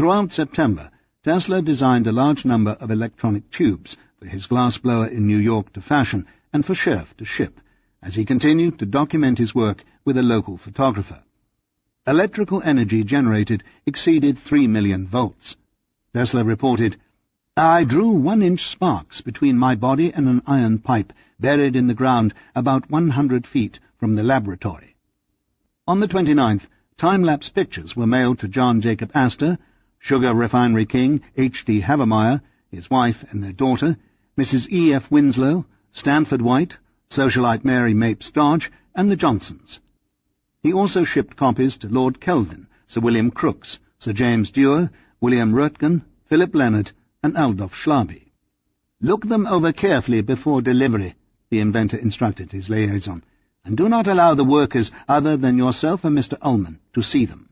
Throughout September, Tesla designed a large number of electronic tubes for his glassblower in New York to fashion and for Scherf to ship, as he continued to document his work with a local photographer. Electrical energy generated exceeded 3 million volts. Tesla reported, "I drew 1-inch sparks between my body and an iron pipe buried in the ground about 100 feet from the laboratory." On the 29th, time-lapse pictures were mailed to John Jacob Astor, sugar refinery king H.D. Havemeyer, his wife and their daughter, Mrs. E.F. Winslow, Stanford White, socialite Mary Mapes Dodge, and the Johnsons. He also shipped copies to Lord Kelvin, Sir William Crookes, Sir James Dewar, William Röntgen, Philip Leonard, and Adolf Schlaby. "Look them over carefully before delivery," the inventor instructed his liaison, "and do not allow the workers other than yourself and Mr. Ullman to see them."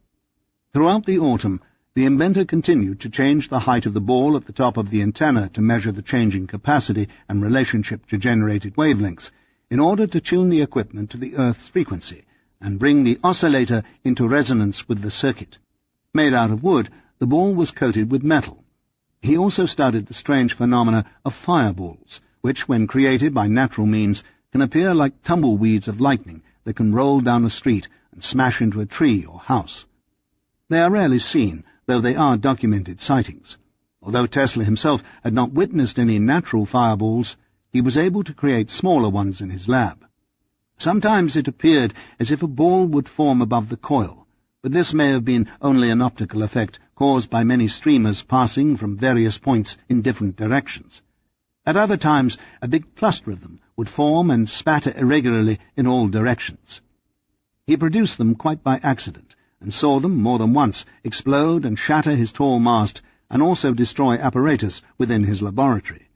Throughout the autumn, the inventor continued to change the height of the ball at the top of the antenna to measure the changing capacity and relationship to generated wavelengths, in order to tune the equipment to the Earth's frequency and bring the oscillator into resonance with the circuit. Made out of wood, the ball was coated with metal. He also studied the strange phenomena of fireballs, which, when created by natural means, can appear like tumbleweeds of lightning that can roll down a street and smash into a tree or house. They are rarely seen, though they are documented sightings. Although Tesla himself had not witnessed any natural fireballs, he was able to create smaller ones in his lab. Sometimes it appeared as if a ball would form above the coil, but this may have been only an optical effect caused by many streamers passing from various points in different directions. At other times, a big cluster of them would form and spatter irregularly in all directions. He produced them quite by accident, and saw them more than once explode and shatter his tall mast, and also destroy apparatus within his laboratory.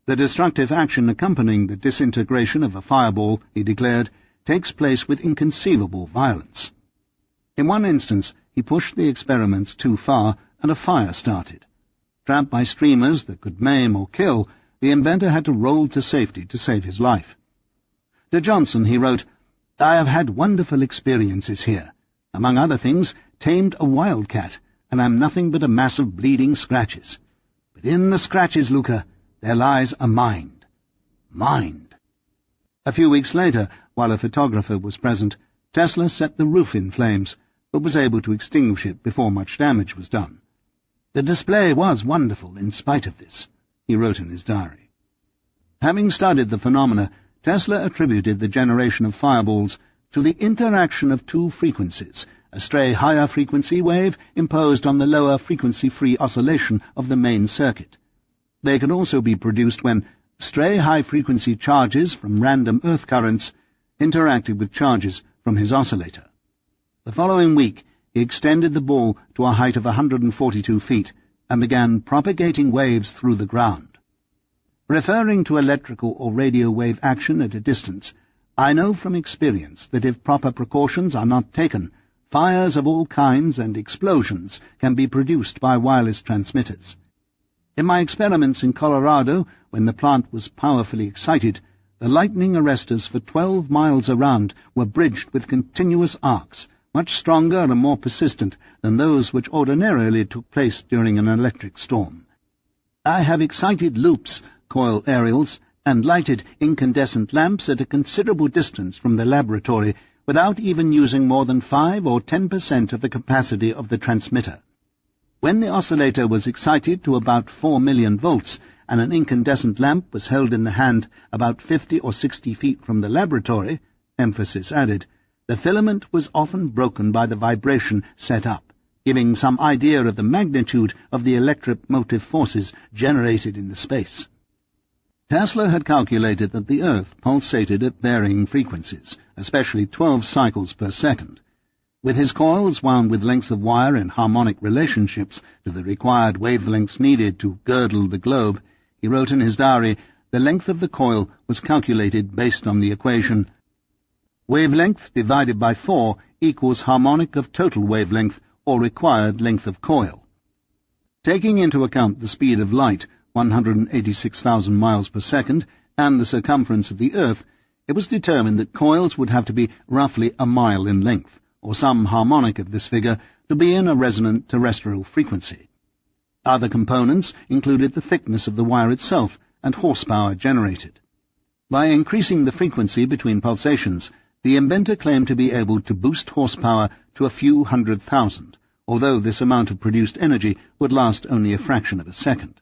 The destructive action accompanying the disintegration of a fireball, he declared, takes place with inconceivable violence. In one instance, he pushed the experiments too far, and a fire started. Trapped by streamers that could maim or kill, the inventor had to roll to safety to save his life. To Johnson he wrote, "I have had wonderful experiences here. Among other things, tamed a wildcat, and am nothing but a mass of bleeding scratches. But in the scratches, Luca, there lies a mind. Mind." A few weeks later, while a photographer was present, Tesla set the roof in flames, but was able to extinguish it before much damage was done. "The display was wonderful in spite of this," he wrote in his diary. Having studied the phenomena, Tesla attributed the generation of fireballs to the interaction of two frequencies, a stray higher frequency wave imposed on the lower frequency-free oscillation of the main circuit. They could also be produced when stray high-frequency charges from random earth currents interacted with charges from his oscillator. The following week, he extended the ball to a height of 142 feet and began propagating waves through the ground. Referring to electrical or radio wave action at a distance, I know from experience that if proper precautions are not taken, fires of all kinds and explosions can be produced by wireless transmitters. In my experiments in Colorado, when the plant was powerfully excited, the lightning arresters for 12 miles around were bridged with continuous arcs, much stronger and more persistent than those which ordinarily took place during an electric storm. I have excited loops, coil aerials, and lighted incandescent lamps at a considerable distance from the laboratory without even using more than 5 or 10% of the capacity of the transmitter. When the oscillator was excited to about 4 million volts and an incandescent lamp was held in the hand about 50 or 60 feet from the laboratory, emphasis added, the filament was often broken by the vibration set up, giving some idea of the magnitude of the electromotive forces generated in the space. Tesla had calculated that the Earth pulsated at varying frequencies, especially 12 cycles per second. With his coils wound with lengths of wire in harmonic relationships to the required wavelengths needed to girdle the globe, he wrote in his diary, the length of the coil was calculated based on the equation wavelength divided by 4 equals harmonic of total wavelength or required length of coil. Taking into account the speed of light, 186,000 miles per second, and the circumference of the Earth, it was determined that coils would have to be roughly a mile in length, or some harmonic of this figure, to be in a resonant terrestrial frequency. Other components included the thickness of the wire itself and horsepower generated. By increasing the frequency between pulsations, the inventor claimed to be able to boost horsepower to a few 100,000, although this amount of produced energy would last only a fraction of a second.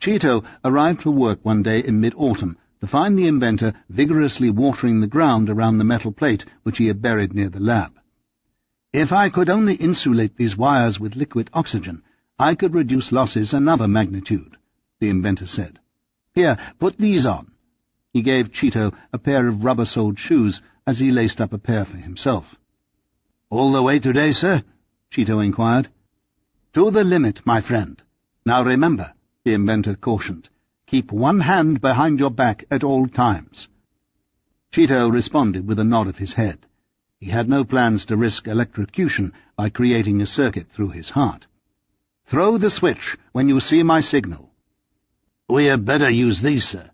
Cheeto arrived for work one day in mid-autumn to find the inventor vigorously watering the ground around the metal plate which he had buried near the lab. "If I could only insulate these wires with liquid oxygen, I could reduce losses another magnitude," the inventor said. "Here, put these on." He gave Cheeto a pair of rubber-soled shoes as he laced up a pair for himself. "All the way today, sir?" Cheeto inquired. "To the limit, my friend. Now remember," the inventor cautioned, "keep one hand behind your back at all times." Cheeto responded with a nod of his head. He had no plans to risk electrocution by creating a circuit through his heart. "Throw the switch when you see my signal." "We had better use these, sir."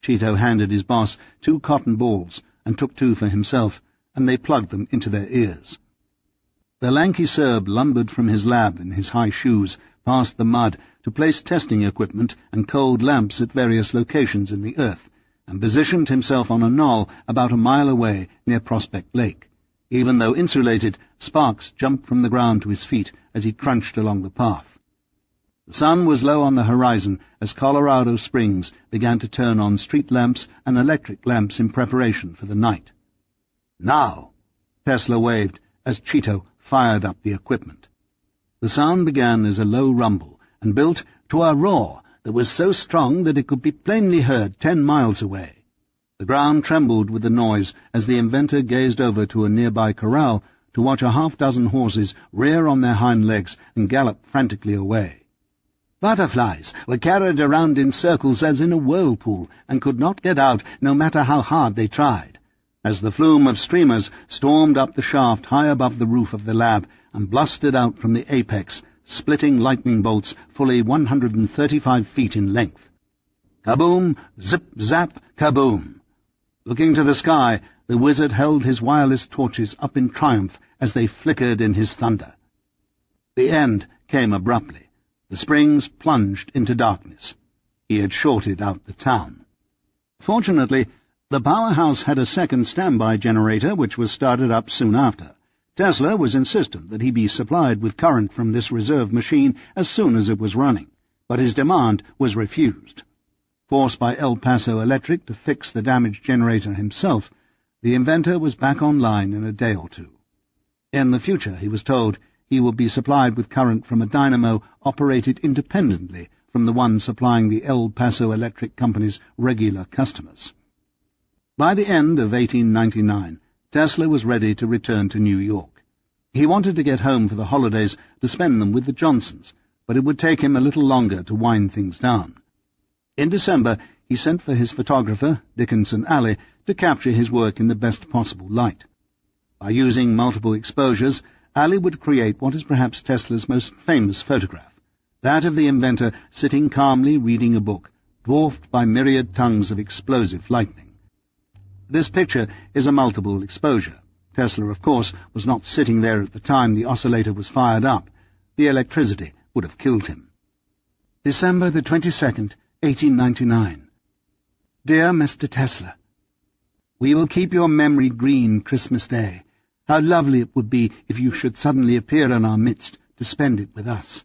Cheeto handed his boss 2 cotton balls and took 2 for himself, and they plugged them into their ears. The lanky Serb lumbered from his lab in his high shoes, past the mud, to place testing equipment and cold lamps at various locations in the earth, and positioned himself on a knoll about a mile away near Prospect Lake. Even though insulated, sparks jumped from the ground to his feet as he crunched along the path. The sun was low on the horizon as Colorado Springs began to turn on street lamps and electric lamps in preparation for the night. "Now!" Tesla waved as Cheeto fired up the equipment. The sound began as a low rumble and built to a roar that was so strong that it could be plainly heard 10 miles away. The ground trembled with the noise as the inventor gazed over to a nearby corral to watch a half-dozen horses rear on their hind legs and gallop frantically away. Butterflies were carried around in circles as in a whirlpool and could not get out no matter how hard they tried, as the flume of streamers stormed up the shaft high above the roof of the lab and blustered out from the apex, splitting lightning bolts fully 135 feet in length. Kaboom, zip, zap, kaboom! Looking to the sky, the wizard held his wireless torches up in triumph as they flickered in his thunder. The end came abruptly. The springs plunged into darkness. He had shorted out the town. Fortunately, the powerhouse had a second standby generator which was started up soon after. Tesla was insistent that he be supplied with current from this reserve machine as soon as it was running, but his demand was refused. Forced by El Paso Electric to fix the damaged generator himself, the inventor was back online in a day or 2. In the future, he was told, he would be supplied with current from a dynamo operated independently from the one supplying the El Paso Electric Company's regular customers. By the end of 1899, Tesla was ready to return to New York. He wanted to get home for the holidays to spend them with the Johnsons, but it would take him a little longer to wind things down. In December, he sent for his photographer, Dickinson Alley, to capture his work in the best possible light. By using multiple exposures, Alley would create what is perhaps Tesla's most famous photograph, that of the inventor sitting calmly reading a book, dwarfed by myriad tongues of explosive lightning. This picture is a multiple exposure. Tesla, of course, was not sitting there at the time the oscillator was fired up. The electricity would have killed him. December the 22nd, 1899. Dear Mr. Tesla, we will keep your memory green Christmas Day. How lovely it would be if you should suddenly appear in our midst to spend it with us.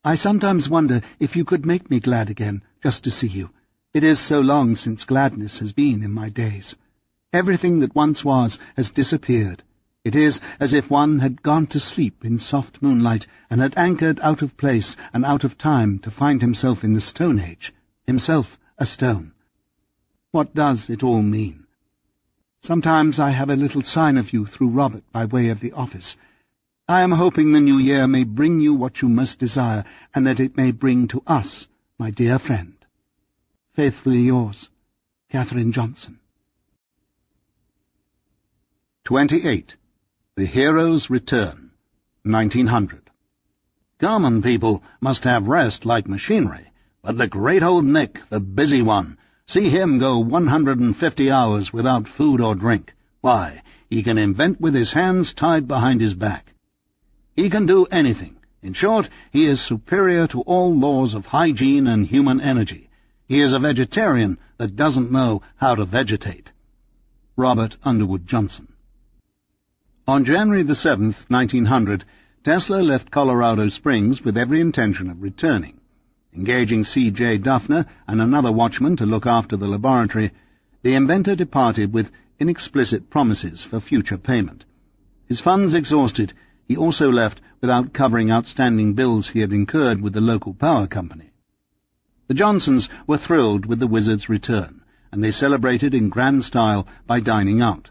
I sometimes wonder if you could make me glad again, just to see you. It is so long since gladness has been in my days. Everything that once was has disappeared. It is as if one had gone to sleep in soft moonlight and had anchored out of place and out of time to find himself in the Stone Age, himself a stone. What does it all mean? Sometimes I have a little sign of you through Robert by way of the office. I am hoping the new year may bring you what you most desire, and that it may bring to us, my dear friend. Faithfully yours, Katherine Johnson. 28. The Hero's Return, 1900. Common people must have rest like machinery, but the great old Nick, the busy one, see him go 150 hours without food or drink. Why, he can invent with his hands tied behind his back. He can do anything. In short, he is superior to all laws of hygiene and human energy. He is a vegetarian that doesn't know how to vegetate. Robert Underwood Johnson. On January the 7th, 1900, Tesla left Colorado Springs with every intention of returning. Engaging C.J. Duffner and another watchman to look after the laboratory, the inventor departed with inexplicit promises for future payment. His funds exhausted, he also left without covering outstanding bills he had incurred with the local power company. The Johnsons were thrilled with the wizard's return, and they celebrated in grand style by dining out.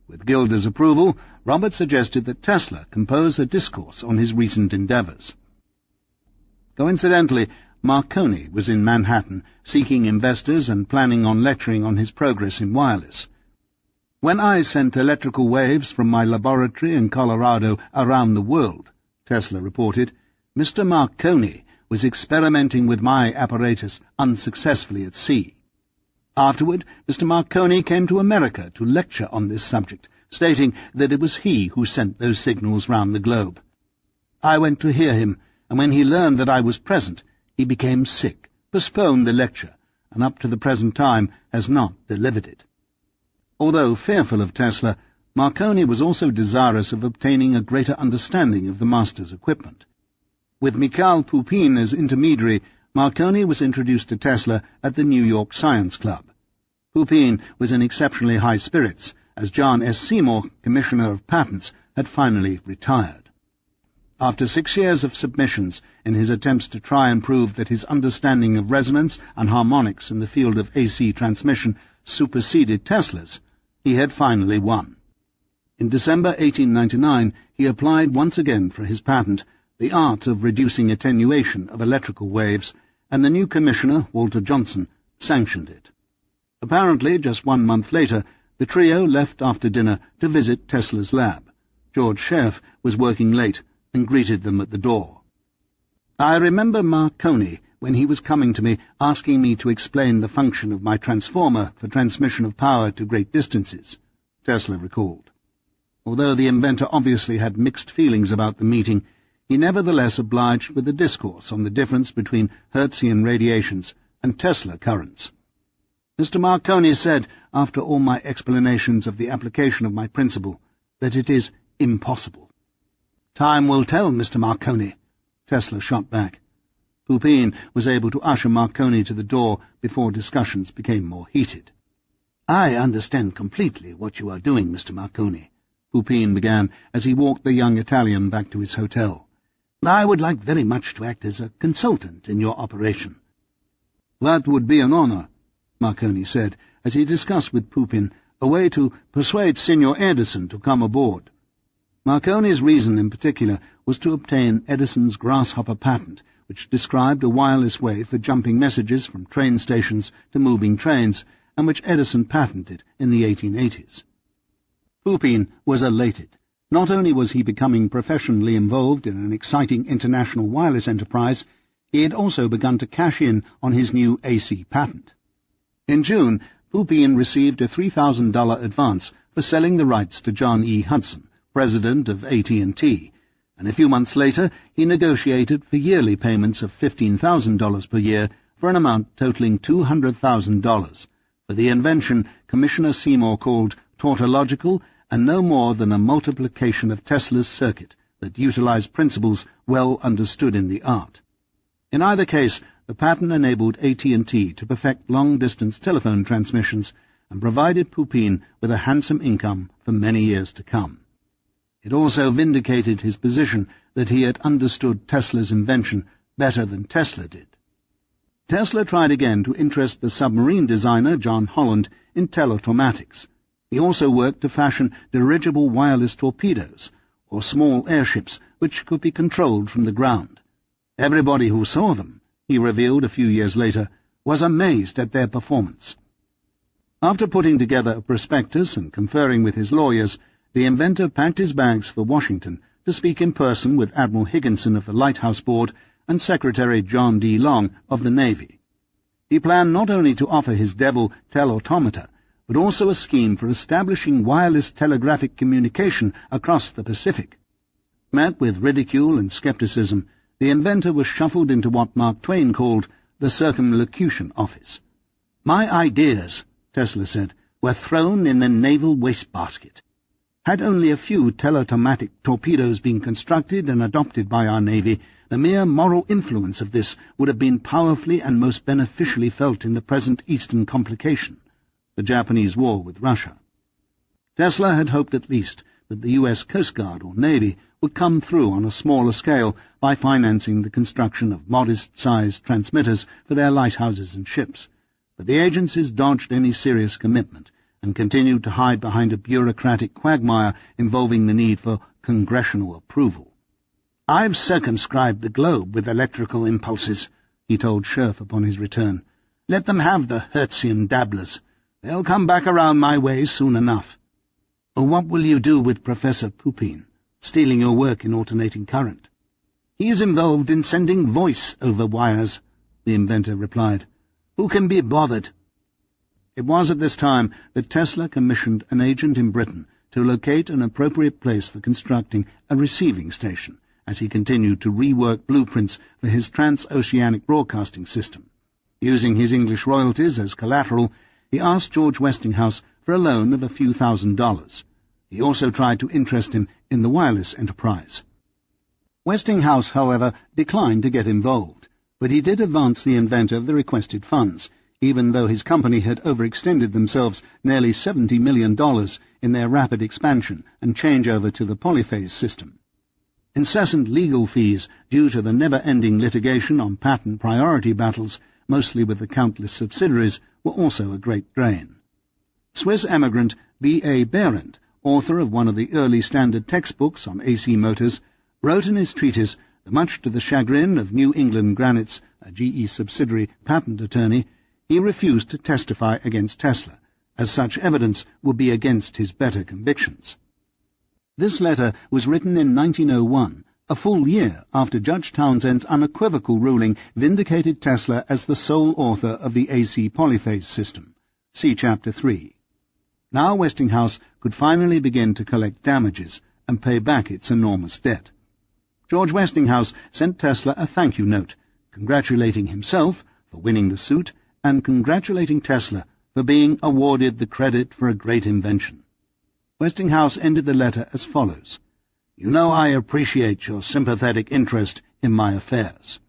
With Gilder's approval, Robert suggested that Tesla compose a discourse on his recent endeavours. Coincidentally, Marconi was in Manhattan, seeking investors and planning on lecturing on his progress in wireless. "When I sent electrical waves from my laboratory in Colorado around the world," Tesla reported, "Mr. Marconi was experimenting with my apparatus unsuccessfully at sea. Afterward, Mr. Marconi came to America to lecture on this subject, stating that it was he who sent those signals round the globe. I went to hear him, and when he learned that I was present, he became sick, postponed the lecture, and up to the present time has not delivered it." Although fearful of Tesla, Marconi was also desirous of obtaining a greater understanding of the master's equipment. With Mikhail Pupin as intermediary, Marconi was introduced to Tesla at the New York Science Club. Pupin was in exceptionally high spirits, as John S. Seymour, Commissioner of Patents, had finally retired. After 6 years of submissions in his attempts to try and prove that his understanding of resonance and harmonics in the field of AC transmission superseded Tesla's, he had finally won. In December 1899, he applied once again for his patent, The Art of Reducing Attenuation of Electrical Waves, and the new commissioner, Walter Johnson, sanctioned it. Apparently, just 1 month later, the trio left after dinner to visit Tesla's lab. George Scherf was working late and greeted them at the door. "I remember Marconi when he was coming to me asking me to explain the function of my transformer for transmission of power to great distances," Tesla recalled. Although the inventor obviously had mixed feelings about the meeting, he nevertheless obliged with a discourse on the difference between Hertzian radiations and Tesla currents. "Mr. Marconi said, after all my explanations of the application of my principle, that it is impossible." "Time will tell, Mr. Marconi," Tesla shot back. Pupin was able to usher Marconi to the door before discussions became more heated. "I understand completely what you are doing, Mr. Marconi," Pupin began as he walked the young Italian back to his hotel. "I would like very much to act as a consultant in your operation." "That would be an honor," Marconi said, as he discussed with Pupin a way to persuade Signor Edison to come aboard. Marconi's reason in particular was to obtain Edison's grasshopper patent, which described a wireless way for jumping messages from train stations to moving trains, and which Edison patented in the 1880s. Pupin was elated. Not only was he becoming professionally involved in an exciting international wireless enterprise, he had also begun to cash in on his new AC patent. In June, Pupin received a $3,000 advance for selling the rights to John E. Hudson, president of AT&T, and a few months later he negotiated for yearly payments of $15,000 per year for an amount totaling $200,000 for the invention Commissioner Seymour called tautological and no more than a multiplication of Tesla's circuit that utilized principles well understood in the art. In either case, the patent enabled AT&T to perfect long-distance telephone transmissions and provided Pupin with a handsome income for many years to come. It also vindicated his position that he had understood Tesla's invention better than Tesla did. Tesla tried again to interest the submarine designer John Holland in teleautomatics. He also worked to fashion dirigible wireless torpedoes, or small airships which could be controlled from the ground. Everybody who saw them, he revealed a few years later, was amazed at their performance. After putting together a prospectus and conferring with his lawyers, the inventor packed his bags for Washington to speak in person with Admiral Higginson of the Lighthouse Board and Secretary John D. Long of the Navy. He planned not only to offer his devil telautomata, but also a scheme for establishing wireless telegraphic communication across the Pacific. Met with ridicule and skepticism, the inventor was shuffled into what Mark Twain called the circumlocution office. "My ideas," Tesla said, "were thrown in the naval wastebasket. Had only a few teletomatic torpedoes been constructed and adopted by our Navy, the mere moral influence of this would have been powerfully and most beneficially felt in the present Eastern complication, the Japanese war with Russia." Tesla had hoped at least that the U.S. Coast Guard or Navy would come through on a smaller scale by financing the construction of modest-sized transmitters for their lighthouses and ships, but the agencies dodged any serious commitment and continued to hide behind a bureaucratic quagmire involving the need for congressional approval. "I've circumscribed the globe with electrical impulses," he told Scherf upon his return. "Let them have the Hertzian dabblers. They'll come back around my way soon enough." "What will you do with Professor Pupin, stealing your work in alternating current?" "He is involved in sending voice over wires," the inventor replied. "Who can be bothered?" It was at this time that Tesla commissioned an agent in Britain to locate an appropriate place for constructing a receiving station, as he continued to rework blueprints for his transoceanic broadcasting system. Using his English royalties as collateral, he asked George Westinghouse for a loan of a few $1,000s. He also tried to interest him in the wireless enterprise. Westinghouse, however, declined to get involved, but he did advance the inventor of the requested funds, even though his company had overextended themselves nearly $70 million in their rapid expansion and changeover to the polyphase system. Incessant legal fees due to the never-ending litigation on patent priority battles, mostly with the countless subsidiaries, were also a great drain. Swiss emigrant B.A. Behrendt, author of one of the early standard textbooks on AC motors, wrote in his treatise that much to the chagrin of New England Granite's, a GE subsidiary, patent attorney, he refused to testify against Tesla, as such evidence would be against his better convictions. This letter was written in 1901, a full year after Judge Townsend's unequivocal ruling vindicated Tesla as the sole author of the AC polyphase system. See Chapter 3. Now Westinghouse could finally begin to collect damages and pay back its enormous debt. George Westinghouse sent Tesla a thank-you note, congratulating himself for winning the suit and congratulating Tesla for being awarded the credit for a great invention. Westinghouse ended the letter as follows: "You know I appreciate your sympathetic interest in my affairs."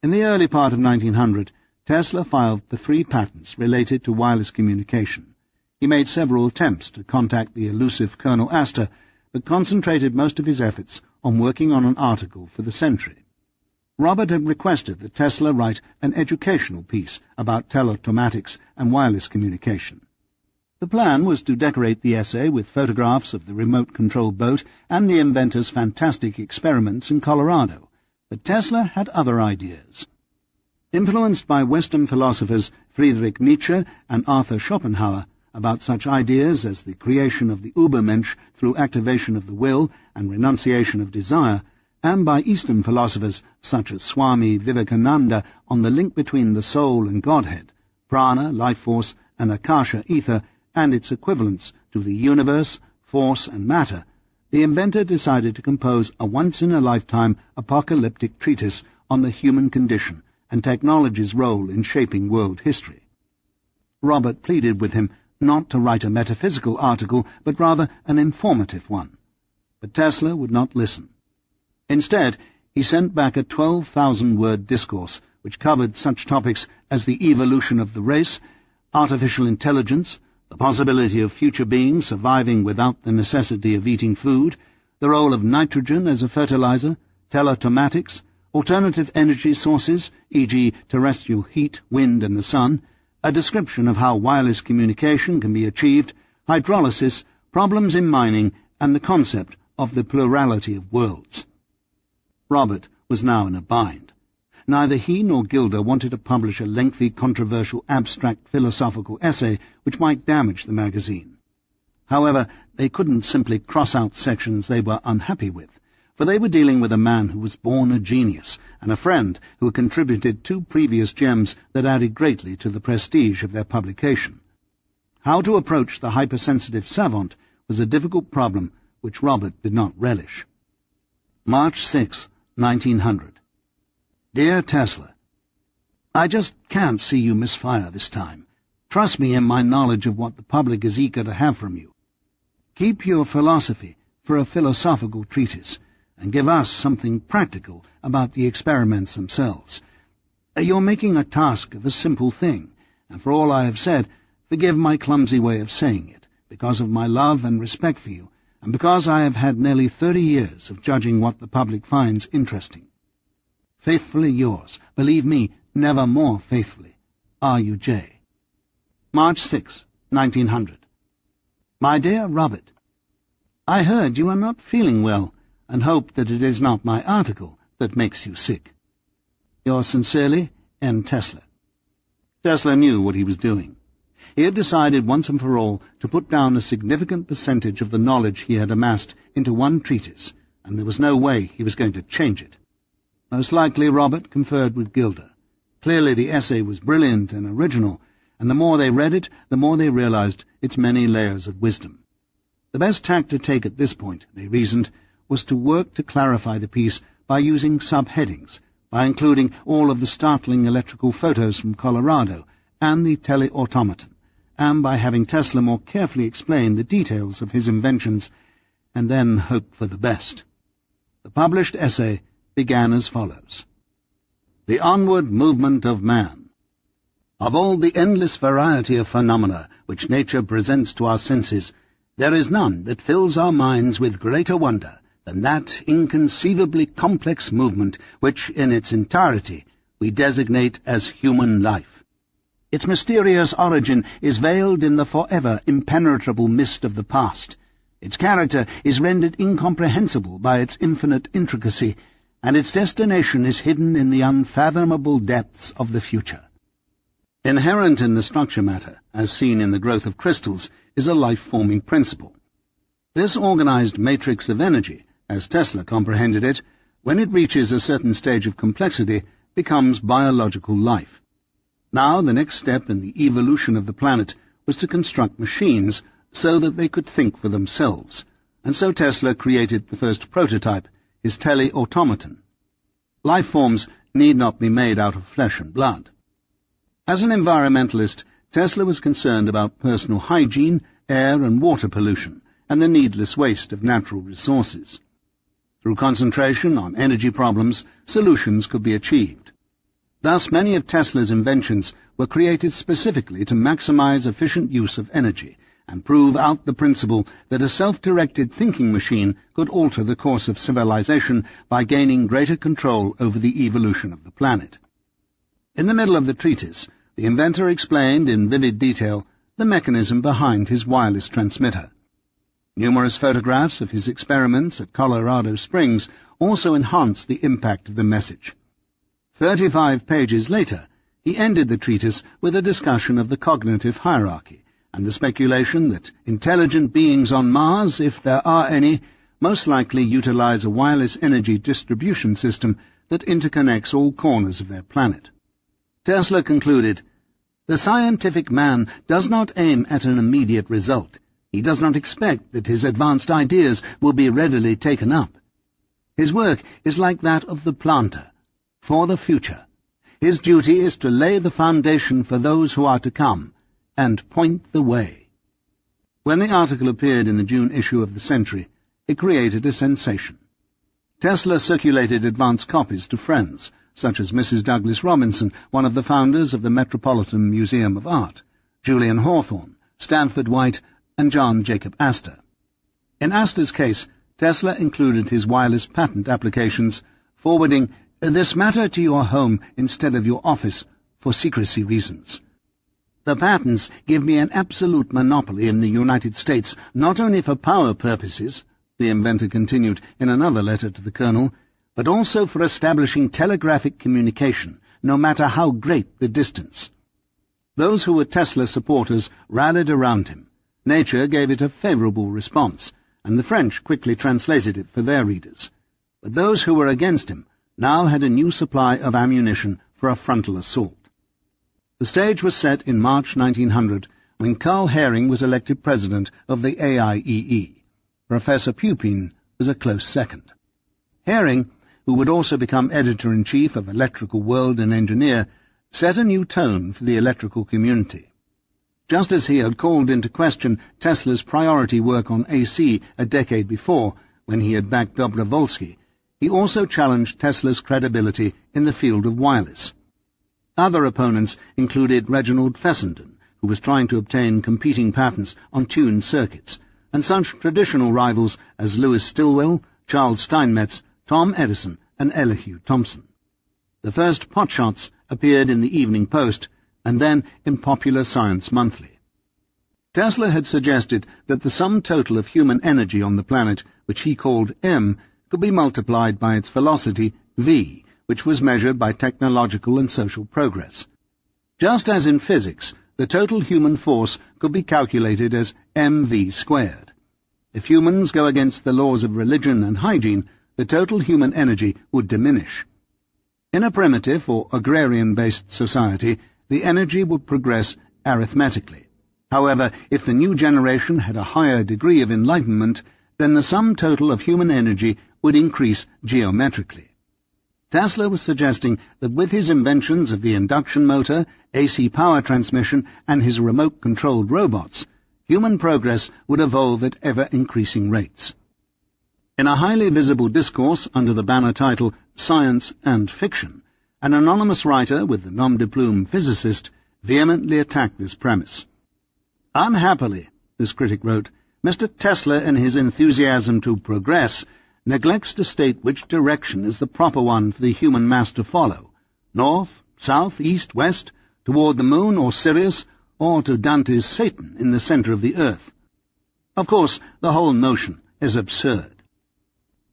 In the early part of 1900, Tesla filed the 3 patents related to wireless communication. He made several attempts to contact the elusive Colonel Astor, but concentrated most of his efforts on working on an article for the Century. Robert had requested that Tesla write an educational piece about teleautomatics and wireless communication. The plan was to decorate the essay with photographs of the remote-controlled boat and the inventor's fantastic experiments in Colorado, but Tesla had other ideas. Influenced by Western philosophers Friedrich Nietzsche and Arthur Schopenhauer about such ideas as the creation of the Übermensch through activation of the will and renunciation of desire, and by Eastern philosophers such as Swami Vivekananda on the link between the soul and Godhead, prana, life force, and akasha ether, and its equivalents to the universe, force, and matter, the inventor decided to compose a once-in-a-lifetime apocalyptic treatise on the human condition and technology's role in shaping world history. Robert pleaded with him not to write a metaphysical article, but rather an informative one. But Tesla would not listen. Instead, he sent back a 12,000-word discourse which covered such topics as the evolution of the race, artificial intelligence, the possibility of future beings surviving without the necessity of eating food, the role of nitrogen as a fertilizer, teleautomatics, alternative energy sources, e.g. terrestrial heat, wind, and the sun, a description of how wireless communication can be achieved, hydrolysis, problems in mining, and the concept of the plurality of worlds. Robert was now in a bind. Neither he nor Gilder wanted to publish a lengthy, controversial, abstract philosophical essay which might damage the magazine. However, they couldn't simply cross out sections they were unhappy with, for they were dealing with a man who was born a genius, and a friend who had contributed 2 previous gems that added greatly to the prestige of their publication. How to approach the hypersensitive savant was a difficult problem which Robert did not relish. March 6, 1900. Dear Tesla, I just can't see you misfire this time. Trust me in my knowledge of what the public is eager to have from you. Keep your philosophy for a philosophical treatise, and give us something practical about the experiments themselves. You're making a task of a simple thing, and for all I have said, forgive my clumsy way of saying it, because of my love and respect for you, and because I have had nearly 30 years of judging what the public finds interesting. Faithfully yours, believe me, never more faithfully, R.U.J. March 6, 1900. My dear Robert, I heard you are not feeling well, and hope that it is not my article that makes you sick. Yours sincerely, N. Tesla. Tesla knew what he was doing. He had decided once and for all to put down a significant percentage of the knowledge he had amassed into one treatise, and there was no way he was going to change it. Most likely Robert conferred with Gilder. Clearly the essay was brilliant and original, and the more they read it, the more they realized its many layers of wisdom. The best tack to take at this point, they reasoned, was to work to clarify the piece by using subheadings, by including all of the startling electrical photos from Colorado and the teleautomaton, and by having Tesla more carefully explain the details of his inventions, and then hope for the best. The published essay began as follows. The onward movement of man. Of all the endless variety of phenomena which nature presents to our senses, there is none that fills our minds with greater wonder than that inconceivably complex movement which, in its entirety, we designate as human life. Its mysterious origin is veiled in the forever impenetrable mist of the past. Its character is rendered incomprehensible by its infinite intricacy, and its destination is hidden in the unfathomable depths of the future. Inherent in the structure matter, as seen in the growth of crystals, is a life-forming principle. This organized matrix of energy, as Tesla comprehended it, when it reaches a certain stage of complexity, becomes biological life. Now the next step in the evolution of the planet was to construct machines so that they could think for themselves, and so Tesla created the first prototype, his teleautomaton. Life forms need not be made out of flesh and blood. As an environmentalist, Tesla was concerned about personal hygiene, air and water pollution, and the needless waste of natural resources. Through concentration on energy problems, solutions could be achieved. Thus, many of Tesla's inventions were created specifically to maximize efficient use of energy and prove out the principle that a self-directed thinking machine could alter the course of civilization by gaining greater control over the evolution of the planet. In the middle of the treatise, the inventor explained in vivid detail the mechanism behind his wireless transmitter. Numerous photographs of his experiments at Colorado Springs also enhanced the impact of the message. 35 pages later, he ended the treatise with a discussion of the cognitive hierarchy and the speculation that intelligent beings on Mars, if there are any, most likely utilize a wireless energy distribution system that interconnects all corners of their planet. Tesla concluded, "The scientific man does not aim at an immediate result. He does not expect that his advanced ideas will be readily taken up. His work is like that of the planter, for the future. His duty is to lay the foundation for those who are to come, and point the way." When the article appeared in the June issue of the Century, it created a sensation. Tesla circulated advance copies to friends, such as Mrs. Douglas Robinson, one of the founders of the Metropolitan Museum of Art, Julian Hawthorne, Stanford White, and John Jacob Astor. In Astor's case, Tesla included his wireless patent applications, forwarding this matter to your home instead of your office for secrecy reasons. The patents give me an absolute monopoly in the United States, not only for power purposes, the inventor continued in another letter to the Colonel, but also for establishing telegraphic communication, no matter how great the distance. Those who were Tesla supporters rallied around him. Nature gave it a favorable response, and the French quickly translated it for their readers. But those who were against him now had a new supply of ammunition for a frontal assault. The stage was set in March 1900, when Carl Herring was elected president of the AIEE. Professor Pupin was a close second. Hering, who would also become editor-in-chief of Electrical World and Engineer, set a new tone for the electrical community. Just as he had called into question Tesla's priority work on AC a decade before, when he had backed Dobrovolsky, he also challenged Tesla's credibility in the field of wireless. Other opponents included Reginald Fessenden, who was trying to obtain competing patents on tuned circuits, and such traditional rivals as Louis Stilwell, Charles Steinmetz, Tom Edison, and Elihu Thomson. The first potshots appeared in the Evening Post, and then in Popular Science Monthly. Tesla had suggested that the sum total of human energy on the planet, which he called M, could be multiplied by its velocity, v, which was measured by technological and social progress. Just as in physics, the total human force could be calculated as mv squared. If humans go against the laws of religion and hygiene, the total human energy would diminish. In a primitive or agrarian-based society, the energy would progress arithmetically. However, if the new generation had a higher degree of enlightenment, then the sum total of human energy would increase geometrically. Tesla was suggesting that with his inventions of the induction motor, AC power transmission, and his remote-controlled robots, human progress would evolve at ever-increasing rates. In a highly visible discourse under the banner title Science and Fiction, an anonymous writer with the nom de plume physicist vehemently attacked this premise. Unhappily, this critic wrote, Mr. Tesla, in his enthusiasm to progress, neglects to state which direction is the proper one for the human mass to follow, north, south, east, west, toward the moon or Sirius, or to Dante's Satan in the center of the earth. Of course, the whole notion is absurd.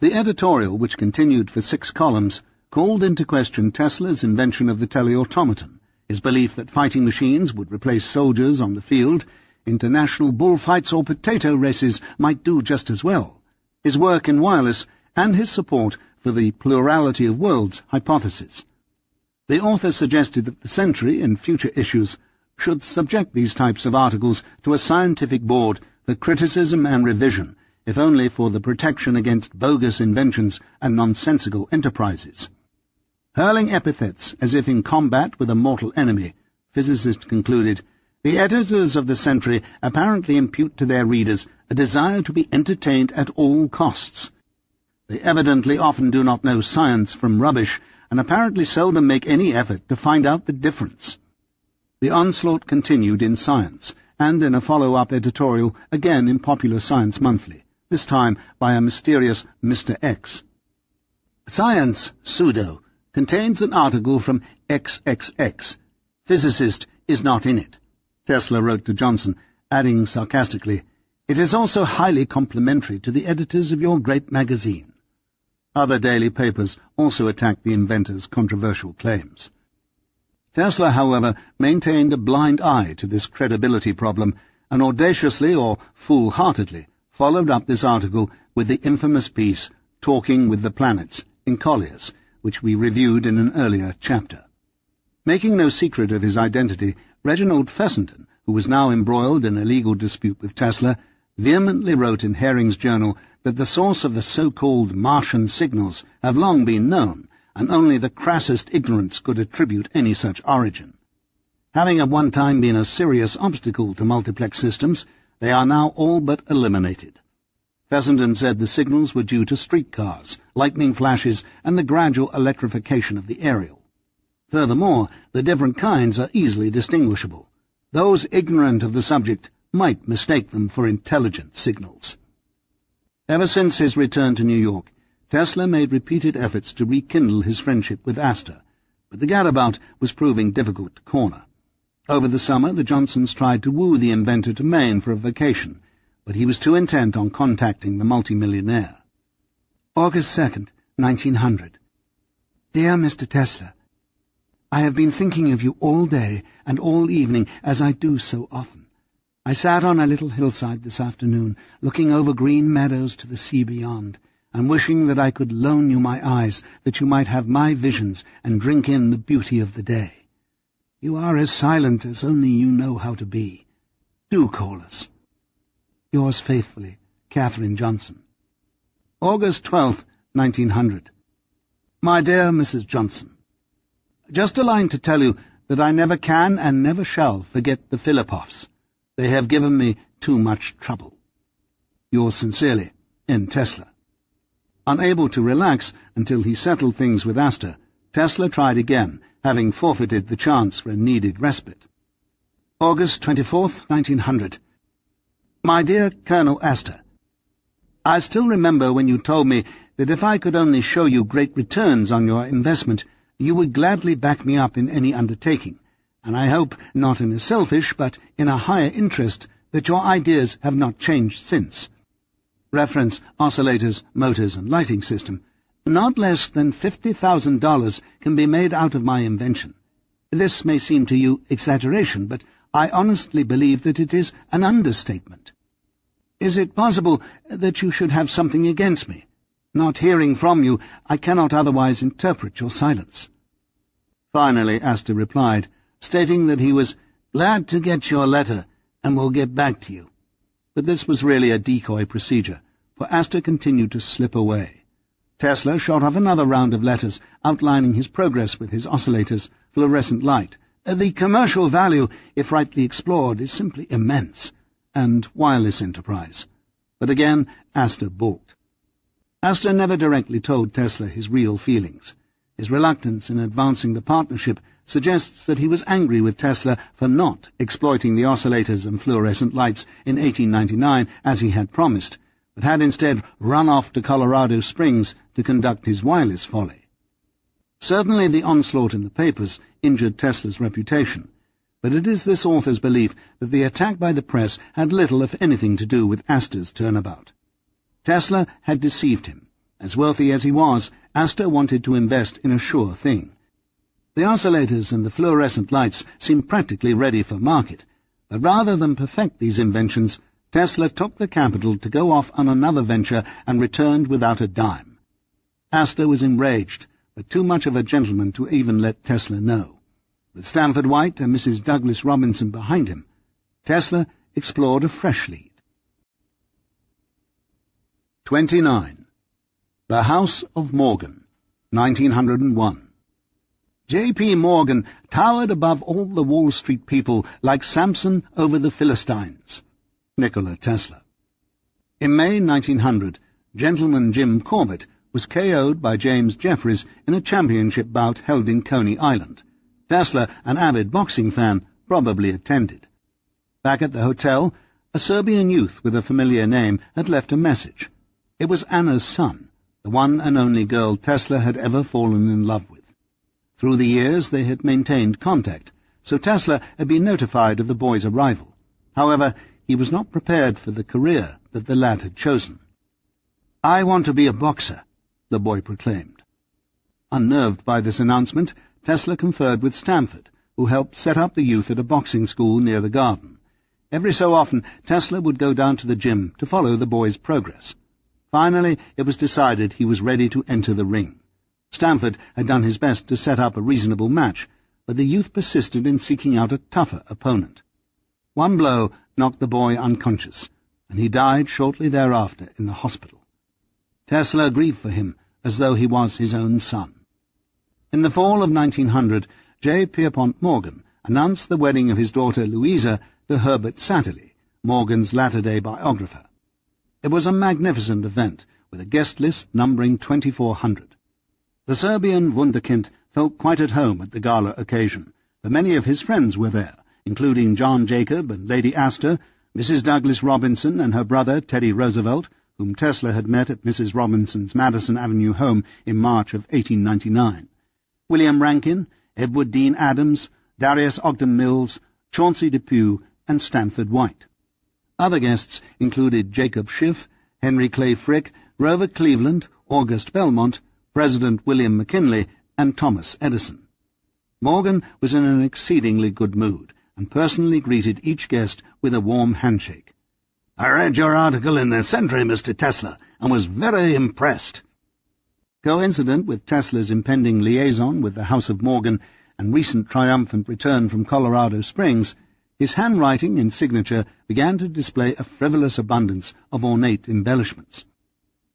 The editorial, which continued for 6 columns, called into question Tesla's invention of the teleautomaton, his belief that fighting machines would replace soldiers on the field, international bullfights or potato races might do just as well, his work in wireless, and his support for the plurality of worlds hypothesis. The author suggested that the Century, in future issues, should subject these types of articles to a scientific board for criticism and revision, if only for the protection against bogus inventions and nonsensical enterprises. Hurling epithets as if in combat with a mortal enemy, physicist concluded, the editors of the Century apparently impute to their readers a desire to be entertained at all costs. They evidently often do not know science from rubbish, and apparently seldom make any effort to find out the difference. The onslaught continued in Science, and in a follow-up editorial again in Popular Science Monthly, this time by a mysterious Mr. X. Science, pseudo, contains an article from XXX. Physicist is not in it. Tesla wrote to Johnson, adding sarcastically, it is also highly complimentary to the editors of your great magazine. Other daily papers also attacked the inventor's controversial claims. Tesla, however, maintained a blind eye to this credibility problem, and audaciously or foolhardily followed up this article with the infamous piece, Talking with the Planets, in Collier's, which we reviewed in an earlier chapter. Making no secret of his identity, Reginald Fessenden, who was now embroiled in a legal dispute with Tesla, vehemently wrote in Hering's journal that the source of the so-called Martian signals have long been known, and only the crassest ignorance could attribute any such origin. Having at one time been a serious obstacle to multiplex systems, they are now all but eliminated. Fessenden said the signals were due to streetcars, lightning flashes, and the gradual electrification of the aerial. Furthermore, the different kinds are easily distinguishable. Those ignorant of the subject might mistake them for intelligent signals. Ever since his return to New York, Tesla made repeated efforts to rekindle his friendship with Astor, but the gadabout was proving difficult to corner. Over the summer, the Johnsons tried to woo the inventor to Maine for a vacation, but he was too intent on contacting the multimillionaire. August 2nd, 1900. Dear Mr. Tesla, I have been thinking of you all day and all evening, as I do so often. I sat on a little hillside this afternoon, looking over green meadows to the sea beyond, and wishing that I could loan you my eyes, that you might have my visions and drink in the beauty of the day. You are as silent as only you know how to be. Do call us. Yours faithfully, Katherine Johnson. August 12th, 1900. My dear Mrs. Johnson, just a line to tell you that I never can and never shall forget the Philippoffs. They have given me too much trouble. Yours sincerely, N. Tesla. Unable to relax until he settled things with Astor, Tesla tried again, having forfeited the chance for a needed respite. August 24th, 1900. My dear Colonel Astor, I still remember when you told me that if I could only show you great returns on your investment, you would gladly back me up in any undertaking, and I hope, not in a selfish but in a higher interest, that your ideas have not changed since. Reference oscillators, motors, and lighting system. Not less than $50,000 can be made out of my invention. This may seem to you exaggeration, but I honestly believe that it is an understatement. Is it possible that you should have something against me? Not hearing from you, I cannot otherwise interpret your silence. Finally, Astor replied, stating that he was glad to get your letter and will get back to you. But this was really a decoy procedure, for Astor continued to slip away. Tesla shot off another round of letters outlining his progress with his oscillators, fluorescent light. The commercial value, if rightly explored, is simply immense, and wireless enterprise. But again, Astor balked. Astor never directly told Tesla his real feelings. His reluctance in advancing the partnership suggests that he was angry with Tesla for not exploiting the oscillators and fluorescent lights in 1899 as he had promised, but had instead run off to Colorado Springs to conduct his wireless folly. Certainly the onslaught in the papers injured Tesla's reputation, but it is this author's belief that the attack by the press had little, if anything, to do with Astor's turnabout. Tesla had deceived him. As wealthy as he was, Astor wanted to invest in a sure thing. The oscillators and the fluorescent lights seemed practically ready for market, but rather than perfect these inventions, Tesla took the capital to go off on another venture and returned without a dime. Astor was enraged, but too much of a gentleman to even let Tesla know. With Stanford White and Mrs. Douglas Robinson behind him, Tesla explored a fresh lead. 29. The House of Morgan, 1901. J.P. Morgan towered above all the Wall Street people like Samson over the Philistines. Nikola Tesla. In May 1900, Gentleman Jim Corbett was KO'd by James Jeffries in a championship bout held in Coney Island. Tesla, an avid boxing fan, probably attended. Back at the hotel, a Serbian youth with a familiar name had left a message. It was Anna's son, the one and only girl Tesla had ever fallen in love with. Through the years they had maintained contact, so Tesla had been notified of the boy's arrival. However, he was not prepared for the career that the lad had chosen. "I want to be a boxer," the boy proclaimed. Unnerved by this announcement, Tesla conferred with Stanford, who helped set up the youth at a boxing school near the garden. Every so often, Tesla would go down to the gym to follow the boy's progress. Finally, it was decided he was ready to enter the ring. Stanford had done his best to set up a reasonable match, but the youth persisted in seeking out a tougher opponent. One blow knocked the boy unconscious, and he died shortly thereafter in the hospital. Tesla grieved for him as though he was his own son. In the fall of 1900, J. Pierpont Morgan announced the wedding of his daughter Louisa to Herbert Satterley, Morgan's latter-day biographer. It was a magnificent event, with a guest list numbering 2,400. The Serbian wunderkind felt quite at home at the gala occasion, for many of his friends were there, including John Jacob and Lady Astor, Mrs. Douglas Robinson and her brother Teddy Roosevelt, whom Tesla had met at Mrs. Robinson's Madison Avenue home in March of 1899, William Rankin, Edward Dean Adams, Darius Ogden Mills, Chauncey Depew, and Stanford White. Other guests included Jacob Schiff, Henry Clay Frick, Grover Cleveland, August Belmont, President William McKinley, and Thomas Edison. Morgan was in an exceedingly good mood, and personally greeted each guest with a warm handshake. "I read your article in the Century, Mr. Tesla, and was very impressed." Coincident with Tesla's impending liaison with the House of Morgan and recent triumphant return from Colorado Springs, his handwriting and signature began to display a frivolous abundance of ornate embellishments.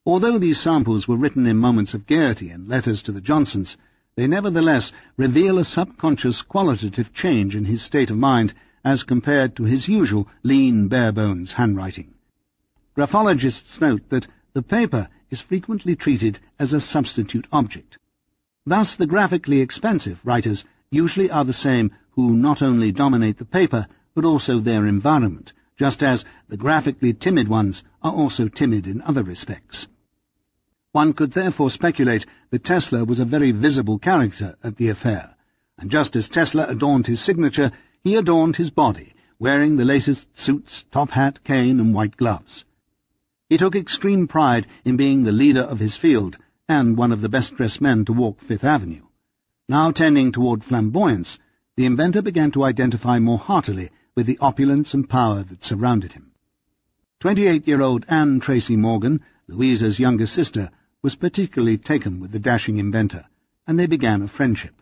Although these samples were written in moments of gaiety and letters to the Johnsons, they nevertheless reveal a subconscious qualitative change in his state of mind as compared to his usual lean, bare-bones handwriting. Graphologists note that the paper is frequently treated as a substitute object. Thus the graphically expensive writers usually are the same who not only dominate the paper, but also their environment, just as the graphically timid ones are also timid in other respects. One could therefore speculate that Tesla was a very visible character at the affair, and just as Tesla adorned his signature, he adorned his body, wearing the latest suits, top hat, cane, and white gloves. He took extreme pride in being the leader of his field, and one of the best-dressed men to walk Fifth Avenue. Now tending toward flamboyance, the inventor began to identify more heartily with the opulence and power that surrounded him. 28-year-old Anne Tracy Morgan, Louisa's younger sister, was particularly taken with the dashing inventor, and they began a friendship.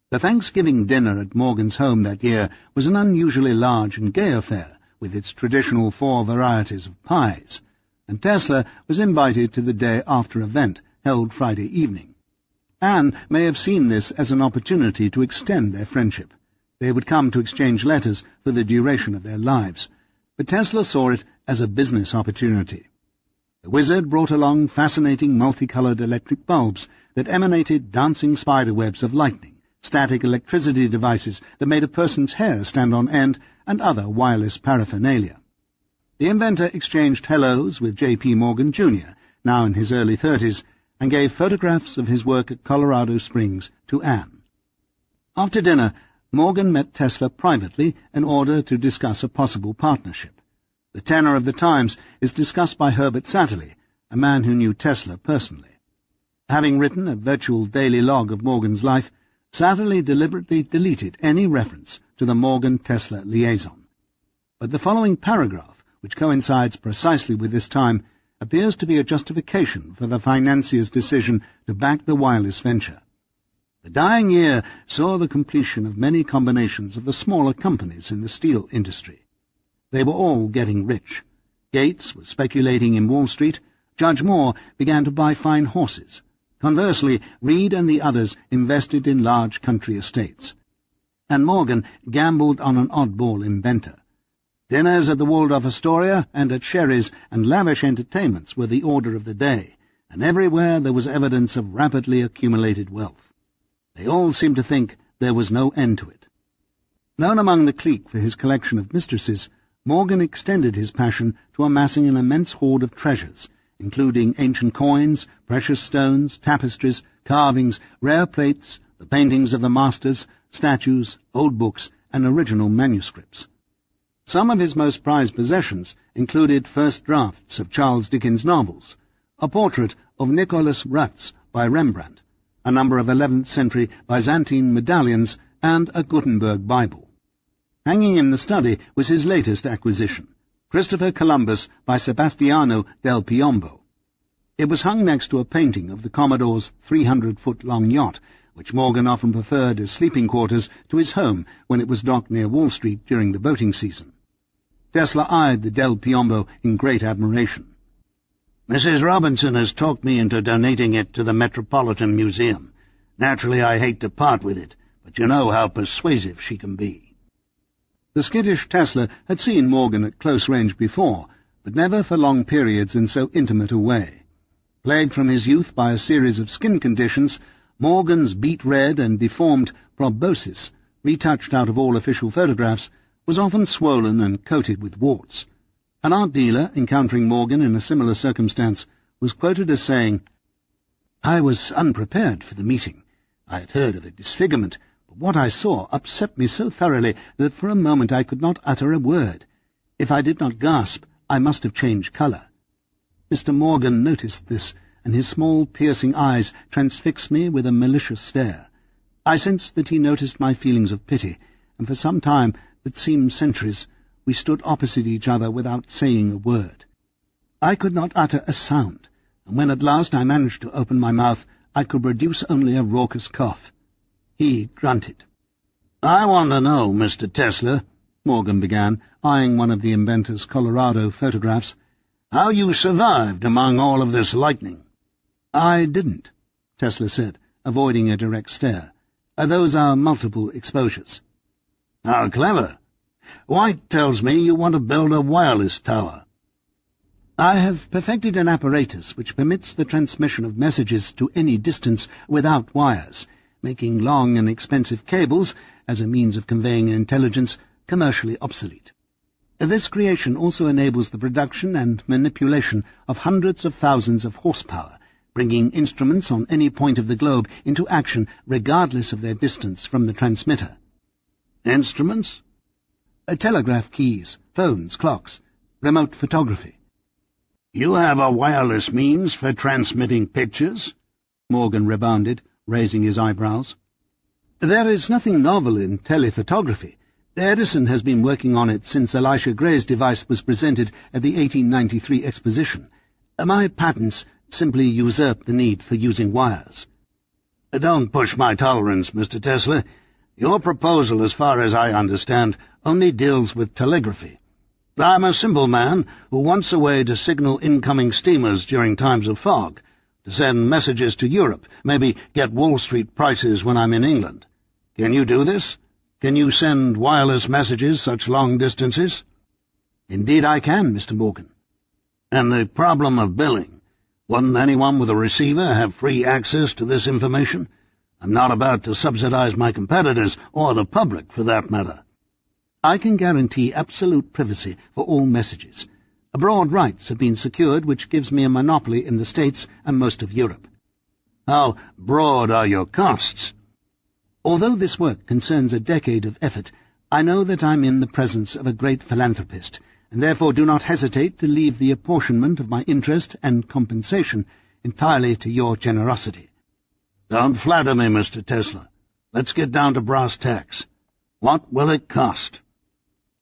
The Thanksgiving dinner at Morgan's home that year was an unusually large and gay affair, with its traditional 4 varieties of pies, and Tesla was invited to the day-after event held Friday evening. Anne may have seen this as an opportunity to extend their friendship. They would come to exchange letters for the duration of their lives, but Tesla saw it as a business opportunity. The wizard brought along fascinating multicolored electric bulbs that emanated dancing spiderwebs of lightning, static electricity devices that made a person's hair stand on end, and other wireless paraphernalia. The inventor exchanged hellos with J.P. Morgan, Jr., now in his early 30s, and gave photographs of his work at Colorado Springs to Anne. After dinner, Morgan met Tesla privately in order to discuss a possible partnership. The tenor of the Times is discussed by Herbert Satterley, a man who knew Tesla personally. Having written a virtual daily log of Morgan's life, Satterley deliberately deleted any reference to the Morgan-Tesla liaison. But the following paragraph, which coincides precisely with this time, appears to be a justification for the financier's decision to back the wireless venture. The dying year saw the completion of many combinations of the smaller companies in the steel industry. They were all getting rich. Gates was speculating in Wall Street. Judge Moore began to buy fine horses. Conversely, Reed and the others invested in large country estates. And Morgan gambled on an oddball inventor. Dinners at the Waldorf Astoria and at Sherry's and lavish entertainments were the order of the day, and everywhere there was evidence of rapidly accumulated wealth. They all seemed to think there was no end to it. Known among the clique for his collection of mistresses, Morgan extended his passion to amassing an immense hoard of treasures, including ancient coins, precious stones, tapestries, carvings, rare plates, the paintings of the masters, statues, old books, and original manuscripts. Some of his most prized possessions included first drafts of Charles Dickens' novels, a portrait of Nicholas Rutz by Rembrandt, a number of 11th-century Byzantine medallions, and a Gutenberg Bible. Hanging in the study was his latest acquisition, Christopher Columbus by Sebastiano del Piombo. It was hung next to a painting of the Commodore's 300-foot-long yacht, which Morgan often preferred as sleeping quarters to his home when it was docked near Wall Street during the boating season. Tesla eyed the del Piombo in great admiration. "Mrs. Robinson has talked me into donating it to the Metropolitan Museum. Naturally, I hate to part with it, but you know how persuasive she can be." The skittish Tesla had seen Morgan at close range before, but never for long periods in so intimate a way. Plagued from his youth by a series of skin conditions, Morgan's beet-red and deformed proboscis, retouched out of all official photographs, was often swollen and coated with warts. An art dealer, encountering Morgan in a similar circumstance, was quoted as saying, "I was unprepared for the meeting. I had heard of a disfigurement, but what I saw upset me so thoroughly that for a moment I could not utter a word. If I did not gasp, I must have changed colour." Mr. Morgan noticed this, and his small, piercing eyes transfixed me with a malicious stare. I sensed that he noticed my feelings of pity, and for some time, that seemed centuries, we stood opposite each other without saying a word. I could not utter a sound, and when at last I managed to open my mouth, I could produce only a raucous cough. He grunted. "I want to know, Mr. Tesla," Morgan began, eyeing one of the inventor's Colorado photographs, How you survived among all of this lightning." "I didn't," Tesla said, avoiding a direct stare. "Those are multiple exposures." "How clever. White tells me you want to build a wireless tower." "I have perfected an apparatus which permits the transmission of messages to any distance without wires, making long and expensive cables, as a means of conveying intelligence, commercially obsolete. This creation also enables the production and manipulation of hundreds of thousands of horsepower, bringing instruments on any point of the globe into action regardless of their distance from the transmitter." "Instruments?" "Telegraph keys, phones, clocks, remote photography." "You have a wireless means for transmitting pictures?" Morgan rebounded, raising his eyebrows. "There is nothing novel in telephotography. Edison has been working on it since Elisha Gray's device was presented at the 1893 exposition. My patents simply usurp the need for using wires." "Don't push my tolerance, Mr. Tesla. Your proposal, as far as I understand, only deals with telegraphy. I'm a simple man who wants a way to signal incoming steamers during times of fog, to send messages to Europe, maybe get Wall Street prices when I'm in England. Can you do this? Can you send wireless messages such long distances?" "Indeed I can, Mr. Morgan." "And the problem of billing? Wouldn't anyone with a receiver have free access to this information? I'm not about to subsidize my competitors, or the public, for that matter." "I can guarantee absolute privacy for all messages. Broad rights have been secured which gives me a monopoly in the States and most of Europe." "How broad are your costs?" "Although this work concerns a decade of effort, I know that I'm in the presence of a great philanthropist, and therefore do not hesitate to leave the apportionment of my interest and compensation entirely to your generosity." "Don't flatter me, Mr. Tesla. Let's get down to brass tacks. What will it cost?"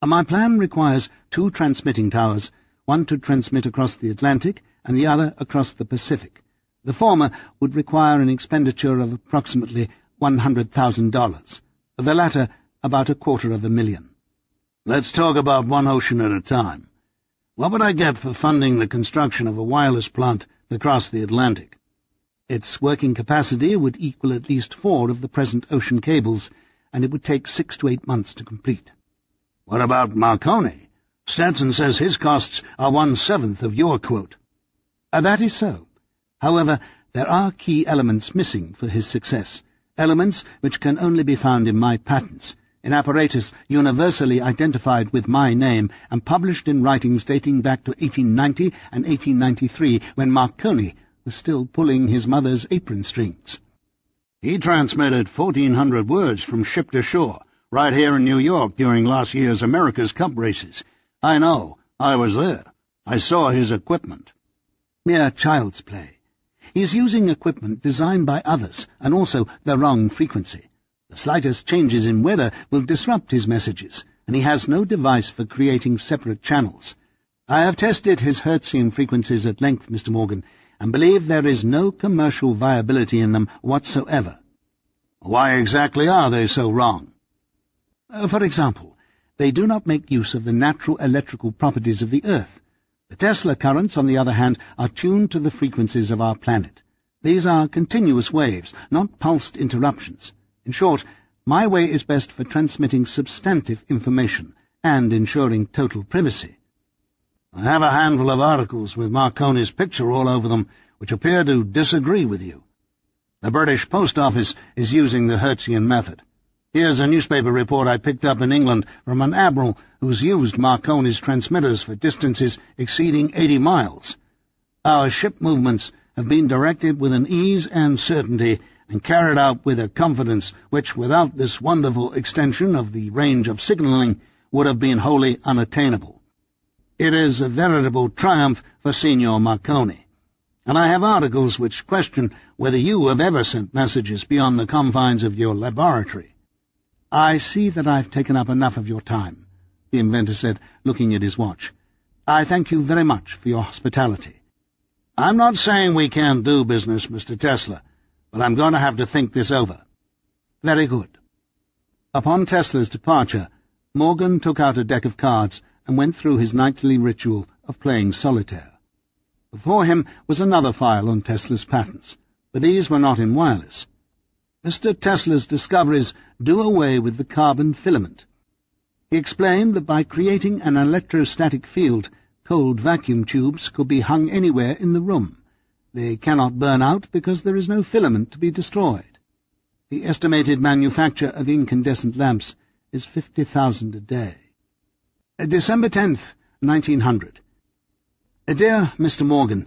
"My plan requires 2 transmitting towers, one to transmit across the Atlantic and the other across the Pacific. The former would require an expenditure of approximately $100,000, the latter about $250,000. "Let's talk about one ocean at a time. What would I get for funding the construction of a wireless plant across the Atlantic?" "Its working capacity would equal at least 4 of the present ocean cables, and it would take 6 to 8 months to complete." "What about Marconi? Stetson says his costs are 1/7 of your quote." That is so. However, there are key elements missing for his success, elements which can only be found in my patents, an apparatus universally identified with my name and published in writings dating back to 1890 and 1893, when Marconi was still pulling his mother's apron strings. "He transmitted 1,400 words from ship to shore, right here in New York during last year's America's Cup races. I know. I was there. I saw his equipment." "Mere child's play. He's using equipment designed by others, and also the wrong frequency. The slightest changes in weather will disrupt his messages, and he has no device for creating separate channels. I have tested his Hertzian frequencies at length, Mr. Morgan, and believe there is no commercial viability in them whatsoever." "Why exactly are they so wrong?" For example, they do not make use of the natural electrical properties of the Earth. The Tesla currents, on the other hand, are tuned to the frequencies of our planet. These are continuous waves, not pulsed interruptions. In short, my way is best for transmitting substantive information and ensuring total privacy." "I have a handful of articles with Marconi's picture all over them which appear to disagree with you. The British Post Office is using the Hertzian method. Here's a newspaper report I picked up in England from an admiral who's used Marconi's transmitters for distances exceeding 80 miles. Our ship movements have been directed with an ease and certainty and carried out with a confidence which, without this wonderful extension of the range of signalling, would have been wholly unattainable. It is a veritable triumph for Signor Marconi, and I have articles which question whether you have ever sent messages beyond the confines of your laboratory." "I see that I've taken up enough of your time," the inventor said, looking at his watch. "I thank you very much for your hospitality." "I'm not saying we can't do business, Mr. Tesla, but I'm going to have to think this over." "Very good." Upon Tesla's departure, Morgan took out a deck of cards and went through his nightly ritual of playing solitaire. Before him was another file on Tesla's patents, but these were not in wireless. Mr. Tesla's discoveries do away with the carbon filament. He explained that by creating an electrostatic field, cold vacuum tubes could be hung anywhere in the room. They cannot burn out because there is no filament to be destroyed. The estimated manufacture of incandescent lamps is 50,000 a day. December 10th, 1900. Dear Mr. Morgan,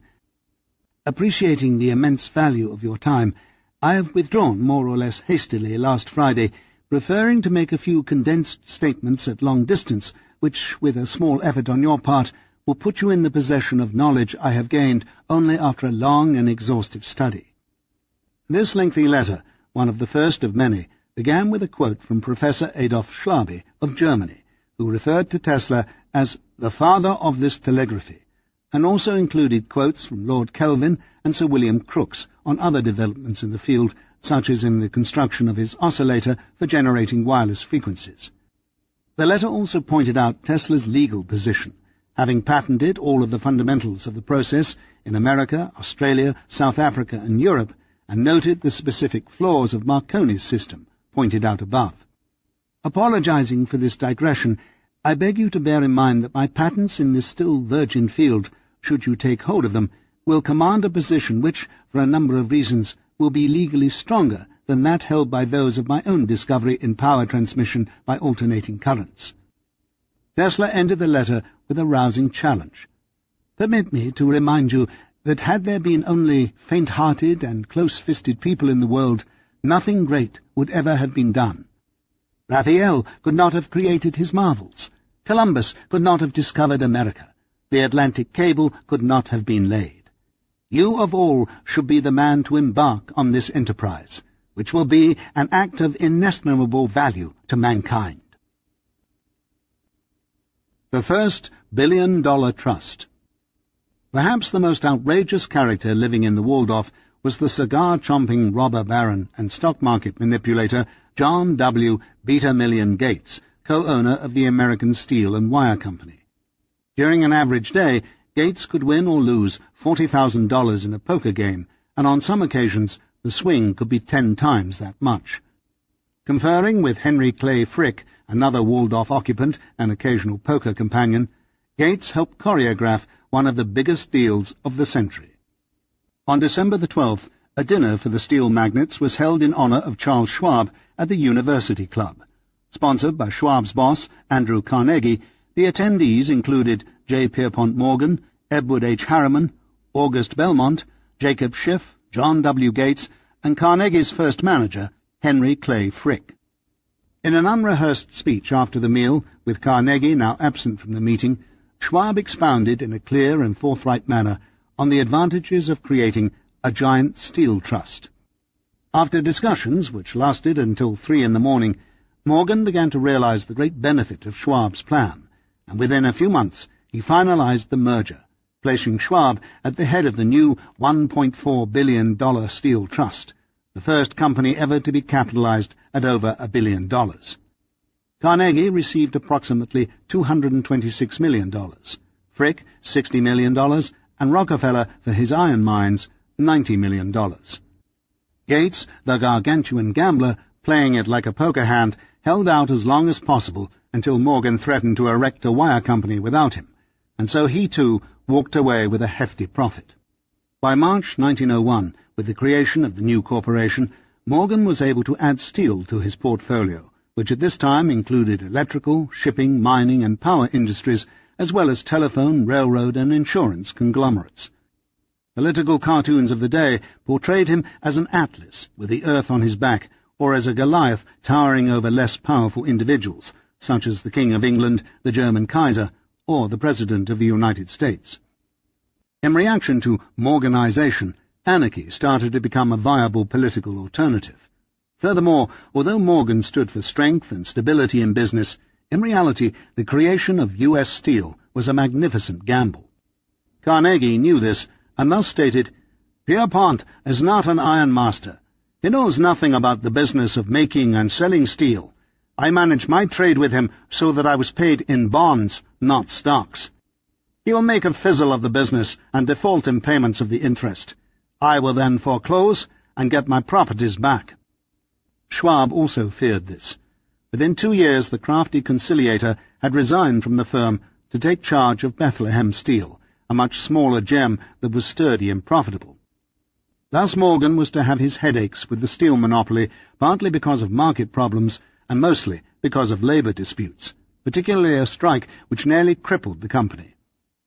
appreciating the immense value of your time, I have withdrawn more or less hastily last Friday, preferring to make a few condensed statements at long distance, which, with a small effort on your part, will put you in the possession of knowledge I have gained only after a long and exhaustive study. This lengthy letter, one of the first of many, began with a quote from Professor Adolf Schlabe of Germany, who referred to Tesla as the father of this telegraphy, and also included quotes from Lord Kelvin and Sir William Crookes on other developments in the field, such as in the construction of his oscillator for generating wireless frequencies. The letter also pointed out Tesla's legal position, having patented all of the fundamentals of the process in America, Australia, South Africa, and Europe, and noted the specific flaws of Marconi's system, pointed out above. Apologizing for this digression, I beg you to bear in mind that my patents in this still virgin field, should you take hold of them, will command a position which, for a number of reasons, will be legally stronger than that held by those of my own discovery in power transmission by alternating currents. Tesla ended the letter with a rousing challenge. Permit me to remind you that had there been only faint-hearted and close-fisted people in the world, nothing great would ever have been done. Raphael could not have created his marvels. Columbus could not have discovered America. The Atlantic cable could not have been laid. You of all should be the man to embark on this enterprise, which will be an act of inestimable value to mankind. The first billion-dollar trust. Perhaps the most outrageous character living in the Waldorf was the cigar-chomping robber baron and stock market manipulator John W. Beta-Million Gates, co-owner of the American Steel and Wire Company. During an average day, Gates could win or lose $40,000 in a poker game, and on some occasions the swing could be 10 times that much. Conferring with Henry Clay Frick, another Waldorf occupant and occasional poker companion, Gates helped choreograph one of the biggest deals of the century. On December the 12th, a dinner for the steel magnates was held in honor of Charles Schwab at the University Club. Sponsored by Schwab's boss, Andrew Carnegie, the attendees included J. Pierpont Morgan, Edward H. Harriman, August Belmont, Jacob Schiff, John W. Gates, and Carnegie's first manager, Henry Clay Frick. In an unrehearsed speech after the meal, with Carnegie now absent from the meeting, Schwab expounded in a clear and forthright manner on the advantages of creating a giant steel trust. After discussions, which lasted until 3 in the morning, Morgan began to realize the great benefit of Schwab's plan, and within a few months he finalized the merger, placing Schwab at the head of the new $1.4 billion steel trust, the first company ever to be capitalized at over $1 billion. Carnegie received approximately $226 million, Frick $60 million, and Rockefeller, for his iron mines, $90 million. Gates, the gargantuan gambler, playing it like a poker hand, held out as long as possible until Morgan threatened to erect a wire company without him, and so he too walked away with a hefty profit. By March 1901, with the creation of the new corporation, Morgan was able to add steel to his portfolio, which at this time included electrical, shipping, mining, and power industries, as well as telephone, railroad, and insurance conglomerates. Political cartoons of the day portrayed him as an Atlas with the earth on his back, or as a Goliath towering over less powerful individuals, such as the King of England, the German Kaiser, or the President of the United States. In reaction to Morganization, anarchy started to become a viable political alternative. Furthermore, although Morgan stood for strength and stability in business, in reality the creation of U.S. Steel was a magnificent gamble. Carnegie knew this, and thus stated, "Pierpont is not an ironmaster. He knows nothing about the business of making and selling steel. I managed my trade with him so that I was paid in bonds, not stocks. He will make a fizzle of the business and default in payments of the interest. I will then foreclose and get my properties back." Schwab also feared this. Within 2 years the crafty conciliator had resigned from the firm to take charge of Bethlehem Steel, a much smaller gem that was sturdy and profitable. Thus Morgan was to have his headaches with the steel monopoly, partly because of market problems and mostly because of labour disputes, particularly a strike which nearly crippled the company.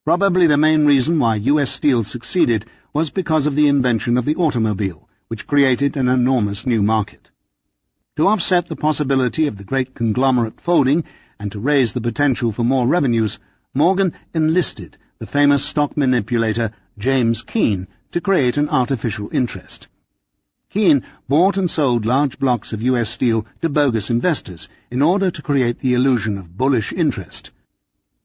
Probably the main reason why U.S. Steel succeeded was because of the invention of the automobile, which created an enormous new market. To offset the possibility of the great conglomerate folding and to raise the potential for more revenues, Morgan enlisted the famous stock manipulator James Keene to create an artificial interest. Keene bought and sold large blocks of U.S. Steel to bogus investors in order to create the illusion of bullish interest.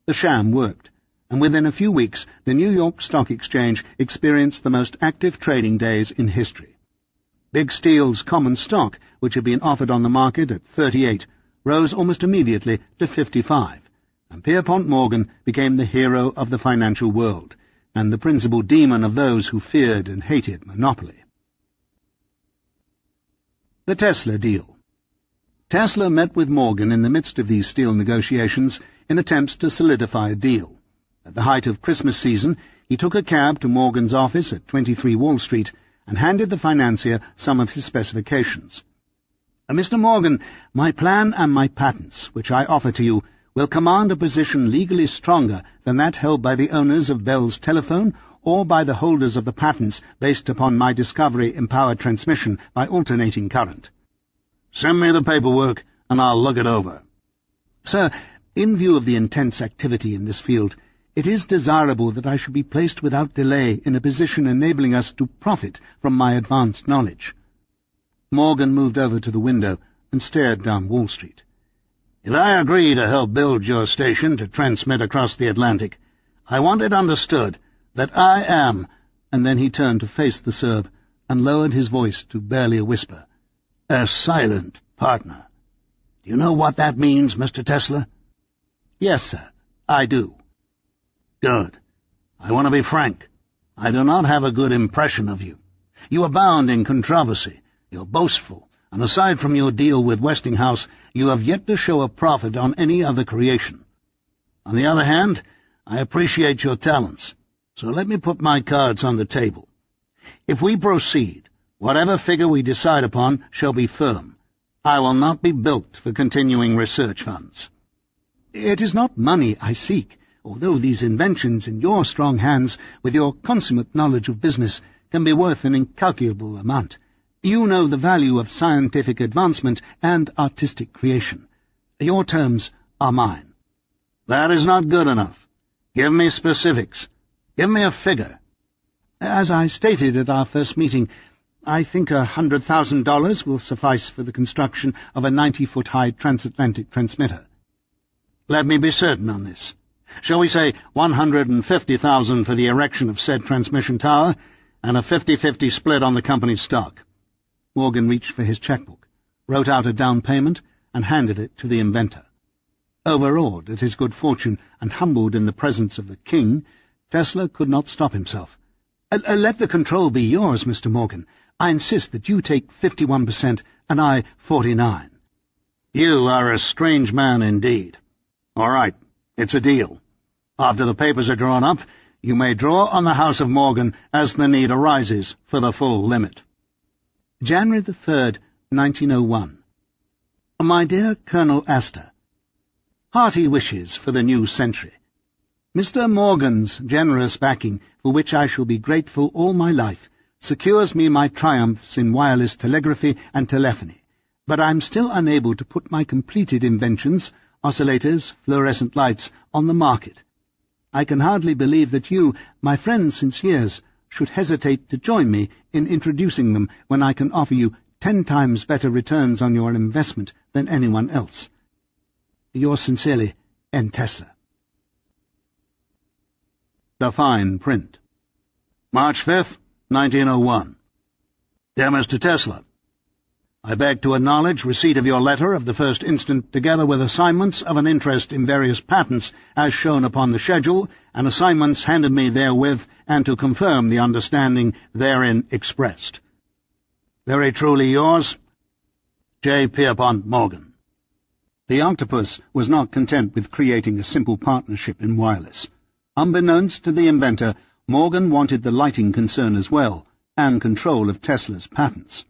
The sham worked, and within a few weeks the New York Stock Exchange experienced the most active trading days in history. Big Steel's common stock, which had been offered on the market at 38, rose almost immediately to 55, and Pierpont Morgan became the hero of the financial world, and the principal demon of those who feared and hated monopoly. The Tesla deal. Tesla met with Morgan in the midst of these steel negotiations in attempts to solidify a deal. At the height of Christmas season, he took a cab to Morgan's office at 23 Wall Street and handed the financier some of his specifications. "Mr. Morgan, my plan and my patents, which I offer to you, will command a position legally stronger than that held by the owners of Bell's telephone or by the holders of the patents based upon my discovery in power transmission by alternating current." "Send me the paperwork, and I'll look it over." "Sir, in view of the intense activity in this field, it is desirable that I should be placed without delay in a position enabling us to profit from my advanced knowledge." Morgan moved over to the window and stared down Wall Street. "If I agree to help build your station to transmit across the Atlantic, I want it understood that I am—" and then he turned to face the Serb and lowered his voice to barely a whisper, "a silent partner. Do you know what that means, Mr. Tesla?" "Yes, sir, I do." "Good. I want to be frank. I do not have a good impression of you. You abound in controversy. You're boastful, and aside from your deal with Westinghouse, you have yet to show a profit on any other creation. On the other hand, I appreciate your talents, so let me put my cards on the table. If we proceed, whatever figure we decide upon shall be firm. I will not be bilked for continuing research funds." "It is not money I seek, although these inventions in your strong hands, with your consummate knowledge of business, can be worth an incalculable amount. You know the value of scientific advancement and artistic creation. Your terms are mine." "That is not good enough. Give me specifics. Give me a figure." "As I stated at our first meeting, I think $100,000 will suffice for the construction of a 90-foot-high transatlantic transmitter." "Let me be certain on this. Shall we say $150,000 for the erection of said transmission tower, and a 50-50 split on the company's stock?" Morgan reached for his checkbook, wrote out a down payment, and handed it to the inventor. Overawed at his good fortune and humbled in the presence of the king, Tesla could not stop himself. Let the control be yours, Mr. Morgan. I insist that you take 51% and I 49%. "You are a strange man indeed. All right, it's a deal. After the papers are drawn up, you may draw on the House of Morgan as the need arises for the full limit." January the 3rd, 1901. My dear Colonel Astor, hearty wishes for the new century. Mr. Morgan's generous backing, for which I shall be grateful all my life, secures me my triumphs in wireless telegraphy and telephony, but I am still unable to put my completed inventions, oscillators, fluorescent lights, on the market. I can hardly believe that you, my friend since years, should hesitate to join me in introducing them when I can offer you 10 times better returns on your investment than anyone else. Yours sincerely, N. Tesla. The fine print. March 5th, 1901. Dear Mr. Tesla, I beg to acknowledge receipt of your letter of the 1st instant, together with assignments of an interest in various patents as shown upon the schedule, and assignments handed me therewith, and to confirm the understanding therein expressed. Very truly yours, J. Pierpont Morgan. The octopus was not content with creating a simple partnership in wireless. Unbeknownst to the inventor, Morgan wanted the lighting concern as well, and control of Tesla's patents.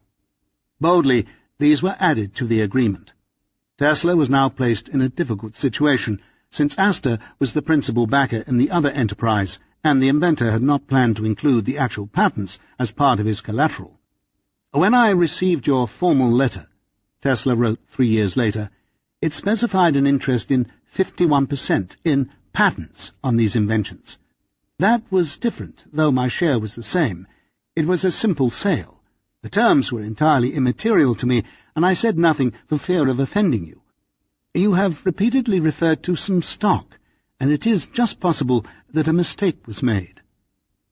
Boldly, these were added to the agreement. Tesla was now placed in a difficult situation, since Astor was the principal backer in the other enterprise, and the inventor had not planned to include the actual patents as part of his collateral. When I received your formal letter, Tesla wrote 3 years later, it specified an interest in 51% in patents on these inventions. That was different, though my share was the same. It was a simple sale. The terms were entirely immaterial to me, and I said nothing for fear of offending you. You have repeatedly referred to some stock, and it is just possible that a mistake was made.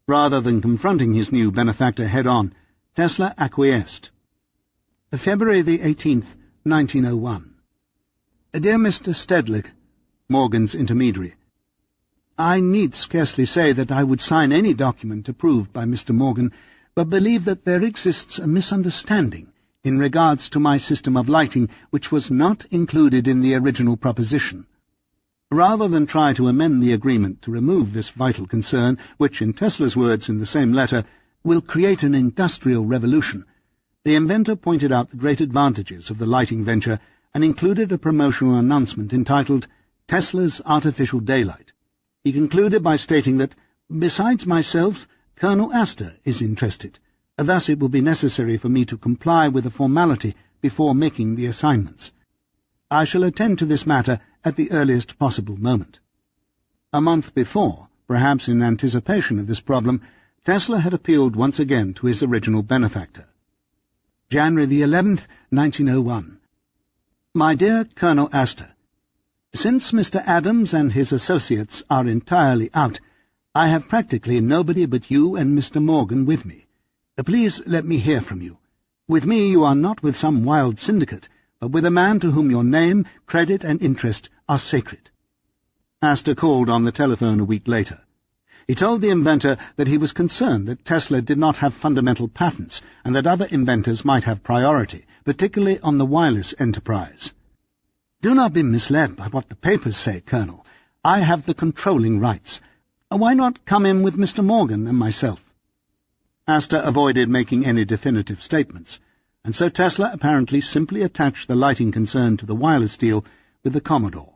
Rather than confronting his new benefactor head-on, Tesla acquiesced. February the 18th, 1901. Dear Mr. Stedlich, Morgan's intermediary, I need scarcely say that I would sign any document approved by Mr. Morgan, but believe that there exists a misunderstanding in regards to my system of lighting which was not included in the original proposition. Rather than try to amend the agreement to remove this vital concern, which, in Tesla's words in the same letter, will create an industrial revolution, the inventor pointed out the great advantages of the lighting venture and included a promotional announcement entitled Tesla's Artificial Daylight. He concluded by stating that, besides myself, Colonel Astor is interested. Thus it will be necessary for me to comply with a formality before making the assignments. I shall attend to this matter at the earliest possible moment. A month before, perhaps in anticipation of this problem, Tesla had appealed once again to his original benefactor. January the 11th, 1901. My dear Colonel Astor, since Mr. Adams and his associates are entirely out, I have practically nobody but you and Mr. Morgan with me. Please let me hear from you. With me you are not with some wild syndicate, but with a man to whom your name, credit, and interest are sacred. Astor called on the telephone a week later. He told the inventor that he was concerned that Tesla did not have fundamental patents and that other inventors might have priority, particularly on the wireless enterprise. Do not be misled by what the papers say, Colonel. I have the controlling rights. Why not come in with Mr. Morgan and myself? Astor avoided making any definitive statements, and so Tesla apparently simply attached the lighting concern to the wireless deal with the Commodore.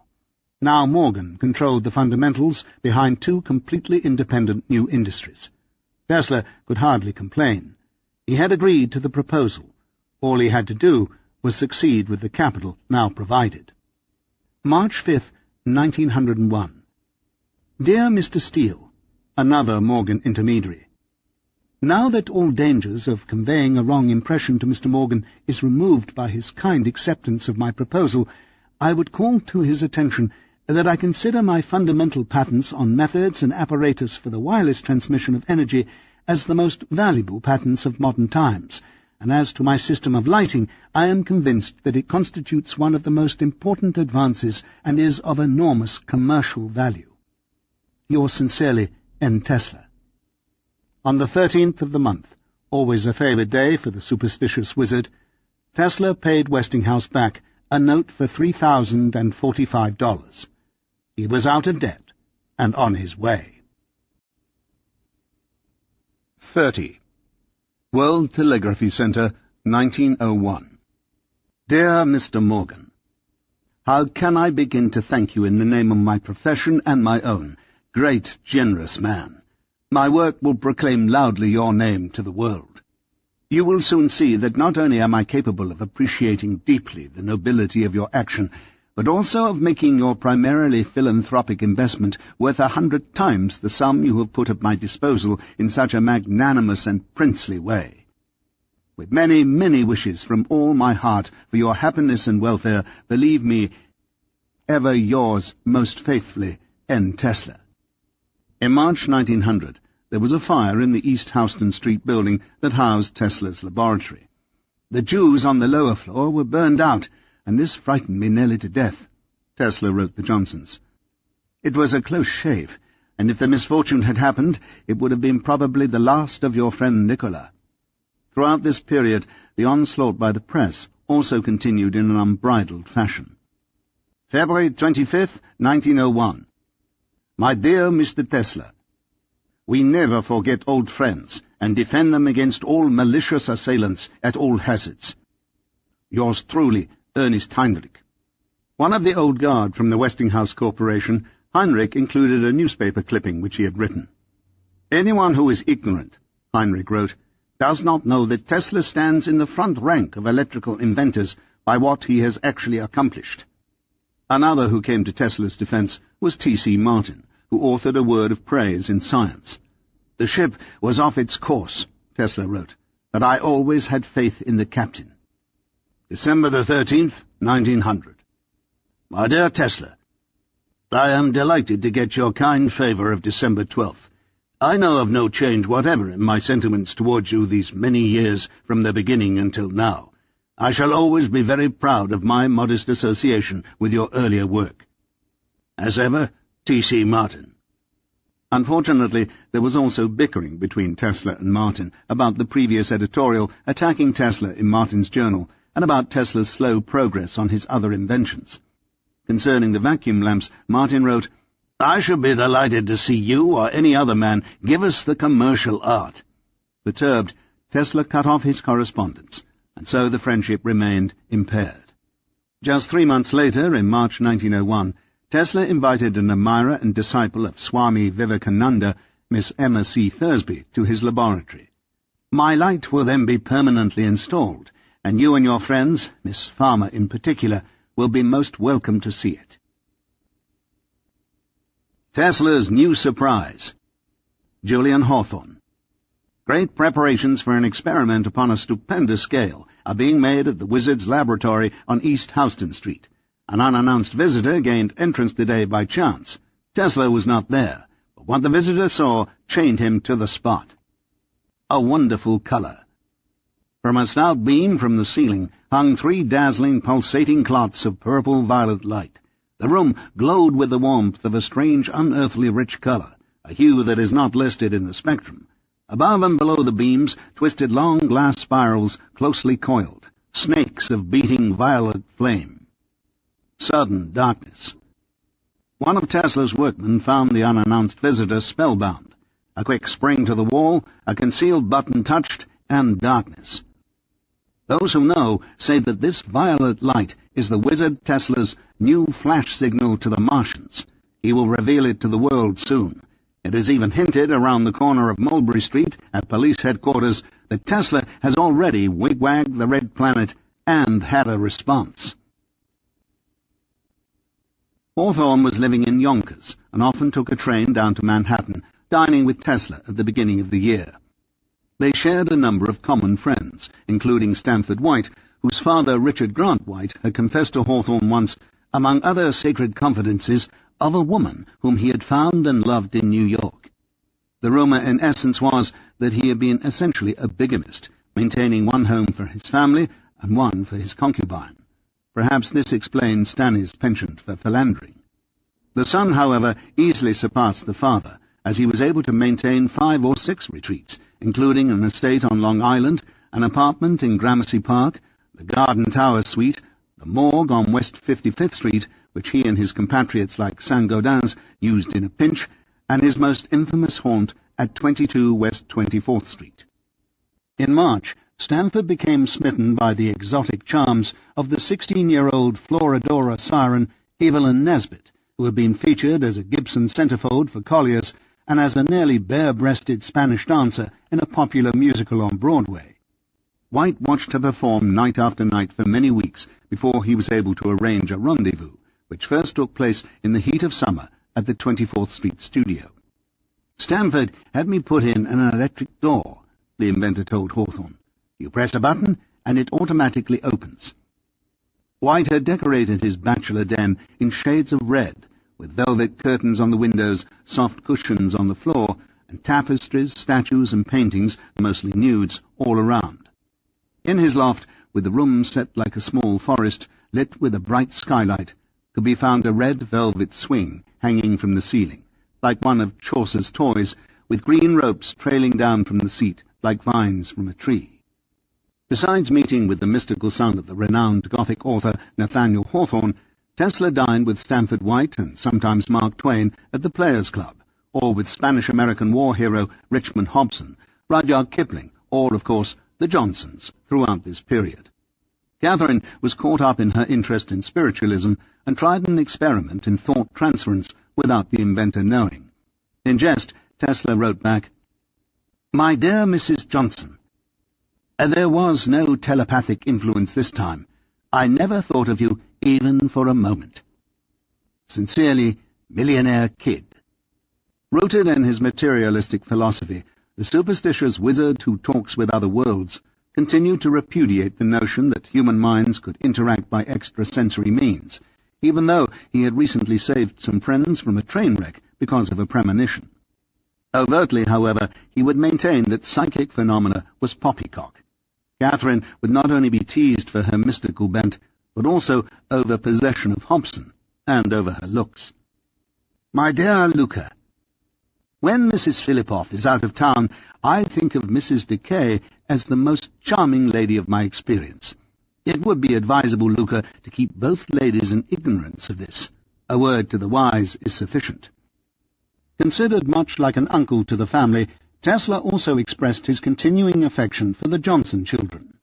Now Morgan controlled the fundamentals behind two completely independent new industries. Tesla could hardly complain. He had agreed to the proposal. All he had to do was succeed with the capital now provided. March 5th, 1901. Dear Mr. Steele, another Morgan intermediary, now that all dangers of conveying a wrong impression to Mr. Morgan is removed by his kind acceptance of my proposal, I would call to his attention that I consider my fundamental patents on methods and apparatus for the wireless transmission of energy as the most valuable patents of modern times, and as to my system of lighting, I am convinced that it constitutes one of the most important advances and is of enormous commercial value. Yours sincerely, N. Tesla. On the 13th of the month, always a favoured day for the superstitious wizard, Tesla paid Westinghouse back a note for $3,045. He was out of debt and on his way. 30. World Telegraphy Centre, 1901. Dear Mr. Morgan, how can I begin to thank you in the name of my profession and my own? Great, generous man. My work will proclaim loudly your name to the world. You will soon see that not only am I capable of appreciating deeply the nobility of your action, but also of making your primarily philanthropic investment worth 100 times the sum you have put at my disposal in such a magnanimous and princely way. With many, many wishes from all my heart for your happiness and welfare, believe me, ever yours most faithfully, N. Tesla. In March 1900, there was a fire in the East Houston Street building that housed Tesla's laboratory. The Jews on the lower floor were burned out, and this frightened me nearly to death, Tesla wrote the Johnsons. It was a close shave, and if the misfortune had happened, it would have been probably the last of your friend Nikola. Throughout this period, the onslaught by the press also continued in an unbridled fashion. February 25th, 1901. My dear Mr. Tesla, we never forget old friends, and defend them against all malicious assailants at all hazards. Yours truly, Ernest Heinrich. One of the old guard from the Westinghouse Corporation, Heinrich included a newspaper clipping which he had written. Anyone who is ignorant, Heinrich wrote, does not know that Tesla stands in the front rank of electrical inventors by what he has actually accomplished. Another who came to Tesla's defense was T.C. Martin, who authored a word of praise in Science. The ship was off its course, Tesla wrote, but I always had faith in the captain. December the 13th, 1900. My dear Tesla, I am delighted to get your kind favour of December 12th. I know of no change whatever in my sentiments towards you these many years from the beginning until now. I shall always be very proud of my modest association with your earlier work. As ever, T.C. Martin. Unfortunately, there was also bickering between Tesla and Martin about the previous editorial attacking Tesla in Martin's journal and about Tesla's slow progress on his other inventions. Concerning the vacuum lamps, Martin wrote, I should be delighted to see you or any other man give us the commercial art. Perturbed, Tesla cut off his correspondence, and so the friendship remained impaired. Just 3 months later, in March 1901, Tesla invited an admirer and disciple of Swami Vivekananda, Miss Emma C. Thursby, to his laboratory. My light will then be permanently installed, and you and your friends, Miss Farmer in particular, will be most welcome to see it. Tesla's new surprise. Julian Hawthorne. Great preparations for an experiment upon a stupendous scale are being made at the Wizard's Laboratory on East Houston Street. An unannounced visitor gained entrance today by chance. Tesla was not there, but what the visitor saw chained him to the spot. A wonderful color. From a stout beam from the ceiling hung 3 dazzling, pulsating clots of purple-violet light. The room glowed with the warmth of a strange, unearthly rich color, a hue that is not listed in the spectrum. Above and below the beams twisted long glass spirals closely coiled, snakes of beating violet flame. Sudden darkness. One of Tesla's workmen found the unannounced visitor spellbound. A quick spring to the wall, a concealed button touched, and darkness. Those who know say that this violet light is the wizard Tesla's new flash signal to the Martians. He will reveal it to the world soon. It is even hinted around the corner of Mulberry Street at police headquarters that Tesla has already wigwagged the red planet and had a response. Hawthorne was living in Yonkers and often took a train down to Manhattan, dining with Tesla at the beginning of the year. They shared a number of common friends, including Stanford White, whose father, Richard Grant White, had confessed to Hawthorne once, among other sacred confidences, of a woman whom he had found and loved in New York. The rumor, in essence, was that he had been essentially a bigamist, maintaining one home for his family and one for his concubine. Perhaps this explained Stanley's penchant for philandering. The son, however, easily surpassed the father, as he was able to maintain 5 or 6 retreats, including an estate on Long Island, an apartment in Gramercy Park, the Garden Tower Suite, the morgue on West 55th Street, which he and his compatriots like Saint-Gaudens used in a pinch, and his most infamous haunt at 22 West 24th Street. In March, Stanford became smitten by the exotic charms of the 16-year-old Florodora siren Evelyn Nesbit, who had been featured as a Gibson centerfold for Collier's and as a nearly bare-breasted Spanish dancer in a popular musical on Broadway. White watched her perform night after night for many weeks before he was able to arrange a rendezvous, which first took place in the heat of summer at the 24th Street studio. Stanford had me put in an electric door, the inventor told Hawthorne. You press a button, and it automatically opens. White had decorated his bachelor den in shades of red, with velvet curtains on the windows, soft cushions on the floor, and tapestries, statues, and paintings, mostly nudes, all around. In his loft, with the room set like a small forest, lit with a bright skylight, could be found a red velvet swing hanging from the ceiling, like one of Chaucer's toys, with green ropes trailing down from the seat like vines from a tree. Besides meeting with the mystical son of the renowned Gothic author Nathaniel Hawthorne, Tesla dined with Stanford White and sometimes Mark Twain at the Players' Club, or with Spanish-American war hero Richmond Hobson, Rudyard Kipling, or, of course, the Johnsons, throughout this period. Catherine was caught up in her interest in spiritualism and tried an experiment in thought transference without the inventor knowing. In jest, Tesla wrote back, "My dear Mrs. Johnson, there was no telepathic influence this time. I never thought of you even for a moment. Sincerely, Millionaire Kid." Rooted in his materialistic philosophy, the superstitious wizard who talks with other worlds continued to repudiate the notion that human minds could interact by extrasensory means, even though he had recently saved some friends from a train wreck because of a premonition. Overtly, however, he would maintain that psychic phenomena was poppycock. Catherine would not only be teased for her mystical bent, but also over possession of Hobson, and over her looks. "My dear Luca, when Mrs. Philippoff is out of town, I think of Mrs. Decay as the most charming lady of my experience. It would be advisable, Luca, to keep both ladies in ignorance of this. A word to the wise is sufficient." Considered much like an uncle to the family, Tesla also expressed his continuing affection for the Johnson children.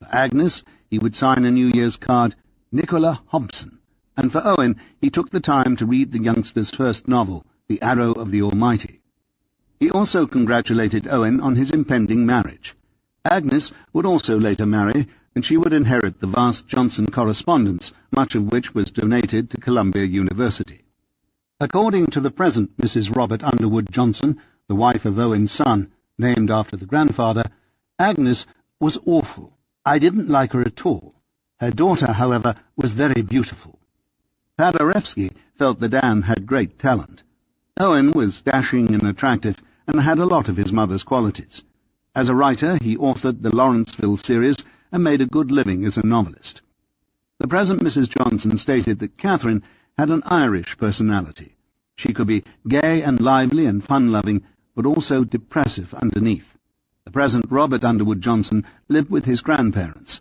For Agnes, he would sign a New Year's card, Nikola Hobson, and for Owen, he took the time to read the youngster's first novel, The Arrow of the Almighty. He also congratulated Owen on his impending marriage. Agnes would also later marry, and she would inherit the vast Johnson correspondence, much of which was donated to Columbia University. According to the present Mrs. Robert Underwood Johnson, the wife of Owen's son, named after the grandfather, Agnes was awful. I didn't like her at all. Her daughter, however, was very beautiful. Paderewski felt that Anne had great talent. Owen was dashing and attractive, and had a lot of his mother's qualities. As a writer, he authored the Lawrenceville series and made a good living as a novelist. The present Mrs. Johnson stated that Catherine had an Irish personality. She could be gay and lively and fun-loving, but also depressive underneath. The present Robert Underwood Johnson lived with his grandparents.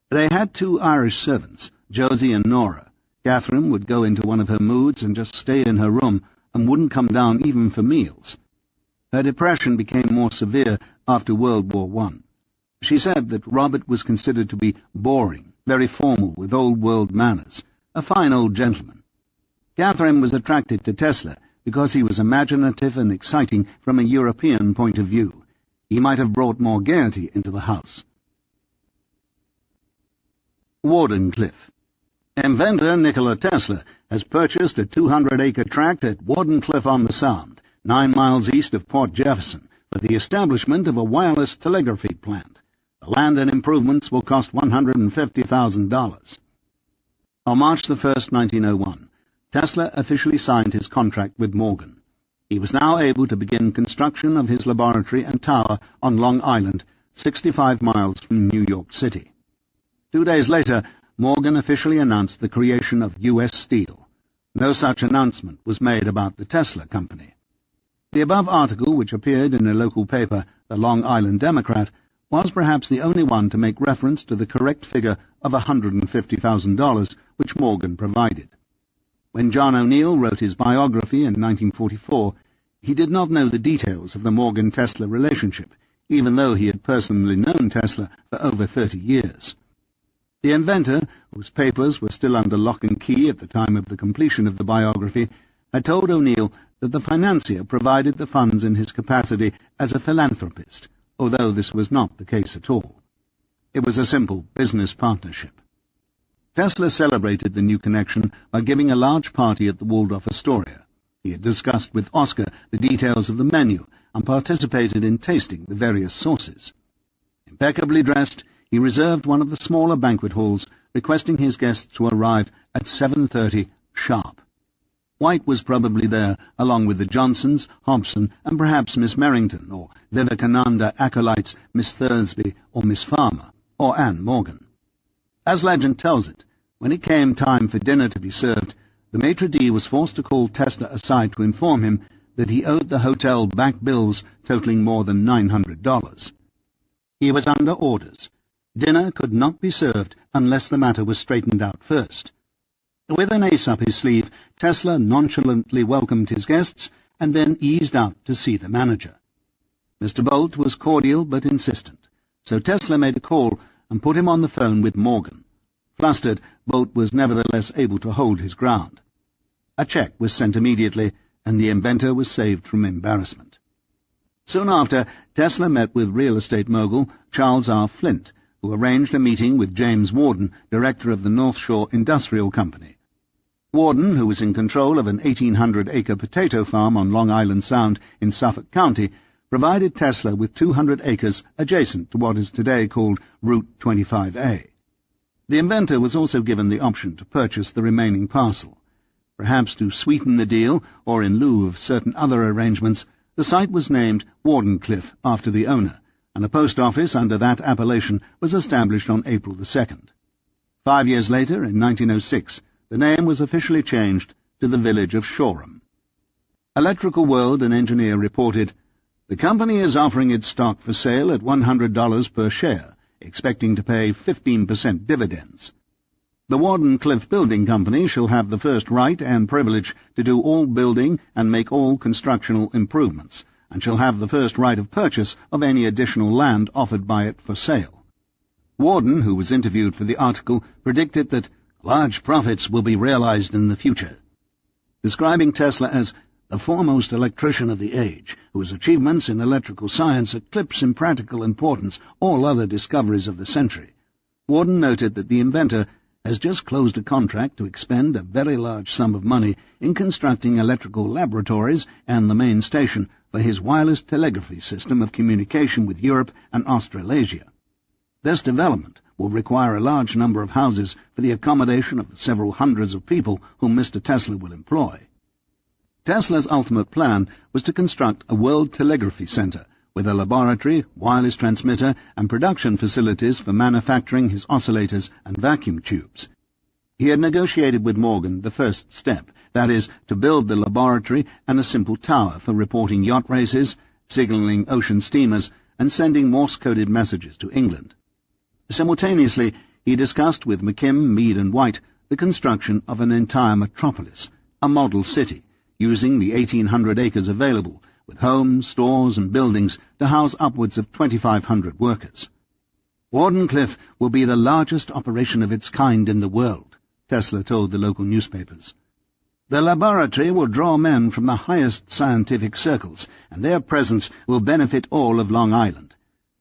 They had 2 Irish servants, Josie and Nora. Catherine would go into one of her moods and just stay in her room and wouldn't come down even for meals. Her depression became more severe after World War I. She said that Robert was considered to be boring, very formal with old-world manners, a fine old gentleman. Catherine was attracted to Tesla because he was imaginative and exciting from a European point of view. He might have brought more gaiety into the house. Wardenclyffe. Inventor Nikola Tesla has purchased a 200-acre tract at Wardenclyffe-on-the-Sound, 9 miles east of Port Jefferson, for the establishment of a wireless telegraphy plant. The land and improvements will cost $150,000. On March 1, 1901, Tesla officially signed his contract with Morgan. He was now able to begin construction of his laboratory and tower on Long Island, 65 miles from New York City. 2 days later, Morgan officially announced the creation of U.S. Steel. No such announcement was made about the Tesla Company. The above article, which appeared in a local paper, the Long Island Democrat, was perhaps the only one to make reference to the correct figure of $150,000 which Morgan provided. When John O'Neill wrote his biography in 1944, he did not know the details of the Morgan-Tesla relationship, even though he had personally known Tesla for over 30 years. The inventor, whose papers were still under lock and key at the time of the completion of the biography, had told O'Neill that the financier provided the funds in his capacity as a philanthropist, although this was not the case at all. It was a simple business partnership. Tesla celebrated the new connection by giving a large party at the Waldorf Astoria. He had discussed with Oscar the details of the menu and participated in tasting the various sauces. Impeccably dressed, he reserved one of the smaller banquet halls, requesting his guests to arrive at 7:30 sharp. White was probably there, along with the Johnsons, Hobson, and perhaps Miss Merrington, or Vivekananda acolytes Miss Thursby or Miss Farmer, or Anne Morgan. As legend tells it, when it came time for dinner to be served, the maitre d' was forced to call Tesla aside to inform him that he owed the hotel back bills totaling more than $900. He was under orders. Dinner could not be served unless the matter was straightened out first. With an ace up his sleeve, Tesla nonchalantly welcomed his guests and then eased out to see the manager. Mr. Bolt was cordial but insistent, so Tesla made a call and put him on the phone with Morgan. Flustered, Bolt was nevertheless able to hold his ground. A check was sent immediately, and the inventor was saved from embarrassment. Soon after, Tesla met with real estate mogul Charles R. Flint, who arranged a meeting with James Warden, director of the North Shore Industrial Company. Warden, who was in control of an 1,800-acre potato farm on Long Island Sound in Suffolk County, provided Tesla with 200 acres adjacent to what is today called Route 25A. The inventor was also given the option to purchase the remaining parcel. Perhaps to sweeten the deal, or in lieu of certain other arrangements, the site was named Wardenclyffe after the owner, and a post office under that appellation was established on April the 2nd. 5 years later, in 1906, the name was officially changed to the village of Shoreham. Electrical World, an engineer, reported, "The company is offering its stock for sale at $100 per share, expecting to pay 15% dividends. The Wardenclyffe Building Company shall have the first right and privilege to do all building and make all constructional improvements, and shall have the first right of purchase of any additional land offered by it for sale." Warden, who was interviewed for the article, predicted that large profits will be realized in the future. Describing Tesla as the foremost electrician of the age, whose achievements in electrical science eclipse in practical importance all other discoveries of the century, Warden noted that the inventor has just closed a contract to expend a very large sum of money in constructing electrical laboratories and the main station for his wireless telegraphy system of communication with Europe and Australasia. This development will require a large number of houses for the accommodation of the several hundreds of people whom Mr. Tesla will employ. Tesla's ultimate plan was to construct a world telegraphy center with a laboratory, wireless transmitter, and production facilities for manufacturing his oscillators and vacuum tubes. He had negotiated with Morgan the first step, that is, to build the laboratory and a simple tower for reporting yacht races, signaling ocean steamers, and sending Morse-coded messages to England. Simultaneously, he discussed with McKim, Mead, and White the construction of an entire metropolis, a model city, using the 1,800 acres available, with homes, stores, and buildings to house upwards of 2,500 workers. Wardenclyffe will be the largest operation of its kind in the world, Tesla told the local newspapers. The laboratory will draw men from the highest scientific circles, and their presence will benefit all of Long Island.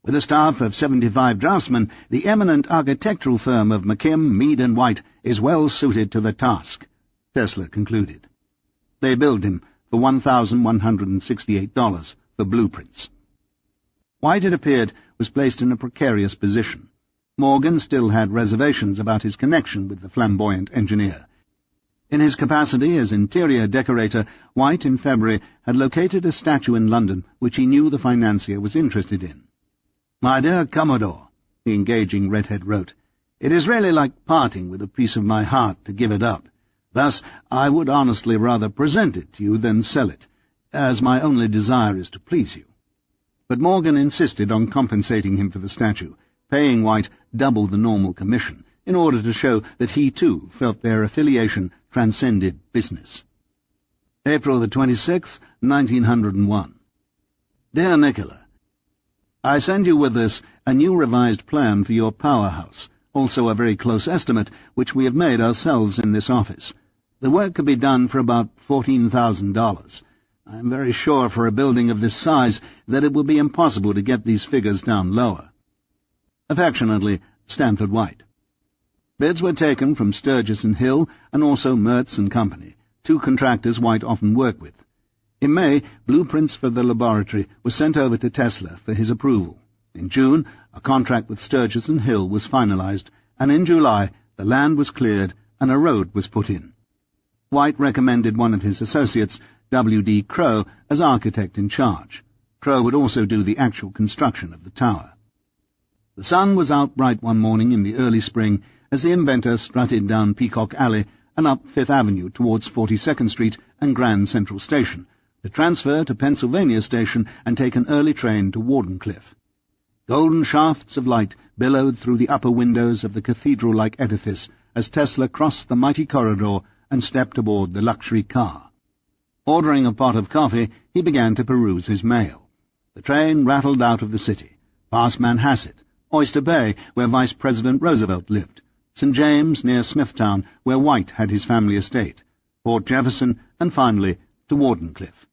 With a staff of 75 draftsmen, the eminent architectural firm of McKim, Mead, and White is well suited to the task, Tesla concluded. They billed him for $1,168 for blueprints. White, it appeared, was placed in a precarious position. Morgan still had reservations about his connection with the flamboyant engineer. In his capacity as interior decorator, White, in February, had located a statue in London which he knew the financier was interested in. "My dear Commodore," the engaging redhead wrote, "it is really like parting with a piece of my heart to give it up. Thus, I would honestly rather present it to you than sell it, as my only desire is to please you." But Morgan insisted on compensating him for the statue, paying White double the normal commission, in order to show that he, too, felt their affiliation transcended business. April the 26th, 1901. Dear Nikola, I send you with this a new revised plan for your powerhouse, also a very close estimate, which we have made ourselves in this office. The work could be done for about $14,000. I am very sure for a building of this size that it will be impossible to get these figures down lower. Affectionately, Stanford White. Bids were taken from Sturgis and Hill, and also Mertz and Company, two contractors White often worked with. In May, blueprints for the laboratory were sent over to Tesla for his approval. In June, a contract with Sturgis and Hill was finalized, and in July, the land was cleared and a road was put in. White recommended one of his associates, W.D. Crowe, as architect in charge. Crowe would also do the actual construction of the tower. The sun was out bright one morning in the early spring, as the inventor strutted down Peacock Alley and up Fifth Avenue towards 42nd Street and Grand Central Station, to transfer to Pennsylvania Station and take an early train to Wardenclyffe. Golden shafts of light billowed through the upper windows of the cathedral-like edifice as Tesla crossed the mighty corridor and stepped aboard the luxury car. Ordering a pot of coffee, he began to peruse his mail. The train rattled out of the city, past Manhasset, Oyster Bay, where Vice President Roosevelt lived, St. James, near Smithtown, where White had his family estate, Port Jefferson, and finally to Wardenclyffe.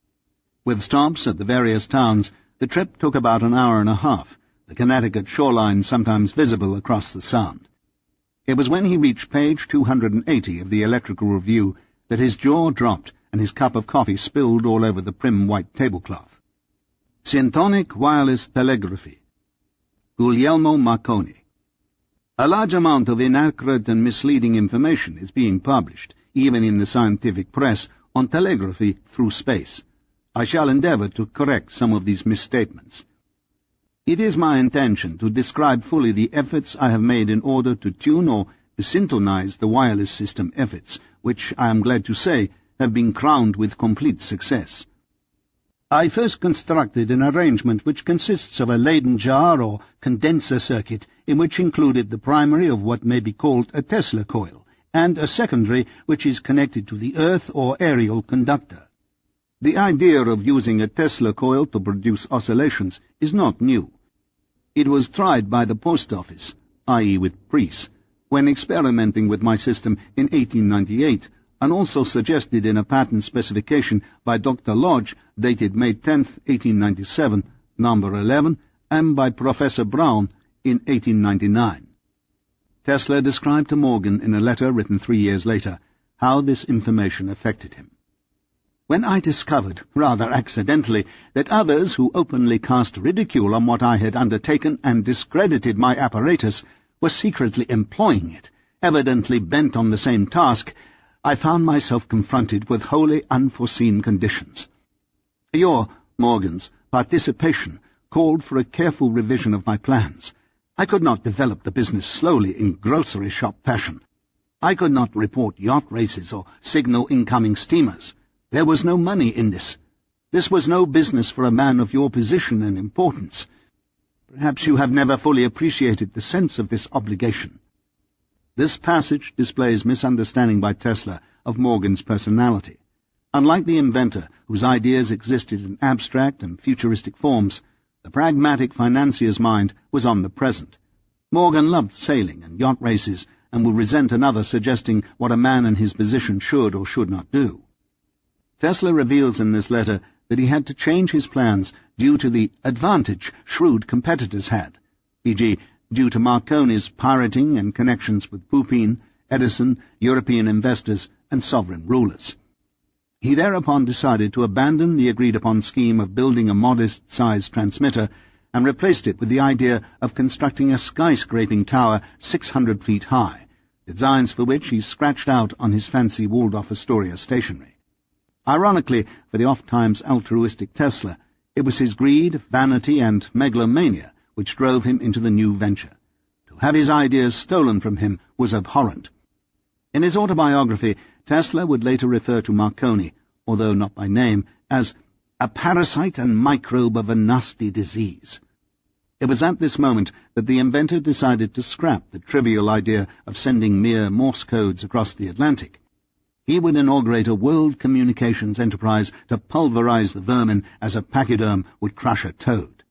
With stops at the various towns, the trip took about an hour and a half, the Connecticut shoreline sometimes visible across the Sound. It was when he reached page 280 of the Electrical Review that his jaw dropped and his cup of coffee spilled all over the prim white tablecloth. Syntonic Wireless Telegraphy. Guglielmo Marconi. A large amount of inaccurate and misleading information is being published, even in the scientific press, on telegraphy through space. I shall endeavour to correct some of these misstatements. It is my intention to describe fully the efforts I have made in order to tune or to syntonize the wireless system efforts, which, I am glad to say, have been crowned with complete success. I first constructed an arrangement which consists of a Leyden jar or condenser circuit in which included the primary of what may be called a Tesla coil, and a secondary which is connected to the earth or aerial conductor. The idea of using a Tesla coil to produce oscillations is not new. It was tried by the post office, i.e. with Preece, when experimenting with my system in 1898, and also suggested in a patent specification by Dr. Lodge, dated May 10, 1897, number 11, and by Professor Brown in 1899. Tesla described to Morgan in a letter written 3 years later how this information affected him. When I discovered, rather accidentally, that others who openly cast ridicule on what I had undertaken and discredited my apparatus were secretly employing it, evidently bent on the same task, I found myself confronted with wholly unforeseen conditions. Your, Morgan's, participation called for a careful revision of my plans. I could not develop the business slowly in grocery shop fashion. I could not report yacht races or signal incoming steamers. There was no money in this. This was no business for a man of your position and importance. Perhaps you have never fully appreciated the sense of this obligation. This passage displays misunderstanding by Tesla of Morgan's personality. Unlike the inventor, whose ideas existed in abstract and futuristic forms, the pragmatic financier's mind was on the present. Morgan loved sailing and yacht races, and would resent another suggesting what a man in his position should or should not do. Tesla reveals in this letter that he had to change his plans due to the advantage shrewd competitors had, e.g., due to Marconi's pirating and connections with Pupin, Edison, European investors, and sovereign rulers. He thereupon decided to abandon the agreed-upon scheme of building a modest-sized transmitter and replaced it with the idea of constructing a skyscraping tower 600 feet high, designs for which he scratched out on his fancy Waldorf-Astoria stationery. Ironically, for the oft-times altruistic Tesla, it was his greed, vanity, and megalomania which drove him into the new venture. To have his ideas stolen from him was abhorrent. In his autobiography, Tesla would later refer to Marconi, although not by name, as a parasite and microbe of a nasty disease. It was at this moment that the inventor decided to scrap the trivial idea of sending mere Morse codes across the Atlantic. He would inaugurate a world communications enterprise to pulverize the vermin as a pachyderm would crush a toad.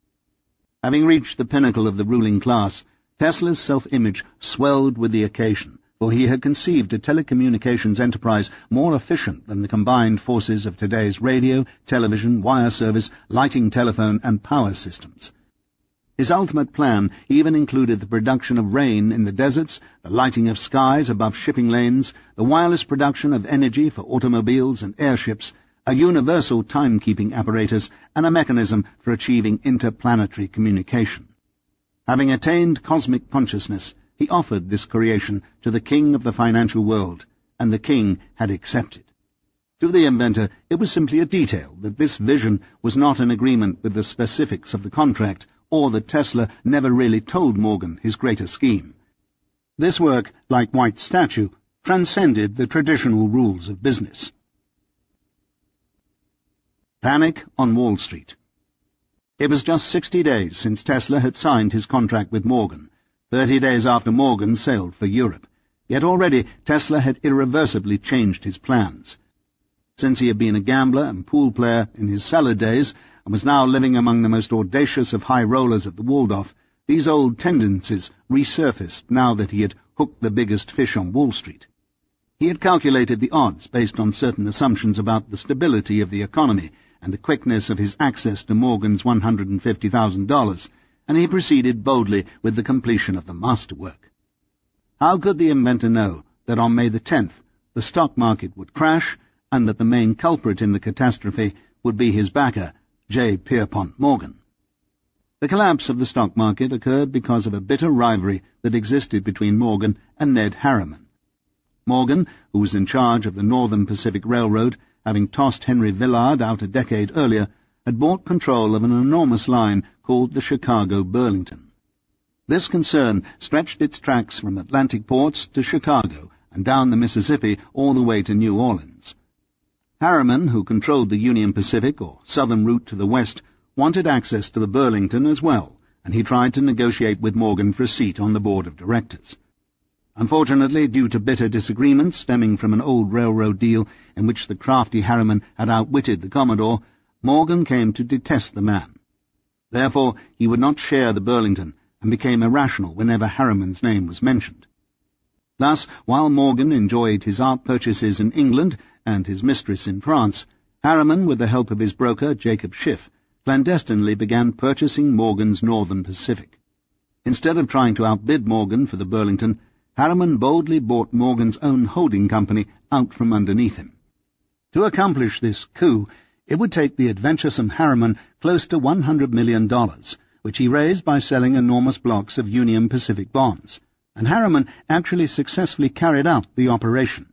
Having reached the pinnacle of the ruling class, Tesla's self-image swelled with the occasion, for he had conceived a telecommunications enterprise more efficient than the combined forces of today's radio, television, wire service, lighting telephone, and power systems. His ultimate plan even included the production of rain in the deserts, the lighting of skies above shipping lanes, the wireless production of energy for automobiles and airships, a universal timekeeping apparatus, and a mechanism for achieving interplanetary communication. Having attained cosmic consciousness, he offered this creation to the king of the financial world, and the king had accepted. To the inventor, it was simply a detail that this vision was not in agreement with the specifics of the contract, or that Tesla never really told Morgan his greater scheme. This work, like White's statue, transcended the traditional rules of business. Panic on Wall Street. It was just 60 days since Tesla had signed his contract with Morgan, 30 days after Morgan sailed for Europe. Yet already Tesla had irreversibly changed his plans. Since he had been a gambler and pool player in his salad days and was now living among the most audacious of high rollers at the Waldorf, these old tendencies resurfaced now that he had hooked the biggest fish on Wall Street. He had calculated the odds based on certain assumptions about the stability of the economy and the quickness of his access to Morgan's $150,000, and he proceeded boldly with the completion of the masterwork. How could the inventor know that on May the 10th the stock market would crash and that the main culprit in the catastrophe would be his backer, J. Pierpont Morgan? The collapse of the stock market occurred because of a bitter rivalry that existed between Morgan and Ned Harriman. Morgan, who was in charge of the Northern Pacific Railroad, having tossed Henry Villard out a decade earlier, had bought control of an enormous line called the Chicago-Burlington. This concern stretched its tracks from Atlantic ports to Chicago and down the Mississippi all the way to New Orleans. Harriman, who controlled the Union Pacific, or southern route to the west, wanted access to the Burlington as well, and he tried to negotiate with Morgan for a seat on the board of directors. Unfortunately, due to bitter disagreements stemming from an old railroad deal in which the crafty Harriman had outwitted the Commodore, Morgan came to detest the man. Therefore, he would not share the Burlington and became irrational whenever Harriman's name was mentioned. Thus, while Morgan enjoyed his art purchases in England and his mistress in France, Harriman, with the help of his broker, Jacob Schiff, clandestinely began purchasing Morgan's Northern Pacific. Instead of trying to outbid Morgan for the Burlington, Harriman boldly bought Morgan's own holding company out from underneath him. To accomplish this coup, it would take the adventuresome Harriman close to $100 million, which he raised by selling enormous blocks of Union Pacific bonds, and Harriman actually successfully carried out the operation.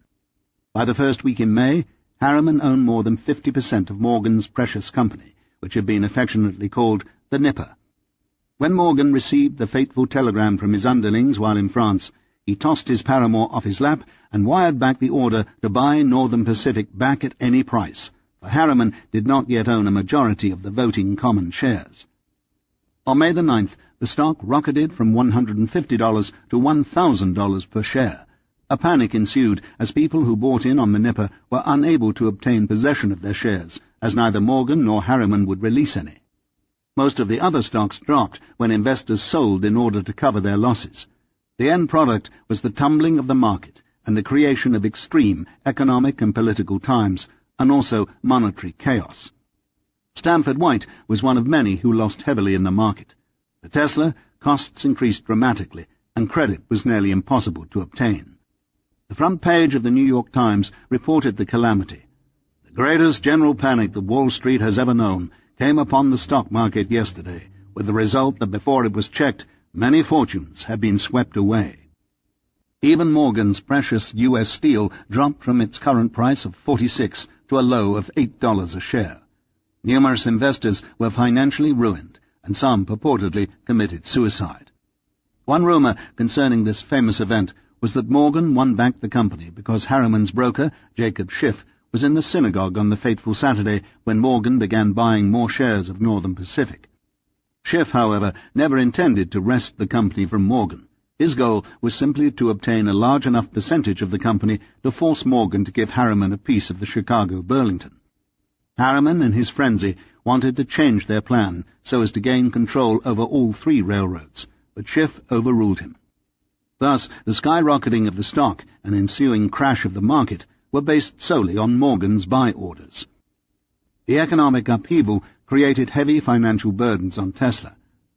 By the first week in May, Harriman owned more than 50% of Morgan's precious company, which had been affectionately called the Nipper. When Morgan received the fateful telegram from his underlings while in France, he tossed his paramour off his lap and wired back the order to buy Northern Pacific back at any price, for Harriman did not yet own a majority of the voting common shares. On May the 9th, the stock rocketed from $150 to $1,000 per share. A panic ensued as people who bought in on the Nipper were unable to obtain possession of their shares, as neither Morgan nor Harriman would release any. Most of the other stocks dropped when investors sold in order to cover their losses. The end product was the tumbling of the market and the creation of extreme economic and political times, and also monetary chaos. Stanford White was one of many who lost heavily in the market. For Tesla, costs increased dramatically, and credit was nearly impossible to obtain. The front page of the New York Times reported the calamity. The greatest general panic that Wall Street has ever known came upon the stock market yesterday, with the result that before it was checked, many fortunes had been swept away. Even Morgan's precious U.S. steel dropped from its current price of $46 to a low of $8 a share. Numerous investors were financially ruined, and some purportedly committed suicide. One rumor concerning this famous event was that Morgan won back the company because Harriman's broker, Jacob Schiff, was in the synagogue on the fateful Saturday when Morgan began buying more shares of Northern Pacific. Schiff, however, never intended to wrest the company from Morgan. His goal was simply to obtain a large enough percentage of the company to force Morgan to give Harriman a piece of the Chicago-Burlington. Harriman, in his frenzy, wanted to change their plan so as to gain control over all three railroads, but Schiff overruled him. Thus, the skyrocketing of the stock and ensuing crash of the market were based solely on Morgan's buy orders. The economic upheaval created heavy financial burdens on Tesla.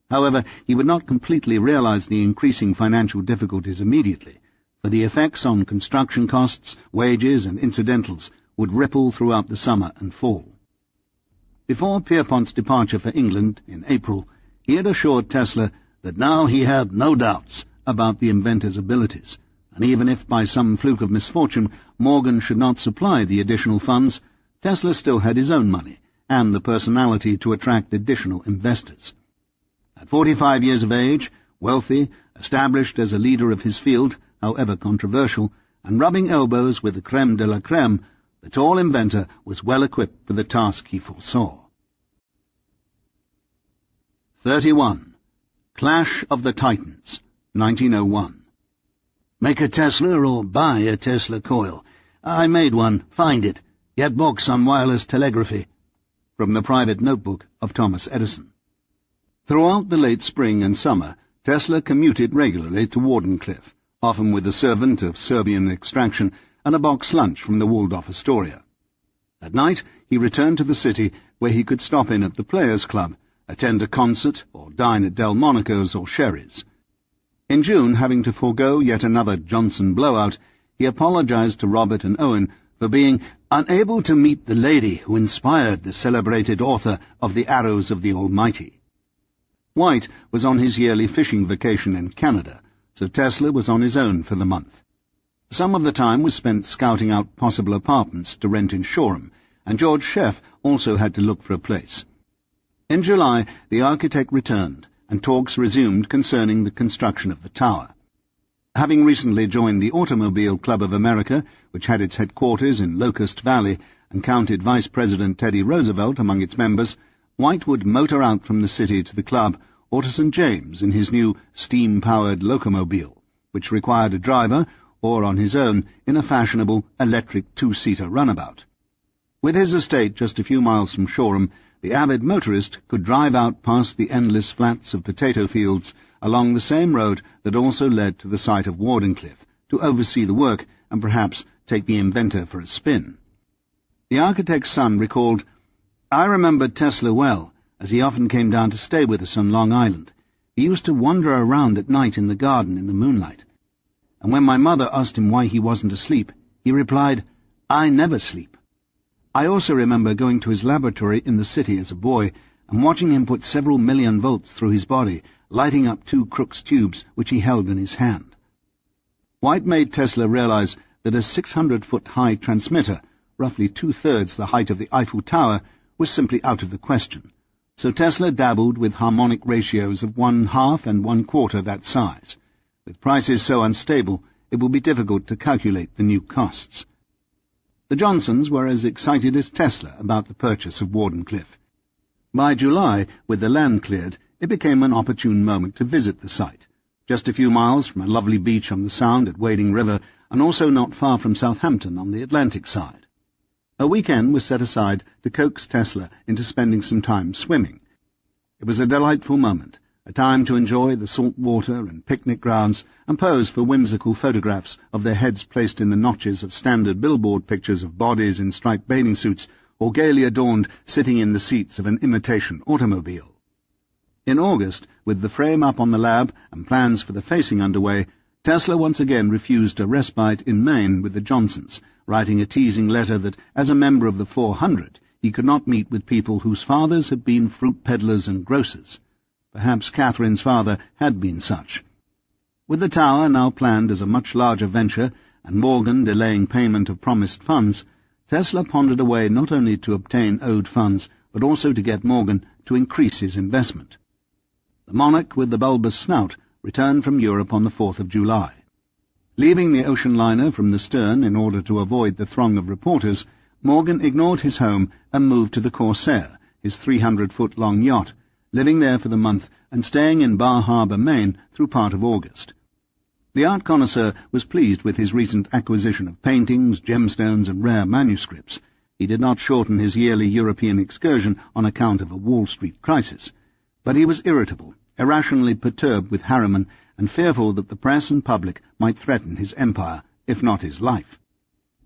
However, he would not completely realize the increasing financial difficulties immediately, for the effects on construction costs, wages, and incidentals would ripple throughout the summer and fall. Before Pierpont's departure for England in April, he had assured Tesla that now he had no doubts about the inventor's abilities, and even if by some fluke of misfortune Morgan should not supply the additional funds, Tesla still had his own money and the personality to attract additional investors. At 45 years of age, wealthy, established as a leader of his field, however controversial, and rubbing elbows with the crème de la crème, the tall inventor was well equipped for the task he foresaw. 31. Clash of the Titans, 1901. Make a Tesla or buy a Tesla coil. I made one. Find it. Get books on wireless telegraphy. From the private notebook of Thomas Edison. Throughout the late spring and summer, Tesla commuted regularly to Wardenclyffe, often with a servant of Serbian extraction and a box lunch from the Waldorf Astoria. At night, he returned to the city where he could stop in at the Players' Club, attend a concert, or dine at Delmonico's or Sherry's. In June, having to forego yet another Johnson blowout, he apologized to Robert and Owen for being unable to meet the lady who inspired the celebrated author of The Arrows of the Almighty. White was on his yearly fishing vacation in Canada, so Tesla was on his own for the month. Some of the time was spent scouting out possible apartments to rent in Shoreham, and George Sheff also had to look for a place. In July, the architect returned, and talks resumed concerning the construction of the tower. Having recently joined the Automobile Club of America, which had its headquarters in Locust Valley and counted Vice President Teddy Roosevelt among its members, White would motor out from the city to the club or to St. James in his new steam-powered locomobile, which required a driver, or on his own, in a fashionable electric two-seater runabout. With his estate just a few miles from Shoreham, the avid motorist could drive out past the endless flats of potato fields along the same road that also led to the site of Wardenclyffe, to oversee the work and perhaps take the inventor for a spin. The architect's son recalled, "I remember Tesla well, as he often came down to stay with us on Long Island. He used to wander around at night in the garden in the moonlight. And when my mother asked him why he wasn't asleep, he replied, 'I never sleep.' I also remember going to his laboratory in the city as a boy and watching him put several million volts through his body, lighting up 2 Crookes tubes which he held in his hand." White made Tesla realize that a 600-foot-high transmitter, roughly 2/3 the height of the Eiffel Tower, was simply out of the question, so Tesla dabbled with harmonic ratios of 1/2 and 1/4 that size. With prices so unstable, it would be difficult to calculate the new costs. The Johnsons were as excited as Tesla about the purchase of Wardenclyffe. By July, with the land cleared, it became an opportune moment to visit the site, just a few miles from a lovely beach on the Sound at Wading River, and also not far from Southampton on the Atlantic side. A weekend was set aside to coax Tesla into spending some time swimming. It was a delightful moment, a time to enjoy the salt water and picnic grounds and pose for whimsical photographs of their heads placed in the notches of standard billboard pictures of bodies in striped bathing suits or gaily adorned sitting in the seats of an imitation automobile. In August, with the frame up on the lab and plans for the facing underway, Tesla once again refused a respite in Maine with the Johnsons, writing a teasing letter that, as a member of the 400, he could not meet with people whose fathers had been fruit peddlers and grocers. Perhaps Catherine's father had been such. With the tower now planned as a much larger venture, and Morgan delaying payment of promised funds, Tesla pondered a way not only to obtain owed funds, but also to get Morgan to increase his investment. The monarch with the bulbous snout returned from Europe on the 4th of July. Leaving the ocean liner from the stern in order to avoid the throng of reporters, Morgan ignored his home and moved to the Corsair, his 300-foot-long yacht, living there for the month and staying in Bar Harbor, Maine, through part of August. The art connoisseur was pleased with his recent acquisition of paintings, gemstones, and rare manuscripts. He did not shorten his yearly European excursion on account of a Wall Street crisis. But he was irritable, irrationally perturbed with Harriman, and fearful that the press and public might threaten his empire, if not his life.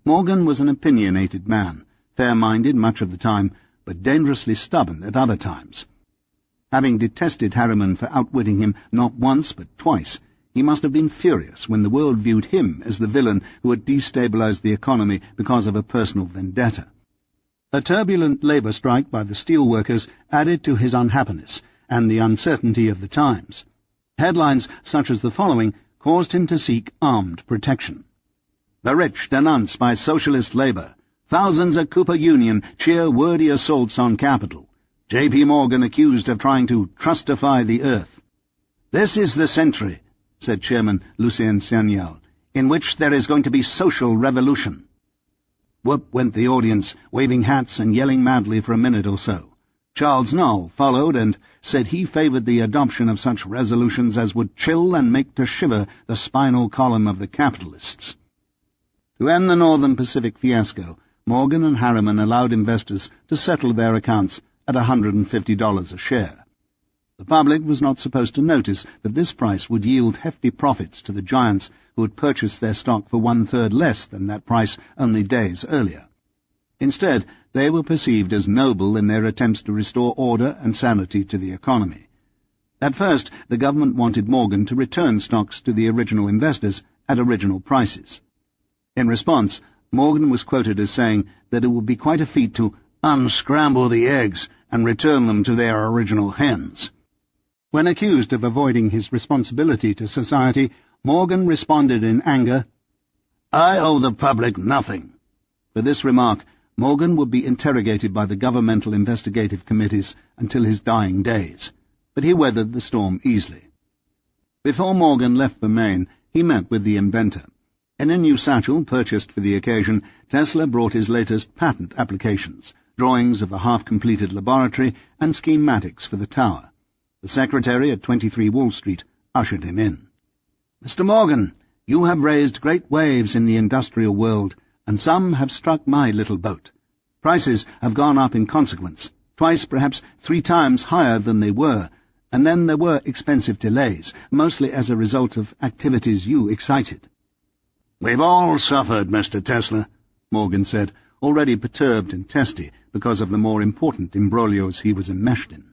Morgan was an opinionated man, fair-minded much of the time, but dangerously stubborn at other times. Having detested Harriman for outwitting him not once but twice, he must have been furious when the world viewed him as the villain who had destabilized the economy because of a personal vendetta. A turbulent labor strike by the steel workers added to his unhappiness and the uncertainty of the times. Headlines such as the following caused him to seek armed protection. "The rich denounced by socialist labor. Thousands at Cooper Union cheer wordy assaults on capital. J.P. Morgan accused of trying to trustify the earth. This is the century. said Chairman Lucien Sanyal, "in which there is going to be social revolution." Whoop went the audience, waving hats and yelling madly for a minute or so. Charles Knoll followed and said he favoured the adoption of such resolutions as would chill and make to shiver the spinal column of the capitalists. To end the Northern Pacific fiasco, Morgan and Harriman allowed investors to settle their accounts at $150 a share. The public was not supposed to notice that this price would yield hefty profits to the giants who had purchased their stock for 1/3 less than that price only days earlier. Instead, they were perceived as noble in their attempts to restore order and sanity to the economy. At first, the government wanted Morgan to return stocks to the original investors at original prices. In response, Morgan was quoted as saying that it would be quite a feat to unscramble the eggs and return them to their original hens. When accused of avoiding his responsibility to society, Morgan responded in anger, "I owe the public nothing." For this remark, Morgan would be interrogated by the governmental investigative committees until his dying days, but he weathered the storm easily. Before Morgan left for Maine, he met with the inventor. In a new satchel purchased for the occasion, Tesla brought his latest patent applications, drawings of the half-completed laboratory, and schematics for the tower. The secretary at 23 Wall Street ushered him in. "Mr. Morgan, you have raised great waves in the industrial world, and some have struck my little boat. Prices have gone up in consequence, twice, perhaps 3 times higher than they were, and then there were expensive delays, mostly as a result of activities you excited." "We've all suffered, Mr. Tesla," Morgan said, already perturbed and testy because of the more important imbroglios he was enmeshed in.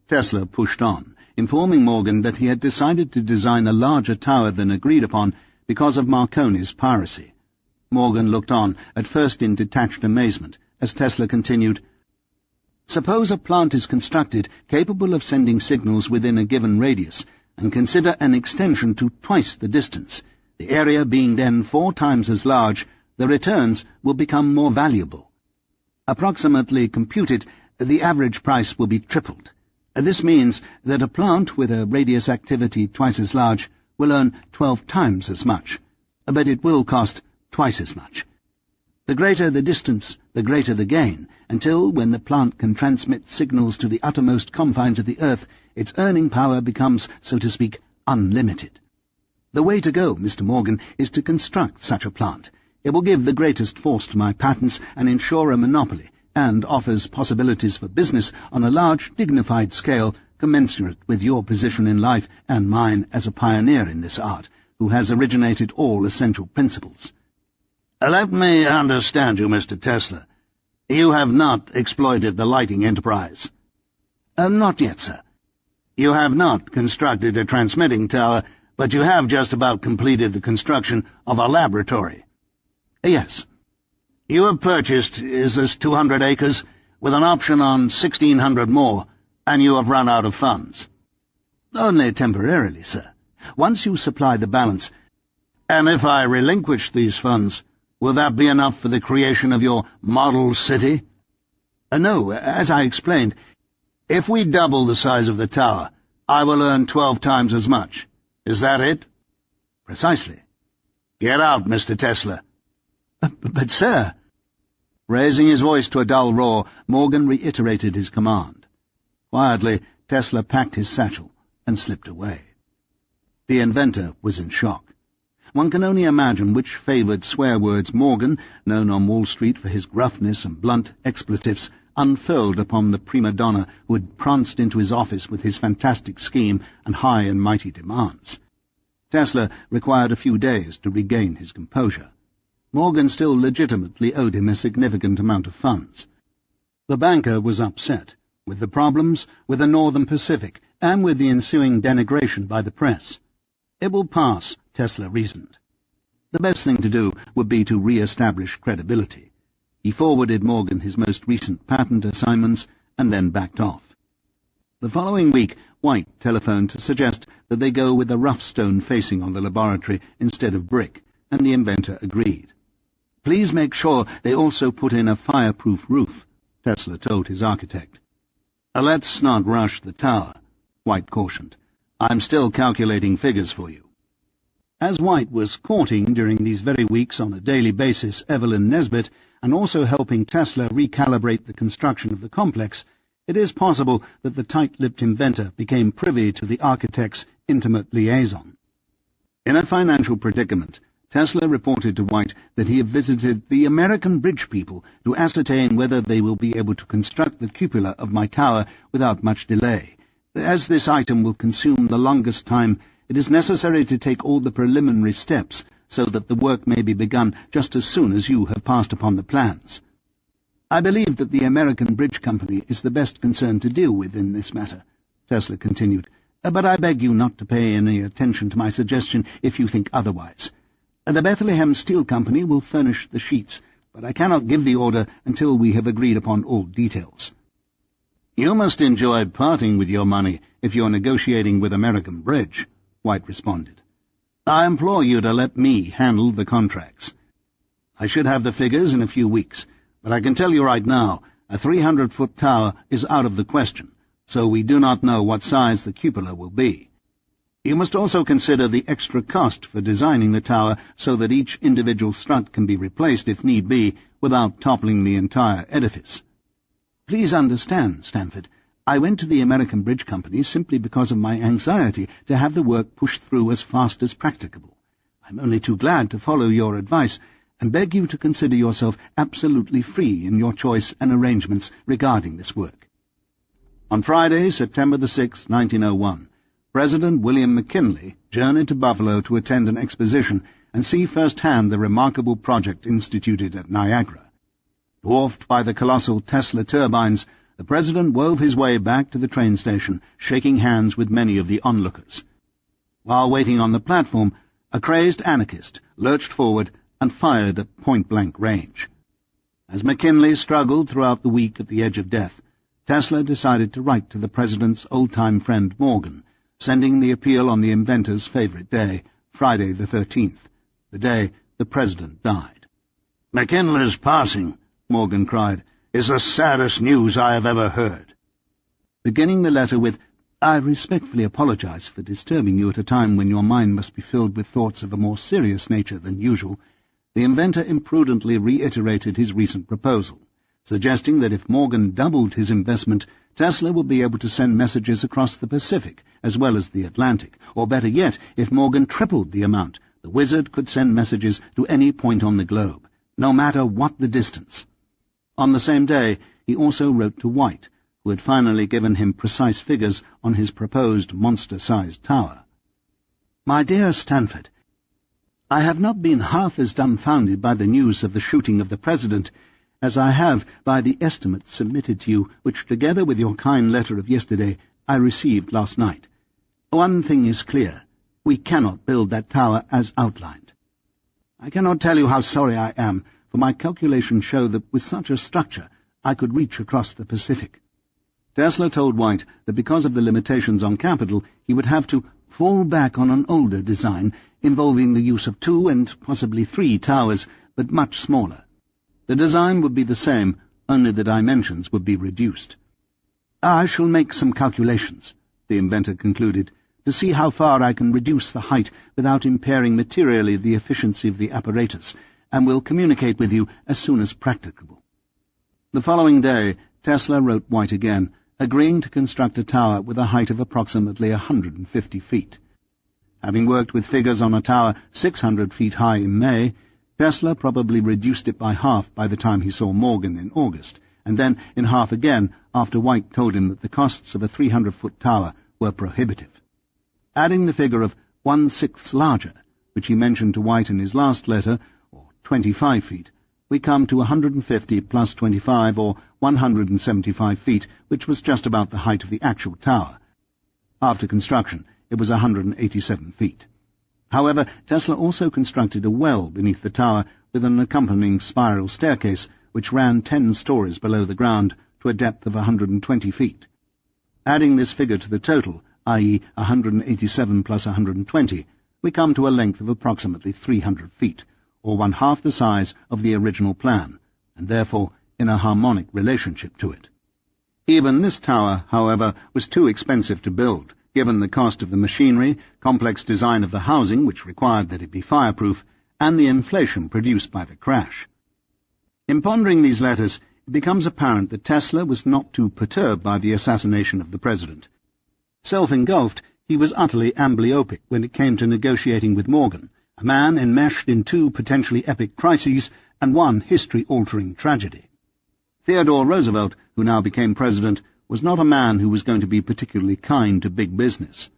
Tesla pushed on, informing Morgan that he had decided to design a larger tower than agreed upon because of Marconi's piracy. Morgan looked on, at first in detached amazement, as Tesla continued, "Suppose a plant is constructed capable of sending signals within a given radius, and consider an extension to twice the distance. The area being then 4 times as large, the returns will become more valuable. Approximately computed, the average price will be tripled. This means that a plant with a radius activity twice as large will earn 12 times as much, but it will cost twice as much. The greater the distance, the greater the gain, until, when the plant can transmit signals to the uttermost confines of the earth, its earning power becomes, so to speak, unlimited. The way to go, Mr. Morgan, is to construct such a plant. It will give the greatest force to my patents and ensure a monopoly, and offers possibilities for business on a large, dignified scale commensurate with your position in life and mine as a pioneer in this art, who has originated all essential principles." "Let me understand you, Mr. Tesla. You have not exploited the lighting enterprise?" "Not yet, sir." "You have not constructed a transmitting tower, but you have just about completed the construction of a laboratory?" "Yes." "You have purchased, is this 200 acres, with an option on 1,600 more, and you have run out of funds?" "Only temporarily, sir. Once you supply the balance—" "And if I relinquish these funds, will that be enough for the creation of your model city?" "No, as I explained, if we double the size of the tower, I will earn 12 times as much. Is that it?" "Precisely." "Get out, Mr. Tesla." But, sir—" Raising his voice to a dull roar, Morgan reiterated his command. Quietly, Tesla packed his satchel and slipped away. The inventor was in shock. One can only imagine which favoured swear words Morgan, known on Wall Street for his gruffness and blunt expletives, unfurled upon the prima donna who had pranced into his office with his fantastic scheme and high and mighty demands. Tesla required a few days to regain his composure. Morgan still legitimately owed him a significant amount of funds. The banker was upset, with the problems with the Northern Pacific and with the ensuing denigration by the press. It will pass, Tesla reasoned. The best thing to do would be to re-establish credibility. He forwarded Morgan his most recent patent assignments and then backed off. The following week, White telephoned to suggest that they go with a rough stone facing on the laboratory instead of brick, and the inventor agreed. "Please make sure they also put in a fireproof roof," Tesla told his architect. "Let's not rush the tower," White cautioned. I'm still calculating figures for you. As White was courting during these very weeks on a daily basis Evelyn Nesbit, and also helping Tesla recalibrate the construction of the complex, it is possible that the tight-lipped inventor became privy to the architect's intimate liaison. In a financial predicament, Tesla reported to White that he had visited the American bridge people to ascertain whether they will be able to construct the cupola of my tower without much delay. As this item will consume the longest time, it is necessary to take all the preliminary steps so that the work may be begun just as soon as you have passed upon the plans. I believe that the American Bridge Company is the best concern to deal with in this matter, Tesla continued, but I beg you not to pay any attention to my suggestion if you think otherwise. The Bethlehem Steel Company will furnish the sheets, but I cannot give the order until we have agreed upon all details. You must enjoy parting with your money if you're negotiating with American Bridge, White responded. I implore you to let me handle the contracts. I should have the figures in a few weeks, but I can tell you right now, a 300-foot tower is out of the question, so we do not know what size the cupola will be. You must also consider the extra cost for designing the tower so that each individual strut can be replaced if need be without toppling the entire edifice. Please understand, Stanford, I went to the American Bridge Company simply because of my anxiety to have the work pushed through as fast as practicable. I'm only too glad to follow your advice and beg you to consider yourself absolutely free in your choice and arrangements regarding this work. On Friday, September the 6th, 1901, President William McKinley journeyed to Buffalo to attend an exposition and see firsthand the remarkable project instituted at Niagara. Dwarfed by the colossal Tesla turbines, the President wove his way back to the train station, shaking hands with many of the onlookers. While waiting on the platform, a crazed anarchist lurched forward and fired at point-blank range. As McKinley struggled throughout the week at the edge of death, Tesla decided to write to the President's old-time friend Morgan, sending the appeal on the inventor's favorite day, Friday the 13th, the day the President died. McKinley's passing, Morgan cried, is the saddest news I have ever heard. Beginning the letter with, I respectfully apologize for disturbing you at a time when your mind must be filled with thoughts of a more serious nature than usual, the inventor imprudently reiterated his recent proposal, suggesting that if Morgan doubled his investment, Tesla would be able to send messages across the Pacific as well as the Atlantic, or better yet, if Morgan tripled the amount, the wizard could send messages to any point on the globe, no matter what the distance. On the same day, he also wrote to White, who had finally given him precise figures on his proposed monster-sized tower. My dear Stanford, I have not been half as dumbfounded by the news of the shooting of the President as I have by the estimates submitted to you, which, together with your kind letter of yesterday, I received last night. One thing is clear. We cannot build that tower as outlined. I cannot tell you how sorry I am, for my calculations show that with such a structure I could reach across the Pacific. Tesla told White that because of the limitations on capital, he would have to fall back on an older design involving the use of 2 and possibly 3 towers, but much smaller. The design would be the same, only the dimensions would be reduced. I shall make some calculations, the inventor concluded, to see how far I can reduce the height without impairing materially the efficiency of the apparatus, and will communicate with you as soon as practicable. The following day, Tesla wrote White again, agreeing to construct a tower with a height of approximately 150 feet. Having worked with figures on a tower 600 feet high in May, Tesla probably reduced it by half by the time he saw Morgan in August, and then in half again after White told him that the costs of a 300-foot tower were prohibitive. Adding the figure of 1/6 larger, which he mentioned to White in his last letter, or 25 feet, we come to 150 plus 25, or 175 feet, which was just about the height of the actual tower. After construction, it was 187 feet. However, Tesla also constructed a well beneath the tower with an accompanying spiral staircase, which ran 10 stories below the ground to a depth of 120 feet. Adding this figure to the total, i.e. 187 plus 120, we come to a length of approximately 300 feet, or 1/2 the size of the original plan, and therefore in a harmonic relationship to it. Even this tower, however, was too expensive to build, given the cost of the machinery, complex design of the housing, which required that it be fireproof, and the inflation produced by the crash. In pondering these letters, it becomes apparent that Tesla was not too perturbed by the assassination of the president. Self-engulfed, he was utterly amblyopic when it came to negotiating with Morgan, a man enmeshed in two potentially epic crises and one history-altering tragedy. Theodore Roosevelt, who now became president, was not a man who was going to be particularly kind to big business.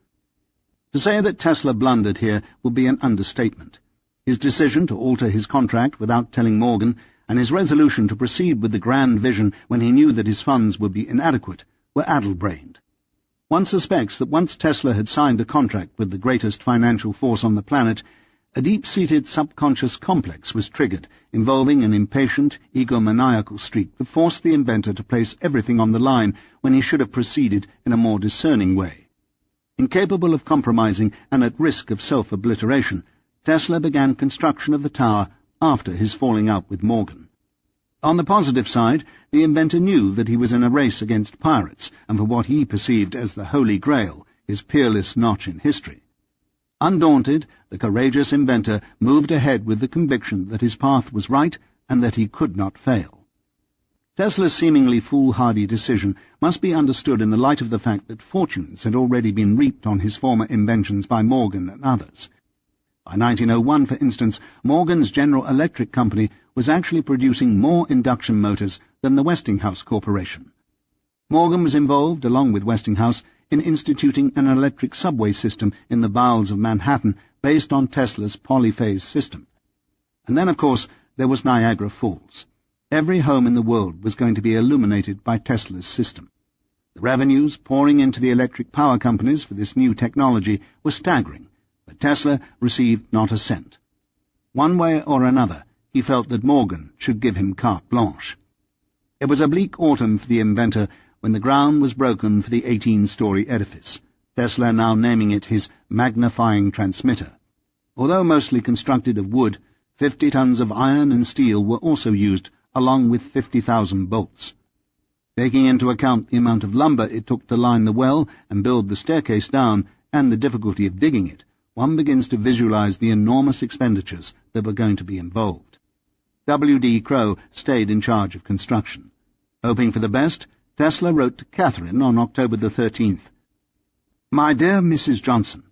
To say that Tesla blundered here would be an understatement. His decision to alter his contract without telling Morgan, and his resolution to proceed with the grand vision when he knew that his funds would be inadequate, were addle-brained. One suspects that once Tesla had signed a contract with the greatest financial force on the planet, a deep-seated subconscious complex was triggered, involving an impatient, egomaniacal streak that forced the inventor to place everything on the line when he should have proceeded in a more discerning way. Incapable of compromising and at risk of self-obliteration, Tesla began construction of the tower after his falling out with Morgan. On the positive side, the inventor knew that he was in a race against pirates and for what he perceived as the Holy Grail, his peerless notch in history. Undaunted, the courageous inventor moved ahead with the conviction that his path was right and that he could not fail. Tesla's seemingly foolhardy decision must be understood in the light of the fact that fortunes had already been reaped on his former inventions by Morgan and others. By 1901, for instance, Morgan's General Electric Company was actually producing more induction motors than the Westinghouse Corporation. Morgan was involved, along with Westinghouse, in instituting an electric subway system in the bowels of Manhattan based on Tesla's polyphase system. And then, of course, there was Niagara Falls. Every home in the world was going to be illuminated by Tesla's system. The revenues pouring into the electric power companies for this new technology were staggering, but Tesla received not a cent. One way or another, he felt that Morgan should give him carte blanche. It was a bleak autumn for the inventor when the ground was broken for the 18-story edifice, Tesla now naming it his magnifying transmitter. Although mostly constructed of wood, 50 tons of iron and steel were also used, along with 50,000 bolts. Taking into account the amount of lumber it took to line the well and build the staircase down, and the difficulty of digging it, one begins to visualize the enormous expenditures that were going to be involved. W.D. Crowe stayed in charge of construction. Hoping for the best, Tesla wrote to Catherine on October the 13th. My dear Mrs. Johnson,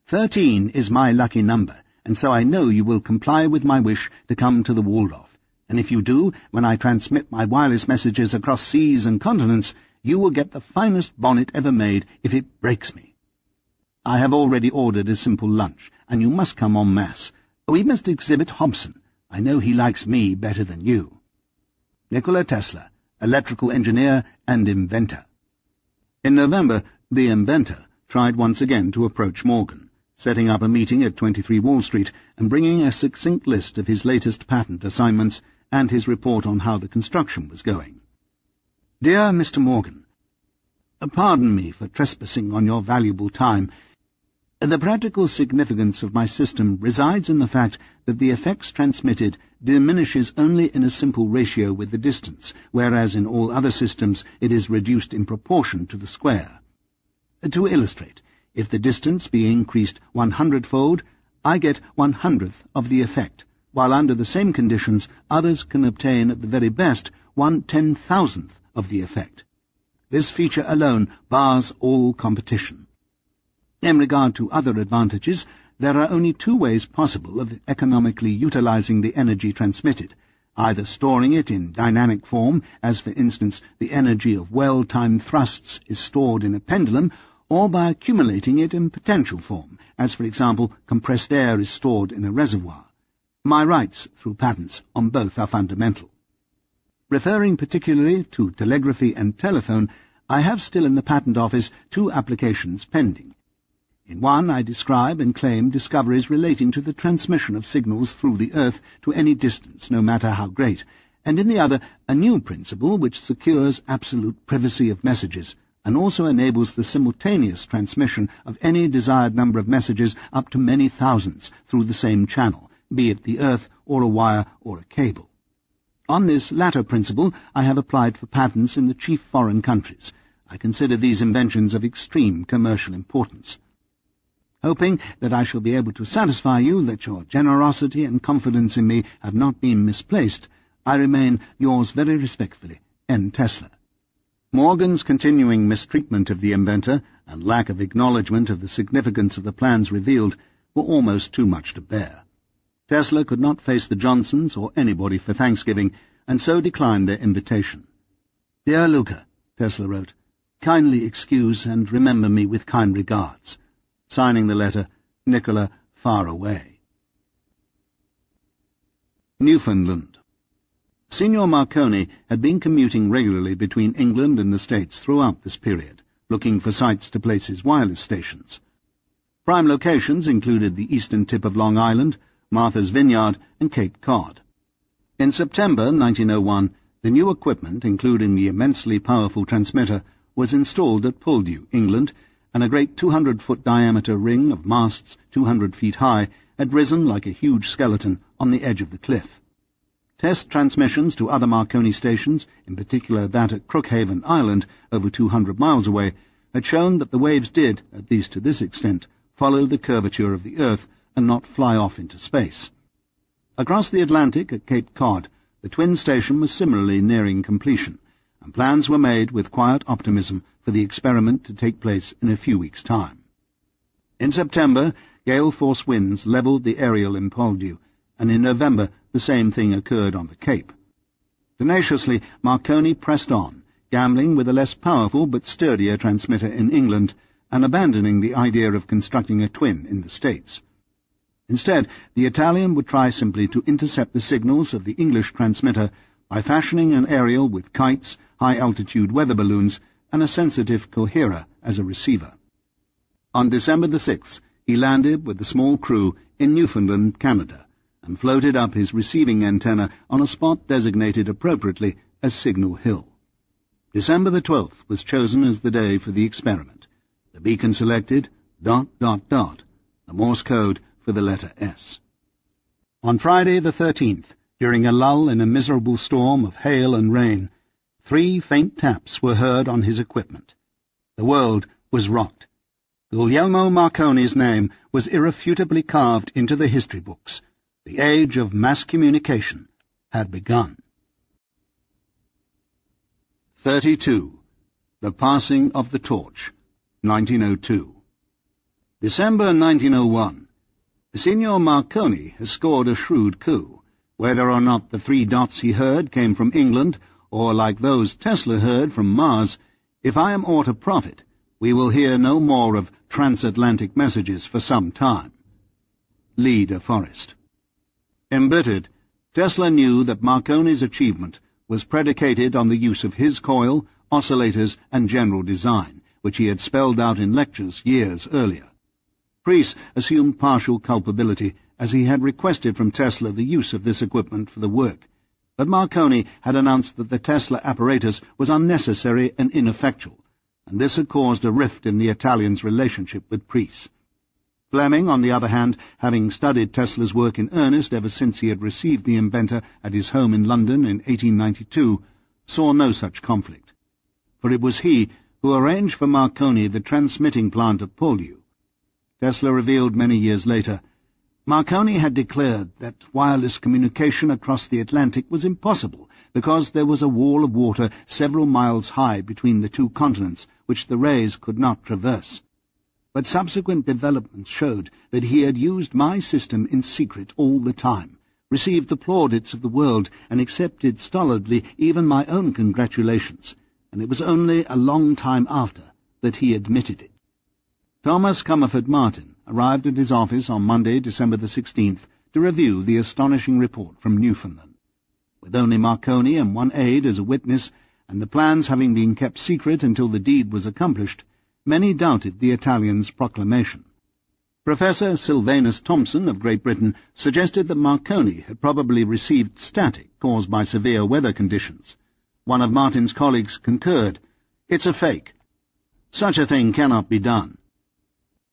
13 is my lucky number, and so I know you will comply with my wish to come to the Waldorf, and if you do, when I transmit my wireless messages across seas and continents, you will get the finest bonnet ever made if it breaks me. I have already ordered a simple lunch, and you must come en masse. We must exhibit Hobson. I know he likes me better than you. Nikola Tesla, electrical engineer and inventor. In November, the inventor tried once again to approach Morgan, setting up a meeting at 23 Wall Street and bringing a succinct list of his latest patent assignments and his report on how the construction was going. Dear Mr. Morgan, pardon me for trespassing on your valuable time. The practical significance of my system resides in the fact that the effects transmitted diminishes only in a simple ratio with the distance, whereas in all other systems it is reduced in proportion to the square. To illustrate, if the distance be increased 100-fold, I get 1/100th of the effect, while under the same conditions others can obtain at the very best 1/10,000th of the effect. This feature alone bars all competition. In regard to other advantages, there are only two ways possible of economically utilizing the energy transmitted, either storing it in dynamic form, as for instance the energy of well-timed thrusts is stored in a pendulum, or by accumulating it in potential form, as for example compressed air is stored in a reservoir. My rights, through patents, on both are fundamental. Referring particularly to telegraphy and telephone, I have still in the Patent Office 2 applications pending. In one I describe and claim discoveries relating to the transmission of signals through the earth to any distance, no matter how great, and in the other a new principle which secures absolute privacy of messages, and also enables the simultaneous transmission of any desired number of messages up to many thousands through the same channel, be it the earth or a wire or a cable. On this latter principle I have applied for patents in the chief foreign countries. I consider these inventions of extreme commercial importance. Hoping that I shall be able to satisfy you that your generosity and confidence in me have not been misplaced, I remain yours very respectfully, N. Tesla. Morgan's continuing mistreatment of the inventor and lack of acknowledgement of the significance of the plans revealed were almost too much to bear. Tesla could not face the Johnsons or anybody for Thanksgiving, and so declined their invitation. "Dear Luca," Tesla wrote, "kindly excuse and remember me with kind regards." Signing the letter, Nikola, far away. Newfoundland. Signor Marconi had been commuting regularly between England and the States throughout this period, looking for sites to place his wireless stations. Prime locations included the eastern tip of Long Island, Martha's Vineyard, and Cape Cod. In September 1901, the new equipment, including the immensely powerful transmitter, was installed at Poldhu, England, and a great 200-foot diameter ring of masts 200 feet high had risen like a huge skeleton on the edge of the cliff. Test transmissions to other Marconi stations, in particular that at Crookhaven Island, over 200 miles away, had shown that the waves did, at least to this extent, follow the curvature of the Earth and not fly off into space. Across the Atlantic at Cape Cod, the twin station was similarly nearing completion, and plans were made with quiet optimism for the experiment to take place in a few weeks' time. In September, gale-force winds levelled the aerial in Poldhu, and in November the same thing occurred on the Cape. Tenaciously, Marconi pressed on, gambling with a less powerful but sturdier transmitter in England, and abandoning the idea of constructing a twin in the States. Instead, the Italian would try simply to intercept the signals of the English transmitter by fashioning an aerial with kites, high-altitude weather balloons, and a sensitive coherer as a receiver. On December the 6th, he landed with a small crew in Newfoundland, Canada, and floated up his receiving antenna on a spot designated appropriately as Signal Hill. December the 12th was chosen as the day for the experiment. The beacon selected, ... the Morse code for the letter S. On Friday the 13th, during a lull in a miserable storm of hail and rain, 3 faint taps were heard on his equipment. The world was rocked. Guglielmo Marconi's name was irrefutably carved into the history books. The age of mass communication had begun. 32. The Passing of the Torch, 1902. December 1901. Signor Marconi has scored a shrewd coup. Whether or not the 3 dots he heard came from England, or like those Tesla heard from Mars, if I am aught of profit, we will hear no more of transatlantic messages for some time. Lee de Forest. Embittered, Tesla knew that Marconi's achievement was predicated on the use of his coil, oscillators, and general design, which he had spelled out in lectures years earlier. Preece assumed partial culpability, as he had requested from Tesla the use of this equipment for the work, but Marconi had announced that the Tesla apparatus was unnecessary and ineffectual, and this had caused a rift in the Italian's relationship with Preece. Fleming, on the other hand, having studied Tesla's work in earnest ever since he had received the inventor at his home in London in 1892, saw no such conflict, for it was he who arranged for Marconi the transmitting plant at Poldhu. Tesla revealed many years later, Marconi had declared that wireless communication across the Atlantic was impossible because there was a wall of water several miles high between the 2 continents which the rays could not traverse. But subsequent developments showed that he had used my system in secret all the time, received the plaudits of the world, and accepted stolidly even my own congratulations, and it was only a long time after that he admitted it. Thomas Comerford Martin arrived at his office on Monday, December the 16th, to review the astonishing report from Newfoundland. With only Marconi and 1 aide as a witness, and the plans having been kept secret until the deed was accomplished, many doubted the Italian's proclamation. Professor Sylvanus Thompson of Great Britain suggested that Marconi had probably received static caused by severe weather conditions. One of Martin's colleagues concurred, "It's a fake. Such a thing cannot be done."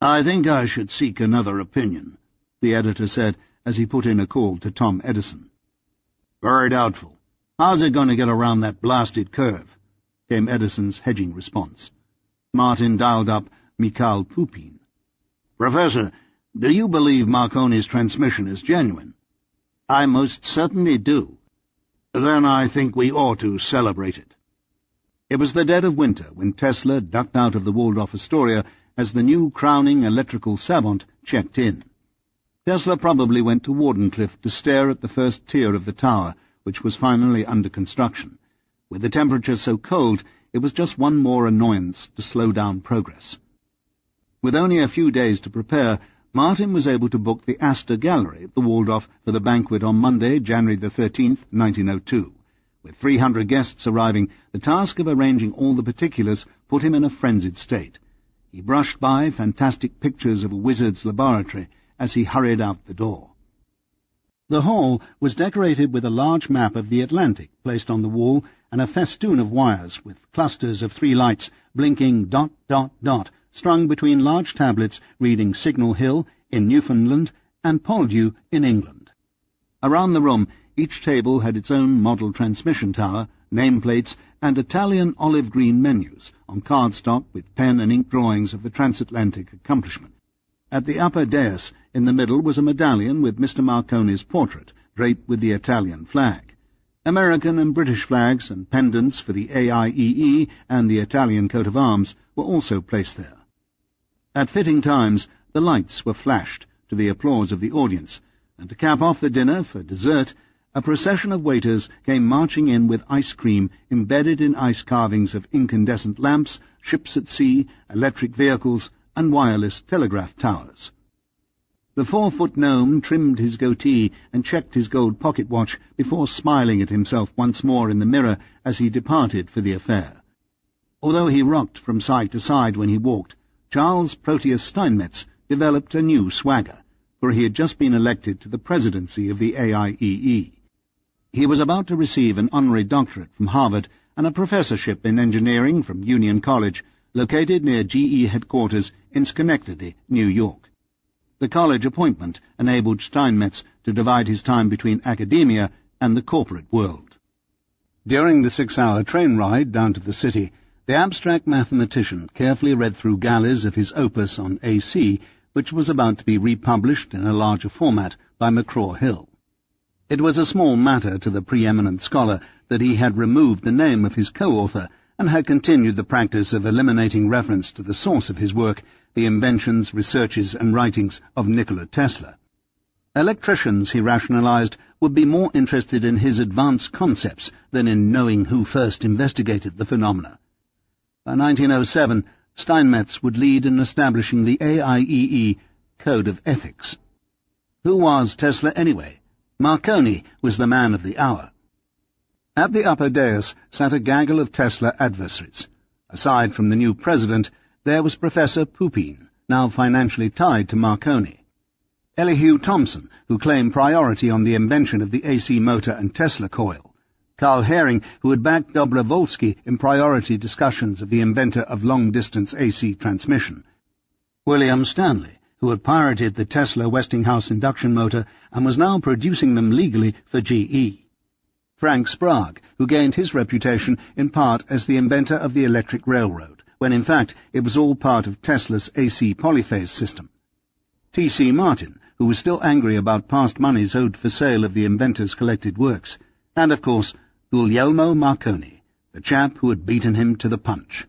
"I think I should seek another opinion," the editor said as he put in a call to Tom Edison. "Very doubtful. How's it going to get around that blasted curve?" came Edison's hedging response. Martin dialed up Mikhail Pupin. "Professor, do you believe Marconi's transmission is genuine?" "I most certainly do." "Then I think we ought to celebrate it." It was the dead of winter when Tesla ducked out of the Waldorf Astoria as the new crowning electrical savant checked in. Tesla probably went to Wardenclyffe to stare at the first tier of the tower, which was finally under construction. With the temperature so cold, it was just one more annoyance to slow down progress. With only a few days to prepare, Martin was able to book the Astor Gallery at the Waldorf for the banquet on Monday, January the 13th, 1902. With 300 guests arriving, the task of arranging all the particulars put him in a frenzied state. He brushed by fantastic pictures of a wizard's laboratory as he hurried out the door. The hall was decorated with a large map of the Atlantic placed on the wall and a festoon of wires with clusters of 3 lights blinking ... strung between large tablets reading Signal Hill in Newfoundland and Poldhu in England. Around the room, each table had its own model transmission tower, nameplates, and Italian olive-green menus on cardstock with pen and ink drawings of the transatlantic accomplishment. At the upper dais, in the middle, was a medallion with Mr. Marconi's portrait, draped with the Italian flag. American and British flags and pendants for the AIEE and the Italian coat of arms were also placed there. At fitting times, the lights were flashed, to the applause of the audience, and to cap off the dinner, for dessert, a procession of waiters came marching in with ice cream embedded in ice carvings of incandescent lamps, ships at sea, electric vehicles, and wireless telegraph towers. The 4-foot gnome trimmed his goatee and checked his gold pocket watch before smiling at himself once more in the mirror as he departed for the affair. Although he rocked from side to side when he walked, Charles Proteus Steinmetz developed a new swagger, for he had just been elected to the presidency of the AIEE. He was about to receive an honorary doctorate from Harvard and a professorship in engineering from Union College, located near GE headquarters in Schenectady, New York. The college appointment enabled Steinmetz to divide his time between academia and the corporate world. During the 6-hour train ride down to the city, the abstract mathematician carefully read through galleys of his opus on AC, which was about to be republished in a larger format by McGraw-Hill. It was a small matter to the preeminent scholar that he had removed the name of his co-author and had continued the practice of eliminating reference to the source of his work, the inventions, researches, and writings of Nikola Tesla. Electricians, he rationalized, would be more interested in his advanced concepts than in knowing who first investigated the phenomena. By 1907, Steinmetz would lead in establishing the AIEE Code of Ethics. Who was Tesla anyway? Marconi was the man of the hour. At the upper dais sat a gaggle of Tesla adversaries. Aside from the new president, there was Professor Pupin, now financially tied to Marconi. Elihu Thomson, who claimed priority on the invention of the AC motor and Tesla coil. Carl Herring, who had backed Dobrovolsky in priority discussions of the inventor of long-distance AC transmission. William Stanley, who had pirated the Tesla Westinghouse induction motor and was now producing them legally for GE. Frank Sprague, who gained his reputation in part as the inventor of the electric railroad, when in fact it was all part of Tesla's AC polyphase system. T.C. Martin, who was still angry about past monies owed for sale of the inventor's collected works, and, of course, Guglielmo Marconi, the chap who had beaten him to the punch.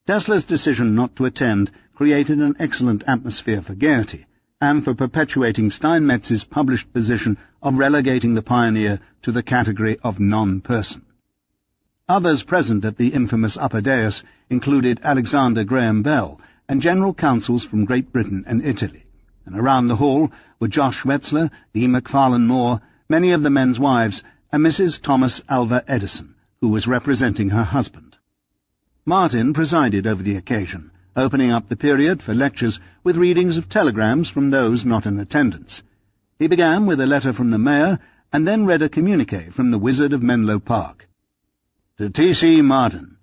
Tesla's decision not to attend created an excellent atmosphere for gaiety, and for perpetuating Steinmetz's published position of relegating the pioneer to the category of non-person. Others present at the infamous upper dais included Alexander Graham Bell and general counsels from Great Britain and Italy, and around the hall were Josh Wetzler, D. McFarlane Moore, many of the men's wives, and Mrs. Thomas Alva Edison, who was representing her husband. Martin presided over the occasion, opening up the period for lectures with readings of telegrams from those not in attendance. He began with a letter from the mayor, and then read a communique from the Wizard of Menlo Park. To T.C. Martin,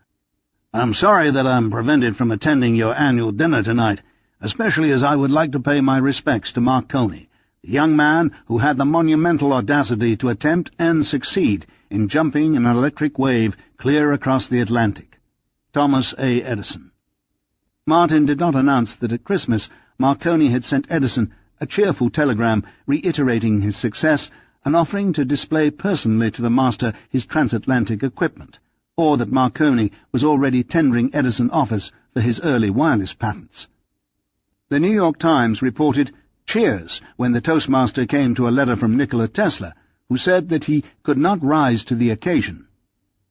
I'm sorry that I'm prevented from attending your annual dinner tonight, especially as I would like to pay my respects to Marconi, the young man who had the monumental audacity to attempt and succeed in jumping an electric wave clear across the Atlantic. Thomas A. Edison. Martin did not announce that at Christmas Marconi had sent Edison a cheerful telegram reiterating his success and offering to display personally to the master his transatlantic equipment, or that Marconi was already tendering Edison offers for his early wireless patents. The New York Times reported cheers when the toastmaster came to a letter from Nikola Tesla, who said that he could not rise to the occasion.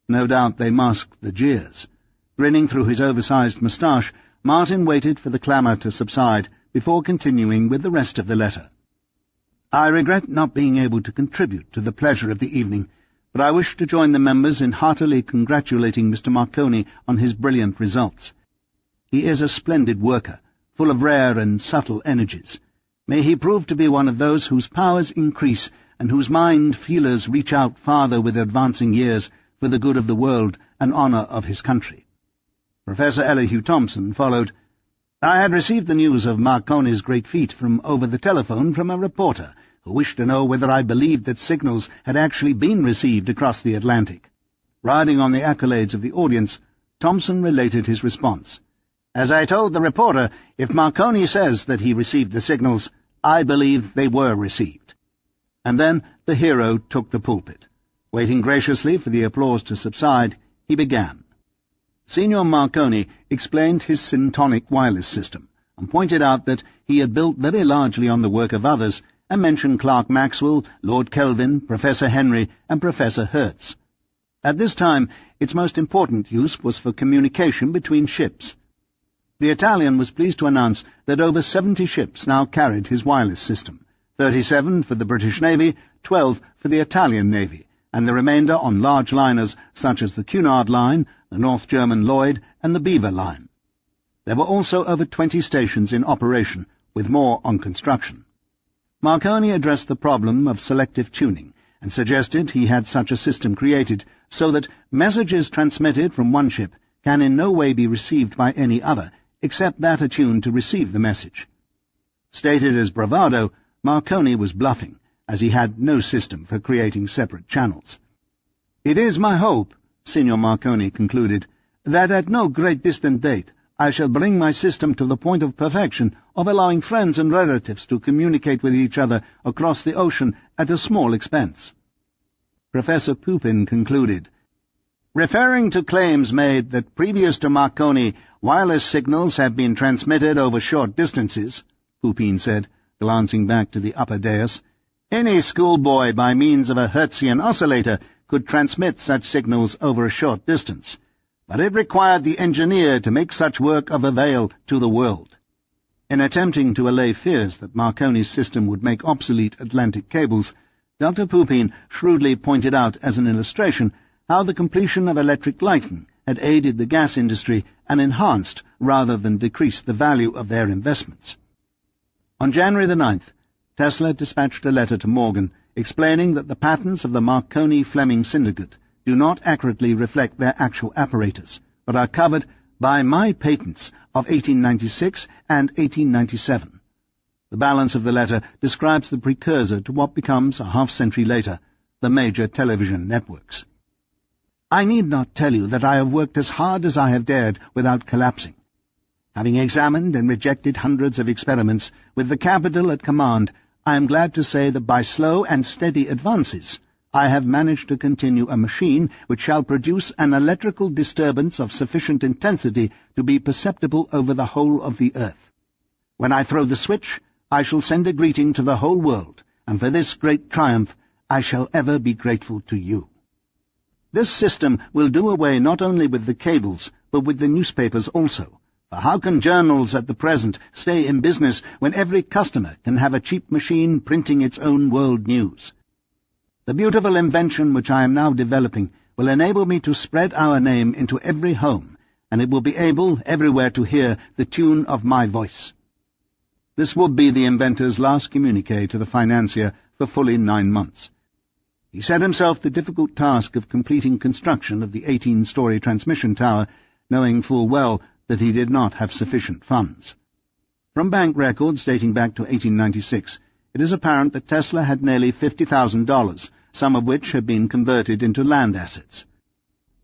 No doubt they masked the jeers. Grinning through his oversized moustache, Martin waited for the clamour to subside before continuing with the rest of the letter. I regret not being able to contribute to the pleasure of the evening, but I wish to join the members in heartily congratulating Mr. Marconi on his brilliant results. He is a splendid worker, full of rare and subtle energies. May he prove to be one of those whose powers increase and whose mind feelers reach out farther with advancing years for the good of the world and honour of his country. Professor Elihu Thompson followed. I had received the news of Marconi's great feat from over the telephone from a reporter who wished to know whether I believed that signals had actually been received across the Atlantic. Riding on the accolades of the audience, Thompson related his response. As I told the reporter, if Marconi says that he received the signals, I believe they were received. And then the hero took the pulpit. Waiting graciously for the applause to subside, he began. Signor Marconi explained his syntonic wireless system, and pointed out that he had built very largely on the work of others, and mentioned Clerk Maxwell, Lord Kelvin, Professor Henry, and Professor Hertz. At this time, its most important use was for communication between ships. The Italian was pleased to announce that over 70 ships now carried his wireless system, 37 for the British Navy, 12 for the Italian Navy, and the remainder on large liners such as the Cunard Line, the North German Lloyd, and the Beaver Line. There were also over 20 stations in operation, with more on construction. Marconi addressed the problem of selective tuning, and suggested he had such a system created so that messages transmitted from one ship can in no way be received by any other, except that attuned to receive the message. Stated as bravado, Marconi was bluffing, as he had no system for creating separate channels. It is my hope, Signor Marconi concluded, that at no great distant date I shall bring my system to the point of perfection of allowing friends and relatives to communicate with each other across the ocean at a small expense. Professor Pupin concluded, referring to claims made that previous to Marconi wireless signals have been transmitted over short distances, Pupin said, glancing back to the upper dais, any schoolboy by means of a Hertzian oscillator could transmit such signals over a short distance, but it required the engineer to make such work of avail to the world. In attempting to allay fears that Marconi's system would make obsolete Atlantic cables, Dr. Pupin shrewdly pointed out as an illustration how the completion of electric lighting had aided the gas industry and enhanced rather than decreased the value of their investments. On January the 9th, Tesla dispatched a letter to Morgan explaining that the patents of the Marconi-Fleming syndicate do not accurately reflect their actual apparatus, but are covered by my patents of 1896 and 1897. The balance of the letter describes the precursor to what becomes, a half-century later, the major television networks. I need not tell you that I have worked as hard as I have dared without collapsing. Having examined and rejected hundreds of experiments, with the capital at command, I am glad to say that by slow and steady advances, I have managed to continue a machine which shall produce an electrical disturbance of sufficient intensity to be perceptible over the whole of the earth. When I throw the switch, I shall send a greeting to the whole world, and for this great triumph I shall ever be grateful to you. This system will do away not only with the cables, but with the newspapers also. For how can journals at the present stay in business when every customer can have a cheap machine printing its own world news? The beautiful invention which I am now developing will enable me to spread our name into every home, and it will be able everywhere to hear the tune of my voice. This would be the inventor's last communique to the financier for fully 9 months. He set himself the difficult task of completing construction of the 18-story transmission tower, knowing full well that he did not have sufficient funds. From bank records dating back to 1896, it is apparent that Tesla had nearly $50,000, some of which had been converted into land assets.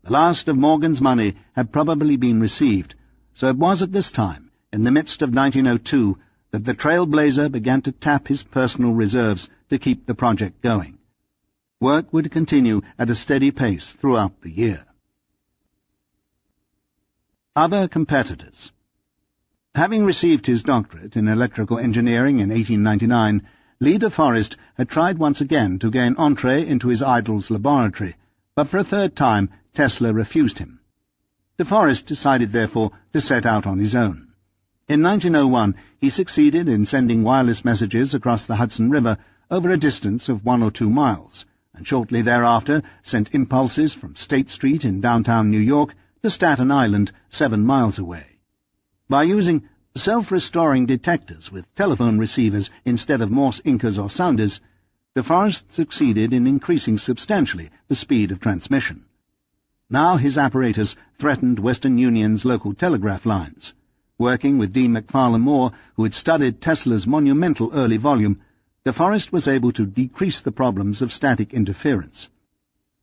The last of Morgan's money had probably been received, so it was at this time, in the midst of 1902, that the trailblazer began to tap his personal reserves to keep the project going. Work would continue at a steady pace throughout the year. Other competitors. Having received his doctorate in electrical engineering in 1899, Lee de Forest had tried once again to gain entree into his idol's laboratory, but for a third time Tesla refused him. De Forest decided, therefore, to set out on his own. In 1901, he succeeded in sending wireless messages across the Hudson River over a distance of 1 or 2 miles, and shortly thereafter sent impulses from State Street in downtown New York to Staten Island, 7 miles away. By using self-restoring detectors with telephone receivers instead of Morse inkers or sounders, de Forest succeeded in increasing substantially the speed of transmission. Now his apparatus threatened Western Union's local telegraph lines. Working with D. McFarlane Moore, who had studied Tesla's monumental early volume, de Forest was able to decrease the problems of static interference.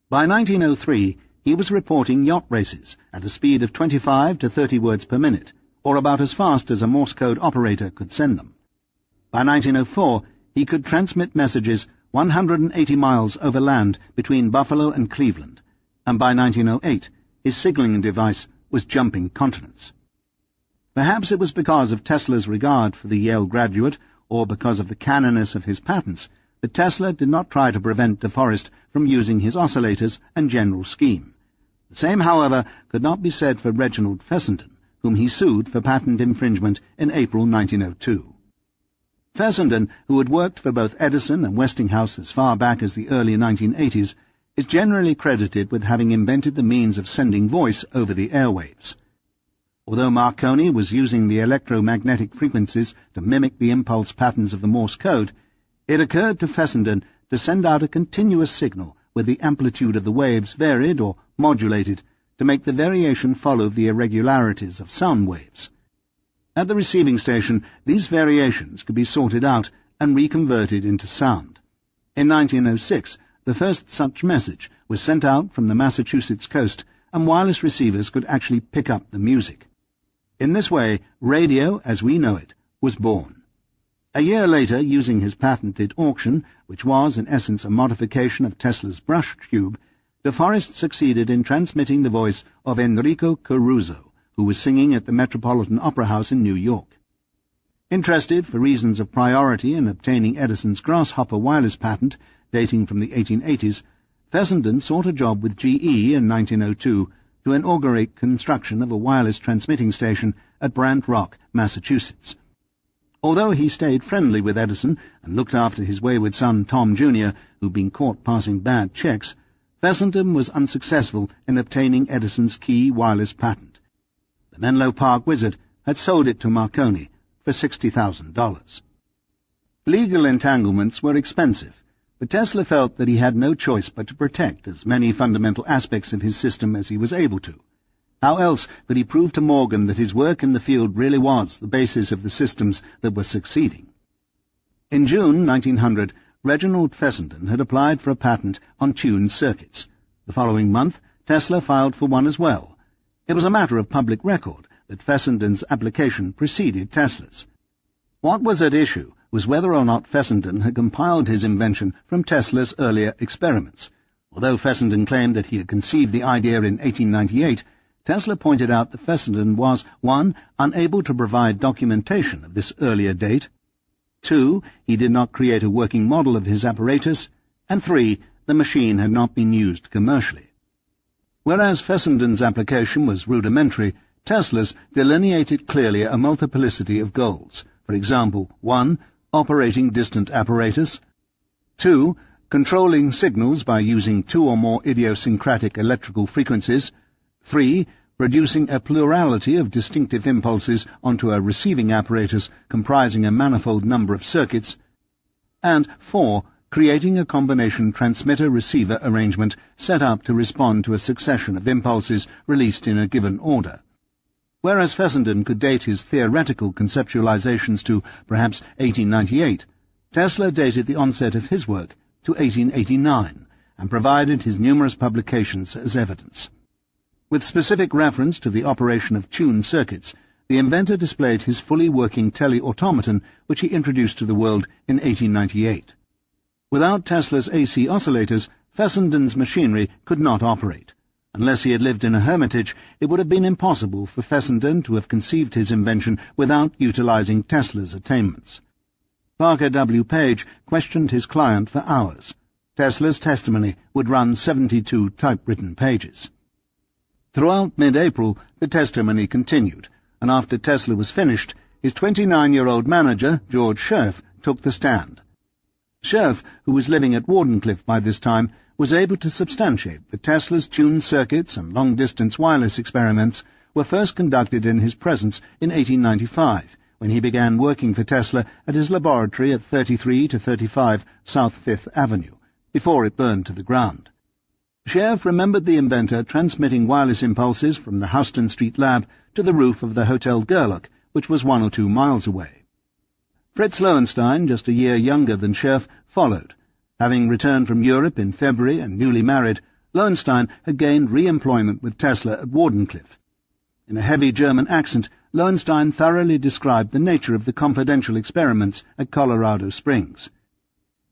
By 1903, he was reporting yacht races at a speed of 25 to 30 words per minute, or about as fast as a Morse code operator could send them. By 1904, he could transmit messages 180 miles over land between Buffalo and Cleveland, and by 1908, his signaling device was jumping continents. Perhaps it was because of Tesla's regard for the Yale graduate, or because of the canniness of his patents, that Tesla did not try to prevent de Forest from using his oscillators and general scheme. The same, however, could not be said for Reginald Fessenden, whom he sued for patent infringement in April 1902. Fessenden, who had worked for both Edison and Westinghouse as far back as the early 1980s, is generally credited with having invented the means of sending voice over the airwaves. Although Marconi was using the electromagnetic frequencies to mimic the impulse patterns of the Morse code, it occurred to Fessenden to send out a continuous signal with the amplitude of the waves varied or modulated to make the variation follow the irregularities of sound waves. At the receiving station, these variations could be sorted out and reconverted into sound. In 1906, the first such message was sent out from the Massachusetts coast, and wireless receivers could actually pick up the music. In this way, radio, as we know it, was born. A year later, using his patented auction, which was in essence a modification of Tesla's brush tube, de Forest succeeded in transmitting the voice of Enrico Caruso, who was singing at the Metropolitan Opera House in New York. Interested, for reasons of priority, in obtaining Edison's Grasshopper wireless patent, dating from the 1880s, Fessenden sought a job with GE in 1902 to inaugurate construction of a wireless transmitting station at Brant Rock, Massachusetts. Although he stayed friendly with Edison and looked after his wayward son Tom Jr., who'd been caught passing bad checks, Fessenden was unsuccessful in obtaining Edison's key wireless patent. The Menlo Park wizard had sold it to Marconi for $60,000. Legal entanglements were expensive, but Tesla felt that he had no choice but to protect as many fundamental aspects of his system as he was able to. How else could he prove to Morgan that his work in the field really was the basis of the systems that were succeeding? In June 1900, Reginald Fessenden had applied for a patent on tuned circuits. The following month, Tesla filed for one as well. It was a matter of public record that Fessenden's application preceded Tesla's. What was at issue was whether or not Fessenden had compiled his invention from Tesla's earlier experiments. Although Fessenden claimed that he had conceived the idea in 1898, Tesla pointed out that Fessenden was, 1, unable to provide documentation of this earlier date, 2, he did not create a working model of his apparatus, and 3, the machine had not been used commercially. Whereas Fessenden's application was rudimentary, Tesla's delineated clearly a multiplicity of goals. For example, 1, operating distant apparatus, 2, controlling signals by using 2 or more idiosyncratic electrical frequencies, 3, producing a plurality of distinctive impulses onto a receiving apparatus comprising a manifold number of circuits, and 4, creating a combination transmitter-receiver arrangement set up to respond to a succession of impulses released in a given order. Whereas Fessenden could date his theoretical conceptualizations to perhaps 1898, Tesla dated the onset of his work to 1889 and provided his numerous publications as evidence. With specific reference to the operation of tuned circuits, the inventor displayed his fully working teleautomaton, which he introduced to the world in 1898. Without Tesla's AC oscillators, Fessenden's machinery could not operate. Unless he had lived in a hermitage, it would have been impossible for Fessenden to have conceived his invention without utilizing Tesla's attainments. Parker W. Page questioned his client for hours. Tesla's testimony would run 72 typewritten pages. Throughout mid-April, the testimony continued, and after Tesla was finished, his 29-year-old manager, George Scherf, took the stand. Scherf, who was living at Wardenclyffe by this time, was able to substantiate that Tesla's tuned circuits and long-distance wireless experiments were first conducted in his presence in 1895, when he began working for Tesla at his laboratory at 33 to 35 South Fifth Avenue, before it burned to the ground. Scherf remembered the inventor transmitting wireless impulses from the Houston Street lab to the roof of the Hotel Gerlach, which was 1 or 2 miles away. Fritz Lowenstein, just a year younger than Scherf, followed. Having returned from Europe in February and newly married, Lowenstein had gained re-employment with Tesla at Wardenclyffe. In a heavy German accent, Lowenstein thoroughly described the nature of the confidential experiments at Colorado Springs.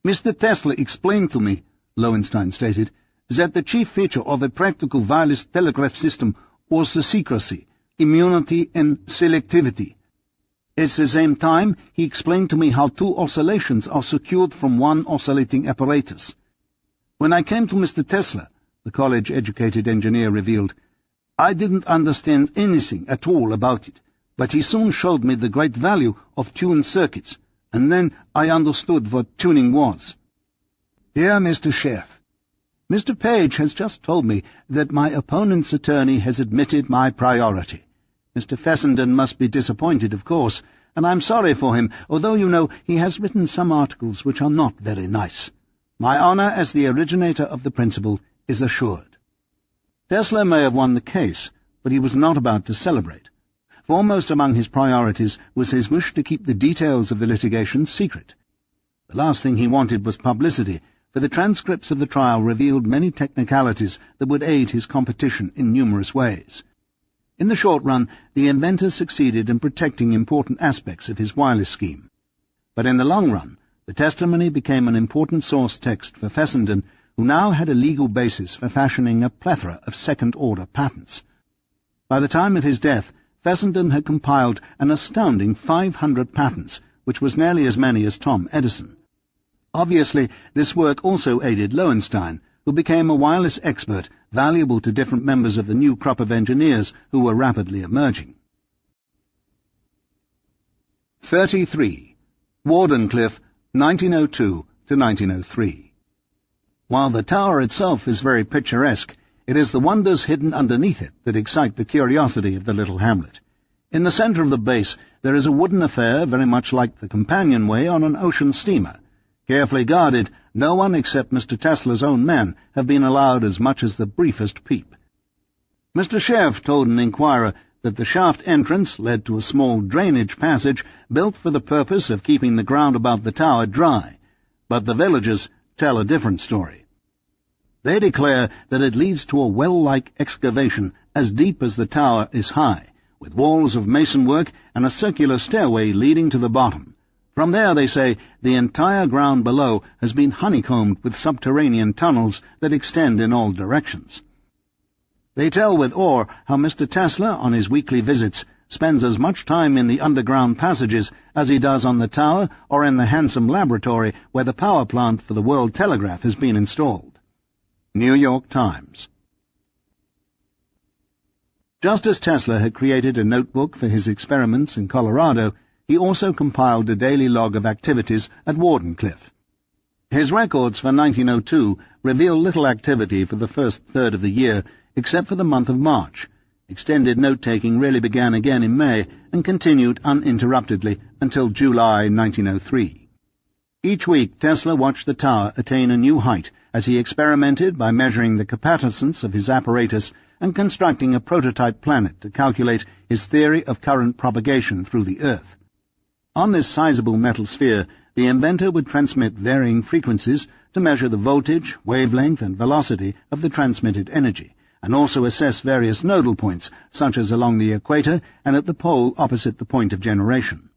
"Mr. Tesla explained to me," Lowenstein stated, "that the chief feature of a practical wireless telegraph system was the secrecy, immunity, and selectivity. At the same time, he explained to me how 2 oscillations are secured from one oscillating apparatus. When I came to Mr. Tesla," the college-educated engineer revealed, "I didn't understand anything at all about it, but he soon showed me the great value of tuned circuits, and then I understood what tuning was." "Dear Mr. Scherf, Mr. Page has just told me that my opponent's attorney has admitted my priority. Mr. Fessenden must be disappointed, of course, and I'm sorry for him, although, you know, he has written some articles which are not very nice. My honor as the originator of the principle is assured." Tesla may have won the case, but he was not about to celebrate. Foremost among his priorities was his wish to keep the details of the litigation secret. The last thing he wanted was publicity, for the transcripts of the trial revealed many technicalities that would aid his competition in numerous ways. In the short run, the inventor succeeded in protecting important aspects of his wireless scheme. But in the long run, the testimony became an important source text for Fessenden, who now had a legal basis for fashioning a plethora of second-order patents. By the time of his death, Fessenden had compiled an astounding 500 patents, which was nearly as many as Tom Edison. Obviously, this work also aided Lowenstein, who became a wireless expert valuable to different members of the new crop of engineers who were rapidly emerging. 33. Wardenclyffe, 1902 to 1903. While the tower itself is very picturesque, it is the wonders hidden underneath it that excite the curiosity of the little hamlet. In the center of the base there is a wooden affair very much like the companionway on an ocean steamer. Carefully guarded, no one except Mr. Tesla's own men have been allowed as much as the briefest peep. Mr. Scherf told an inquirer that the shaft entrance led to a small drainage passage built for the purpose of keeping the ground above the tower dry, but the villagers tell a different story. They declare that it leads to a well-like excavation as deep as the tower is high, with walls of masonwork and a circular stairway leading to the bottom. From there, they say, the entire ground below has been honeycombed with subterranean tunnels that extend in all directions. They tell with awe how Mr. Tesla, on his weekly visits, spends as much time in the underground passages as he does on the tower or in the handsome laboratory where the power plant for the World Telegraph has been installed. New York Times. Just as Tesla had created a notebook for his experiments in Colorado, he also compiled a daily log of activities at Wardenclyffe. His records for 1902 reveal little activity for the first third of the year, except for the month of March. Extended note-taking really began again in May and continued uninterruptedly until July 1903. Each week Tesla watched the tower attain a new height as he experimented by measuring the capacitance of his apparatus and constructing a prototype planet to calculate his theory of current propagation through the Earth. On this sizable metal sphere, the inventor would transmit varying frequencies to measure the voltage, wavelength, and velocity of the transmitted energy, and also assess various nodal points, such as along the equator and at the pole opposite the point of generation.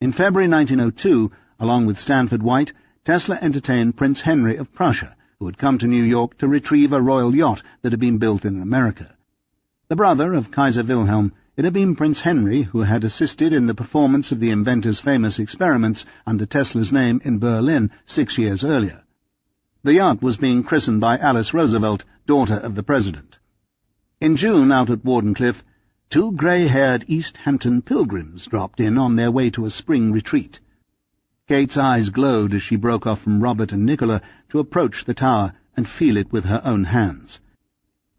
In February 1902, along with Stanford White, Tesla entertained Prince Henry of Prussia, who had come to New York to retrieve a royal yacht that had been built in America. The brother of Kaiser Wilhelm, it had been Prince Henry who had assisted in the performance of the inventor's famous experiments under Tesla's name in Berlin 6 years earlier. The yacht was being christened by Alice Roosevelt, daughter of the president. In June, out at Wardenclyffe, 2 grey-haired East Hampton pilgrims dropped in on their way to a spring retreat. Kate's eyes glowed as she broke off from Robert and Nikola to approach the tower and feel it with her own hands.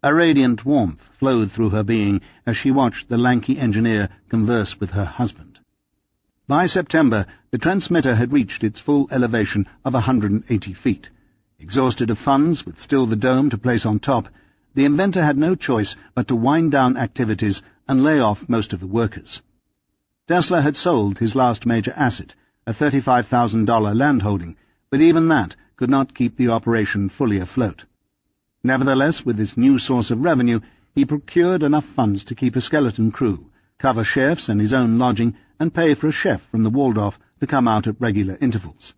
A radiant warmth flowed through her being as she watched the lanky engineer converse with her husband. By September, the transmitter had reached its full elevation of 180 feet. Exhausted of funds, with still the dome to place on top, the inventor had no choice but to wind down activities and lay off most of the workers. Tesla had sold his last major asset, a $35,000 landholding, but even that could not keep the operation fully afloat. Nevertheless, with this new source of revenue, he procured enough funds to keep a skeleton crew, cover chefs and his own lodging, and pay for a chef from the Waldorf to come out at regular intervals.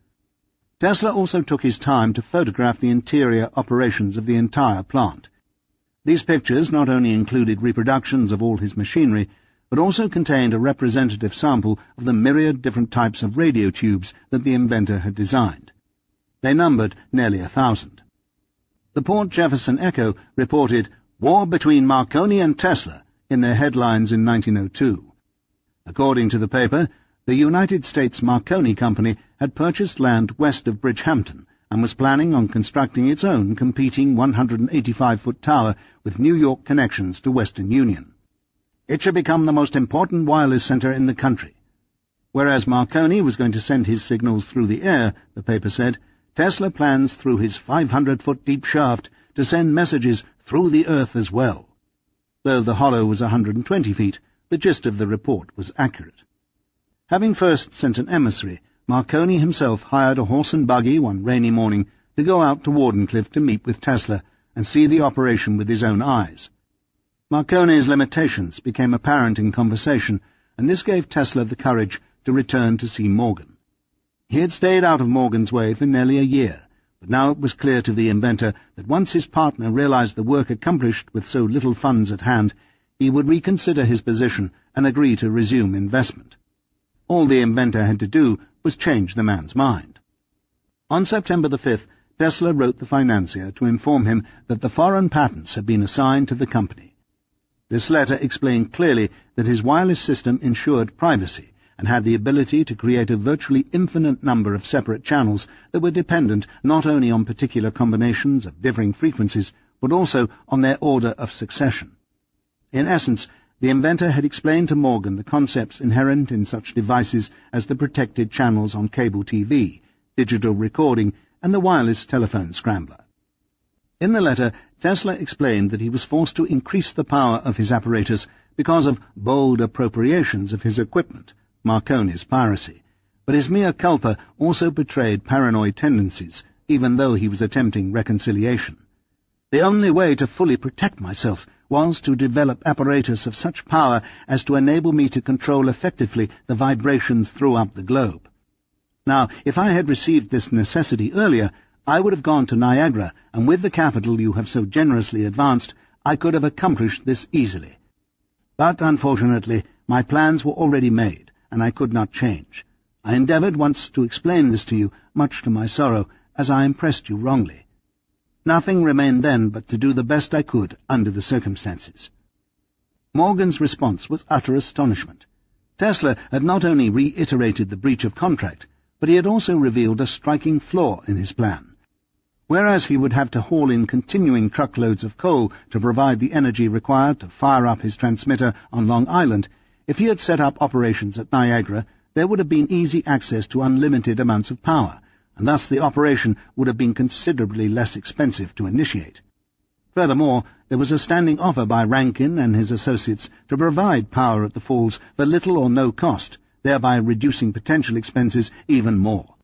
Tesla also took his time to photograph the interior operations of the entire plant. These pictures not only included reproductions of all his machinery, but also contained a representative sample of the myriad different types of radio tubes that the inventor had designed. They numbered nearly 1,000. The Port Jefferson Echo reported "War between Marconi and Tesla" in their headlines in 1902. According to the paper, the United States Marconi Company had purchased land west of Bridgehampton and was planning on constructing its own competing 185-foot tower with New York connections to Western Union. It should become the most important wireless center in the country. Whereas Marconi was going to send his signals through the air, the paper said, Tesla plans through his 500-foot deep shaft to send messages through the earth as well. Though the hollow was 120 feet, the gist of the report was accurate. Having first sent an emissary, Marconi himself hired a horse and buggy one rainy morning to go out to Wardenclyffe to meet with Tesla and see the operation with his own eyes. Marconi's limitations became apparent in conversation, and this gave Tesla the courage to return to see Morgan. He had stayed out of Morgan's way for nearly a year, but now it was clear to the inventor that once his partner realized the work accomplished with so little funds at hand, he would reconsider his position and agree to resume investment. All the inventor had to do was change the man's mind. On September the 5th, Tesla wrote the financier to inform him that the foreign patents had been assigned to the company. This letter explained clearly that his wireless system ensured privacy and had the ability to create a virtually infinite number of separate channels that were dependent not only on particular combinations of differing frequencies, but also on their order of succession. In essence, the inventor had explained to Morgan the concepts inherent in such devices as the protected channels on cable TV, digital recording, and the wireless telephone scrambler. In the letter, Tesla explained that he was forced to increase the power of his apparatus because of bold appropriations of his equipment, Marconi's piracy, but his mea culpa also betrayed paranoid tendencies, even though he was attempting reconciliation. The only way to fully protect myself was to develop apparatus of such power as to enable me to control effectively the vibrations throughout the globe. Now, if I had received this necessity earlier, I would have gone to Niagara, and with the capital you have so generously advanced, I could have accomplished this easily. But, unfortunately, my plans were already made, and I could not change. I endeavoured once to explain this to you, much to my sorrow, as I impressed you wrongly. Nothing remained then but to do the best I could under the circumstances. Morgan's response was utter astonishment. Tesla had not only reiterated the breach of contract, but he had also revealed a striking flaw in his plan. Whereas he would have to haul in continuing truckloads of coal to provide the energy required to fire up his transmitter on Long Island, if he had set up operations at Niagara, there would have been easy access to unlimited amounts of power, and thus the operation would have been considerably less expensive to initiate. Furthermore, there was a standing offer by Rankin and his associates to provide power at the falls for little or no cost, thereby reducing potential expenses even more.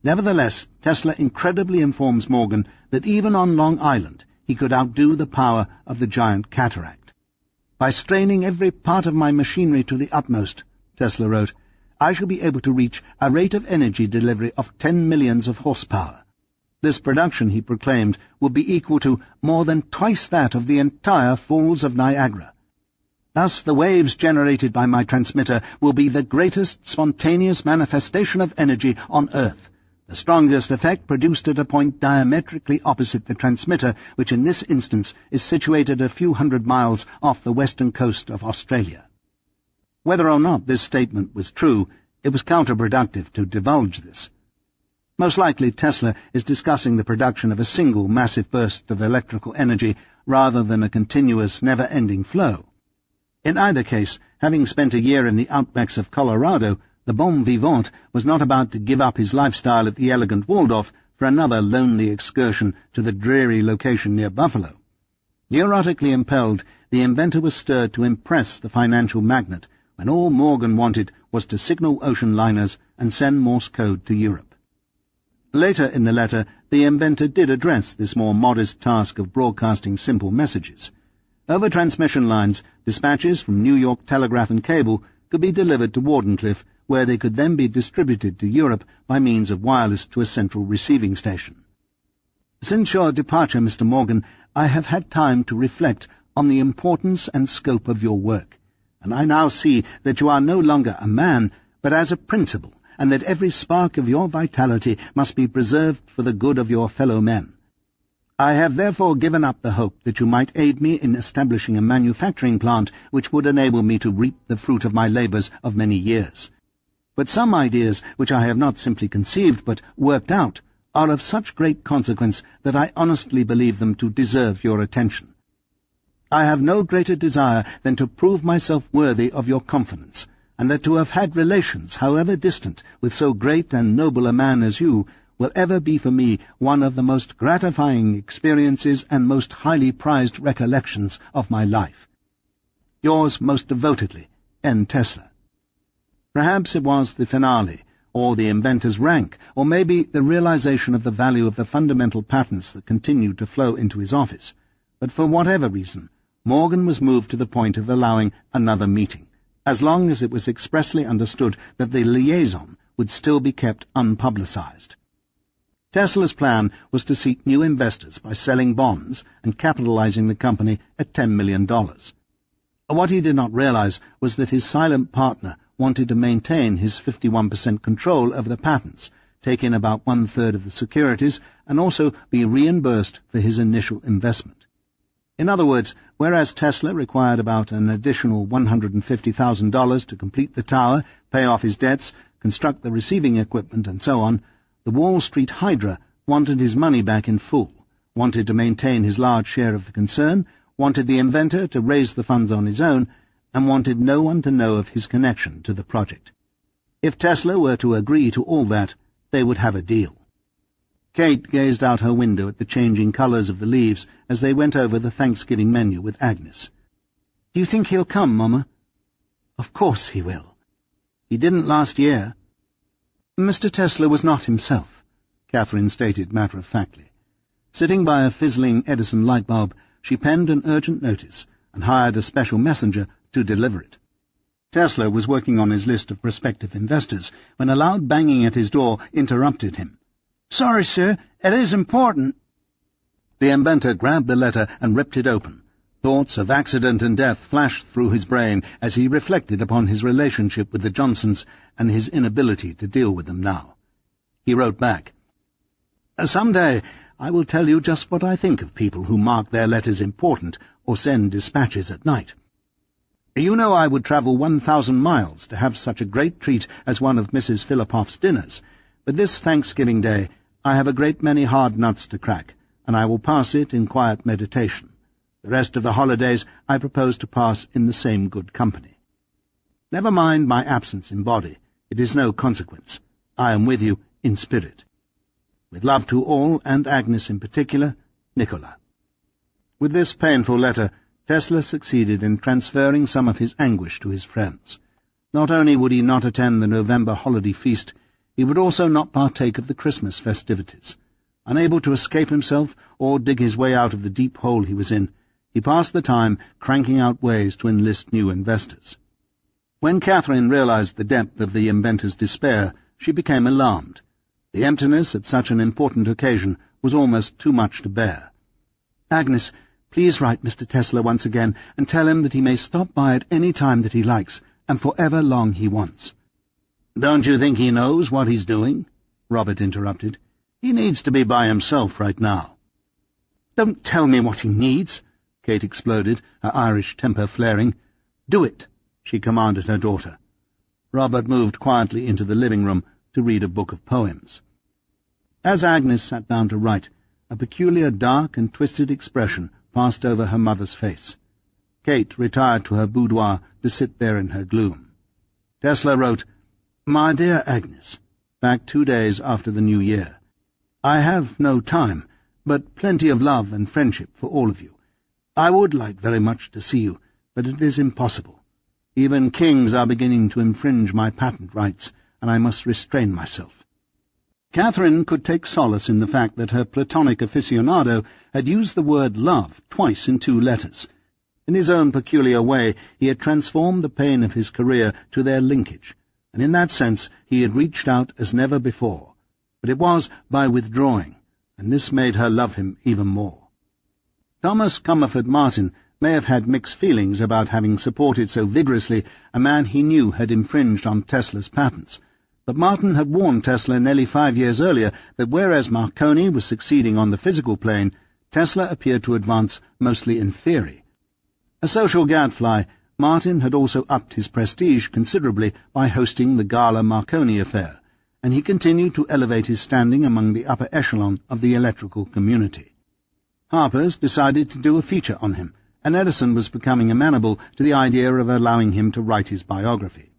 Nevertheless, Tesla incredibly informs Morgan that even on Long Island he could outdo the power of the giant cataract. "By straining every part of my machinery to the utmost," Tesla wrote, "I shall be able to reach a rate of energy delivery of 10 millions of horsepower. This production," he proclaimed, "would be equal to more than twice that of the entire Falls of Niagara. Thus the waves generated by my transmitter will be the greatest spontaneous manifestation of energy on Earth, the strongest effect produced at a point diametrically opposite the transmitter, which in this instance is situated a few hundred miles off the western coast of Australia." Whether or not this statement was true, it was counterproductive to divulge this. Most likely Tesla is discussing the production of a single massive burst of electrical energy rather than a continuous, never-ending flow. In either case, having spent a year in the outbacks of Colorado, the bon vivant was not about to give up his lifestyle at the elegant Waldorf for another lonely excursion to the dreary location near Buffalo. Neurotically impelled, the inventor was stirred to impress the financial magnate when all Morgan wanted was to signal ocean liners and send Morse code to Europe. Later in the letter, the inventor did address this more modest task of broadcasting simple messages. Over transmission lines, dispatches from New York Telegraph and Cable could be delivered to Wardenclyffe, where they could then be distributed to Europe by means of wireless to a central receiving station. "Since your departure, Mr. Morgan, I have had time to reflect on the importance and scope of your work, and I now see that you are no longer a man, but as a principle, and that every spark of your vitality must be preserved for the good of your fellow men. I have therefore given up the hope that you might aid me in establishing a manufacturing plant which would enable me to reap the fruit of my labours of many years. But some ideas which I have not simply conceived but worked out are of such great consequence that I honestly believe them to deserve your attention. I have no greater desire than to prove myself worthy of your confidence, and that to have had relations, however distant, with so great and noble a man as you, will ever be for me one of the most gratifying experiences and most highly prized recollections of my life. Yours most devotedly, N. Tesla." Perhaps it was the finale, or the inventor's rank, or maybe the realization of the value of the fundamental patents that continued to flow into his office, but for whatever reason, Morgan was moved to the point of allowing another meeting, as long as it was expressly understood that the liaison would still be kept unpublicized. Tesla's plan was to seek new investors by selling bonds and capitalizing the company at $10 million. What he did not realize was that his silent partner wanted to maintain his 51% control over the patents, take in about one-third of the securities, and also be reimbursed for his initial investment. In other words, whereas Tesla required about an additional $150,000 to complete the tower, pay off his debts, construct the receiving equipment, and so on, the Wall Street Hydra wanted his money back in full, wanted to maintain his large share of the concern, wanted the inventor to raise the funds on his own, and wanted no one to know of his connection to the project. If Tesla were to agree to all that, they would have a deal. Kate gazed out her window at the changing colours of the leaves as they went over the Thanksgiving menu with Agnes. "Do you think he'll come, Mama?" "Of course he will. He didn't last year." "Mr. Tesla was not himself," Catherine stated matter-of-factly. Sitting by a fizzling Edison light bulb, she penned an urgent notice and hired a special messenger to deliver it. Tesla was working on his list of prospective investors when a loud banging at his door interrupted him. "Sorry, sir, it is important." The inventor grabbed the letter and ripped it open. Thoughts of accident and death flashed through his brain as he reflected upon his relationship with the Johnsons and his inability to deal with them now. He wrote back, "Some day I will tell you just what I think of people who mark their letters important or send dispatches at night. You know I would travel 1,000 miles to have such a great treat as one of Mrs. Philippoff's dinners, but this Thanksgiving Day I have a great many hard nuts to crack, and I will pass it in quiet meditation. The rest of the holidays I propose to pass in the same good company. Never mind my absence in body, it is no consequence. I am with you in spirit. With love to all, and Agnes in particular, Nikola." With this painful letter, Tesla succeeded in transferring some of his anguish to his friends. Not only would he not attend the November holiday feast, he would also not partake of the Christmas festivities. Unable to escape himself or dig his way out of the deep hole he was in, he passed the time cranking out ways to enlist new investors. When Catherine realized the depth of the inventor's despair, she became alarmed. The emptiness at such an important occasion was almost too much to bear. "Agnes, please write Mr. Tesla once again and tell him that he may stop by at any time that he likes, and for ever long he wants." "Don't you think he knows what he's doing?" Robert interrupted. "He needs to be by himself right now." "Don't tell me what he needs," Kate exploded, her Irish temper flaring. "Do it," she commanded her daughter. Robert moved quietly into the living room to read a book of poems. As Agnes sat down to write, a peculiar dark and twisted expression passed over her mother's face. Kate retired to her boudoir to sit there in her gloom. Tesla wrote, "My dear Agnes," back 2 days after the New Year. "I have no time, but plenty of love and friendship for all of you. I would like very much to see you, but it is impossible. Even kings are beginning to infringe my patent rights, and I must restrain myself." Catherine could take solace in the fact that her platonic aficionado had used the word love twice in 2 letters. In his own peculiar way, he had transformed the pain of his career to their linkage, and in that sense he had reached out as never before. But it was by withdrawing, and this made her love him even more. Thomas Comerford Martin may have had mixed feelings about having supported so vigorously a man he knew had infringed on Tesla's patents, but Martin had warned Tesla nearly 5 years earlier that whereas Marconi was succeeding on the physical plane, Tesla appeared to advance mostly in theory. A social gadfly, Martin had also upped his prestige considerably by hosting the Gala Marconi affair, and he continued to elevate his standing among the upper echelon of the electrical community. Harper's decided to do a feature on him, and Edison was becoming amenable to the idea of allowing him to write his biography.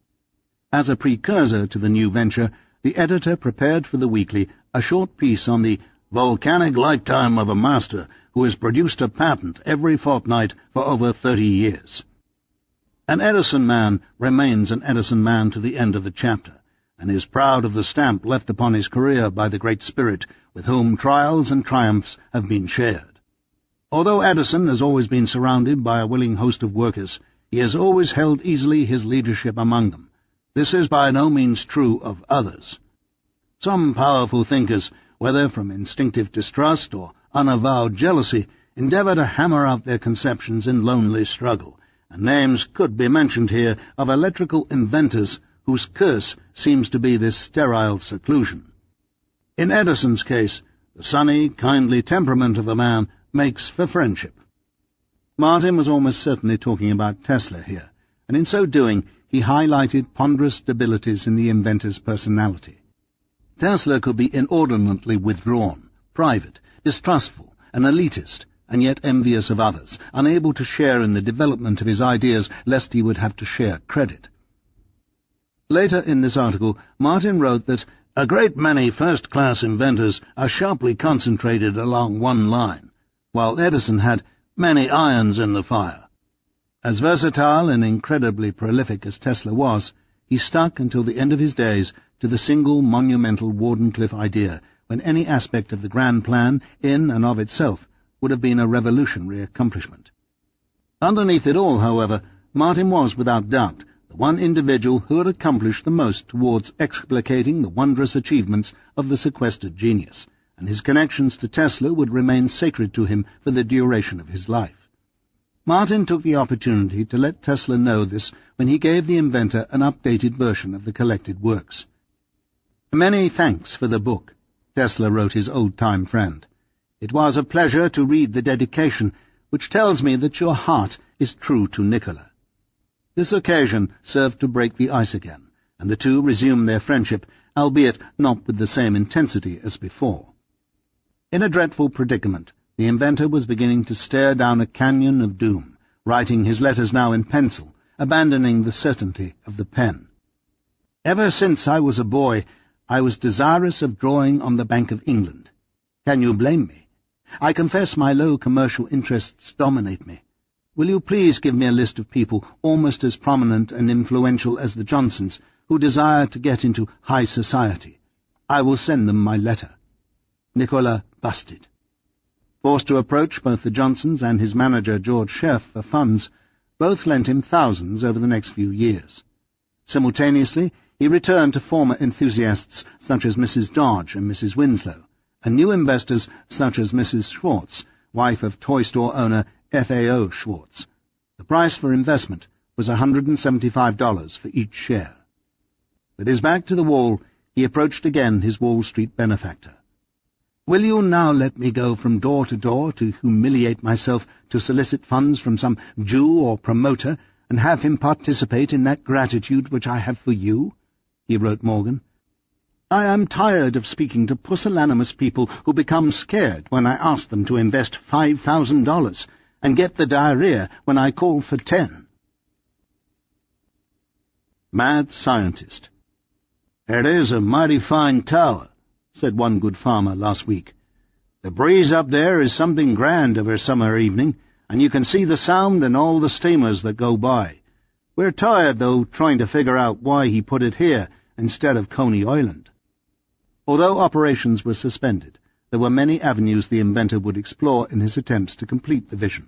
As a precursor to the new venture, the editor prepared for the weekly a short piece on the volcanic lifetime of a master who has produced a patent every fortnight for over 30 years. An Edison man remains an Edison man to the end of the chapter, and is proud of the stamp left upon his career by the great spirit with whom trials and triumphs have been shared. Although Edison has always been surrounded by a willing host of workers, he has always held easily his leadership among them. This is by no means true of others. Some powerful thinkers, whether from instinctive distrust or unavowed jealousy, endeavor to hammer out their conceptions in lonely struggle, and names could be mentioned here of electrical inventors whose curse seems to be this sterile seclusion. In Edison's case, the sunny, kindly temperament of the man makes for friendship. Martin was almost certainly talking about Tesla here, and in so doing he highlighted ponderous debilities in the inventor's personality. Tesla could be inordinately withdrawn, private, distrustful, and elitist, and yet envious of others, unable to share in the development of his ideas lest he would have to share credit. Later in this article, Martin wrote that a great many first-class inventors are sharply concentrated along one line, while Edison had many irons in the fire. As versatile and incredibly prolific as Tesla was, he stuck until the end of his days to the single monumental Wardenclyffe idea, when any aspect of the grand plan, in and of itself, would have been a revolutionary accomplishment. Underneath it all, however, Martin was, without doubt, the one individual who had accomplished the most towards explicating the wondrous achievements of the sequestered genius, and his connections to Tesla would remain sacred to him for the duration of his life. Martin took the opportunity to let Tesla know this when he gave the inventor an updated version of the collected works. "Many thanks for the book," Tesla wrote his old-time friend. "It was a pleasure to read the dedication, which tells me that your heart is true to Nikola." This occasion served to break the ice again, and the two resumed their friendship, albeit not with the same intensity as before. In a dreadful predicament, the inventor was beginning to stare down a canyon of doom, writing his letters now in pencil, abandoning the certainty of the pen. "Ever since I was a boy, I was desirous of drawing on the Bank of England. Can you blame me? I confess my low commercial interests dominate me. Will you please give me a list of people almost as prominent and influential as the Johnsons who desire to get into high society? I will send them my letter. Nikola busted. Forced to approach both the Johnsons and his manager George Sheff for funds, both lent him thousands over the next few years. Simultaneously, he returned to former enthusiasts such as Mrs. Dodge and Mrs. Winslow, and new investors such as Mrs. Schwartz, wife of toy store owner F.A.O. Schwartz. The price for investment was $175 for each share. With his back to the wall, he approached again his Wall Street benefactor. Will you now let me go from door to door to humiliate myself to solicit funds from some Jew or promoter and have him participate in that gratitude which I have for you? He wrote Morgan. I am tired of speaking to pusillanimous people who become scared when I ask them to invest $5,000 and get the diarrhea when I call for 10. Mad scientist. It is a mighty fine tower, said one good farmer last week. The breeze up there is something grand of a summer evening, and you can see the Sound and all the steamers that go by. We're tired, though, trying to figure out why he put it here instead of Coney Island. Although operations were suspended, there were many avenues the inventor would explore in his attempts to complete the vision.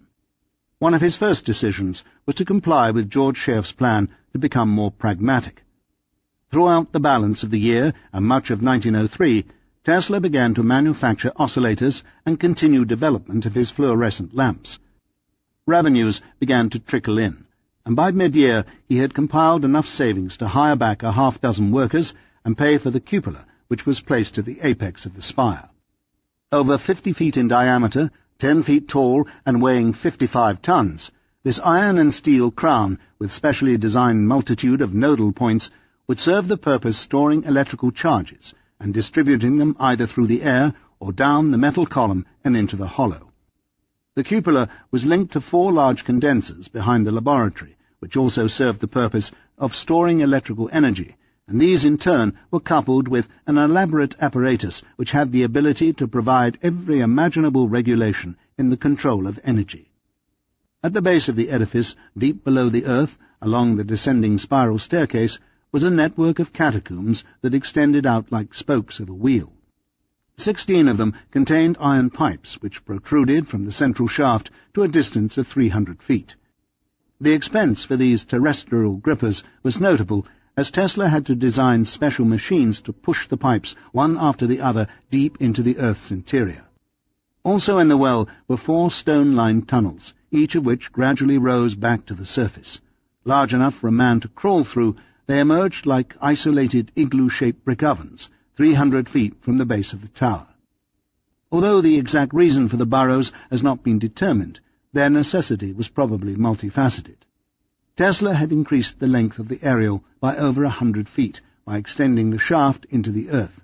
One of his first decisions was to comply with George Sheff's plan to become more pragmatic. Throughout the balance of the year and much of 1903, Tesla began to manufacture oscillators and continue development of his fluorescent lamps. Revenues began to trickle in, and by mid-year he had compiled enough savings to hire back a half-dozen workers and pay for the cupola, which was placed at the apex of the spire. Over 50 feet in diameter, 10 feet tall, and weighing 55 tons, this iron and steel crown, with specially designed multitude of nodal points, would serve the purpose storing electrical charges and distributing them either through the air or down the metal column and into the hollow. The cupola was linked to 4 large condensers behind the laboratory, which also served the purpose of storing electrical energy, and these in turn were coupled with an elaborate apparatus which had the ability to provide every imaginable regulation in the control of energy. At the base of the edifice, deep below the earth, along the descending spiral staircase, was a network of catacombs that extended out like spokes of a wheel. 16 of them contained iron pipes which protruded from the central shaft to a distance of 300 feet. The expense for these terrestrial grippers was notable, as Tesla had to design special machines to push the pipes one after the other deep into the Earth's interior. Also in the well were 4 stone-lined tunnels, each of which gradually rose back to the surface. Large enough for a man to crawl through, they emerged like isolated igloo-shaped brick ovens, 300 feet from the base of the tower. Although the exact reason for the burrows has not been determined, their necessity was probably multifaceted. Tesla had increased the length of the aerial by over 100 feet by extending the shaft into the earth.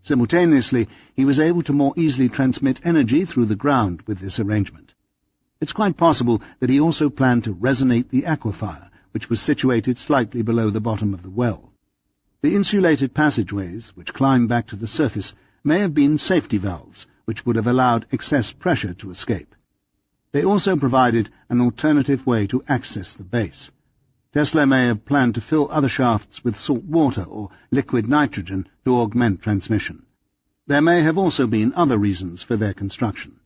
Simultaneously, he was able to more easily transmit energy through the ground with this arrangement. It's quite possible that he also planned to resonate the aquifer, which was situated slightly below the bottom of the well. The insulated passageways, which climbed back to the surface, may have been safety valves, which would have allowed excess pressure to escape. They also provided an alternative way to access the base. Tesla may have planned to fill other shafts with salt water or liquid nitrogen to augment transmission. There may have also been other reasons for their construction.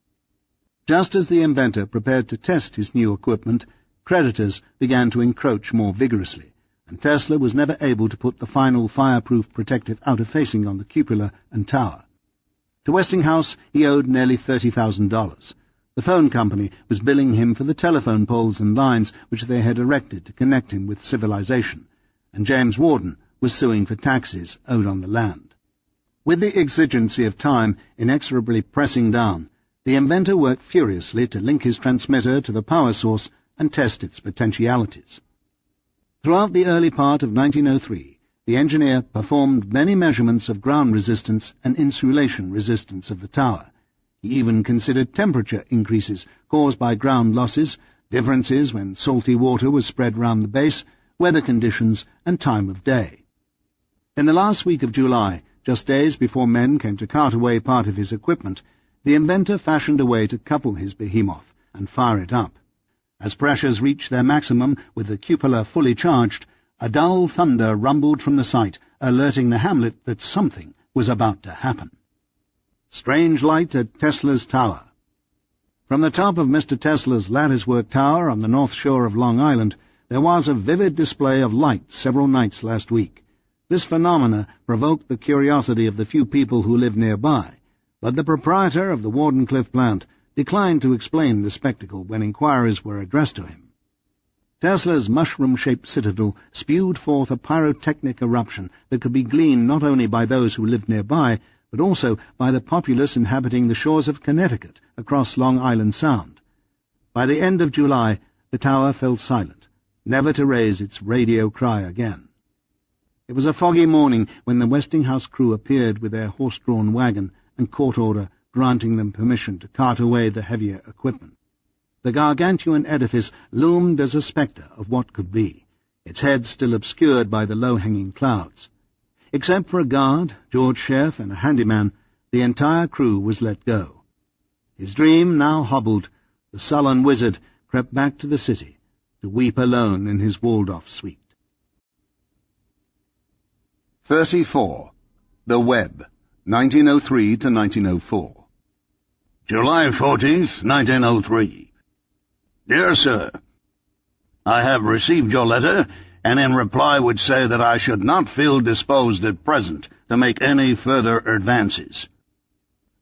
Just as the inventor prepared to test his new equipment, creditors began to encroach more vigorously, and Tesla was never able to put the final fireproof protective outer facing on the cupola and tower. To Westinghouse he owed nearly $30,000. The phone company was billing him for the telephone poles and lines which they had erected to connect him with civilization, and James Warden was suing for taxes owed on the land. With the exigency of time inexorably pressing down, the inventor worked furiously to link his transmitter to the power source and test its potentialities. Throughout the early part of 1903, the engineer performed many measurements of ground resistance and insulation resistance of the tower. He even considered temperature increases caused by ground losses, differences when salty water was spread round the base, weather conditions, and time of day. In the last week of July, just days before men came to cart away part of his equipment, the inventor fashioned a way to couple his behemoth and fire it up. As pressures reached their maximum with the cupola fully charged, a dull thunder rumbled from the site, alerting the hamlet that something was about to happen. Strange light at Tesla's tower. From the top of Mr. Tesla's latticework tower on the north shore of Long Island, there was a vivid display of light several nights last week. This phenomena provoked the curiosity of the few people who lived nearby, but the proprietor of the Wardenclyffe plant declined to explain the spectacle when inquiries were addressed to him. Tesla's mushroom-shaped citadel spewed forth a pyrotechnic eruption that could be gleaned not only by those who lived nearby, but also by the populace inhabiting the shores of Connecticut across Long Island Sound. By the end of July, the tower fell silent, never to raise its radio cry again. It was a foggy morning when the Westinghouse crew appeared with their horse-drawn wagon and court order granting them permission to cart away the heavier equipment. The gargantuan edifice loomed as a spectre of what could be, its head still obscured by the low-hanging clouds. Except for a guard, George Sheriff, and a handyman, the entire crew was let go. His dream now hobbled, the sullen wizard crept back to the city to weep alone in his walled-off suite. 34. The Web, 1903 to 1904. July 14th, 1903. Dear Sir, I have received your letter, and in reply would say that I should not feel disposed at present to make any further advances.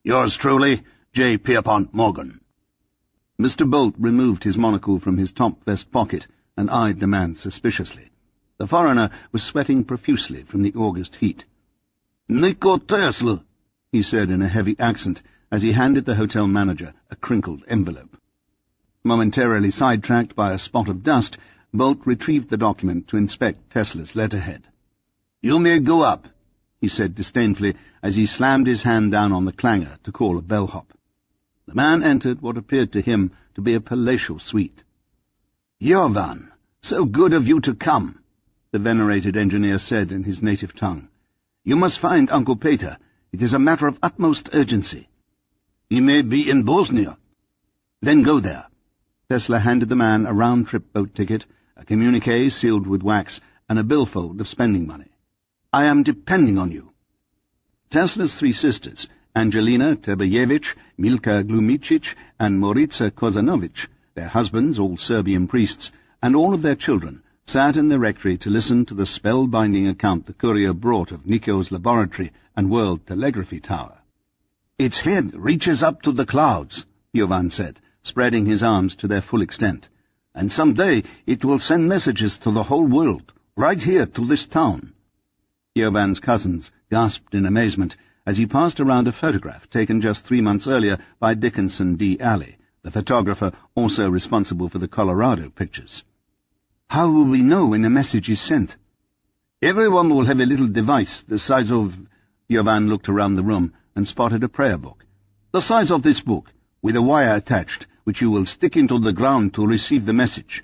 Yours truly, J. Pierpont Morgan. Mr. Bolt removed his monocle from his top vest pocket and eyed the man suspiciously. The foreigner was sweating profusely from the August heat. Nikola Tesla, he said in a heavy accent as he handed the hotel manager a crinkled envelope. Momentarily sidetracked by a spot of dust, Bolt retrieved the document to inspect Tesla's letterhead. You may go up, he said disdainfully as he slammed his hand down on the clangor to call a bellhop. The man entered what appeared to him to be a palatial suite. Jovan, so good of you to come, the venerated engineer said in his native tongue. You must find Uncle Peter. It is a matter of utmost urgency. He may be in Bosnia. Then go there. Tesla handed the man a round-trip boat ticket, a communique sealed with wax, and a billfold of spending money. I am depending on you. Tesla's three sisters, Angelina Tebayevich, Milka Glumicic, and Morica Kozanovic, their husbands, all Serbian priests, and all of their children, sat in the rectory to listen to the spell-binding account the courier brought of Niko's laboratory and world telegraphy tower. Its head reaches up to the clouds, Jovan said, spreading his arms to their full extent. And some day it will send messages to the whole world, right here to this town. Jovan's cousins gasped in amazement as he passed around a photograph taken just 3 months earlier by Dickinson D. Alley, the photographer also responsible for the Colorado pictures. How will we know when a message is sent? Everyone will have a little device the size of... Jovan looked around the room and spotted a prayer book. The size of this book, with a wire attached, which you will stick into the ground to receive the message.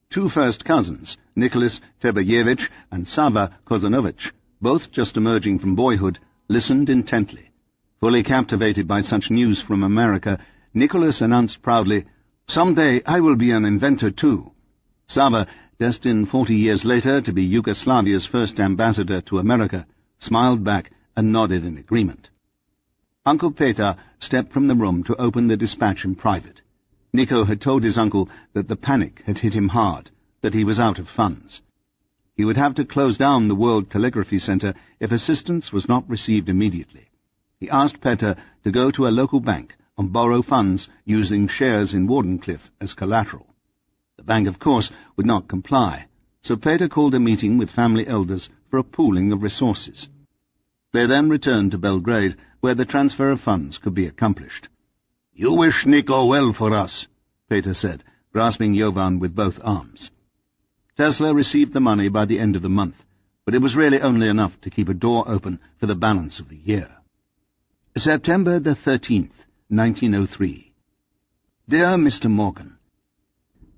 2 first cousins, Nicholas Tebayevich and Sava Kozanovic, both just emerging from boyhood, listened intently. Fully captivated by such news from America, Nicholas announced proudly, "Someday I will be an inventor too." Sava, destined 40 years later to be Yugoslavia's first ambassador to America, smiled back and nodded in agreement. Uncle Peter stepped from the room to open the dispatch in private. Niko had told his uncle that the panic had hit him hard, that he was out of funds. He would have to close down the World Telegraphy Center if assistance was not received immediately. He asked Peter to go to a local bank and borrow funds using shares in Wardenclyffe as collateral. The bank, of course, would not comply, so Peter called a meeting with family elders for a pooling of resources. They then returned to Belgrade, where the transfer of funds could be accomplished. "You wish Niko well for us," Peter said, grasping Jovan with both arms. Tesla received the money by the end of the month, but it was really only enough to keep a door open for the balance of the year. September the 13th, 1903. Dear Mr. Morgan,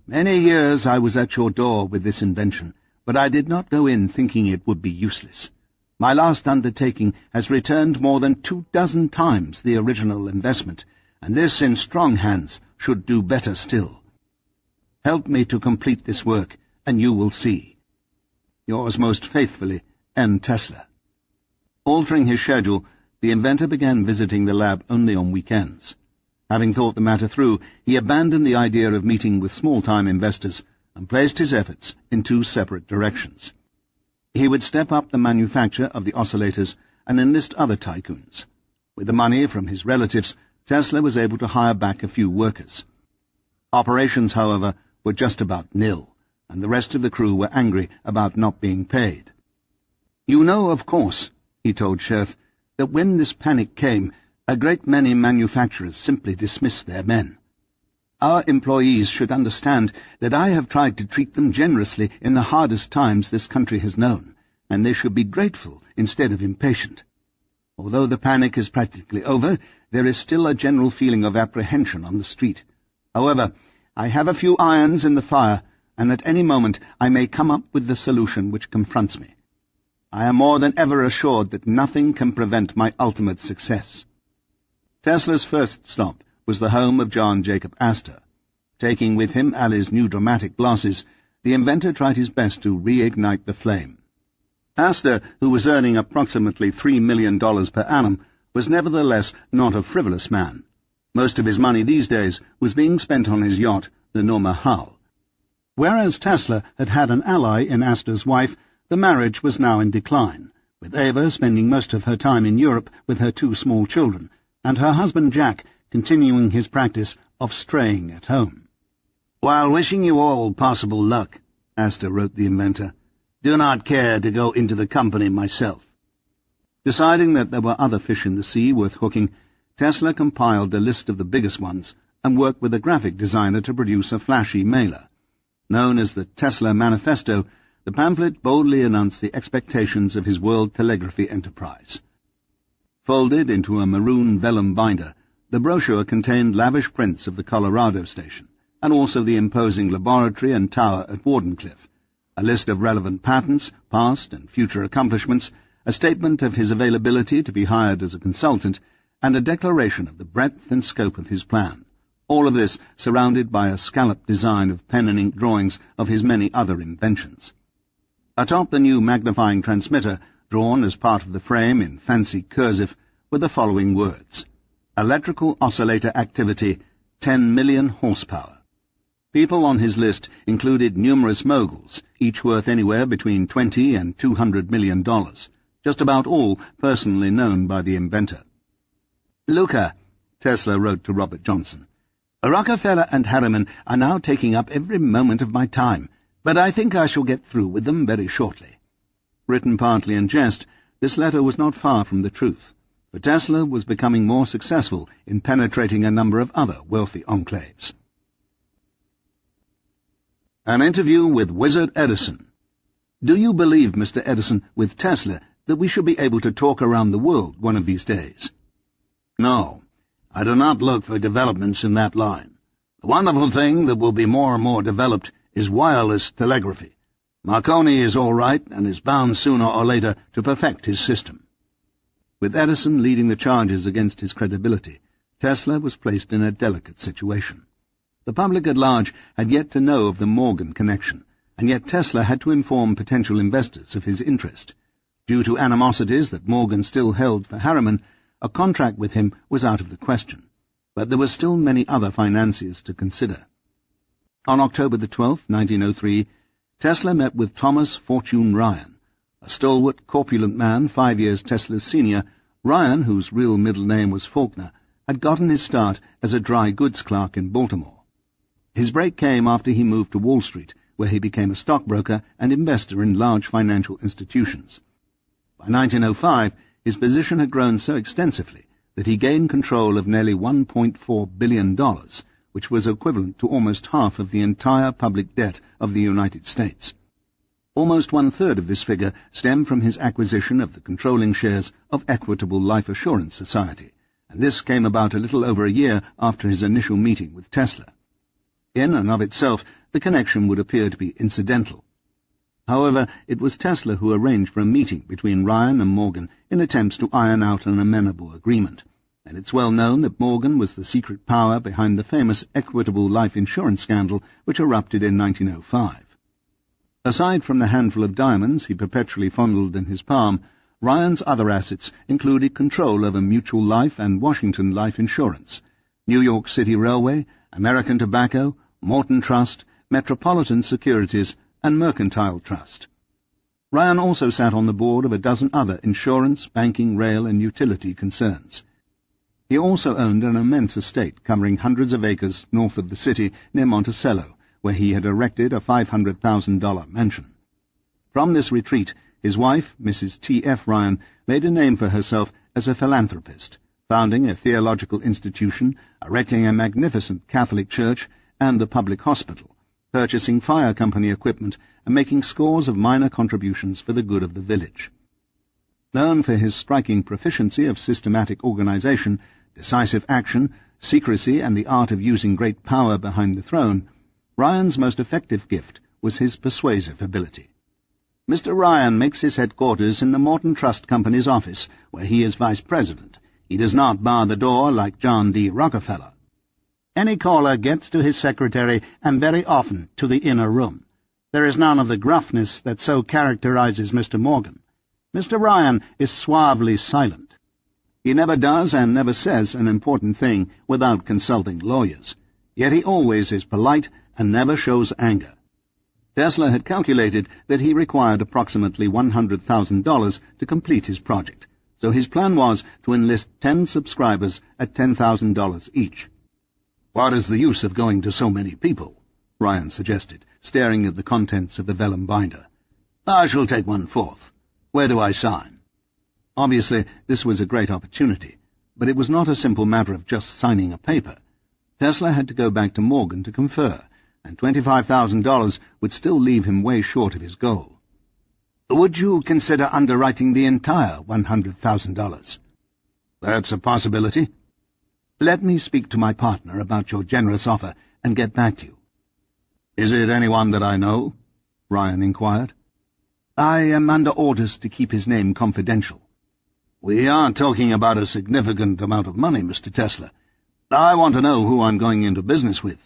many years I was at your door with this invention, but I did not go in thinking it would be useless. My last undertaking has returned more than 24 times the original investment, and this in strong hands should do better still. Help me to complete this work, and you will see. Yours most faithfully, N. Tesla. Altering his schedule, the inventor began visiting the lab only on weekends. Having thought the matter through, he abandoned the idea of meeting with small-time investors and placed his efforts in two separate directions. He would step up the manufacture of the oscillators and enlist other tycoons. With the money from his relatives, Tesla was able to hire back a few workers. Operations, however, were just about nil, and the rest of the crew were angry about not being paid. "You know, of course," he told Scherf, "that when this panic came, a great many manufacturers simply dismissed their men. Our employees should understand that I have tried to treat them generously in the hardest times this country has known, and they should be grateful instead of impatient. Although the panic is practically over, there is still a general feeling of apprehension on the street. However, I have a few irons in the fire, and at any moment I may come up with the solution which confronts me. I am more than ever assured that nothing can prevent my ultimate success." Tesla's first stop was the home of John Jacob Astor. Taking with him Alley's new dramatic glasses, the inventor tried his best to reignite the flame. Astor, who was earning approximately $3 million per annum, was nevertheless not a frivolous man. Most of his money these days was being spent on his yacht, the Norma Hull. Whereas Tesla had had an ally in Astor's wife, the marriage was now in decline, with Ava spending most of her time in Europe with her two small children, and her husband Jack continuing his practice of straying at home. "While wishing you all possible luck," Astor wrote the inventor, "do not care to go into the company myself." Deciding that there were other fish in the sea worth hooking, Tesla compiled a list of the biggest ones and worked with a graphic designer to produce a flashy mailer. Known as the Tesla Manifesto, the pamphlet boldly announced the expectations of his world telegraphy enterprise. Folded into a maroon vellum binder, the brochure contained lavish prints of the Colorado station, and also the imposing laboratory and tower at Wardenclyffe, a list of relevant patents, past and future accomplishments, a statement of his availability to be hired as a consultant, and a declaration of the breadth and scope of his plan, all of this surrounded by a scalloped design of pen and ink drawings of his many other inventions. Atop the new magnifying transmitter, drawn as part of the frame in fancy cursive, were the following words: "Electrical oscillator activity, 10 million horsepower." People on his list included numerous moguls, each worth anywhere between $20 and $200 million, just about all personally known by the inventor. "Luca," Tesla wrote to Robert Johnson, "Rockefeller and Harriman are now taking up every moment of my time, but I think I shall get through with them very shortly." Written partly in jest, this letter was not far from the truth, for Tesla was becoming more successful in penetrating a number of other wealthy enclaves. An interview with Wizard Edison. "Do you believe, Mr. Edison, with Tesla, that we should be able to talk around the world one of these days?" "No, I do not look for developments in that line. The wonderful thing that will be more and more developed is wireless telegraphy. Marconi is all right and is bound sooner or later to perfect his system." With Edison leading the charges against his credibility, Tesla was placed in a delicate situation. The public at large had yet to know of the Morgan connection, and yet Tesla had to inform potential investors of his interest. Due to animosities that Morgan still held for Harriman, a contract with him was out of the question, but there were still many other financiers to consider. On October 12, 1903, Tesla met with Thomas Fortune Ryan, a stalwart, corpulent man 5 years Tesla's senior. Ryan, whose real middle name was Faulkner, had gotten his start as a dry goods clerk in Baltimore. His break came after he moved to Wall Street, where he became a stockbroker and investor in large financial institutions. By 1905, his position had grown so extensively that he gained control of nearly $1.4 billion, which was equivalent to almost half of the entire public debt of the United States. Almost one-third of this figure stemmed from his acquisition of the controlling shares of Equitable Life Assurance Society, and this came about a little over a year after his initial meeting with Tesla. In and of itself, the connection would appear to be incidental. However, it was Tesla who arranged for a meeting between Ryan and Morgan in attempts to iron out an amenable agreement. and it's well known that Morgan was the secret power behind the famous Equitable life insurance scandal which erupted in 1905. Aside from the handful of diamonds he perpetually fondled in his palm, Ryan's other assets included control over Mutual Life and Washington Life Insurance, New York City Railway, American Tobacco, Morton Trust, Metropolitan Securities, and Mercantile Trust. Ryan also sat on the board of a dozen other insurance, banking, rail, and utility concerns. He also owned an immense estate covering hundreds of acres north of the city near Monticello, where he had erected a $500,000 mansion. From this retreat, his wife, Mrs. T.F. Ryan, made a name for herself as a philanthropist, founding a theological institution, erecting a magnificent Catholic church and a public hospital, purchasing fire company equipment, and making scores of minor contributions for the good of the village. Known for his striking proficiency of systematic organization, decisive action, secrecy, and the art of using great power behind the throne, Ryan's most effective gift was his persuasive ability. Mr. Ryan makes his headquarters in the Morton Trust Company's office, where he is vice president. He does not bar the door like John D. Rockefeller. Any caller gets to his secretary, and very often to the inner room. There is none of the gruffness that so characterizes Mr. Morgan. Mr. Ryan is suavely silent. He never does and never says an important thing without consulting lawyers, yet he always is polite and never shows anger. Tesla had calculated that he required approximately $100,000 to complete his project, so his plan was to enlist 10 subscribers at $10,000 each. "What is the use of going to so many people?" Ryan suggested, staring at the contents of the vellum binder. "I shall take 1/4. Where do I sign?" Obviously, this was a great opportunity, but it was not a simple matter of just signing a paper. Tesla had to go back to Morgan to confer, and $25,000 would still leave him way short of his goal. "Would you consider underwriting the entire $100,000? "That's a possibility." "Let me speak to my partner about your generous offer and get back to you." "Is it anyone that I know?" Ryan inquired. "I am under orders to keep his name confidential." "We are talking about a significant amount of money, Mr. Tesla. I want to know who I'm going into business with."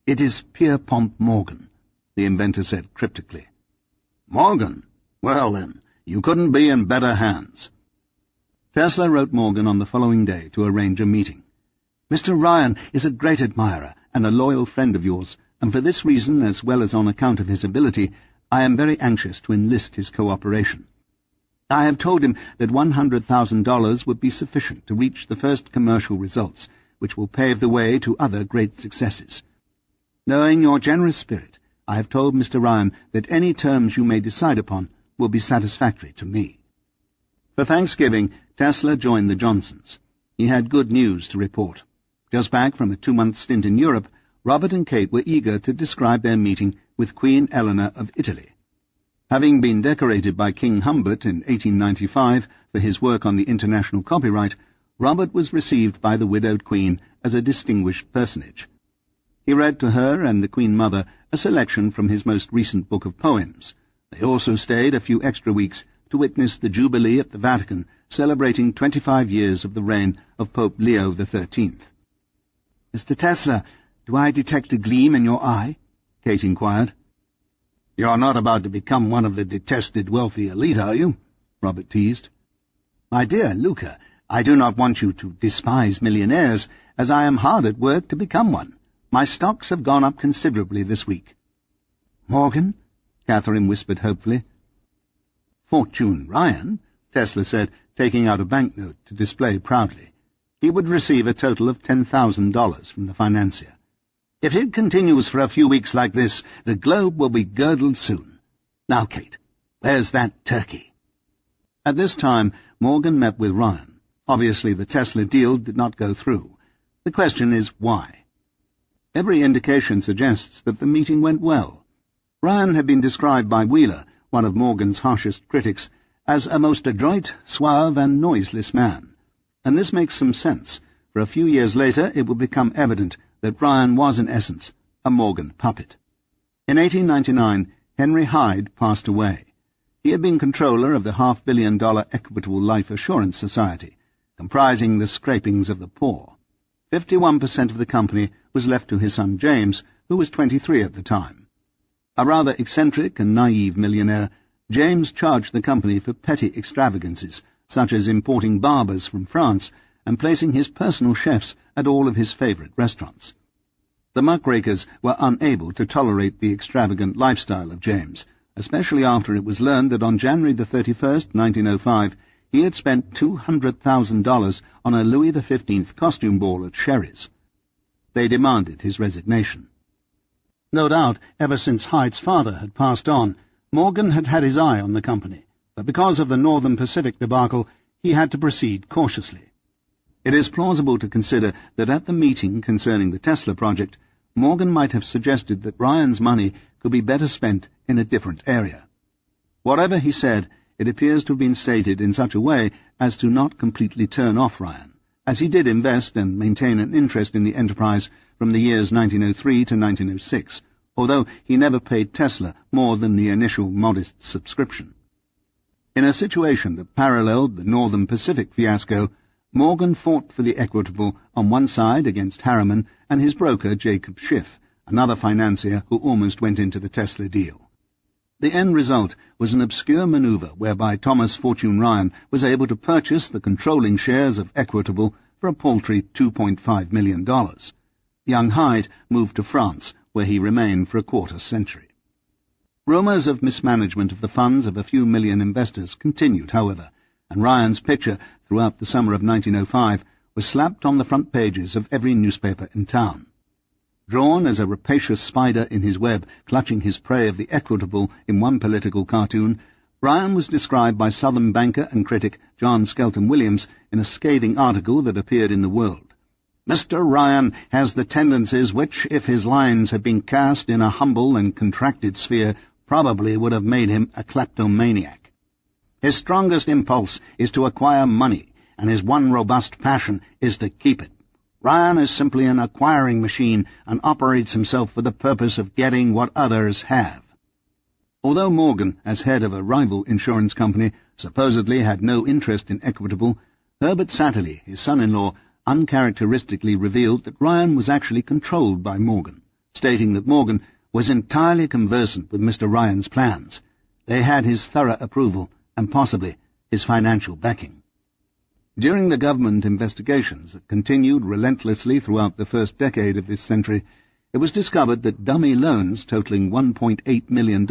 "It is Pierpont Morgan," the inventor said cryptically. "Morgan? Well, then, you couldn't be in better hands." Tesla wrote Morgan on the following day to arrange a meeting. "Mr. Ryan is a great admirer and a loyal friend of yours, and for this reason, as well as on account of his ability, I am very anxious to enlist his cooperation. I have told him that $100,000 would be sufficient to reach the first commercial results, which will pave the way to other great successes. Knowing your generous spirit, I have told Mr. Ryan that any terms you may decide upon will be satisfactory to me." For Thanksgiving, Tesla joined the Johnsons. He had good news to report. Just back from a 2-month stint in Europe, Robert and Kate were eager to describe their meeting with Queen Eleanor of Italy. Having been decorated by King Humbert in 1895 for his work on the international copyright, Robert was received by the widowed Queen as a distinguished personage. He read to her and the Queen Mother a selection from his most recent book of poems. They also stayed a few extra weeks to witness the Jubilee at the Vatican, celebrating 25 years of the reign of Pope Leo XIII. "Mr. Tesla, do I detect a gleam in your eye?" Kate inquired. "You're not about to become one of the detested wealthy elite, are you?" Robert teased. "My dear Luca, I do not want you to despise millionaires, as I am hard at work to become one. My stocks have gone up considerably this week." "Morgan?" Catherine whispered hopefully. "Fortune Ryan," Tesla said, taking out a banknote to display proudly. He would receive a total of $10,000 from the financier. "If it continues for a few weeks like this, the globe will be girdled soon. Now, Kate, where's that turkey?" At this time, Morgan met with Ryan. Obviously, the Tesla deal did not go through. The question is, why? Every indication suggests that the meeting went well. Ryan had been described by Wheeler, one of Morgan's harshest critics, as a most adroit, suave, and noiseless man. And this makes some sense, for a few years later it would become evident that Ryan was, in essence, a Morgan puppet. In 1899, Henry Hyde passed away. He had been controller of the $500 million Equitable Life Assurance Society, comprising the scrapings of the poor. 51% of the company was left to his son James, who was 23 at the time. A rather eccentric and naive millionaire, James charged the company for petty extravagances, such as importing barbers from France and placing his personal chefs at all of his favourite restaurants. The muckrakers were unable to tolerate the extravagant lifestyle of James, especially after it was learned that on January the 31st, 1905, he had spent $200,000 on a Louis XV costume ball at Sherry's. They demanded his resignation. No doubt, ever since Hyde's father had passed on, Morgan had had his eye on the company, but because of the Northern Pacific debacle, he had to proceed cautiously. It is plausible to consider that at the meeting concerning the Tesla project, Morgan might have suggested that Ryan's money could be better spent in a different area. Whatever he said, it appears to have been stated in such a way as to not completely turn off Ryan, as he did invest and maintain an interest in the enterprise from the years 1903 to 1906, although he never paid Tesla more than the initial modest subscription. In a situation that paralleled the Northern Pacific fiasco, Morgan fought for the Equitable on one side against Harriman and his broker Jacob Schiff, another financier who almost went into the Tesla deal. The end result was an obscure maneuver whereby Thomas Fortune Ryan was able to purchase the controlling shares of Equitable for a paltry $2.5 million. Young Hyde moved to France, where he remained for a quarter century. Rumours of mismanagement of the funds of a few million investors continued, however, and Ryan's picture throughout the summer of 1905 was slapped on the front pages of every newspaper in town. Drawn as a rapacious spider in his web, clutching his prey of the Equitable in one political cartoon, Ryan was described by Southern banker and critic John Skelton Williams in a scathing article that appeared in The World. Mr. Ryan has the tendencies which, if his lines had been cast in a humble and contracted sphere, probably would have made him a kleptomaniac. His strongest impulse is to acquire money, and his one robust passion is to keep it. Ryan is simply an acquiring machine and operates himself for the purpose of getting what others have. Although Morgan, as head of a rival insurance company, supposedly had no interest in Equitable, Herbert Satterley, his son-in-law, uncharacteristically revealed that Ryan was actually controlled by Morgan, stating that Morgan was entirely conversant with Mr. Ryan's plans. They had his thorough approval and possibly his financial backing. During the government investigations that continued relentlessly throughout the first decade of this century, it was discovered that dummy loans totaling $1.8 million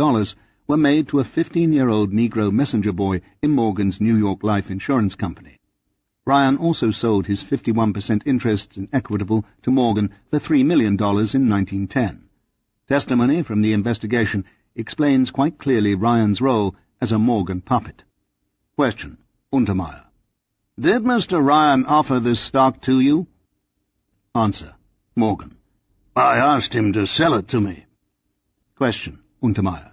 were made to a 15-year-old Negro messenger boy in Morgan's New York Life Insurance Company. Ryan also sold his 51% interest in Equitable to Morgan for $3 million in 1910. Testimony from the investigation explains quite clearly Ryan's role as a Morgan puppet. Question. Untermeyer. Did Mr. Ryan offer this stock to you? Answer. Morgan. I asked him to sell it to me. Question. Untermeyer.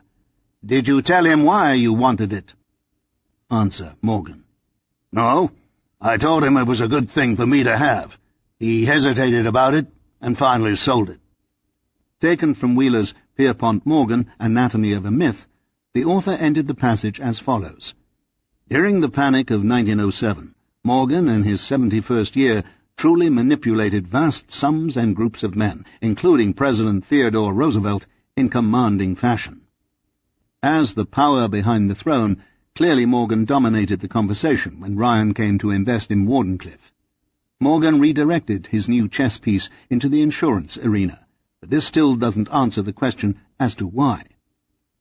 Did you tell him why you wanted it? Answer. Morgan. No. I told him it was a good thing for me to have. He hesitated about it and finally sold it. Taken from Wheeler's Pierpont Morgan, Anatomy of a Myth, the author ended the passage as follows. During the Panic of 1907, Morgan, in his 71st year, truly manipulated vast sums and groups of men, including President Theodore Roosevelt, in commanding fashion. As the power behind the throne, clearly Morgan dominated the conversation when Ryan came to invest in Wardenclyffe. Morgan redirected his new chess piece into the insurance arena, but this still doesn't answer the question as to why.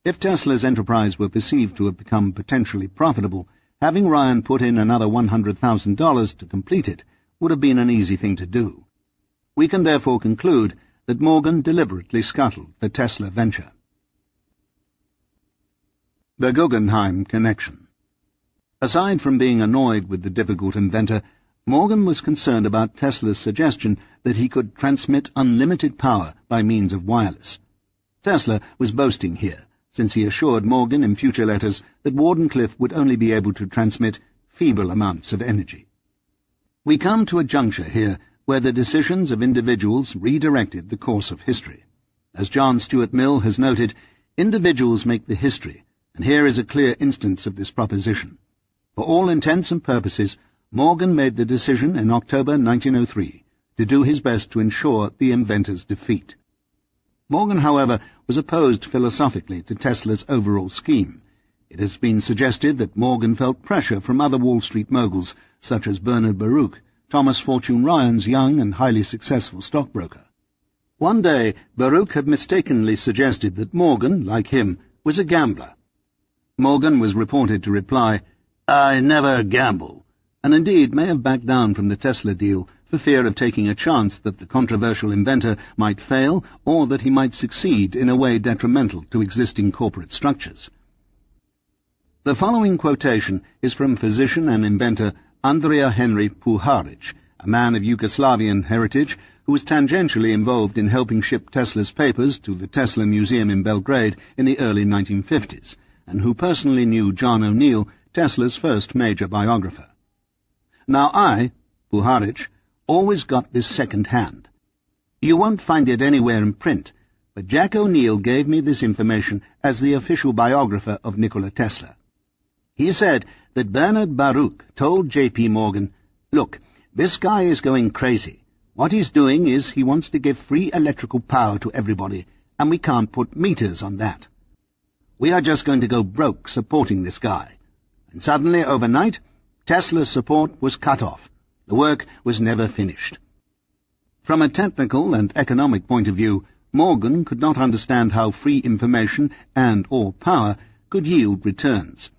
If Tesla's enterprise were perceived to have become potentially profitable, having Ryan put in another $100,000 to complete it would have been an easy thing to do. We can therefore conclude that Morgan deliberately scuttled the Tesla venture. The Guggenheim Connection. Aside from being annoyed with the difficult inventor, Morgan was concerned about Tesla's suggestion that he could transmit unlimited power by means of wireless. Tesla was boasting here, since he assured Morgan in future letters that Wardenclyffe would only be able to transmit feeble amounts of energy. We come to a juncture here where the decisions of individuals redirected the course of history. As John Stuart Mill has noted, individuals make the history, and here is a clear instance of this proposition. For all intents and purposes, Morgan made the decision in October 1903 to do his best to ensure the inventor's defeat. Morgan, however, was opposed philosophically to Tesla's overall scheme. It has been suggested that Morgan felt pressure from other Wall Street moguls, such as Bernard Baruch, Thomas Fortune Ryan's young and highly successful stockbroker. One day, Baruch had mistakenly suggested that Morgan, like him, was a gambler. Morgan was reported to reply, "I never gamble," and indeed may have backed down from the Tesla deal for fear of taking a chance that the controversial inventor might fail or that he might succeed in a way detrimental to existing corporate structures. The following quotation is from physician and inventor Andrija Henry Puharic, a man of Yugoslavian heritage who was tangentially involved in helping ship Tesla's papers to the Tesla Museum in Belgrade in the early 1950s, and who personally knew John O'Neill, Tesla's first major biographer. "Now I, Puharic, always got this second-hand. You won't find it anywhere in print, but Jack O'Neill gave me this information as the official biographer of Nikola Tesla. He said that Bernard Baruch told J.P. Morgan, 'Look, this guy is going crazy. What he's doing is he wants to give free electrical power to everybody, and we can't put meters on that. We are just going to go broke supporting this guy.' And suddenly, overnight, Tesla's support was cut off. The work was never finished." From a technical and economic point of view, Morgan could not understand how free information and/or power could yield returns.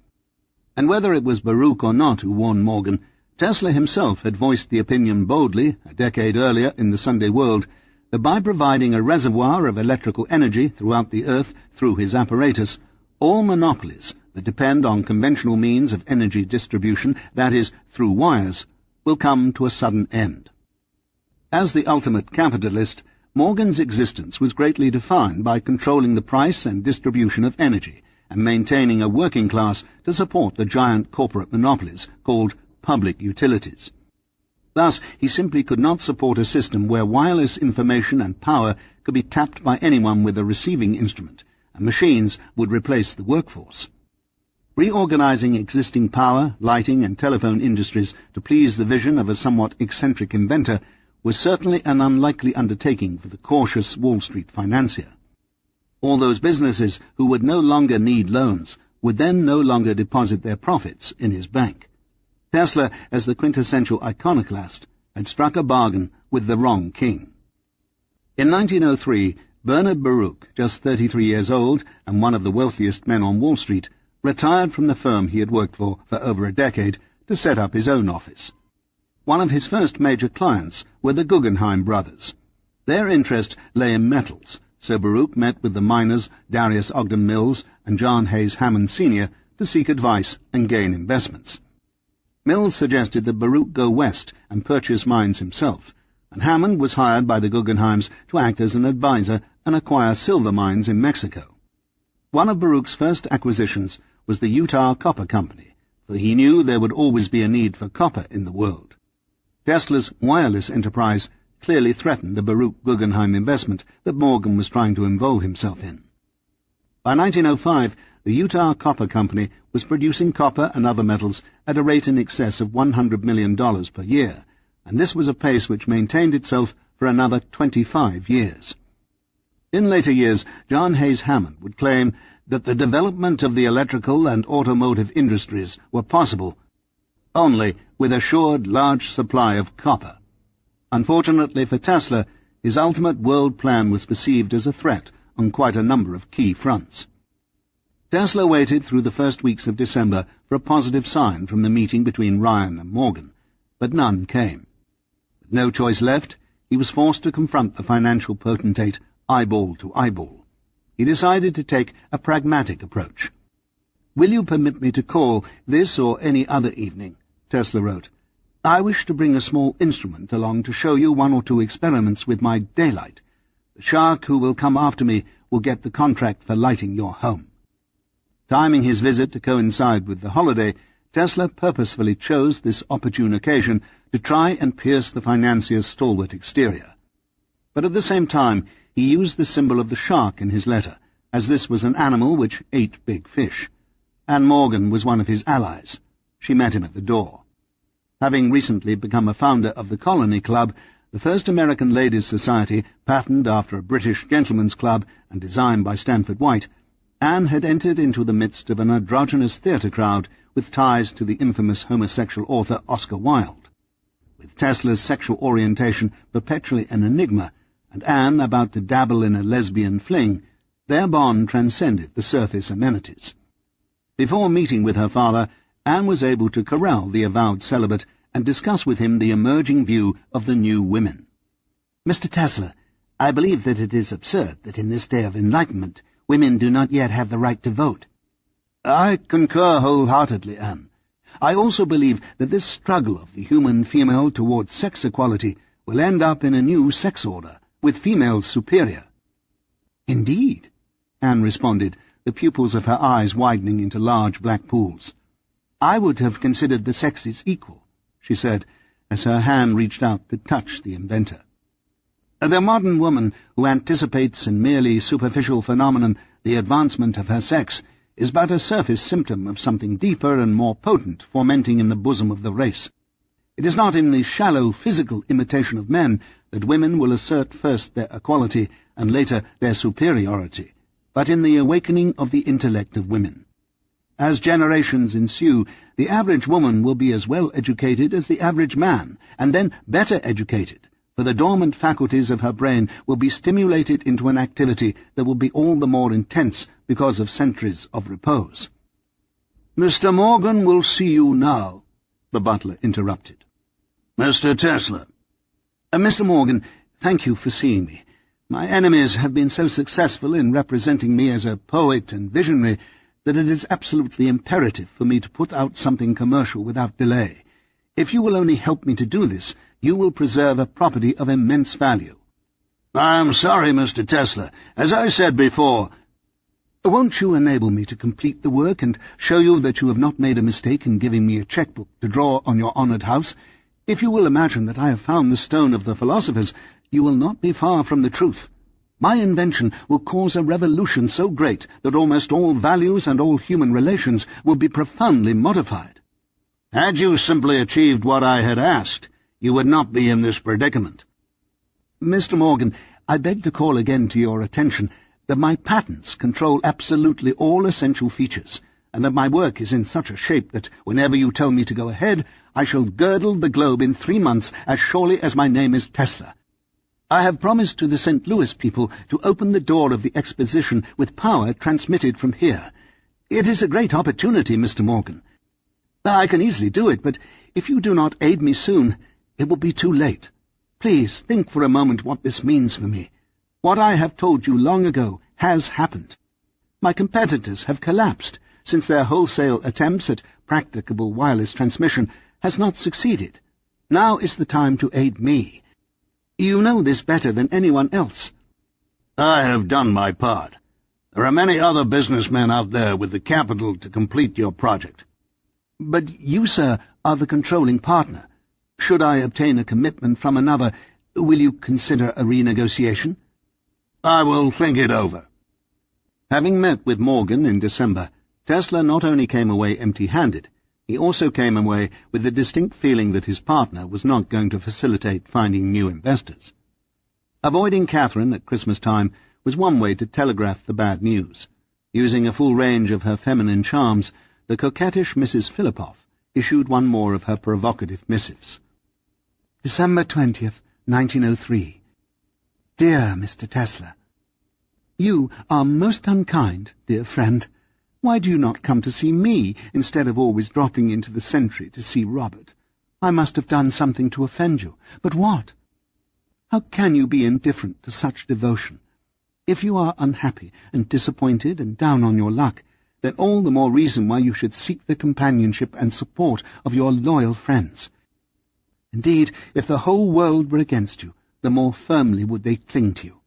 And whether it was Baruch or not who warned Morgan, Tesla himself had voiced the opinion boldly, a decade earlier in the Sunday World, that by providing a reservoir of electrical energy throughout the Earth through his apparatus, all monopolies that depend on conventional means of energy distribution, that is, through wires, will come to a sudden end. As the ultimate capitalist, Morgan's existence was greatly defined by controlling the price and distribution of energy, and maintaining a working class to support the giant corporate monopolies called public utilities. Thus, he simply could not support a system where wireless information and power could be tapped by anyone with a receiving instrument, and machines would replace the workforce. Reorganizing existing power, lighting, and telephone industries to please the vision of a somewhat eccentric inventor was certainly an unlikely undertaking for the cautious Wall Street financier. All those businesses who would no longer need loans would then no longer deposit their profits in his bank. Tesla, as the quintessential iconoclast, had struck a bargain with the wrong king. In 1903, Bernard Baruch, just 33 years old and one of the wealthiest men on Wall Street, retired from the firm he had worked for over a decade to set up his own office. One of his first major clients were the Guggenheim brothers. Their interest lay in metals, so Baruch met with the miners Darius Ogden Mills and John Hayes Hammond Sr. to seek advice and gain investments. Mills suggested that Baruch go west and purchase mines himself, and Hammond was hired by the Guggenheims to act as an advisor and acquire silver mines in Mexico. One of Baruch's first acquisitions was the Utah Copper Company, for he knew there would always be a need for copper in the world. Tesla's wireless enterprise clearly threatened the Baruch Guggenheim investment that Morgan was trying to involve himself in. By 1905, the Utah Copper Company was producing copper and other metals at a rate in excess of $100 million per year, and this was a pace which maintained itself for another 25 years. In later years, John Hayes Hammond would claim that the development of the electrical and automotive industries were possible only with assured large supply of copper. Unfortunately for Tesla, his ultimate world plan was perceived as a threat on quite a number of key fronts. Tesla waited through the first weeks of December for a positive sign from the meeting between Ryan and Morgan, but none came. With no choice left, he was forced to confront the financial potentate eyeball to eyeball. He decided to take a pragmatic approach. "Will you permit me to call this or any other evening?" Tesla wrote. "I wish to bring a small instrument along to show you one or two experiments with my daylight. The shark who will come after me will get the contract for lighting your home." Timing his visit to coincide with the holiday, Tesla purposefully chose this opportune occasion to try and pierce the financier's stalwart exterior. But at the same time, he used the symbol of the shark in his letter, as this was an animal which ate big fish. Anne Morgan was one of his allies. She met him at the door. Having recently become a founder of the Colony Club, the first American Ladies' Society, patterned after a British gentleman's club and designed by Stanford White, Anne had entered into the midst of an androgynous theatre crowd with ties to the infamous homosexual author Oscar Wilde. With Tesla's sexual orientation perpetually an enigma, and Anne about to dabble in a lesbian fling, their bond transcended the surface amenities. Before meeting with her father, Anne was able to corral the avowed celibate and discuss with him the emerging view of the new women. Mr. Tesla, I believe that it is absurd that in this day of enlightenment women do not yet have the right to vote. I concur wholeheartedly, Anne. I also believe that this struggle of the human female towards sex equality will end up in a new sex order, with females superior. Indeed, Anne responded, the pupils of her eyes widening into large black pools. I would have considered the sexes equal, she said, as her hand reached out to touch the inventor. The modern woman who anticipates in merely superficial phenomenon the advancement of her sex is but a surface symptom of something deeper and more potent fermenting in the bosom of the race. It is not in the shallow physical imitation of men that women will assert first their equality and later their superiority, but in the awakening of the intellect of women. As generations ensue, the average woman will be as well educated as the average man, and then better educated, for the dormant faculties of her brain will be stimulated into an activity that will be all the more intense because of centuries of repose. "Mr. Morgan will see you now," the butler interrupted. "Mr. Tesla." Mr. Morgan, thank you for seeing me. My enemies have been so successful in representing me as a poet and visionary that it is absolutely imperative for me to put out something commercial without delay. If you will only help me to do this, you will preserve a property of immense value. "I am sorry, Mr. Tesla. As I said before—" Won't you enable me to complete the work and show you that you have not made a mistake in giving me a checkbook to draw on your honoured house? If you will imagine that I have found the stone of the philosophers, you will not be far from the truth. My invention will cause a revolution so great that almost all values and all human relations will be profoundly modified. Had you simply achieved what I had asked, you would not be in this predicament. Mr. Morgan, I beg to call again to your attention that my patents control absolutely all essential features, and that my work is in such a shape that whenever you tell me to go ahead, I shall girdle the globe in 3 months as surely as my name is Tesla. I have promised to the St. Louis people to open the door of the exposition with power transmitted from here. It is a great opportunity, Mr. Morgan. I can easily do it, but if you do not aid me soon, it will be too late. Please think for a moment what this means for me. What I have told you long ago has happened. My competitors have collapsed, since their wholesale attempts at practicable wireless transmission has not succeeded. Now is the time to aid me. You know this better than anyone else. I have done my part. There are many other businessmen out there with the capital to complete your project. But you, sir, are the controlling partner. Should I obtain a commitment from another, will you consider a renegotiation? I will think it over. Having met with Morgan in December, Tesla not only came away empty-handed, he also came away with the distinct feeling that his partner was not going to facilitate finding new investors. Avoiding Catherine at Christmas time was one way to telegraph the bad news. Using a full range of her feminine charms, the coquettish Mrs. Philippoff issued one more of her provocative missives. December 20th, 1903. Dear Mr. Tesla, you are most unkind, dear friend. Why do you not come to see me, instead of always dropping into the Century to see Robert? I must have done something to offend you, but what? How can you be indifferent to such devotion? If you are unhappy and disappointed and down on your luck, then all the more reason why you should seek the companionship and support of your loyal friends. Indeed, if the whole world were against you, the more firmly would they cling to you.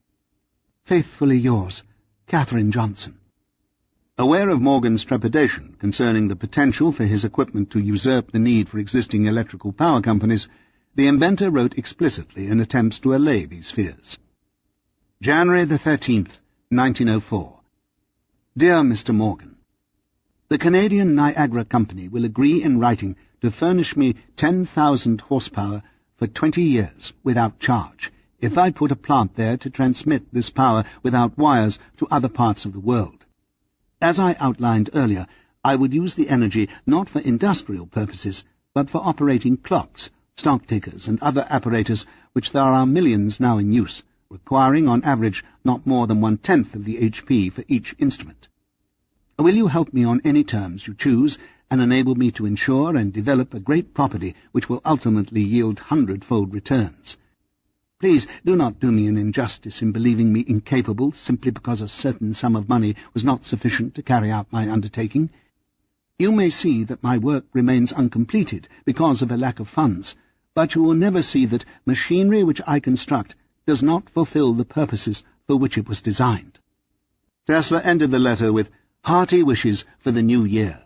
Faithfully yours, Catherine Johnson. Aware of Morgan's trepidation concerning the potential for his equipment to usurp the need for existing electrical power companies, the inventor wrote explicitly in attempts to allay these fears. January the 13th, 1904. Dear Mr. Morgan, the Canadian Niagara Company will agree in writing to furnish me 10,000 horsepower for 20 years without charge, if I put a plant there to transmit this power without wires to other parts of the world. As I outlined earlier, I would use the energy not for industrial purposes, but for operating clocks, stock tickers, and other apparatus which there are millions now in use, requiring on average not more than 1/10 of the HP for each instrument. Will you help me on any terms you choose, and enable me to ensure and develop a great property which will ultimately yield 100-fold returns? Please do not do me an injustice in believing me incapable simply because a certain sum of money was not sufficient to carry out my undertaking. You may see that my work remains uncompleted because of a lack of funds, but you will never see that machinery which I construct does not fulfill the purposes for which it was designed. Tesla ended the letter with hearty wishes for the new year.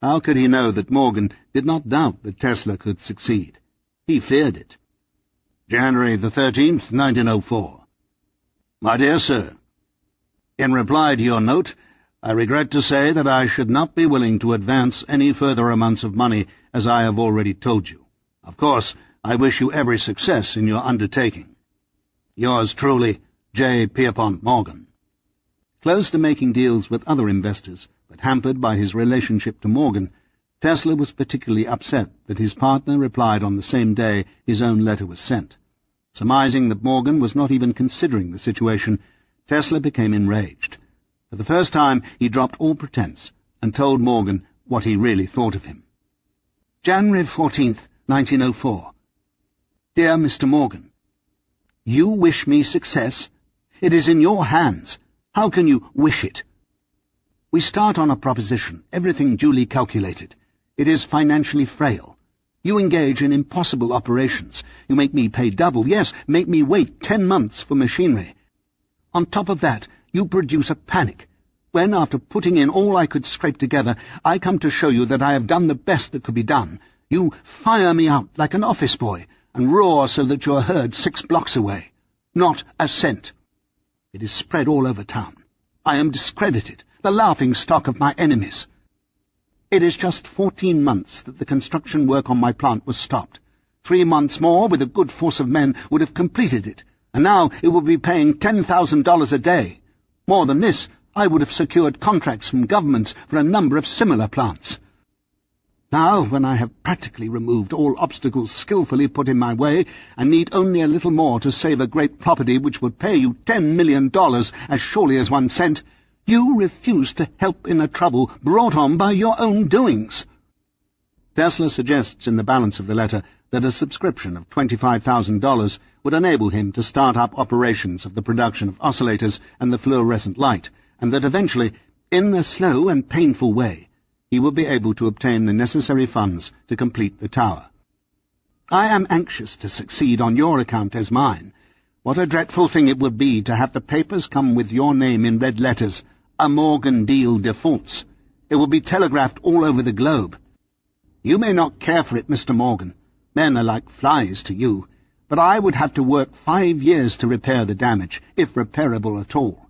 How could he know that Morgan did not doubt that Tesla could succeed? He feared it. January the 13th, 1904. My dear Sir, in reply to your note, I regret to say that I should not be willing to advance any further amounts of money, as I have already told you. Of course, I wish you every success in your undertaking. Yours truly, J. Pierpont Morgan. Close to making deals with other investors, but hampered by his relationship to Morgan, Tesla was particularly upset that his partner replied on the same day his own letter was sent. Surmising that Morgan was not even considering the situation, Tesla became enraged. For the first time, he dropped all pretense and told Morgan what he really thought of him. January 14th, 1904. Dear Mr. Morgan, you wish me success? It is in your hands. How can you wish it? We start on a proposition, everything duly calculated. It is financially frail. You engage in impossible operations. You make me pay double, yes, make me wait 10 months for machinery. On top of that, you produce a panic. When, after putting in all I could scrape together, I come to show you that I have done the best that could be done, you fire me out like an office boy and roar so that you are heard 6 blocks away. Not a cent. It is spread all over town. I am discredited, the laughing-stock of my enemies. It is just 14 months that the construction work on my plant was stopped. 3 months more, with a good force of men, would have completed it, and now it would be paying $10,000 a day. More than this, I would have secured contracts from governments for a number of similar plants. Now, when I have practically removed all obstacles skillfully put in my way, and need only a little more to save a great property which would pay you $10 million as surely as 1 cent, you refuse to help in a trouble brought on by your own doings. Tesla suggests in the balance of the letter that a subscription of $25,000 would enable him to start up operations of the production of oscillators and the fluorescent light, and that eventually, in a slow and painful way, he would be able to obtain the necessary funds to complete the tower. I am anxious to succeed on your account as mine. What a dreadful thing it would be to have the papers come with your name in red letters, "A Morgan deal defaults." It will be telegraphed all over the globe. You may not care for it, Mr. Morgan. Men are like flies to you. But I would have to work 5 years to repair the damage, if repairable at all.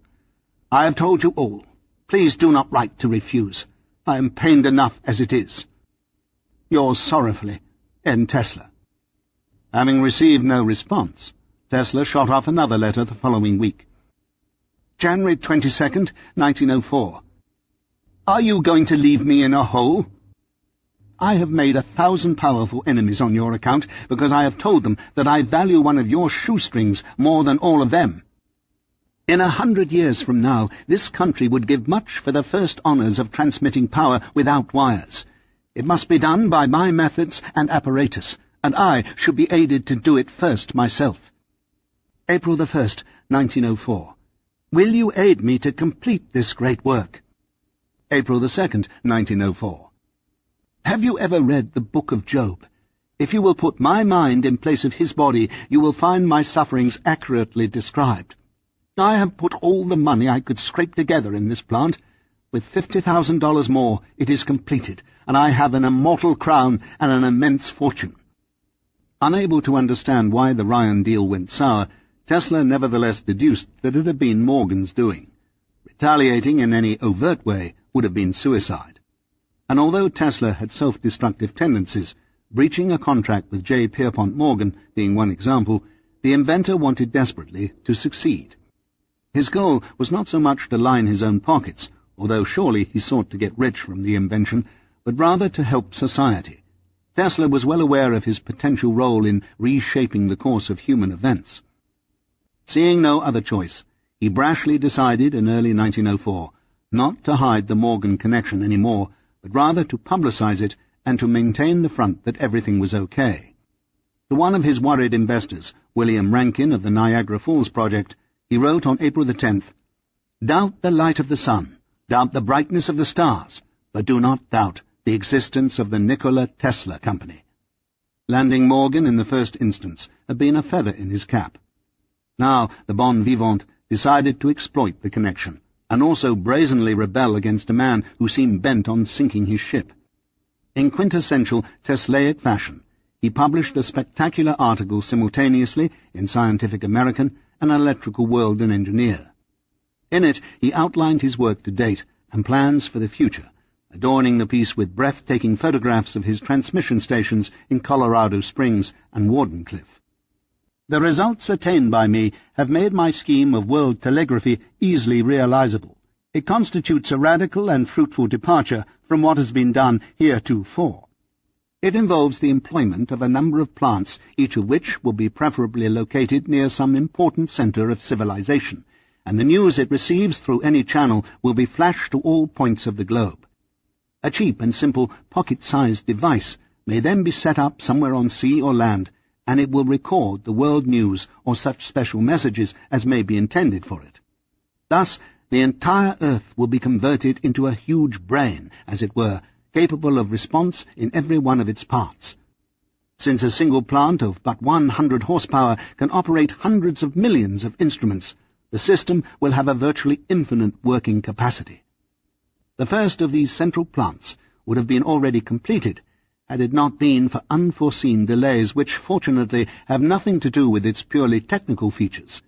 I have told you all. Please do not write to refuse. I am pained enough as it is. Yours sorrowfully, N. Tesla. Having received no response, Tesla shot off another letter the following week. January 22nd, 1904. Are you going to leave me in a hole? I have made 1,000 powerful enemies on your account because I have told them that I value one of your shoestrings more than all of them. In 100 years from now, this country would give much for the first honours of transmitting power without wires. It must be done by my methods and apparatus, and I should be aided to do it first myself. April the 1st, 1904. Will you aid me to complete this great work? April the 2nd, 1904. Have you ever read the Book of Job? If you will put my mind in place of his body, you will find my sufferings accurately described. I have put all the money I could scrape together in this plant. With $50,000 more, it is completed, and I have an immortal crown and an immense fortune. Unable to understand why the Ryan deal went sour, Tesla nevertheless deduced that it had been Morgan's doing. Retaliating in any overt way would have been suicide. and although Tesla had self-destructive tendencies, breaching a contract with J. Pierpont Morgan being one example, the inventor wanted desperately to succeed. His goal was not so much to line his own pockets, although surely he sought to get rich from the invention, but rather to help society. Tesla was well aware of his potential role in reshaping the course of human events. Seeing no other choice, he brashly decided in early 1904 not to hide the Morgan connection anymore, but rather to publicize it and to maintain the front that everything was okay. To one of his worried investors, William Rankin of the Niagara Falls Project, he wrote on April the 10th, "Doubt the light of the sun, doubt the brightness of the stars, but do not doubt the existence of the Nikola Tesla Company." Landing Morgan in the first instance had been a feather in his cap. Now the bon vivant decided to exploit the connection, and also brazenly rebel against a man who seemed bent on sinking his ship. In quintessential Teslaic fashion, he published a spectacular article simultaneously in Scientific American and Electrical World and Engineer. In it he outlined his work to date and plans for the future, adorning the piece with breathtaking photographs of his transmission stations in Colorado Springs and Wardenclyffe. "The results attained by me have made my scheme of world telegraphy easily realizable. It constitutes a radical and fruitful departure from what has been done heretofore. It involves the employment of a number of plants, each of which will be preferably located near some important center of civilization, and the news it receives through any channel will be flashed to all points of the globe. A cheap and simple pocket-sized device may then be set up somewhere on sea or land, and it will record the world news or such special messages as may be intended for it. Thus, the entire Earth will be converted into a huge brain, as it were, capable of response in every one of its parts. Since a single plant of but 100 horsepower can operate hundreds of millions of instruments, the system will have a virtually infinite working capacity. The first of these central plants would have been already completed, had it not been for unforeseen delays which, fortunately, have nothing to do with its purely technical features.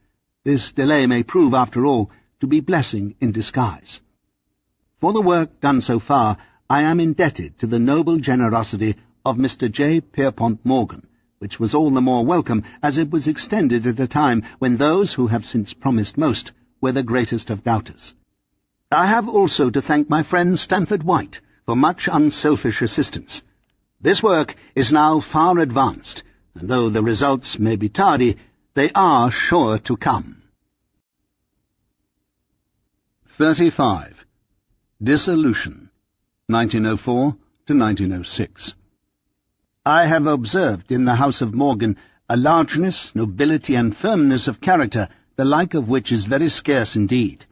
This delay may prove, after all, to be blessing in disguise. For the work done so far, I am indebted to the noble generosity of Mr. J. Pierpont Morgan, which was all the more welcome as it was extended at a time when those who have since promised most were the greatest of doubters. I have also to thank my friend Stanford White for much unselfish assistance. This work is now far advanced, and though the results may be tardy, they are sure to come." 35. Dissolution, 1904 to 1906. I have observed in the House of Morgan a largeness, nobility, and firmness of character, the like of which is very scarce indeed.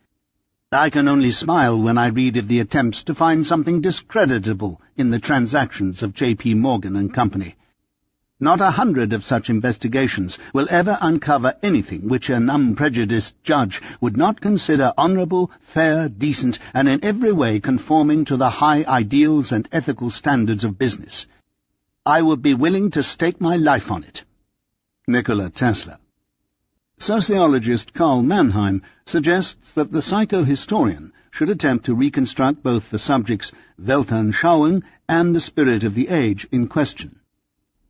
I can only smile when I read of the attempts to find something discreditable in the transactions of J.P. Morgan and Company. Not 100 of such investigations will ever uncover anything which an unprejudiced judge would not consider honourable, fair, decent, and in every way conforming to the high ideals and ethical standards of business. I would be willing to stake my life on it. Nikola Tesla. Sociologist Karl Mannheim suggests that the psychohistorian should attempt to reconstruct both the subject's Weltanschauung and the spirit of the age in question.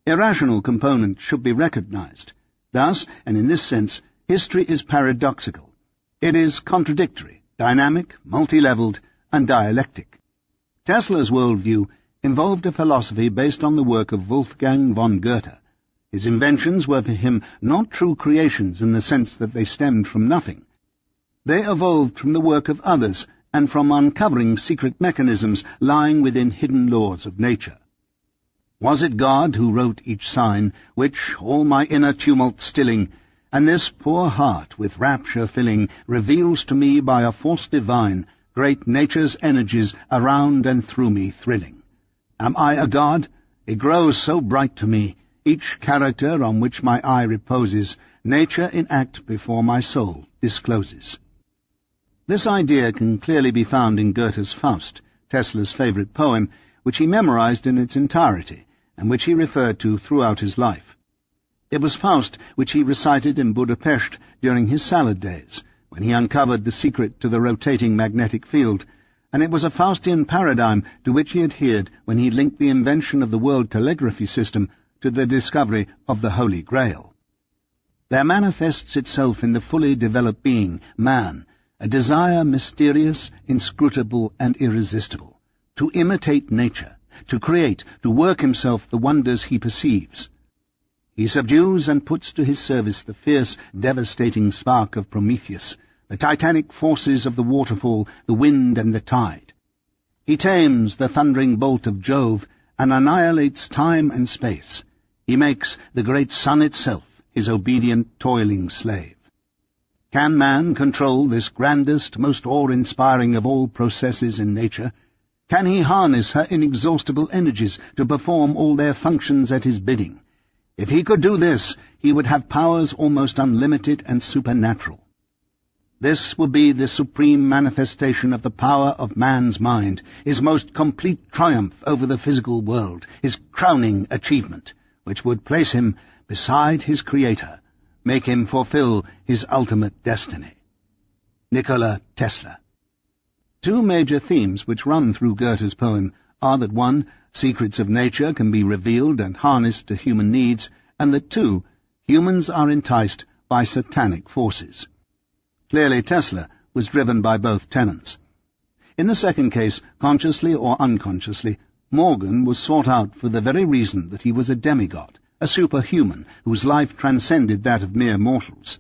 Irrational components should be recognized. Thus, and in this sense, history is paradoxical. It is contradictory, dynamic, multi-leveled, and dialectic. Tesla's worldview involved a philosophy based on the work of Wolfgang von Goethe. His inventions were for him not true creations in the sense that they stemmed from nothing. They evolved from the work of others and from uncovering secret mechanisms lying within hidden laws of nature. Was it God who wrote each sign, which, all my inner tumult stilling, and this poor heart with rapture filling, reveals to me by a force divine, great nature's energies around and through me thrilling? Am I a God? It grows so bright to me, each character on which my eye reposes, nature in act before my soul discloses. This idea can clearly be found in Goethe's Faust, Tesla's favourite poem, which he memorized in its entirety, and which he referred to throughout his life. It was Faust which he recited in Budapest during his salad days, when he uncovered the secret to the rotating magnetic field, and it was a Faustian paradigm to which he adhered when he linked the invention of the world telegraphy system to the discovery of the Holy Grail. There manifests itself in the fully developed being, man, a desire mysterious, inscrutable, and irresistible, to imitate nature, to create, to work himself the wonders he perceives. He subdues and puts to his service the fierce, devastating spark of Prometheus, the titanic forces of the waterfall, the wind and the tide. He tames the thundering bolt of Jove and annihilates time and space. He makes the great sun itself his obedient, toiling slave. Can man control this grandest, most awe-inspiring of all processes in nature? Can he harness her inexhaustible energies to perform all their functions at his bidding? If he could do this, he would have powers almost unlimited and supernatural. This would be the supreme manifestation of the power of man's mind, his most complete triumph over the physical world, his crowning achievement, which would place him beside his Creator, make him fulfill his ultimate destiny. Nikola Tesla. Two major themes which run through Goethe's poem are that 1, secrets of nature can be revealed and harnessed to human needs, and that 2, humans are enticed by satanic forces. Clearly Tesla was driven by both tenets. In the second case, consciously or unconsciously, Morgan was sought out for the very reason that he was a demigod, a superhuman whose life transcended that of mere mortals.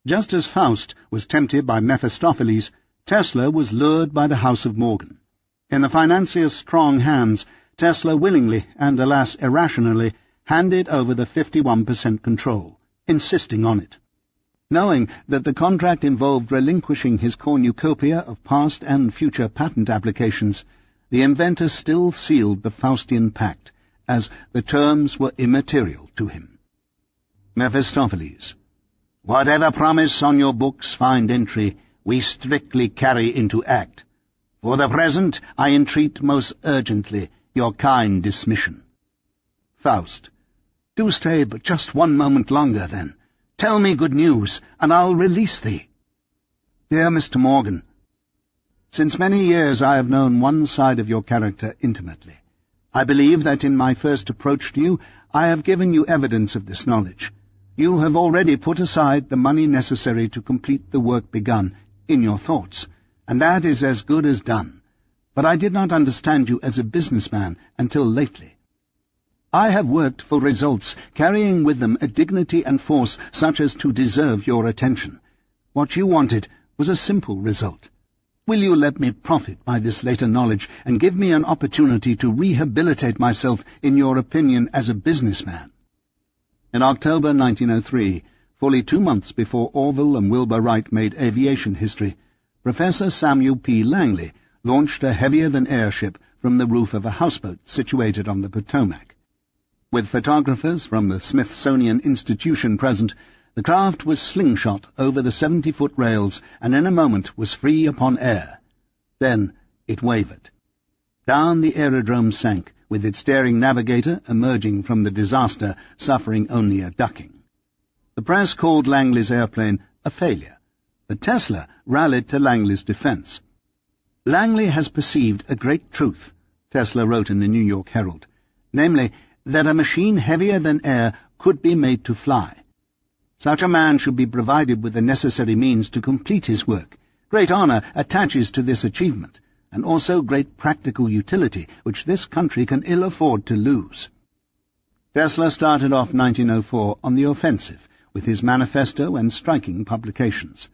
Just as Faust was tempted by Mephistopheles, Tesla was lured by the House of Morgan. In the financier's strong hands, Tesla willingly, and alas irrationally, handed over the 51% control, insisting on it. Knowing that the contract involved relinquishing his cornucopia of past and future patent applications, the inventor still sealed the Faustian pact, as the terms were immaterial to him. Mephistopheles. Whatever promise on your books find entry, we strictly carry into act. For the present, I entreat most urgently your kind dismission. Faust. Do stay but just one moment longer, then. Tell me good news, and I'll release thee. Dear Mr. Morgan, since many years I have known one side of your character intimately. I believe that in my first approach to you, I have given you evidence of this knowledge. You have already put aside the money necessary to complete the work begun in your thoughts, and that is as good as done. But I did not understand you as a businessman until lately. I have worked for results, carrying with them a dignity and force such as to deserve your attention. What you wanted was a simple result. Will you let me profit by this later knowledge and give me an opportunity to rehabilitate myself in your opinion as a businessman? In October 1903, fully 2 months before Orville and Wilbur Wright made aviation history, Professor Samuel P. Langley launched a heavier-than-air ship from the roof of a houseboat situated on the Potomac. With photographers from the Smithsonian Institution present, the craft was slingshot over the 70-foot rails and in a moment was free upon air. Then it wavered. Down the aerodrome sank, with its daring navigator emerging from the disaster, suffering only a ducking. The press called Langley's airplane a failure, but Tesla rallied to Langley's defense. Langley has perceived a great truth, Tesla wrote in the New York Herald, namely, that a machine heavier than air could be made to fly. Such a man should be provided with the necessary means to complete his work. Great honor attaches to this achievement, and also great practical utility, which this country can ill afford to lose. Tesla started off 1904 on the offensive, with his manifesto and striking publications.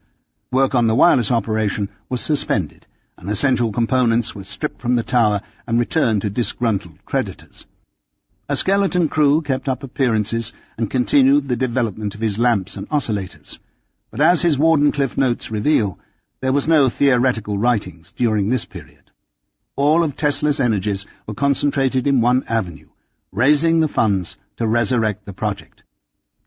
Work on the wireless operation was suspended, and essential components were stripped from the tower and returned to disgruntled creditors. A skeleton crew kept up appearances and continued the development of his lamps and oscillators. But as his Wardenclyffe notes reveal, there was no theoretical writings during this period. All of Tesla's energies were concentrated in one avenue, raising the funds to resurrect the project.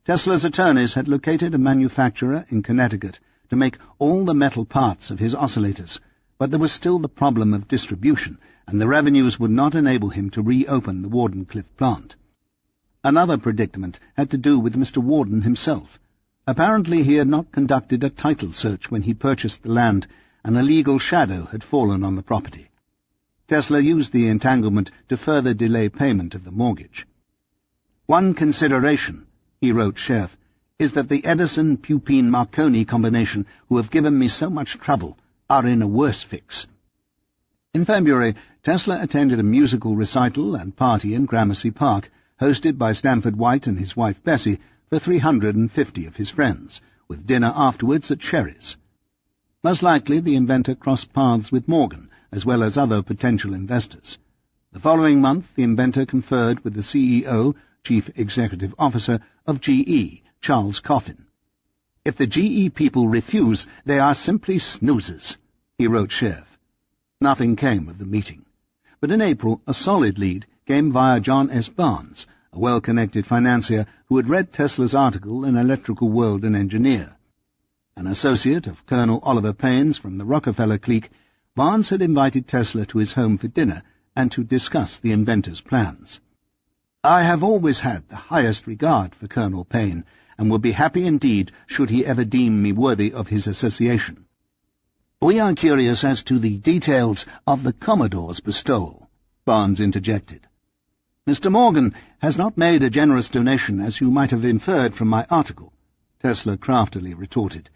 Tesla's attorneys had located a manufacturer in Connecticut to make all the metal parts of his oscillators, but there was still the problem of distribution, and the revenues would not enable him to reopen the Wardenclyffe plant. Another predicament had to do with Mr. Warden himself. Apparently he had not conducted a title search when he purchased the land, and a legal shadow had fallen on the property. Tesla used the entanglement to further delay payment of the mortgage. "One consideration," he wrote Scherf, "is that the Edison-Pupin-Marconi combination, who have given me so much trouble, are in a worse fix." In February, Tesla attended a musical recital and party in Gramercy Park, hosted by Stanford White and his wife Bessie, for 350 of his friends, with dinner afterwards at Sherry's. Most likely the inventor crossed paths with Morgan, as well as other potential investors. The following month the inventor conferred with the CEO, Chief Executive Officer, of GE, Charles Coffin. "If the GE people refuse, they are simply snoozers," he wrote Scherf. Nothing came of the meeting. But in April a solid lead came via John S. Barnes, a well-connected financier who had read Tesla's article in Electrical World and Engineer. An associate of Colonel Oliver Payne's from the Rockefeller clique, Barnes had invited Tesla to his home for dinner and to discuss the inventor's plans. "I have always had the highest regard for Colonel Payne, and would be happy indeed should he ever deem me worthy of his association. We are curious as to the details of the Commodore's bestowal," Barnes interjected. "Mr. Morgan has not made a generous donation, as you might have inferred from my article," Tesla craftily retorted.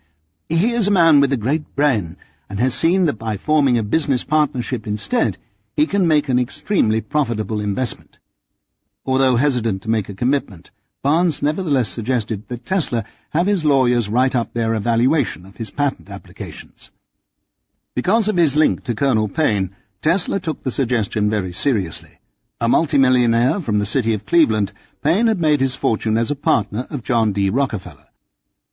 "He is a man with a great brain, and has seen that by forming a business partnership instead, he can make an extremely profitable investment." Although hesitant to make a commitment, Barnes nevertheless suggested that Tesla have his lawyers write up their evaluation of his patent applications. Because of his link to Colonel Payne, Tesla took the suggestion very seriously. A multimillionaire from the city of Cleveland, Payne had made his fortune as a partner of John D. Rockefeller.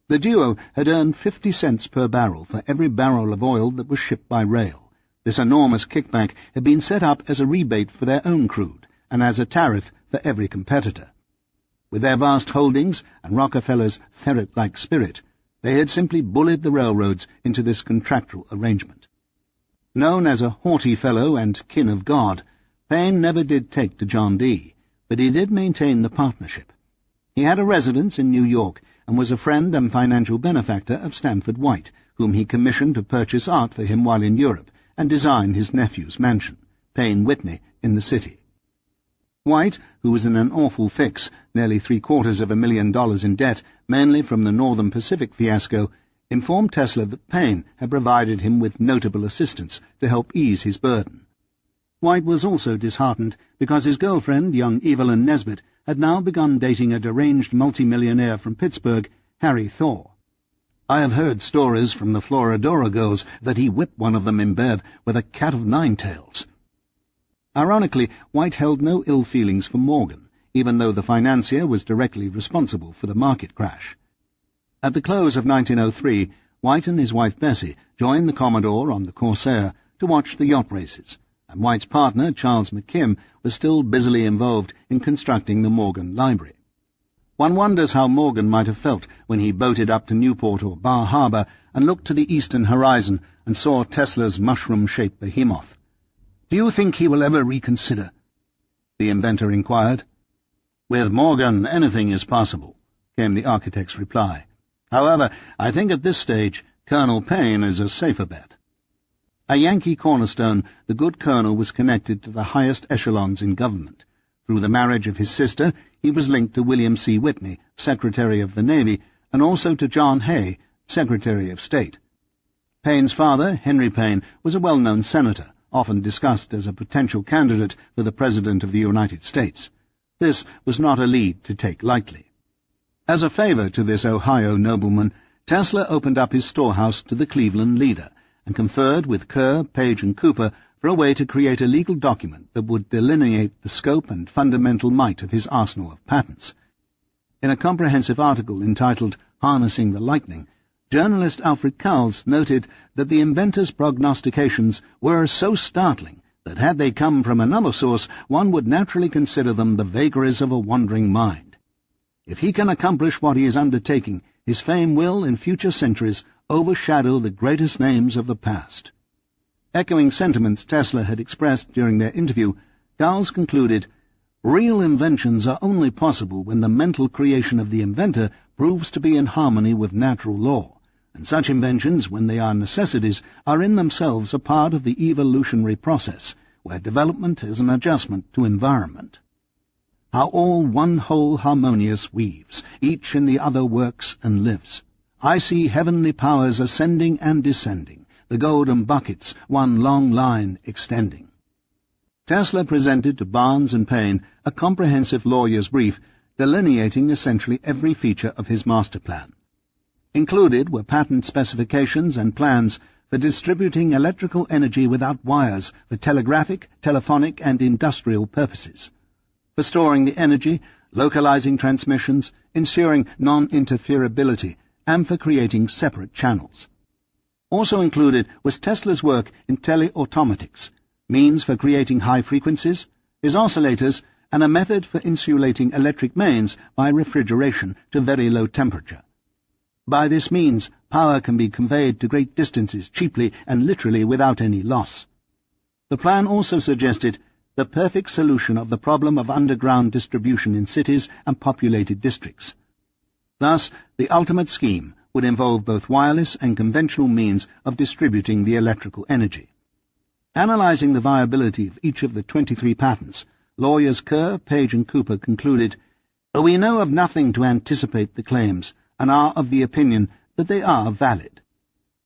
The duo had earned 50 cents per barrel for every barrel of oil that was shipped by rail. This enormous kickback had been set up as a rebate for their own crude, and as a tariff for every competitor. With their vast holdings and Rockefeller's ferret-like spirit, they had simply bullied the railroads into this contractual arrangement. Known as a haughty fellow and kin of God, Payne never did take to John D., but he did maintain the partnership. He had a residence in New York and was a friend and financial benefactor of Stanford White, whom he commissioned to purchase art for him while in Europe and design his nephew's mansion, Payne Whitney, in the city. White, who was in an awful fix, nearly $750,000 in debt, mainly from the Northern Pacific fiasco, informed Tesla that Payne had provided him with notable assistance to help ease his burden. White was also disheartened because his girlfriend, young Evelyn Nesbit, had now begun dating a deranged multimillionaire from Pittsburgh, Harry Thor. "I have heard stories from the Florodora girls that he whipped one of them in bed with a cat of nine tails." Ironically, White held no ill feelings for Morgan, even though the financier was directly responsible for the market crash. At the close of 1903, White and his wife Bessie joined the Commodore on the Corsair to watch the yacht races, and White's partner, Charles McKim, was still busily involved in constructing the Morgan Library. One wonders how Morgan might have felt when he boated up to Newport or Bar Harbor and looked to the eastern horizon and saw Tesla's mushroom-shaped behemoth. "Do you think he will ever reconsider?" the inventor inquired. "With Morgan, anything is possible," came the architect's reply. "However, I think at this stage Colonel Payne is a safer bet." A Yankee cornerstone, the good colonel was connected to the highest echelons in government. Through the marriage of his sister, he was linked to William C. Whitney, Secretary of the Navy, and also to John Hay, Secretary of State. Payne's father, Henry Payne, was a well-known senator, often discussed as a potential candidate for the President of the United States. This was not a lead to take lightly. As a favor to this Ohio nobleman, Tesla opened up his storehouse to the Cleveland leader and conferred with Kerr, Page, and Cooper for a way to create a legal document that would delineate the scope and fundamental might of his arsenal of patents. In a comprehensive article entitled Harnessing the Lightning, journalist Alfred Cowles noted that the inventor's prognostications were so startling that had they come from another source, one would naturally consider them the vagaries of a wandering mind. If he can accomplish what he is undertaking, his fame will, in future centuries, overshadow the greatest names of the past. Echoing sentiments Tesla had expressed during their interview, Cowles concluded, "Real inventions are only possible when the mental creation of the inventor proves to be in harmony with natural law, and such inventions, when they are necessities, are in themselves a part of the evolutionary process, where development is an adjustment to environment. How all one whole harmonious weaves, each in the other works and lives. I see heavenly powers ascending and descending, the golden buckets one long line extending. Tesla presented to Barnes and Payne a comprehensive lawyer's brief delineating essentially every feature of his master plan. Included were patent specifications and plans for distributing electrical energy without wires for telegraphic, telephonic, and industrial purposes, for storing the energy, localizing transmissions, ensuring non-interferability, and for creating separate channels. Also included was Tesla's work in teleautomatics, means for creating high frequencies, his oscillators, and a method for insulating electric mains by refrigeration to very low temperature. By this means, power can be conveyed to great distances cheaply and literally without any loss. The plan also suggested the perfect solution of the problem of underground distribution in cities and populated districts. Thus, the ultimate scheme would involve both wireless and conventional means of distributing the electrical energy. Analyzing the viability of each of the 23 patents, lawyers Kerr, Page and Cooper concluded, "We know of nothing to anticipate the claims, and are of the opinion that they are valid."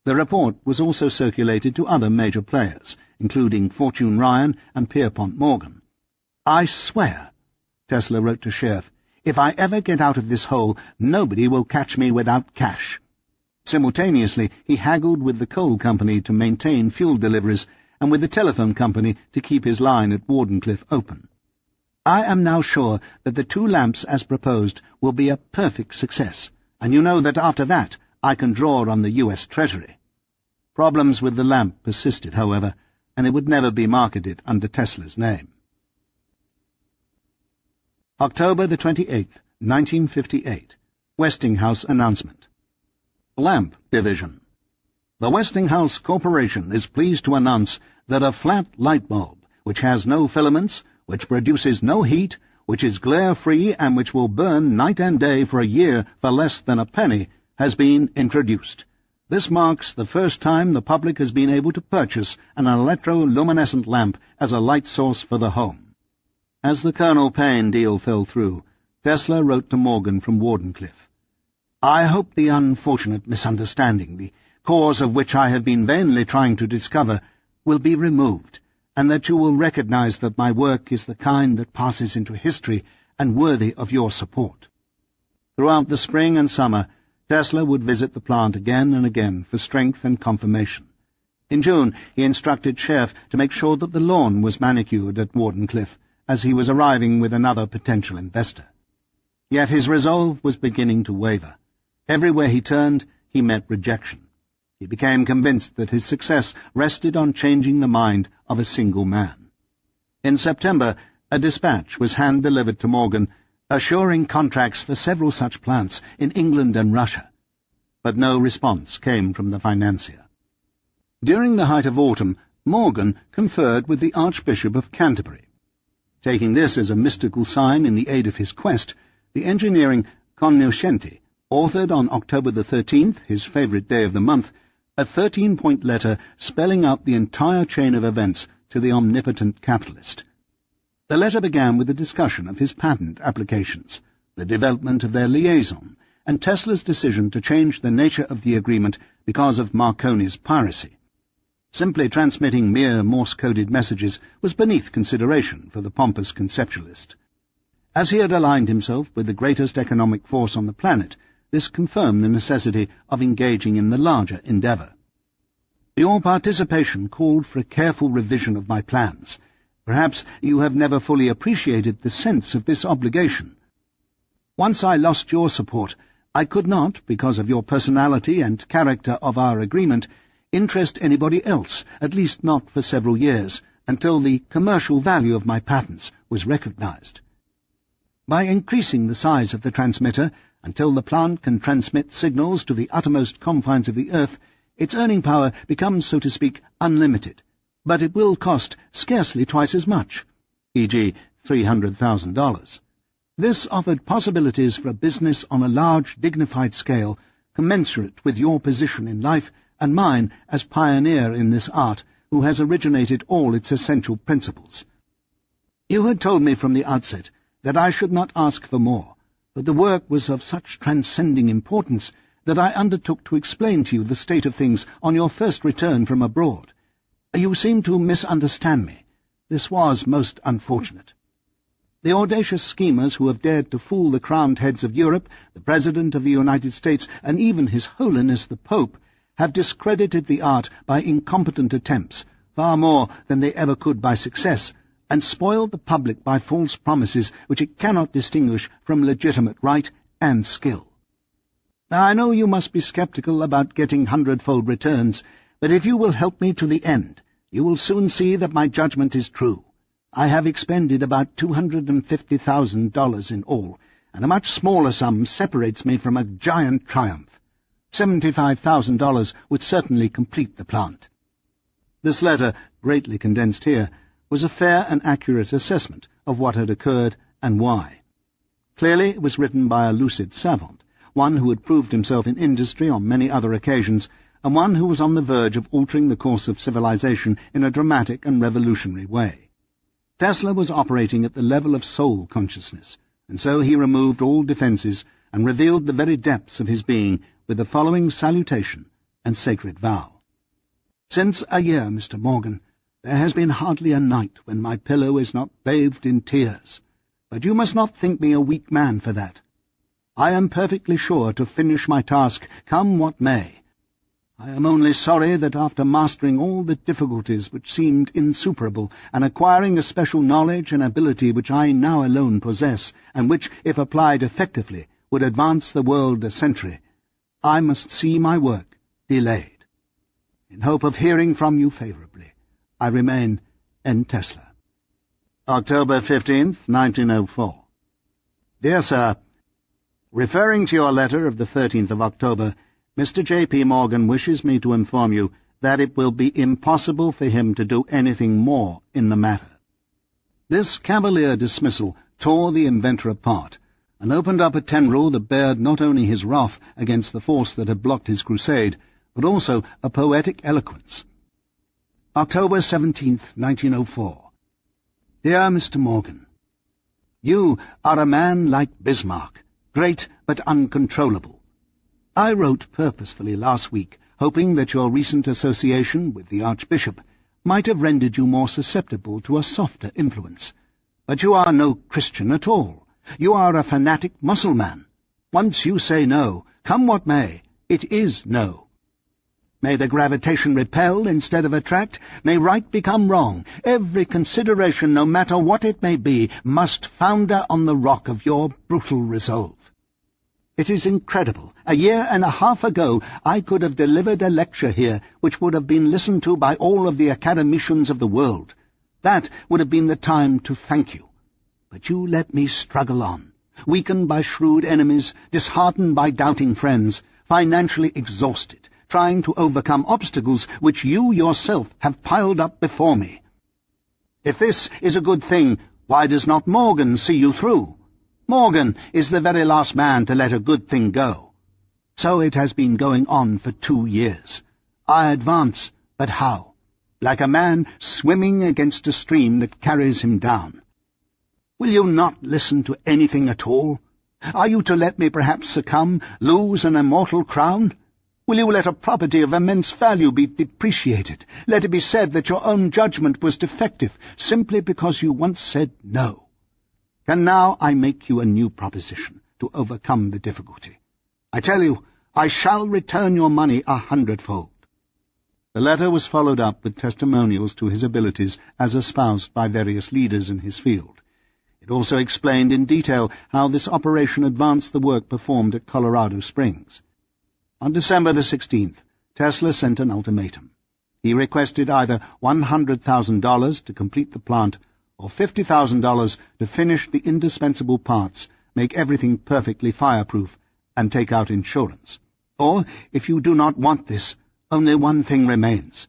The report was also circulated to other major players, including Fortune Ryan and Pierpont Morgan. "I swear," Tesla wrote to Sheriff, "if I ever get out of this hole, nobody will catch me without cash." Simultaneously, he haggled with the coal company to maintain fuel deliveries and with the telephone company to keep his line at Wardenclyffe open. "I am now sure that the 2 lamps as proposed will be a perfect success, and you know that after that I can draw on the U.S. Treasury." Problems with the lamp persisted, however, and it would never be marketed under Tesla's name. October the 28th, 1958. Westinghouse announcement. Lamp Division. The Westinghouse Corporation is pleased to announce that a flat light bulb, which has no filaments, which produces no heat, which is glare-free, and which will burn night and day for a year for less than a penny, has been introduced. This marks the first time the public has been able to purchase an electroluminescent lamp as a light source for the home. As the Colonel Payne deal fell through, Tesla wrote to Morgan from Wardenclyffe, "I hope the unfortunate misunderstanding, the cause of which I have been vainly trying to discover, will be removed, and that you will recognize that my work is the kind that passes into history and worthy of your support." Throughout the spring and summer, Tesla would visit the plant again and again for strength and confirmation. In June, he instructed Sheriff to make sure that the lawn was manicured at Wardenclyffe, as he was arriving with another potential investor. Yet his resolve was beginning to waver. Everywhere he turned, he met rejection. He became convinced that his success rested on changing the mind of a single man. In September, a dispatch was hand-delivered to Morgan, assuring contracts for several such plants in England and Russia. But no response came from the financier. During the height of autumn, Morgan conferred with the Archbishop of Canterbury. Taking this as a mystical sign in the aid of his quest, the engineering cognoscenti authored on October the 13th, his favourite day of the month, a 13-point letter spelling out the entire chain of events to the omnipotent capitalist. The letter began with a discussion of his patent applications, the development of their liaison, and Tesla's decision to change the nature of the agreement because of Marconi's piracy. Simply transmitting mere Morse-coded messages was beneath consideration for the pompous conceptualist. As he had aligned himself with the greatest economic force on the planet, this confirmed the necessity of engaging in the larger endeavour. "Your participation called for a careful revision of my plans. Perhaps you have never fully appreciated the sense of this obligation. Once I lost your support, I could not, because of your personality and character of our agreement, interest anybody else, at least not for several years, until the commercial value of my patents was recognized. By increasing the size of the transmitter until the plant can transmit signals to the uttermost confines of the earth, its earning power becomes, so to speak, unlimited. But it will cost scarcely twice as much, e.g. $300,000. This offered possibilities for a business on a large, dignified scale, commensurate with your position in life and mine as pioneer in this art who has originated all its essential principles. You had told me from the outset that I should not ask for more, but the work was of such transcending importance that I undertook to explain to you the state of things on your first return from abroad. You seem to misunderstand me. This was most unfortunate. The audacious schemers who have dared to fool the crowned heads of Europe, the President of the United States, and even His Holiness the Pope, have discredited the art by incompetent attempts, far more than they ever could by success, and spoiled the public by false promises which it cannot distinguish from legitimate right and skill. Now I know you must be sceptical about getting hundredfold returns, but if you will help me to the end, you will soon see that my judgment is true. I have expended about $250,000 in all, and a much smaller sum separates me from a giant triumph. $75,000 would certainly complete the plant. This letter, greatly condensed here, was a fair and accurate assessment of what had occurred and why. Clearly it was written by a lucid savant, one who had proved himself in industry on many other occasions, and one who was on the verge of altering the course of civilization in a dramatic and revolutionary way. Tesla was operating at the level of soul consciousness, and so he removed all defences and revealed the very depths of his being with the following salutation and sacred vow. Since a year, Mr. Morgan, there has been hardly a night when my pillow is not bathed in tears, but you must not think me a weak man for that. I am perfectly sure to finish my task, come what may. I am only sorry that after mastering all the difficulties which seemed insuperable, and acquiring a special knowledge and ability which I now alone possess, and which, if applied effectively, would advance the world a century, I must see my work delayed. In hope of hearing from you favourably, I remain N. Tesla. October 15th, 1904. Dear Sir, referring to your letter of the 13th of October, Mr. J.P. Morgan wishes me to inform you that it will be impossible for him to do anything more in the matter. This cavalier dismissal tore the inventor apart, and opened up a tendril that bared not only his wrath against the force that had blocked his crusade, but also a poetic eloquence. October 17th, 1904. Dear Mr. Morgan, you are a man like Bismarck, great but uncontrollable. I wrote purposefully last week, hoping that your recent association with the Archbishop might have rendered you more susceptible to a softer influence. But you are no Christian at all. You are a fanatic Mussulman. Once you say no, come what may, it is no. May the gravitation repel instead of attract, may right become wrong. Every consideration, no matter what it may be, must founder on the rock of your brutal resolve. It is incredible. A year and a half ago I could have delivered a lecture here which would have been listened to by all of the academicians of the world. That would have been the time to thank you. But you let me struggle on, weakened by shrewd enemies, disheartened by doubting friends, financially exhausted, trying to overcome obstacles which you yourself have piled up before me. If this is a good thing, why does not Morgan see you through? Morgan is the very last man to let a good thing go. So it has been going on for 2 years. I advance, but how? Like a man swimming against a stream that carries him down. Will you not listen to anything at all? Are you to let me perhaps succumb, lose an immortal crown? Will you let a property of immense value be depreciated? Let it be said that your own judgment was defective, simply because you once said no? And now I make you a new proposition to overcome the difficulty. I tell you, I shall return your money 100-fold. The letter was followed up with testimonials to his abilities as espoused by various leaders in his field. It also explained in detail how this operation advanced the work performed at Colorado Springs. On December the 16th, Tesla sent an ultimatum. He requested either $100,000 to complete the plant or $50,000 to finish the indispensable parts, make everything perfectly fireproof, and take out insurance. Or, if you do not want this, only one thing remains.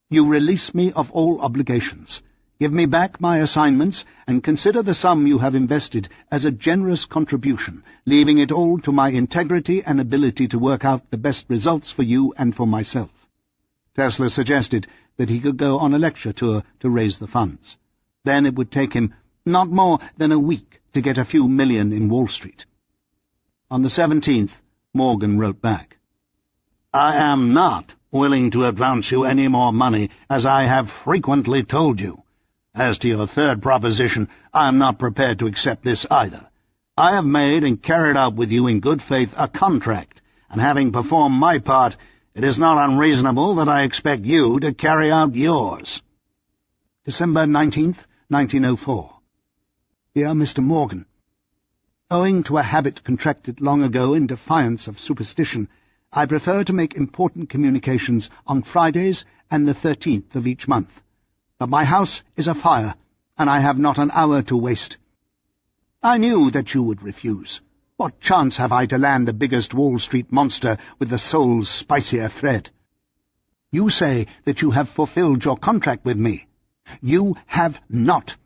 You release me of all obligations, Give me back my assignments, and consider the sum you have invested as a generous contribution, leaving it all to my integrity and ability to work out the best results for you and for myself." Tesla suggested that he could go on a lecture tour to raise the funds. Then it would take him not more than a week to get a few million in Wall Street. On the 17th, Morgan wrote back, "I am not willing to advance you any more money, as I have frequently told you. As to your third proposition, I am not prepared to accept this either. I have made and carried out with you in good faith a contract, and having performed my part, it is not unreasonable that I expect you to carry out yours." December 19th, 1904. Dear Mr. Morgan, owing to a habit contracted long ago in defiance of superstition, I prefer to make important communications on Fridays and the 13th of each month. But my house is afire, and I have not an hour to waste. I knew that you would refuse. What chance have I to land the biggest Wall Street monster with the soul's spicier thread? You say that you have fulfilled your contract with me. You have not.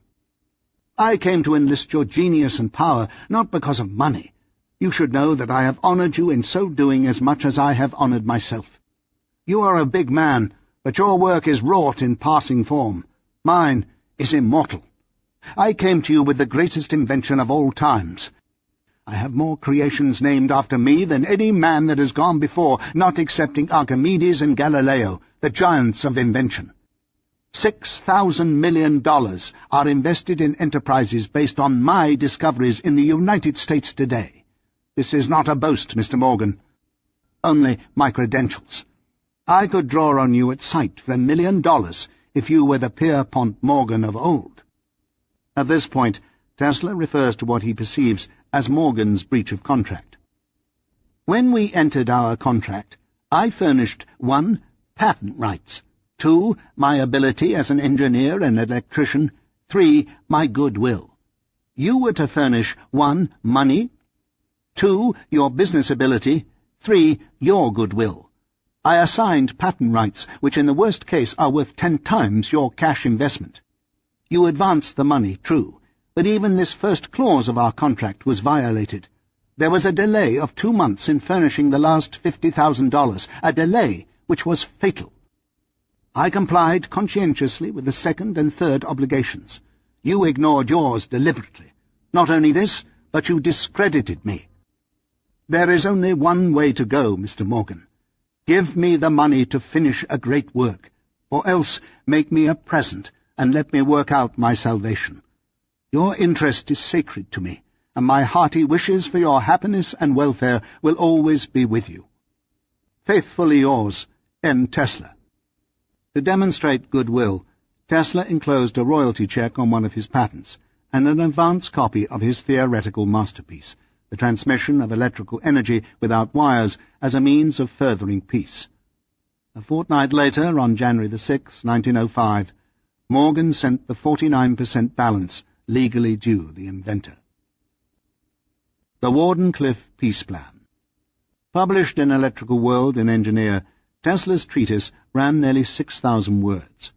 I came to enlist your genius and power, not because of money. You should know that I have honored you in so doing as much as I have honored myself. You are a big man, but your work is wrought in passing form. Mine is immortal. I came to you with the greatest invention of all times. I have more creations named after me than any man that has gone before, not excepting Archimedes and Galileo, the giants of invention. $6,000 million are invested in enterprises based on my discoveries in the United States today. This is not a boast, Mr. Morgan. Only my credentials. I could draw on you at sight for $1 million if you were the Pierpont Morgan of old. At this point, Tesla refers to what he perceives as Morgan's breach of contract. When we entered our contract, I furnished 1. Patent rights, 2. My ability as an engineer and electrician, 3. My goodwill. You were to furnish 1. Money, 2. Your business ability, 3. Your goodwill. I assigned patent rights, which in the worst case are worth 10 times your cash investment. You advanced the money, true, but even this first clause of our contract was violated. There was a delay of 2 months in furnishing the last $50,000, a delay which was fatal. I complied conscientiously with the second and third obligations. You ignored yours deliberately. Not only this, but you discredited me. There is only one way to go, Mr. Morgan. Give me the money to finish a great work, or else make me a present and let me work out my salvation. Your interest is sacred to me, and my hearty wishes for your happiness and welfare will always be with you. Faithfully yours, N. Tesla. To demonstrate goodwill, Tesla enclosed a royalty check on one of his patents and an advance copy of his theoretical masterpiece, the transmission of electrical energy without wires as a means of furthering peace. A fortnight later, on January the 6th, 1905, Morgan sent the 49% balance legally due the inventor. The Wardenclyffe Peace Plan. Published in Electrical World and Engineer, Tesla's treatise ran nearly 6,000 words.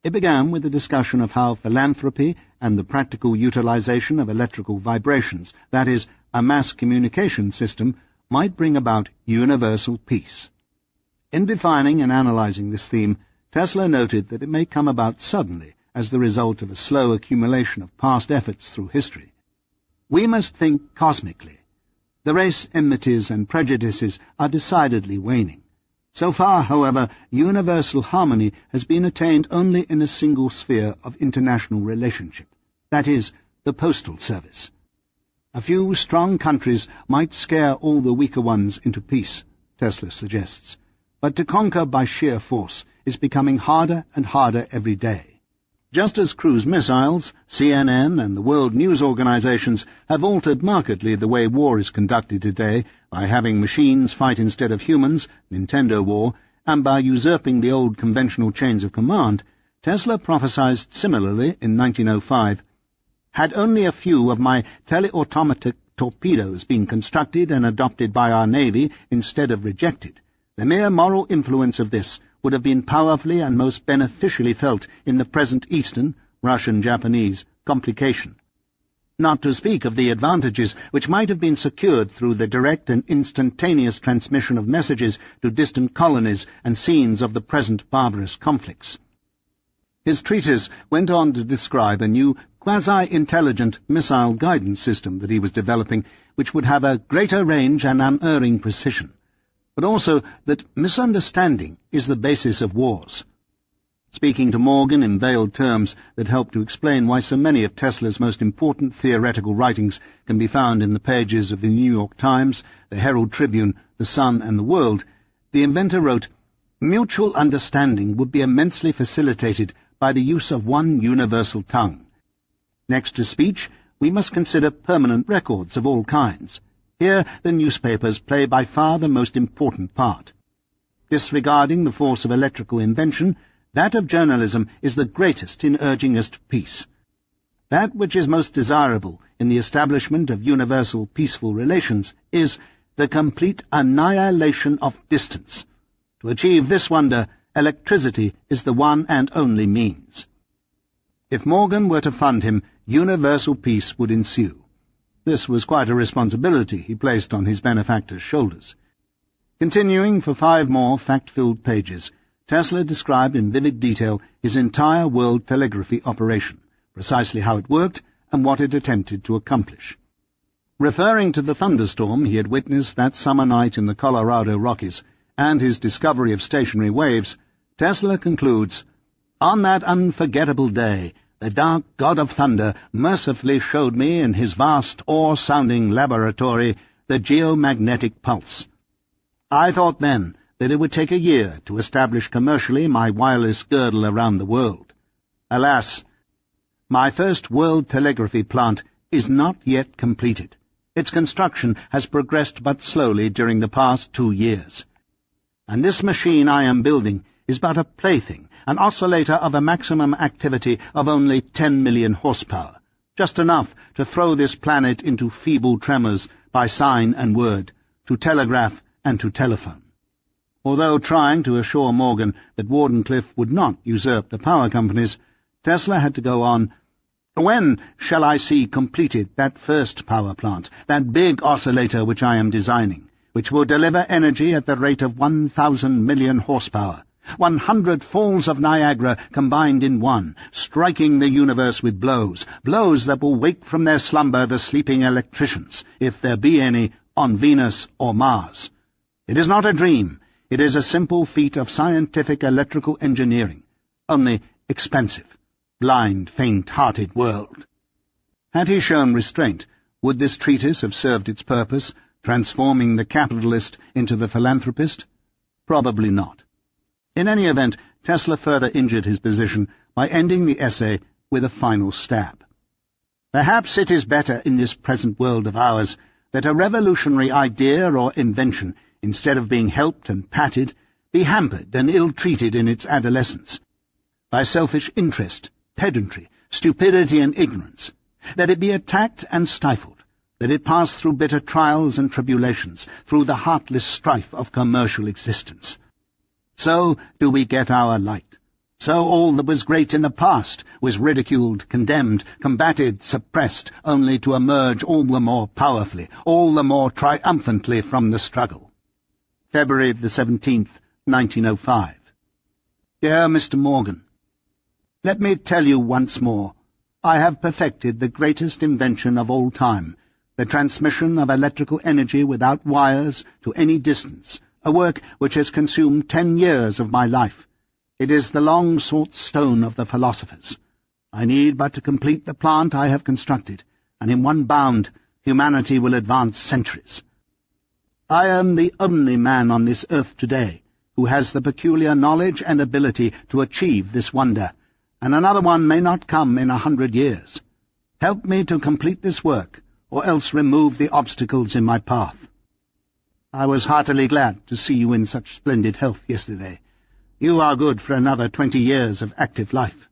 It began with a discussion of how philanthropy and the practical utilization of electrical vibrations, that is, a mass communication system, might bring about universal peace. In defining and analyzing this theme, Tesla noted that it may come about suddenly as the result of a slow accumulation of past efforts through history. We must think cosmically. The race enmities and prejudices are decidedly waning. So far, however, universal harmony has been attained only in a single sphere of international relationship, that is, the postal service. A few strong countries might scare all the weaker ones into peace, Tesla suggests, but to conquer by sheer force is becoming harder and harder every day. Just as cruise missiles, CNN, and the world news organizations have altered markedly the way war is conducted today by having machines fight instead of humans, Nintendo war, and by usurping the old conventional chains of command, Tesla prophesied similarly in 1905, "Had only a few of my teleautomatic torpedoes been constructed and adopted by our Navy instead of rejected, the mere moral influence of this would have been powerfully and most beneficially felt in the present Eastern, Russian-Japanese, complication. Not to speak of the advantages which might have been secured through the direct and instantaneous transmission of messages to distant colonies and scenes of the present barbarous conflicts. His treatise went on to describe a new quasi-intelligent missile guidance system that he was developing, which would have a greater range and unerring precision, but also that misunderstanding is the basis of wars. Speaking to Morgan in veiled terms that helped to explain why so many of Tesla's most important theoretical writings can be found in the pages of the New York Times, the Herald Tribune, the Sun, and the World, the inventor wrote, "Mutual understanding would be immensely facilitated by the use of one universal tongue. Next to speech, we must consider permanent records of all kinds. Here the newspapers play by far the most important part. Disregarding the force of electrical invention, that of journalism is the greatest in urging us to peace. That which is most desirable in the establishment of universal peaceful relations is the complete annihilation of distance. To achieve this wonder, electricity is the one and only means." If Morgan were to fund him, universal peace would ensue. This was quite a responsibility he placed on his benefactor's shoulders. Continuing for 5 more fact-filled pages, Tesla described in vivid detail his entire world telegraphy operation, precisely how it worked and what it attempted to accomplish. Referring to the thunderstorm he had witnessed that summer night in the Colorado Rockies and his discovery of stationary waves, Tesla concludes, "On that unforgettable day, the dark god of thunder mercifully showed me in his vast, awe-sounding laboratory the geomagnetic pulse. I thought then that it would take a year to establish commercially my wireless girdle around the world. Alas, my first world telegraphy plant is not yet completed. Its construction has progressed but slowly during the past 2 years. And this machine I am building is but a plaything, an oscillator of a maximum activity of only 10 million horsepower, just enough to throw this planet into feeble tremors by sign and word, to telegraph and to telephone." Although trying to assure Morgan that Wardenclyffe would not usurp the power companies, Tesla had to go on, "When shall I see completed that first power plant, that big oscillator which I am designing, which will deliver energy at the rate of 1,000 million horsepower, 100 falls of Niagara combined in one, striking the universe with blows that will wake from their slumber the sleeping electricians, if there be any, on Venus or Mars? It is not a dream. It is a simple feat of scientific electrical engineering, only expensive. Blind, faint-hearted world." Had he shown restraint, would this treatise have served its purpose, transforming the capitalist into the philanthropist? Probably not. In any event, Tesla further injured his position by ending the essay with a final stab. "Perhaps it is better in this present world of ours that a revolutionary idea or invention, instead of being helped and patted, be hampered and ill-treated in its adolescence, by selfish interest, pedantry, stupidity and ignorance, that it be attacked and stifled, that it pass through bitter trials and tribulations, through the heartless strife of commercial existence. So do we get our light. So all that was great in the past was ridiculed, condemned, combated, suppressed, only to emerge all the more powerfully, all the more triumphantly from the struggle." February the 17th, 1905. Dear Mr. Morgan, let me tell you once more, I have perfected the greatest invention of all time, the transmission of electrical energy without wires to any distance, a work which has consumed 10 years of my life. It is the long-sought stone of the philosophers. I need but to complete the plant I have constructed, and in one bound humanity will advance centuries. I am the only man on this earth today who has the peculiar knowledge and ability to achieve this wonder, and another one may not come in 100 years. Help me to complete this work, or else remove the obstacles in my path. I was heartily glad to see you in such splendid health yesterday. You are good for another 20 years of active life.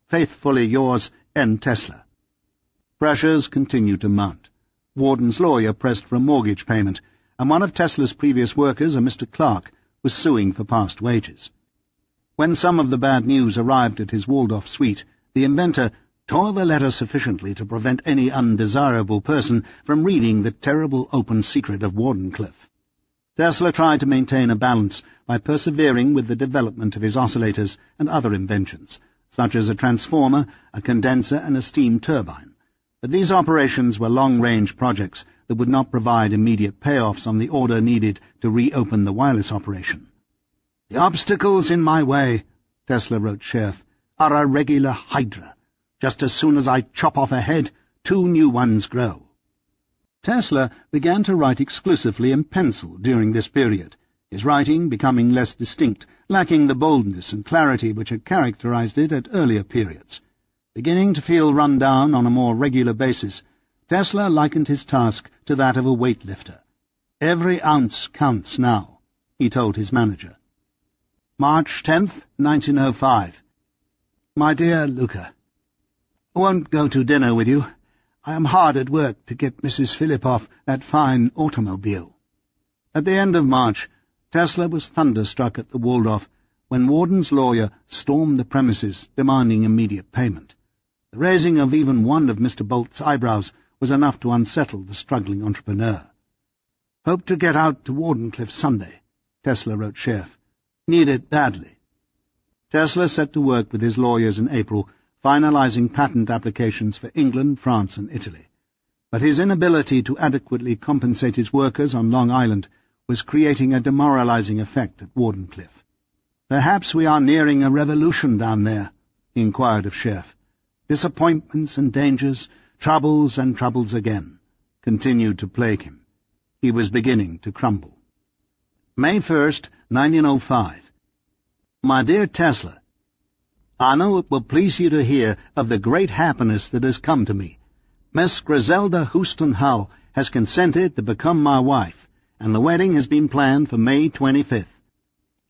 Faithfully yours, N. Tesla. Pressures continued to mount. Warden's lawyer pressed for a mortgage payment, and one of Tesla's previous workers, a Mr. Clark, was suing for past wages. When some of the bad news arrived at his walled-off suite, The inventor tore the letter sufficiently to prevent any undesirable person from reading the terrible open secret of Wardenclyffe. Tesla tried to maintain a balance by persevering with the development of his oscillators and other inventions, such as a transformer, a condenser, and a steam turbine. But these operations were long-range projects that would not provide immediate payoffs on the order needed to reopen the wireless operation. "The obstacles in my way," Tesla wrote Scherf, "are a regular hydra. Just as soon as I chop off a head, 2 new ones grow." Tesla began to write exclusively in pencil during this period, his writing becoming less distinct, lacking the boldness and clarity which had characterized it at earlier periods. Beginning to feel run down on a more regular basis, Tesla likened his task to that of a weightlifter. "Every ounce counts now," he told his manager. March 10th, 1905. My dear Luca, I won't go to dinner with you. I am hard at work to get Mrs. Philippoff that fine automobile. At the end of March, Tesla was thunderstruck at the Waldorf when Warden's lawyer stormed the premises demanding immediate payment. The raising of even one of Mr. Bolt's eyebrows was enough to unsettle the struggling entrepreneur. "Hope to get out to Wardenclyffe Sunday," Tesla wrote Scherf. "Need it badly." Tesla set to work with his lawyers in April, finalizing patent applications for England, France, and Italy. But his inability to adequately compensate his workers on Long Island was creating a demoralizing effect at Wardenclyffe. "Perhaps we are nearing a revolution down there," he inquired of Scherf. Disappointments and dangers, troubles and troubles again, continued to plague him. He was beginning to crumble. May 1st, 1905. My dear Tesla, I know it will please you to hear of the great happiness that has come to me. Miss Griselda Houston Hull has consented to become my wife, and the wedding has been planned for May 25th.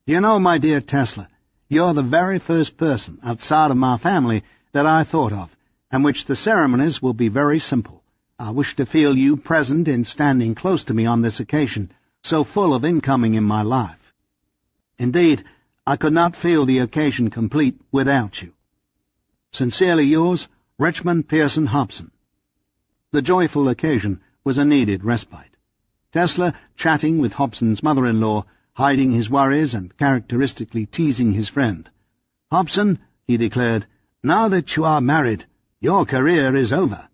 You know, my dear Tesla, you're the very first person outside of my family that I thought of, and which the ceremonies will be very simple. I wish to feel you present in standing close to me on this occasion, so full of incoming in my life. Indeed, I could not feel the occasion complete without you. Sincerely yours, Richmond Pearson Hobson. The joyful occasion was a needed respite. Tesla, chatting with Hobson's mother-in-law, hiding his worries and characteristically teasing his friend. "Hobson," he declared, "now that you are married, your career is over."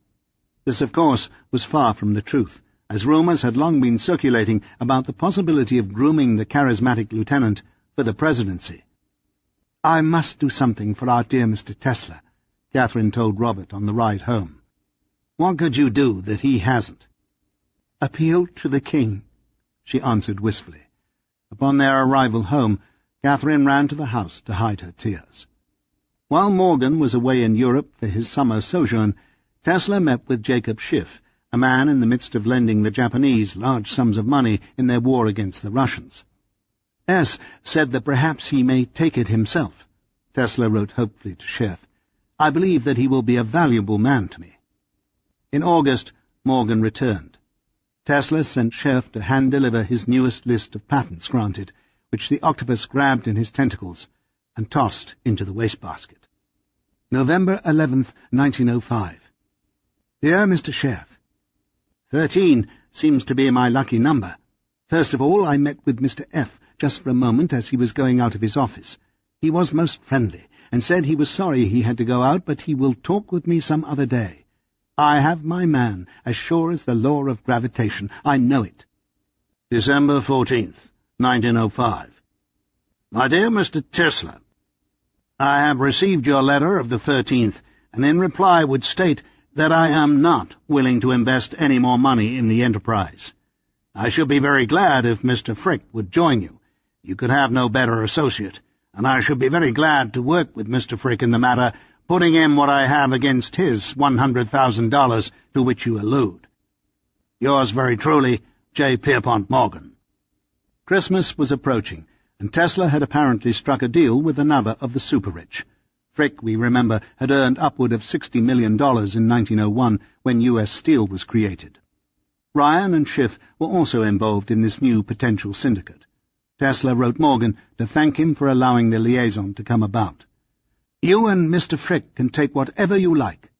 This, of course, was far from the truth, as rumours had long been circulating about the possibility of grooming the charismatic lieutenant for the presidency. "I must do something for our dear Mr. Tesla," Catherine told Robert on the ride home. "What could you do that he hasn't?" "Appeal to the king," she answered wistfully. Upon their arrival home, Catherine ran to the house to hide her tears. While Morgan was away in Europe for his summer sojourn, Tesla met with Jacob Schiff, a man in the midst of lending the Japanese large sums of money in their war against the Russians. S. said that perhaps he may take it himself. Tesla wrote hopefully to Schiff, "I believe that he will be a valuable man to me." In August, Morgan returned. Tesla sent Schiff to hand-deliver his newest list of patents granted, which the octopus grabbed in his tentacles and tossed into the wastebasket. November 11th, 1905. Dear Mr. Schiff, 13 seems to be my lucky number. First of all, I met with Mr. F. just for a moment as he was going out of his office. He was most friendly, and said he was sorry he had to go out, but he will talk with me some other day. I have my man, as sure as the law of gravitation. I know it. December 14th, 1905. My dear Mr. Tesla, I have received your letter of the 13th, and in reply would state that I am not willing to invest any more money in the enterprise. I should be very glad if Mr. Frick would join you. You could have no better associate, and I should be very glad to work with Mr. Frick in the matter, putting in what I have against his $100,000 to which you allude. Yours very truly, J. Pierpont Morgan. Christmas was approaching, and Tesla had apparently struck a deal with another of the super-rich. Frick, we remember, had earned upward of $60 million in 1901 when U.S. Steel was created. Ryan and Schiff were also involved in this new potential syndicate. Tesla wrote Morgan to thank him for allowing the liaison to come about. You and Mr. Frick can take whatever you like.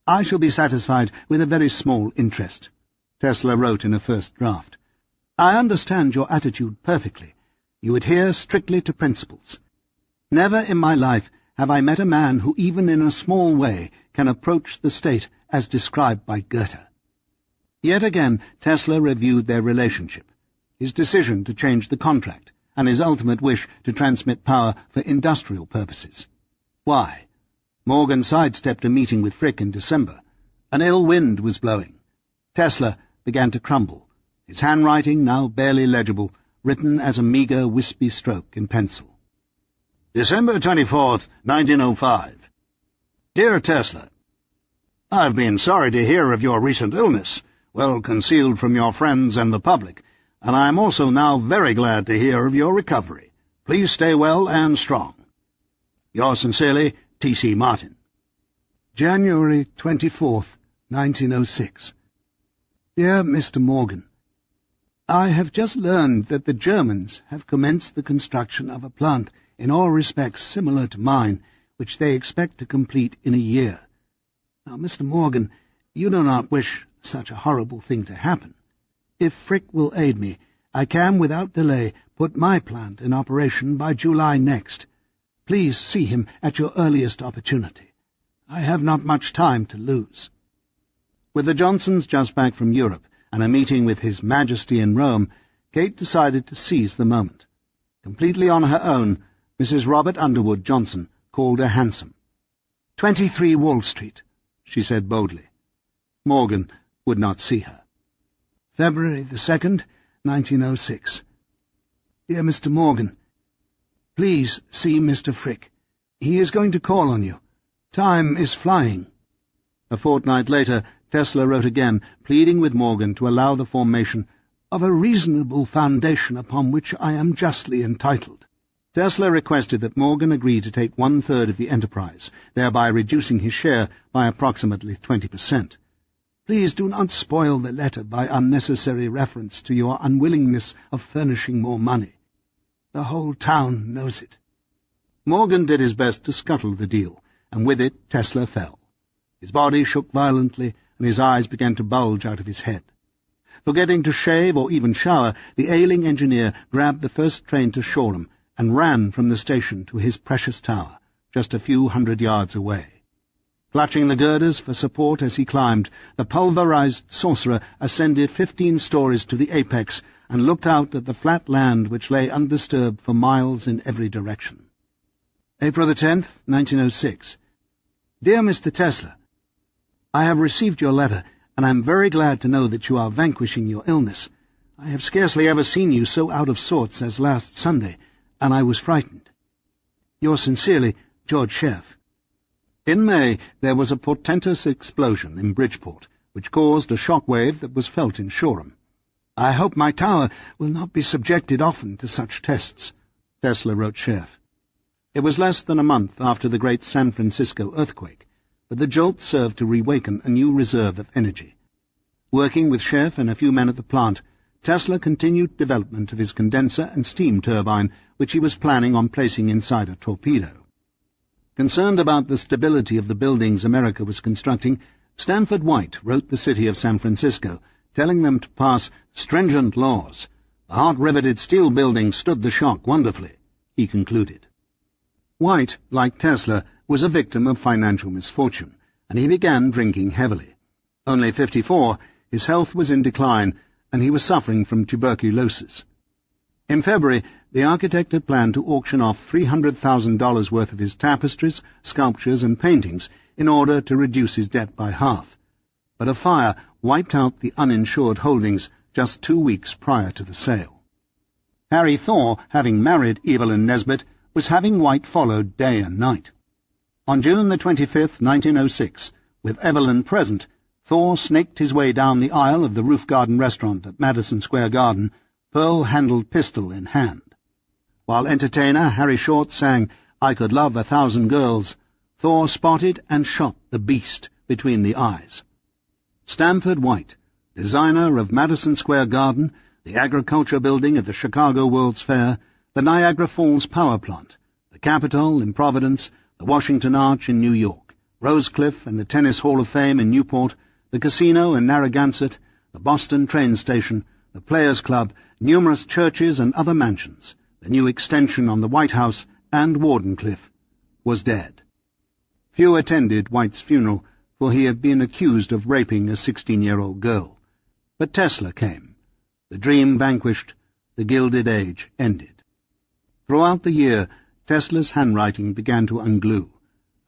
I shall be satisfied with a very small interest," Tesla wrote in a first draft. "I understand your attitude perfectly. You adhere strictly to principles. Never in my life have I met a man who even in a small way can approach the state as described by Goethe." Yet again Tesla reviewed their relationship, his decision to change the contract, and his ultimate wish to transmit power for industrial purposes. Why? Morgan sidestepped a meeting with Frick in December. An ill wind was blowing. Tesla began to crumble, his handwriting now barely legible, written as a meagre, wispy stroke in pencil. December 24th, 1905. Dear Tesla, I've been sorry to hear of your recent illness, well concealed from your friends and the public, and I am also now very glad to hear of your recovery. Please stay well and strong. Yours sincerely, T.C. Martin. January 24th, 1906. Dear Mr. Morgan, I have just learned that the Germans have commenced the construction of a plant in all respects similar to mine, which they expect to complete in a year. Now, Mr. Morgan, you do not wish such a horrible thing to happen. If Frick will aid me, I can without delay put my plant in operation by July next. Please see him at your earliest opportunity. I have not much time to lose. With the Johnsons just back from Europe and a meeting with His Majesty in Rome, Kate decided to seize the moment. Completely on her own, Mrs. Robert Underwood Johnson called a hansom. 23 Wall Street, she said boldly. Morgan would not see her. February the 2nd, 1906. Dear Mr. Morgan, please see Mr. Frick. He is going to call on you. Time is flying. A fortnight later, Tesla wrote again, pleading with Morgan to allow the formation of a reasonable foundation upon which I am justly entitled. Tesla requested that Morgan agree to take 1/3 of the enterprise, thereby reducing his share by approximately 20%. Please do not spoil the letter by unnecessary reference to your unwillingness of furnishing more money. The whole town knows it. Morgan did his best to scuttle the deal, and with it Tesla fell. His body shook violently, and his eyes began to bulge out of his head. Forgetting to shave or even shower, the ailing engineer grabbed the first train to Shoreham and ran from the station to his precious tower, just a few hundred yards away. Clutching the girders for support as he climbed, the pulverized sorcerer ascended 15 stories to the apex and looked out at the flat land which lay undisturbed for miles in every direction. April the 10th, 1906. Dear Mr. Tesla, I have received your letter, and I am very glad to know that you are vanquishing your illness. I have scarcely ever seen you so out of sorts as last Sunday, and I was frightened. Yours sincerely, George Sheriff. In May there was a portentous explosion in Bridgeport, which caused a shock wave that was felt in Shoreham. I hope my tower will not be subjected often to such tests, Tesla wrote Sheriff. It was less than a month after the great San Francisco earthquake, but the jolt served to reawaken a new reserve of energy. Working with Sheriff and a few men at the plant, Tesla continued development of his condenser and steam turbine, which he was planning on placing inside a torpedo. Concerned about the stability of the buildings America was constructing, Stanford White wrote the city of San Francisco, telling them to pass stringent laws. The hot-riveted steel building stood the shock wonderfully, he concluded. White, like Tesla, was a victim of financial misfortune, and he began drinking heavily. Only 54, his health was in decline, and he was suffering from tuberculosis. In February, the architect had planned to auction off $300,000 worth of his tapestries, sculptures, and paintings in order to reduce his debt by half. But a fire wiped out the uninsured holdings just 2 weeks prior to the sale. Harry Thor, having married Evelyn Nesbit, was having White followed day and night. On June the 25th, 1906, with Evelyn present, Thor snaked his way down the aisle of the Roof Garden restaurant at Madison Square Garden, pearl-handled pistol in hand. While entertainer Harry Short sang "I Could Love 1,000 Girls," Thor spotted and shot the beast between the eyes. Stanford White, designer of Madison Square Garden, the Agriculture Building at the Chicago World's Fair, the Niagara Falls Power Plant, the Capitol in Providence, the Washington Arch in New York, Rosecliff and the Tennis Hall of Fame in Newport, the casino in Narragansett, the Boston train station, the Players' Club, numerous churches and other mansions, the new extension on the White House, and Wardenclyffe, was dead. Few attended White's funeral, for he had been accused of raping a 16-year-old girl. But Tesla came. The dream vanquished, the Gilded Age ended. Throughout the year, Tesla's handwriting began to unglue,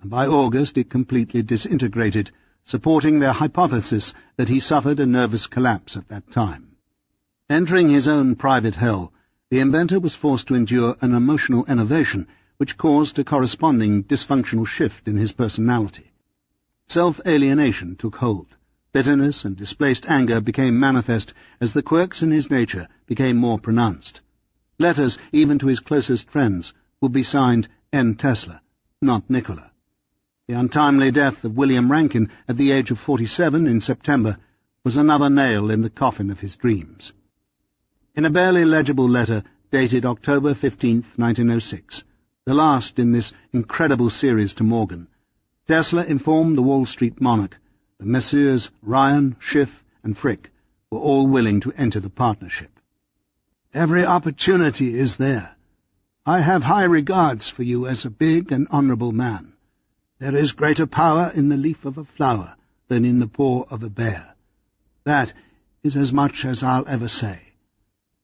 and by August it completely disintegrated, supporting their hypothesis that he suffered a nervous collapse at that time. Entering his own private hell, the inventor was forced to endure an emotional enervation which caused a corresponding dysfunctional shift in his personality. Self-alienation took hold. Bitterness and displaced anger became manifest as the quirks in his nature became more pronounced. Letters, even to his closest friends, would be signed N. Tesla, not Nikola. The untimely death of William Rankin at the age of 47 in September was another nail in the coffin of his dreams. In a barely legible letter dated October 15, 1906, the last in this incredible series to Morgan, Tesla informed the Wall Street monarch that Messrs. Ryan, Schiff, and Frick were all willing to enter the partnership. "Every opportunity is there. I have high regards for you as a big and honourable man. There is greater power in the leaf of a flower than in the paw of a bear. That is as much as I'll ever say.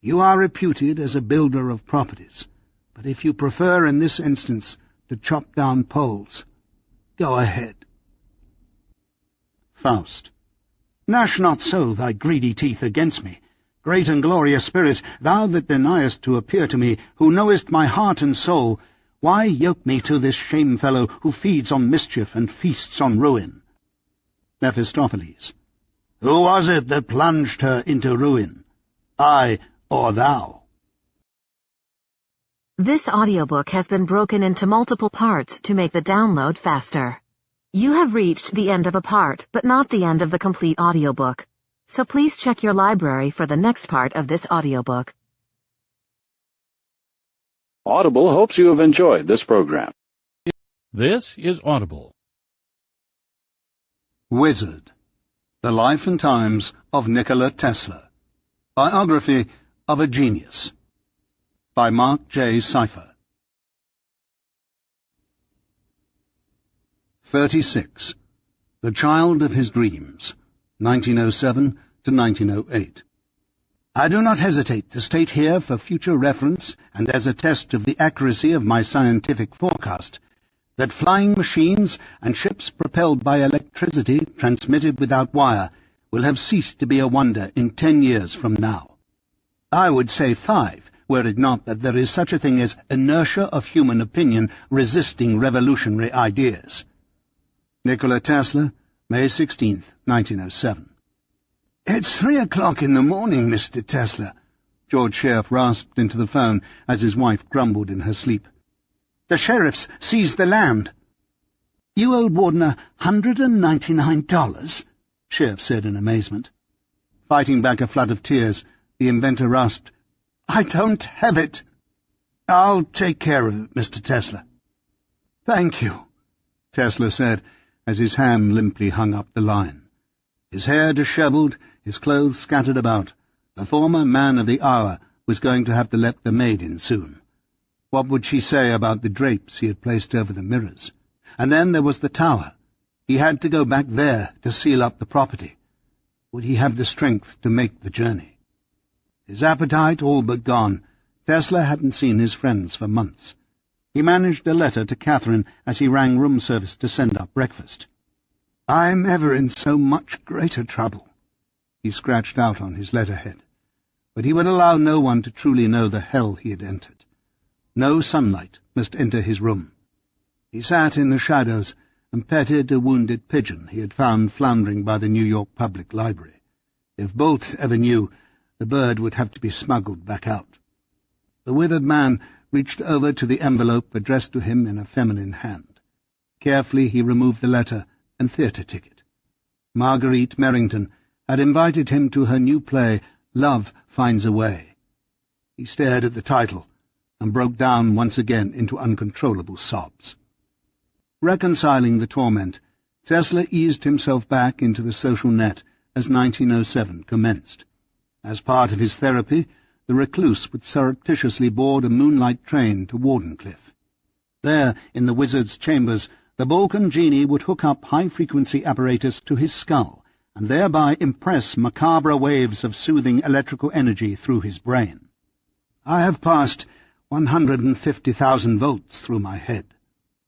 You are reputed as a builder of properties, but if you prefer in this instance to chop down poles, go ahead." Faust. Gnash not so thy greedy teeth against me. Great and glorious spirit, thou that deniest to appear to me, who knowest my heart and soul, why yoke me to this shamefellow who feeds on mischief and feasts on ruin? Mephistopheles. Who was it that plunged her into ruin? I or thou? This audiobook has been broken into multiple parts to make the download faster. You have reached the end of a part, but not the end of the complete audiobook. So please check your library for the next part of this audiobook. Audible hopes you have enjoyed this program. This is Audible. Wizard. The Life and Times of Nikola Tesla. Biography of a Genius. By Mark J. Cypher. 36. The Child of His Dreams, 1907 to 1908. I do not hesitate to state here for future reference and as a test of the accuracy of my scientific forecast that flying machines and ships propelled by electricity transmitted without wire will have ceased to be a wonder in 10 years from now. I would say 5, were it not that there is such a thing as inertia of human opinion resisting revolutionary ideas. Nikola Tesla, May 16, 1907. It's 3 o'clock in the morning, Mr. Tesla, George Sheriff rasped into the phone as his wife grumbled in her sleep. The sheriff's seized the land. You owed Warden $199, Sheriff said in amazement. Fighting back a flood of tears, the inventor rasped, I don't have it. I'll take care of it, Mr. Tesla. Thank you, Tesla said, as his hand limply hung up the line. His hair dishevelled, his clothes scattered about, the former man of the hour was going to have to let the maid in soon. What would she say about the drapes he had placed over the mirrors? And then there was the tower. He had to go back there to seal up the property. Would he have the strength to make the journey? His appetite all but gone, Tesla hadn't seen his friends for months. He managed a letter to Catherine as he rang room service to send up breakfast. I'm ever in so much greater trouble, he scratched out on his letterhead. But he would allow no one to truly know the hell he had entered. No sunlight must enter his room. He sat in the shadows and petted a wounded pigeon he had found floundering by the New York Public Library. If Bolt ever knew, the bird would have to be smuggled back out. The withered man reached over to the envelope addressed to him in a feminine hand. Carefully he removed the letter and theatre ticket. Marguerite Merrington had invited him to her new play, Love Finds a Way. He stared at the title and broke down once again into uncontrollable sobs. Reconciling the torment, Tesla eased himself back into the social net as 1907 commenced. As part of his therapy, the recluse would surreptitiously board a moonlight train to Wardenclyffe. There, in the wizard's chambers, the Balkan genie would hook up high-frequency apparatus to his skull, and thereby impress macabre waves of soothing electrical energy through his brain. "I have passed 150,000 volts through my head,"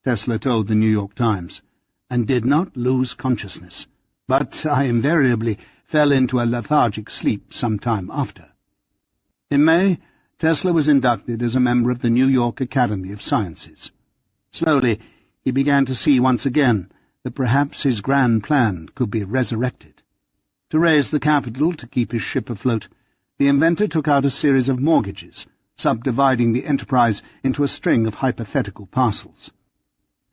Tesla told the New York Times, "and did not lose consciousness, but I invariably fell into a lethargic sleep some time after." In May, Tesla was inducted as a member of the New York Academy of Sciences. Slowly, he began to see once again that perhaps his grand plan could be resurrected. To raise the capital to keep his ship afloat, the inventor took out a series of mortgages, subdividing the enterprise into a string of hypothetical parcels.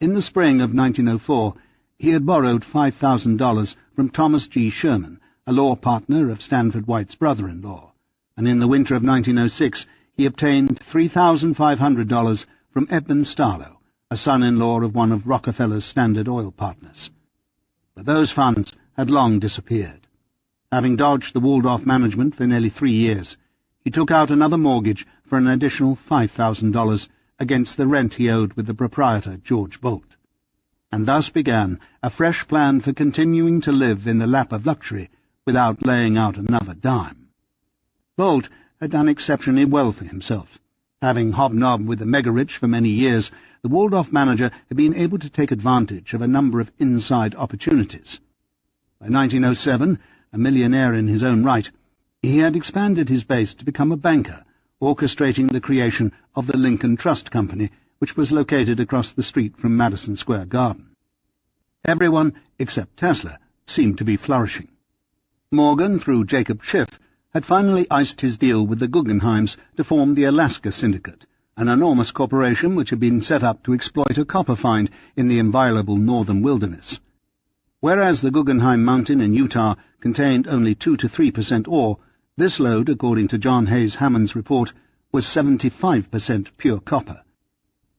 In the spring of 1904, he had borrowed $5,000 from Thomas G. Sherman, a law partner of Stanford White's brother-in-law, and in the winter of 1906 he obtained $3,500 from Edmund Starlow, a son-in-law of one of Rockefeller's Standard Oil partners. But those funds had long disappeared. Having dodged the Waldorf management for nearly 3 years, he took out another mortgage for an additional $5,000 against the rent he owed with the proprietor, George Bolt. And thus began a fresh plan for continuing to live in the lap of luxury without laying out another dime. Bolt had done exceptionally well for himself. Having hobnobbed with the mega-rich for many years, the Waldorf manager had been able to take advantage of a number of inside opportunities. By 1907, a millionaire in his own right, he had expanded his base to become a banker, orchestrating the creation of the Lincoln Trust Company, which was located across the street from Madison Square Garden. Everyone, except Tesla, seemed to be flourishing. Morgan, through Jacob Schiff, had finally iced his deal with the Guggenheims to form the Alaska Syndicate, an enormous corporation which had been set up to exploit a copper find in the inviolable northern wilderness. Whereas the Guggenheim Mountain in Utah contained only 2 to 3% ore, this lode, according to John Hayes Hammond's report, was 75% pure copper.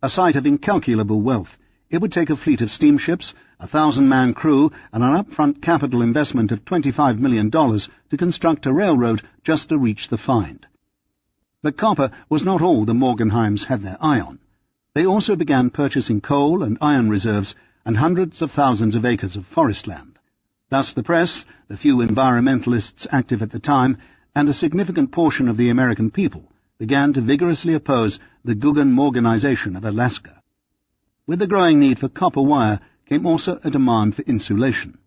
A site of incalculable wealth, it would take a fleet of steamships, a 1,000-man crew, and an upfront capital investment of $25 million to construct a railroad just to reach the find. But copper was not all the Morgenheims had their eye on. They also began purchasing coal and iron reserves and hundreds of thousands of acres of forest land. Thus the press, the few environmentalists active at the time, and a significant portion of the American people began to vigorously oppose the Guggen-Morganization of Alaska. With the growing need for copper wire came also a demand for insulation.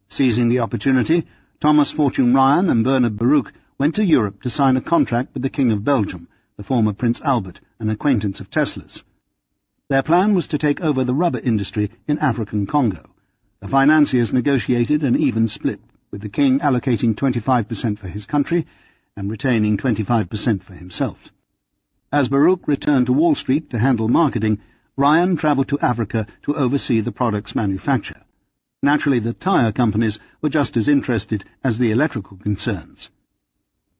Seizing the opportunity, Thomas Fortune Ryan and Bernard Baruch went to Europe to sign a contract with the King of Belgium, the former Prince Albert, an acquaintance of Tesla's. Their plan was to take over the rubber industry in African Congo. The financiers negotiated an even split, with the king allocating 25% for his country and retaining 25% for himself. As Baruch returned to Wall Street to handle marketing, Ryan travelled to Africa to oversee the product's manufacture. Naturally, the tire companies were just as interested as the electrical concerns.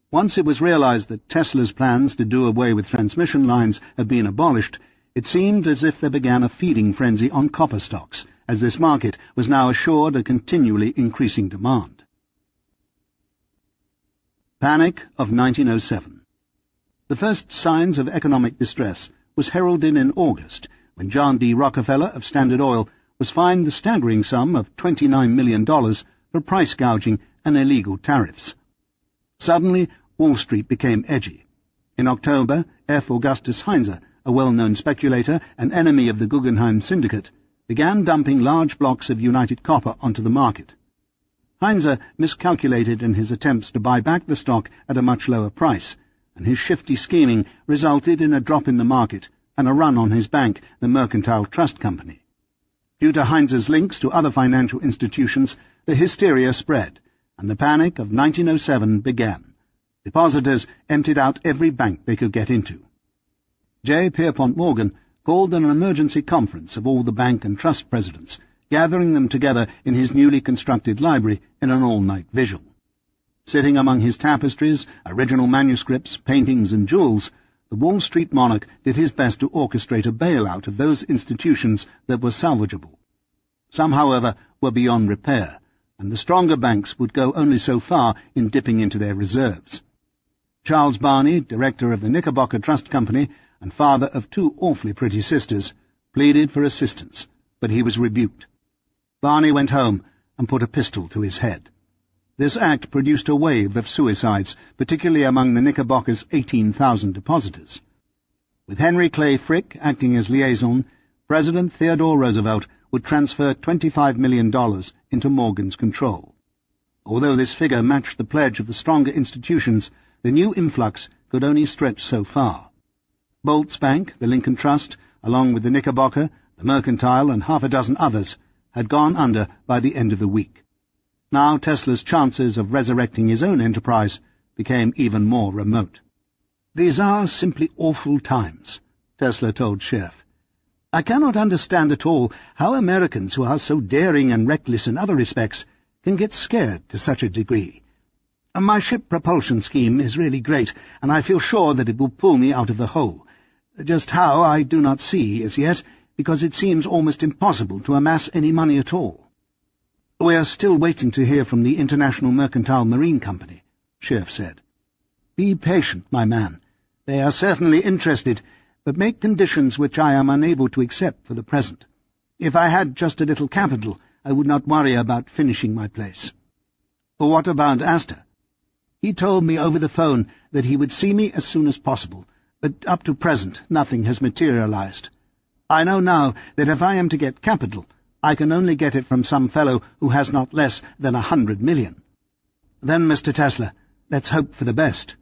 Once it was realized that Tesla's plans to do away with transmission lines had been abolished, it seemed as if there began a feeding frenzy on copper stocks, as this market was now assured a continually increasing demand. Panic of 1907. The first signs of economic distress was heralded in August, when John D. Rockefeller of Standard Oil was fined the staggering sum of $29 million for price gouging and illegal tariffs. Suddenly, Wall Street became edgy. In October, F. Augustus Heinze, a well-known speculator and enemy of the Guggenheim Syndicate, began dumping large blocks of United Copper onto the market. Heinze miscalculated in his attempts to buy back the stock at a much lower price, and his shifty scheming resulted in a drop in the market and a run on his bank, the Mercantile Trust Company. Due to Heinze's links to other financial institutions, the hysteria spread, and the panic of 1907 began. Depositors emptied out every bank they could get into. J. Pierpont Morgan called an emergency conference of all the bank and trust presidents, gathering them together in his newly constructed library in an all-night vigil. Sitting among his tapestries, original manuscripts, paintings, and jewels, the the Wall Street monarch did his best to orchestrate a bailout of those institutions that were salvageable. Some, however, were beyond repair, and the stronger banks would go only so far in dipping into their reserves. Charles Barney, director of the Knickerbocker Trust Company and father of 2 awfully pretty sisters, pleaded for assistance, but he was rebuked. Barney went home and put a pistol to his head. This act produced a wave of suicides, particularly among the Knickerbocker's 18,000 depositors. With Henry Clay Frick acting as liaison, President Theodore Roosevelt would transfer $25 million into Morgan's control. Although this figure matched the pledge of the stronger institutions, the new influx could only stretch so far. Bolt's Bank, the Lincoln Trust, along with the Knickerbocker, the Mercantile, and half a dozen others, had gone under by the end of the week. Now Tesla's chances of resurrecting his own enterprise became even more remote. "These are simply awful times," Tesla told Schiff. "I cannot understand at all how Americans who are so daring and reckless in other respects can get scared to such a degree. My ship propulsion scheme is really great, and I feel sure that it will pull me out of the hole. Just how, I do not see as yet, because it seems almost impossible to amass any money at all." "We are still waiting to hear from the International Mercantile Marine Company," Schiff said. "Be patient, my man. They are certainly interested, but make conditions which I am unable to accept for the present. If I had just a little capital, I would not worry about finishing my place." "What about Astor?" "He told me over the phone that he would see me as soon as possible, but up to present nothing has materialized. I know now that if I am to get capital, I can only get it from some fellow who has not less than 100 million. Then, Mr. Tesla, let's hope for the best."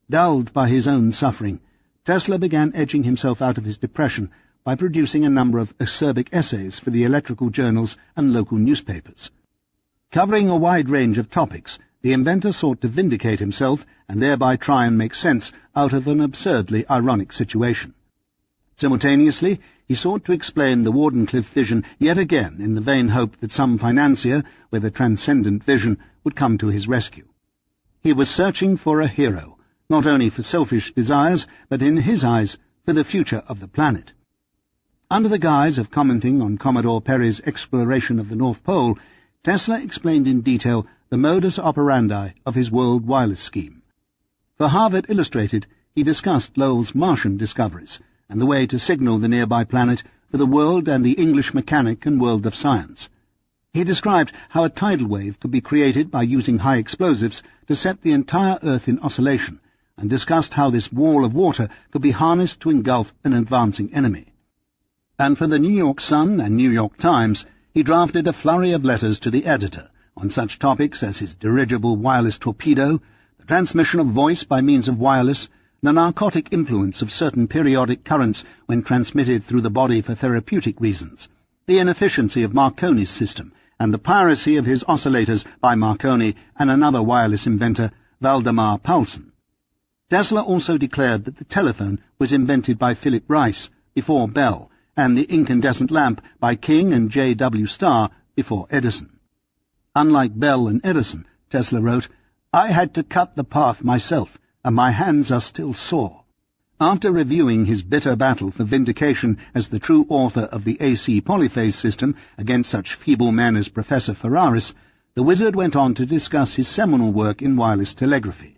Dulled by his own suffering, Tesla began edging himself out of his depression by producing a number of acerbic essays for the electrical journals and local newspapers. Covering a wide range of topics, the inventor sought to vindicate himself and thereby try and make sense out of an absurdly ironic situation. Simultaneously, he sought to explain the Wardenclyffe vision yet again in the vain hope that some financier with a transcendent vision would come to his rescue. He was searching for a hero, not only for selfish desires, but in his eyes, for the future of the planet. Under the guise of commenting on Commodore Perry's exploration of the North Pole, Tesla explained in detail the modus operandi of his world wireless scheme. For Harvard Illustrated, he discussed Lowell's Martian discoveries, and the way to signal the nearby planet for the world and the English mechanic and world of science. He described how a tidal wave could be created by using high explosives to set the entire Earth in oscillation, and discussed how this wall of water could be harnessed to engulf an advancing enemy. And for the New York Sun and New York Times, he drafted a flurry of letters to the editor on such topics as his dirigible wireless torpedo, the transmission of voice by means of wireless, the narcotic influence of certain periodic currents when transmitted through the body for therapeutic reasons, the inefficiency of Marconi's system, and the piracy of his oscillators by Marconi and another wireless inventor, Valdemar Paulsen. Tesla also declared that the telephone was invented by Philip Rice before Bell, and the incandescent lamp by King and J. W. Starr before Edison. Unlike Bell and Edison, Tesla wrote, "I had to cut the path myself, and my hands are still sore." After reviewing his bitter battle for vindication as the true author of the AC polyphase system against such feeble men as Professor Ferraris, the wizard went on to discuss his seminal work in wireless telegraphy.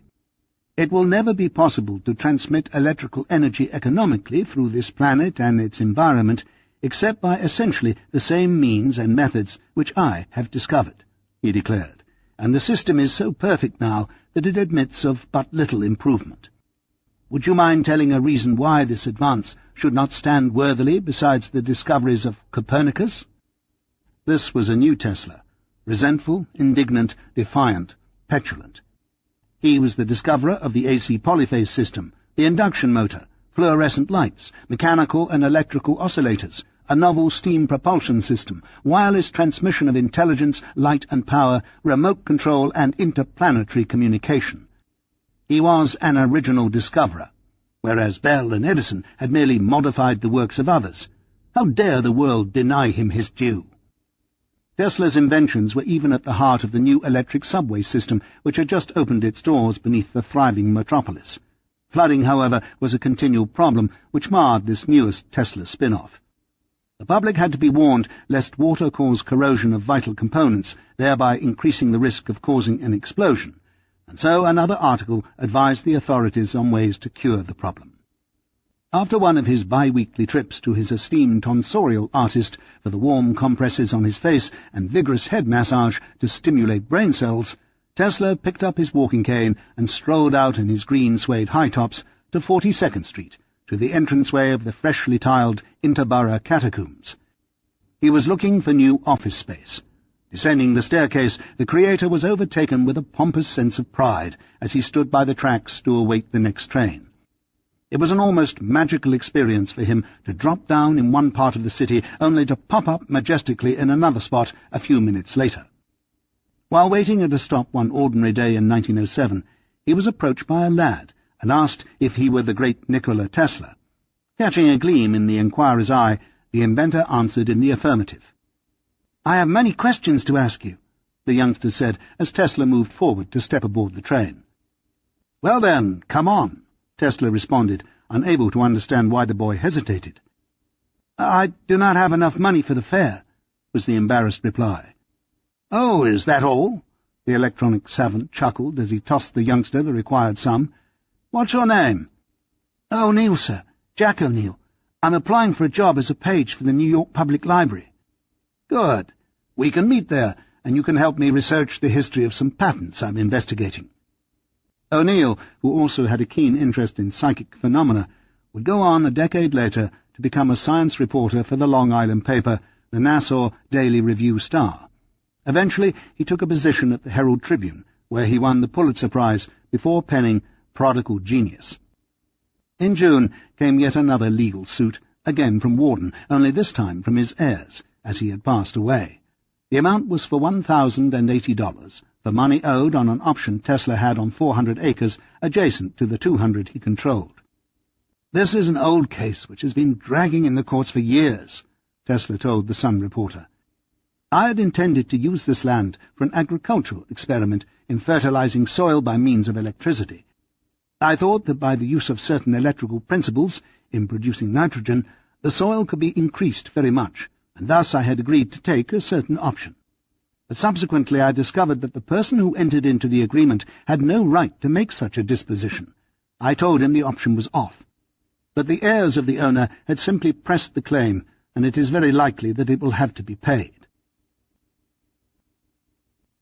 "It will never be possible to transmit electrical energy economically through this planet and its environment except by essentially the same means and methods which I have discovered," he declared, "and the system is so perfect now that it admits of but little improvement. Would you mind telling a reason why this advance should not stand worthily besides the discoveries of Copernicus?" This was a new Tesla, resentful, indignant, defiant, petulant. He was the discoverer of the AC polyphase system, the induction motor, fluorescent lights, mechanical and electrical oscillators, a novel steam propulsion system, wireless transmission of intelligence, light and power, remote control and interplanetary communication. He was an original discoverer, whereas Bell and Edison had merely modified the works of others. How dare the world deny him his due? Tesla's inventions were even at the heart of the new electric subway system which had just opened its doors beneath the thriving metropolis. Flooding, however, was a continual problem which marred this newest Tesla spin-off. The public had to be warned lest water cause corrosion of vital components, thereby increasing the risk of causing an explosion, and so another article advised the authorities on ways to cure the problem. After one of his bi-weekly trips to his esteemed tonsorial artist for the warm compresses on his face and vigorous head massage to stimulate brain cells, Tesla picked up his walking cane and strolled out in his green suede high-tops to 42nd Street, to the entranceway of the freshly tiled Interborough catacombs. He was looking for new office space. Descending the staircase, the creator was overtaken with a pompous sense of pride as he stood by the tracks to await the next train. It was an almost magical experience for him to drop down in one part of the city only to pop up majestically in another spot a few minutes later. While waiting at a stop one ordinary day in 1907, he was approached by a lad and asked if he were the great Nikola Tesla. Catching a gleam in the inquirer's eye, the inventor answered in the affirmative. "I have many questions to ask you," the youngster said as Tesla moved forward to step aboard the train. "Well then, come on," Tesla responded, unable to understand why the boy hesitated. "I do not have enough money for the fare," was the embarrassed reply. "Oh, is that all?" The electronic savant chuckled as he tossed the youngster the required sum. "What's your name?" "O'Neill, sir. Jack O'Neill. I'm applying for a job as a page for the New York Public Library." "Good. We can meet there, and you can help me research the history of some patents I'm investigating." O'Neill, who also had a keen interest in psychic phenomena, would go on a decade later to become a science reporter for the Long Island paper, the Nassau Daily Review-Star. Eventually, he took a position at the Herald Tribune, where he won the Pulitzer Prize before penning Prodigal Genius. In June came yet another legal suit, again from Warden, only this time from his heirs, as he had passed away. The amount was for $1,080, for money owed on an option Tesla had on 400 acres adjacent to the 200 he controlled. "This is an old case which has been dragging in the courts for years," Tesla told the Sun reporter. "I had intended to use this land for an agricultural experiment in fertilizing soil by means of electricity. I thought that by the use of certain electrical principles in producing nitrogen, the soil could be increased very much, and thus I had agreed to take a certain option. But subsequently I discovered that the person who entered into the agreement had no right to make such a disposition. I told him the option was off. But the heirs of the owner had simply pressed the claim, and it is very likely that it will have to be paid."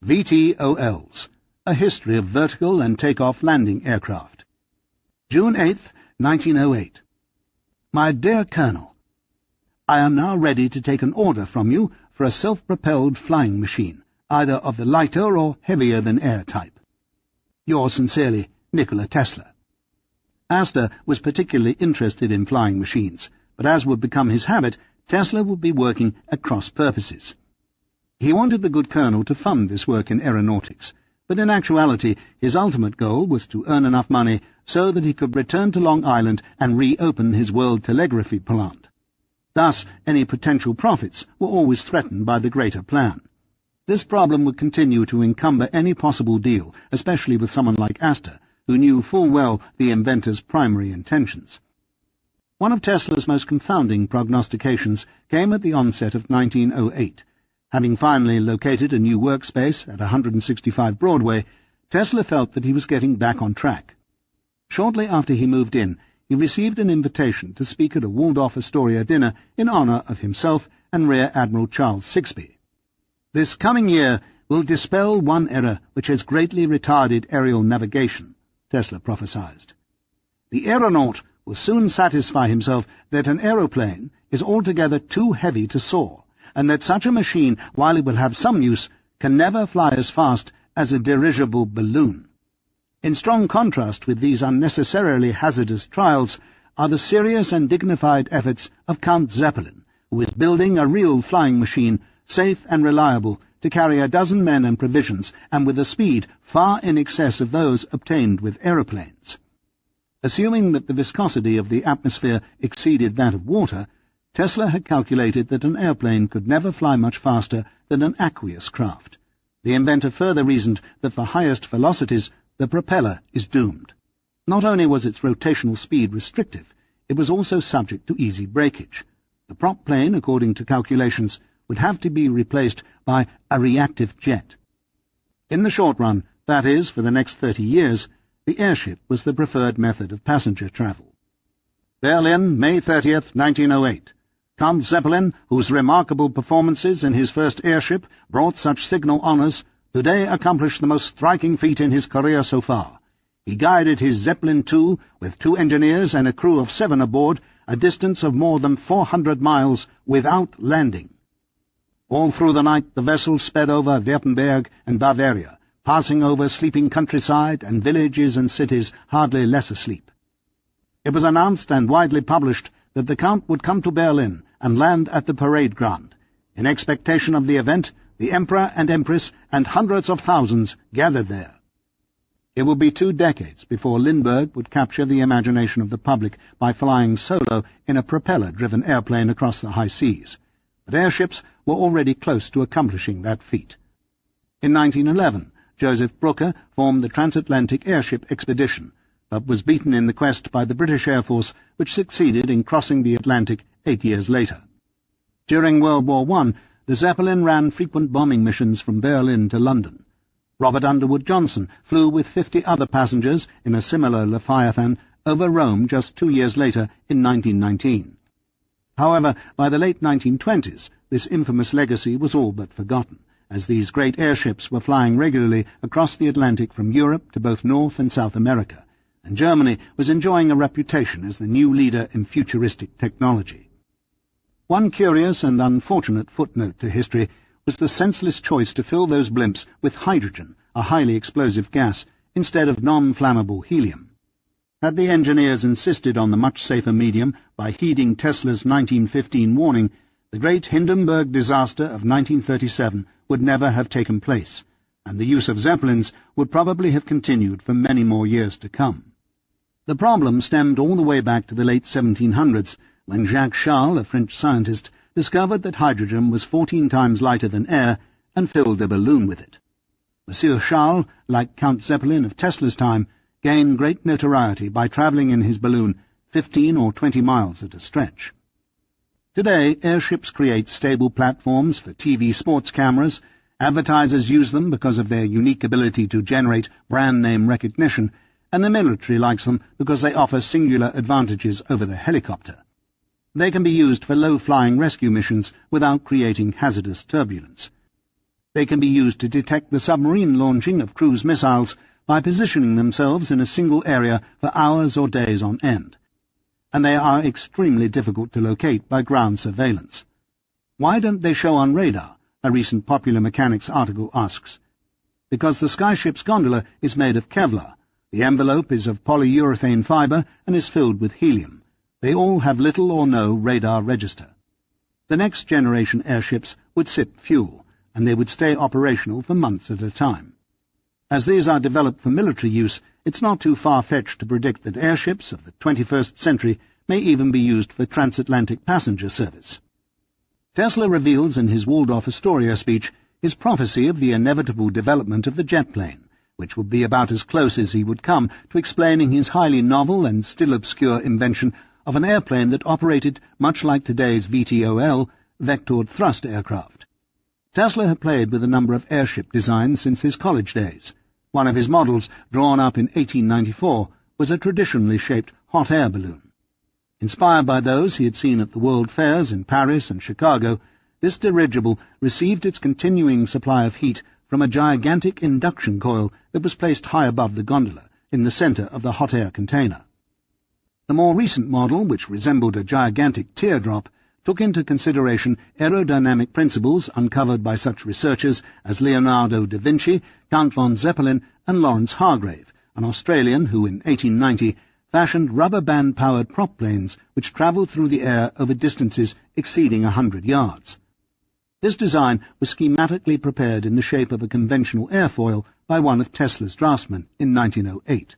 VTOLs, a history of vertical and take-off landing aircraft. June 8th, 1908. My dear Colonel, I am now ready to take an order from you for a self-propelled flying machine, either of the lighter or heavier-than-air type. Yours sincerely, Nikola Tesla. Astor was particularly interested in flying machines, but as would become his habit, Tesla would be working at cross purposes. He wanted the good colonel to fund this work in aeronautics, but in actuality his ultimate goal was to earn enough money so that he could return to Long Island and reopen his world telegraphy plant. Thus, any potential profits were always threatened by the greater plan. This problem would continue to encumber any possible deal, especially with someone like Astor, who knew full well the inventor's primary intentions. One of Tesla's most confounding prognostications came at the onset of 1908. Having finally located a new workspace at 165 Broadway, Tesla felt that he was getting back on track. Shortly after he moved in, he received an invitation to speak at a Waldorf-Astoria dinner in honor of himself and Rear Admiral Charles Sigsbee. "This coming year will dispel one error which has greatly retarded aerial navigation," Tesla prophesied. "The aeronaut will soon satisfy himself that an aeroplane is altogether too heavy to soar, and that such a machine, while it will have some use, can never fly as fast as a dirigible balloon." In strong contrast with these unnecessarily hazardous trials are the serious and dignified efforts of Count Zeppelin, who is building a real flying machine, safe and reliable, to carry 12 men and provisions, and with a speed far in excess of those obtained with aeroplanes. Assuming that the viscosity of the atmosphere exceeded that of water, Tesla had calculated that an airplane could never fly much faster than an aqueous craft. The inventor further reasoned that for highest velocities the propeller is doomed. Not only was its rotational speed restrictive, it was also subject to easy breakage. The prop plane, according to calculations, would have to be replaced by a reactive jet. In the short run, that is, for the next 30 years, the airship was the preferred method of passenger travel. Berlin, May 30th, 1908. Count Zeppelin, whose remarkable performances in his first airship brought such signal honours, today accomplished the most striking feat in his career so far. He guided his Zeppelin II, with 2 engineers and a crew of 7 aboard, a distance of more than 400 miles without landing. All through the night the vessel sped over Württemberg and Bavaria, passing over sleeping countryside and villages and cities hardly less asleep. It was announced and widely published that the Count would come to Berlin and land at the parade ground. In expectation of the event, the Emperor and Empress and hundreds of thousands gathered there. It would be 2 decades before Lindbergh would capture the imagination of the public by flying solo in a propeller-driven airplane across the high seas. But airships were already close to accomplishing that feat. In 1911, Joseph Brooker formed the transatlantic airship expedition, but was beaten in the quest by the British Air Force, which succeeded in crossing the Atlantic 8 years later. During World War I, the Zeppelin ran frequent bombing missions from Berlin to London. Robert Underwood Johnson flew with 50 other passengers in a similar Leviathan over Rome just 2 years later in 1919. However, by the late 1920s, this infamous legacy was all but forgotten, as these great airships were flying regularly across the Atlantic from Europe to both North and South America, and Germany was enjoying a reputation as the new leader in futuristic technology. One curious and unfortunate footnote to history was the senseless choice to fill those blimps with hydrogen, a highly explosive gas, instead of non-flammable helium. Had the engineers insisted on the much safer medium by heeding Tesla's 1915 warning, the great Hindenburg disaster of 1937 would never have taken place, and the use of Zeppelins would probably have continued for many more years to come. The problem stemmed all the way back to the late 1700s, when Jacques Charles, a French scientist, discovered that hydrogen was 14 times lighter than air and filled a balloon with it. Monsieur Charles, like Count Zeppelin of Tesla's time, gained great notoriety by travelling in his balloon 15 or 20 miles at a stretch. Today, airships create stable platforms for TV sports cameras, advertisers use them because of their unique ability to generate brand name recognition, and the military likes them because they offer singular advantages over the helicopter. They can be used for low-flying rescue missions without creating hazardous turbulence. They can be used to detect the submarine launching of cruise missiles by positioning themselves in a single area for hours or days on end. And they are extremely difficult to locate by ground surveillance. Why don't they show on radar? A recent Popular Mechanics article asks. Because the skyship's gondola is made of Kevlar. The envelope is of polyurethane fibre and is filled with helium. They all have little or no radar register. The next generation airships would sip fuel, and they would stay operational for months at a time. As these are developed for military use, it's not too far-fetched to predict that airships of the 21st century may even be used for transatlantic passenger service. Tesla reveals in his Waldorf Astoria speech his prophecy of the inevitable development of the jet plane, which would be about as close as he would come to explaining his highly novel and still obscure invention of an airplane that operated much like today's VTOL, vectored thrust aircraft. Tesla had played with a number of airship designs since his college days. One of his models, drawn up in 1894, was a traditionally shaped hot air balloon. Inspired by those he had seen at the World Fairs in Paris and Chicago, this dirigible received its continuing supply of heat from a gigantic induction coil that was placed high above the gondola, in the centre of the hot air container. The more recent model, which resembled a gigantic teardrop, took into consideration aerodynamic principles uncovered by such researchers as Leonardo da Vinci, Count von Zeppelin, and Lawrence Hargrave, an Australian who in 1890 fashioned rubber band-powered prop planes which travelled through the air over distances exceeding 100 yards. This design was schematically prepared in the shape of a conventional airfoil by one of Tesla's draftsmen in 1908.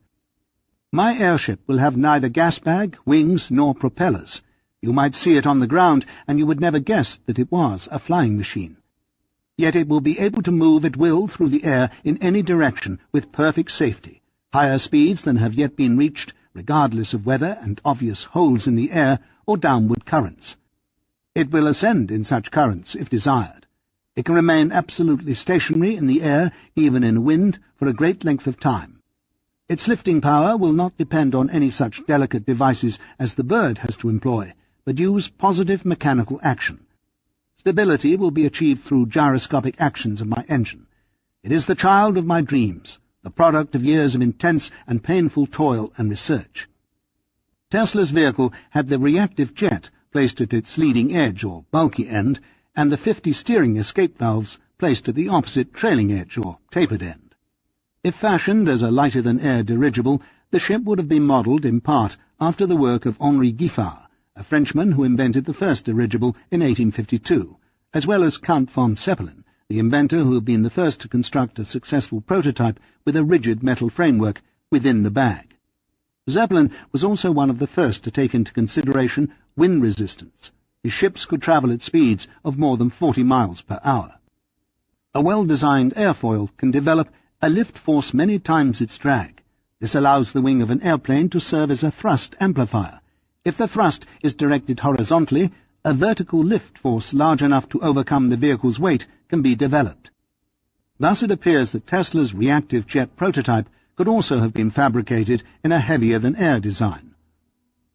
My airship will have neither gas bag, wings, nor propellers. You might see it on the ground, and you would never guess that it was a flying machine. Yet it will be able to move at will through the air in any direction with perfect safety, higher speeds than have yet been reached, regardless of weather and obvious holes in the air or downward currents. It will ascend in such currents if desired. It can remain absolutely stationary in the air, even in a wind, for a great length of time. Its lifting power will not depend on any such delicate devices as the bird has to employ, but use positive mechanical action. Stability will be achieved through gyroscopic actions of my engine. It is the child of my dreams, the product of years of intense and painful toil and research. Tesla's vehicle had the reactive jet placed at its leading edge, or bulky end, and the 50 steering escape valves placed at the opposite trailing edge, or tapered end. If fashioned as a lighter-than-air dirigible, the ship would have been modelled in part after the work of Henri Giffard, a Frenchman who invented the first dirigible in 1852, as well as Count von Zeppelin, the inventor who had been the first to construct a successful prototype with a rigid metal framework within the bag. Zeppelin was also one of the first to take into consideration wind resistance. His ships could travel at speeds of more than 40 miles per hour. A well-designed airfoil can develop a lift force many times its drag. This allows the wing of an airplane to serve as a thrust amplifier. If the thrust is directed horizontally, a vertical lift force large enough to overcome the vehicle's weight can be developed. Thus it appears that Tesla's reactive jet prototype could also have been fabricated in a heavier-than-air design.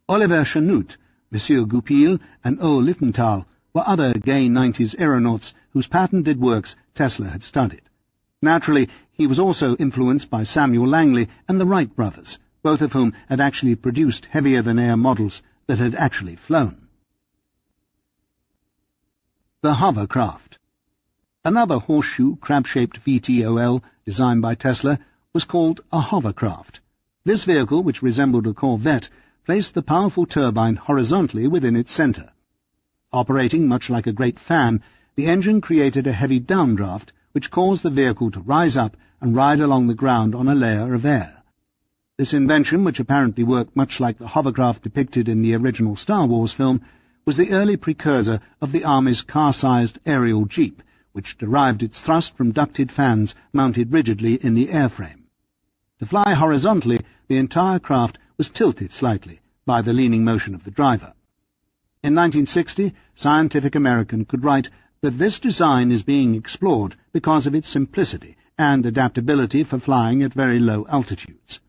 Oliver Chanute, Monsieur Goupil, and O. Littenthal were other gay 90s aeronauts whose patented works Tesla had studied. Naturally, he was also influenced by Samuel Langley and the Wright brothers, both of whom had actually produced heavier-than-air models that had actually flown. The hovercraft. Another horseshoe, crab-shaped VTOL designed by Tesla was called a hovercraft. This vehicle, which resembled a corvette, placed the powerful turbine horizontally within its centre. Operating much like a great fan, the engine created a heavy downdraft which caused the vehicle to rise up and ride along the ground on a layer of air. This invention, which apparently worked much like the hovercraft depicted in the original Star Wars film, was the early precursor of the Army's car-sized aerial jeep, which derived its thrust from ducted fans mounted rigidly in the airframe. To fly horizontally, the entire craft was tilted slightly by the leaning motion of the driver. In 1960, Scientific American could write that this design is being explored because of its simplicity and adaptability for flying at very low altitudes.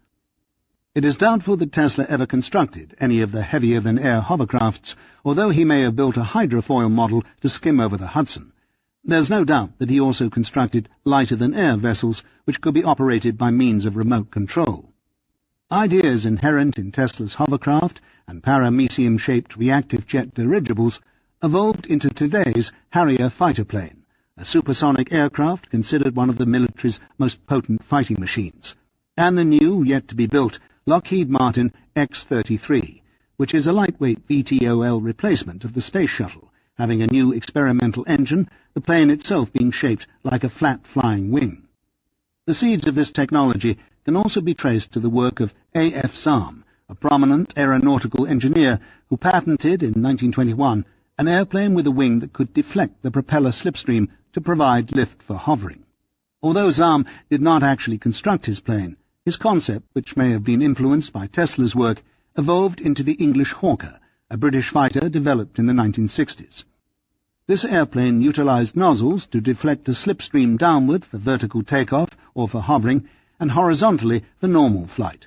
It is doubtful that Tesla ever constructed any of the heavier-than-air hovercrafts, although he may have built a hydrofoil model to skim over the Hudson. There's no doubt that he also constructed lighter-than-air vessels which could be operated by means of remote control. Ideas inherent in Tesla's hovercraft and paramecium-shaped reactive jet dirigibles evolved into today's Harrier fighter plane, a supersonic aircraft considered one of the military's most potent fighting machines, and the new, yet-to-be-built, Lockheed Martin X-33, which is a lightweight VTOL replacement of the Space Shuttle, having a new experimental engine, the plane itself being shaped like a flat flying wing. The seeds of this technology can also be traced to the work of A.F. Salm, a prominent aeronautical engineer who patented in 1921 an airplane with a wing that could deflect the propeller slipstream to provide lift for hovering. Although Salm did not actually construct his plane, his concept, which may have been influenced by Tesla's work, evolved into the English Hawker, a British fighter developed in the 1960s. This airplane utilized nozzles to deflect a slipstream downward for vertical takeoff or for hovering, and horizontally for normal flight.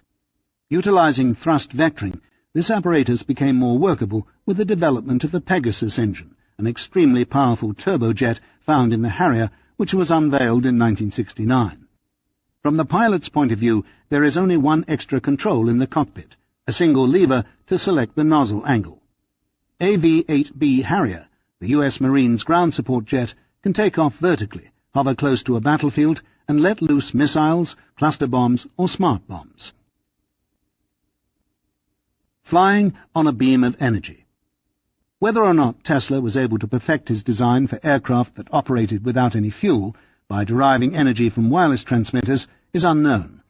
Utilizing thrust vectoring, this apparatus became more workable with the development of the Pegasus engine, an extremely powerful turbojet found in the Harrier, which was unveiled in 1969. From the pilot's point of view, there is only one extra control in the cockpit, a single lever to select the nozzle angle. AV-8B Harrier, the U.S. Marines ground support jet, can take off vertically, hover close to a battlefield, and let loose missiles, cluster bombs, or smart bombs. Flying on a beam of energy. Whether or not Tesla was able to perfect his design for aircraft that operated without any fuel, by deriving energy from wireless transmitters, is unknown.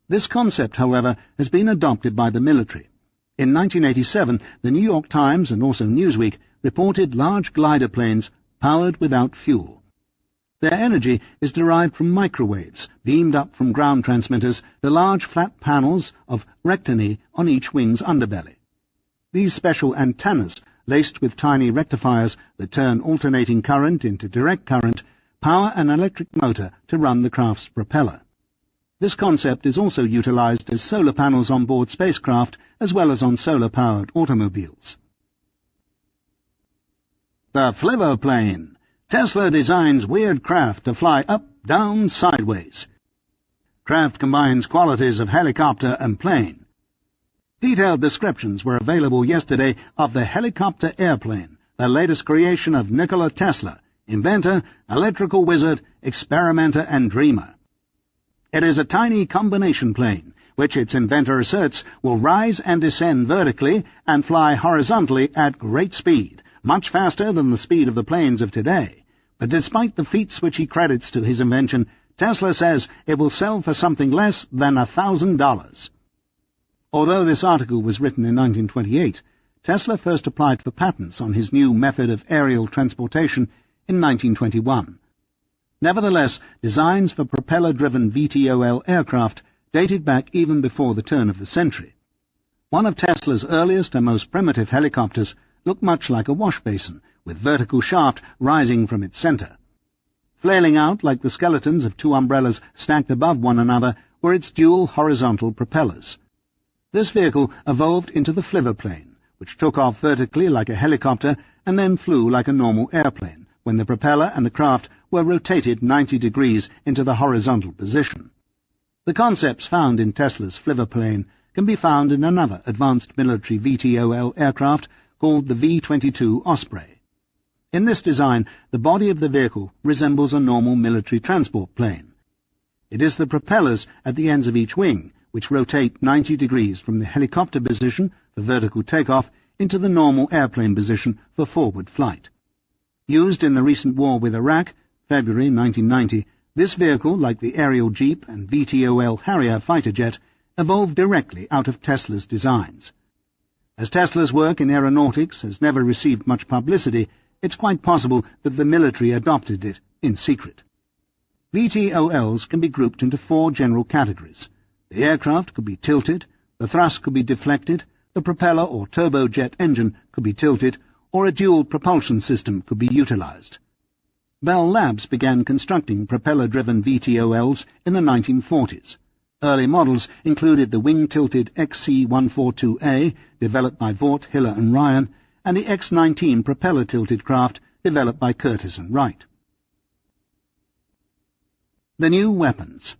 This concept, however, has been adopted by the military. In 1987, the New York Times and also Newsweek reported large glider planes powered without fuel. Their energy is derived from microwaves beamed up from ground transmitters to large flat panels of rectinae on each wing's underbelly. These special antennas, laced with tiny rectifiers that turn alternating current into direct current, power an electric motor to run the craft's propeller. This concept is also utilized as solar panels on board spacecraft as well as on solar-powered automobiles. The Fliverplane. Tesla designs weird craft to fly up, down, sideways. Craft combines qualities of helicopter and plane. Detailed descriptions were available yesterday of the helicopter airplane, the latest creation of Nikola Tesla, inventor, electrical wizard, experimenter, and dreamer. It is a tiny combination plane, which its inventor asserts will rise and descend vertically and fly horizontally at great speed, much faster than the speed of the planes of today. But despite the feats which he credits to his invention, Tesla says it will sell for something less than $1,000. Although this article was written in 1928, Tesla first applied for patents on his new method of aerial transportation in 1921. Nevertheless, designs for propeller-driven VTOL aircraft dated back even before the turn of the century. One of Tesla's earliest and most primitive helicopters looked much like a wash basin, with vertical shaft rising from its center. Flailing out like the skeletons of two umbrellas stacked above one another were its dual horizontal propellers. This vehicle evolved into the Fliverplane, which took off vertically like a helicopter and then flew like a normal airplane, when the propeller and the craft were rotated 90 degrees into the horizontal position. The concepts found in Tesla's Fliverplane can be found in another advanced military VTOL aircraft called the V-22 Osprey. In this design, the body of the vehicle resembles a normal military transport plane. It is the propellers at the ends of each wing which rotate 90 degrees from the helicopter position for vertical takeoff into the normal airplane position for forward flight. Used in the recent war with Iraq, February 1990, this vehicle, like the aerial Jeep and VTOL Harrier fighter jet, evolved directly out of Tesla's designs. As Tesla's work in aeronautics has never received much publicity, it's quite possible that the military adopted it in secret. VTOLs can be grouped into four general categories. The aircraft could be tilted, the thrust could be deflected, the propeller or turbojet engine could be tilted, or a dual propulsion system could be utilized. Bell Labs began constructing propeller-driven VTOLs in the 1940s. Early models included the wing-tilted XC-142A, developed by Vought, Hiller and Ryan, and the X-19 propeller-tilted craft, developed by Curtiss and Wright. The new weapons.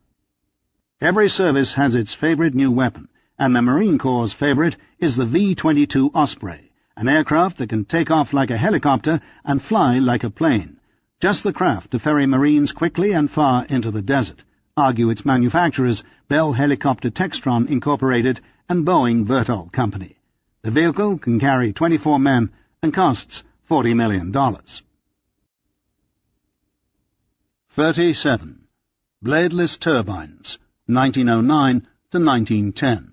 Every service has its favorite new weapon, and the Marine Corps' favorite is the V-22 Osprey, an aircraft that can take off like a helicopter and fly like a plane. Just the craft to ferry Marines quickly and far into the desert, argue its manufacturers, Bell Helicopter Textron Incorporated and Boeing Vertol Company. The vehicle can carry 24 men and costs $40 million. 37. Bladeless Turbines, 1909 to 1910.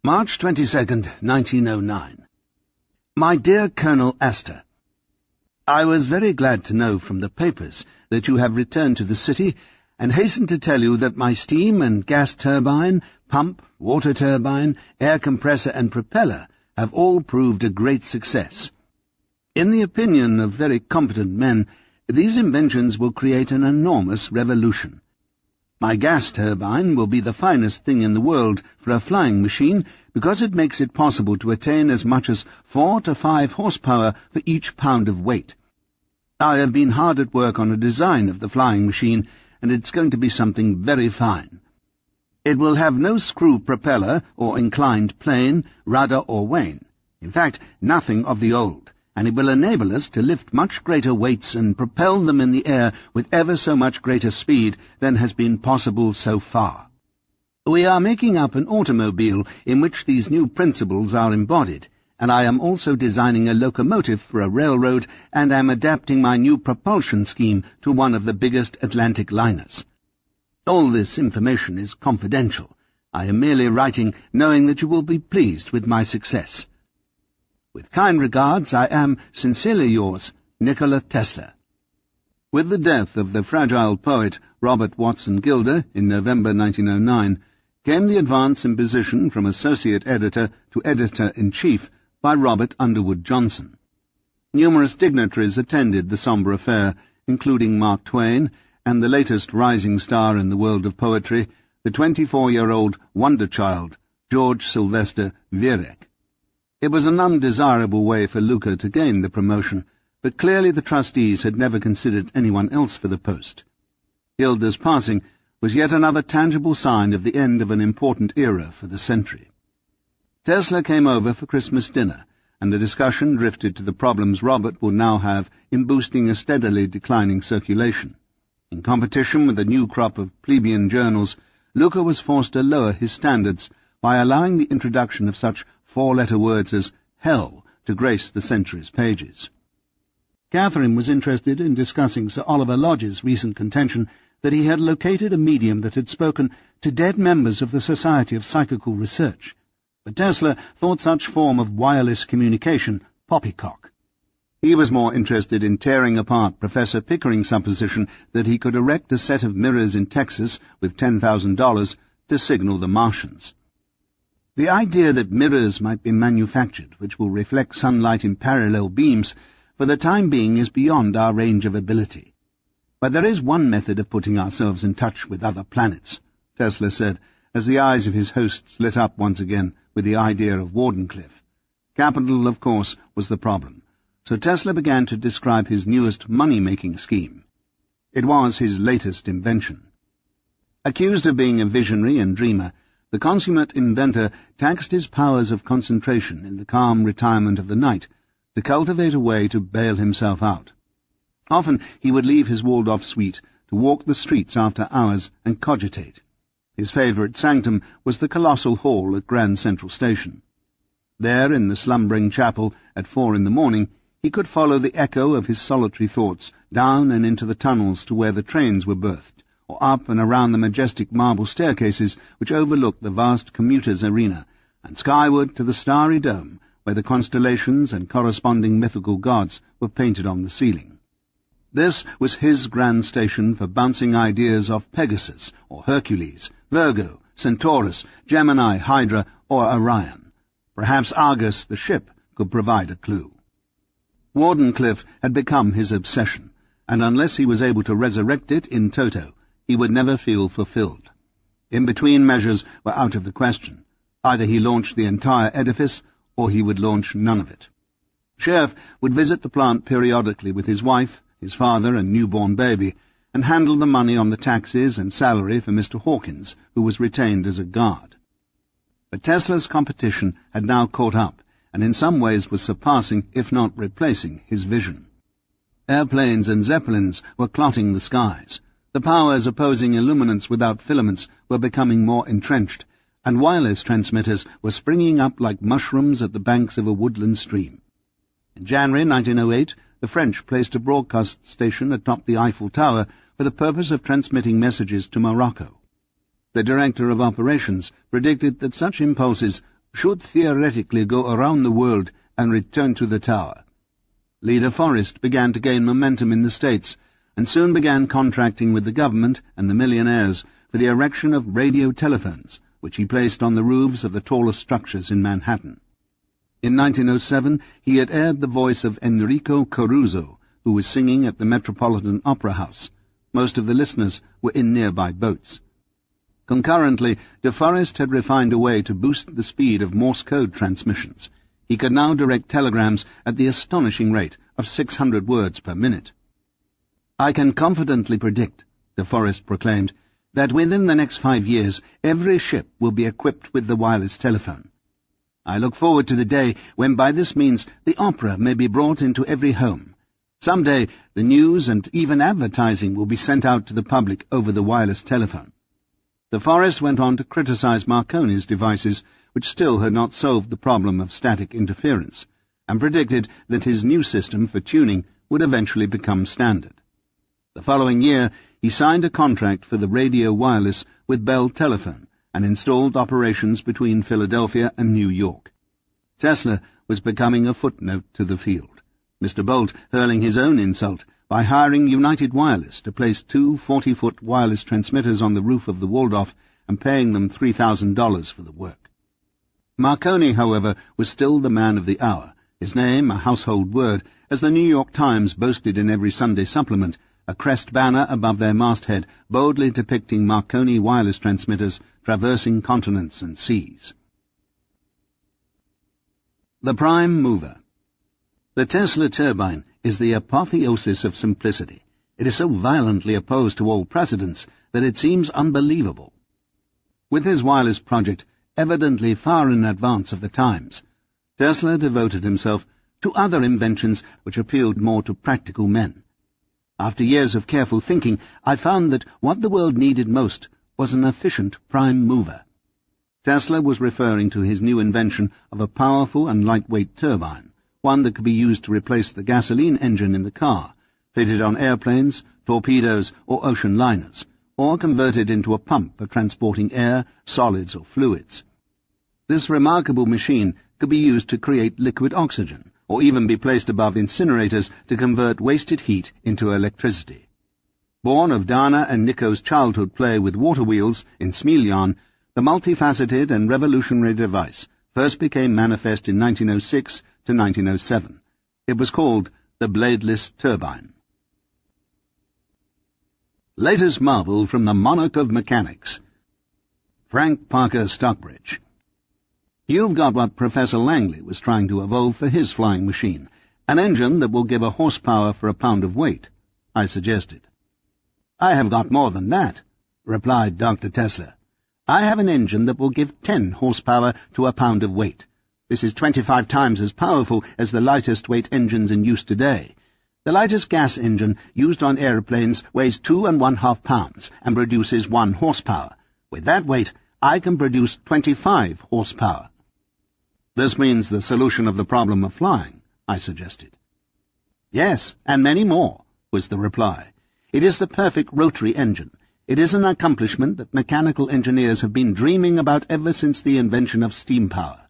March 22nd, 1909. My dear Colonel Astor, I was very glad to know from the papers that you have returned to the city, and hasten to tell you that my steam and gas turbine, pump, water turbine, air compressor and propeller have all proved a great success. In the opinion of very competent men, these inventions will create an enormous revolution. My gas turbine will be the finest thing in the world for a flying machine because it makes it possible to attain as much as 4 to 5 horsepower for each pound of weight. I have been hard at work on a design of the flying machine, and it's going to be something very fine. It will have no screw propeller or inclined plane, rudder or wane. In fact, nothing of the old, and it will enable us to lift much greater weights and propel them in the air with ever so much greater speed than has been possible so far. We are making up an automobile in which these new principles are embodied, and I am also designing a locomotive for a railroad and am adapting my new propulsion scheme to one of the biggest Atlantic liners. All this information is confidential. I am merely writing knowing that you will be pleased with my success. With kind regards, I am sincerely yours, Nikola Tesla. With the death of the fragile poet Robert Watson Gilder in November 1909, came the advance in position from associate editor to editor-in-chief by Robert Underwood Johnson. Numerous dignitaries attended the sombre affair, including Mark Twain and the latest rising star in the world of poetry, the 24-year-old wonder child, George Sylvester Viereck. It was an undesirable way for Luca to gain the promotion, but clearly the trustees had never considered anyone else for the post. Gilder's passing was yet another tangible sign of the end of an important era for the century. Tesla came over for Christmas dinner, and the discussion drifted to the problems Robert would now have in boosting a steadily declining circulation. In competition with the new crop of plebeian journals, Luca was forced to lower his standards by allowing the introduction of such four-letter words as hell to grace the Century's pages. Catherine was interested in discussing Sir Oliver Lodge's recent contention that he had located a medium that had spoken to dead members of the Society of Psychical Research, but Tesla thought such form of wireless communication poppycock. He was more interested in tearing apart Professor Pickering's supposition that he could erect a set of mirrors in Texas with $10,000 to signal the Martians. The idea that mirrors might be manufactured which will reflect sunlight in parallel beams for the time being is beyond our range of ability. But there is one method of putting ourselves in touch with other planets, Tesla said, as the eyes of his hosts lit up once again with the idea of Wardenclyffe. Capital, of course, was the problem, so Tesla began to describe his newest money-making scheme. It was his latest invention. Accused of being a visionary and dreamer, the consummate inventor taxed his powers of concentration in the calm retirement of the night to cultivate a way to bail himself out. Often he would leave his walled-off suite to walk the streets after hours and cogitate. His favourite sanctum was the colossal hall at Grand Central Station. There, in the slumbering chapel at 4 a.m, he could follow the echo of his solitary thoughts down and into the tunnels to where the trains were berthed, or up and around the majestic marble staircases which overlooked the vast commuters' arena, and skyward to the starry dome, where the constellations and corresponding mythical gods were painted on the ceiling. This was his grand station for bouncing ideas off Pegasus, or Hercules, Virgo, Centaurus, Gemini, Hydra, or Orion. Perhaps Argus, the ship, could provide a clue. Wardenclyffe had become his obsession, and unless he was able to resurrect it in toto, he would never feel fulfilled. In-between measures were out of the question. Either he launched the entire edifice, or he would launch none of it. Sheriff would visit the plant periodically with his wife, his father and newborn baby, and handle the money on the taxes and salary for Mr. Hawkins, who was retained as a guard. But Tesla's competition had now caught up, and in some ways was surpassing, if not replacing, his vision. Airplanes and zeppelins were clotting the skies. The powers opposing illuminance without filaments were becoming more entrenched, and wireless transmitters were springing up like mushrooms at the banks of a woodland stream. In January 1908, the French placed a broadcast station atop the Eiffel Tower for the purpose of transmitting messages to Morocco. The director of operations predicted that such impulses should theoretically go around the world and return to the tower. Leader Forrest began to gain momentum in the States, and soon began contracting with the government and the millionaires for the erection of radio telephones, which he placed on the roofs of the tallest structures in Manhattan. In 1907 he had aired the voice of Enrico Caruso, who was singing at the Metropolitan Opera House. Most of the listeners were in nearby boats. Concurrently, De Forest had refined a way to boost the speed of Morse code transmissions. He could now direct telegrams at the astonishing rate of 600 words per minute. "I can confidently predict," De Forest proclaimed, "that within the next 5 years every ship will be equipped with the wireless telephone. I look forward to the day when by this means the opera may be brought into every home. Some day the news and even advertising will be sent out to the public over the wireless telephone." De Forest went on to criticize Marconi's devices, which still had not solved the problem of static interference, and predicted that his new system for tuning would eventually become standard. The following year he signed a contract for the radio wireless with Bell Telephone and installed operations between Philadelphia and New York. Tesla was becoming a footnote to the field, Mr. Bolt hurling his own insult by hiring United Wireless to place two 40-foot wireless transmitters on the roof of the Waldorf and paying them $3,000 for the work. Marconi, however, was still the man of the hour, his name a household word, as the New York Times boasted in every Sunday supplement, a crest banner above their masthead boldly depicting Marconi wireless transmitters traversing continents and seas. The Prime Mover. The Tesla turbine is the apotheosis of simplicity. It is so violently opposed to all precedents that it seems unbelievable. With his wireless project evidently far in advance of the times, Tesla devoted himself to other inventions which appealed more to practical men. After years of careful thinking, I found that what the world needed most was an efficient prime mover. Tesla was referring to his new invention of a powerful and lightweight turbine, one that could be used to replace the gasoline engine in the car, fitted on airplanes, torpedoes, or ocean liners, or converted into a pump for transporting air, solids, or fluids. This remarkable machine could be used to create liquid oxygen, or even be placed above incinerators to convert wasted heat into electricity. Born of Dana and Nico's childhood play with water wheels in Smiljan, the multifaceted and revolutionary device first became manifest in 1906 to 1907. It was called the bladeless turbine. Latest marvel from the monarch of mechanics. Frank Parker Stockbridge. You've got what Professor Langley was trying to evolve for his flying machine, an engine that will give a horsepower for a pound of weight, I suggested. I have got more than that, replied Dr. Tesla. I have an engine that will give 10 horsepower to a pound of weight. This is 25 times as powerful as the lightest weight engines in use today. The lightest gas engine used on aeroplanes weighs 2½ pounds and produces 1 horsepower. With that weight, I can produce 25 horsepower. This means the solution of the problem of flying, I suggested. Yes, and many more, was the reply. It is the perfect rotary engine. It is an accomplishment that mechanical engineers have been dreaming about ever since the invention of steam power.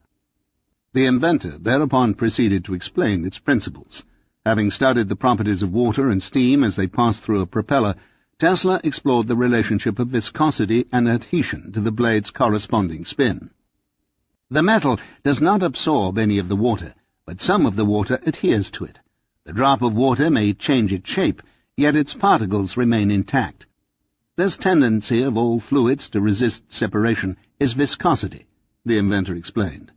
The inventor thereupon proceeded to explain its principles. Having studied the properties of water and steam as they pass through a propeller, Tesla explored the relationship of viscosity and adhesion to the blade's corresponding spin. The metal does not absorb any of the water, but some of the water adheres to it. The drop of water may change its shape, yet its particles remain intact. This tendency of all fluids to resist separation is viscosity, the inventor explained.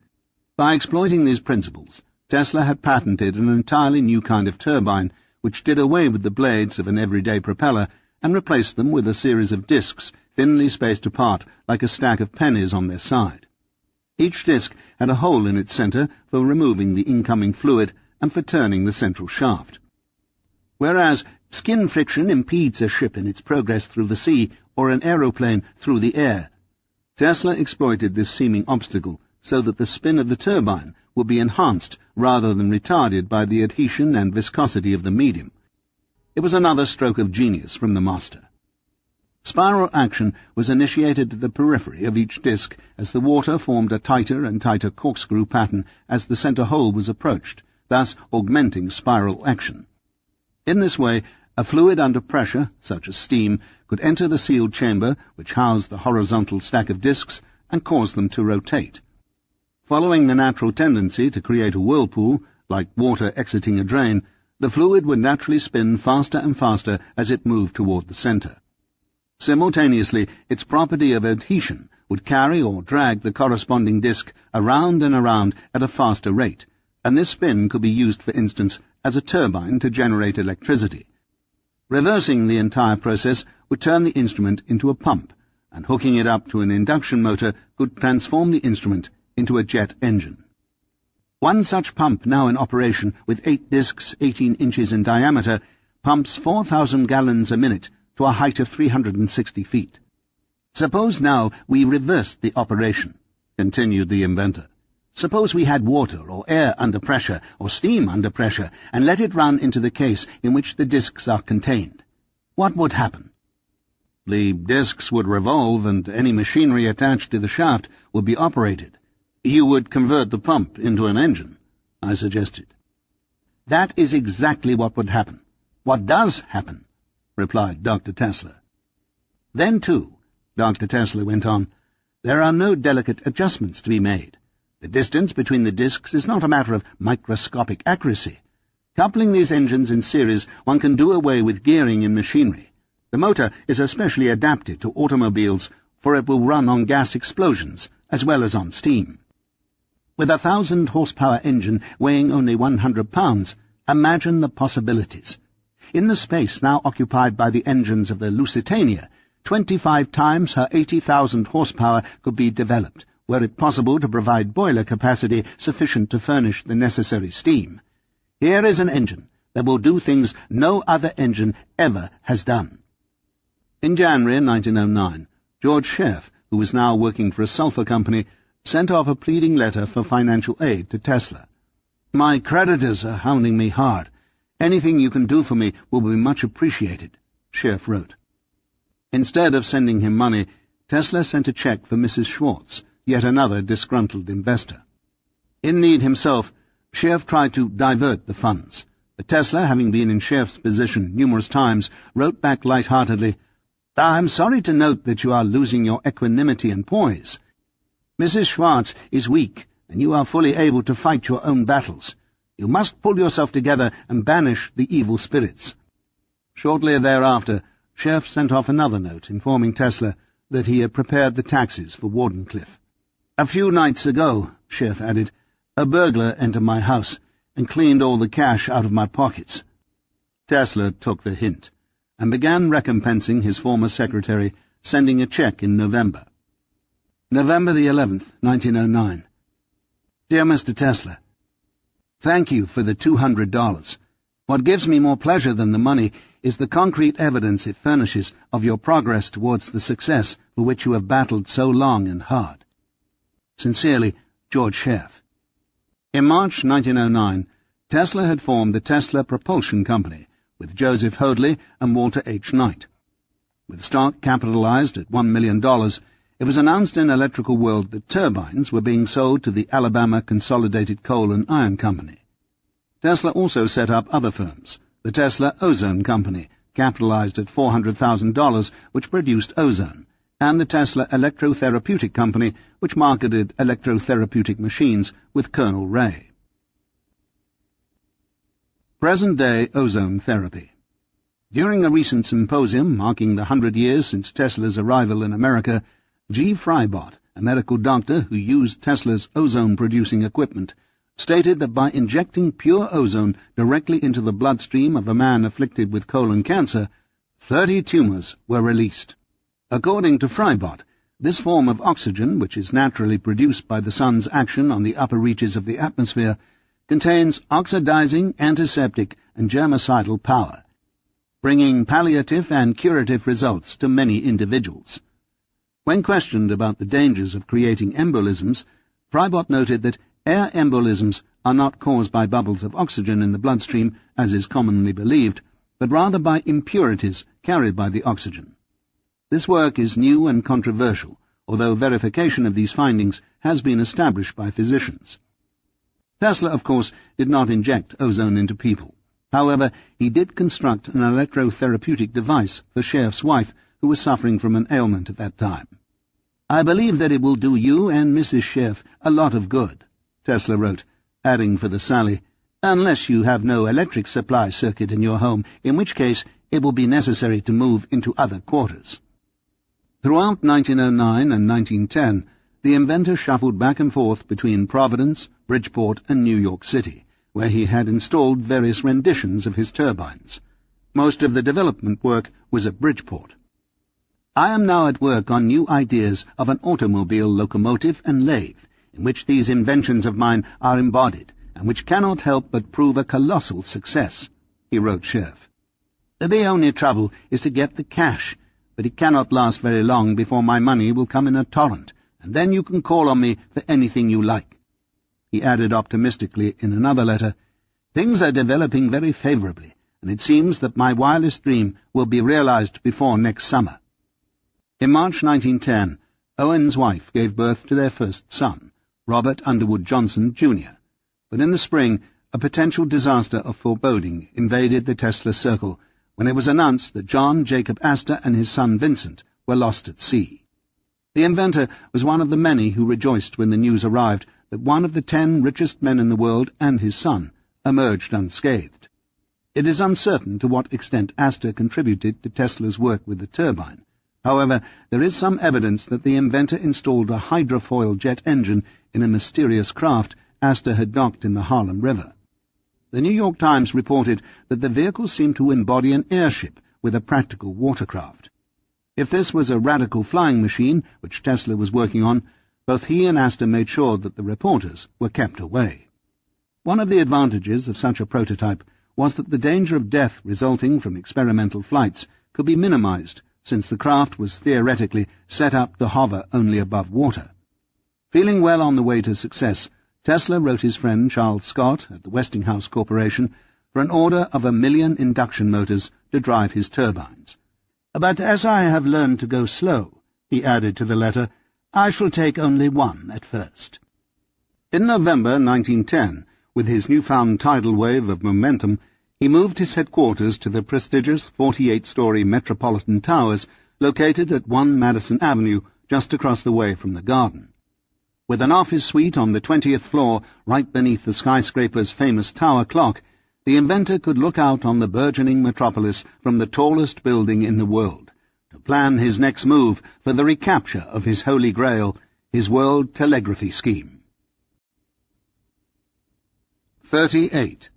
By exploiting these principles, Tesla had patented an entirely new kind of turbine which did away with the blades of an everyday propeller and replaced them with a series of discs thinly spaced apart like a stack of pennies on their side. Each disc had a hole in its center for removing the incoming fluid and for turning the central shaft. Whereas skin friction impedes a ship in its progress through the sea or an aeroplane through the air, Tesla exploited this seeming obstacle so that the spin of the turbine would be enhanced rather than retarded by the adhesion and viscosity of the medium. It was another stroke of genius from the master. Spiral action was initiated at the periphery of each disc as the water formed a tighter and tighter corkscrew pattern as the center hole was approached, thus augmenting spiral action. In this way, a fluid under pressure, such as steam, could enter the sealed chamber which housed the horizontal stack of discs and cause them to rotate. Following the natural tendency to create a whirlpool, like water exiting a drain, the fluid would naturally spin faster and faster as it moved toward the center. Simultaneously, its property of adhesion would carry or drag the corresponding disc around and around at a faster rate, and this spin could be used, for instance, as a turbine to generate electricity. Reversing the entire process would turn the instrument into a pump, and hooking it up to an induction motor could transform the instrument into a jet engine. One such pump now in operation with 8 discs 18 inches in diameter pumps 4,000 gallons a minute to a height of 360 feet. Suppose now we reversed the operation, continued the inventor. Suppose we had water or air under pressure or steam under pressure and let it run into the case in which the discs are contained. What would happen? The discs would revolve and any machinery attached to the shaft would be operated. You would convert the pump into an engine, I suggested. That is exactly what would happen. what does happen," replied Dr. Tesla. "Then, too," Dr. Tesla went on, "there are no delicate adjustments to be made. The distance between the discs is not a matter of microscopic accuracy. Coupling these engines in series, one can do away with gearing in machinery. The motor is especially adapted to automobiles, for it will run on gas explosions as well as on steam. With a 1,000-horsepower engine weighing only 100 pounds, imagine the possibilities. In the space now occupied by the engines of the Lusitania, 25 times her 80,000 horsepower could be developed, were it possible to provide boiler capacity sufficient to furnish the necessary steam. Here is an engine that will do things no other engine ever has done." In January 1909, George Scherf, who was now working for a sulphur company, sent off a pleading letter for financial aid to Tesla. "My creditors are hounding me hard. Anything you can do for me will be much appreciated," Scherf wrote. Instead of sending him money, Tesla sent a check for Mrs. Schwartz, yet another disgruntled investor. In need himself, Scherf tried to divert the funds, but Tesla, having been in Scherf's position numerous times, wrote back light-heartedly, "I am sorry to note that you are losing your equanimity and poise. Mrs. Schwartz is weak, and you are fully able to fight your own battles. You must pull yourself together and banish the evil spirits." Shortly thereafter, Scherf sent off another note informing Tesla that he had prepared the taxes for Wardenclyffe. "A few nights ago," Scherf added, "a burglar entered my house and cleaned all the cash out of my pockets." Tesla took the hint and began recompensing his former secretary, sending a check in November. November the 11th, 1909. Dear Mr. Tesla, thank you for the $200. What gives me more pleasure than the money is the concrete evidence it furnishes of your progress towards the success for which you have battled so long and hard. Sincerely, George Scherf. In March 1909, Tesla had formed the Tesla Propulsion Company with Joseph Hoadley and Walter H. Knight. With stock capitalized at $1 million, it was announced in Electrical World that turbines were being sold to the Alabama Consolidated Coal and Iron Company. Tesla also set up other firms, the Tesla Ozone Company, capitalized at $400,000, which produced ozone, and the Tesla Electrotherapeutic Company, which marketed electrotherapeutic machines with Colonel Ray. Present-day ozone therapy. During a recent symposium marking the 100 years since Tesla's arrival in America, G. Frybot, a medical doctor who used Tesla's ozone-producing equipment, stated that by injecting pure ozone directly into the bloodstream of a man afflicted with colon cancer, 30 tumors were released. According to Frybot, this form of oxygen, which is naturally produced by the sun's action on the upper reaches of the atmosphere, contains oxidizing, antiseptic, and germicidal power, bringing palliative and curative results to many individuals. When questioned about the dangers of creating embolisms, Frybot noted that air embolisms are not caused by bubbles of oxygen in the bloodstream, as is commonly believed, but rather by impurities carried by the oxygen. This work is new and controversial, although verification of these findings has been established by physicians. Tesla, of course, did not inject ozone into people. However, he did construct an electrotherapeutic device for Scherf's wife, who was suffering from an ailment at that time. "I believe that it will do you and Mrs. Scherf a lot of good," Tesla wrote, adding for the Sally, "unless you have no electric supply circuit in your home, in which case it will be necessary to move into other quarters." Throughout 1909 and 1910, the inventor shuffled back and forth between Providence, Bridgeport, and New York City, where he had installed various renditions of his turbines. Most of the development work was at Bridgeport. "I am now at work on new ideas of an automobile locomotive and lathe, in which these inventions of mine are embodied, and which cannot help but prove a colossal success," he wrote Scherf. "The only trouble is to get the cash, but it cannot last very long before my money will come in a torrent, and then you can call on me for anything you like." He added optimistically in another letter, "Things are developing very favorably, and it seems that my wildest dream will be realized before next summer." In March 1910, Owen's wife gave birth to their first son, Robert Underwood Johnson, Jr., but in the spring a potential disaster of foreboding invaded the Tesla circle when it was announced that John Jacob Astor and his son Vincent were lost at sea. The inventor was one of the many who rejoiced when the news arrived that one of the 10 richest men in the world and his son emerged unscathed. It is uncertain to what extent Astor contributed to Tesla's work with the turbine. However, there is some evidence that the inventor installed a hydrofoil jet engine in a mysterious craft Astor had docked in the Harlem River. The New York Times reported that the vehicle seemed to embody an airship with a practical watercraft. If this was a radical flying machine, which Tesla was working on, both he and Astor made sure that the reporters were kept away. One of the advantages of such a prototype was that the danger of death resulting from experimental flights could be minimized, since the craft was theoretically set up to hover only above water. Feeling well on the way to success, Tesla wrote his friend Charles Scott at the Westinghouse Corporation for an order of 1 million induction motors to drive his turbines. "But as I have learned to go slow," he added to the letter, "I shall take only one at first." In November 1910, with his newfound tidal wave of momentum, he moved his headquarters to the prestigious 48-story Metropolitan Towers located at 1 Madison Avenue, just across the way from the Garden. With an office suite on the 20th floor, right beneath the skyscraper's famous tower clock, the inventor could look out on the burgeoning metropolis from the tallest building in the world, to plan his next move for the recapture of his holy grail, his world telegraphy scheme. 38.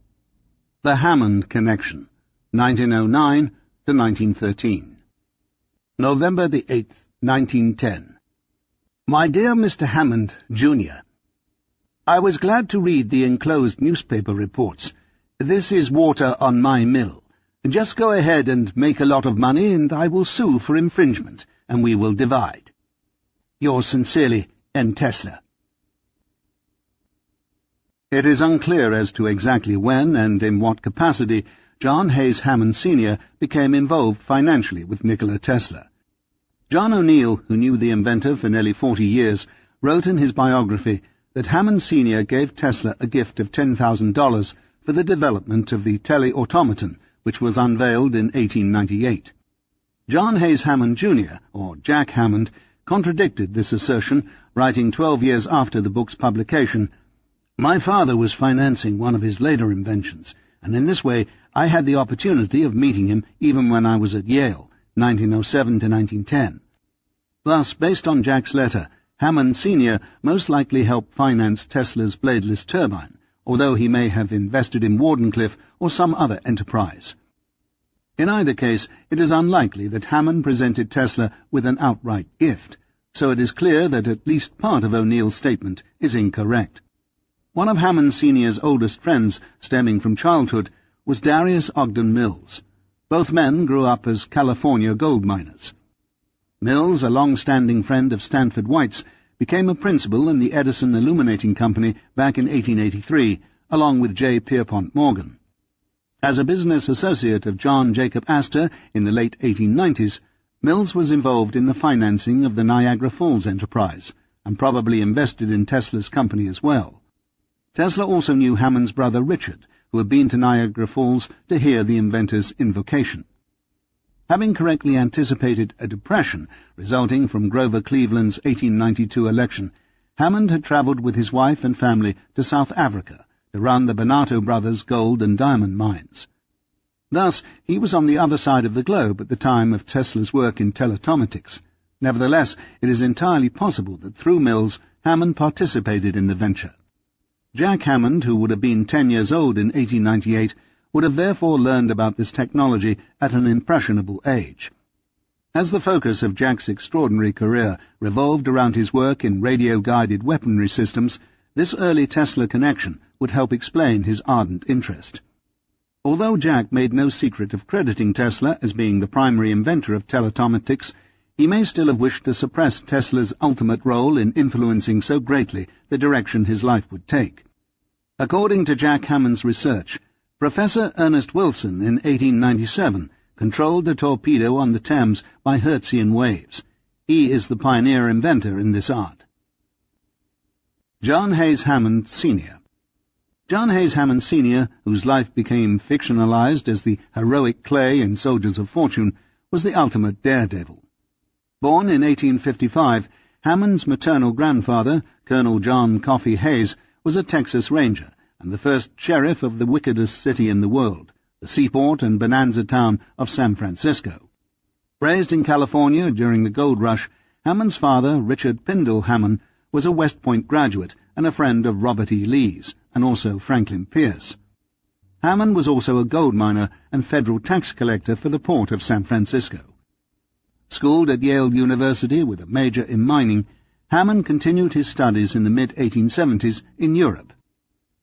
The Hammond Connection, 1909 to 1913. November the 8th, 1910. My dear Mr. Hammond, Jr., I was glad to read the enclosed newspaper reports. This is water on my mill. Just go ahead and make a lot of money, and I will sue for infringement, and we will divide. Yours sincerely, N. Tesla. It is unclear as to exactly when and in what capacity John Hayes Hammond Sr. became involved financially with Nikola Tesla. John O'Neill, who knew the inventor for nearly 40 years, wrote in his biography that Hammond Sr. gave Tesla a gift of $10,000 for the development of the teleautomaton, which was unveiled in 1898. John Hayes Hammond Jr., or Jack Hammond, contradicted this assertion, writing 12 years after the book's publication, "My father was financing one of his later inventions, and in this way I had the opportunity of meeting him even when I was at Yale, 1907 to 1910. Thus, based on Jack's letter, Hammond Sr. most likely helped finance Tesla's bladeless turbine, although he may have invested in Wardenclyffe or some other enterprise. In either case, it is unlikely that Hammond presented Tesla with an outright gift, so it is clear that at least part of O'Neill's statement is incorrect. One of Hammond Sr.'s oldest friends, stemming from childhood, was Darius Ogden Mills. Both men grew up as California gold miners. Mills, a long-standing friend of Stanford White's, became a principal in the Edison Illuminating Company back in 1883, along with J. Pierpont Morgan. As a business associate of John Jacob Astor in the late 1890s, Mills was involved in the financing of the Niagara Falls enterprise, and probably invested in Tesla's company as well. Tesla also knew Hammond's brother Richard, who had been to Niagara Falls to hear the inventor's invocation. Having correctly anticipated a depression resulting from Grover Cleveland's 1892 election, Hammond had travelled with his wife and family to South Africa to run the Bonato brothers' gold and diamond mines. Thus, he was on the other side of the globe at the time of Tesla's work in telecommunications. Nevertheless, it is entirely possible that through Mills, Hammond participated in the venture. Jack Hammond, who would have been 10 years old in 1898, would have therefore learned about this technology at an impressionable age. As the focus of Jack's extraordinary career revolved around his work in radio-guided weaponry systems, this early Tesla connection would help explain his ardent interest. Although Jack made no secret of crediting Tesla as being the primary inventor of telecommunications, he may still have wished to suppress Tesla's ultimate role in influencing so greatly the direction his life would take. According to Jack Hammond's research, Professor Ernest Wilson in 1897 controlled a torpedo on the Thames by Hertzian waves. He is the pioneer inventor in this art. John Hayes Hammond, Sr. John Hayes Hammond Sr., whose life became fictionalized as the heroic Clay in Soldiers of Fortune, was the ultimate daredevil. Born in 1855, Hammond's maternal grandfather, Colonel John Coffee Hayes, was a Texas Ranger and the first sheriff of the wickedest city in the world, the seaport and bonanza town of San Francisco. Raised in California during the gold rush, Hammond's father, Richard Pindle Hammond, was a West Point graduate and a friend of Robert E. Lee's, and also Franklin Pierce. Hammond was also a gold miner and federal tax collector for the port of San Francisco. Schooled at Yale University with a major in mining, Hammond continued his studies in the mid-1870s in Europe.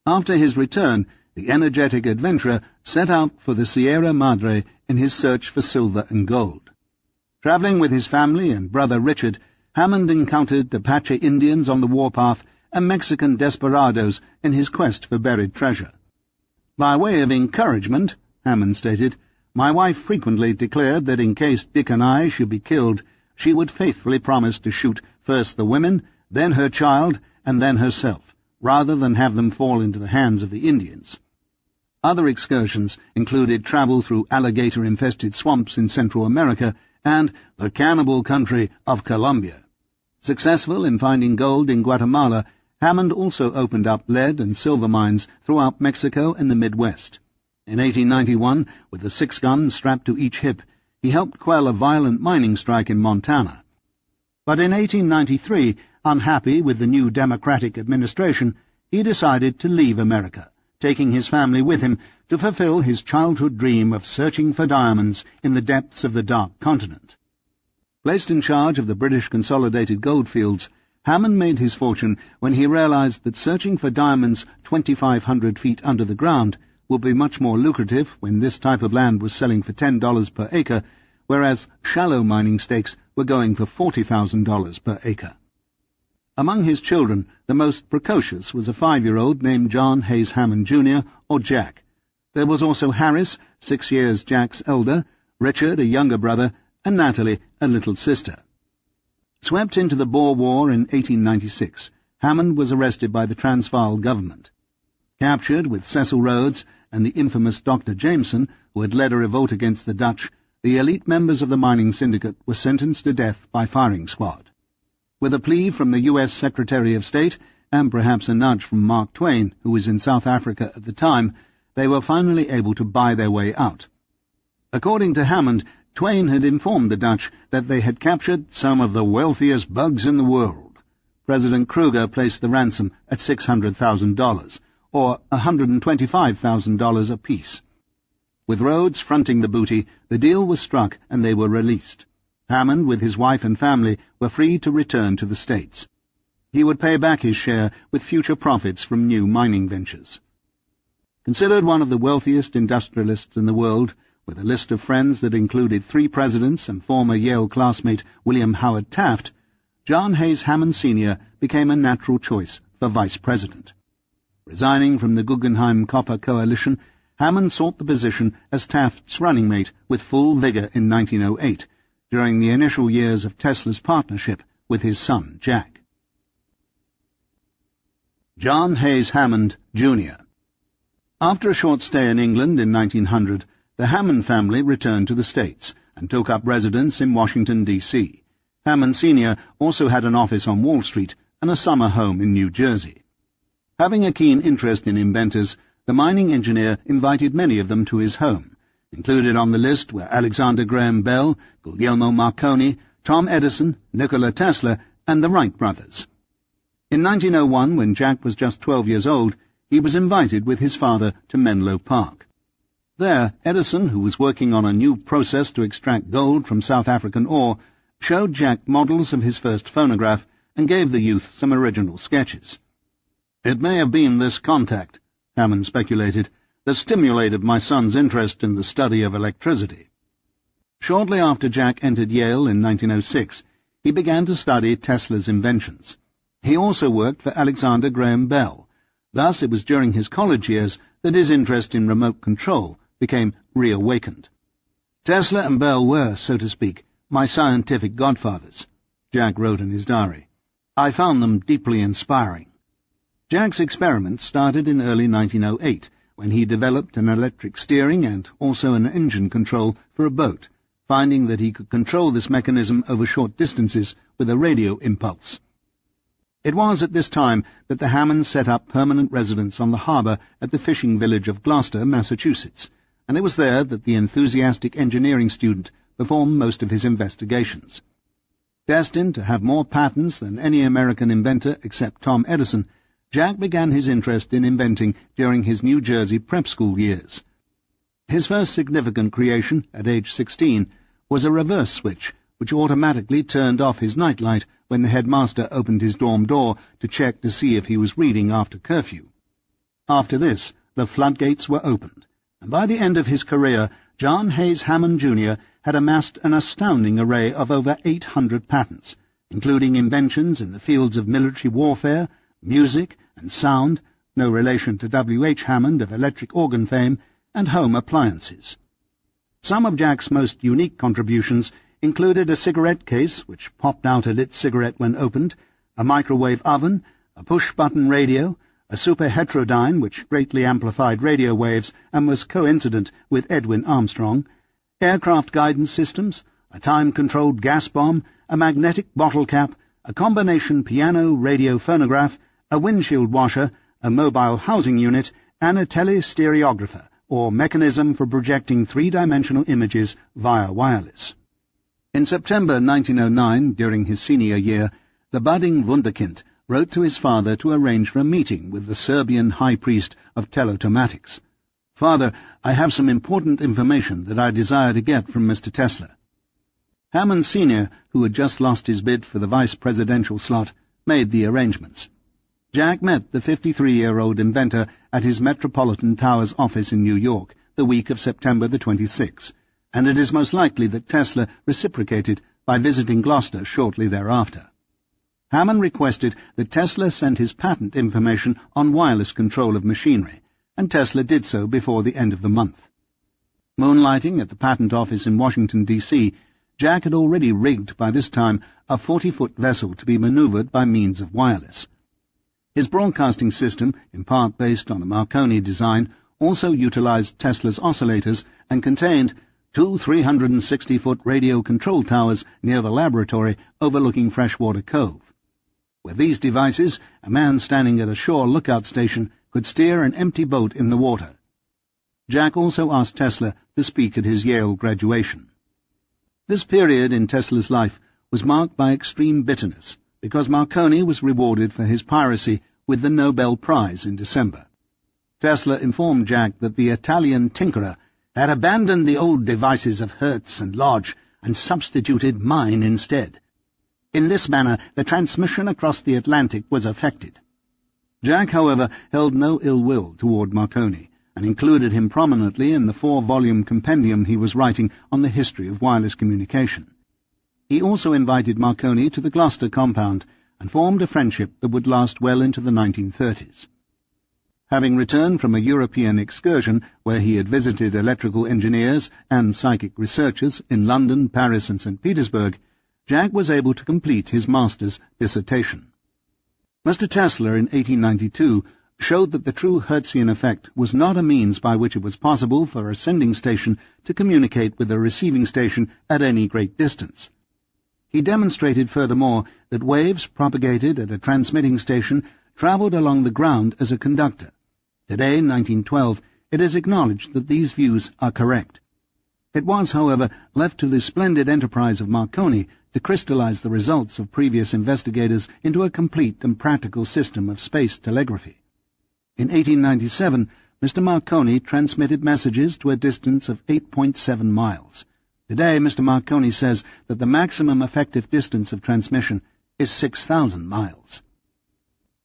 After his return, the energetic adventurer set out for the Sierra Madre in his search for silver and gold. Travelling with his family and brother Richard, Hammond encountered Apache Indians on the warpath and Mexican desperados in his quest for buried treasure. By way of encouragement, Hammond stated, "My wife frequently declared that in case Dick and I should be killed, she would faithfully promise to shoot first the women, then her child, and then herself, rather than have them fall into the hands of the Indians." Other excursions included travel through alligator-infested swamps in Central America and the cannibal country of Colombia. Successful in finding gold in Guatemala, Hammond also opened up lead and silver mines throughout Mexico and the Midwest. In 1891, with a 6-gun strapped to each hip, he helped quell a violent mining strike in Montana. But in 1893, unhappy with the new Democratic administration, he decided to leave America, taking his family with him to fulfill his childhood dream of searching for diamonds in the depths of the Dark Continent. Placed in charge of the British Consolidated Goldfields, Hammond made his fortune when he realized that searching for diamonds 2,500 feet under the ground would be much more lucrative when this type of land was selling for $10 per acre, whereas shallow mining stakes were going for $40,000 per acre. Among his children, the most precocious was a 5-year-old named John Hayes Hammond Jr., or Jack. There was also Harris, 6 years Jack's elder, Richard, a younger brother, and Natalie, a little sister. Swept into the Boer War in 1896, Hammond was arrested by the Transvaal government. Captured with Cecil Rhodes and the infamous Dr. Jameson, who had led a revolt against the Dutch, the elite members of the mining syndicate were sentenced to death by firing squad. With a plea from the U.S. Secretary of State, and perhaps a nudge from Mark Twain, who was in South Africa at the time, they were finally able to buy their way out. According to Hammond, Twain had informed the Dutch that they had captured some of the wealthiest bugs in the world. President Kruger placed the ransom at $600,000, or $125,000 apiece. With Rhodes fronting the booty, the deal was struck and they were released. Hammond, with his wife and family, were free to return to the States. He would pay back his share with future profits from new mining ventures. Considered one of the wealthiest industrialists in the world, with a list of friends that included 3 presidents and former Yale classmate William Howard Taft, John Hayes Hammond Sr. became a natural choice for vice president. Resigning from the Guggenheim Copper Coalition, Hammond sought the position as Taft's running mate with full vigor in 1908, during the initial years of Tesla's partnership with his son, Jack. John Hayes Hammond, Jr. After a short stay in England in 1900, the Hammond family returned to the States and took up residence in Washington, D.C. Hammond Sr. also had an office on Wall Street and a summer home in New Jersey. Having a keen interest in inventors, the mining engineer invited many of them to his home. Included on the list were Alexander Graham Bell, Guglielmo Marconi, Tom Edison, Nikola Tesla, and the Wright brothers. In 1901, when Jack was just 12 years old, he was invited with his father to Menlo Park. There, Edison, who was working on a new process to extract gold from South African ore, showed Jack models of his first phonograph and gave the youth some original sketches. "It may have been this contact," Hammond speculated, "that stimulated my son's interest in the study of electricity." Shortly after Jack entered Yale in 1906, he began to study Tesla's inventions. He also worked for Alexander Graham Bell. Thus it was during his college years that his interest in remote control became reawakened. "Tesla and Bell were, so to speak, my scientific godfathers," Jack wrote in his diary. "I found them deeply inspiring." Jack's experiments started in early 1908, when he developed an electric steering and also an engine control for a boat, finding that he could control this mechanism over short distances with a radio impulse. It was at this time that the Hammonds set up permanent residence on the harbour at the fishing village of Gloucester, Massachusetts, and it was there that the enthusiastic engineering student performed most of his investigations. Destined to have more patents than any American inventor except Tom Edison, Jack began his interest in inventing during his New Jersey prep school years. His first significant creation, at age 16, was a reverse switch, which automatically turned off his nightlight when the headmaster opened his dorm door to check to see if he was reading after curfew. After this, the floodgates were opened, and by the end of his career, John Hayes Hammond, Jr. had amassed an astounding array of over 800 patents, including inventions in the fields of military warfare, music and sound, no relation to W. H. Hammond of electric organ fame, and home appliances. Some of Jack's most unique contributions included a cigarette case, which popped out a lit cigarette when opened, a microwave oven, a push-button radio, a super heterodyne which greatly amplified radio waves and was coincident with Edwin Armstrong, aircraft guidance systems, a time-controlled gas bomb, a magnetic bottle cap, a combination piano radio phonograph, a windshield washer, a mobile housing unit, and a telestereographer, or mechanism for projecting three-dimensional images via wireless. In September 1909, during his senior year, the budding wunderkind wrote to his father to arrange for a meeting with the Serbian high priest of telotomatics. "Father, I have some important information that I desire to get from Mr. Tesla." Hammond Sr., who had just lost his bid for the vice-presidential slot, made the arrangements. Jack met the 53-year-old inventor at his Metropolitan Towers office in New York the week of September the 26th, and it is most likely that Tesla reciprocated by visiting Gloucester shortly thereafter. Hammond requested that Tesla send his patent information on wireless control of machinery, and Tesla did so before the end of the month. Moonlighting at the patent office in Washington, D.C., Jack had already rigged by this time a 40-foot vessel to be maneuvered by means of wireless. His broadcasting system, in part based on a Marconi design, also utilized Tesla's oscillators and contained two 360-foot radio control towers near the laboratory overlooking Freshwater Cove. With these devices, a man standing at a shore lookout station could steer an empty boat in the water. Jack also asked Tesla to speak at his Yale graduation. This period in Tesla's life was marked by extreme bitterness, because Marconi was rewarded for his piracy with the Nobel Prize in December. Tesla informed Jack that the Italian tinkerer had abandoned the old devices of Hertz and Lodge and substituted mine instead. In this manner, the transmission across the Atlantic was effected. Jack, however, held no ill will toward Marconi, and included him prominently in the 4-volume compendium he was writing on the history of wireless communication. He also invited Marconi to the Gloucester compound and formed a friendship that would last well into the 1930s. Having returned from a European excursion where he had visited electrical engineers and psychic researchers in London, Paris, and St. Petersburg, Jack was able to complete his master's dissertation. Mr. Tesla in 1892 showed that the true Hertzian effect was not a means by which it was possible for a sending station to communicate with a receiving station at any great distance. He demonstrated furthermore that waves propagated at a transmitting station travelled along the ground as a conductor. Today, in 1912, it is acknowledged that these views are correct. It was, however, left to the splendid enterprise of Marconi to crystallize the results of previous investigators into a complete and practical system of space telegraphy. In 1897, Mr. Marconi transmitted messages to a distance of 8.7 miles. Today, Mr. Marconi says that the maximum effective distance of transmission is 6,000 miles.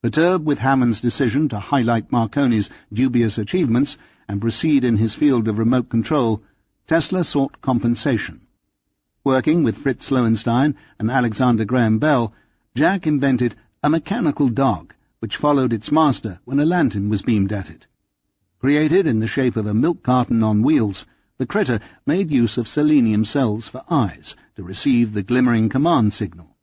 Perturbed with Hammond's decision to highlight Marconi's dubious achievements and proceed in his field of remote control, Tesla sought compensation. Working with Fritz Lowenstein and Alexander Graham Bell, Jack invented a mechanical dog which followed its master when a lantern was beamed at it. Created in the shape of a milk carton on wheels, the critter made use of selenium cells for eyes to receive the glimmering command signal.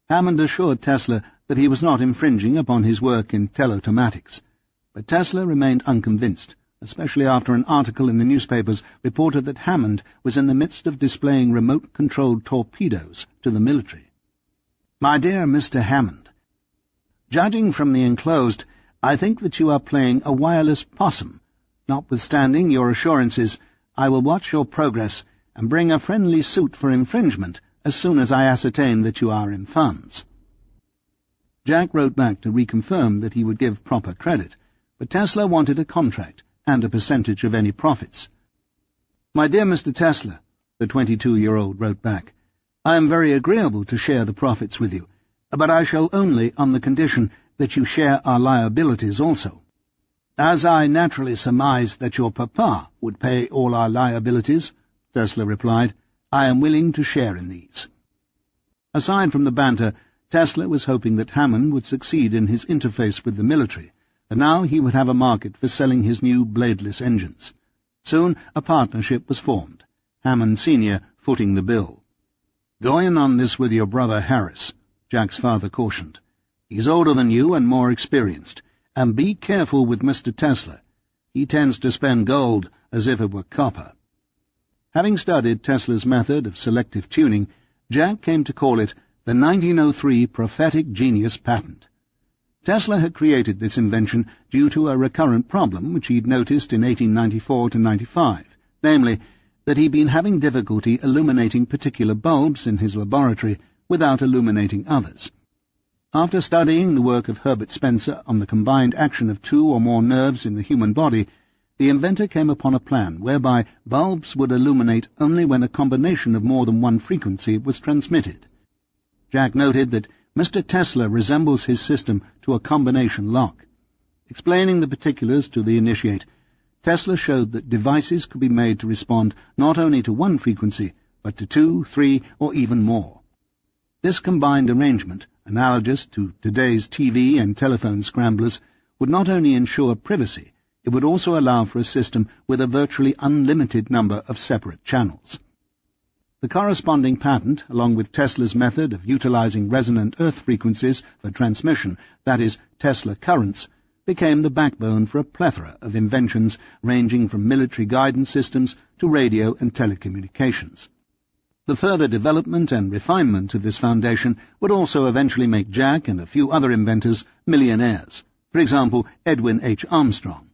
Hammond assured Tesla that he was not infringing upon his work in teleautomatics, but Tesla remained unconvinced, especially after an article in the newspapers reported that Hammond was in the midst of displaying remote-controlled torpedoes to the military. My dear Mr. Hammond, judging from the enclosed, I think that you are playing a wireless possum. Notwithstanding your assurances, I will watch your progress and bring a friendly suit for infringement as soon as I ascertain that you are in funds. Jack wrote back to reconfirm that he would give proper credit, but Tesla wanted a contract and a percentage of any profits. My dear Mr. Tesla, the 22-year-old wrote back, I am very agreeable to share the profits with you, but I shall only on the condition that you share our liabilities also. As I naturally surmise that your papa would pay all our liabilities, Tesla replied, I am willing to share in these. Aside from the banter, Tesla was hoping that Hammond would succeed in his interface with the military, and now he would have a market for selling his new bladeless engines. Soon a partnership was formed, Hammond Sr. footing the bill. Go in on this with your brother Harris, Jack's father cautioned. He's older than you and more experienced, and be careful with Mr. Tesla. He tends to spend gold as if it were copper. Having studied Tesla's method of selective tuning, Jack came to call it the 1903 prophetic genius patent. Tesla had created this invention due to a recurrent problem which he'd noticed in 1894-95, namely, that he'd been having difficulty illuminating particular bulbs in his laboratory without illuminating others. After studying the work of Herbert Spencer on the combined action of two or more nerves in the human body, the inventor came upon a plan whereby bulbs would illuminate only when a combination of more than one frequency was transmitted. Jack noted that Mr. Tesla resembles his system to a combination lock. Explaining the particulars to the initiate, Tesla showed that devices could be made to respond not only to one frequency, but to 2, 3, or even more. This combined arrangement, analogous to today's TV and telephone scramblers, would not only ensure privacy, it would also allow for a system with a virtually unlimited number of separate channels. The corresponding patent, along with Tesla's method of utilizing resonant earth frequencies for transmission, that is, Tesla currents, became the backbone for a plethora of inventions ranging from military guidance systems to radio and telecommunications. The further development and refinement of this foundation would also eventually make Jack and a few other inventors millionaires, for example, Edwin H. Armstrong.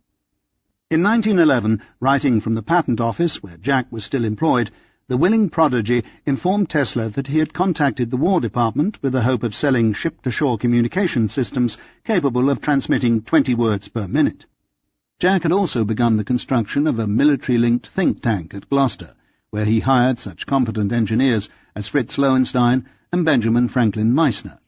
In 1911, writing from the patent office where Jack was still employed, the willing prodigy informed Tesla that he had contacted the War Department with the hope of selling ship-to-shore communication systems capable of transmitting 20 words per minute. Jack had also begun the construction of a military-linked think tank at Gloucester, where he hired such competent engineers as Fritz Lowenstein and Benjamin Franklin Meissner.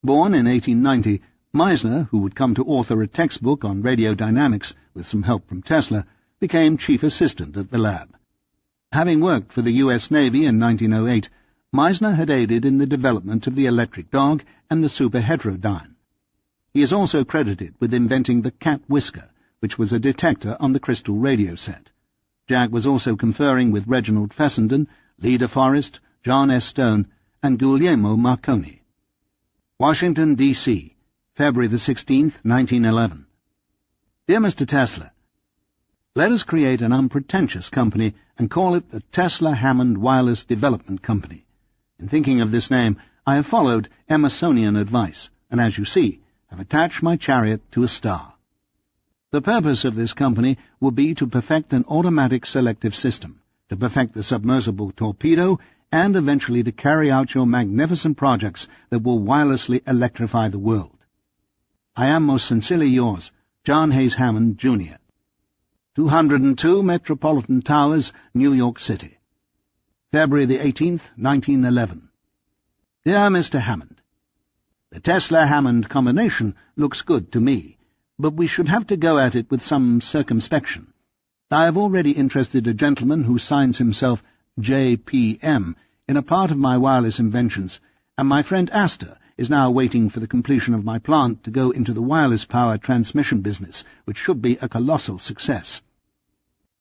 Born in 1890, Meissner, who would come to author a textbook on radiodynamics with some help from Tesla, became chief assistant at the lab. Having worked for the U.S. Navy in 1908, Meissner had aided in the development of the electric dog and the superheterodyne. He is also credited with inventing the cat whisker, which was a detector on the crystal radio set. Jack was also conferring with Reginald Fessenden, Lee De Forest, John S. Stone, and Guglielmo Marconi. Washington, D.C., February the 16th, 1911. Dear Mr. Tesla, let us create an unpretentious company and call it the Tesla-Hammond Wireless Development Company. In thinking of this name, I have followed Emersonian advice, and as you see, have attached my chariot to a star. The purpose of this company will be to perfect an automatic selective system, to perfect the submersible torpedo, and eventually to carry out your magnificent projects that will wirelessly electrify the world. I am most sincerely yours, John Hayes Hammond, Jr., 202 Metropolitan Towers, New York City. February the 18th, 1911. Dear Mr. Hammond, the Tesla-Hammond combination looks good to me, but we should have to go at it with some circumspection. I have already interested a gentleman who signs himself J.P.M. in a part of my wireless inventions, and my friend Astor is now waiting for the completion of my plant to go into the wireless power transmission business, which should be a colossal success.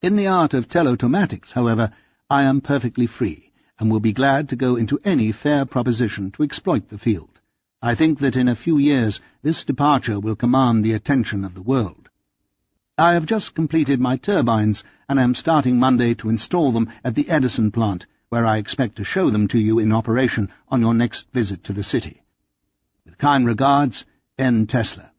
In the art of teleautomatics, however, I am perfectly free, and will be glad to go into any fair proposition to exploit the field. I think that in a few years this departure will command the attention of the world. I have just completed my turbines, and am starting Monday to install them at the Edison plant, where I expect to show them to you in operation on your next visit to the city. With kind regards, N. Tesla.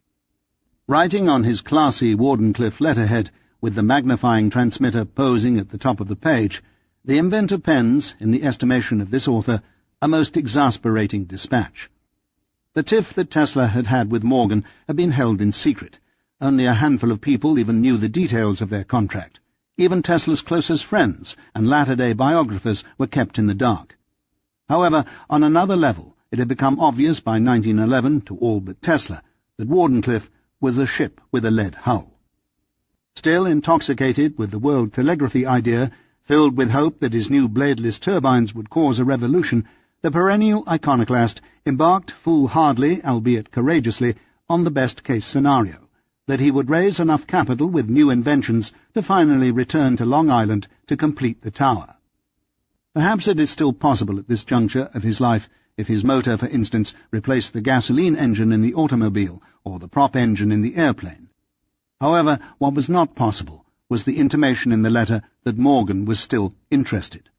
Writing on his classy Wardenclyffe letterhead, with the magnifying transmitter posing at the top of the page, the inventor pens, in the estimation of this author, a most exasperating dispatch. The tiff that Tesla had had with Morgan had been held in secret. Only a handful of people even knew the details of their contract. Even Tesla's closest friends and latter-day biographers were kept in the dark. However, on another level, it had become obvious by 1911 to all but Tesla that Wardenclyffe was a ship with a lead hull. Still intoxicated with the world telegraphy idea, filled with hope that his new bladeless turbines would cause a revolution, the perennial iconoclast embarked foolhardily, albeit courageously, on the best-case scenario, that he would raise enough capital with new inventions to finally return to Long Island to complete the tower. Perhaps it is still possible at this juncture of his life, if his motor, for instance, replaced the gasoline engine in the automobile or the prop engine in the airplane. However, what was not possible was the intimation in the letter that Morgan was still interested.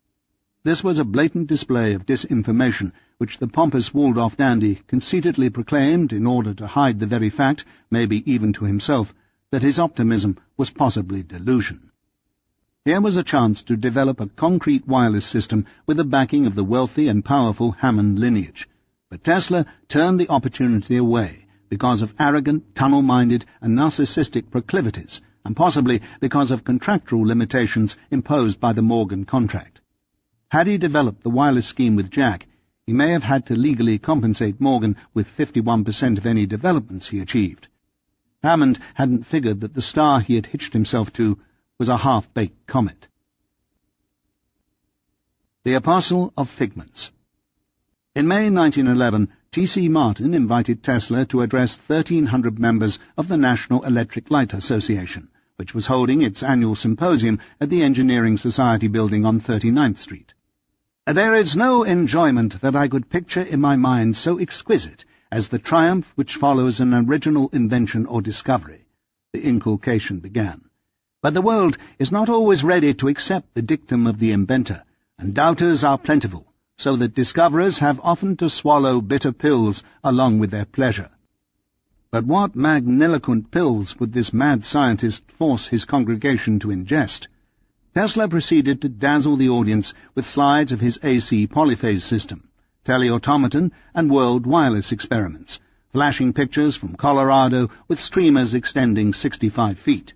This was a blatant display of disinformation, which the pompous Waldorf dandy conceitedly proclaimed in order to hide the very fact, maybe even to himself, that his optimism was possibly delusion. Here was a chance to develop a concrete wireless system with the backing of the wealthy and powerful Hammond lineage, but Tesla turned the opportunity away because of arrogant, tunnel-minded and narcissistic proclivities, and possibly because of contractual limitations imposed by the Morgan contract. Had he developed the wireless scheme with Jack, he may have had to legally compensate Morgan with 51% of any developments he achieved. Hammond hadn't figured that the star he had hitched himself to was a half-baked comet. The Apostle of Figments. In May 1911, T.C. Martin invited Tesla to address 1,300 members of the National Electric Light Association, which was holding its annual symposium at the Engineering Society building on 39th Street. There is no enjoyment that I could picture in my mind so exquisite as the triumph which follows an original invention or discovery, the inculcation began. But the world is not always ready to accept the dictum of the inventor, and doubters are plentiful, so that discoverers have often to swallow bitter pills along with their pleasure. But what magniloquent pills would this mad scientist force his congregation to ingest? Tesla proceeded to dazzle the audience with slides of his AC polyphase system, teleautomaton and world wireless experiments, flashing pictures from Colorado with streamers extending 65 feet.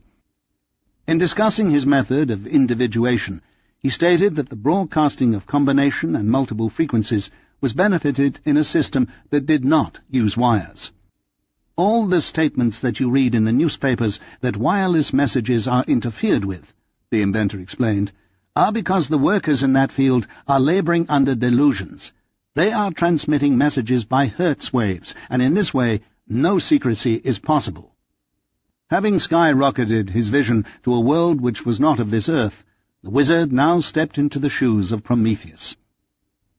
In discussing his method of individuation, he stated that the broadcasting of combination and multiple frequencies was benefited in a system that did not use wires. All the statements that you read in the newspapers that wireless messages are interfered with, the inventor explained, are because the workers in that field are laboring under delusions. They are transmitting messages by Hertz waves, and in this way no secrecy is possible. Having skyrocketed his vision to a world which was not of this earth, the wizard now stepped into the shoes of Prometheus.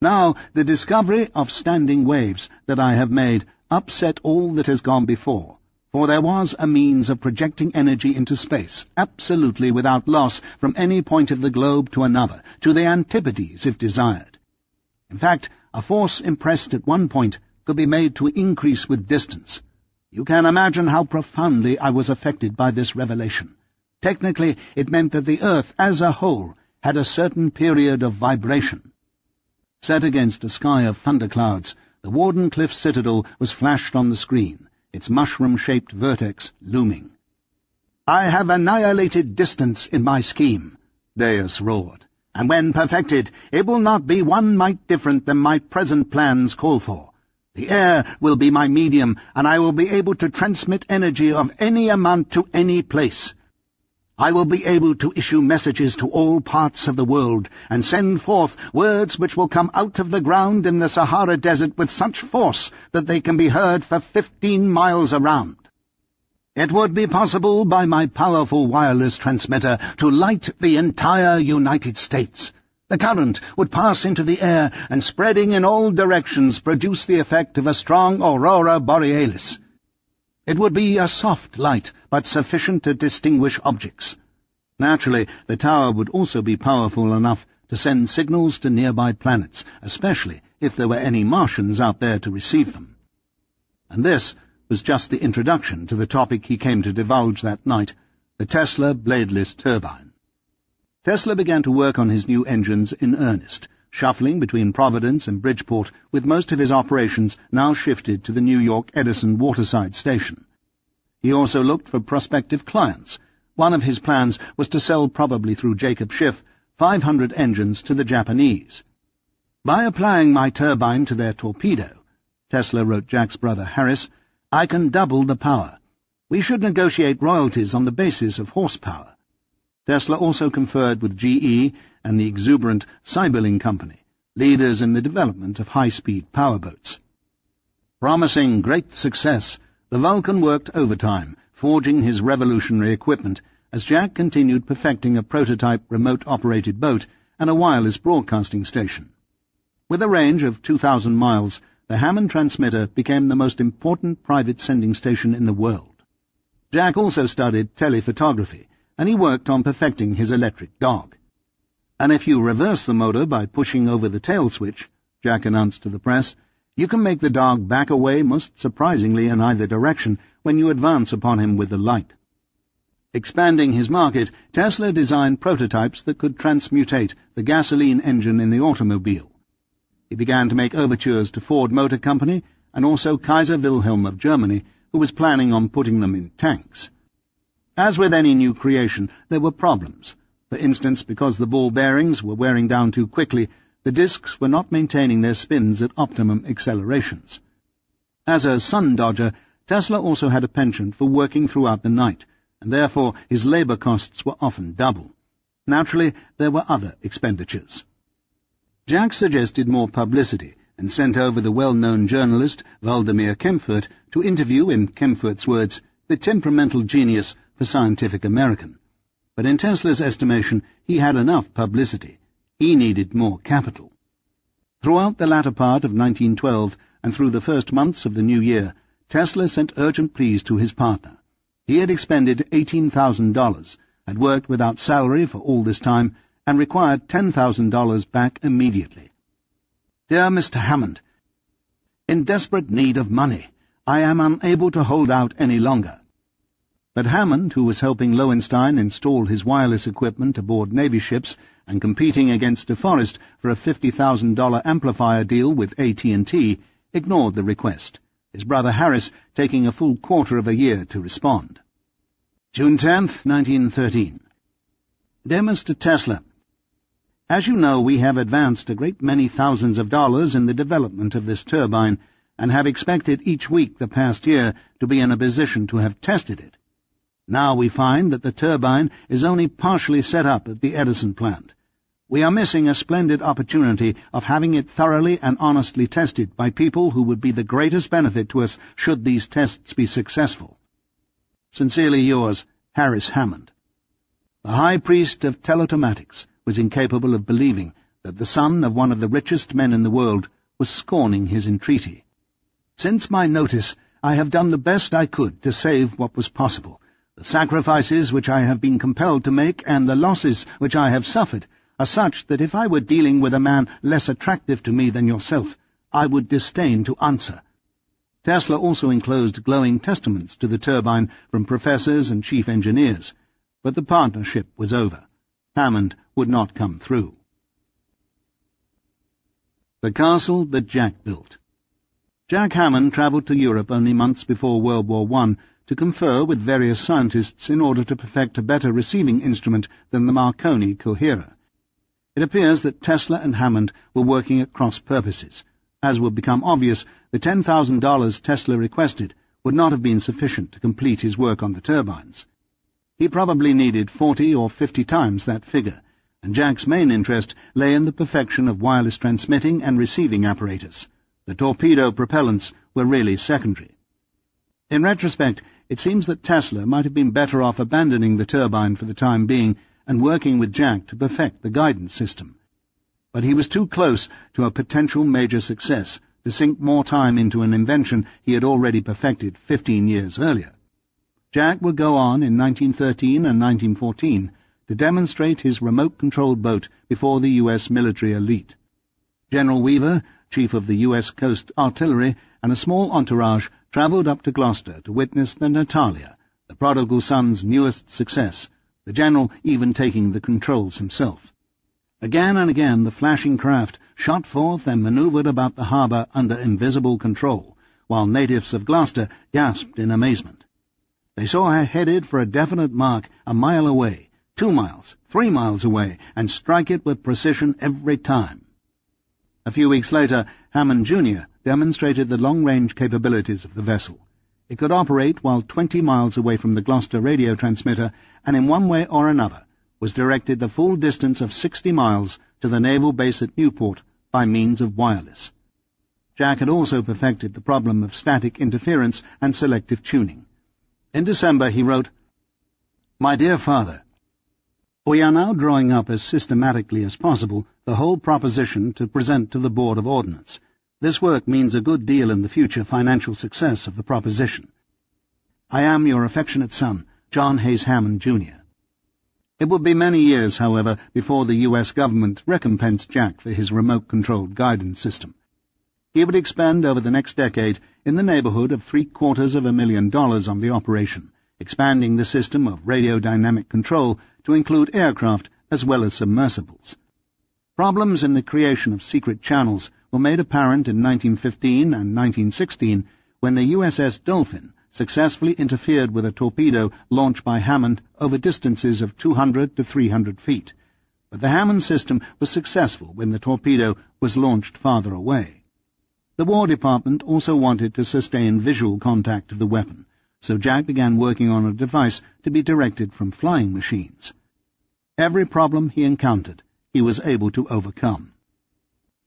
Now the discovery of standing waves that I have made upset all that has gone before, for there was a means of projecting energy into space, absolutely without loss from any point of the globe to another, to the antipodes if desired. In fact, a force impressed at one point could be made to increase with distance. You can imagine how profoundly I was affected by this revelation. Technically, it meant that the Earth as a whole had a certain period of vibration. Set against a sky of thunderclouds, the Wardenclyffe citadel was flashed on the screen, its mushroom-shaped vertex looming. "I have annihilated distance in my scheme," Deus roared, "and when perfected, it will not be one mite different than my present plans call for. The air will be my medium, and I will be able to transmit energy of any amount to any place. I will be able to issue messages to all parts of the world, and send forth words which will come out of the ground in the Sahara Desert with such force that they can be heard for 15 miles around. It would be possible by my powerful wireless transmitter to light the entire United States. The current would pass into the air and, spreading in all directions, produce the effect of a strong aurora borealis. It would be a soft light, but sufficient to distinguish objects. Naturally, the tower would also be powerful enough to send signals to nearby planets, especially if there were any Martians out there to receive them. And this was just the introduction to the topic he came to divulge that night, the Tesla bladeless turbine. Tesla began to work on his new engines in earnest, shuffling between Providence and Bridgeport, with most of his operations now shifted to the New York Edison waterside station. He also looked for prospective clients. One of his plans was to sell, probably through Jacob Schiff, 500 engines to the Japanese. "By applying my turbine to their torpedo," Tesla wrote Jack's brother Harris, "I can double the power. We should negotiate royalties on the basis of horsepower." Tesla also conferred with GE and the exuberant Sibylline Company, leaders in the development of high-speed powerboats. Promising great success, the Vulcan worked overtime, forging his revolutionary equipment, as Jack continued perfecting a prototype remote-operated boat and a wireless broadcasting station. With a range of 2,000 miles, the Hammond transmitter became the most important private sending station in the world. Jack also studied telephotography, and he worked on perfecting his electric dog. "And if you reverse the motor by pushing over the tail switch," Jack announced to the press, "you can make the dog back away most surprisingly in either direction when you advance upon him with the light." Expanding his market, Tesla designed prototypes that could transmutate the gasoline engine in the automobile. He began to make overtures to Ford Motor Company and also Kaiser Wilhelm of Germany, who was planning on putting them in tanks. As with any new creation, there were problems. For instance, because the ball bearings were wearing down too quickly, the discs were not maintaining their spins at optimum accelerations. As a sun dodger, Tesla also had a penchant for working throughout the night, and therefore his labor costs were often double. Naturally, there were other expenditures. Jack suggested more publicity and sent over the well-known journalist Valdemar Kempfert to interview, in Kempfert's words, the temperamental genius for Scientific American. But in Tesla's estimation, he had enough publicity. He needed more capital. Throughout the latter part of 1912 and through the first months of the new year, Tesla sent urgent pleas to his partner. He had expended $18,000, had worked without salary for all this time, and required $10,000 back immediately. "Dear Mr. Hammond, in desperate need of money, I am unable to hold out any longer." But Hammond, who was helping Lowenstein install his wireless equipment aboard Navy ships and competing against DeForest for a $50,000 amplifier deal with AT&T, ignored the request, his brother Harris taking a full quarter of a year to respond. June 10th, 1913. Dear Mr. Tesla, as you know, we have advanced a great many thousands of dollars in the development of this turbine, and have expected each week the past year to be in a position to have tested it. Now we find that the turbine is only partially set up at the Edison plant. We are missing a splendid opportunity of having it thoroughly and honestly tested by people who would be the greatest benefit to us should these tests be successful. Sincerely yours, Harris Hammond. The high priest of teleautomatics was incapable of believing that the son of one of the richest men in the world was scorning his entreaty. Since my notice, I have done the best I could to save what was possible. The sacrifices which I have been compelled to make and the losses which I have suffered are such that if I were dealing with a man less attractive to me than yourself, I would disdain to answer. Tesla also enclosed glowing testaments to the turbine from professors and chief engineers, but the partnership was over. Hammond would not come through. The castle that Jack built. Jack Hammond travelled to Europe only months before World War I to confer with various scientists in order to perfect a better receiving instrument than the Marconi coherer. It appears that Tesla and Hammond were working at cross purposes. As would become obvious, the $10,000 Tesla requested would not have been sufficient to complete his work on the turbines. He probably needed 40 or 50 times that figure, and Jack's main interest lay in the perfection of wireless transmitting and receiving apparatus. The torpedo propellants were really secondary. In retrospect, it seems that Tesla might have been better off abandoning the turbine for the time being and working with Jack to perfect the guidance system. but he was too close to a potential major success to sink more time into an invention he had already perfected 15 years earlier. Jack would go on in 1913 and 1914 to demonstrate his remote-controlled boat before the U.S. military elite. General Weaver, chief of the U.S. Coast Artillery, and a small entourage travelled up to Gloucester to witness the Natalia, the prodigal son's newest success, the general even taking the controls himself. Again and again the flashing craft shot forth and manoeuvred about the harbour under invisible control, while natives of Gloucester gasped in amazement. They saw her headed for a definite mark a mile away, 2 miles, 3 miles away, and strike it with precision every time. A few weeks later, Hammond Jr. demonstrated the long-range capabilities of the vessel. It could operate while 20 miles away from the Gloucester radio transmitter, and in one way or another was directed the full distance of 60 miles to the naval base at Newport by means of wireless. Jack had also perfected the problem of static interference and selective tuning. In December he wrote, "My dear Father, we are now drawing up as systematically as possible the whole proposition to present to the Board of Ordnance. This work means a good deal in the future financial success of the proposition. I am your affectionate son, John Hayes Hammond, Jr." It would be many years, however, before the U.S. government recompensed Jack for his remote-controlled guidance system. He would expend over the next decade in the neighborhood of $750,000 on the operation, expanding the system of radiodynamic control to include aircraft as well as submersibles. Problems in the creation of secret channels were made apparent in 1915 and 1916 when the USS Dolphin successfully interfered with a torpedo launched by Hammond over distances of 200 to 300 feet. But the Hammond system was successful when the torpedo was launched farther away. The War Department also wanted to sustain visual contact of the weapon, so Jack began working on a device to be directed from flying machines. Every problem he encountered, he was able to overcome.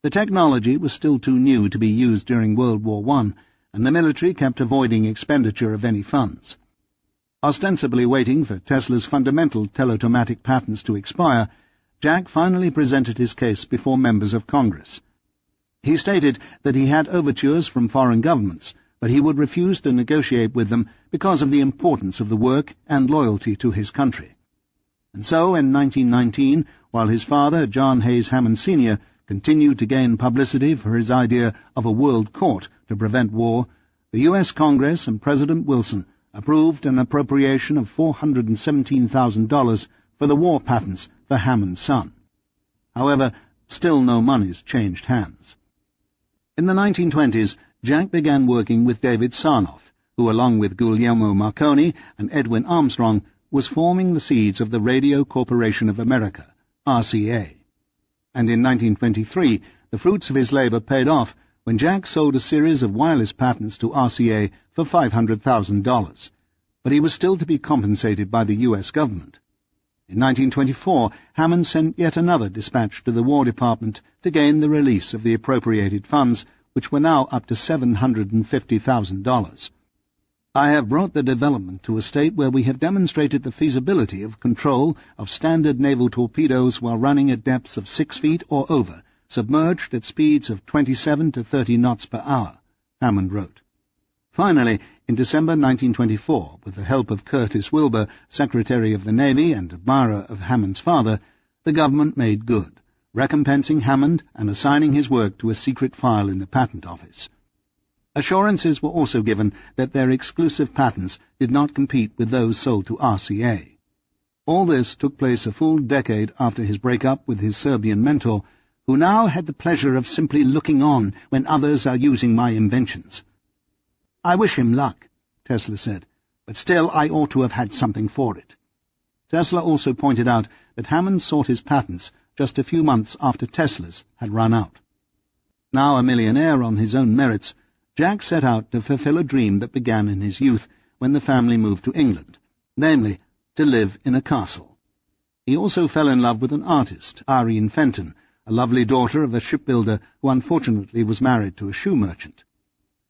The technology was still too new to be used during World War I, and the military kept avoiding expenditure of any funds. Ostensibly waiting for Tesla's fundamental teletomatic patents to expire, Jack finally presented his case before members of Congress. He stated that he had overtures from foreign governments, but he would refuse to negotiate with them because of the importance of the work and loyalty to his country. And so, in 1919, while his father, John Hayes Hammond Sr., continued to gain publicity for his idea of a world court to prevent war, the U.S. Congress and President Wilson approved an appropriation of $417,000 for the war patents for Hammond's son. However, still no monies changed hands. In the 1920s, Jack began working with David Sarnoff, who, along with Guglielmo Marconi and Edwin Armstrong, was forming the seeds of the Radio Corporation of America, RCA. And in 1923, the fruits of his labor paid off when Jack sold a series of wireless patents to RCA for $500,000. But he was still to be compensated by the U.S. government. In 1924, Hammond sent yet another dispatch to the War Department to gain the release of the appropriated funds, which were now up to $750,000. "I have brought the development to a state where we have demonstrated the feasibility of control of standard naval torpedoes while running at depths of 6 feet or over, submerged at speeds of 27 to 30 knots per hour," Hammond wrote. Finally, in December 1924, with the help of Curtis Wilbur, Secretary of the Navy and admirer of Hammond's father, the government made good, recompensing Hammond and assigning his work to a secret file in the Patent Office. Assurances were also given that their exclusive patents did not compete with those sold to RCA. All this took place a full decade after his breakup with his Serbian mentor, who now had the pleasure of simply looking on when others are using my inventions. "I wish him luck," Tesla said, "but still I ought to have had something for it." Tesla also pointed out that Hammond sought his patents just a few months after Tesla's had run out. Now a millionaire on his own merits, Jack set out to fulfill a dream that began in his youth when the family moved to England, namely, to live in a castle. He also fell in love with an artist, Irene Fenton, a lovely daughter of a shipbuilder who unfortunately was married to a shoe merchant.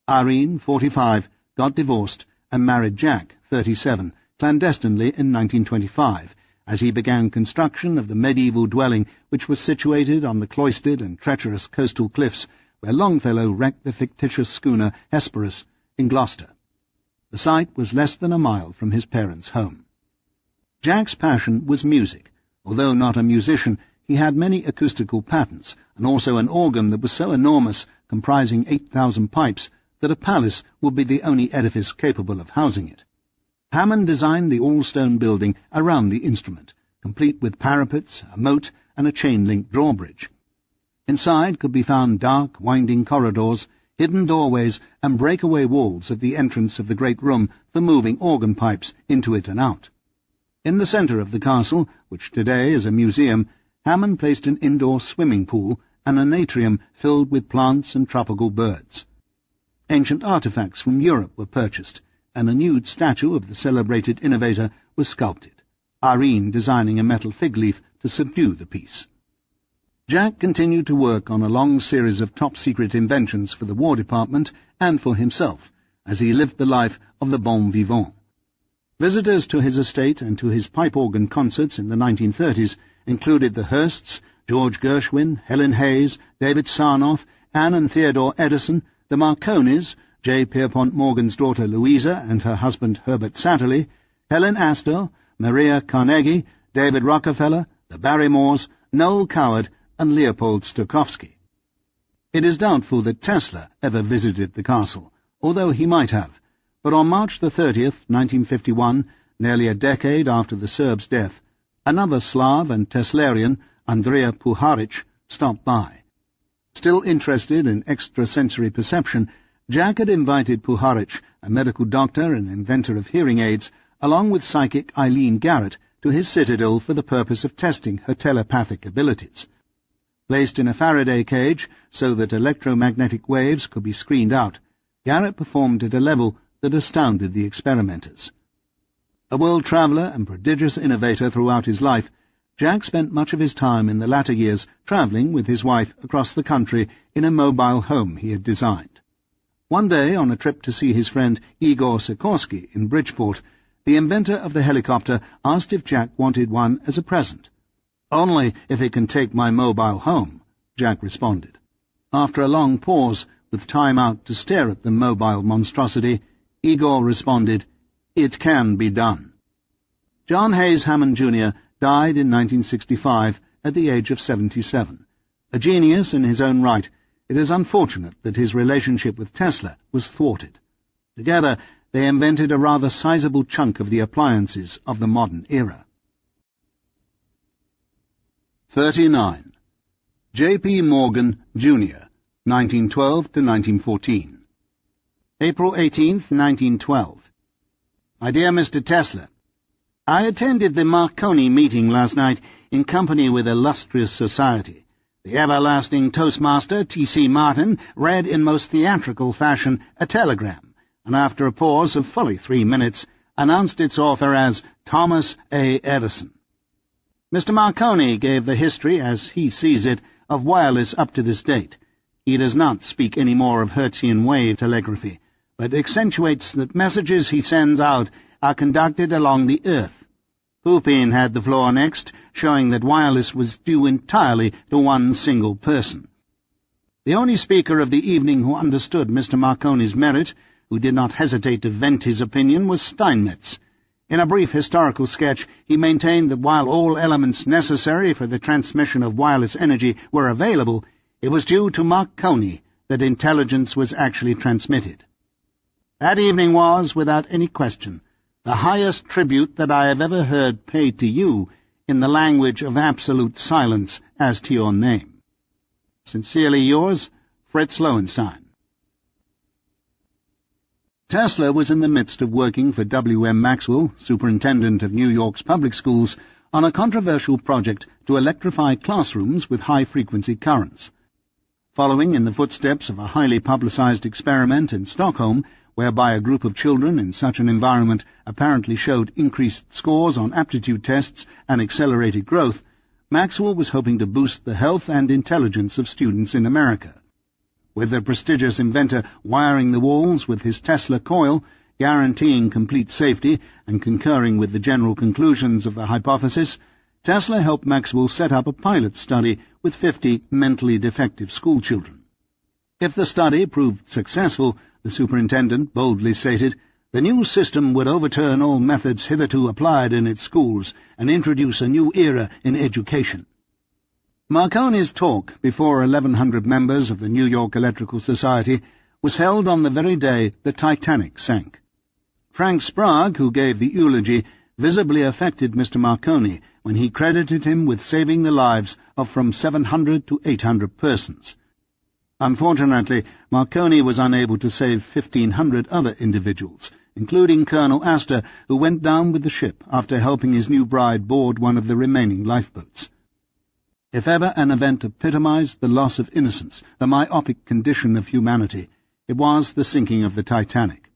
Irene, 45, got divorced and married Jack, 37, clandestinely in 1925, as he began construction of the medieval dwelling which was situated on the cloistered and treacherous coastal cliffs where Longfellow wrecked the fictitious schooner Hesperus in Gloucester. The site was less than a mile from his parents' home. Jack's passion was music. Although not a musician, he had many acoustical patents, and also an organ that was so enormous, comprising 8,000 pipes, that a palace would be the only edifice capable of housing it. Hammond designed the all-stone building around the instrument, complete with parapets, a moat, and a chain-link drawbridge. Inside could be found dark, winding corridors, hidden doorways, and breakaway walls at the entrance of the great room for moving organ pipes into it and out. In the centre of the castle, which today is a museum, Hammond placed an indoor swimming pool and an atrium filled with plants and tropical birds. Ancient artifacts from Europe were purchased, and a nude statue of the celebrated innovator was sculpted, Irene designing a metal fig leaf to subdue the piece. Jack continued to work on a long series of top-secret inventions for the War Department and for himself, as he lived the life of the bon vivant. Visitors to his estate and to his pipe organ concerts in the 1930s included the Hearsts, George Gershwin, Helen Hayes, David Sarnoff, Anne and Theodore Edison, the Marconis, J. Pierpont Morgan's daughter Louisa and her husband Herbert Satterley, Helen Astor, Maria Carnegie, David Rockefeller, the Barrymores, Noel Coward, and Leopold Stokowski. It is doubtful that Tesla ever visited the castle, although he might have, but on March the 30th, 1951, nearly a decade after the Serb's death, another Slav and Teslarian, Andrea Puharic, stopped by. Still interested in extrasensory perception, Jack had invited Puharic, a medical doctor and inventor of hearing aids, along with psychic Eileen Garrett, to his citadel for the purpose of testing her telepathic abilities. Placed in a Faraday cage so that electromagnetic waves could be screened out, Garrett performed at a level that astounded the experimenters. A world traveller and prodigious innovator throughout his life, Jack spent much of his time in the latter years travelling with his wife across the country in a mobile home he had designed. One day, on a trip to see his friend Igor Sikorsky in Bridgeport, the inventor of the helicopter asked if Jack wanted one as a present. "Only if it can take my mobile home," Jack responded. After a long pause, with time out to stare at the mobile monstrosity, Igor responded, "It can be done." John Hayes Hammond Jr. died in 1965 at the age of 77. A genius in his own right, it is unfortunate that his relationship with Tesla was thwarted. Together, they invented a rather sizable chunk of the appliances of the modern era. 39. J.P. Morgan, Jr., 1912 to 1914. April 18, 1912. My dear Mr. Tesla, I attended the Marconi meeting last night in company with illustrious society. The everlasting Toastmaster, T.C. Martin, read in most theatrical fashion a telegram, and after a pause of fully 3 minutes, announced its author as Thomas A. Edison. Mr. Marconi gave the history, as he sees it, of wireless up to this date. He does not speak any more of Hertzian wave telegraphy, but accentuates that messages he sends out are conducted along the earth. Pupin had the floor next, showing that wireless was due entirely to one single person. The only speaker of the evening who understood Mr. Marconi's merit, who did not hesitate to vent his opinion, was Steinmetz. In a brief historical sketch, he maintained that while all elements necessary for the transmission of wireless energy were available, it was due to Marconi that intelligence was actually transmitted. That evening was, without any question, the highest tribute that I have ever heard paid to you in the language of absolute silence as to your name. Sincerely yours, Fritz Lowenstein. Tesla was in the midst of working for W.M. Maxwell, superintendent of New York's public schools, on a controversial project to electrify classrooms with high-frequency currents. Following in the footsteps of a highly publicized experiment in Stockholm, whereby a group of children in such an environment apparently showed increased scores on aptitude tests and accelerated growth, Maxwell was hoping to boost the health and intelligence of students in America. With the prestigious inventor wiring the walls with his Tesla coil, guaranteeing complete safety and concurring with the general conclusions of the hypothesis, Tesla helped Maxwell set up a pilot study with 50 mentally defective schoolchildren. If the study proved successful, the superintendent boldly stated, the new system would overturn all methods hitherto applied in its schools and introduce a new era in education. Marconi's talk before 1,100 members of the New York Electrical Society was held on the very day the Titanic sank. Frank Sprague, who gave the eulogy, visibly affected Mr. Marconi when he credited him with saving the lives of from 700 to 800 persons. Unfortunately, Marconi was unable to save 1,500 other individuals, including Colonel Astor, who went down with the ship after helping his new bride board one of the remaining lifeboats. If ever an event epitomized the loss of innocence, the myopic condition of humanity, it was the sinking of the Titanic.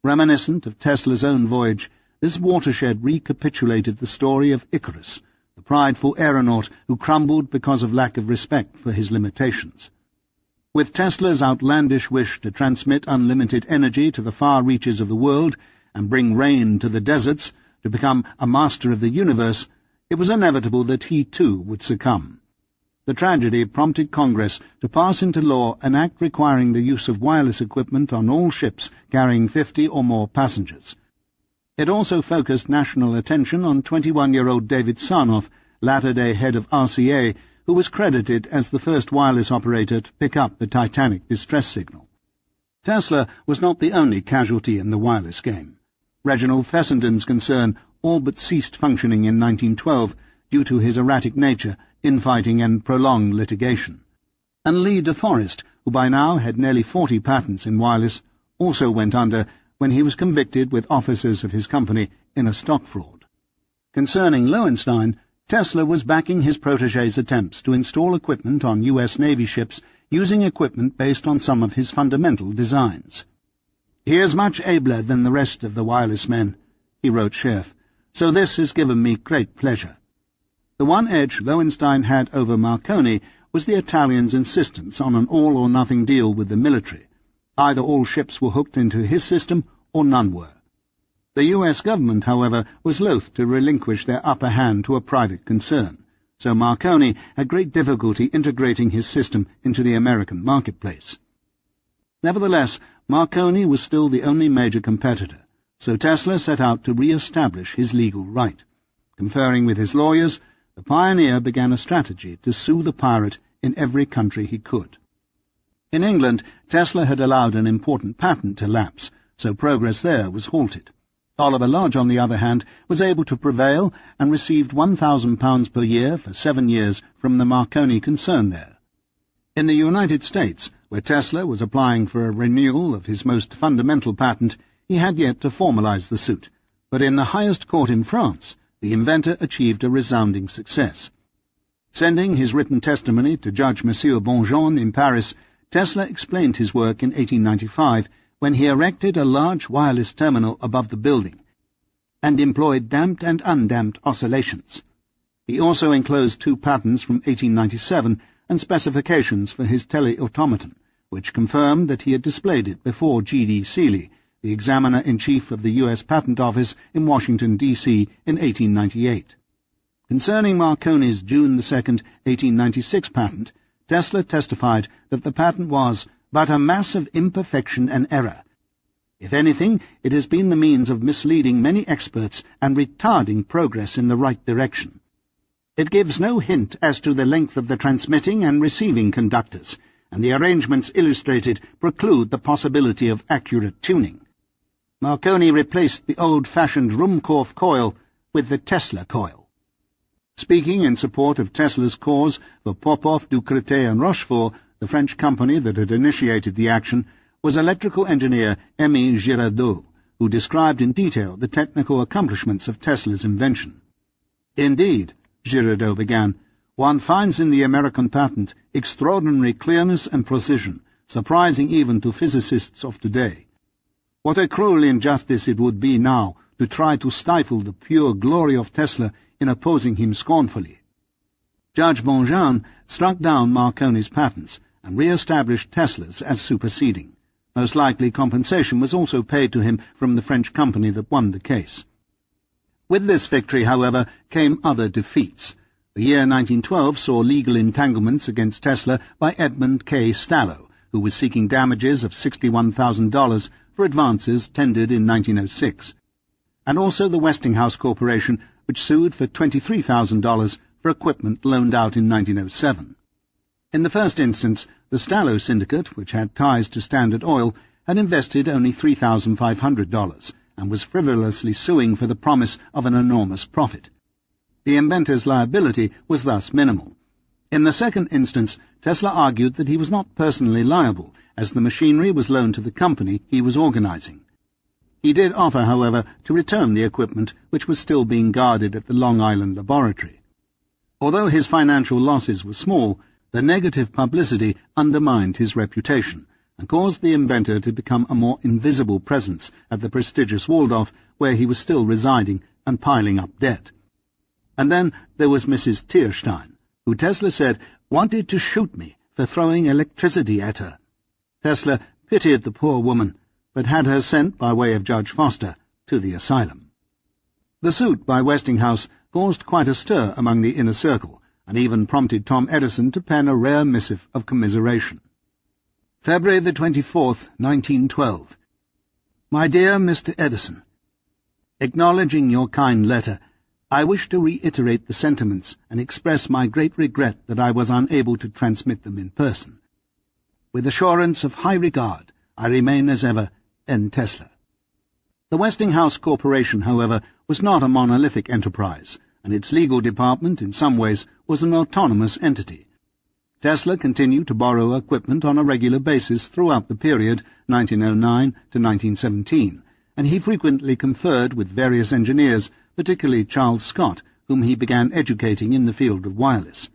Reminiscent of Tesla's own voyage, this watershed recapitulated the story of Icarus, the prideful aeronaut who crumbled because of lack of respect for his limitations. With Tesla's outlandish wish to transmit unlimited energy to the far reaches of the world and bring rain to the deserts, to become a master of the universe, it was inevitable that he too would succumb. The tragedy prompted Congress to pass into law an act requiring the use of wireless equipment on all ships carrying 50 or more passengers. It also focused national attention on 21-year-old David Sarnoff, latter-day head of RCA, who was credited as the first wireless operator to pick up the Titanic distress signal. Tesla was not the only casualty in the wireless game. Reginald Fessenden's concern all but ceased functioning in 1912 due to his erratic nature, infighting and prolonged litigation. And Lee De Forest, who by now had nearly 40 patents in wireless, also went under when he was convicted with officers of his company in a stock fraud. Concerning Lowenstein, Tesla was backing his protégé's attempts to install equipment on U.S. Navy ships using equipment based on some of his fundamental designs. "He is much abler than the rest of the wireless men," he wrote Scherf, "so this has given me great pleasure." The one edge Lowenstein had over Marconi was the Italians' insistence on an all-or-nothing deal with the military. Either all ships were hooked into his system, or none were. The U.S. government, however, was loath to relinquish their upper hand to a private concern, so Marconi had great difficulty integrating his system into the American marketplace. Nevertheless, Marconi was still the only major competitor, so Tesla set out to re-establish his legal right. Conferring with his lawyers, the pioneer began a strategy to sue the pirate in every country he could. In England, Tesla had allowed an important patent to lapse, so progress there was halted. Oliver Lodge, on the other hand, was able to prevail and received £1,000 per year for 7 years from the Marconi concern there. In the United States, where Tesla was applying for a renewal of his most fundamental patent, he had yet to formalize the suit, but in the highest court in France, the inventor achieved a resounding success. Sending his written testimony to Judge Monsieur Bonjean in Paris, Tesla explained his work in 1895 when he erected a large wireless terminal above the building and employed damped and undamped oscillations. He also enclosed 2 patents from 1897 and specifications for his teleautomaton, which confirmed that he had displayed it before G.D. Seeley, the Examiner-in-Chief of the U.S. Patent Office in Washington, D.C. in 1898. Concerning Marconi's June 2, 1896 patent, Tesla testified that the patent was but a mass of imperfection and error. If anything, it has been the means of misleading many experts and retarding progress in the right direction. It gives no hint as to the length of the transmitting and receiving conductors, and the arrangements illustrated preclude the possibility of accurate tuning. Marconi replaced the old-fashioned Ruhmkorff coil with the Tesla coil. Speaking in support of Tesla's cause for Popov, Ducretet and Rochefort, the French company that had initiated the action, was electrical engineer Émile Girardot, who described in detail the technical accomplishments of Tesla's invention. "Indeed," Girardot began, "one finds in the American patent extraordinary clearness and precision, surprising even to physicists of today. What a cruel injustice it would be now to try to stifle the pure glory of Tesla in opposing him scornfully." Judge Bonjean struck down Marconi's patents and re-established Tesla's as superseding, Most likely compensation was also paid to him from the French company that won the case. With this victory, however, came other defeats. The year 1912 saw legal entanglements against Tesla by Edmund K. Stallo, who was seeking damages of $61,000 for advances tendered in 1906, and also the Westinghouse Corporation, which sued for $23,000 for equipment loaned out in 1907. In the first instance, the Stallo Syndicate, which had ties to Standard Oil, had invested only $3,500 and was frivolously suing for the promise of an enormous profit. The inventor's liability was thus minimal. In the second instance, Tesla argued that he was not personally liable, as the machinery was loaned to the company he was organizing. He did offer, however, to return the equipment, which was still being guarded at the Long Island laboratory. Although his financial losses were small, the negative publicity undermined his reputation and caused the inventor to become a more invisible presence at the prestigious Waldorf, where he was still residing and piling up debt. And then there was Mrs. Tierstein, who Tesla said wanted to shoot me for throwing electricity at her. Tesla pitied the poor woman, but had her sent by way of Judge Foster to the asylum. The suit by Westinghouse caused quite a stir among the inner circle, and even prompted Tom Edison to pen a rare missive of commiseration. February the 24th, 1912. My dear Mr. Edison, acknowledging your kind letter, I wish to reiterate the sentiments and express my great regret that I was unable to transmit them in person. With assurance of high regard, I remain as ever, N. Tesla. The Westinghouse Corporation, however, was not a monolithic enterprise, and its legal department, in some ways, was an autonomous entity. Tesla continued to borrow equipment on a regular basis throughout the period 1909 to 1917, and he frequently conferred with various engineers, particularly Charles Scott, whom he began educating in the field of wireless.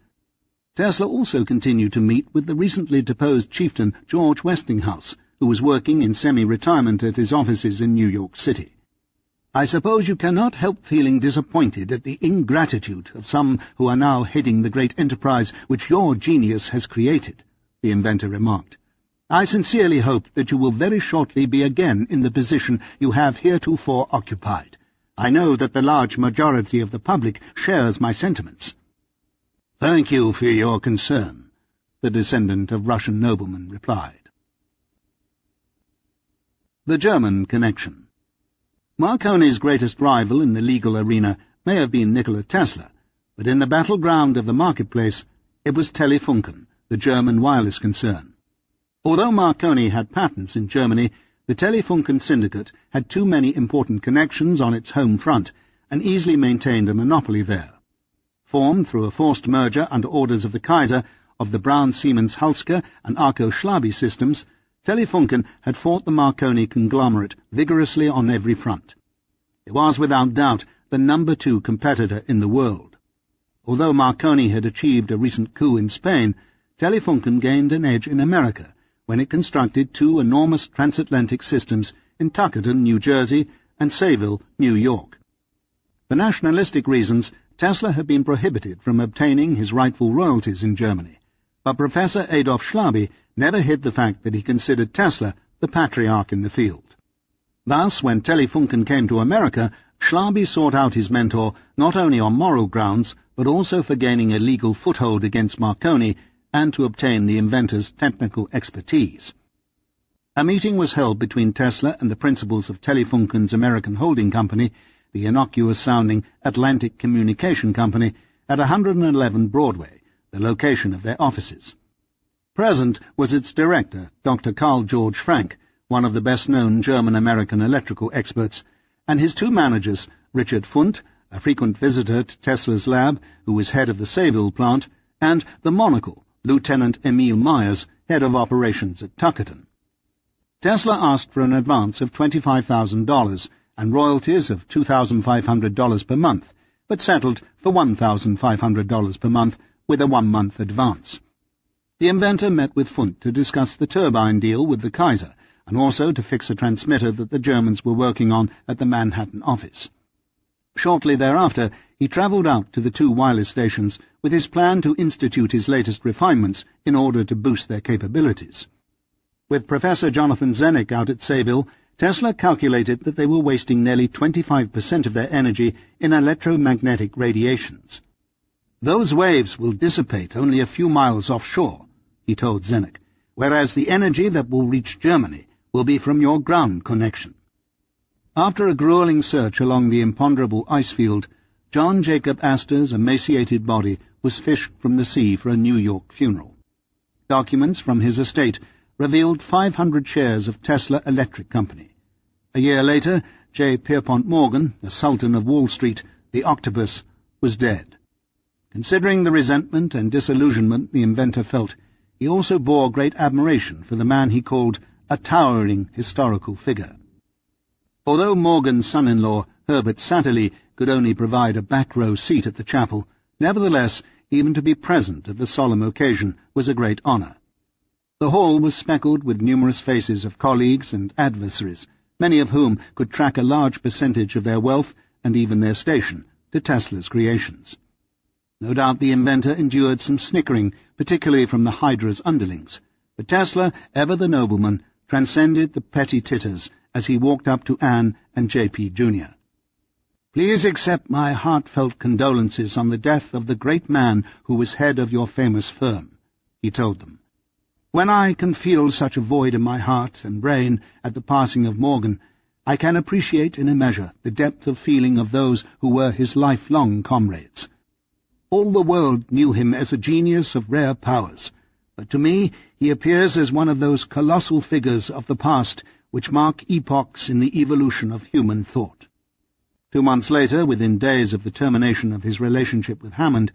Tesla also continued to meet with the recently deposed chieftain George Westinghouse, who was working in semi-retirement at his offices in New York City. I suppose you cannot help feeling disappointed at the ingratitude of some who are now heading the great enterprise which your genius has created, the inventor remarked. I sincerely hope that you will very shortly be again in the position you have heretofore occupied. I know that the large majority of the public shares my sentiments. Thank you for your concern, the descendant of Russian noblemen replied. The German Connection. Marconi's greatest rival in the legal arena may have been Nikola Tesla, but in the battleground of the marketplace it was Telefunken, the German wireless concern. Although Marconi had patents in Germany, the Telefunken syndicate had too many important connections on its home front and easily maintained a monopoly there. Formed through a forced merger under orders of the Kaiser of the Braun-Siemens-Halske and Arco-Schlaby systems, Telefunken had fought the Marconi conglomerate vigorously on every front. It was without doubt the number 2 competitor in the world. Although Marconi had achieved a recent coup in Spain, Telefunken gained an edge in America when it constructed 2 enormous transatlantic systems in Tuckerton, New Jersey, and Sayville, New York. For nationalistic reasons, Tesla had been prohibited from obtaining his rightful royalties in Germany, but Professor Adolf Schlaby never hid the fact that he considered Tesla the patriarch in the field. Thus, when Telefunken came to America, Schlaby sought out his mentor not only on moral grounds, but also for gaining a legal foothold against Marconi and to obtain the inventor's technical expertise. A meeting was held between Tesla and the principals of Telefunken's American holding company, the innocuous-sounding Atlantic Communication Company, at 111 Broadway, the location of their offices. Present was its director, Dr. Karl George Frank, one of the best-known German-American electrical experts, and his 2 managers, Richard Fundt, a frequent visitor to Tesla's lab, who was head of the Sayville plant, and the Monocle, Lieutenant Emil Myers, head of operations at Tuckerton. Tesla asked for an advance of $25,000 and royalties of $2,500 per month, but settled for $1,500 per month with a 1-month advance. The inventor met with Fundt to discuss the turbine deal with the Kaiser, and also to fix a transmitter that the Germans were working on at the Manhattan office. Shortly thereafter, he travelled out to the 2 wireless stations with his plan to institute his latest refinements in order to boost their capabilities. With Professor Jonathan Zenneck out at Sayville, Tesla calculated that they were wasting nearly 25% of their energy in electromagnetic radiations. "Those waves will dissipate only a few miles offshore," he told Zenneck, "whereas the energy that will reach Germany will be from your ground connection." After a grueling search along the imponderable ice field, John Jacob Astor's emaciated body was fished from the sea for a New York funeral. Documents from his estate revealed 500 shares of Tesla Electric Company. A year later, J. Pierpont Morgan, the Sultan of Wall Street, the octopus, was dead. Considering the resentment and disillusionment the inventor felt, he also bore great admiration for the man he called a towering historical figure. Although Morgan's son-in-law, Herbert Satterley, could only provide a back-row seat at the chapel, nevertheless, even to be present at the solemn occasion was a great honour. The hall was speckled with numerous faces of colleagues and adversaries, many of whom could track a large percentage of their wealth and even their station to Tesla's creations. No doubt the inventor endured some snickering, particularly from the Hydra's underlings, but Tesla, ever the nobleman, transcended the petty titters as he walked up to Anne and J.P. Jr. "Please accept my heartfelt condolences on the death of the great man who was head of your famous firm," he told them. "When I can feel such a void in my heart and brain at the passing of Morgan, I can appreciate in a measure the depth of feeling of those who were his lifelong comrades. All the world knew him as a genius of rare powers, but to me he appears as one of those colossal figures of the past which mark epochs in the evolution of human thought." 2 months later, within days of the termination of his relationship with Hammond,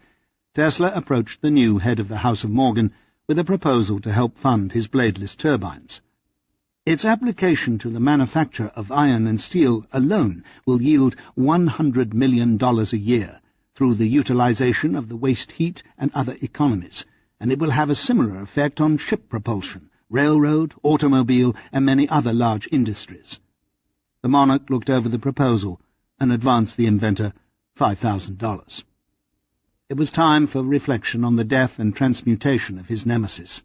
Tesla approached the new head of the House of Morgan with a proposal to help fund his bladeless turbines. "Its application to the manufacture of iron and steel alone will yield $100 million a year through the utilization of the waste heat and other economies, and it will have a similar effect on ship propulsion, railroad, automobile, and many other large industries." The monarch looked over the proposal and advanced the inventor $5,000. It was time for reflection on the death and transmutation of his nemesis.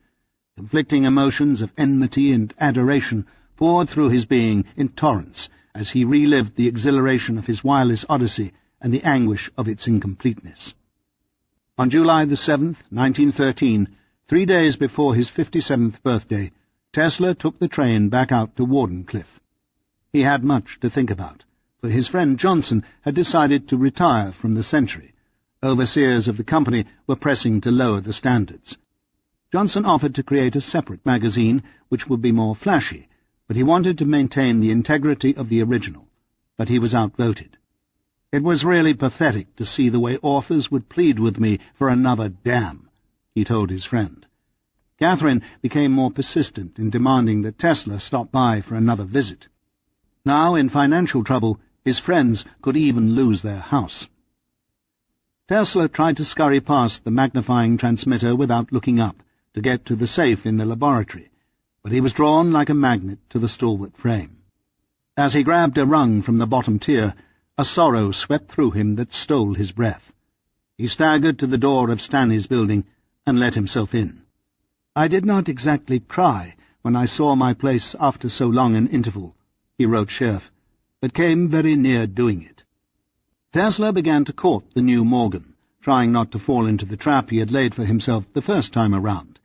Conflicting emotions of enmity and adoration poured through his being in torrents as he relived the exhilaration of his wireless odyssey and the anguish of its incompleteness. On July the 7th, 1913, 3 days before his 57th birthday, Tesla took the train back out to Wardenclyffe. He had much to think about, for his friend Johnson had decided to retire from the Century. Overseers of the company were pressing to lower the standards. Johnson offered to create a separate magazine which would be more flashy, but he wanted to maintain the integrity of the original. But he was outvoted. "It was really pathetic to see the way authors would plead with me for another damn," he told his friend. Catherine became more persistent in demanding that Tesla stop by for another visit. Now, in financial trouble, his friends could even lose their house. Tesla tried to scurry past the magnifying transmitter without looking up to get to the safe in the laboratory, but he was drawn like a magnet to the stalwart frame. As he grabbed a rung from the bottom tier, a sorrow swept through him that stole his breath. He staggered to the door of Stanley's building and let himself in. "I did not exactly cry when I saw my place after so long an interval," he wrote Scherf, "but came very near doing it." Tesla began to court the new Morgan, trying not to fall into the trap he had laid for himself the first time around.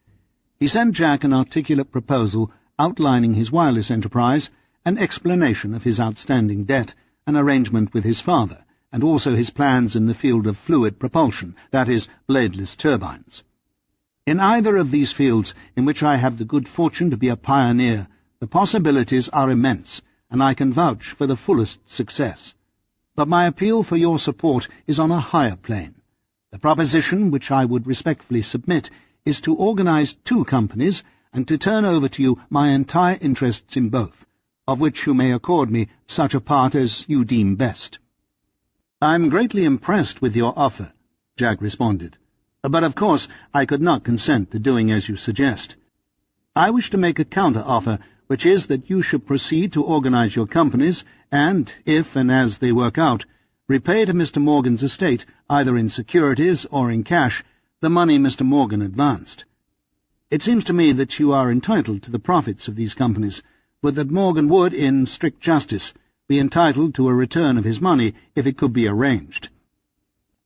He sent Jack an articulate proposal outlining his wireless enterprise, an explanation of his outstanding debt, an arrangement with his father, and also his plans in the field of fluid propulsion, that is, bladeless turbines. "In either of these fields in which I have the good fortune to be a pioneer, the possibilities are immense, and I can vouch for the fullest success. But my appeal for your support is on a higher plane. The proposition which I would respectfully submit is to organize 2 companies and to turn over to you my entire interests in both, of which you may accord me such a part as you deem best." "I'm greatly impressed with your offer," Jack responded, "but of course I could not consent to doing as you suggest. I wish to make a counter-offer, which is that you should proceed to organize your companies and, if and as they work out, repay to Mr. Morgan's estate, either in securities or in cash, the money Mr. Morgan advanced." It seems to me that you are entitled to the profits of these companies, but that Morgan would, in strict justice, be entitled to a return of his money if it could be arranged.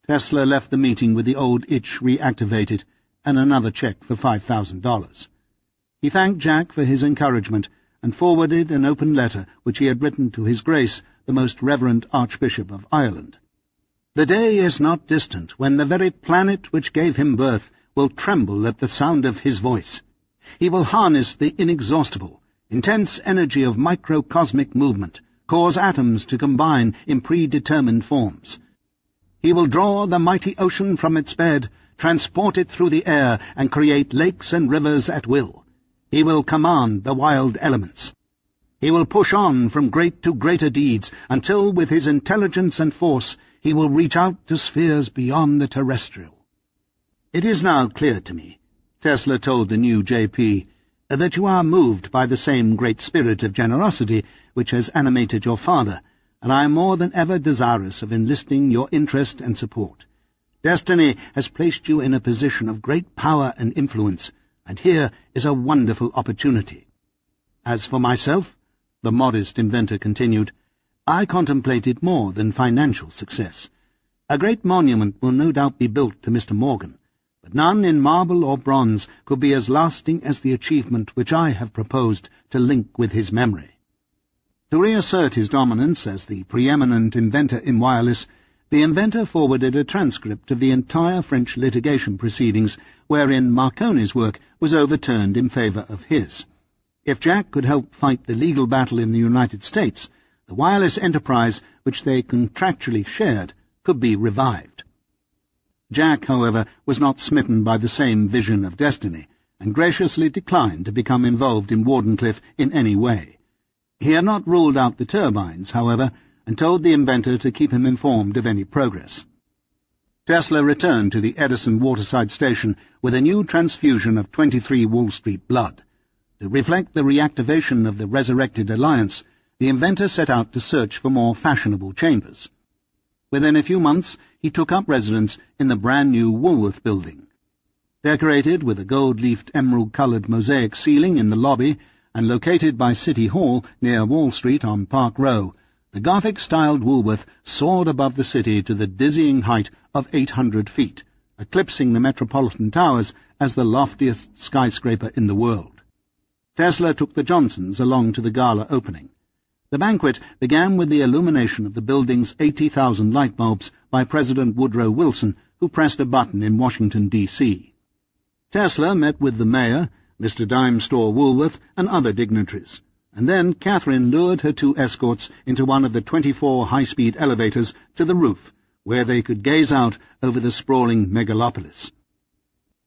Tesla left the meeting with the old itch reactivated and another check for $5,000. He thanked Jack for his encouragement and forwarded an open letter which he had written to His Grace, the Most Reverend Archbishop of Ireland. The day is not distant when the very planet which gave him birth will tremble at the sound of his voice. He will harness the inexhaustible, intense energy of microcosmic movement, cause atoms to combine in predetermined forms. He will draw the mighty ocean from its bed, transport it through the air, and create lakes and rivers at will. He will command the wild elements. He will push on from great to greater deeds, until with his intelligence and force he will reach out to spheres beyond the terrestrial. It is now clear to me, Tesla told the new J.P., that you are moved by the same great spirit of generosity which has animated your father, and I am more than ever desirous of enlisting your interest and support. Destiny has placed you in a position of great power and influence, and here is a wonderful opportunity. As for myself, the modest inventor continued, I contemplated more than financial success. A great monument will no doubt be built to Mr. Morgan, but none in marble or bronze could be as lasting as the achievement which I have proposed to link with his memory. To reassert his dominance as the preeminent inventor in wireless, the inventor forwarded a transcript of the entire French litigation proceedings wherein Marconi's work was overturned in favour of his. If Jack could help fight the legal battle in the United States, the wireless enterprise which they contractually shared could be revived. Jack, however, was not smitten by the same vision of destiny, and graciously declined to become involved in Wardenclyffe in any way. He had not ruled out the turbines, however, and told the inventor to keep him informed of any progress. Tesla returned to the Edison Waterside Station with a new transfusion of 23 Wall Street blood. To reflect the reactivation of the resurrected alliance, the inventor set out to search for more fashionable chambers. Within a few months, he took up residence in the brand-new Woolworth building. Decorated with a gold-leafed emerald-coloured mosaic ceiling in the lobby and located by City Hall near Wall Street on Park Row, the Gothic-styled Woolworth soared above the city to the dizzying height of 800 feet, eclipsing the Metropolitan Towers as the loftiest skyscraper in the world. Tesla took the Johnsons along to the gala opening. The banquet began with the illumination of the building's 80,000 light bulbs by President Woodrow Wilson, who pressed a button in Washington, D.C. Tesla met with the mayor, Mr. Dime Store Woolworth, and other dignitaries, and then Catherine lured her two escorts into one of the 24 high-speed elevators to the roof, where they could gaze out over the sprawling megalopolis.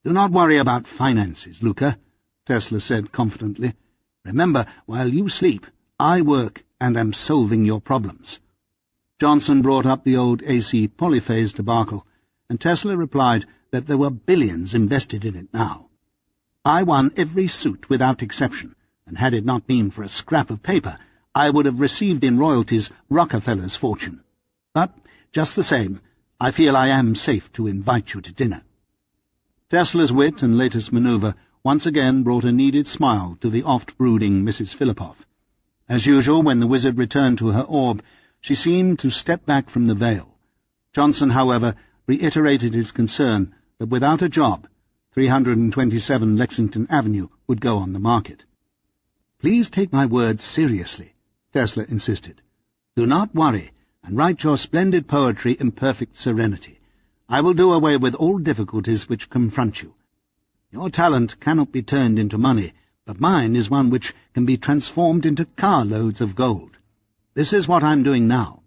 "Do not worry about finances, Luca," Tesla said confidently. "Remember, while you sleep, I work and am solving your problems." Johnson brought up the old AC polyphase debacle, and Tesla replied that there were billions invested in it now. "I won every suit without exception, and had it not been for a scrap of paper, I would have received in royalties Rockefeller's fortune. But, just the same, I feel I am safe to invite you to dinner." Tesla's wit and latest manoeuvre once again brought a needed smile to the oft-brooding Mrs. Philipov. As usual, when the wizard returned to her orb, she seemed to step back from the veil. Johnson, however, reiterated his concern that without a job, 327 Lexington Avenue would go on the market. "Please take my words seriously," Tesla insisted. "Do not worry, and write your splendid poetry in perfect serenity. I will do away with all difficulties which confront you. Your talent cannot be turned into money, but mine is one which can be transformed into carloads of gold. This is what I am doing now."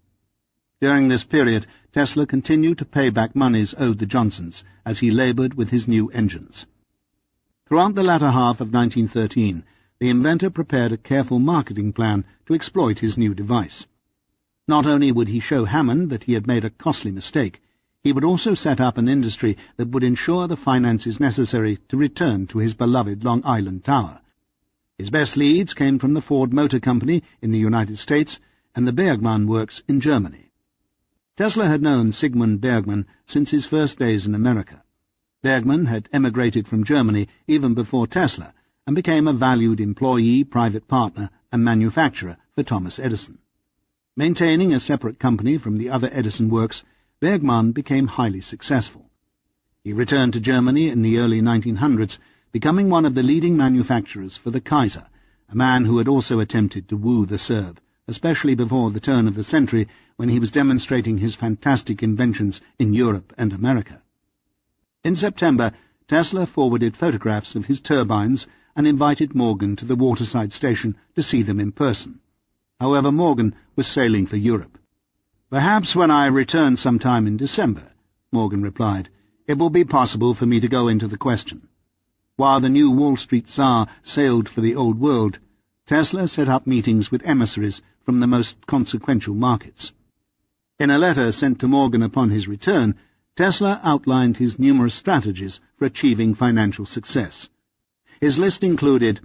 During this period, Tesla continued to pay back monies owed the Johnsons as he laboured with his new engines. Throughout the latter half of 1913, the inventor prepared a careful marketing plan to exploit his new device. Not only would he show Hammond that he had made a costly mistake, he would also set up an industry that would ensure the finances necessary to return to his beloved Long Island Tower. His best leads came from the Ford Motor Company in the United States and the Bergmann Works in Germany. Tesla had known Sigmund Bergmann since his first days in America. Bergman had emigrated from Germany even before Tesla and became a valued employee, private partner, and manufacturer for Thomas Edison. Maintaining a separate company from the other Edison works, Bergman became highly successful. He returned to Germany in the early 1900s, becoming one of the leading manufacturers for the Kaiser, a man who had also attempted to woo the Serb, especially before the turn of the century when he was demonstrating his fantastic inventions in Europe and America. In September, Tesla forwarded photographs of his turbines and invited Morgan to the waterside station to see them in person. However, Morgan was sailing for Europe. "Perhaps when I return sometime in December," Morgan replied, "it will be possible for me to go into the question." While the new Wall Street Tsar sailed for the Old World, Tesla set up meetings with emissaries from the most consequential markets. In a letter sent to Morgan upon his return, Tesla outlined his numerous strategies for achieving financial success. His list included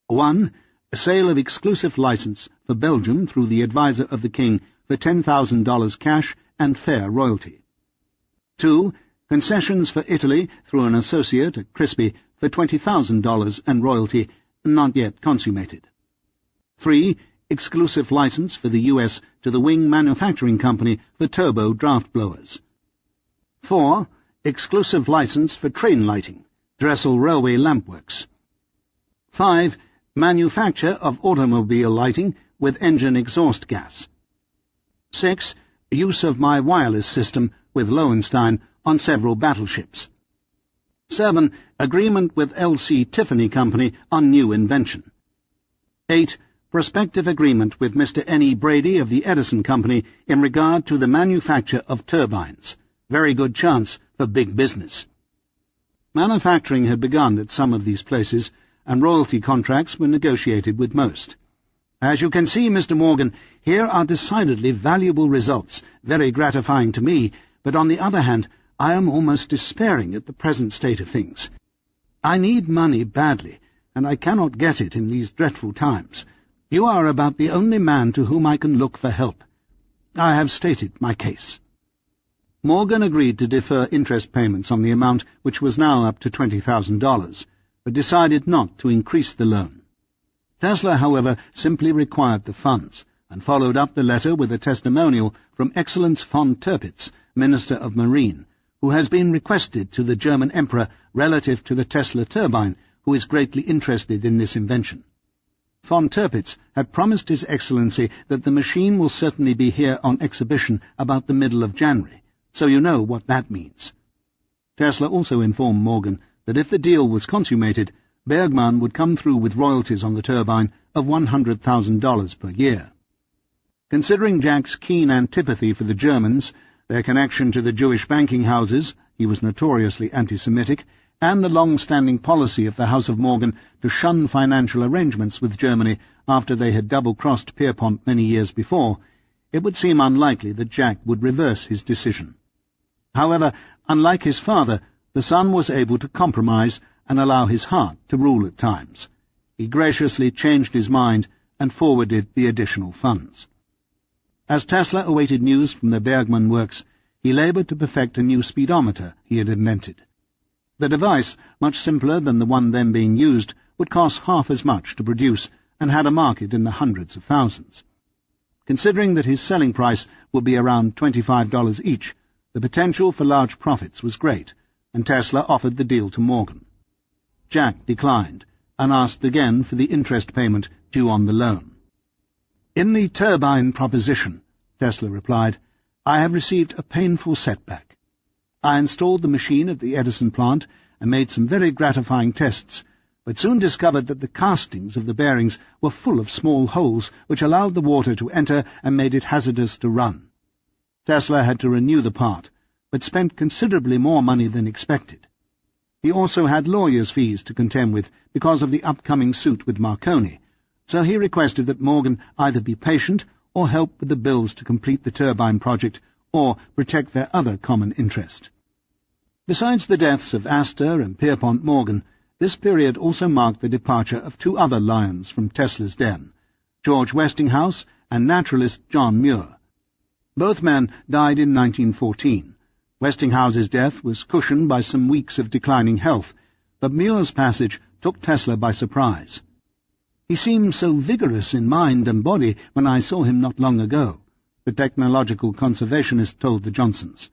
1. A sale of exclusive license for Belgium through the advisor of the king for $10,000 cash and fair royalty. 2. Concessions for Italy through an associate at Crispy for $20,000 and royalty not yet consummated. 3. Exclusive license for the U.S. to the Wing Manufacturing Company for turbo draft blowers. 4. Exclusive license for train lighting, Dressel Railway Lampworks. 5. Manufacture of automobile lighting with engine exhaust gas. 6. Use of my wireless system with Lowenstein on several battleships. 7. Agreement with L.C. Tiffany Company on new invention. 8. Prospective agreement with Mr. N.E. Brady of the Edison Company in regard to the manufacture of turbines. Very good chance for big business. Manufacturing had begun at some of these places, and royalty contracts were negotiated with most. "As you can see, Mr. Morgan, here are decidedly valuable results, very gratifying to me, but on the other hand, I am almost despairing at the present state of things. I need money badly, and I cannot get it in these dreadful times. You are about the only man to whom I can look for help. I have stated my case." Morgan agreed to defer interest payments on the amount, which was now up to $20,000, but decided not to increase the loan. Tesla, however, simply required the funds, and followed up the letter with a testimonial from Excellence von Tirpitz, Minister of Marine, who has been requested to the German Emperor relative to the Tesla turbine, who is greatly interested in this invention. Von Tirpitz had promised His Excellency that the machine will certainly be here on exhibition about the middle of January, so you know what that means. Tesla also informed Morgan that if the deal was consummated, Bergman would come through with royalties on the turbine of $100,000 per year. Considering Jack's keen antipathy for the Germans, their connection to the Jewish banking houses — he was notoriously anti-Semitic — and the long-standing policy of the House of Morgan to shun financial arrangements with Germany after they had double-crossed Pierpont many years before, it would seem unlikely that Jack would reverse his decision. However, unlike his father, the son was able to compromise and allow his heart to rule at times. He graciously changed his mind and forwarded the additional funds. As Tesla awaited news from the Bergman works, he labored to perfect a new speedometer he had invented. The device, much simpler than the one then being used, would cost half as much to produce and had a market in the hundreds of thousands. Considering that his selling price would be around $25 each, the potential for large profits was great, and Tesla offered the deal to Morgan. Jack declined, and asked again for the interest payment due on the loan. "In the turbine proposition," Tesla replied, "I have received a painful setback. I installed the machine at the Edison plant and made some very gratifying tests, but soon discovered that the castings of the bearings were full of small holes which allowed the water to enter and made it hazardous to run. Tesla had to renew the part, but spent considerably more money than expected. He also had lawyers' fees to contend with because of the upcoming suit with Marconi, so he requested that Morgan either be patient or help with the bills to complete the turbine project or protect their other common interest." Besides the deaths of Astor and Pierpont Morgan, this period also marked the departure of two other lions from Tesla's den, George Westinghouse and naturalist John Muir. Both men died in 1914, Westinghouse's death was cushioned by some weeks of declining health, but Muir's passage took Tesla by surprise. "He seemed so vigorous in mind and body when I saw him not long ago," the technological conservationist told the Johnsons.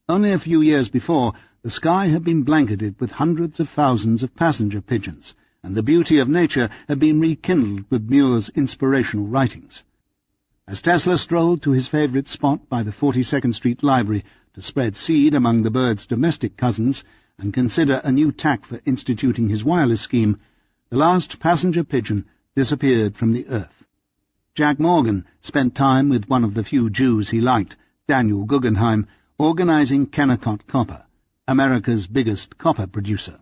Only a few years before, the sky had been blanketed with hundreds of thousands of passenger pigeons, and the beauty of nature had been rekindled with Muir's inspirational writings. As Tesla strolled to his favourite spot by the 42nd Street Library to spread seed among the bird's domestic cousins and consider a new tack for instituting his wireless scheme, the last passenger pigeon disappeared from the earth. Jack Morgan spent time with one of the few Jews he liked, Daniel Guggenheim, organizing Kennecott Copper, America's biggest copper producer.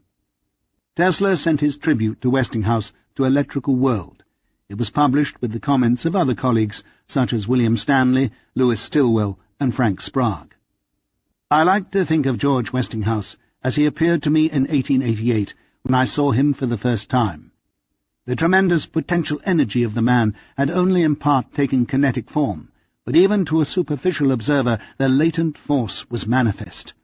Tesla sent his tribute to Westinghouse to Electrical World. It was published with the comments of other colleagues such as William Stanley, Louis Stilwell, and Frank Sprague. "I like to think of George Westinghouse as he appeared to me in 1888 when I saw him for the first time. The tremendous potential energy of the man had only in part taken kinetic form, but even to a superficial observer the latent force was manifest.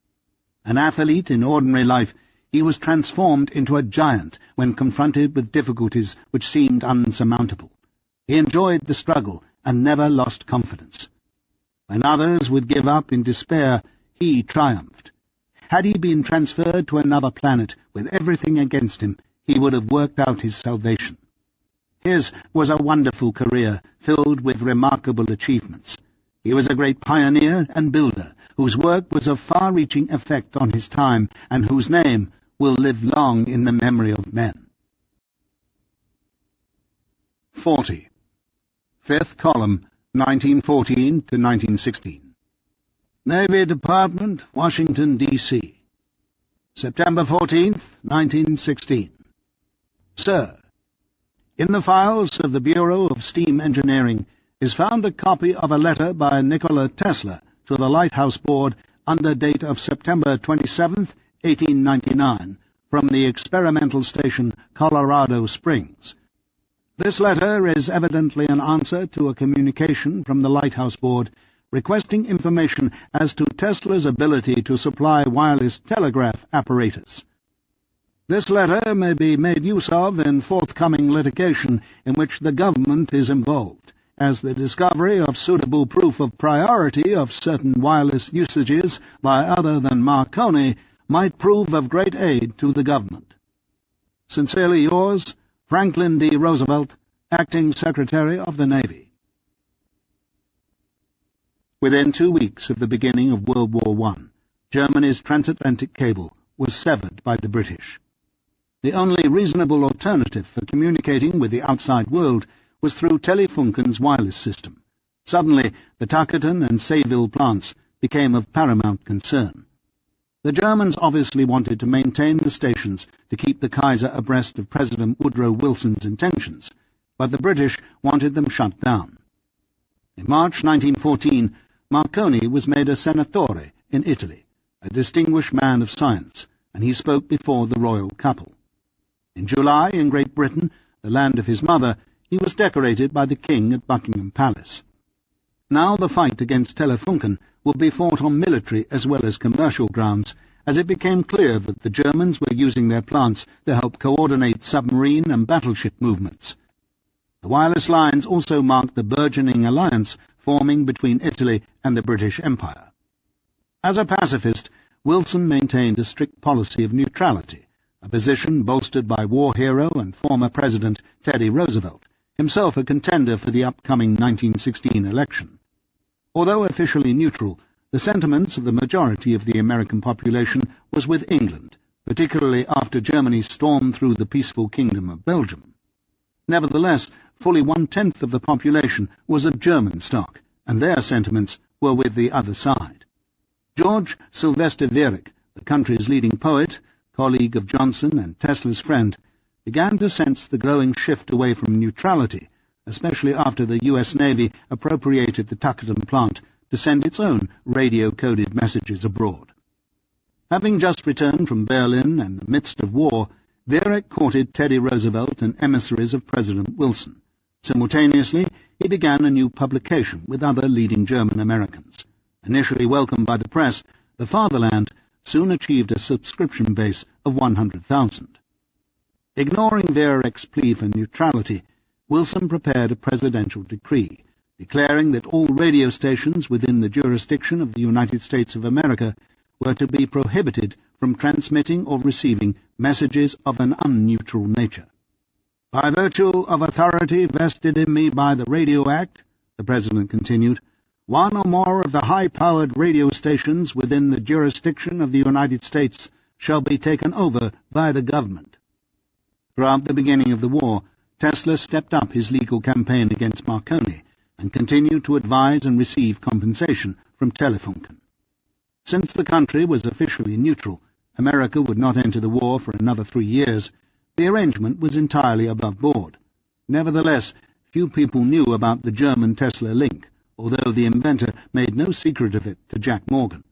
An athlete in ordinary life, he was transformed into a giant when confronted with difficulties which seemed unsurmountable. He enjoyed the struggle and never lost confidence. When others would give up in despair, he triumphed. Had he been transferred to another planet with everything against him, he would have worked out his salvation. His was a wonderful career, filled with remarkable achievements. He was a great pioneer and builder, whose work was of far-reaching effect on his time, and whose name will live long in the memory of men." 40. Fifth column, 1914 to 1916. Navy Department, Washington, D.C. September 14th, 1916. Sir, in the files of the Bureau of Steam Engineering is found a copy of a letter by Nikola Tesla to the Lighthouse Board under date of September 27th, 1899, from the experimental station Colorado Springs. This letter is evidently an answer to a communication from the Lighthouse Board requesting information as to Tesla's ability to supply wireless telegraph apparatus. This letter may be made use of in forthcoming litigation in which the government is involved, as the discovery of suitable proof of priority of certain wireless usages by other than Marconi might prove of great aid to the government. Sincerely yours, Franklin D. Roosevelt, Acting Secretary of the Navy. Within 2 weeks of the beginning of World War I, Germany's transatlantic cable was severed by the British. The only reasonable alternative for communicating with the outside world was through Telefunken's wireless system. Suddenly, the Tuckerton and Sayville plants became of paramount concern. The Germans obviously wanted to maintain the stations to keep the Kaiser abreast of President Woodrow Wilson's intentions, but the British wanted them shut down. In March 1914, Marconi was made a senatore in Italy, a distinguished man of science, and he spoke before the royal couple. In July, in Great Britain, the land of his mother, he was decorated by the king at Buckingham Palace. Now the fight against Telefunken would be fought on military as well as commercial grounds, as it became clear that the Germans were using their plants to help coordinate submarine and battleship movements. The wireless lines also marked the burgeoning alliance forming between Italy and the British Empire. As a pacifist, Wilson maintained a strict policy of neutrality, a position bolstered by war hero and former President Teddy Roosevelt, himself a contender for the upcoming 1916 election. Although officially neutral, the sentiments of the majority of the American population was with England, particularly after Germany stormed through the peaceful Kingdom of Belgium. Nevertheless, fully 1/10 of the population was of German stock, and their sentiments were with the other side. George Sylvester Viereck, the country's leading poet, colleague of Johnson and Tesla's friend, began to sense the growing shift away from neutrality, especially after the U.S. Navy appropriated the Tuckerton plant to send its own radio-coded messages abroad. Having just returned from Berlin and the midst of war, Viereck courted Teddy Roosevelt and emissaries of President Wilson. Simultaneously, he began a new publication with other leading German Americans. Initially welcomed by the press, the fatherland soon achieved a subscription base of 100,000. Ignoring Vierek's plea for neutrality, Wilson prepared a presidential decree declaring that all radio stations within the jurisdiction of the United States of America were to be prohibited from transmitting or receiving messages of an unneutral nature. "By virtue of authority vested in me by the Radio Act," the President continued, "one or more of the high-powered radio stations within the jurisdiction of the United States shall be taken over by the government." Throughout the beginning of the war, Tesla stepped up his legal campaign against Marconi and continued to advise and receive compensation from Telefunken. Since the country was officially neutral, America would not enter the war for another 3 years, the arrangement was entirely above board. Nevertheless, few people knew about the German Tesla link, although the inventor made no secret of it to Jack Morgan.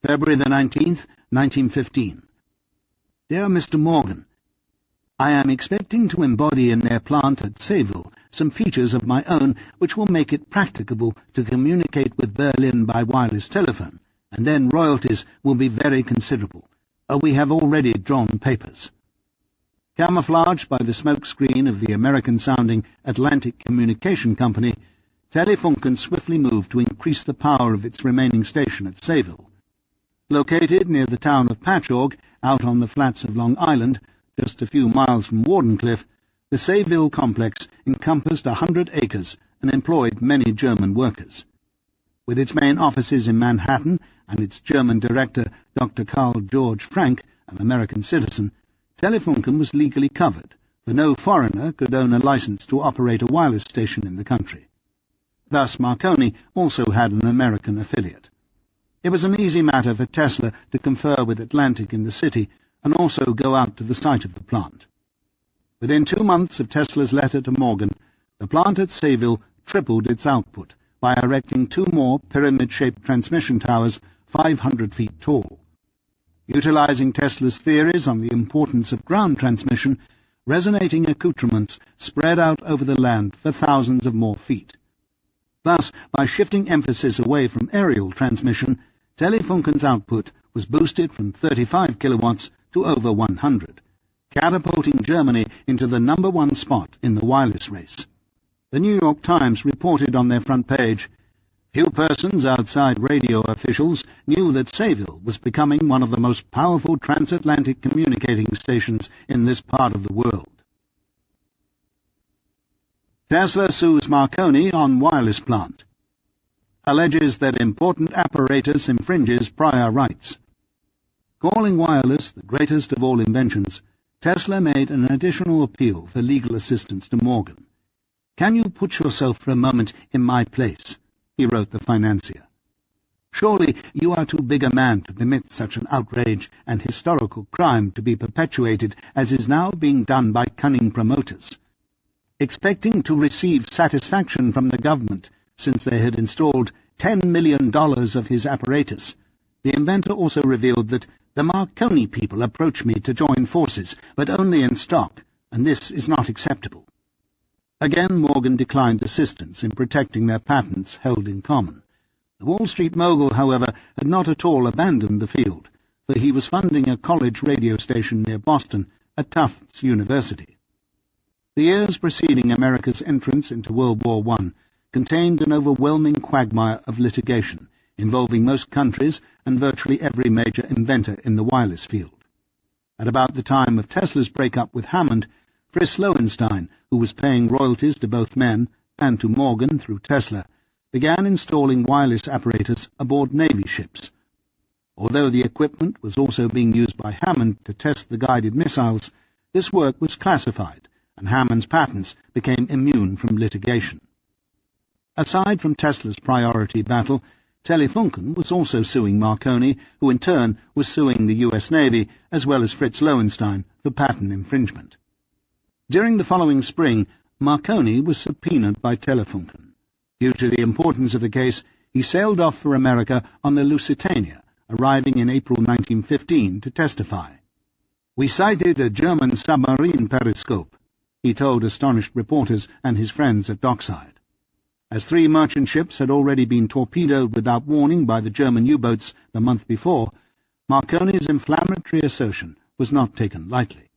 February the 19th, 1915. Dear Mr. Morgan, I am expecting to embody in their plant at Sayville some features of my own which will make it practicable to communicate with Berlin by wireless telephone, and then royalties will be very considerable. We have already drawn papers. Camouflaged by the smoke screen of the American-sounding Atlantic Communication Company, Telefunken swiftly moved to increase the power of its remaining station at Sayville. Located near the town of Patchogue, out on the flats of Long Island, just a few miles from Wardenclyffe, the Sayville complex encompassed 100 acres and employed many German workers. With its main offices in Manhattan and its German director, Dr. Karl George Frank, an American citizen, Telefunken was legally covered, for no foreigner could own a license to operate a wireless station in the country. Thus Marconi also had an American affiliate. It was an easy matter for Tesla to confer with Atlantic in the city and also go out to the site of the plant. Within 2 months of Tesla's letter to Morgan, the plant at Sayville tripled its output by erecting 2 more pyramid-shaped transmission towers 500 feet tall. Utilizing Tesla's theories on the importance of ground transmission, resonating accoutrements spread out over the land for thousands of more feet. Thus, by shifting emphasis away from aerial transmission, Telefunken's output was boosted from 35 kilowatts to over 100, catapulting Germany into the #1 spot in the wireless race. The New York Times reported on their front page, "Few persons outside radio officials knew that Sayville was becoming one of the most powerful transatlantic communicating stations in this part of the world." Tesla sues Marconi on wireless plant. Alleges that important apparatus infringes prior rights. Calling wireless the greatest of all inventions, Tesla made an additional appeal for legal assistance to Morgan. "Can you put yourself for a moment in my place?" he wrote the financier. "Surely you are too big a man to permit such an outrage and historical crime to be perpetuated as is now being done by cunning promoters." Expecting to receive satisfaction from the government, since they had installed $10 million of his apparatus, the inventor also revealed that "the Marconi people approach me to join forces, but only in stock, and this is not acceptable." Again Morgan declined assistance in protecting their patents held in common. The Wall Street mogul, however, had not at all abandoned the field, for he was funding a college radio station near Boston at Tufts University. The years preceding America's entrance into World War I contained an overwhelming quagmire of litigation, involving most countries and virtually every major inventor in the wireless field. At about the time of Tesla's breakup with Hammond, Fritz Lowenstein, who was paying royalties to both men and to Morgan through Tesla, began installing wireless apparatus aboard Navy ships. Although the equipment was also being used by Hammond to test the guided missiles, this work was classified, and Hammond's patents became immune from litigation. Aside from Tesla's priority battle, Telefunken was also suing Marconi, who in turn was suing the U.S. Navy, as well as Fritz Lowenstein, for patent infringement. During the following spring, Marconi was subpoenaed by Telefunken. Due to the importance of the case, he sailed off for America on the Lusitania, arriving in April 1915 to testify. "We sighted a German submarine periscope," he told astonished reporters and his friends at dockside. as 3 merchant ships had already been torpedoed without warning by the German U-boats the month before, Marconi's inflammatory assertion was not taken lightly.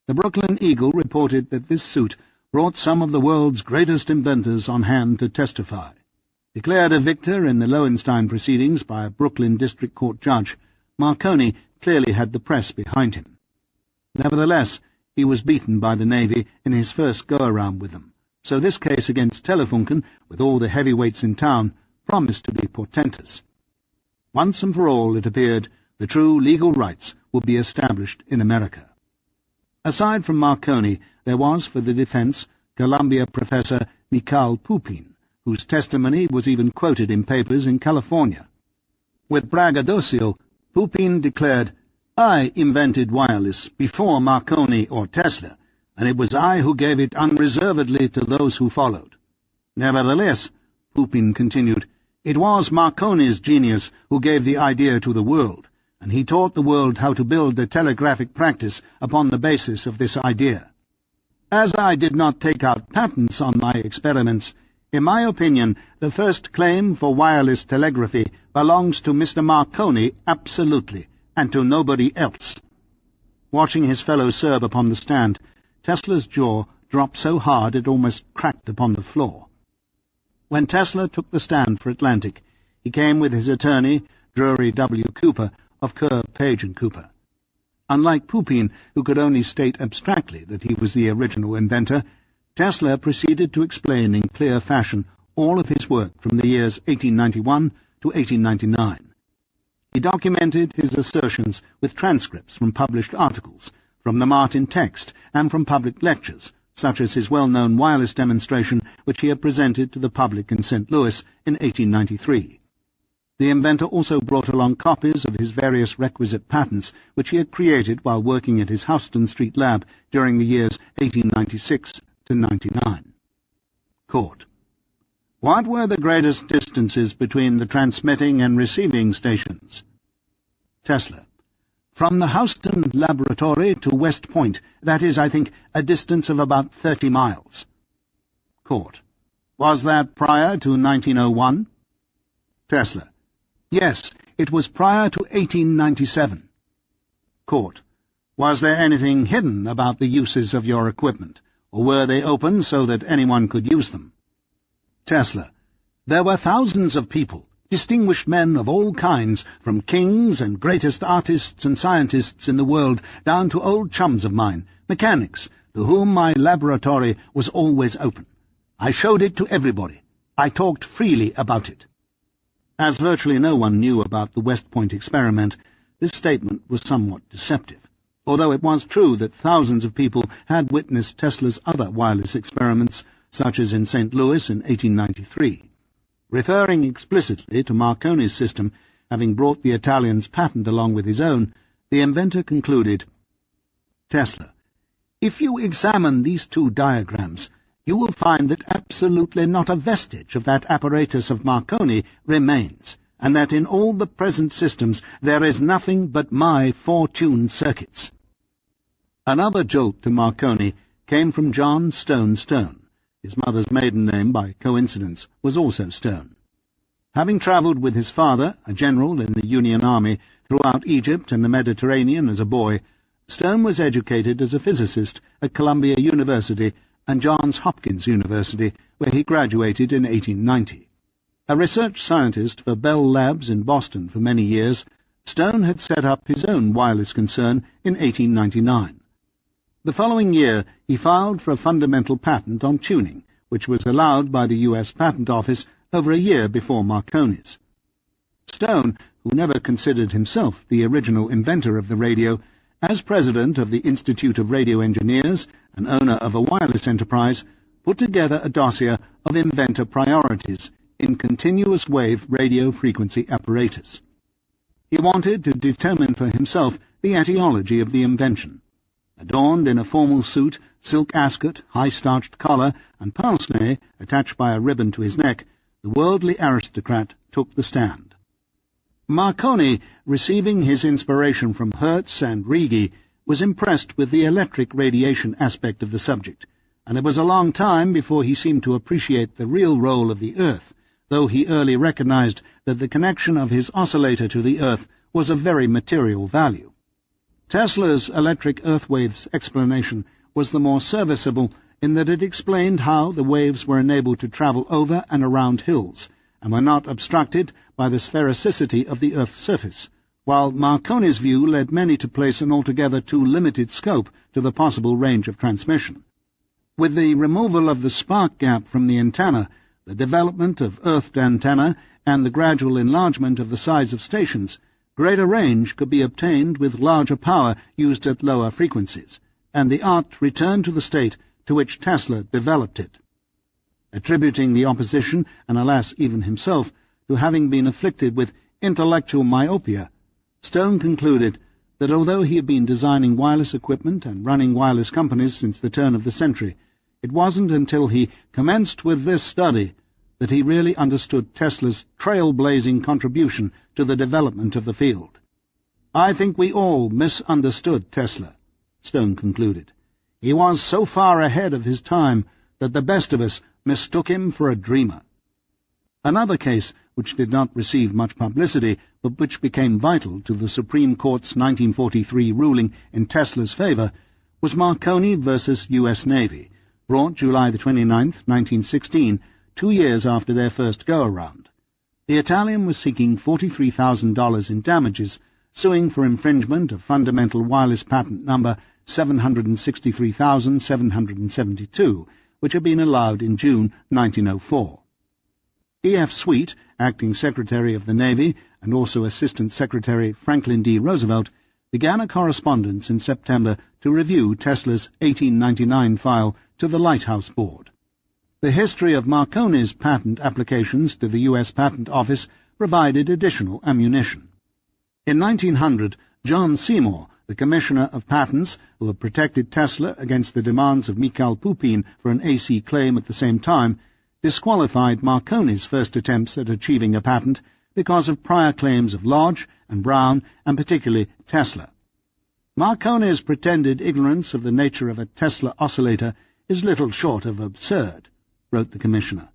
The Brooklyn Eagle reported that this suit brought some of the world's greatest inventors on hand to testify. Declared a victor in the Lowenstein proceedings by a Brooklyn District Court judge, Marconi clearly had the press behind him. Nevertheless, he was beaten by the Navy in his first go-around with them, so this case against Telefunken, with all the heavyweights in town, promised to be portentous. Once and for all, it appeared, the true legal rights would be established in America. Aside from Marconi, there was, for the defense, Columbia professor Mikhail Pupin, whose testimony was even quoted in papers in California. With braggadocio, Pupin declared, "I invented wireless before Marconi or Tesla, and it was I who gave it unreservedly to those who followed. Nevertheless," Pupin continued, "it was Marconi's genius who gave the idea to the world, and he taught the world how to build the telegraphic practice upon the basis of this idea. As I did not take out patents on my experiments, in my opinion, the first claim for wireless telegraphy belongs to Mr. Marconi absolutely, and to nobody else." Watching his fellow Serb upon the stand, Tesla's jaw dropped so hard it almost cracked upon the floor. When Tesla took the stand for Atlantic, he came with his attorney, Drury W. Cooper, of Kerr, Page & Cooper. Unlike Pupin, who could only state abstractly that he was the original inventor, Tesla proceeded to explain in clear fashion all of his work from the years 1891 to 1899. He documented his assertions with transcripts from published articles, from the Martin text, and from public lectures, such as his well-known wireless demonstration which he had presented to the public in St. Louis in 1893. The inventor also brought along copies of his various requisite patents which he had created while working at his Houston Street lab during the years 1896 to 99. Court. What were the greatest distances between the transmitting and receiving stations? Tesla. From the Houston laboratory to West Point, that is, I think, a distance of about 30 miles. Court. Was that prior to 1901? Tesla. Yes, it was prior to 1897. Court. Was there anything hidden about the uses of your equipment, or were they open so that anyone could use them? Tesla. There were thousands of people, distinguished men of all kinds, from kings and greatest artists and scientists in the world down to old chums of mine, mechanics, to whom my laboratory was always open. I showed it to everybody. I talked freely about it. As virtually no one knew about the West Point experiment, this statement was somewhat deceptive, although it was true that thousands of people had witnessed Tesla's other wireless experiments, such as in St. Louis in 1893. Referring explicitly to Marconi's system, having brought the Italian's patent along with his own, the inventor concluded, Tesla, if you examine these 2 diagrams, you will find that absolutely not a vestige of that apparatus of Marconi remains, and that in all the present systems there is nothing but my 4-tuned circuits. Another jolt to Marconi came from John Stone. His mother's maiden name, by coincidence, was also Stone. Having travelled with his father, a general in the Union Army, throughout Egypt and the Mediterranean as a boy, Stone was educated as a physicist at Columbia University and Johns Hopkins University, where he graduated in 1890. A research scientist for Bell Labs in Boston for many years, Stone had set up his own wireless concern in 1899. The following year he filed for a fundamental patent on tuning, which was allowed by the U.S. Patent Office over a year before Marconi's. Stone, who never considered himself the original inventor of the radio, as president of the Institute of Radio Engineers and owner of a wireless enterprise, put together a dossier of inventor priorities in continuous wave radio frequency apparatus. He wanted to determine for himself the etiology of the invention. Adorned in a formal suit, silk ascot, high-starched collar, and pince-nez attached by a ribbon to his neck, the worldly aristocrat took the stand. Marconi, receiving his inspiration from Hertz and Righi, was impressed with the electric radiation aspect of the subject, and it was a long time before he seemed to appreciate the real role of the Earth, though he early recognized that the connection of his oscillator to the Earth was of very material value. Tesla's electric earth waves explanation was the more serviceable in that it explained how the waves were enabled to travel over and around hills, and were not obstructed by the sphericity of the Earth's surface, while Marconi's view led many to place an altogether too limited scope to the possible range of transmission. With the removal of the spark gap from the antenna, the development of earthed antenna, and the gradual enlargement of the size of stations, greater range could be obtained with larger power used at lower frequencies, and the art returned to the state to which Tesla developed it. Attributing the opposition, and alas even himself, to having been afflicted with intellectual myopia, Stone concluded that although he had been designing wireless equipment and running wireless companies since the turn of the century, it wasn't until he commenced with this study that he really understood Tesla's trailblazing contribution to the development of the field. "I think we all misunderstood Tesla," Stone concluded. "He was so far ahead of his time that the best of us mistook him for a dreamer." Another case, which did not receive much publicity, but which became vital to the Supreme Court's 1943 ruling in Tesla's favor, was Marconi versus U.S. Navy, brought July 29, 1916, 2 years after their first go-around. The Italian was seeking $43,000 in damages, suing for infringement of fundamental wireless patent number 763,772, which had been allowed in June 1904. E.F. Sweet, acting Secretary of the Navy, and also Assistant Secretary Franklin D. Roosevelt, began a correspondence in September to review Tesla's 1899 file to the Lighthouse Board. The history of Marconi's patent applications to the U.S. Patent Office provided additional ammunition. In 1900, John Seymour, the Commissioner of Patents, who had protected Tesla against the demands of Mikhail Pupin for an AC claim at the same time, disqualified Marconi's first attempts at achieving a patent because of prior claims of Lodge and Brown, and particularly Tesla. Marconi's pretended ignorance of the nature of a Tesla oscillator is little short of absurd, wrote the Commissioner.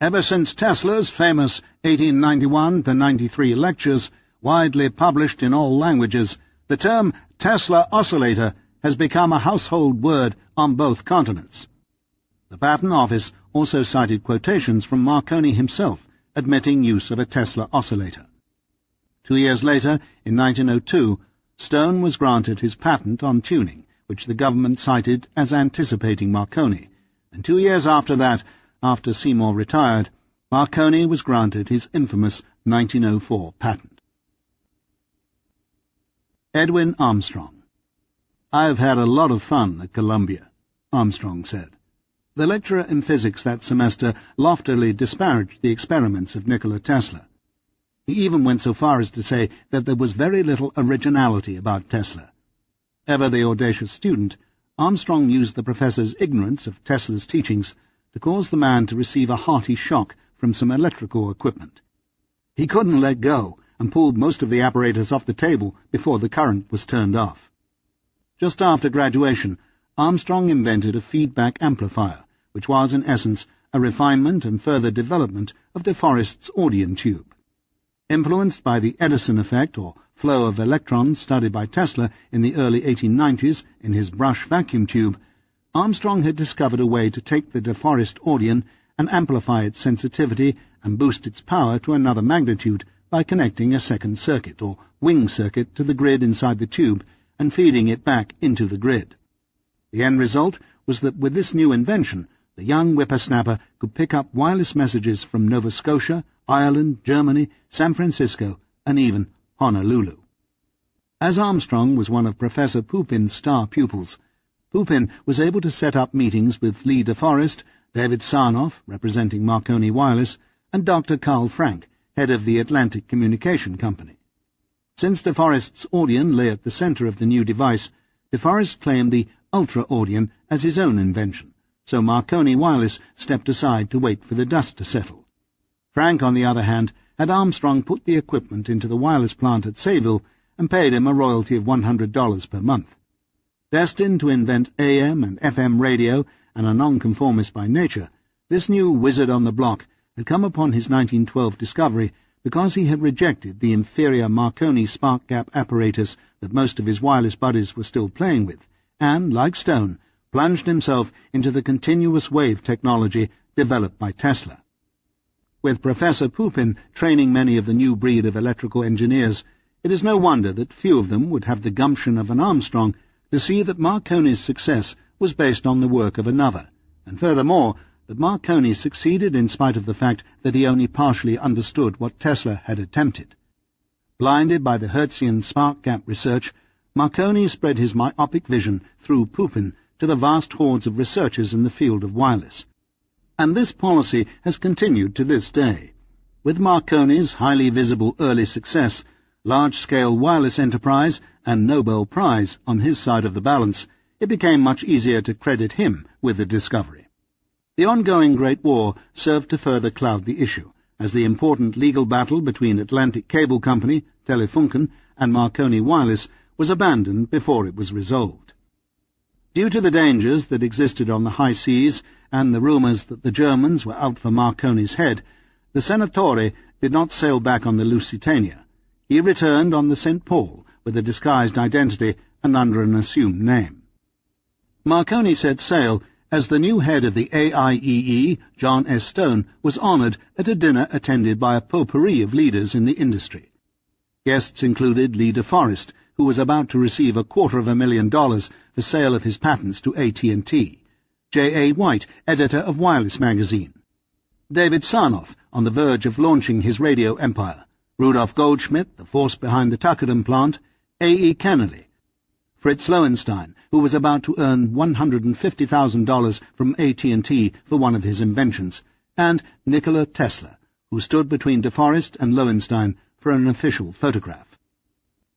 Ever since Tesla's famous 1891-93 lectures, widely published in all languages, the term Tesla oscillator has become a household word on both continents. The Patent Office also cited quotations from Marconi himself admitting use of a Tesla oscillator. 2 years later, in 1902, Stone was granted his patent on tuning, which the government cited as anticipating Marconi, and 2 years after that, after Seymour retired, Marconi was granted his infamous 1904 patent. Edwin Armstrong. "I've had a lot of fun at Columbia," Armstrong said. The lecturer in physics that semester loftily disparaged the experiments of Nikola Tesla. He even went so far as to say that there was very little originality about Tesla. Ever the audacious student, Armstrong used the professor's ignorance of Tesla's teachings to cause the man to receive a hearty shock from some electrical equipment. He couldn't let go, and pulled most of the apparatus off the table before the current was turned off. Just after graduation, Armstrong invented a feedback amplifier, which was, in essence, a refinement and further development of de Forest's Audion tube. Influenced by the Edison effect, or flow of electrons studied by Tesla in the early 1890s in his brush vacuum tube, Armstrong had discovered a way to take the de Forest Audion and amplify its sensitivity and boost its power to another magnitude by connecting a second circuit, or wing circuit, to the grid inside the tube and feeding it back into the grid. The end result was that with this new invention, the young whippersnapper could pick up wireless messages from Nova Scotia, Ireland, Germany, San Francisco, and even Honolulu. As Armstrong was one of Professor Pupin's star pupils, Pupin was able to set up meetings with Lee de Forest, David Sarnoff, representing Marconi Wireless, and Dr. Carl Frank, head of the Atlantic Communication Company. Since de Forest's Audion lay at the center of the new device, de Forest claimed the Ultra Audion as his own invention, so Marconi Wireless stepped aside to wait for the dust to settle. Frank, on the other hand, had Armstrong put the equipment into the wireless plant at Sayville and paid him a royalty of $100 per month. Destined to invent AM and FM radio and a nonconformist by nature, this new wizard on the block had come upon his 1912 discovery because he had rejected the inferior Marconi spark gap apparatus that most of his wireless buddies were still playing with, and, like Stone, plunged himself into the continuous wave technology developed by Tesla. With Professor Pupin training many of the new breed of electrical engineers, it is no wonder that few of them would have the gumption of an Armstrong to see that Marconi's success was based on the work of another, and furthermore, that Marconi succeeded in spite of the fact that he only partially understood what Tesla had attempted. Blinded by the Hertzian spark gap research, Marconi spread his myopic vision through Pupin to the vast hordes of researchers in the field of wireless. And this policy has continued to this day. With Marconi's highly visible early success, large-scale wireless enterprise, and Nobel Prize on his side of the balance, it became much easier to credit him with the discovery. The ongoing Great War served to further cloud the issue, as the important legal battle between Atlantic Cable Company, Telefunken, and Marconi Wireless was abandoned before it was resolved. Due to the dangers that existed on the high seas and the rumours that the Germans were out for Marconi's head, the Senatore did not sail back on the Lusitania. He returned on the St. Paul with a disguised identity and under an assumed name. Marconi set sail as the new head of the AIEE, John S. Stone, was honoured at a dinner attended by a potpourri of leaders in the industry. Guests included Lee DeForest, who was about to receive $250,000 for sale of his patents to AT&T, J. A. White, editor of Wireless magazine, David Sarnoff, on the verge of launching his radio empire, Rudolf Goldschmidt, the force behind the Tuckerton plant, A. E. Kennelly, Fritz Lowenstein, who was about to earn $150,000 from AT&T for one of his inventions, and Nikola Tesla, who stood between DeForest and Lowenstein for an official photograph.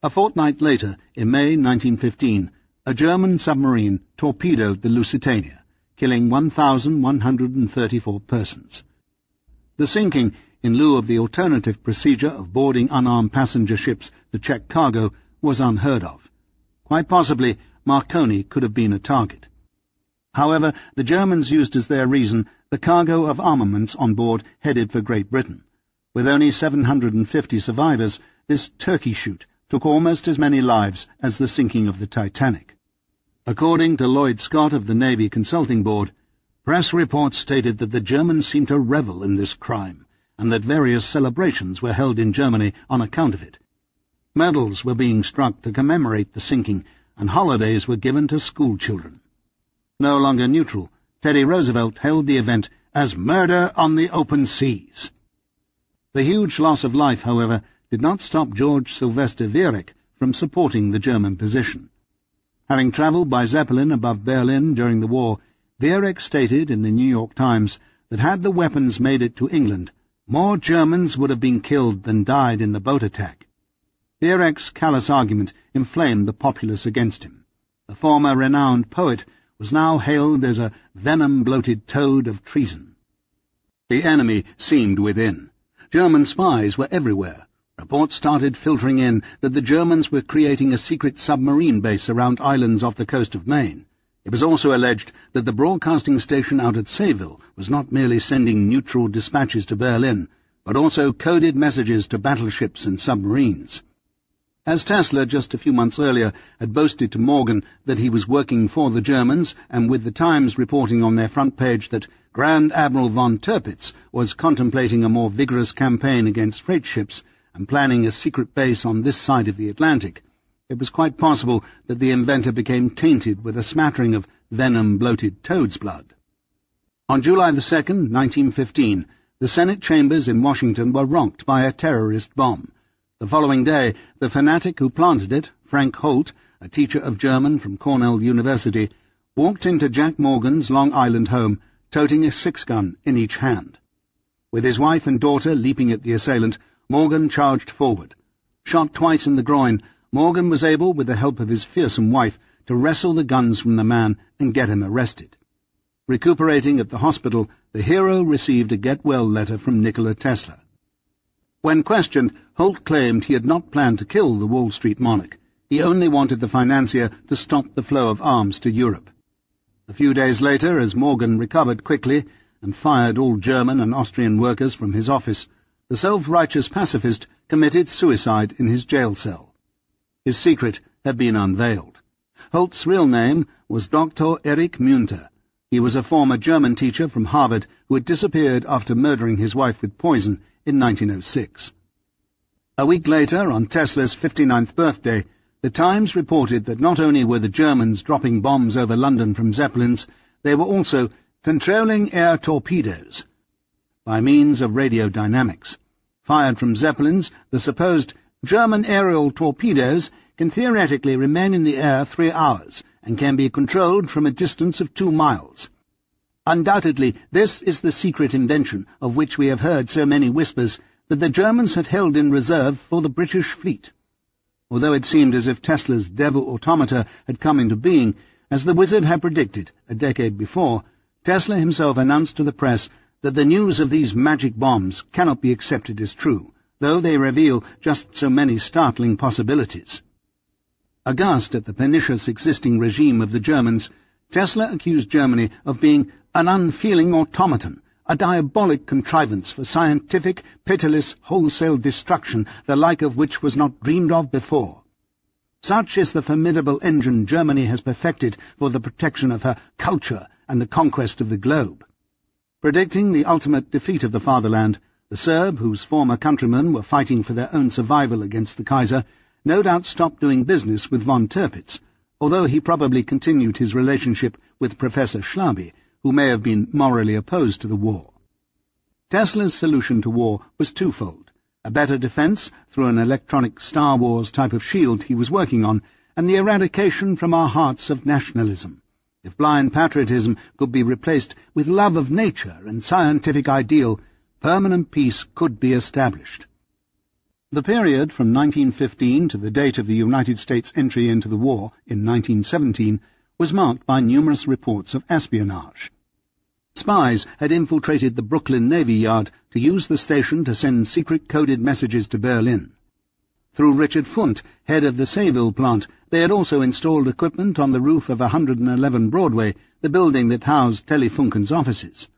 A fortnight later, in May 1915, a German submarine torpedoed the Lusitania, killing 1,134 persons. The sinking, in lieu of the alternative procedure of boarding unarmed passenger ships to check cargo, was unheard of. Quite possibly, Marconi could have been a target. However, the Germans used as their reason the cargo of armaments on board headed for Great Britain. With only 750 survivors, this turkey shoot took almost as many lives as the sinking of the Titanic. According to Lloyd Scott of the Navy Consulting Board, press reports stated that the Germans seemed to revel in this crime, and that various celebrations were held in Germany on account of it. Medals were being struck to commemorate the sinking, and holidays were given to school children. No longer neutral, Teddy Roosevelt hailed the event as murder on the open seas. The huge loss of life, however, did not stop George Sylvester Viereck from supporting the German position. Having travelled by Zeppelin above Berlin during the war, Viereck stated in the New York Times that had the weapons made it to England, more Germans would have been killed than died in the boat attack. Viereck's callous argument inflamed the populace against him. The former renowned poet was now hailed as a venom-bloated toad of treason. The enemy seemed within. German spies were everywhere. Reports started filtering in that the Germans were creating a secret submarine base around islands off the coast of Maine. It was also alleged that the broadcasting station out at Sayville was not merely sending neutral dispatches to Berlin, but also coded messages to battleships and submarines. As Tesla just a few months earlier had boasted to Morgan that he was working for the Germans, and with the Times reporting on their front page that Grand Admiral von Tirpitz was contemplating a more vigorous campaign against freight ships and planning a secret base on this side of the Atlantic, it was quite possible that the inventor became tainted with a smattering of venom-bloated toad's blood. On July 2nd, 1915, the Senate chambers in Washington were rocked by a terrorist bomb. The following day, the fanatic who planted it, Frank Holt, a teacher of German from Cornell University, walked into Jack Morgan's Long Island home, toting a 6-gun in each hand. With his wife and daughter leaping at the assailant, Morgan charged forward. Shot twice in the groin, Morgan was able, with the help of his fearsome wife, to wrestle the guns from the man and get him arrested. Recuperating at the hospital, the hero received a get-well letter from Nikola Tesla. When questioned, Holt claimed he had not planned to kill the Wall Street monarch. He only wanted the financier to stop the flow of arms to Europe. A few days later, as Morgan recovered quickly and fired all German and Austrian workers from his office, the self-righteous pacifist committed suicide in his jail cell. His secret had been unveiled. Holt's real name was Dr. Erich Münter. He was a former German teacher from Harvard who had disappeared after murdering his wife with poison in 1906. A week later, on Tesla's 59th birthday, the Times reported that not only were the Germans dropping bombs over London from Zeppelins, they were also controlling air torpedoes by means of radiodynamics. Fired from Zeppelins, the supposed German aerial torpedoes can theoretically remain in the air 3 hours and can be controlled from a distance of 2 miles. Undoubtedly, this is the secret invention of which we have heard so many whispers that the Germans have held in reserve for the British fleet. Although it seemed as if Tesla's devil automata had come into being, as the wizard had predicted a decade before, Tesla himself announced to the press that the news of these magic bombs cannot be accepted as true, though they reveal just so many startling possibilities. Aghast at the pernicious existing regime of the Germans, Tesla accused Germany of being an unfeeling automaton, a diabolic contrivance for scientific, pitiless, wholesale destruction, the like of which was not dreamed of before. Such is the formidable engine Germany has perfected for the protection of her culture and the conquest of the globe. Predicting the ultimate defeat of the fatherland, the Serb, whose former countrymen were fighting for their own survival against the Kaiser, no doubt stopped doing business with von Tirpitz, although he probably continued his relationship with Professor Schlaby, who may have been morally opposed to the war. Tesla's solution to war was twofold: a better defense through an electronic Star Wars type of shield he was working on, and the eradication from our hearts of nationalism. If blind patriotism could be replaced with love of nature and scientific ideal, permanent peace could be established. The period from 1915 to the date of the United States entry into the war in 1917 was marked by numerous reports of espionage. Spies had infiltrated the Brooklyn Navy Yard to use the station to send secret coded messages to Berlin. Through Richard Funt, head of the Sayville plant, they had also installed equipment on the roof of 111 Broadway, the building that housed Telefunken's offices.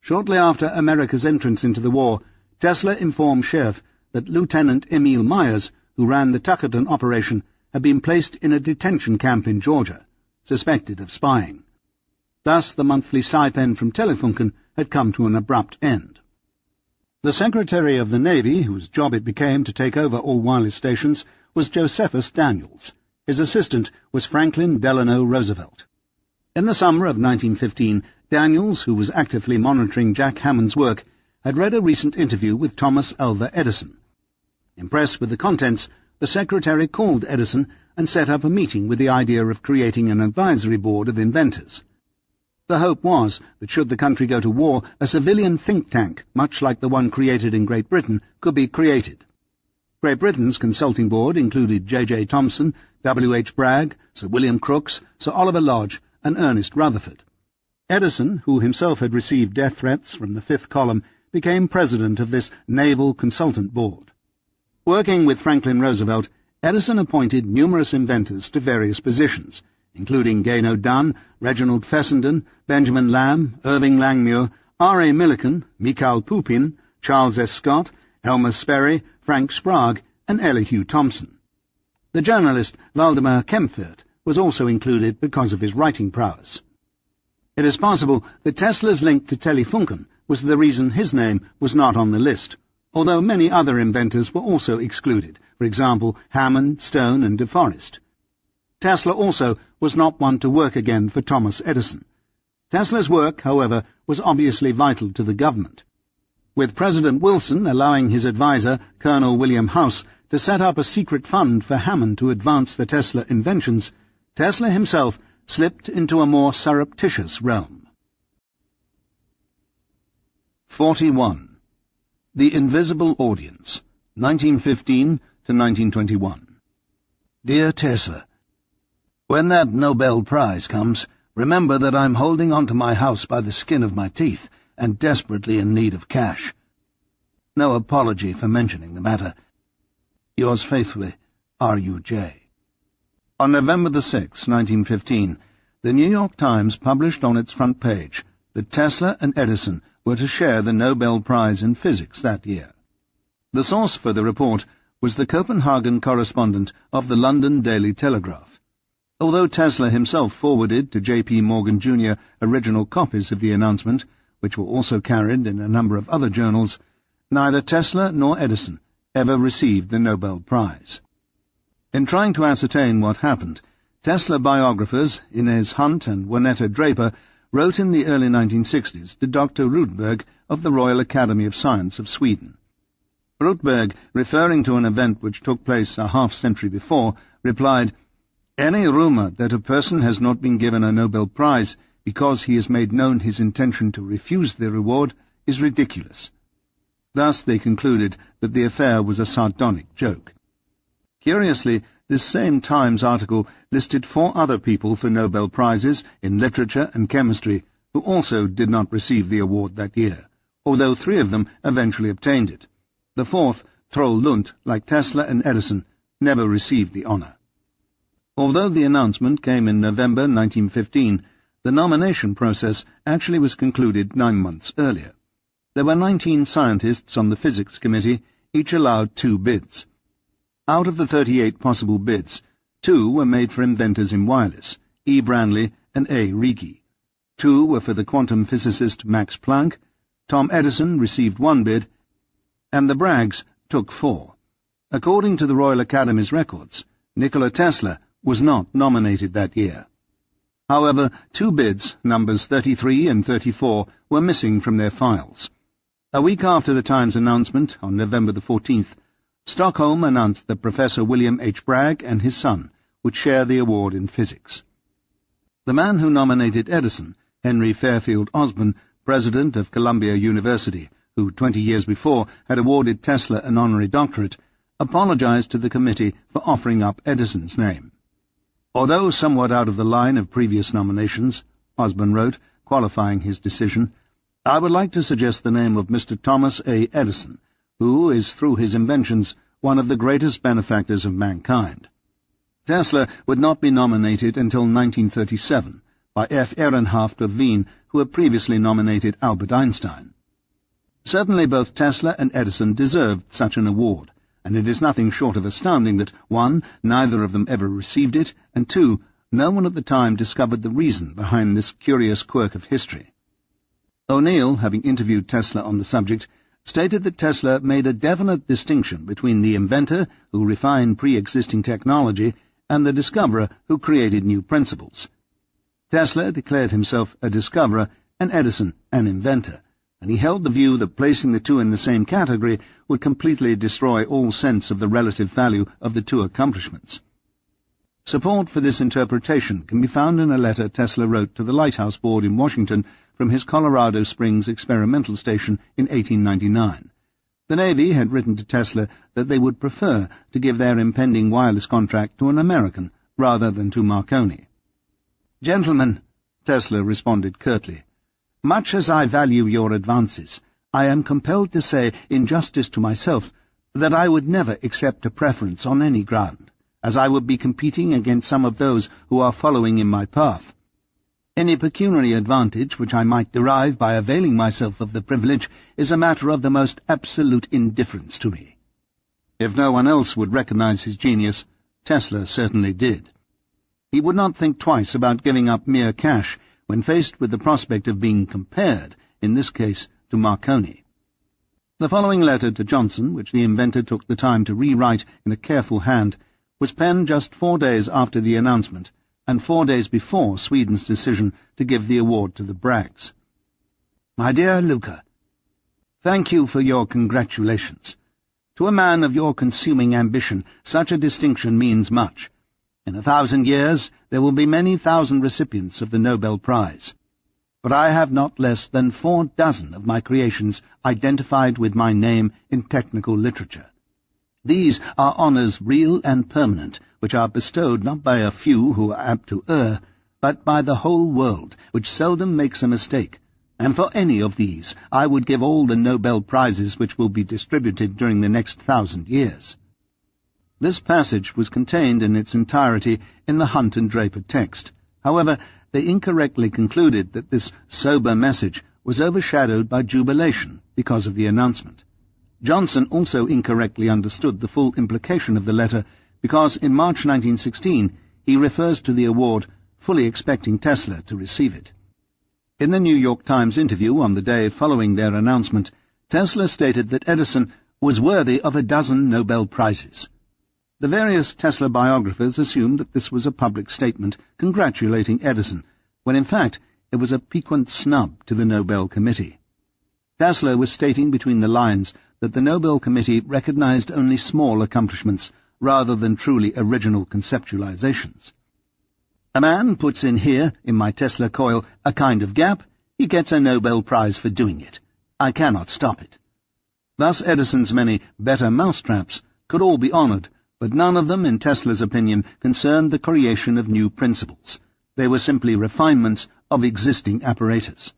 Shortly after America's entrance into the war, Tesla informed Scherf that Lieutenant Emil Myers, who ran the Tuckerton operation, had been placed in a detention camp in Georgia, suspected of spying. Thus the monthly stipend from Telefunken had come to an abrupt end. The Secretary of the Navy, whose job it became to take over all wireless stations, was Josephus Daniels. His assistant was Franklin Delano Roosevelt. In the summer of 1915, Daniels, who was actively monitoring Jack Hammond's work, had read a recent interview with Thomas Alva Edison. Impressed with the contents, the Secretary called Edison and set up a meeting with the idea of creating an advisory board of inventors. The hope was that should the country go to war, a civilian think tank, much like the one created in Great Britain, could be created. Great Britain's consulting board included J.J. Thomson, W.H. Bragg, Sir William Crookes, Sir Oliver Lodge, and Ernest Rutherford. Edison, who himself had received death threats from the Fifth Column, became president of this naval consultant board. Working with Franklin Roosevelt, Edison appointed numerous inventors to various positions, including Gano Dunn, Reginald Fessenden, Benjamin Lamb, Irving Langmuir, R.A. Millikan, Mikhail Pupin, Charles S. Scott, Elmer Sperry, Frank Sprague, and Elihu Thomson. The journalist Waldemar Kempfert was also included because of his writing prowess. It is possible that Tesla's link to Telefunken was the reason his name was not on the list, although many other inventors were also excluded, for example Hammond, Stone, and De Forest. Tesla also was not one to work again for Thomas Edison. Tesla's work, however, was obviously vital to the government. With President Wilson allowing his advisor, Colonel William House, to set up a secret fund for Hammond to advance the Tesla inventions, Tesla himself slipped into a more surreptitious realm. 41. The Invisible Audience, 1915 to 1921. Dear Tesla, when that Nobel Prize comes, remember that I'm holding on to my house by the skin of my teeth and desperately in need of cash. No apology for mentioning the matter. Yours faithfully, R.U.J. On November the 6th, 1915, The New York Times published on its front page that Tesla and Edison were to share the Nobel Prize in Physics that year. The source for the report was the Copenhagen correspondent of the London Daily Telegraph. Although Tesla himself forwarded to J.P. Morgan Jr. original copies of the announcement, which were also carried in a number of other journals, neither Tesla nor Edison ever received the Nobel Prize. In trying to ascertain what happened, Tesla biographers Inez Hunt and Juanetta Draper wrote in the early 1960s to Dr. Rudberg of the Royal Academy of Science of Sweden. Rudberg, referring to an event which took place a half-century before, replied, "Any rumour that a person has not been given a Nobel Prize because he has made known his intention to refuse the reward is ridiculous." Thus they concluded that the affair was a sardonic joke. Curiously, this same Times article listed 4 other people for Nobel Prizes in literature and chemistry who also did not receive the award that year, although 3 of them eventually obtained it. The 4th, Troll Lund, like Tesla and Edison, never received the honour. Although the announcement came in November 1915, the nomination process actually was concluded 9 months earlier. There were 19 scientists on the Physics Committee, each allowed 2 bids. Out of the 38 possible bids, 2 were made for inventors in wireless, E. Branly and A. Ricci. 2 were for the quantum physicist Max Planck. Tom Edison received 1 bid, and the Braggs took 4. According to the Royal Academy's records, Nikola Tesla was not nominated that year. However, 2 bids, numbers 33 and 34, were missing from their files. A week after the Times announcement, on November the 14th, Stockholm announced that Professor William H. Bragg and his son would share the award in physics. The man who nominated Edison, Henry Fairfield Osborn, president of Columbia University, who 20 years before had awarded Tesla an honorary doctorate, apologized to the committee for offering up Edison's name. Although somewhat out of the line of previous nominations, Osborn wrote, qualifying his decision, "I would like to suggest the name of Mr. Thomas A. Edison, who is, through his inventions, one of the greatest benefactors of mankind." Tesla would not be nominated until 1937, by F. Ehrenhaft of Wien, who had previously nominated Albert Einstein. Certainly both Tesla and Edison deserved such an award, and it is nothing short of astounding that, 1, neither of them ever received it, and 2, no one at the time discovered the reason behind this curious quirk of history. O'Neill, having interviewed Tesla on the subject, stated that Tesla made a definite distinction between the inventor, who refined pre-existing technology, and the discoverer, who created new principles. Tesla declared himself a discoverer and Edison an inventor, and he held the view that placing the 2 in the same category would completely destroy all sense of the relative value of the 2 accomplishments. Support for this interpretation can be found in a letter Tesla wrote to the Lighthouse Board in Washington from his Colorado Springs experimental station in 1899. The Navy had written to Tesla that they would prefer to give their impending wireless contract to an American rather than to Marconi. "Gentlemen," Tesla responded curtly, "much as I value your advances, I am compelled to say, in justice to myself, that I would never accept a preference on any ground, as I would be competing against some of those who are following in my path. Any pecuniary advantage which I might derive by availing myself of the privilege is a matter of the most absolute indifference to me." If no one else would recognize his genius, Tesla certainly did. He would not think twice about giving up mere cash when faced with the prospect of being compared, in this case, to Marconi. The following letter to Johnson, which the inventor took the time to rewrite in a careful hand, was penned just 4 days after the announcement, and 4 days before Sweden's decision to give the award to the Braggs. "My dear Luca, thank you for your congratulations. To a man of your consuming ambition, such a distinction means much. In 1,000 years there will be many thousand recipients of the Nobel Prize. But I have not less than 4 dozen of my creations identified with my name in technical literature. These are honours real and permanent, which are bestowed not by a few who are apt to err, but by the whole world, which seldom makes a mistake, and for any of these I would give all the Nobel Prizes which will be distributed during the next 1,000 years. This passage was contained in its entirety in the Hunt and Draper text. However, they incorrectly concluded that this sober message was overshadowed by jubilation because of the announcement. Johnson also incorrectly understood the full implication of the letter because in March 1916 he refers to the award fully expecting Tesla to receive it. In the New York Times interview on the day following their announcement, Tesla stated that Edison was worthy of a dozen Nobel Prizes. The various Tesla biographers assumed that this was a public statement congratulating Edison, when in fact it was a piquant snub to the Nobel Committee. Tesla was stating between the lines that the Nobel Committee recognized only small accomplishments rather than truly original conceptualizations. A man puts in here, in my Tesla coil, a kind of gap, he gets a Nobel Prize for doing it. I cannot stop it. Thus Edison's many better mousetraps could all be honored, but none of them, in Tesla's opinion, concerned the creation of new principles. They were simply refinements of existing apparatus.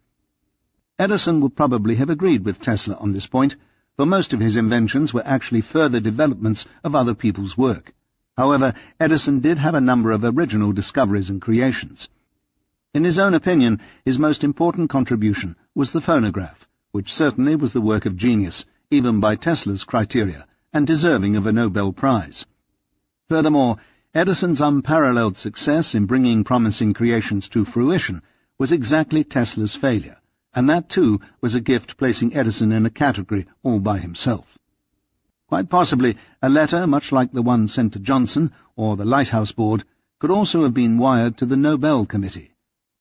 Edison would probably have agreed with Tesla on this point, for most of his inventions were actually further developments of other people's work. However, Edison did have a number of original discoveries and creations. In his own opinion, his most important contribution was the phonograph, which certainly was the work of genius, even by Tesla's criteria, and deserving of a Nobel Prize. Furthermore, Edison's unparalleled success in bringing promising creations to fruition was exactly Tesla's failure, and that too was a gift placing Edison in a category all by himself. Quite possibly, a letter much like the one sent to Johnson, or the Lighthouse Board, could also have been wired to the Nobel Committee.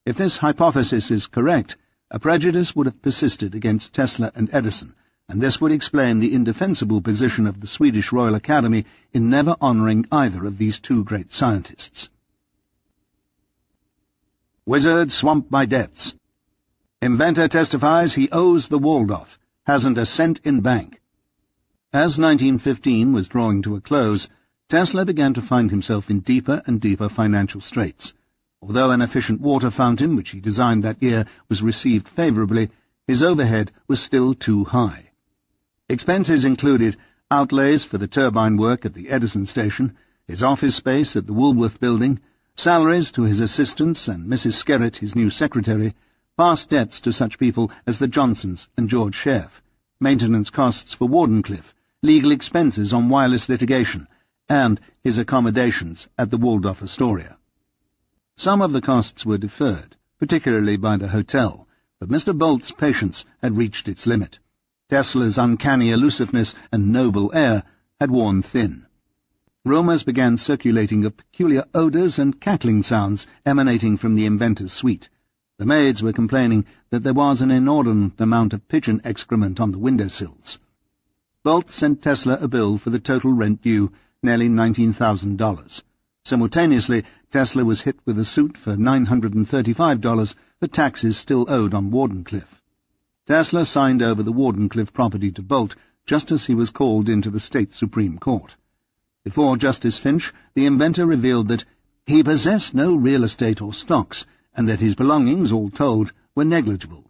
If this hypothesis is correct, a prejudice would have persisted against Tesla and Edison, and this would explain the indefensible position of the Swedish Royal Academy in never honouring either of these two great scientists. Wizard swamped by debts. Inventor testifies he owes the Waldorf, hasn't a cent in bank. As 1915 was drawing to a close, Tesla began to find himself in deeper and deeper financial straits. Although an efficient water fountain, which he designed that year, was received favourably, his overhead was still too high. Expenses included outlays for the turbine work at the Edison station, his office space at the Woolworth building, salaries to his assistants and Mrs. Skerritt, his new secretary, past debts to such people as the Johnsons and George Scherf, maintenance costs for Wardenclyffe, legal expenses on wireless litigation, and his accommodations at the Waldorf Astoria. Some of the costs were deferred, particularly by the hotel, but Mr. Bolt's patience had reached its limit. Tesla's uncanny elusiveness and noble air had worn thin. Rumours began circulating of peculiar odours and cackling sounds emanating from the inventor's suite. The maids were complaining that there was an inordinate amount of pigeon excrement on the windowsills. Bolt sent Tesla a bill for the total rent due, nearly $19,000. Simultaneously, Tesla was hit with a suit for $935 for taxes still owed on Wardenclyffe. Tesla signed over the Wardenclyffe property to Bolt just as he was called into the state Supreme Court. Before Justice Finch, the inventor revealed that he possessed no real estate or stocks, and that his belongings, all told, were negligible.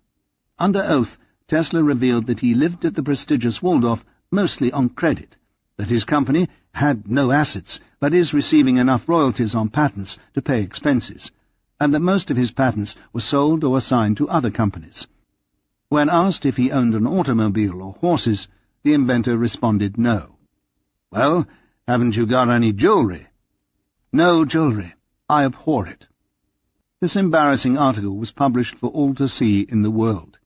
Under oath, Tesla revealed that he lived at the prestigious Waldorf mostly on credit, that his company had no assets, but is receiving enough royalties on patents to pay expenses, and that most of his patents were sold or assigned to other companies. When asked if he owned an automobile or horses, the inventor responded no. "Well, haven't you got any jewelry?" "No jewelry. I abhor it." This embarrassing article was published for all to see in the World.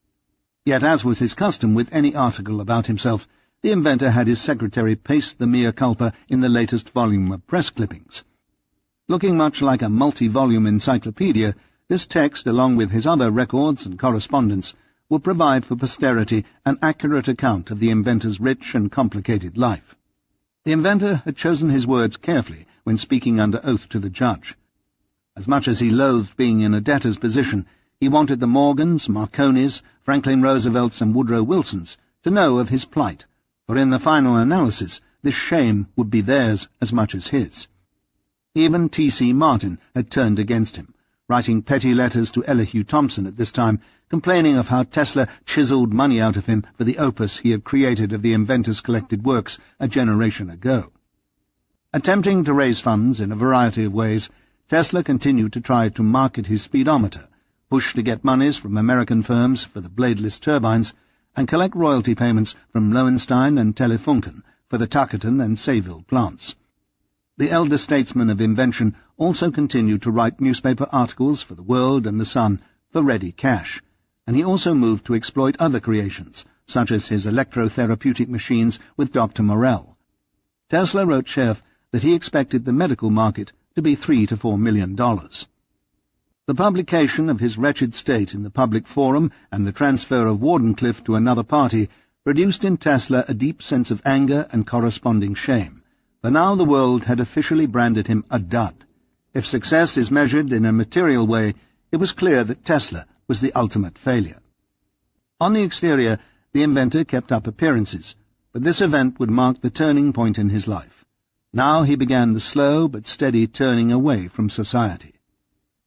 Yet, as was his custom with any article about himself, the inventor had his secretary paste the mea culpa in the latest volume of press clippings. Looking much like a multi-volume encyclopedia, this text, along with his other records and correspondence, will provide for posterity an accurate account of the inventor's rich and complicated life. The inventor had chosen his words carefully when speaking under oath to the judge. As much as he loathed being in a debtor's position, he wanted the Morgans, Marconis, Franklin Roosevelts, and Woodrow Wilsons to know of his plight, for in the final analysis this shame would be theirs as much as his. Even T.C. Martin had turned against him, writing petty letters to Elihu Thomson at this time, complaining of how Tesla chiseled money out of him for the opus he had created of the inventor's collected works a generation ago. Attempting to raise funds in a variety of ways, Tesla continued to try to market his speedometer, push to get monies from American firms for the bladeless turbines, and collect royalty payments from Lowenstein and Telefunken for the Tuckerton and Sayville plants. The elder statesman of invention also continued to write newspaper articles for the World and the Sun for ready cash, and he also moved to exploit other creations, such as his electrotherapeutic machines with Dr. Morell. Tesla wrote Scherf that he expected the medical market to be $3 to $4 million. The publication of his wretched state in the public forum and the transfer of Wardenclyffe to another party produced in Tesla a deep sense of anger and corresponding shame, for now the world had officially branded him a dud. If success is measured in a material way, it was clear that Tesla was the ultimate failure. On the exterior, the inventor kept up appearances, but this event would mark the turning point in his life. Now he began the slow but steady turning away from society.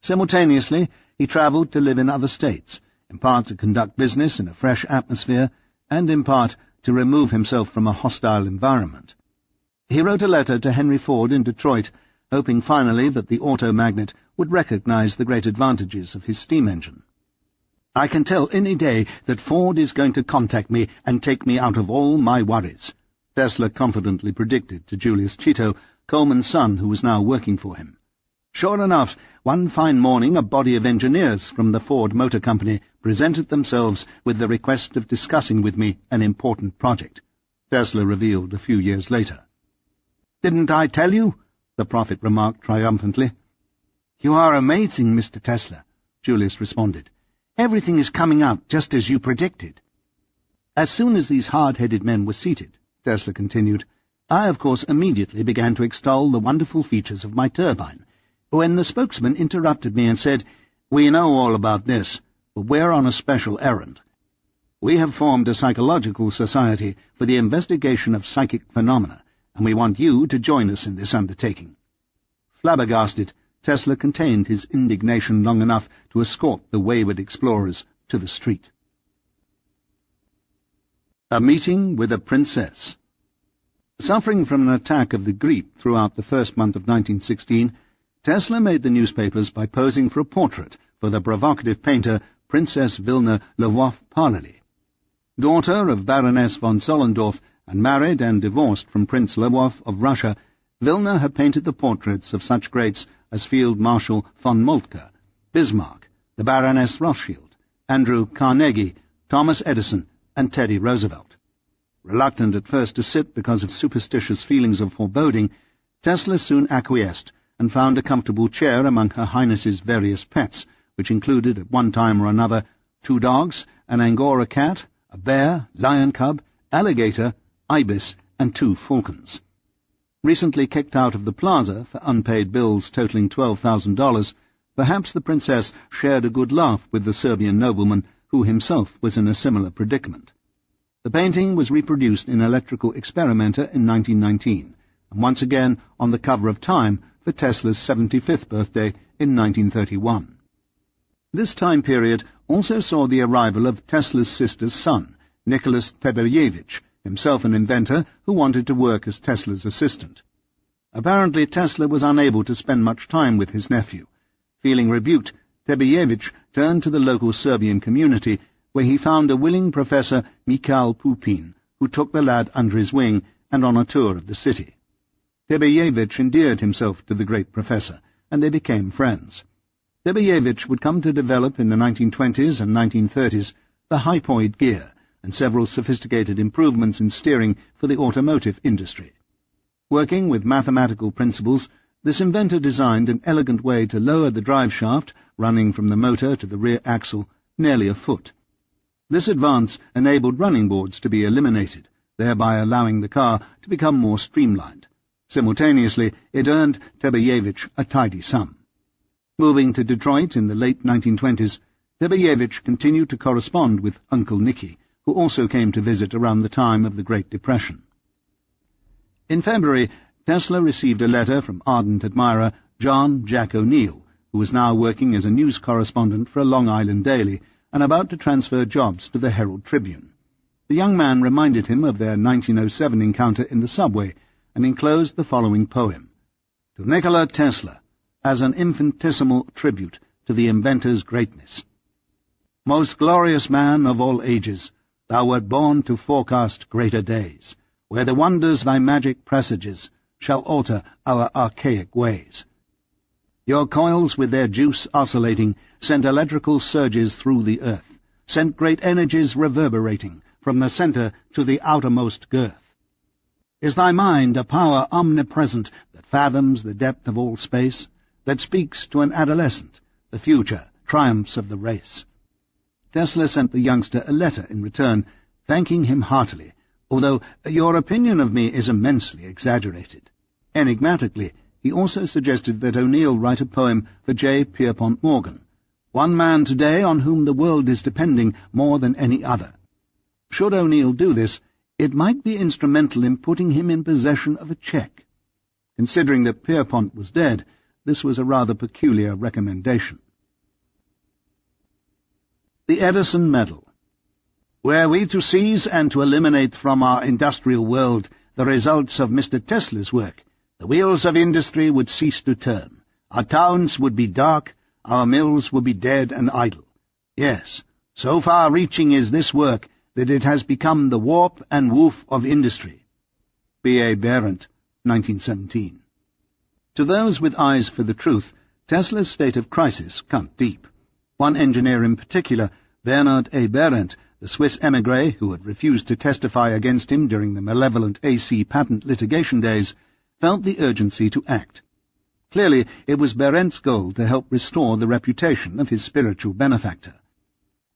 Simultaneously, he travelled to live in other states, in part to conduct business in a fresh atmosphere, and in part to remove himself from a hostile environment. He wrote a letter to Henry Ford in Detroit, hoping finally that the auto magnate would recognize the great advantages of his steam engine. "I can tell any day that Ford is going to contact me and take me out of all my worries," Tesla confidently predicted to Julius Cheeto, Coleman's son, who was now working for him. Sure enough, one fine morning a body of engineers from the Ford Motor Company presented themselves with the request of discussing with me an important project, Tesla revealed a few years later. "Didn't I tell you?" the prophet remarked triumphantly. "You are amazing, Mr. Tesla," Julius responded. "Everything is coming out just as you predicted." As soon as these hard-headed men were seated, Tesla continued, I, of course, immediately began to extol the wonderful features of my turbine, when the spokesman interrupted me and said, "We know all about this, but we're on a special errand. We have formed a psychological society for the investigation of psychic phenomena, and we want you to join us in this undertaking." Flabbergasted, Tesla contained his indignation long enough to escort the wayward explorers to the street. A meeting with a princess. Suffering from an attack of the grippe throughout the first month of 1916, Tesla made the newspapers by posing for a portrait for the provocative painter Princess Wilna Lwow-Parley. Daughter of Baroness von Zollendorf and married and divorced from Prince Lwow of Russia, Wilna had painted the portraits of such greats as Field Marshal von Moltke, Bismarck, the Baroness Rothschild, Andrew Carnegie, Thomas Edison, and Teddy Roosevelt. Reluctant at first to sit because of superstitious feelings of foreboding, Tesla soon acquiesced and found a comfortable chair among Her Highness's various pets, which included at one time or another 2 dogs, an Angora cat, a bear, lion cub, alligator, ibis, and 2 falcons. Recently kicked out of the plaza for unpaid bills totaling $12,000, perhaps the princess shared a good laugh with the Serbian nobleman, who himself was in a similar predicament. The painting was reproduced in Electrical Experimenter in 1919, and once again on the cover of Time for Tesla's 75th birthday in 1931. This time period also saw the arrival of Tesla's sister's son, Nicholas Tebeyevich, himself an inventor who wanted to work as Tesla's assistant. Apparently Tesla was unable to spend much time with his nephew. Feeling rebuked, Tebeyevich turned to the local Serbian community, where he found a willing Professor Mikhail Pupin, who took the lad under his wing and on a tour of the city. Tebeyevich endeared himself to the great professor, and they became friends. Tebeyevich would come to develop in the 1920s and 1930s the hypoid gear and several sophisticated improvements in steering for the automotive industry. Working with mathematical principles, this inventor designed an elegant way to lower the drive shaft, running from the motor to the rear axle, nearly a foot. This advance enabled running boards to be eliminated, thereby allowing the car to become more streamlined. Simultaneously, it earned Tebeyevich a tidy sum. Moving to Detroit in the late 1920s, Tebeyevich continued to correspond with Uncle Nicky, who also came to visit around the time of the Great Depression. In February, Tesla received a letter from ardent admirer John Jack O'Neill, who was now working as a news correspondent for a Long Island daily and about to transfer jobs to the Herald Tribune. The young man reminded him of their 1907 encounter in the subway and enclosed the following poem. To Nikola Tesla, as an infinitesimal tribute to the inventor's greatness. Most glorious man of all ages, thou wert born to forecast greater days, where the wonders thy magic presages shall alter our archaic ways. Your coils with their juice oscillating sent electrical surges through the earth, sent great energies reverberating from the centre to the outermost girth. Is thy mind a power omnipresent that fathoms the depth of all space, that speaks to an adolescent, the future triumphs of the race? Tesla sent the youngster a letter in return, thanking him heartily, although your opinion of me is immensely exaggerated. Enigmatically, he also suggested that O'Neill write a poem for J. Pierpont Morgan, one man today on whom the world is depending more than any other. Should O'Neill do this, it might be instrumental in putting him in possession of a cheque. Considering that Pierpont was dead, this was a rather peculiar recommendation. The Edison Medal. Were we to seize and to eliminate from our industrial world the results of Mr. Tesla's work, the wheels of industry would cease to turn, our towns would be dark, our mills would be dead and idle. Yes, so far-reaching is this work that it has become the warp and woof of industry. B.A. Berendt, 1917. To those with eyes for the truth, Tesla's state of crisis cut deep. One engineer in particular, Bernard A. Berendt, the Swiss émigré who had refused to testify against him during the malevolent AC patent litigation days, felt the urgency to act. Clearly, it was Berendt's goal to help restore the reputation of his spiritual benefactor.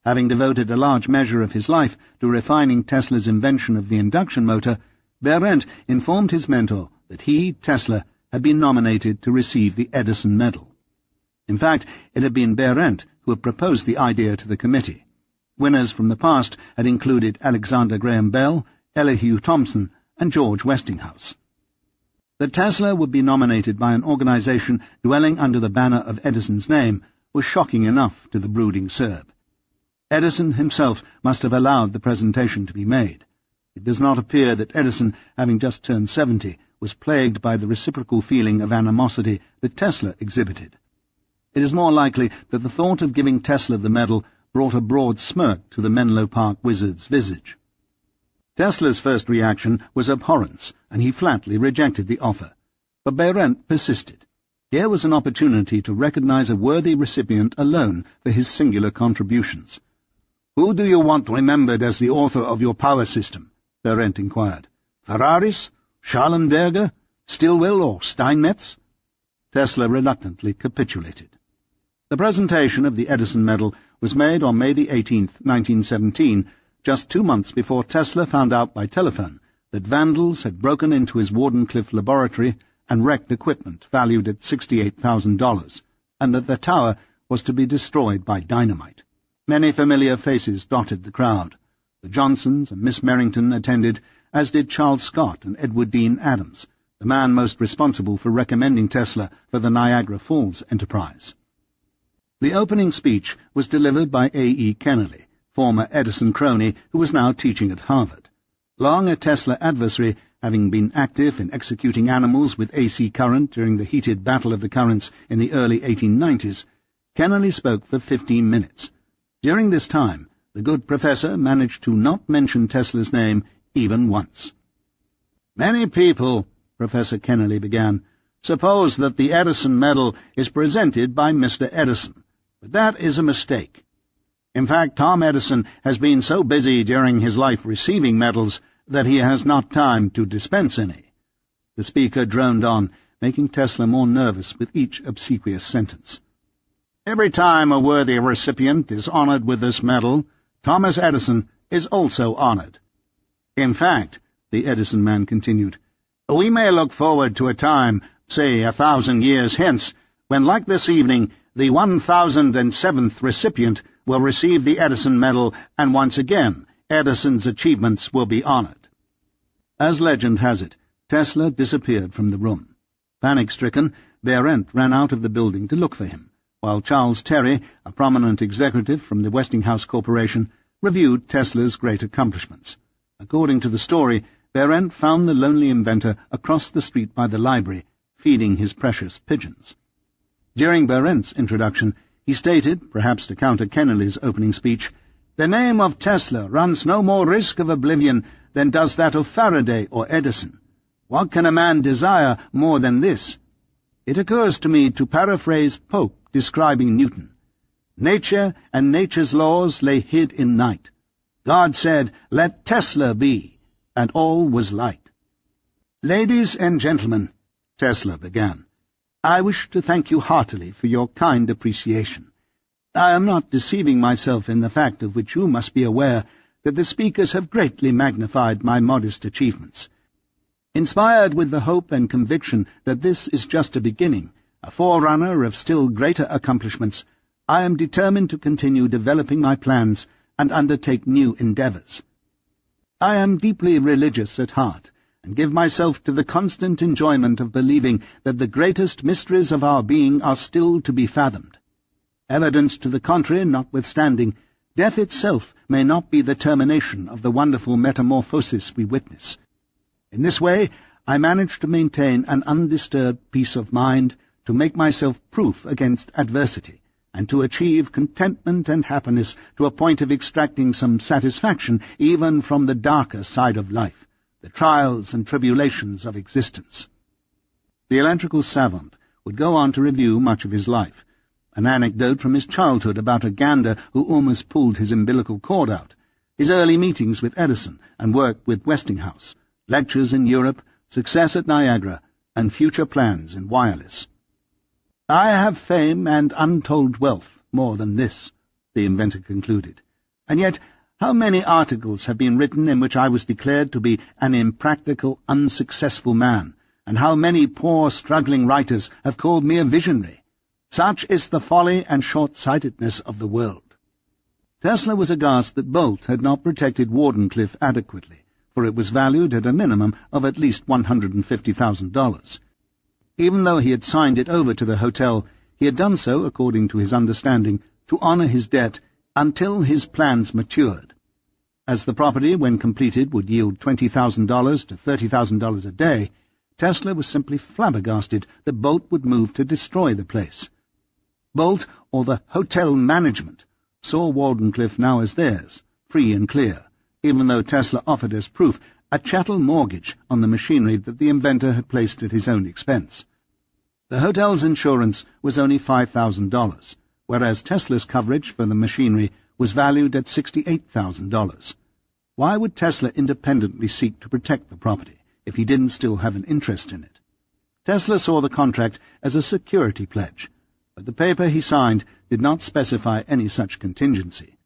Having devoted a large measure of his life to refining Tesla's invention of the induction motor, Berendt informed his mentor that he, Tesla, had been nominated to receive the Edison Medal. In fact, it had been Berendt who had proposed the idea to the committee. Winners from the past had included Alexander Graham Bell, Elihu Thomson, and George Westinghouse. That Tesla would be nominated by an organization dwelling under the banner of Edison's name was shocking enough to the brooding Serb. Edison himself must have allowed the presentation to be made. It does not appear that Edison, having just turned 70, was plagued by the reciprocal feeling of animosity that Tesla exhibited. It is more likely that the thought of giving Tesla the medal brought a broad smirk to the Menlo Park wizard's visage. Tesla's first reaction was abhorrence, and he flatly rejected the offer. But Berendt persisted. Here was an opportunity to recognize a worthy recipient alone for his singular contributions. "Who do you want remembered as the author of your power system?" Berendt inquired. "Ferraris? Schallenberger? Stilwell or Steinmetz?" Tesla reluctantly capitulated. The presentation of the Edison Medal was made on May the 18th, 1917, just 2 months before Tesla found out by telephone that vandals had broken into his Wardenclyffe laboratory and wrecked equipment valued at $68,000, and that the tower was to be destroyed by dynamite. Many familiar faces dotted the crowd. The Johnsons and Miss Merrington attended, as did Charles Scott and Edward Dean Adams, the man most responsible for recommending Tesla for the Niagara Falls enterprise. The opening speech was delivered by A.E. Kennelly, former Edison crony who was now teaching at Harvard. Long a Tesla adversary, having been active in executing animals with AC current during the heated Battle of the Currents in the early 1890s, Kennelly spoke for 15 minutes. During this time, the good professor managed to not mention Tesla's name even once. "Many people," Professor Kennelly began, "suppose that the Edison Medal is presented by Mr. Edison, but that is a mistake. In fact, Tom Edison has been so busy during his life receiving medals that he has not time to dispense any." The speaker droned on, making Tesla more nervous with each obsequious sentence. "Every time a worthy recipient is honored with this medal, Thomas Edison is also honored. In fact," the Edison man continued, "we may look forward to a time, say 1,000 years hence, when, like this evening, the 1,007th recipient will receive the Edison Medal, and once again Edison's achievements will be honored." As legend has it, Tesla disappeared from the room. Panic-stricken, Berendt ran out of the building to look for him, while Charles Terry, a prominent executive from the Westinghouse Corporation, reviewed Tesla's great accomplishments. According to the story, Berendt found the lonely inventor across the street by the library, feeding his precious pigeons. During Berendt's introduction, he stated, perhaps to counter Kennedy's opening speech, "The name of Tesla runs no more risk of oblivion than does that of Faraday or Edison. What can a man desire more than this?" It occurs to me to paraphrase Pope describing Newton. "Nature and nature's laws lay hid in night. God said, 'Let Tesla be,' and all was light." "Ladies and gentlemen," Tesla began, "I wish to thank you heartily for your kind appreciation. I am not deceiving myself in the fact of which you must be aware, that the speakers have greatly magnified my modest achievements. Inspired with the hope and conviction that this is just a beginning, a forerunner of still greater accomplishments, I am determined to continue developing my plans and undertake new endeavours. I am deeply religious at heart, and give myself to the constant enjoyment of believing that the greatest mysteries of our being are still to be fathomed. Evidence to the contrary notwithstanding, death itself may not be the termination of the wonderful metamorphosis we witness. In this way, I manage to maintain an undisturbed peace of mind, to make myself proof against adversity, and to achieve contentment and happiness to a point of extracting some satisfaction even from the darker side of life, the trials and tribulations of existence." The electrical savant would go on to review much of his life, an anecdote from his childhood about a gander who almost pulled his umbilical cord out, his early meetings with Edison and work with Westinghouse, lectures in Europe, success at Niagara, and future plans in wireless. "I have fame and untold wealth, more than this," the inventor concluded, "and yet how many articles have been written in which I was declared to be an impractical, unsuccessful man, and how many poor, struggling writers have called me a visionary. Such is the folly and short-sightedness of the world." Tesla was aghast that Bolt had not protected Wardenclyffe adequately, for it was valued at a minimum of at least $150,000. Even though he had signed it over to the hotel, he had done so, according to his understanding, to honour his debt until his plans matured. As the property, when completed, would yield $20,000 to $30,000 a day, Tesla was simply flabbergasted that Bolt would move to destroy the place. Bolt, or the hotel management, saw Wardenclyffe now as theirs, free and clear, even though Tesla offered as proof a chattel mortgage on the machinery that the inventor had placed at his own expense. The hotel's insurance was only $5,000, whereas Tesla's coverage for the machinery was valued at $68,000. Why would Tesla independently seek to protect the property if he didn't still have an interest in it? Tesla saw the contract as a security pledge, but the paper he signed did not specify any such contingency.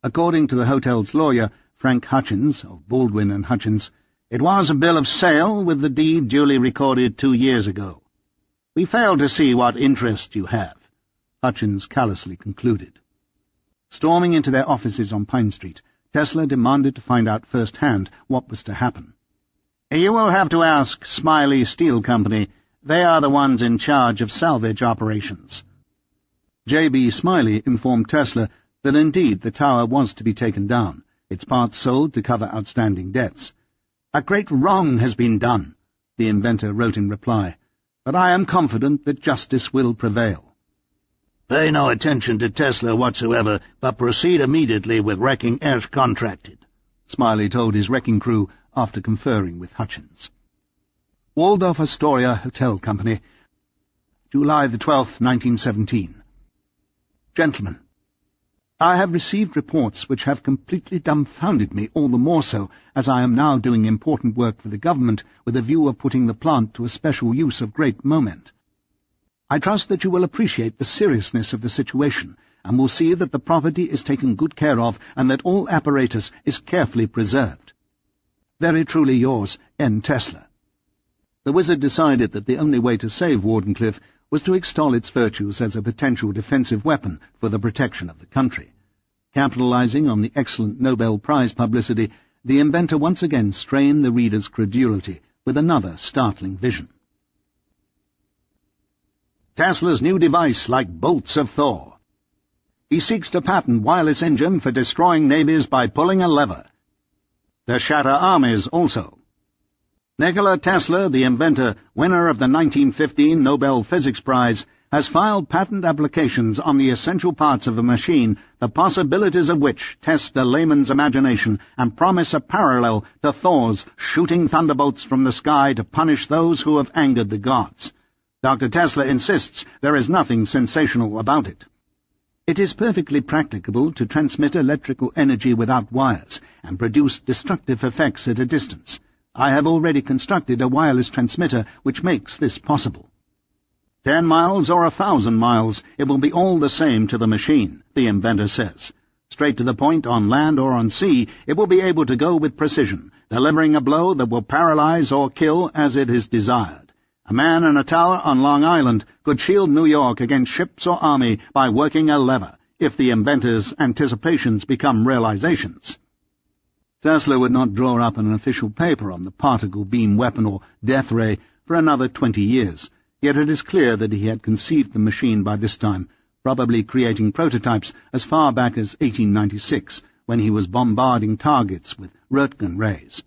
According to the hotel's lawyer, Frank Hutchins, of Baldwin and Hutchins, "It was a bill of sale with the deed duly recorded 2 years ago. We fail to see what interest you have," Hutchins callously concluded. Storming into their offices on Pine Street, Tesla demanded to find out firsthand what was to happen. "You will have to ask Smiley Steel Company. They are the ones in charge of salvage operations." J.B. Smiley informed Tesla that indeed the tower was to be taken down, its parts sold to cover outstanding debts. "A great wrong has been done," the inventor wrote in reply, "but I am confident that justice will prevail." "Pay no attention to Tesla whatsoever, but proceed immediately with wrecking as contracted," Smiley told his wrecking crew after conferring with Hutchins. Waldorf Astoria Hotel Company, July the 12th, 1917. Gentlemen, I have received reports which have completely dumbfounded me, all the more so as I am now doing important work for the government with a view of putting the plant to a special use of great moment. I trust that you will appreciate the seriousness of the situation, and will see that the property is taken good care of and that all apparatus is carefully preserved. Very truly yours, N. Tesla. The wizard decided that the only way to save Wardenclyffe was to extol its virtues as a potential defensive weapon for the protection of the country. Capitalizing on the excellent Nobel Prize publicity, the inventor once again strained the reader's credulity with another startling vision. Tesla's new device like bolts of Thor. He seeks to patent wireless engine for destroying navies by pulling a lever. To shatter armies also. Nikola Tesla, the inventor, winner of the 1915 Nobel Physics Prize, has filed patent applications on the essential parts of a machine, the possibilities of which test a layman's imagination and promise a parallel to Thor's shooting thunderbolts from the sky to punish those who have angered the gods. Dr. Tesla insists there is nothing sensational about it. It is perfectly practicable to transmit electrical energy without wires and produce destructive effects at a distance. I have already constructed a wireless transmitter which makes this possible. 10 miles or 1,000 miles, it will be all the same to the machine, the inventor says. Straight to the point on land or on sea, it will be able to go with precision, delivering a blow that will paralyze or kill as it is desired. A man in a tower on Long Island could shield New York against ships or army by working a lever, if the inventor's anticipations become realizations. Tesla would not draw up an official paper on the particle beam weapon or death ray for another 20 years, yet it is clear that he had conceived the machine by this time, probably creating prototypes as far back as 1896, when he was bombarding targets with Röntgen rays.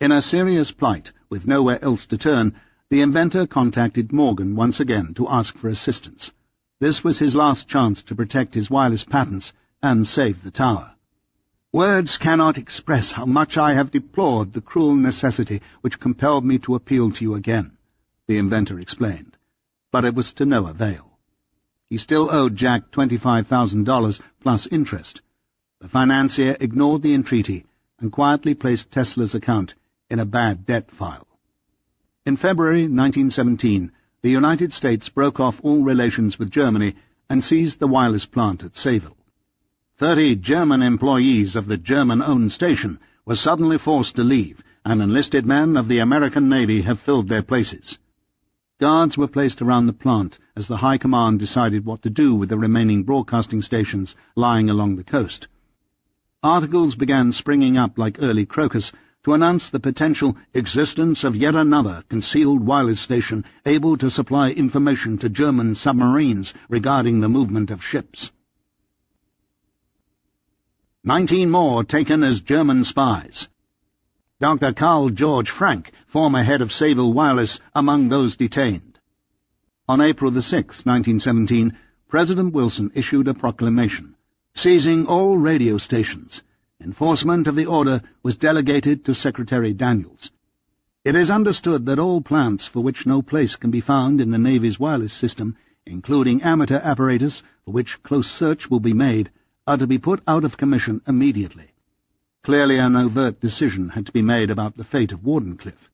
In a serious plight, with nowhere else to turn, the inventor contacted Morgan once again to ask for assistance. This was his last chance to protect his wireless patents and save the tower. "Words cannot express how much I have deplored the cruel necessity which compelled me to appeal to you again," the inventor explained, but it was to no avail. He still owed Jack $25,000 plus interest. The financier ignored the entreaty and quietly placed Tesla's account in a bad debt file. In February 1917, the United States broke off all relations with Germany and seized the wireless plant at Sayville. 30 German employees of the German-owned station were suddenly forced to leave, and enlisted men of the American Navy have filled their places. Guards were placed around the plant as the High Command decided what to do with the remaining broadcasting stations lying along the coast. Articles began springing up like early crocus to announce the potential existence of yet another concealed wireless station able to supply information to German submarines regarding the movement of ships. 19 more taken as German spies. Dr. Carl George Frank, former head of Sayville Wireless, among those detained. On April 6, 1917, President Wilson issued a proclamation, seizing all radio stations. Enforcement of the order was delegated to Secretary Daniels. It is understood that all plants for which no place can be found in the Navy's wireless system, including amateur apparatus for which close search will be made, are to be put out of commission immediately. Clearly an overt decision had to be made about the fate of Wardenclyffe.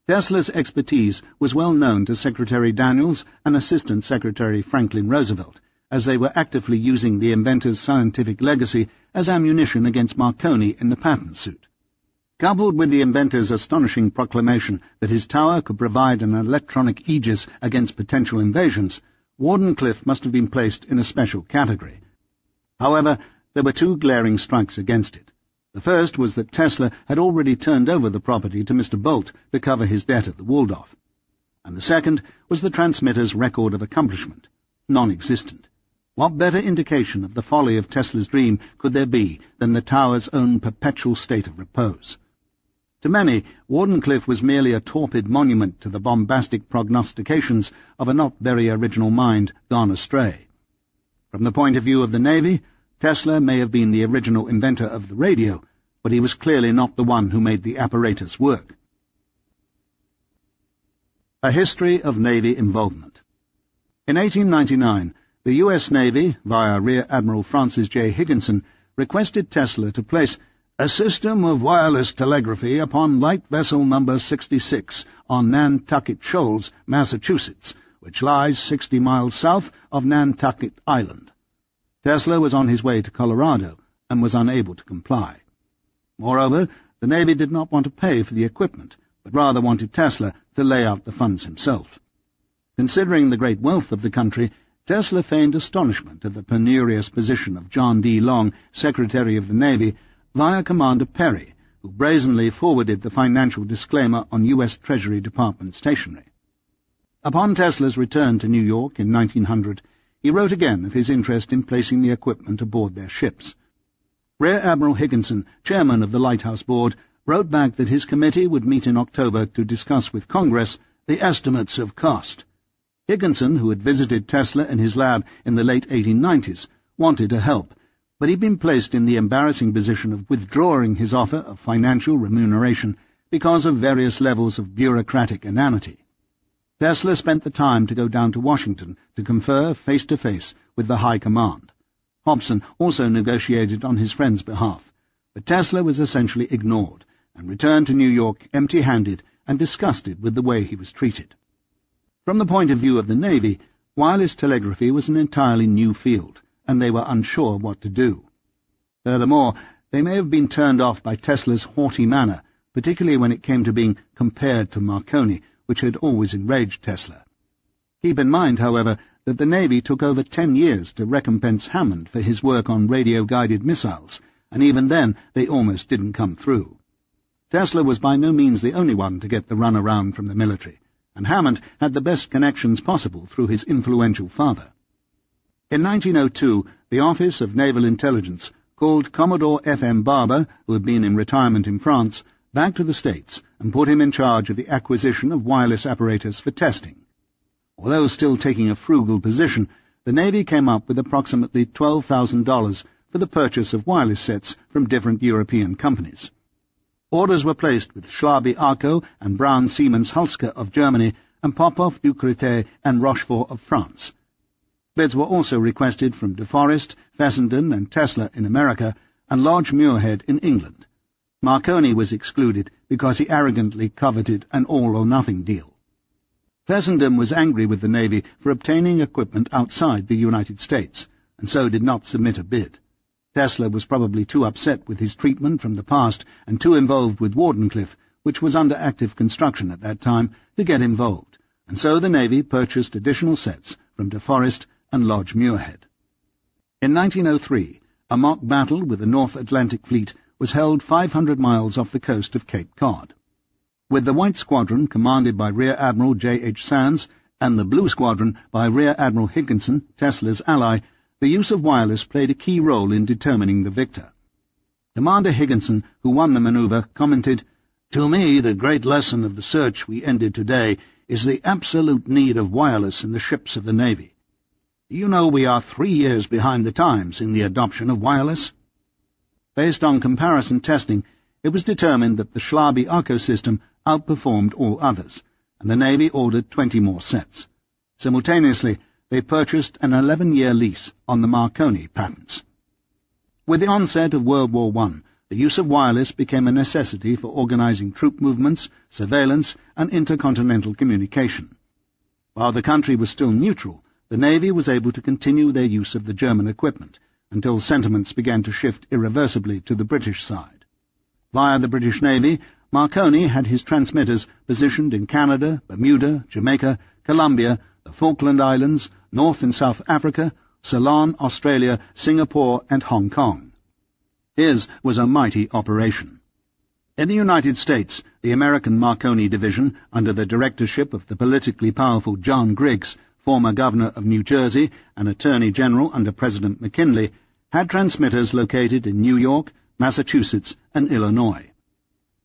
Tesla's expertise was well known to Secretary Daniels and Assistant Secretary Franklin Roosevelt, as they were actively using the inventor's scientific legacy as ammunition against Marconi in the patent suit. Coupled with the inventor's astonishing proclamation that his tower could provide an electronic aegis against potential invasions, Wardenclyffe must have been placed in a special category. However, there were two glaring strikes against it. The first was that Tesla had already turned over the property to Mr. Bolt to cover his debt at the Waldorf. And the second was the transmitter's record of accomplishment, non-existent. What better indication of the folly of Tesla's dream could there be than the tower's own perpetual state of repose? To many, Wardenclyffe was merely a torpid monument to the bombastic prognostications of a not very original mind gone astray. From the point of view of the Navy, Tesla may have been the original inventor of the radio, but he was clearly not the one who made the apparatus work. A history of Navy involvement. In 1899, the U.S. Navy, via Rear Admiral Francis J. Higginson, requested Tesla to place a system of wireless telegraphy upon light vessel number 66 on Nantucket Shoals, Massachusetts, which lies 60 miles south of Nantucket Island. Tesla was on his way to Colorado and was unable to comply. Moreover, the Navy did not want to pay for the equipment, but rather wanted Tesla to lay out the funds himself. Considering the great wealth of the country, Tesla feigned astonishment at the penurious position of John D. Long, Secretary of the Navy, via Commander Perry, who brazenly forwarded the financial disclaimer on U.S. Treasury Department stationery. Upon Tesla's return to New York in 1900, he wrote again of his interest in placing the equipment aboard their ships. Rear Admiral Higginson, chairman of the Lighthouse Board, wrote back that his committee would meet in October to discuss with Congress the estimates of cost. Higginson, who had visited Tesla in his lab in the late 1890s, wanted to help, but he'd been placed in the embarrassing position of withdrawing his offer of financial remuneration because of various levels of bureaucratic inanity. Tesla spent the time to go down to Washington to confer face-to-face with the High Command. Hobson also negotiated on his friend's behalf, but Tesla was essentially ignored and returned to New York empty-handed and disgusted with the way he was treated. From the point of view of the Navy, wireless telegraphy was an entirely new field, and they were unsure what to do. Furthermore, they may have been turned off by Tesla's haughty manner, particularly when it came to being compared to Marconi, which had always enraged Tesla. Keep in mind, however, that the Navy took over 10 years to recompense Hammond for his work on radio-guided missiles, and even then they almost didn't come through. Tesla was by no means the only one to get the runaround from the military, and Hammond had the best connections possible through his influential father. In 1902, the Office of Naval Intelligence called Commodore F.M. Barber, who had been in retirement in France, back to the States and put him in charge of the acquisition of wireless apparatus for testing. Although still taking a frugal position, the Navy came up with approximately $12,000 for the purchase of wireless sets from different European companies. Orders were placed with Schlaby-Arco and Brown Siemens Hulske of Germany and Popov, Ducretet and Rochefort of France. Bids were also requested from De Forest, Fessenden and Tesla in America and Lodge Muirhead in England. Marconi was excluded because he arrogantly coveted an all-or-nothing deal. Fessenden was angry with the Navy for obtaining equipment outside the United States, and so did not submit a bid. Tesla was probably too upset with his treatment from the past and too involved with Wardenclyffe, which was under active construction at that time, to get involved, and so the Navy purchased additional sets from De Forest and Lodge Muirhead. In 1903, a mock battle with the North Atlantic Fleet was held 500 miles off the coast of Cape Cod. With the White Squadron, commanded by Rear Admiral J.H. Sands, and the Blue Squadron by Rear Admiral Higginson, Tesla's ally, the use of wireless played a key role in determining the victor. Commander Higginson, who won the maneuver, commented, "To me, the great lesson of the search we ended today is the absolute need of wireless in the ships of the Navy. You know we are 3 years behind the times in the adoption of wireless." Based on comparison testing, it was determined that the Schlaby-Arco system outperformed all others, and the Navy ordered 20 more sets. Simultaneously, they purchased an 11-year lease on the Marconi patents. With the onset of World War I, the use of wireless became a necessity for organizing troop movements, surveillance, and intercontinental communication. While the country was still neutral, the Navy was able to continue their use of the German equipment, until sentiments began to shift irreversibly to the British side. Via the British Navy, Marconi had his transmitters positioned in Canada, Bermuda, Jamaica, Colombia, the Falkland Islands, North and South Africa, Ceylon, Australia, Singapore, and Hong Kong. His was a mighty operation. In the United States, the American Marconi Division, under the directorship of the politically powerful John Griggs, former governor of New Jersey and Attorney General under President McKinley, had transmitters located in New York, Massachusetts, and Illinois.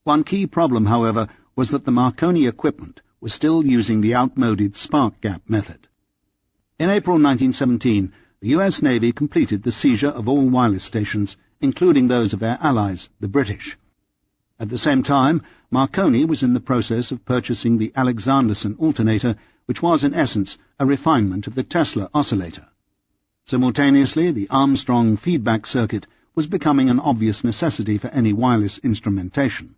One key problem, however, was that the Marconi equipment was still using the outmoded spark gap method. In April 1917, the U.S. Navy completed the seizure of all wireless stations, including those of their allies, the British. At the same time, Marconi was in the process of purchasing the Alexanderson alternator, which was in essence a refinement of the Tesla oscillator. Simultaneously, the Armstrong feedback circuit was becoming an obvious necessity for any wireless instrumentation.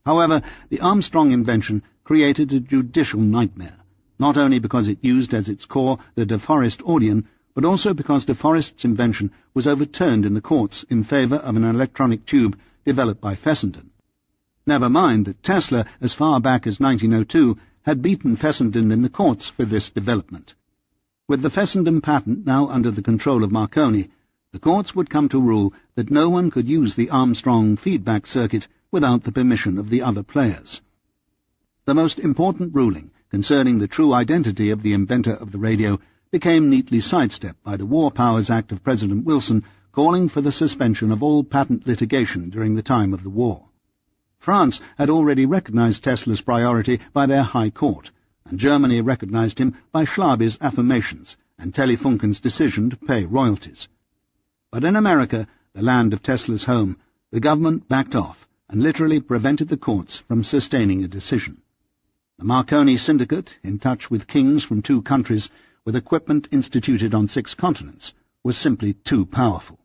However, the Armstrong invention created a judicial nightmare, not only because it used as its core the De Forest Audion, but also because De Forest's invention was overturned in the courts in favor of an electronic tube developed by Fessenden. Never mind that Tesla, as far back as 1902, had beaten Fessenden in the courts for this development. With the Fessenden patent now under the control of Marconi, the courts would come to rule that no one could use the Armstrong feedback circuit without the permission of the other players. The most important ruling concerning the true identity of the inventor of the radio became neatly sidestepped by the War Powers Act of President Wilson, calling for the suspension of all patent litigation during the time of the war. France had already recognized Tesla's priority by their High Court, and Germany recognized him by Schlaby's affirmations and Telefunken's decision to pay royalties. But in America, the land of Tesla's home, the government backed off and literally prevented the courts from sustaining a decision. The Marconi Syndicate, in touch with kings from 2 countries, with equipment instituted on 6 continents, was simply too powerful.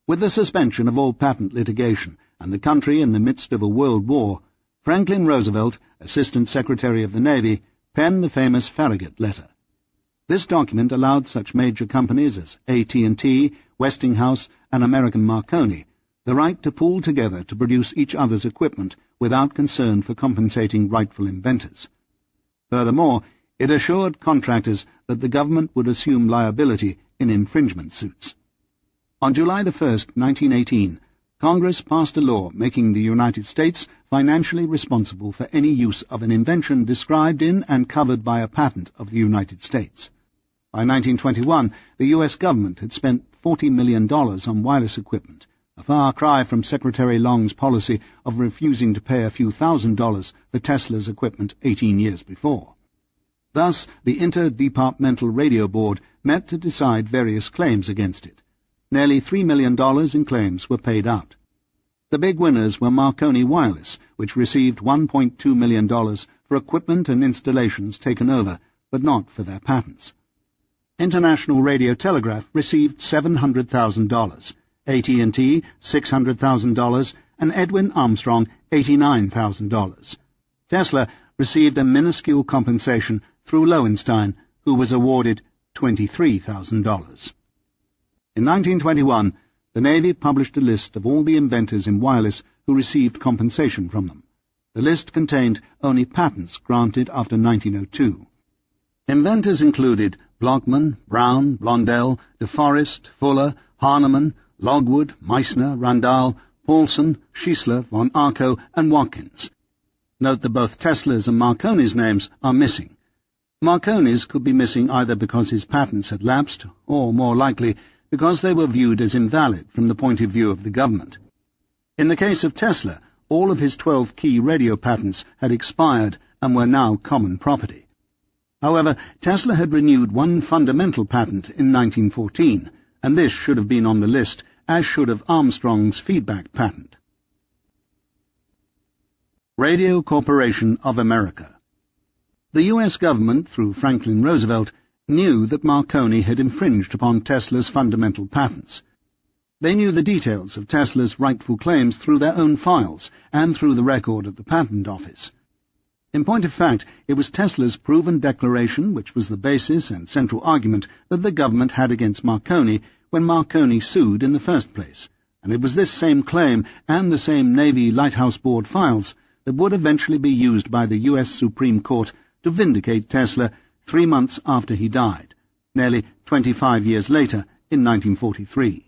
With the suspension of all patent litigation and the country in the midst of a world war, Franklin Roosevelt, Assistant Secretary of the Navy, penned the famous Farragut letter. This document allowed such major companies as AT&T, Westinghouse, and American Marconi the right to pool together to produce each other's equipment without concern for compensating rightful inventors. Furthermore, it assured contractors that the government would assume liability in infringement suits. On July 1, 1918, Congress passed a law making the United States financially responsible for any use of an invention described in and covered by a patent of the United States. By 1921, the U.S. government had spent $40 million on wireless equipment, a far cry from Secretary Long's policy of refusing to pay a few $1,000s for Tesla's equipment 18 years before. Thus, the Interdepartmental Radio Board met to decide various claims against it. Nearly $3 million in claims were paid out. The big winners were Marconi Wireless, which received $1.2 million for equipment and installations taken over, but not for their patents. International Radio Telegraph received $700,000, AT&T $600,000, and Edwin Armstrong $89,000. Tesla received a minuscule compensation through Lowenstein, who was awarded $23,000. In 1921, the Navy published a list of all the inventors in wireless who received compensation from them. The list contained only patents granted after 1902. Inventors included Blockman, Brown, Blondell, De Forest, Fuller, Harneman, Logwood, Meissner, Randall, Paulson, Schiessler, von Arco, and Watkins. Note that both Tesla's and Marconi's names are missing. Marconi's could be missing either because his patents had lapsed, or, more likely, because they were viewed as invalid from the point of view of the government. In the case of Tesla, all of his 12 key radio patents had expired and were now common property. However, Tesla had renewed one fundamental patent in 1914, and this should have been on the list, as should have Armstrong's feedback patent. Radio Corporation of America. The U.S. government, through Franklin Roosevelt, knew that Marconi had infringed upon Tesla's fundamental patents. They knew the details of Tesla's rightful claims through their own files and through the record at the Patent Office. In point of fact, it was Tesla's proven declaration which was the basis and central argument that the government had against Marconi when Marconi sued in the first place, and it was this same claim and the same Navy Lighthouse Board files that would eventually be used by the U.S. Supreme Court to vindicate Tesla 3 months after he died, nearly 25 years later in 1943.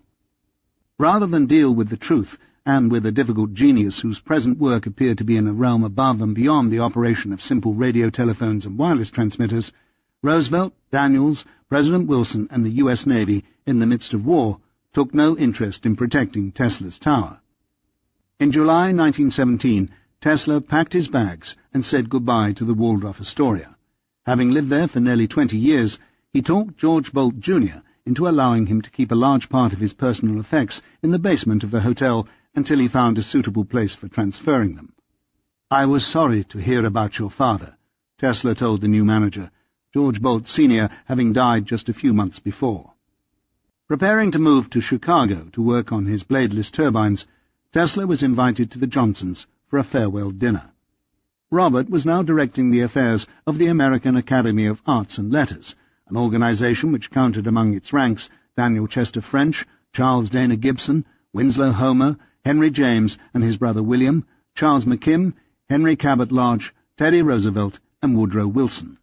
Rather than deal with the truth, and with a difficult genius whose present work appeared to be in a realm above and beyond the operation of simple radio telephones and wireless transmitters, Roosevelt, Daniels, President Wilson, and the U.S. Navy, in the midst of war, took no interest in protecting Tesla's tower. In July 1917, Tesla packed his bags and said goodbye to the Waldorf Astoria. Having lived there for nearly 20 years, he talked George Bolt, Jr. into allowing him to keep a large part of his personal effects in the basement of the hotel until he found a suitable place for transferring them. "I was sorry to hear about your father," Tesla told the new manager, George Bolt Sr. having died just a few months before. Preparing to move to Chicago to work on his bladeless turbines, Tesla was invited to the Johnsons for a farewell dinner. Robert was now directing the affairs of the American Academy of Arts and Letters, an organization which counted among its ranks Daniel Chester French, Charles Dana Gibson, Winslow Homer, Henry James and his brother William, Charles McKim, Henry Cabot Lodge, Teddy Roosevelt, and Woodrow Wilson.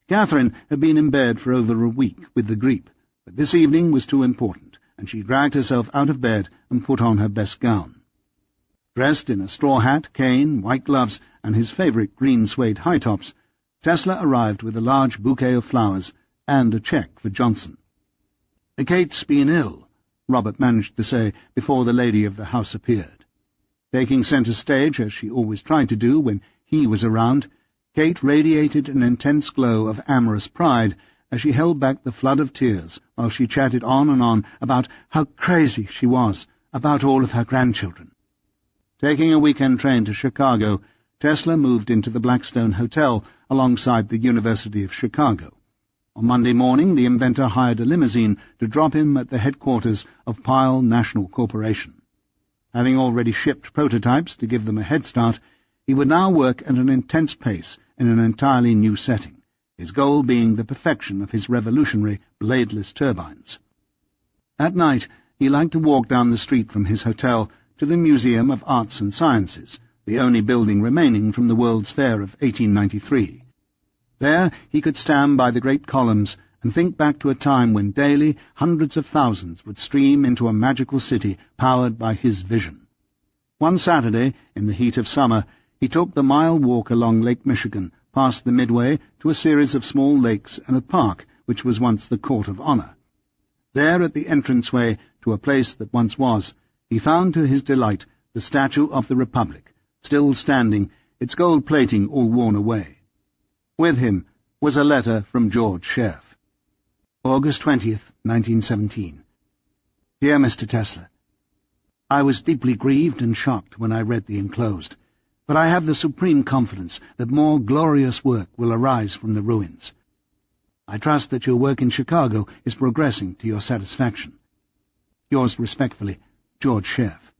Catherine had been in bed for over a week with the grippe, but this evening was too important, and she dragged herself out of bed and put on her best gown. Dressed in a straw hat, cane, white gloves, and his favourite green suede high-tops, Tesla arrived with a large bouquet of flowers and a cheque for Johnson. "Kate's been ill," Robert managed to say before the lady of the house appeared. Taking centre stage, as she always tried to do when he was around, Kate radiated an intense glow of amorous pride as she held back the flood of tears while she chatted on and on about how crazy she was about all of her grandchildren. Taking a weekend train to Chicago, Tesla moved into the Blackstone Hotel alongside the University of Chicago. On Monday morning, the inventor hired a limousine to drop him at the headquarters of Pyle National Corporation. Having already shipped prototypes to give them a head start, he would now work at an intense pace in an entirely new setting, his goal being the perfection of his revolutionary bladeless turbines. At night, he liked to walk down the street from his hotel to the Museum of Arts and Sciences, the only building remaining from the World's Fair of 1893. There he could stand by the great columns and think back to a time when daily hundreds of thousands would stream into a magical city powered by his vision. One Saturday, in the heat of summer, he took the mile walk along Lake Michigan, past the Midway, to a series of small lakes and a park which was once the Court of Honor. There, at the entranceway to a place that once was, he found to his delight the statue of the Republic, still standing, its gold plating all worn away. With him was a letter from George Sheriff. August 20th, 1917. Dear Mr. Tesla, I was deeply grieved and shocked when I read the enclosed, but I have the supreme confidence that more glorious work will arise from the ruins. I trust that your work in Chicago is progressing to your satisfaction. Yours respectfully, George Sheriff.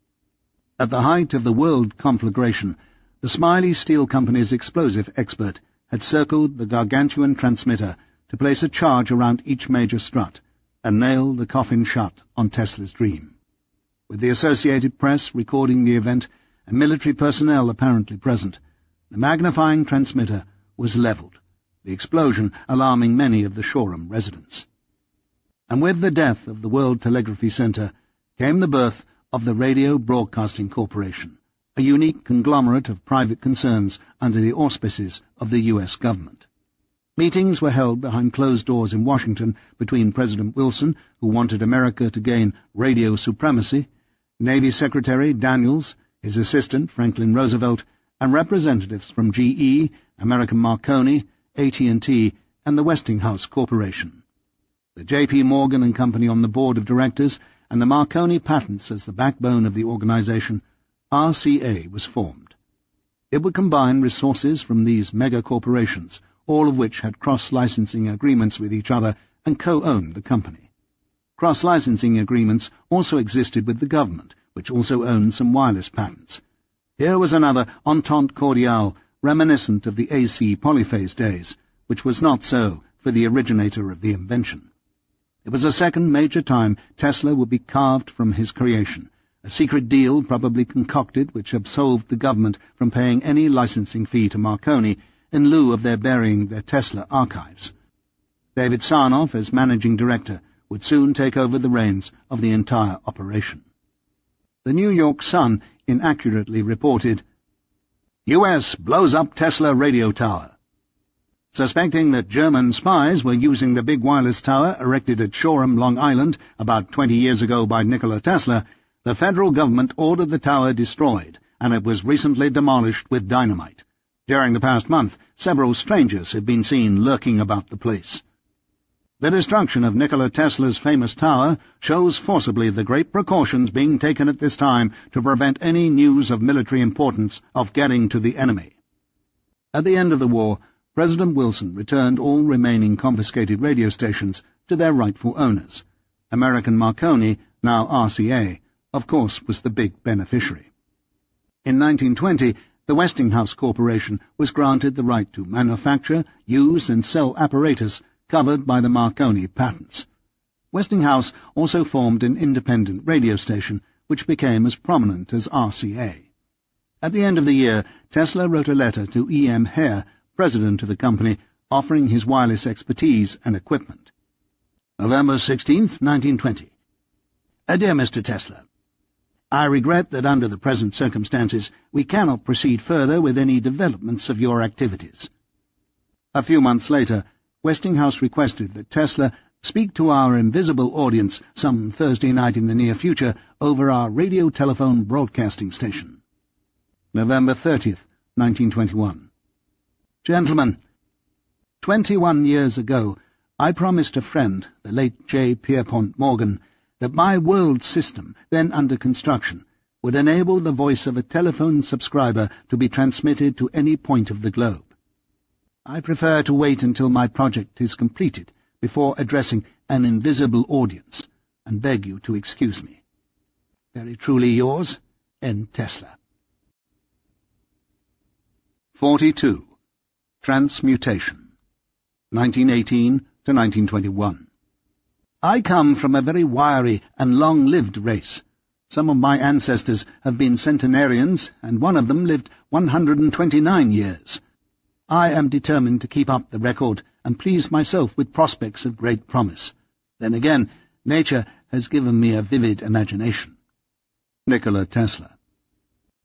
At the height of the world conflagration, the Smiley Steel Company's explosive expert had circled the gargantuan transmitter to place a charge around each major strut and nail the coffin shut on Tesla's dream. With the Associated Press recording the event and military personnel apparently present, the magnifying transmitter was levelled, the explosion alarming many of the Shoreham residents. And with the death of the World Telegraphy Center came the birth of the Radio Broadcasting Corporation, a unique conglomerate of private concerns under the auspices of the U.S. government. Meetings were held behind closed doors in Washington between President Wilson, who wanted America to gain radio supremacy, Navy Secretary Daniels, his assistant Franklin Roosevelt, and representatives from GE, American Marconi, AT&T, and the Westinghouse Corporation. The J.P. Morgan and Company on the board of directors, and the Marconi patents as the backbone of the organization, RCA was formed. It would combine resources from these mega-corporations, all of which had cross-licensing agreements with each other and co-owned the company. Cross-licensing agreements also existed with the government, which also owned some wireless patents. Here was another entente cordiale reminiscent of the AC polyphase days, which was not so for the originator of the invention. It was a second major time Tesla would be carved from his creation, a secret deal probably concocted which absolved the government from paying any licensing fee to Marconi in lieu of their burying their Tesla archives. David Sarnoff, as managing director, would soon take over the reins of the entire operation. The New York Sun inaccurately reported, U.S. blows up Tesla radio tower. Suspecting that German spies were using the big wireless tower erected at Shoreham, Long Island, about 20 years ago by Nikola Tesla, the federal government ordered the tower destroyed, and it was recently demolished with dynamite. During the past month, several strangers had been seen lurking about the place. The destruction of Nikola Tesla's famous tower shows forcibly the great precautions being taken at this time to prevent any news of military importance of getting to the enemy. At the end of the war, President Wilson returned all remaining confiscated radio stations to their rightful owners. American Marconi, now RCA, of course, was the big beneficiary. In 1920, the Westinghouse Corporation was granted the right to manufacture, use, and sell apparatus covered by the Marconi patents. Westinghouse also formed an independent radio station, which became as prominent as RCA. At the end of the year, Tesla wrote a letter to E.M. Hare, president of the company, offering his wireless expertise and equipment. November 16th, 1920. Dear Mr. Tesla, I regret that under the present circumstances we cannot proceed further with any developments of your activities. A few months later, Westinghouse requested that Tesla speak to our invisible audience some Thursday night in the near future over our radio-telephone broadcasting station. November 30th, 1921. Gentlemen, 21 years ago, I promised a friend, the late J. Pierpont Morgan, that my world system, then under construction, would enable the voice of a telephone subscriber to be transmitted to any point of the globe. I prefer to wait until my project is completed before addressing an invisible audience, and beg you to excuse me. Very truly yours, N. Tesla. 42. Transmutation, 1918 to 1921. I come from a very wiry and long-lived race. Some of my ancestors have been centenarians, and one of them lived 129 years. I am determined to keep up the record and please myself with prospects of great promise. Then again, nature has given me a vivid imagination. Nikola Tesla.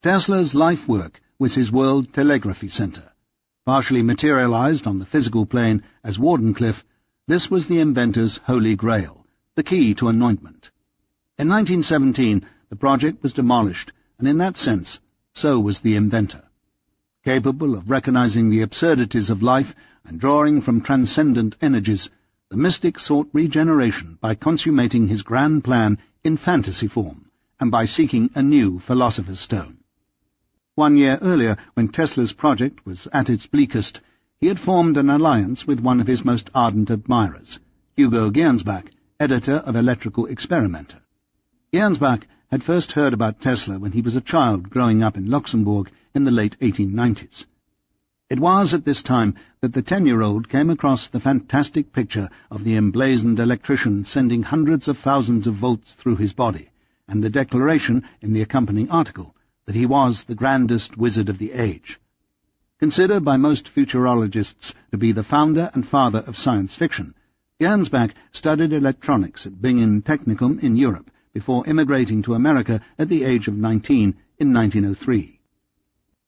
Tesla's life work was his World Telegraphy Center. Partially materialized on the physical plane as Wardenclyffe, this was the inventor's holy grail, the key to anointment. In 1917, the project was demolished, and in that sense, so was the inventor. Capable of recognizing the absurdities of life and drawing from transcendent energies, the mystic sought regeneration by consummating his grand plan in fantasy form, and by seeking a new philosopher's stone. 1 year earlier, when Tesla's project was at its bleakest, he had formed an alliance with one of his most ardent admirers, Hugo Gernsback, editor of Electrical Experimenter. Gernsback had first heard about Tesla when he was a child growing up in Luxembourg in the late 1890s. It was at this time that the 10-year-old came across the fantastic picture of the emblazoned electrician sending hundreds of thousands of volts through his body, and the declaration in the accompanying article that he was the grandest wizard of the age. Considered by most futurologists to be the founder and father of science fiction, Gernsback studied electronics at Bingen Technicum in Europe before immigrating to America at the age of 19 in 1903.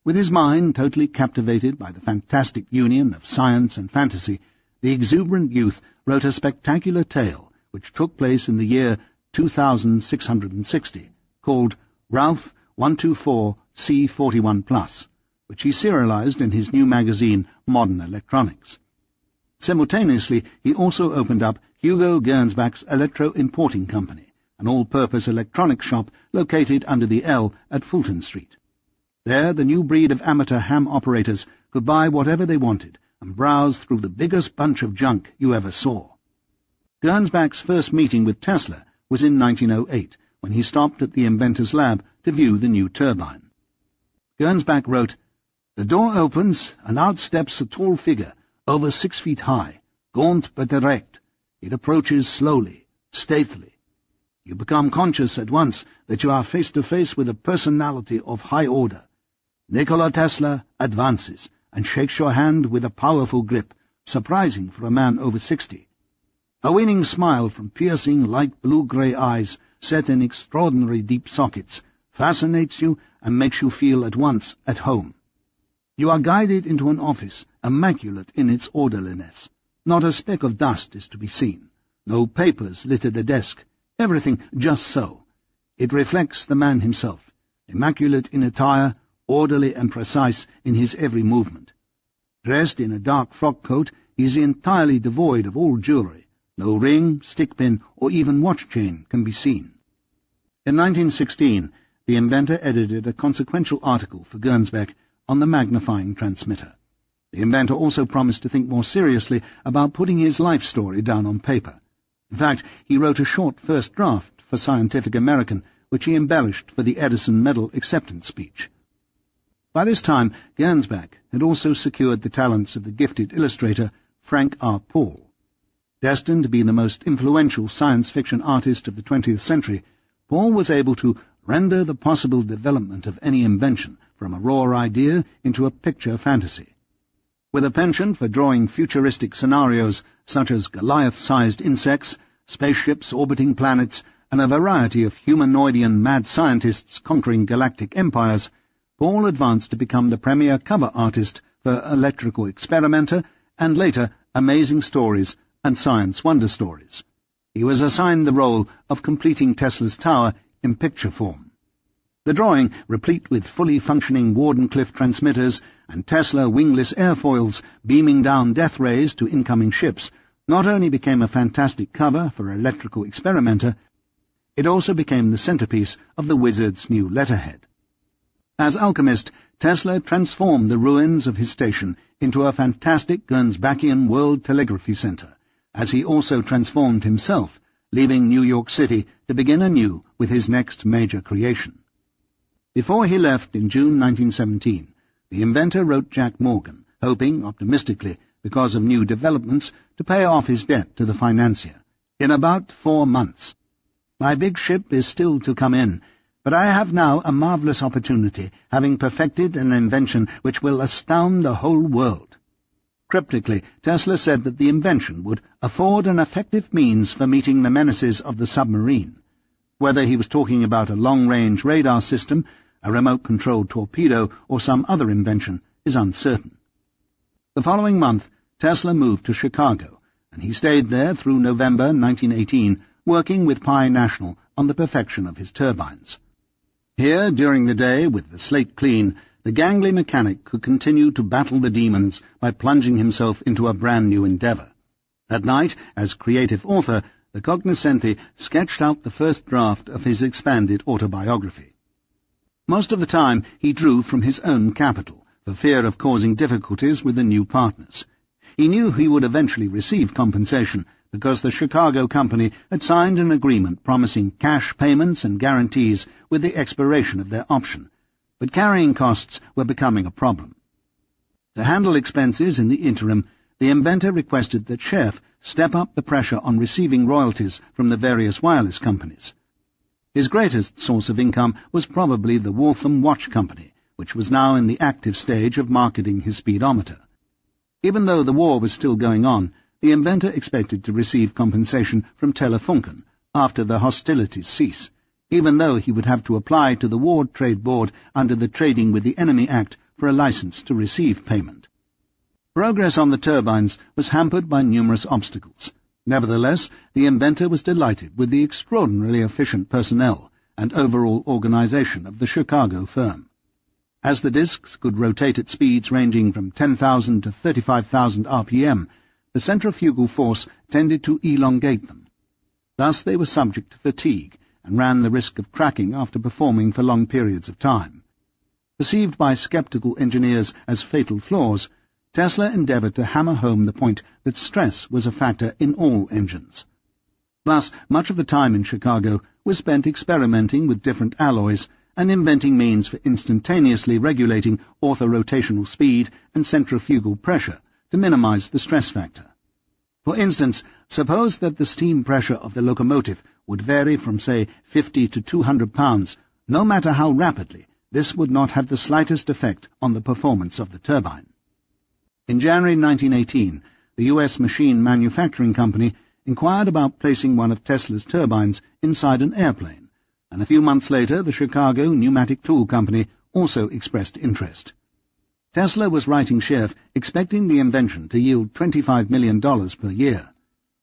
With his mind totally captivated by the fantastic union of science and fantasy, the exuberant youth wrote a spectacular tale which took place in the year 2660, called Ralph 124 C41+, which he serialized in his new magazine Modern Electronics. Simultaneously, he also opened up Hugo Gernsback's Electro-Importing Company, an all-purpose electronics shop located under the L at Fulton Street. There, the new breed of amateur ham operators could buy whatever they wanted and browse through the biggest bunch of junk you ever saw. Gernsback's first meeting with Tesla was in 1908, when he stopped at the inventor's lab to view the new turbine. Gernsback wrote, "The door opens, and out steps a tall figure, over 6 feet high, gaunt but erect. It approaches slowly, stately. You become conscious at once that you are face to face with a personality of high order. Nikola Tesla advances and shakes your hand with a powerful grip, surprising for a man over 60. A winning smile from piercing light blue-grey eyes set in extraordinary deep sockets fascinates you and makes you feel at once at home. You are guided into an office, immaculate in its orderliness. Not a speck of dust is to be seen. No papers litter the desk. Everything just so. It reflects the man himself, immaculate in attire, orderly and precise in his every movement. Dressed in a dark frock coat, he is entirely devoid of all jewellery. No ring, stickpin, or even watch chain can be seen." In 1916, the inventor edited a consequential article for Gernsback on the magnifying transmitter. The inventor also promised to think more seriously about putting his life story down on paper. In fact, he wrote a short first draft for Scientific American, which he embellished for the Edison Medal acceptance speech. By this time, Gernsback had also secured the talents of the gifted illustrator Frank R. Paul. Destined to be the most influential science fiction artist of the 20th century, Paul was able to render the possible development of any invention from a raw idea into a picture fantasy. With a penchant for drawing futuristic scenarios such as Goliath-sized insects, spaceships orbiting planets, and a variety of humanoidian mad scientists conquering galactic empires, Paul advanced to become the premier cover artist for Electrical Experimenter and later Amazing Stories and Science Wonder Stories. He was assigned the role of completing Tesla's tower in picture form. The drawing, replete with fully functioning Wardenclyffe transmitters and Tesla wingless airfoils beaming down death rays to incoming ships, not only became a fantastic cover for Electrical Experimenter, it also became the centerpiece of the Wizard's new letterhead. As alchemist, Tesla transformed the ruins of his station into a fantastic Gernsbackian world telegraphy center, as he also transformed himself, leaving New York City to begin anew with his next major creation. Before he left in June 1917, the inventor wrote Jack Morgan, hoping, optimistically, because of new developments, to pay off his debt to the financier. In about 4 months. My big ship is still to come in, but I have now a marvelous opportunity, having perfected an invention which will astound the whole world. Cryptically, Tesla said that the invention would afford an effective means for meeting the menaces of the submarine. Whether he was talking about a long-range radar system, a remote-controlled torpedo, or some other invention is uncertain. The following month, Tesla moved to Chicago, and he stayed there through November 1918, working with Pi National on the perfection of his turbines. Here, during the day, with the slate clean, the gangly mechanic could continue to battle the demons by plunging himself into a brand-new endeavor. At night, as creative author, the cognoscenti sketched out the first draft of his expanded autobiography. Most of the time he drew from his own capital, for fear of causing difficulties with the new partners. He knew he would eventually receive compensation, because the Chicago company had signed an agreement promising cash payments and guarantees with the expiration of their option, but carrying costs were becoming a problem. To handle expenses in the interim, the inventor requested that Scherf step up the pressure on receiving royalties from the various wireless companies. His greatest source of income was probably the Waltham Watch Company, which was now in the active stage of marketing his speedometer. Even though the war was still going on, the inventor expected to receive compensation from Telefunken after the hostilities cease, even though he would have to apply to the War Trade Board under the Trading with the Enemy Act for a license to receive payment. Progress on the turbines was hampered by numerous obstacles. Nevertheless, the inventor was delighted with the extraordinarily efficient personnel and overall organization of the Chicago firm. As the discs could rotate at speeds ranging from 10,000 to 35,000 RPM, the centrifugal force tended to elongate them. Thus they were subject to fatigue and ran the risk of cracking after performing for long periods of time. Perceived by skeptical engineers as fatal flaws, Tesla endeavored to hammer home the point that stress was a factor in all engines. Thus, much of the time in Chicago was spent experimenting with different alloys and inventing means for instantaneously regulating orthorotational speed and centrifugal pressure to minimize the stress factor. For instance, suppose that the steam pressure of the locomotive would vary from, say, 50 to 200 pounds. No matter how rapidly, this would not have the slightest effect on the performance of the turbine. In January 1918, the U.S. Machine Manufacturing Company inquired about placing one of Tesla's turbines inside an airplane, and a few months later the Chicago Pneumatic Tool Company also expressed interest. Tesla was writing Scherf expecting the invention to yield $25 million per year.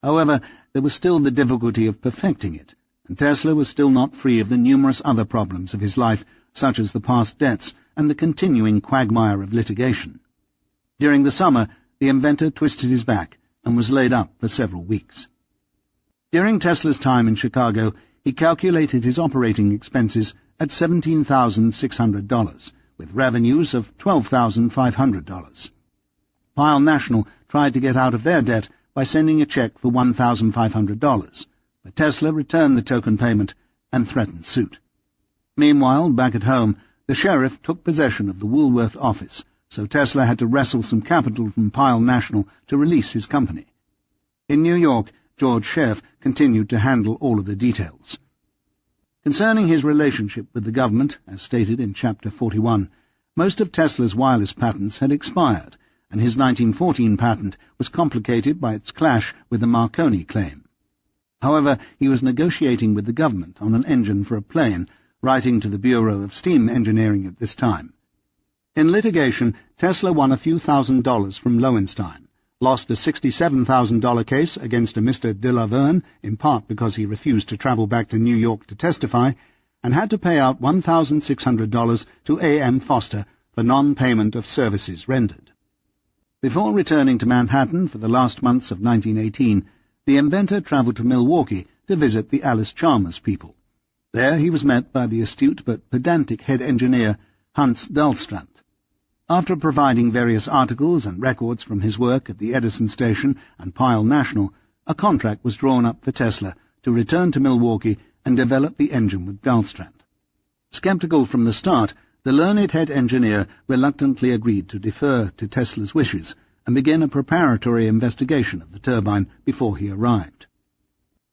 However, there was still the difficulty of perfecting it, and Tesla was still not free of the numerous other problems of his life, such as the past debts and the continuing quagmire of litigation. During the summer, the inventor twisted his back and was laid up for several weeks. During Tesla's time in Chicago, he calculated his operating expenses at $17,600, with revenues of $12,500. Pi National tried to get out of their debt by sending a check for $1,500, but Tesla returned the token payment and threatened suit. Meanwhile, back at home, the sheriff took possession of the Woolworth office, so Tesla had to wrestle some capital from Pi National to release his company. In New York, George Scherf continued to handle all of the details. Concerning his relationship with the government, as stated in Chapter 41, most of Tesla's wireless patents had expired, and his 1914 patent was complicated by its clash with the Marconi claim. However, he was negotiating with the government on an engine for a plane, writing to the Bureau of Steam Engineering at this time. In litigation, Tesla won a few $1,000s from Lowenstein, lost a $67,000 case against a Mr. de la Verne, in part because he refused to travel back to New York to testify, and had to pay out $1,600 to A.M. Foster for non-payment of services rendered. Before returning to Manhattan for the last months of 1918, the inventor travelled to Milwaukee to visit the Alice Chalmers people. There he was met by the astute but pedantic head engineer, Hans Dahlstrandt. After providing various articles and records from his work at the Edison Station and Pyle National, a contract was drawn up for Tesla to return to Milwaukee and develop the engine with Dahlstrandt. Skeptical from the start, the learned head engineer reluctantly agreed to defer to Tesla's wishes and begin a preparatory investigation of the turbine before he arrived.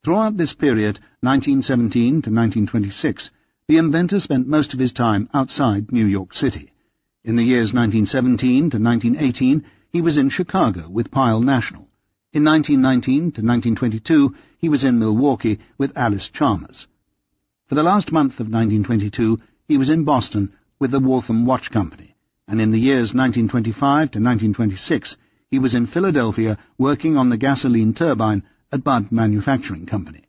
Throughout this period, 1917 to 1926, the inventor spent most of his time outside New York City. In the years 1917 to 1918, he was in Chicago with Pyle National. In 1919 to 1922, he was in Milwaukee with Alice Chalmers. For the last month of 1922, he was in Boston with the Waltham Watch Company, and in the years 1925 to 1926, he was in Philadelphia working on the gasoline turbine at Budd Manufacturing Company.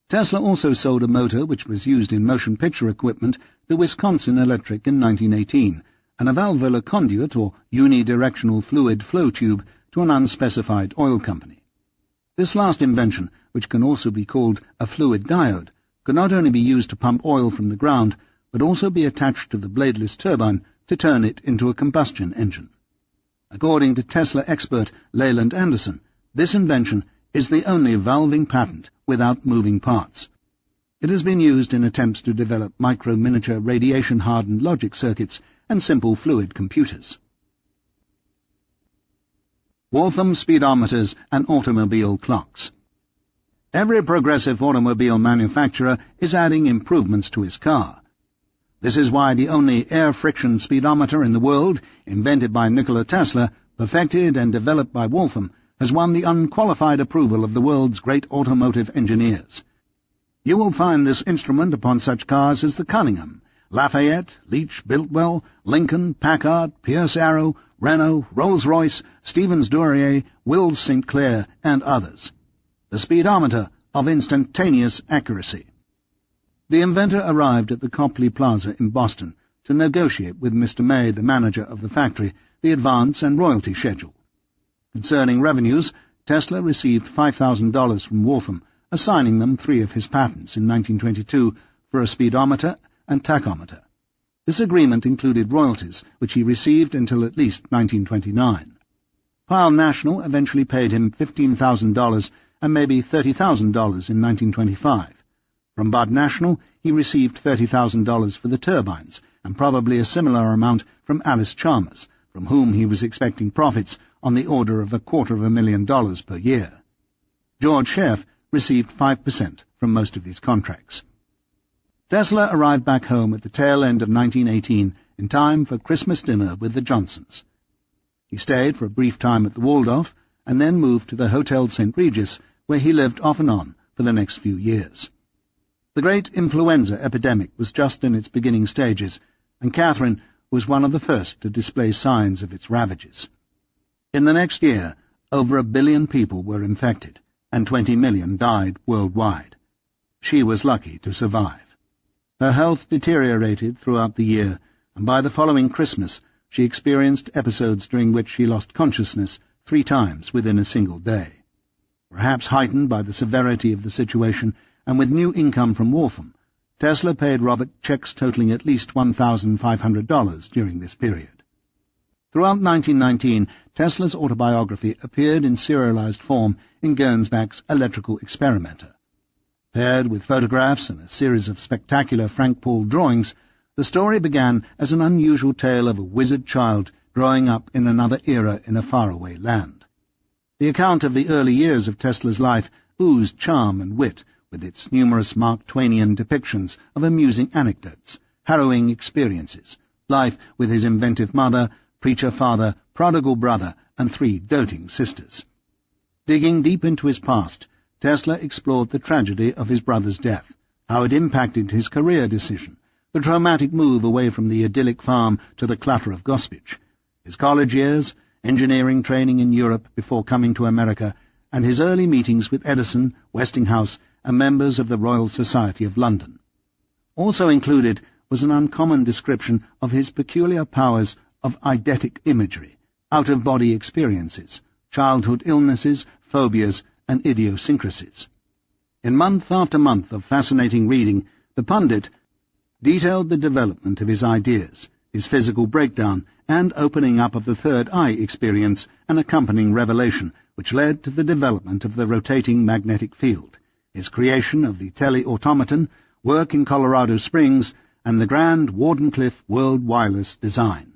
Tesla also sold a motor which was used in motion picture equipment to Wisconsin Electric in 1918, and a valvular conduit or unidirectional fluid flow tube to an unspecified oil company. This last invention, which can also be called a fluid diode, could not only be used to pump oil from the ground, but also be attached to the bladeless turbine to turn it into a combustion engine. According to Tesla expert Leland Anderson, this invention is the only valving patent without moving parts. It has been used in attempts to develop micro-miniature radiation-hardened logic circuits and simple fluid computers. Waltham speedometers and automobile clocks. Every progressive automobile manufacturer is adding improvements to his car. This is why the only air-friction speedometer in the world, invented by Nikola Tesla, perfected and developed by Waltham, has won the unqualified approval of the world's great automotive engineers. You will find this instrument upon such cars as the Cunningham, Lafayette, Leach, Biltwell, Lincoln, Packard, Pierce Arrow, Renault, Rolls-Royce, Stevens-Duryea, Wills St. Clair, and others. The speedometer of instantaneous accuracy. The inventor arrived at the Copley Plaza in Boston to negotiate with Mr. May, the manager of the factory, the advance and royalty schedule. Concerning revenues, Tesla received $5,000 from Waltham, assigning them 3 of his patents in 1922 for a speedometer and tachometer. This agreement included royalties, which he received until at least 1929. Pyle National eventually paid him $15,000 and maybe $30,000 in 1925. From Budd National, he received $30,000 for the turbines, and probably a similar amount from Alice Chalmers, from whom he was expecting profits on the order of $250,000 per year. George Scherf received 5% from most of these contracts. Tesla arrived back home at the tail end of 1918 in time for Christmas dinner with the Johnsons. He stayed for a brief time at the Waldorf, and then moved to the Hotel St. Regis, where he lived off and on for the next few years. The great influenza epidemic was just in its beginning stages, and Catherine was one of the first to display signs of its ravages. In the next year, over 1 billion people were infected, and 20 million died worldwide. She was lucky to survive. Her health deteriorated throughout the year, and by the following Christmas she experienced episodes during which she lost consciousness 3 times within a single day. Perhaps heightened by the severity of the situation, and with new income from Waltham, Tesla paid Robert checks totaling at least $1,500 during this period. Throughout 1919, Tesla's autobiography appeared in serialized form in Gernsback's Electrical Experimenter. Paired with photographs and a series of spectacular Frank Paul drawings, the story began as an unusual tale of a wizard child growing up in another era in a faraway land. The account of the early years of Tesla's life oozed charm and wit, with its numerous Mark Twainian depictions of amusing anecdotes, harrowing experiences, life with his inventive mother, preacher father, prodigal brother, and 3 doting sisters. Digging deep into his past, Tesla explored the tragedy of his brother's death, how it impacted his career decision, the traumatic move away from the idyllic farm to the clutter of Gospich, his college years, engineering training in Europe before coming to America, and his early meetings with Edison, Westinghouse, and members of the Royal Society of London. Also included was an uncommon description of his peculiar powers of eidetic imagery, out-of-body experiences, childhood illnesses, phobias, and idiosyncrasies. In month after month of fascinating reading, the pundit detailed the development of his ideas, his physical breakdown, and opening up of the third eye experience and accompanying revelation, which led to the development of the rotating magnetic field, his creation of the tele-automaton, work in Colorado Springs, and the grand Wardenclyffe World Wireless design.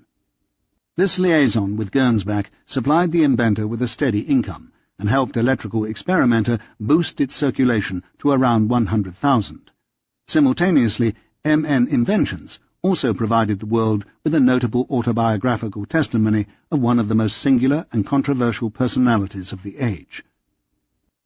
This liaison with Gernsback supplied the inventor with a steady income, and helped Electrical Experimenter boost its circulation to around 100,000. Simultaneously, MN Inventions also provided the world with a notable autobiographical testimony of one of the most singular and controversial personalities of the age.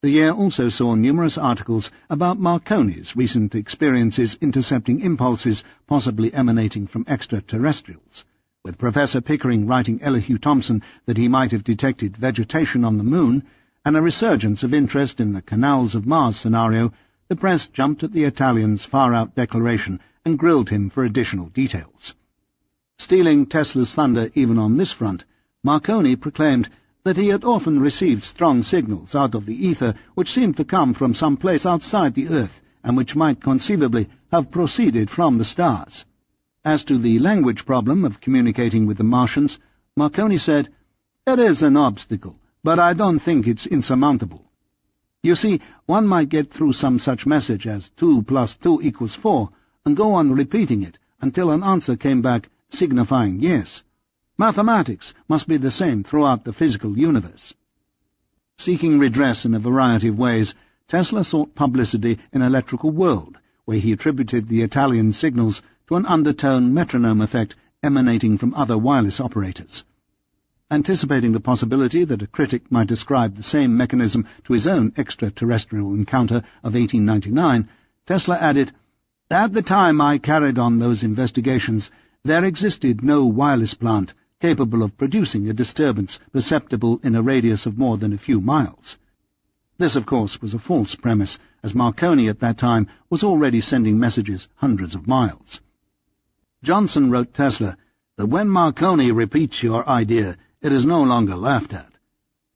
The year also saw numerous articles about Marconi's recent experiences intercepting impulses possibly emanating from extraterrestrials, with Professor Pickering writing Elihu Thomson that he might have detected vegetation on the moon, and a resurgence of interest in the Canals of Mars scenario. The press jumped at the Italian's far-out declaration and grilled him for additional details. Stealing Tesla's thunder even on this front, Marconi proclaimed that he had often received strong signals out of the ether which seemed to come from some place outside the Earth and which might conceivably have proceeded from the stars. As to the language problem of communicating with the Martians, Marconi said, "It is an obstacle, but I don't think it's insurmountable. You see, one might get through some such message as 2 + 2 = 4 and go on repeating it until an answer came back signifying yes. Mathematics must be the same throughout the physical universe." Seeking redress in a variety of ways, Tesla sought publicity in Electrical World, where he attributed the Italian signals to an undertone metronome effect emanating from other wireless operators. Anticipating the possibility that a critic might ascribe the same mechanism to his own extraterrestrial encounter of 1899, Tesla added, "At the time I carried on those investigations, there existed no wireless plant capable of producing a disturbance perceptible in a radius of more than a few miles." This, of course, was a false premise, as Marconi at that time was already sending messages hundreds of miles. Johnson wrote Tesla that when Marconi repeats your idea, it is no longer laughed at.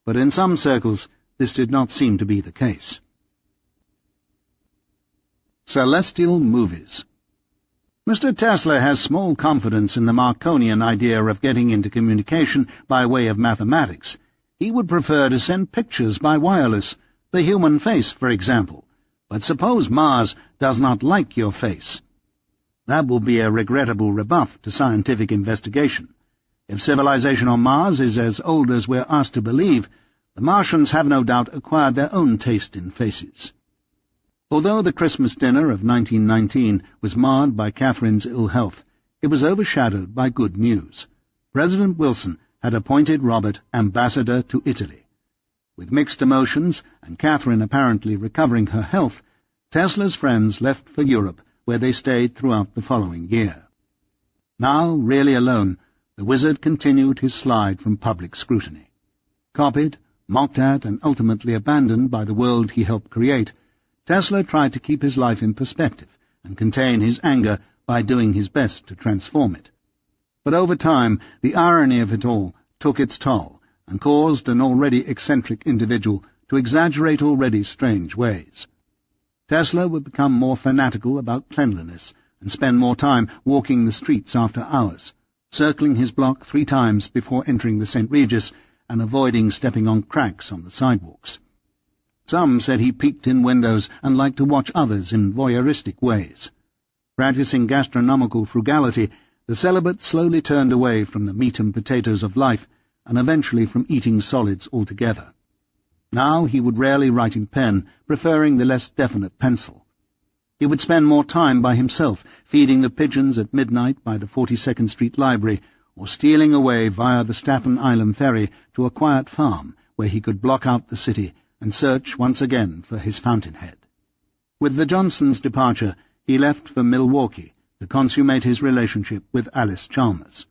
But in some circles, this did not seem to be the case. Celestial Movies. Mr. Tesla has small confidence in the Marconian idea of getting into communication by way of mathematics. He would prefer to send pictures by wireless, the human face, for example. But suppose Mars does not like your face? That will be a regrettable rebuff to scientific investigation. If civilization on Mars is as old as we're asked to believe, the Martians have no doubt acquired their own taste in faces. Although the Christmas dinner of 1919 was marred by Catherine's ill health, it was overshadowed by good news. President Wilson had appointed Robert ambassador to Italy. With mixed emotions, and Catherine apparently recovering her health, Tesla's friends left for Europe, where they stayed throughout the following year. Now, really alone, the wizard continued his slide from public scrutiny. Copied, mocked at, and ultimately abandoned by the world he helped create, Tesla tried to keep his life in perspective and contain his anger by doing his best to transform it. But over time, the irony of it all took its toll and caused an already eccentric individual to exaggerate already strange ways. Tesla would become more fanatical about cleanliness and spend more time walking the streets after hours, circling his block 3 times before entering the St. Regis and avoiding stepping on cracks on the sidewalks. Some said he peeked in windows and liked to watch others in voyeuristic ways. Practicing gastronomical frugality, the celibate slowly turned away from the meat and potatoes of life and eventually from eating solids altogether. Now he would rarely write in pen, preferring the less definite pencil. He would spend more time by himself, feeding the pigeons at midnight by the 42nd Street Library, or stealing away via the Staten Island ferry to a quiet farm where he could block out the city and search once again for his fountainhead. With the Johnsons' departure, he left for Milwaukee to consummate his relationship with Alice Chalmers.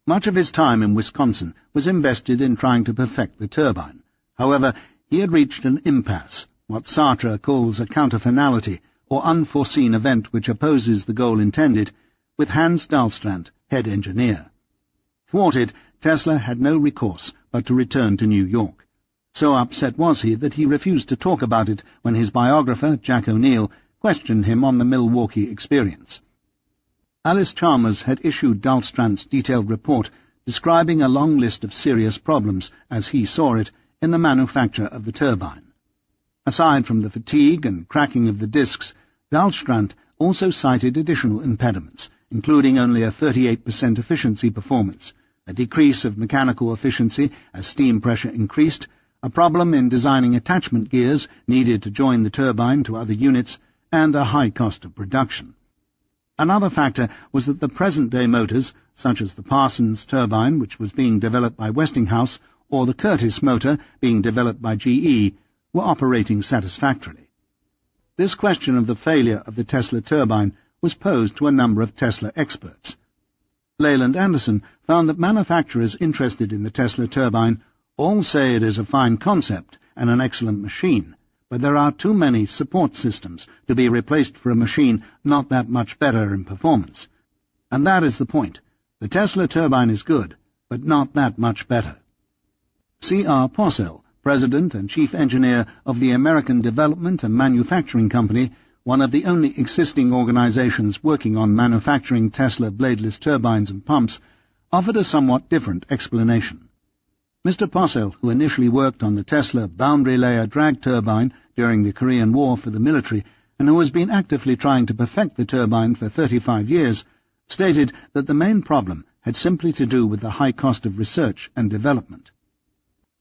Much of his time in Wisconsin was invested in trying to perfect the turbine. However, he had reached an impasse, what Sartre calls a counterfinality, or unforeseen event which opposes the goal intended, with Hans Dahlstrand, head engineer. Thwarted, Tesla had no recourse but to return to New York. So upset was he that he refused to talk about it when his biographer, Jack O'Neill, questioned him on the Milwaukee experience. Alice Chalmers had issued Dahlstrand's detailed report describing a long list of serious problems, as he saw it, in the manufacture of the turbine. Aside from the fatigue and cracking of the discs, Dahlstrand also cited additional impediments, including only a 38% efficiency performance, a decrease of mechanical efficiency as steam pressure increased, a problem in designing attachment gears needed to join the turbine to other units, and a high cost of production. Another factor was that the present-day motors, such as the Parsons turbine, which was being developed by Westinghouse, or the Curtiss motor, being developed by GE, were operating satisfactorily. This question of the failure of the Tesla turbine was posed to a number of Tesla experts. Leyland Anderson found that manufacturers interested in the Tesla turbine all say it is a fine concept and an excellent machine, but there are too many support systems to be replaced for a machine not that much better in performance. And that is the point. The Tesla turbine is good, but not that much better. C.R. Possell, President and Chief Engineer of the American Development and Manufacturing Company, one of the only existing organizations working on manufacturing Tesla bladeless turbines and pumps, offered a somewhat different explanation. Mr. Possell, who initially worked on the Tesla boundary layer drag turbine during the Korean War for the military, and who has been actively trying to perfect the turbine for 35 years, stated that the main problem had simply to do with the high cost of research and development.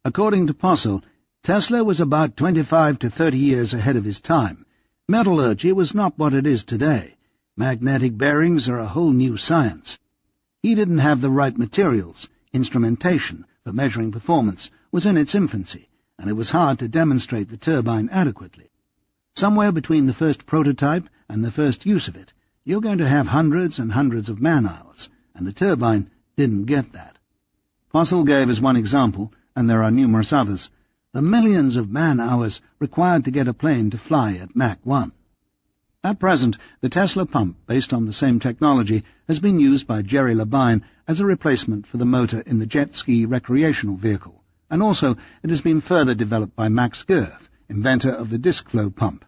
According to Possell, Tesla was about 25 to 30 years ahead of his time. Metallurgy was not what it is today. Magnetic bearings are a whole new science. He didn't have the right materials. Instrumentation for measuring performance was in its infancy, and it was hard to demonstrate the turbine adequately. Somewhere between the first prototype and the first use of it, you're going to have hundreds and hundreds of man-hours, and the turbine didn't get that. Possell gave as one example, and there are numerous others, the millions of man-hours required to get a plane to fly at Mach 1. At present, the Tesla pump, based on the same technology, has been used by Jerry Labine as a replacement for the motor in the jet ski recreational vehicle, and also it has been further developed by Max Girth, inventor of the disc flow pump.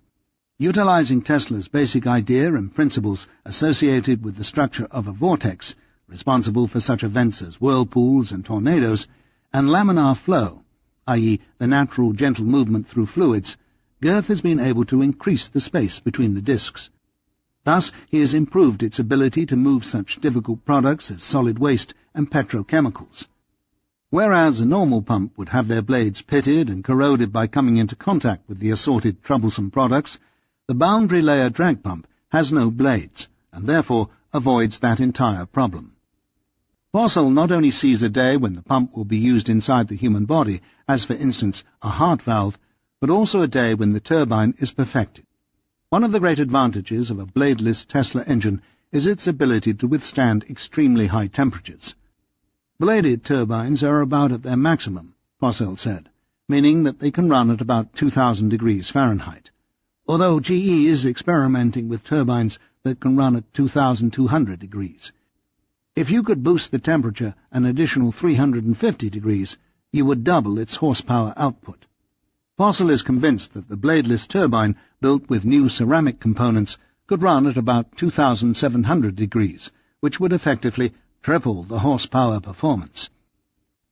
Utilizing Tesla's basic idea and principles associated with the structure of a vortex, responsible for such events as whirlpools and tornadoes, and laminar flow, i.e. the natural gentle movement through fluids, Girth has been able to increase the space between the discs. Thus, he has improved its ability to move such difficult products as solid waste and petrochemicals. Whereas a normal pump would have their blades pitted and corroded by coming into contact with the assorted troublesome products, the boundary layer drag pump has no blades, and therefore avoids that entire problem. Possell not only sees a day when the pump will be used inside the human body, as for instance a heart valve, but also a day when the turbine is perfected. One of the great advantages of a bladeless Tesla engine is its ability to withstand extremely high temperatures. Bladed turbines are about at their maximum, Possell said, meaning that they can run at about 2,000 degrees Fahrenheit, although GE is experimenting with turbines that can run at 2,200 degrees. If you could boost the temperature an additional 350 degrees, you would double its horsepower output. Possell is convinced that the bladeless turbine, built with new ceramic components, could run at about 2,700 degrees, which would effectively triple the horsepower performance.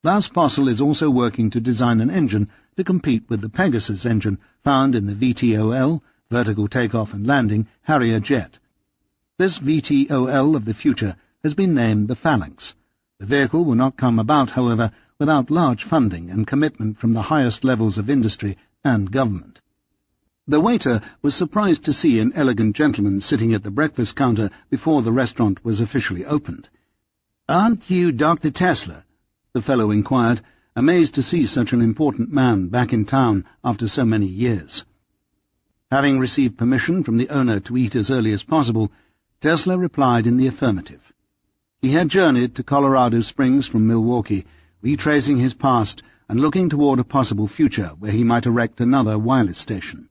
Thus Possell is also working to design an engine to compete with the Pegasus engine found in the VTOL, vertical takeoff and landing, Harrier jet. This VTOL of the future has been named the Phalanx. The vehicle will not come about, however, without large funding and commitment from the highest levels of industry and government. The waiter was surprised to see an elegant gentleman sitting at the breakfast counter before the restaurant was officially opened. "Aren't you Dr. Tesla?" the fellow inquired, amazed to see such an important man back in town after so many years. Having received permission from the owner to eat as early as possible, Tesla replied in the affirmative. He had journeyed to Colorado Springs from Milwaukee, retracing his past and looking toward a possible future where he might erect another wireless station.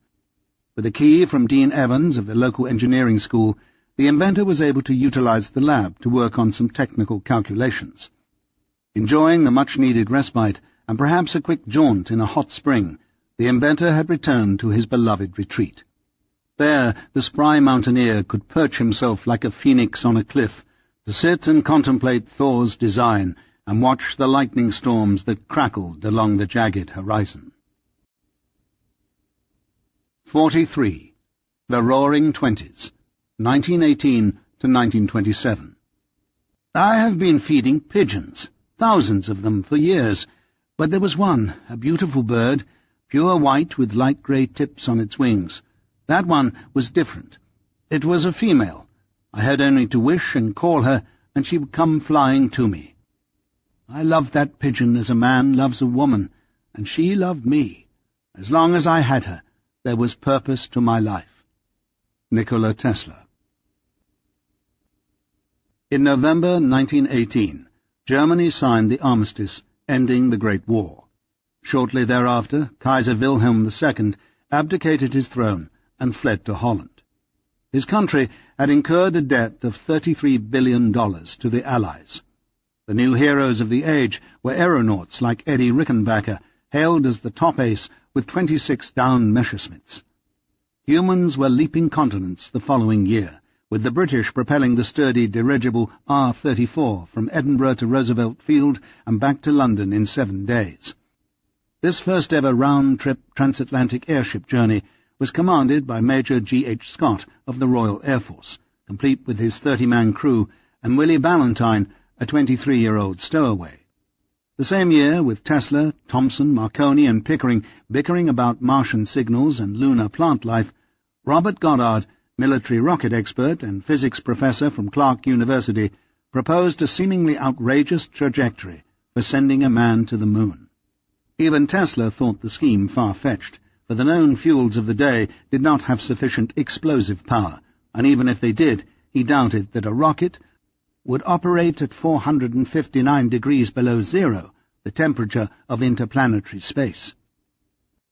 With a key from Dean Evans of the local engineering school, the inventor was able to utilize the lab to work on some technical calculations. Enjoying the much-needed respite and perhaps a quick jaunt in a hot spring, the inventor had returned to his beloved retreat. There, the spry mountaineer could perch himself like a phoenix on a cliff, to sit and contemplate Thor's design and watch the lightning storms that crackled along the jagged horizon. 43. The Roaring Twenties, 1918 to 1927. I have been feeding pigeons, thousands of them, for years, but there was one, a beautiful bird, pure white with light grey tips on its wings. That one was different. It was a female. I had only to wish and call her, and she would come flying to me. I loved that pigeon as a man loves a woman, and she loved me. As long as I had her, there was purpose to my life. Nikola Tesla. In November 1918, Germany signed the armistice, ending the Great War. Shortly thereafter, Kaiser Wilhelm II abdicated his throne and fled to Holland. His country had incurred a debt of $33 billion to the Allies. The new heroes of the age were aeronauts like Eddie Rickenbacker, hailed as the top ace with 26 downed Messerschmitts. Humans were leaping continents the following year, with the British propelling the sturdy dirigible R-34 from Edinburgh to Roosevelt Field and back to London in 7 days. This first-ever round-trip transatlantic airship journey was commanded by Major G.H. Scott of the Royal Air Force, complete with his 30-man crew, and Willie Ballantyne, a 23-year-old stowaway. The same year, with Tesla, Thomson, Marconi, and Pickering bickering about Martian signals and lunar plant life, Robert Goddard, military rocket expert and physics professor from Clark University, proposed a seemingly outrageous trajectory for sending a man to the moon. Even Tesla thought the scheme far-fetched, for the known fuels of the day did not have sufficient explosive power, and even if they did, he doubted that a rocket would operate at 459 degrees below zero, the temperature of interplanetary space.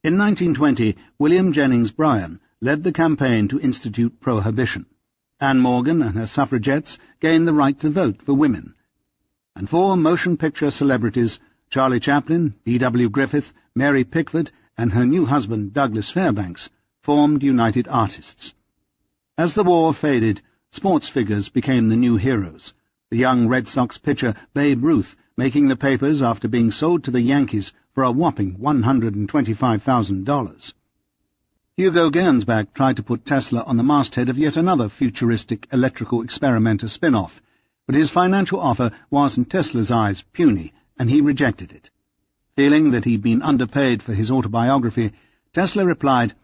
In 1920, William Jennings Bryan led the campaign to institute prohibition. Anne Morgan and her suffragettes gained the right to vote for women. And 4 motion picture celebrities, Charlie Chaplin, D.W. Griffith, Mary Pickford, and her new husband Douglas Fairbanks, formed United Artists. As the war faded, sports figures became the new heroes. The young Red Sox pitcher Babe Ruth making the papers after being sold to the Yankees for a whopping $125,000. Hugo Gernsback tried to put Tesla on the masthead of yet another futuristic electrical experimenter spin-off, but his financial offer was, in Tesla's eyes, puny, and he rejected it. Feeling that he'd been underpaid for his autobiography, Tesla replied,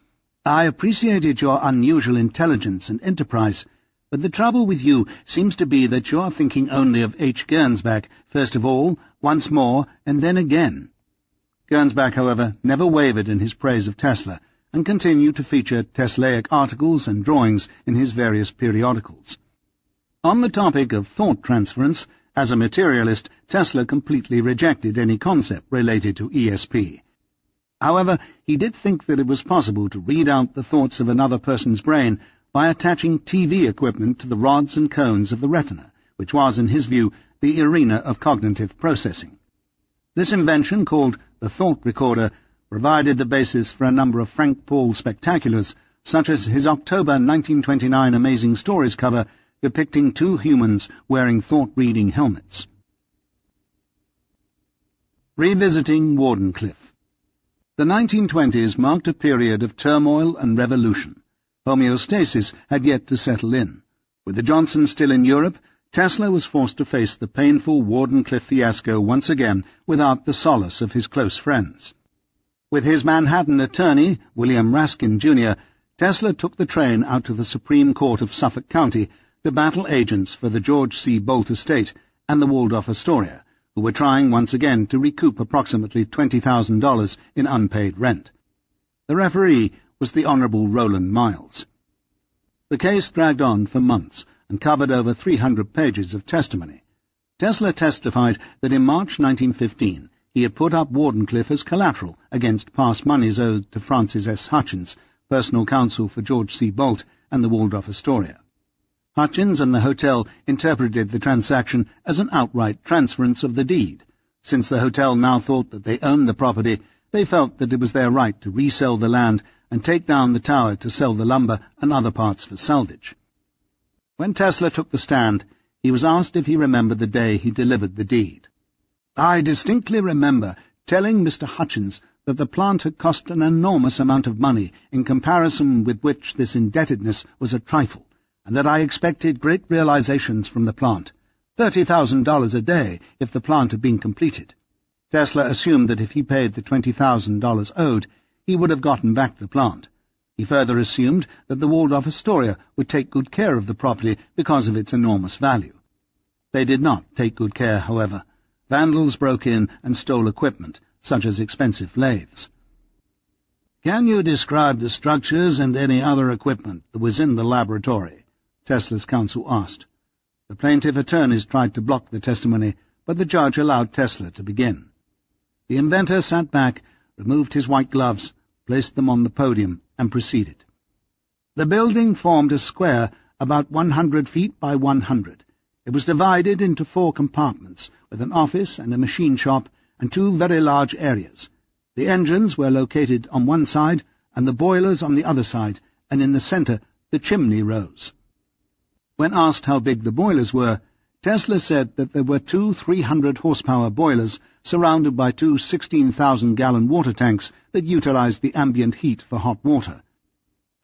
"I appreciated your unusual intelligence and enterprise, but the trouble with you seems to be that you're thinking only of H. Gernsback, first of all, once more, and then again." Gernsback, however, never wavered in his praise of Tesla, and continued to feature Teslaic articles and drawings in his various periodicals. On the topic of thought transference, as a materialist, Tesla completely rejected any concept related to ESP. However, he did think that it was possible to read out the thoughts of another person's brain by attaching TV equipment to the rods and cones of the retina, which was, in his view, the arena of cognitive processing. This invention, called the thought recorder, provided the basis for a number of Frank Paul spectaculars, such as his October 1929 Amazing Stories cover depicting 2 humans wearing thought-reading helmets. Revisiting Wardenclyffe. The 1920s marked a period of turmoil and revolution. Homeostasis had yet to settle in. With the Johnsons still in Europe, Tesla was forced to face the painful Wardenclyffe fiasco once again without the solace of his close friends. With his Manhattan attorney, William Raskin, Jr., Tesla took the train out to the Supreme Court of Suffolk County to battle agents for the George C. Bolt estate and the Waldorf Astoria, who were trying once again to recoup approximately $20,000 in unpaid rent. The referee was the Honourable Roland Miles. The case dragged on for months and covered over 300 pages of testimony. Tesla testified that in March 1915 he had put up Wardenclyffe as collateral against past moneys owed to Francis S. Hutchins personal counsel for George C. Bolt and the Waldorf Astoria. Hutchins and the hotel interpreted the transaction as an outright transference of the deed. Since the hotel now thought that they owned the property, they felt that it was their right to resell the land and take down the tower to sell the lumber and other parts for salvage. When Tesla took the stand, he was asked if he remembered the day he delivered the deed. "I distinctly remember telling Mr. Hutchins that the plant had cost an enormous amount of money, in comparison with which this indebtedness was a trifle, and that I expected great realizations from the plant, $30,000 a day if the plant had been completed." Tesla assumed that if he paid the $20,000 owed, he would have gotten back the plant. He further assumed that the Waldorf Astoria would take good care of the property because of its enormous value. They did not take good care, however. Vandals broke in and stole equipment, such as expensive lathes. "Can you describe the structures and any other equipment that was in the laboratory?" Tesla's counsel asked. The plaintiff attorneys tried to block the testimony, but the judge allowed Tesla to begin. The inventor sat back, removed his white gloves, placed them on the podium, and proceeded. "The building formed a square about 100 feet by 100. It was divided into 4 compartments, with an office and a machine shop and 2 very large areas. The engines were located on one side, and the boilers on the other side, and in the center the chimney rose." When asked how big the boilers were, Tesla said that there were 2 300-horsepower boilers surrounded by 2 16,000-gallon water tanks that utilized the ambient heat for hot water.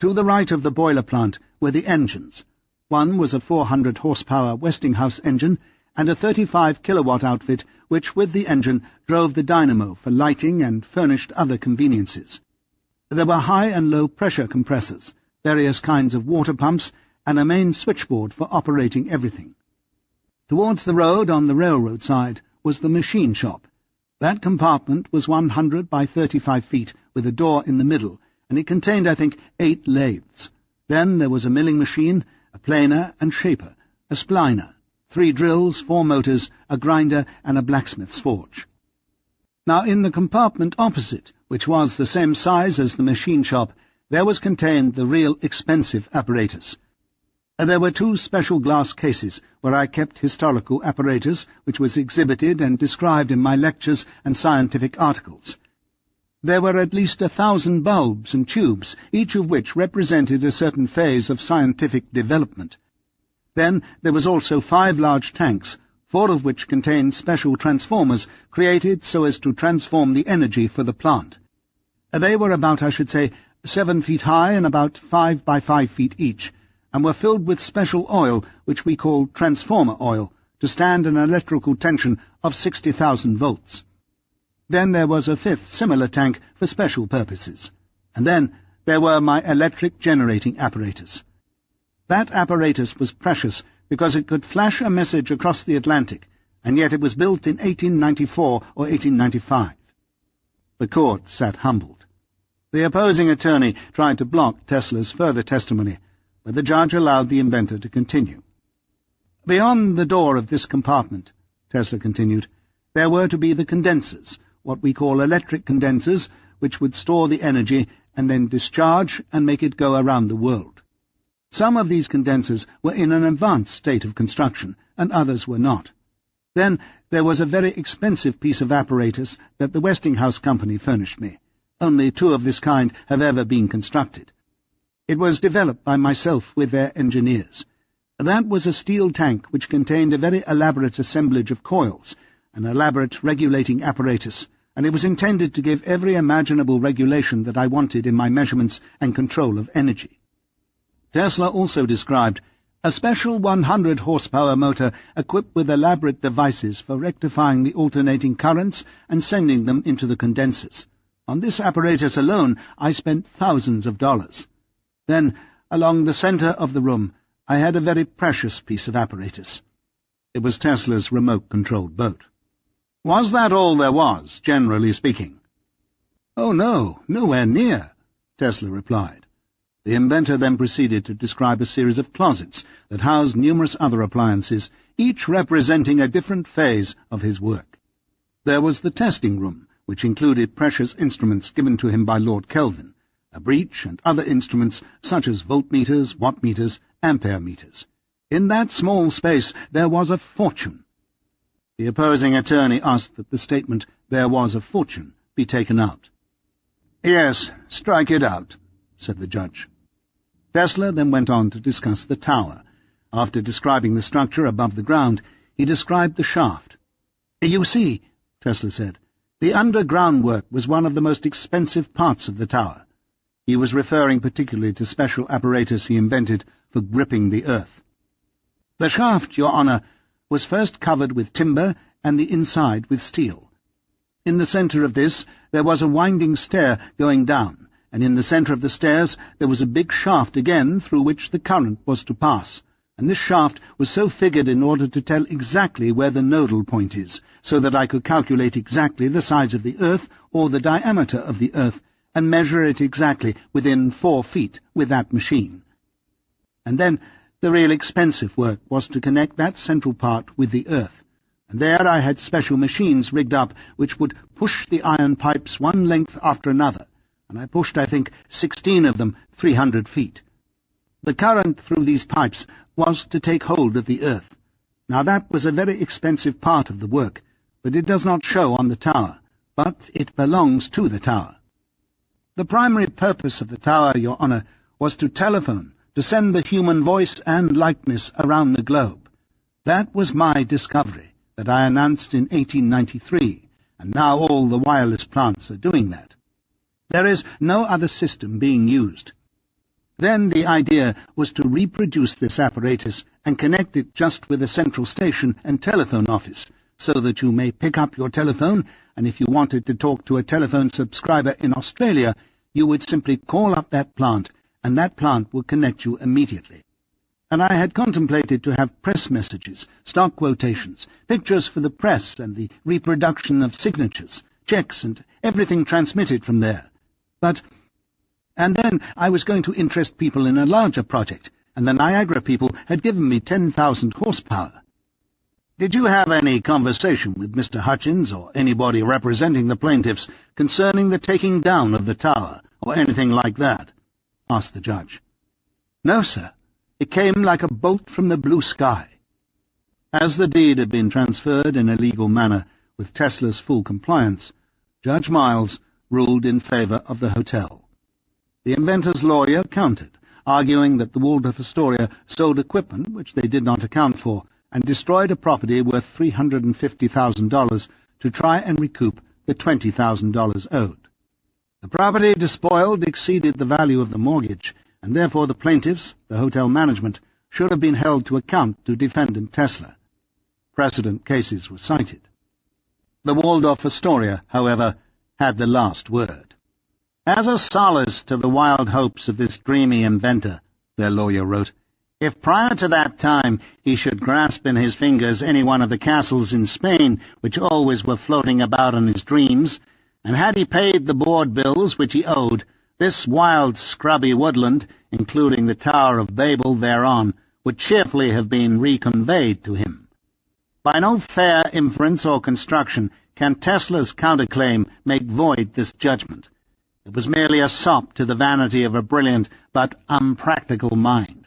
To the right of the boiler plant were the engines. One was a 400-horsepower Westinghouse engine and a 35-kilowatt outfit which, with the engine, drove the dynamo for lighting and furnished other conveniences. There were high and low pressure compressors, various kinds of water pumps, and a main switchboard for operating everything. Towards the road on the railroad side was the machine shop. That compartment was 100 by 35 feet, with a door in the middle, and it contained, I think, 8 lathes. Then there was a milling machine, a planer and shaper, a spliner, 3 drills, 4 motors, a grinder, and a blacksmith's forge. Now in the compartment opposite, which was the same size as the machine shop, there was contained the real expensive apparatus. There were 2 special glass cases where I kept historical apparatus, which was exhibited and described in my lectures and scientific articles. There were at least 1,000 bulbs and tubes, each of which represented a certain phase of scientific development. Then there was also 5 large tanks, 4 of which contained special transformers created so as to transform the energy for the plant. They were about, I should say, 7 feet high and about 5 by 5 feet each, and were filled with special oil, which we call transformer oil, to stand an electrical tension of 60,000 volts. Then there was a 5th similar tank for special purposes, and then there were my electric generating apparatus. That apparatus was precious because it could flash a message across the Atlantic, and yet it was built in 1894 or 1895. The court sat humbled. The opposing attorney tried to block Tesla's further testimony, but the judge allowed the inventor to continue. "Beyond the door of this compartment," Tesla continued, "there were to be the condensers, what we call electric condensers, which would store the energy and then discharge and make it go around the world. Some of these condensers were in an advanced state of construction, and others were not. Then there was a very expensive piece of apparatus that the Westinghouse Company furnished me. Only 2 of this kind have ever been constructed. It was developed by myself with their engineers. That was a steel tank which contained a very elaborate assemblage of coils, an elaborate regulating apparatus, and it was intended to give every imaginable regulation that I wanted in my measurements and control of energy." Tesla also described a special 100-horsepower motor equipped with elaborate devices for rectifying the alternating currents and sending them into the condensers. On this apparatus alone I spent thousands of dollars. Then, along the center of the room, I had a very precious piece of apparatus. It was Tesla's remote-controlled boat. "Was that all there was, generally speaking?" "Oh, no, nowhere near," Tesla replied. The inventor then proceeded to describe a series of closets that housed numerous other appliances, each representing a different phase of his work. There was the testing room, which included precious instruments given to him by Lord Kelvin, a breech and other instruments such as voltmeters, wattmeters, ampere meters. In that small space there was a fortune. The opposing attorney asked that the statement, "there was a fortune," be taken out. "Yes, strike it out," said the judge. Tesla then went on to discuss the tower. After describing the structure above the ground, he described the shaft. "You see," Tesla said, "the underground work was one of the most expensive parts of the tower." He was referring particularly to special apparatus he invented for gripping the earth. "The shaft, Your Honour, was first covered with timber and the inside with steel. In the centre of this there was a winding stair going down, and in the centre of the stairs there was a big shaft again through which the current was to pass, and this shaft was so figured in order to tell exactly where the nodal point is, so that I could calculate exactly the size of the earth or the diameter of the earth, and measure it exactly within 4 feet with that machine. And then the real expensive work was to connect that central part with the earth, and there I had special machines rigged up which would push the iron pipes one length after another, and I pushed, I think, 16 of them 300 feet. The current through these pipes was to take hold of the earth. Now that was a very expensive part of the work, but it does not show on the tower, but it belongs to the tower. The primary purpose of the tower, Your Honour, was to telephone, to send the human voice and likeness around the globe. That was my discovery, that I announced in 1893, and now all the wireless plants are doing that. There is no other system being used. Then the idea was to reproduce this apparatus and connect it just with a central station and telephone office, so that you may pick up your telephone, and if you wanted to talk to a telephone subscriber in Australia, you would simply call up that plant, and that plant would connect you immediately. And I had contemplated to have press messages, stock quotations, pictures for the press, and the reproduction of signatures, checks, and everything transmitted from there. And then I was going to interest people in a larger project, and the Niagara people had given me 10,000 horsepower. Did you have any conversation with Mr. Hutchins or anybody representing the plaintiffs concerning the taking down of the tower, or anything like that?" asked the judge. "No, sir. It came like a bolt from the blue sky." As the deed had been transferred in a legal manner with Tesla's full compliance, Judge Miles ruled in favour of the hotel. The inventor's lawyer countered, arguing that the Waldorf Astoria sold equipment which they did not account for, and destroyed a property worth $350,000 to try and recoup the $20,000 owed. The property despoiled exceeded the value of the mortgage, and therefore the plaintiffs, the hotel management, should have been held to account to defendant Tesla. Precedent cases were cited. The Waldorf Astoria, however, had the last word. "As a solace to the wild hopes of this dreamy inventor," their lawyer wrote, "if prior to that time he should grasp in his fingers any one of the castles in Spain which always were floating about in his dreams, and had he paid the board bills which he owed, this wild scrubby woodland, including the Tower of Babel thereon, would cheerfully have been reconveyed to him. By no fair inference or construction can Tesla's counterclaim make void this judgment. It was merely a sop to the vanity of a brilliant but unpractical mind.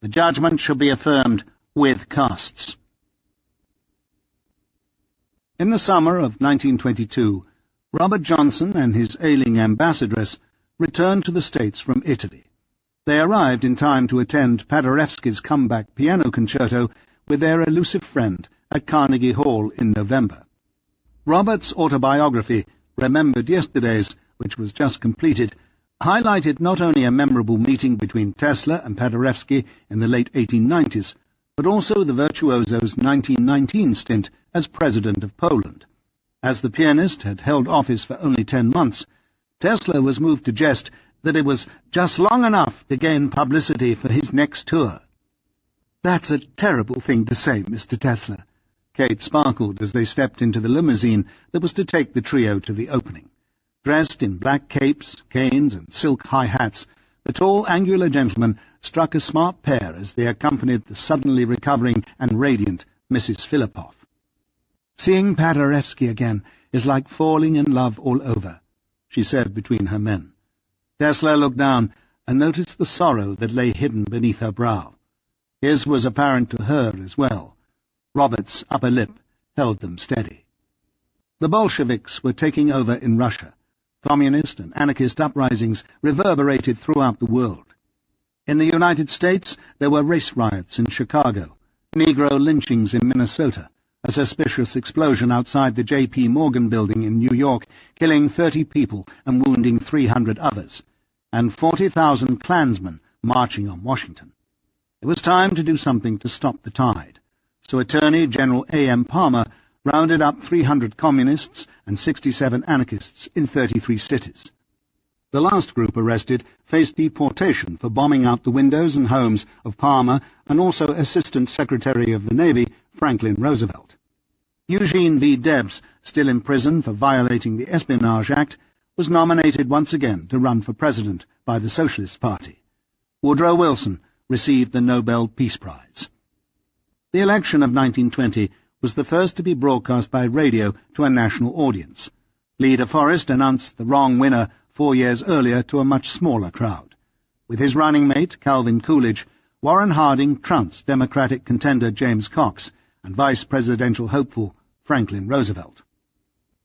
The judgment should be affirmed with costs." In the summer of 1922, Robert Johnson and his ailing ambassadress returned to the States from Italy. They arrived in time to attend Paderewski's comeback piano concerto with their elusive friend at Carnegie Hall in November. Robert's autobiography, Remembered Yesterdays, which was just completed, highlighted not only a memorable meeting between Tesla and Paderewski in the late 1890s, but also the virtuoso's 1919 stint as President of Poland. As the pianist had held office for only 10 months, Tesla was moved to jest that it was just long enough to gain publicity for his next tour. "That's a terrible thing to say, Mr. Tesla." Kate sparkled as they stepped into the limousine that was to take the trio to the opening. Dressed in black capes, canes, and silk high hats, the tall, angular gentleman struck a smart pair as they accompanied the suddenly recovering and radiant Mrs. Philipov. "Seeing Paderewski again is like falling in love all over," she said between her men. Tesla looked down and noticed the sorrow that lay hidden beneath her brow. His was apparent to her as well. Robert's upper lip held them steady. The Bolsheviks were taking over in Russia. Communist and anarchist uprisings reverberated throughout the world. In the United States, there were race riots in Chicago, Negro lynchings in Minnesota, a suspicious explosion outside the J.P. Morgan building in New York, killing 30 people and wounding 300 others, and 40,000 Klansmen marching on Washington. It was time to do something to stop the tide, so Attorney General A.M. Palmer rounded up 300 communists and 67 anarchists in 33 cities. The last group arrested faced deportation for bombing out the windows and homes of Palmer and also Assistant Secretary of the Navy Franklin Roosevelt. Eugene V. Debs, still in prison for violating the Espionage Act, was nominated once again to run for president by the Socialist Party. Woodrow Wilson received the Nobel Peace Prize. The election of 1920 was the first to be broadcast by radio to a national audience. Leader Forrest announced the wrong winner 4 years earlier to a much smaller crowd. With his running mate, Calvin Coolidge, Warren Harding trounced Democratic contender James Cox and vice presidential hopeful Franklin Roosevelt.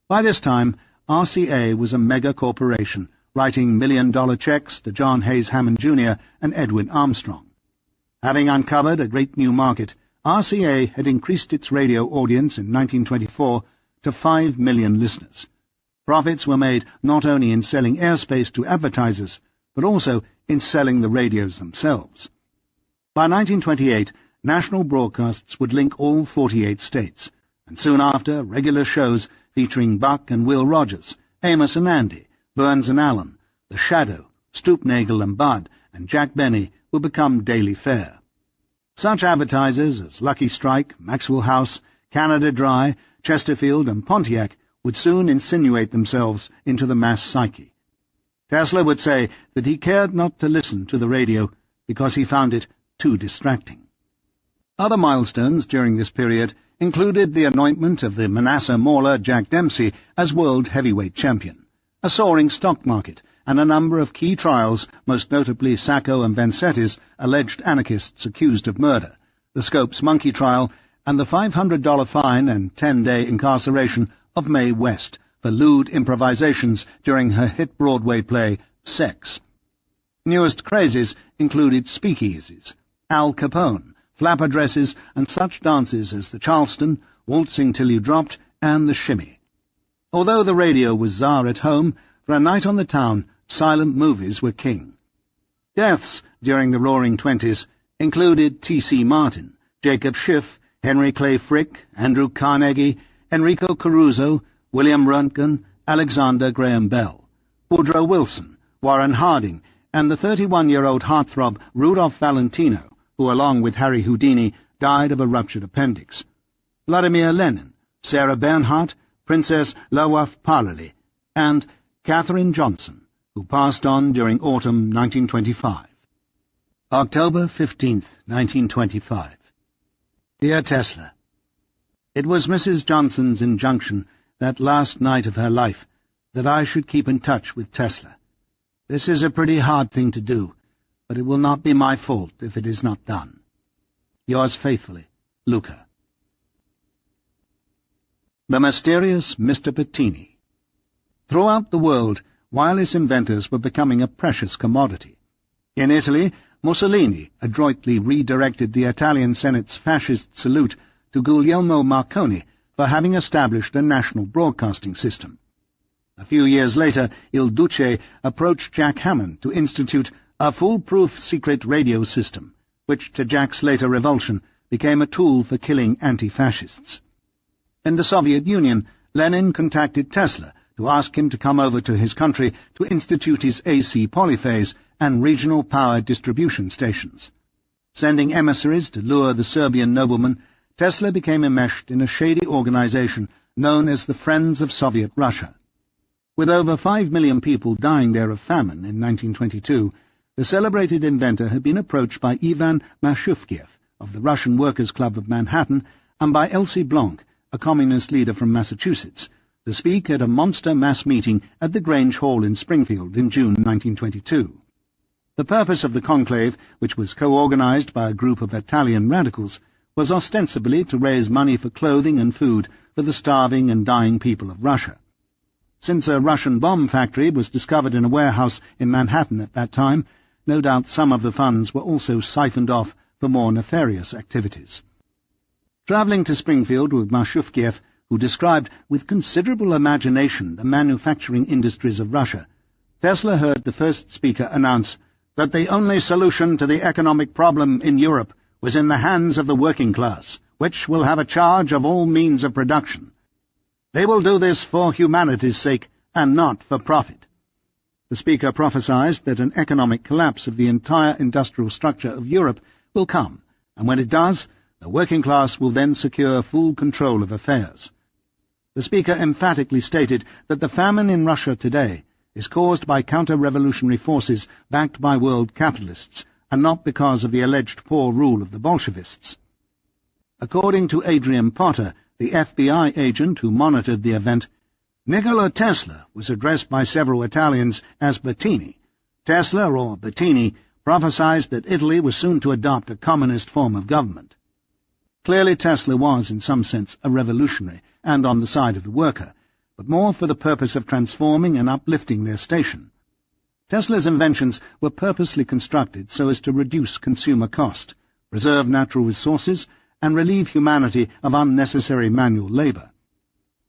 By this time, RCA was a mega-corporation, writing million-dollar checks to John Hayes Hammond Jr. and Edwin Armstrong. Having uncovered a great new market, RCA had increased its radio audience in 1924 to 5 million listeners. Profits were made not only in selling airspace to advertisers, but also in selling the radios themselves. By 1928, national broadcasts would link all 48 states, and soon after, regular shows featuring Buck and Will Rogers, Amos and Andy, Burns and Allen, The Shadow, Stoopnagel and Bud, and Jack Benny would become daily fare. Such advertisers as Lucky Strike, Maxwell House, Canada Dry, Chesterfield, and Pontiac would soon insinuate themselves into the mass psyche. Tesla would say that he cared not to listen to the radio because he found it too distracting. Other milestones during this period included the anointment of the Manasseh mauler Jack Dempsey as world heavyweight champion, a soaring stock market, and a number of key trials, most notably Sacco and Vanzetti's alleged anarchists accused of murder, the Scopes monkey trial, and the $500 fine and 10-day incarceration of Mae West for lewd improvisations during her hit Broadway play, Sex. Newest crazes included speakeasies, Al Capone, flapper dresses, and such dances as the Charleston, Waltzing Till You Dropped, and the Shimmy. Although the radio was czar at home, for a night on the town, silent movies were king. Deaths during the Roaring Twenties included T.C. Martin, Jacob Schiff, Henry Clay Frick, Andrew Carnegie, Enrico Caruso, William Röntgen, Alexander Graham Bell, Woodrow Wilson, Warren Harding, and the 31-year-old heartthrob Rudolph Valentino, who, along with Harry Houdini, died of a ruptured appendix. Vladimir Lenin, Sarah Bernhardt, Princess Lawaf Palali, and Katherine Johnson, who passed on during autumn 1925. October 15th, 1925. Dear Tesla, it was Mrs. Johnson's injunction that last night of her life that I should keep in touch with Tesla. This is a pretty hard thing to do, but it will not be my fault if it is not done. Yours faithfully, Luca. The Mysterious Mr. Pettini. Throughout the world, wireless inventors were becoming a precious commodity. In Italy, Mussolini adroitly redirected the Italian Senate's fascist salute to Guglielmo Marconi for having established a national broadcasting system. A few years later, Il Duce approached Jack Hammond to institute a foolproof secret radio system, which, to Jack's later revulsion, became a tool for killing anti-fascists. In the Soviet Union, Lenin contacted Tesla to ask him to come over to his country to institute his AC polyphase and regional power distribution stations. Sending emissaries to lure the Serbian nobleman, Tesla became enmeshed in a shady organization known as the Friends of Soviet Russia. With over 5 million people dying there of famine in 1922, the celebrated inventor had been approached by Ivan Mashuvkiev of the Russian Workers' Club of Manhattan and by Elsie Blanc, a communist leader from Massachusetts, to speak at a monster mass meeting at the Grange Hall in Springfield in June 1922. The purpose of the conclave, which was co-organized by a group of Italian radicals, was ostensibly to raise money for clothing and food for the starving and dying people of Russia. Since a Russian bomb factory was discovered in a warehouse in Manhattan at that time, no doubt some of the funds were also siphoned off for more nefarious activities. Travelling to Springfield with Mashufkiev, who described with considerable imagination the manufacturing industries of Russia, Tesla heard the first speaker announce that the only solution to the economic problem in Europe was in the hands of the working class, which will have a charge of all means of production. They will do this for humanity's sake, and not for profit. The speaker prophesied that an economic collapse of the entire industrial structure of Europe will come, and when it does, the working class will then secure full control of affairs. The speaker emphatically stated that the famine in Russia today is caused by counter-revolutionary forces backed by world capitalists, and not because of the alleged poor rule of the Bolshevists. According to Adrian Potter, the FBI agent who monitored the event, Nikola Tesla was addressed by several Italians as Bettini. Tesla, or Bettini, prophesied that Italy was soon to adopt a communist form of government. Clearly Tesla was, in some sense, a revolutionary, and on the side of the worker, but more for the purpose of transforming and uplifting their station. Tesla's inventions were purposely constructed so as to reduce consumer cost, preserve natural resources, and relieve humanity of unnecessary manual labour.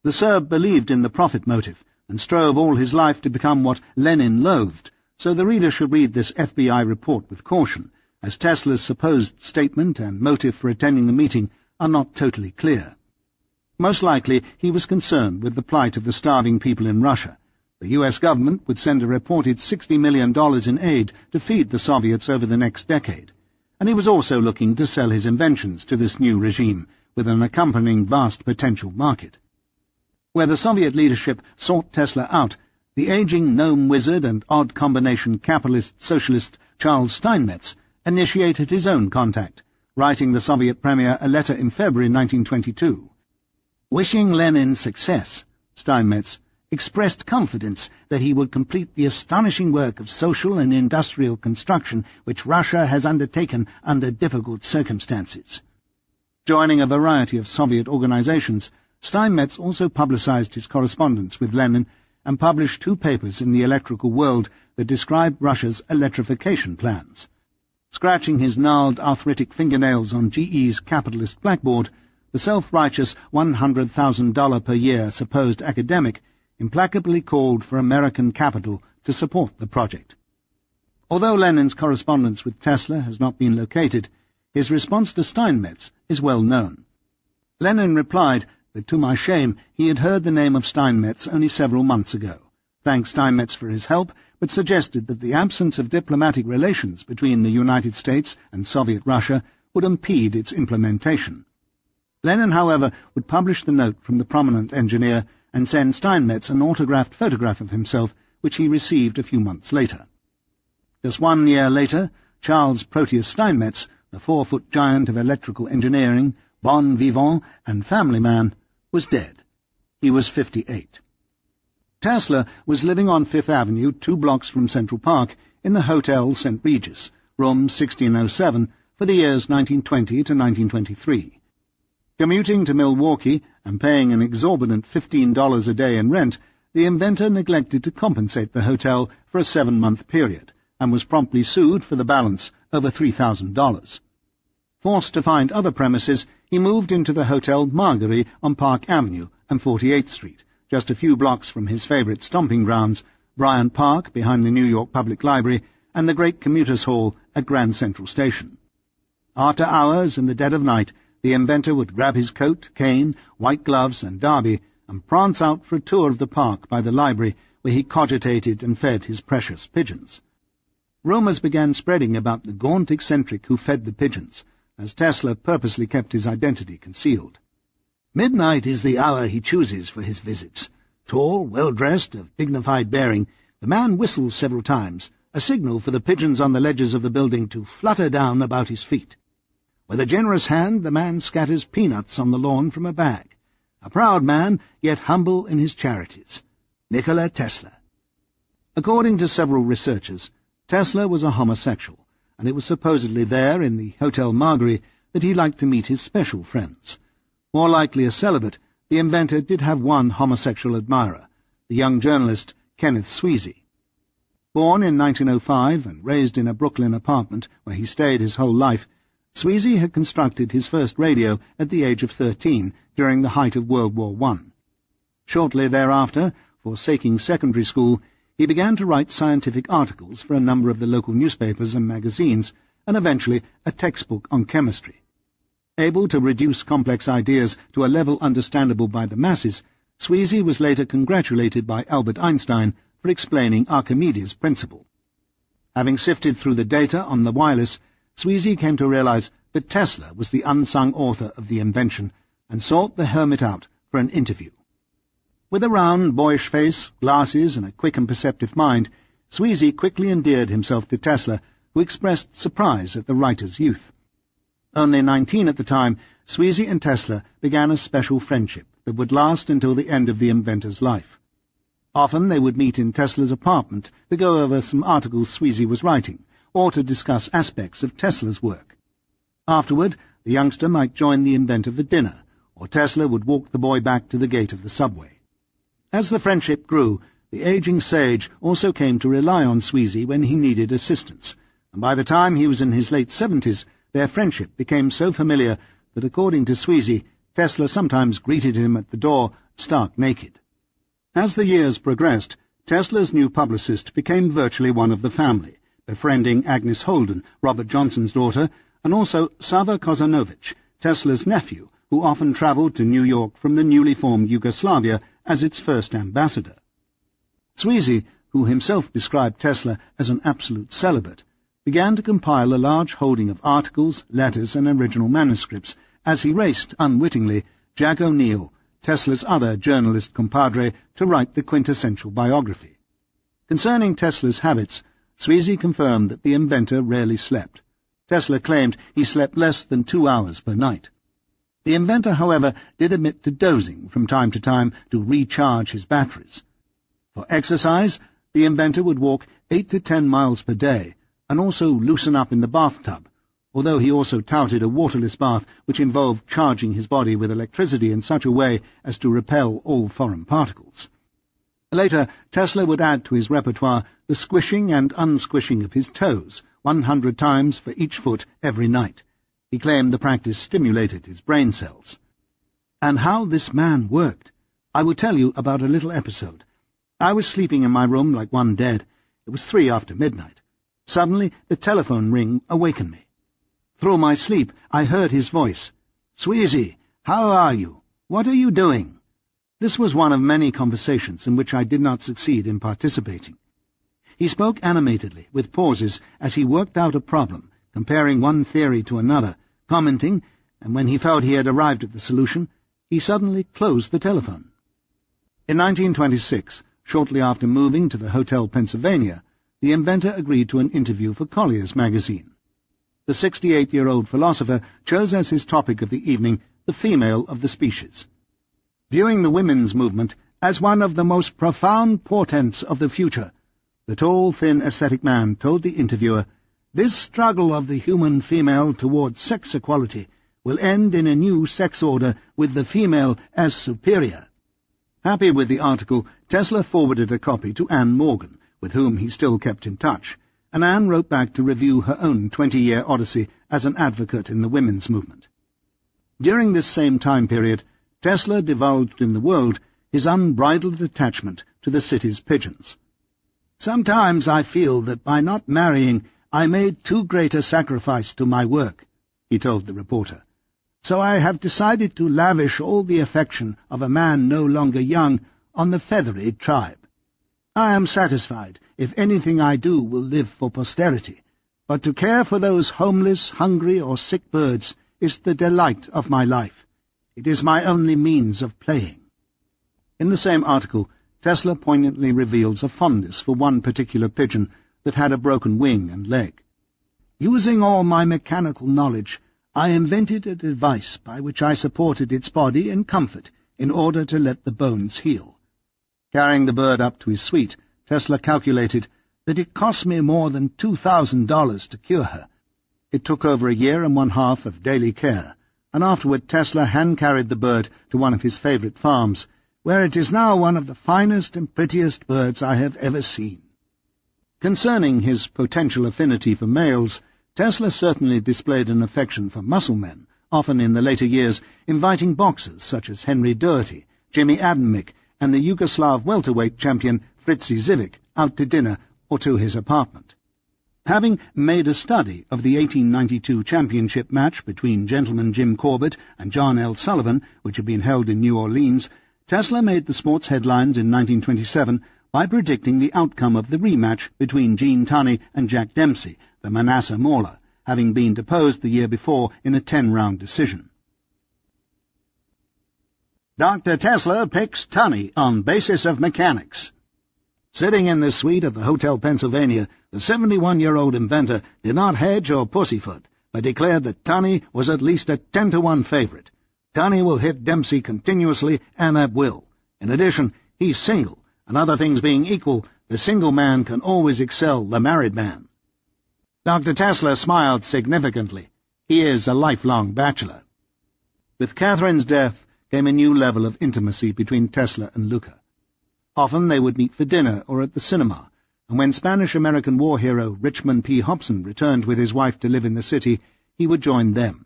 The Serb believed in the profit motive, and strove all his life to become what Lenin loathed, so the reader should read this FBI report with caution, as Tesla's supposed statement and motive for attending the meeting are not totally clear. Most likely he was concerned with the plight of the starving people in Russia. The U.S. government would send a reported $60 million in aid to feed the Soviets over the next decade, and he was also looking to sell his inventions to this new regime, with an accompanying vast potential market. Where the Soviet leadership sought Tesla out, the aging gnome wizard and odd combination capitalist-socialist Charles Steinmetz initiated his own contact, writing the Soviet Premier a letter in February 1922. Wishing Lenin success, Steinmetz expressed confidence that he would complete the astonishing work of social and industrial construction which Russia has undertaken under difficult circumstances. Joining a variety of Soviet organizations, Steinmetz also publicized his correspondence with Lenin and published 2 papers in the electrical world that described Russia's electrification plans. Scratching his gnarled arthritic fingernails on GE's capitalist blackboard, the self-righteous $100,000 per year supposed academic implacably called for American capital to support the project. Although Lenin's correspondence with Tesla has not been located, his response to Steinmetz is well known. Lenin replied that, to my shame, he had heard the name of Steinmetz only several months ago, thanked Steinmetz for his help, but suggested that the absence of diplomatic relations between the United States and Soviet Russia would impede its implementation. Lenin, however, would publish the note from the prominent engineer and send Steinmetz an autographed photograph of himself, which he received a few months later. Just 1 year later, Charles Proteus Steinmetz, the 4-foot giant of electrical engineering, bon vivant and family man, was dead. He was 58. Tesla was living on Fifth Avenue, 2 blocks from Central Park, in the Hotel St. Regis, room 1607, for the years 1920 to 1923. Commuting to Milwaukee and paying an exorbitant $15 a day in rent, the inventor neglected to compensate the hotel for a 7-month period, and was promptly sued for the balance, over $3,000. Forced to find other premises, he moved into the Hotel Marguerite on Park Avenue and 48th Street, just a few blocks from his favorite stomping grounds, Bryant Park behind the New York Public Library, and the great commuters' hall at Grand Central Station. After hours in the dead of night, the inventor would grab his coat, cane, white gloves, and derby, and prance out for a tour of the park by the library, where he cogitated and fed his precious pigeons. Rumours began spreading about the gaunt eccentric who fed the pigeons, as Tesla purposely kept his identity concealed. Midnight is the hour he chooses for his visits. Tall, well-dressed, of dignified bearing, the man whistles several times, a signal for the pigeons on the ledges of the building to flutter down about his feet. With a generous hand, the man scatters peanuts on the lawn from a bag, A proud man, yet humble in his charities. Nikola Tesla. According to several researchers, Tesla was a homosexual, and it was supposedly there, in the Hotel Margery, that he liked to meet his special friends. More likely a celibate, the inventor did have one homosexual admirer, the young journalist Kenneth Sweezy. Born in 1905 and raised in a Brooklyn apartment where he stayed his whole life, Sweezy had constructed his first radio at the age of 13 during the height of World War I. Shortly thereafter, forsaking secondary school, he began to write scientific articles for a number of the local newspapers and magazines, and eventually a textbook on chemistry. Able to reduce complex ideas to a level understandable by the masses, Sweezy was later congratulated by Albert Einstein for explaining Archimedes' principle. Having sifted through the data on the wireless, Sweezy came to realize that Tesla was the unsung author of the invention and sought the hermit out for an interview. With a round, boyish face, glasses, and a quick and perceptive mind, Sweezy quickly endeared himself to Tesla, who expressed surprise at the writer's youth. Only 19 at the time, Sweezy and Tesla began a special friendship that would last until the end of the inventor's life. Often they would meet in Tesla's apartment to go over some articles Sweezy was writing, or to discuss aspects of Tesla's work. Afterward, the youngster might join the inventor for dinner, or Tesla would walk the boy back to the gate of the subway. As the friendship grew, the aging sage also came to rely on Sweezy when he needed assistance, and by the time he was in his late 70s, their friendship became so familiar that, according to Sweezy, Tesla sometimes greeted him at the door, stark naked. As the years progressed, Tesla's new publicist became virtually one of the family, befriending Agnes Holden, Robert Johnson's daughter, and also Sava Kozanovich, Tesla's nephew, who often travelled to New York from the newly formed Yugoslavia as its first ambassador. Sweezy, who himself described Tesla as an absolute celibate, began to compile a large holding of articles, letters, and original manuscripts as he raced, unwittingly, Jack O'Neill, Tesla's other journalist compadre, to write the quintessential biography. Concerning Tesla's habits, Sweezy confirmed that the inventor rarely slept. Tesla claimed he slept less than 2 hours per night. The inventor, however, did admit to dozing from time to time to recharge his batteries. For exercise, the inventor would walk 8 to 10 miles per day, and also loosen up in the bathtub, although he also touted a waterless bath which involved charging his body with electricity in such a way as to repel all foreign particles. Later, Tesla would add to his repertoire the squishing and unsquishing of his toes, 100 times for each foot every night. He claimed the practice stimulated his brain cells. And how this man worked! I will tell you about a little episode. I was sleeping in my room like one dead. It was 3 after midnight. Suddenly, the telephone ring awakened me. Through my sleep, I heard his voice. "Sweezy, how are you? What are you doing?" This was one of many conversations in which I did not succeed in participating. He spoke animatedly, with pauses, as he worked out a problem, comparing one theory to another, commenting, and when he felt he had arrived at the solution, he suddenly closed the telephone. In 1926, shortly after moving to the Hotel Pennsylvania, the inventor agreed to an interview for Collier's magazine. The 68-year-old philosopher chose as his topic of the evening the female of the species. Viewing the women's movement as one of the most profound portents of the future, the tall, thin, ascetic man told the interviewer, "This struggle of the human female towards sex equality will end in a new sex order with the female as superior." Happy with the article, Tesla forwarded a copy to Anne Morgan, with whom he still kept in touch, and Anne wrote back to review her own 20-year odyssey as an advocate in the women's movement. During this same time period, Tesla divulged in the world his unbridled attachment to the city's pigeons. "Sometimes I feel that by not marrying I made too great a sacrifice to my work," he told the reporter. "So I have decided to lavish all the affection of a man no longer young on the feathery tribe. I am satisfied if anything I do will live for posterity, but to care for those homeless, hungry, or sick birds is the delight of my life. It is my only means of playing." In the same article, Tesla poignantly reveals a fondness for one particular pigeon that had a broken wing and leg. "Using all my mechanical knowledge, I invented a device by which I supported its body in comfort in order to let the bones heal. Carrying the bird up to his suite, Tesla calculated that it cost me more than $2,000 to cure her. It took over a year and 1/2 of daily care, and afterward Tesla hand-carried the bird to one of his favourite farms, where it is now one of the finest and prettiest birds I have ever seen. Concerning his potential affinity for males, Tesla certainly displayed an affection for muscle men, often in the later years inviting boxers such as Henry Doherty, Jimmy Adamick, and the Yugoslav welterweight champion Fritzi Zivic out to dinner or to his apartment. Having made a study of the 1892 championship match between gentleman Jim Corbett and John L. Sullivan, which had been held in New Orleans, Tesla made the sports headlines in 1927 by predicting the outcome of the rematch between Gene Tunney and Jack Dempsey, the Manasseh Mauler, having been deposed the year before in a 10-round decision. Dr. Tesla picks Tunney on basis of mechanics. Sitting in the suite of the Hotel Pennsylvania, the 71-year-old inventor did not hedge or pussyfoot, but declared that Tunney was at least a 10-to-1 favorite. Tunney will hit Dempsey continuously and at will. In addition, he's single, and other things being equal, the single man can always excel the married man. Dr. Tesla smiled significantly. He is a lifelong bachelor. With Catherine's death came a new level of intimacy between Tesla and Luca. Often they would meet for dinner or at the cinema, and when Spanish-American war hero Richmond P. Hobson returned with his wife to live in the city, he would join them.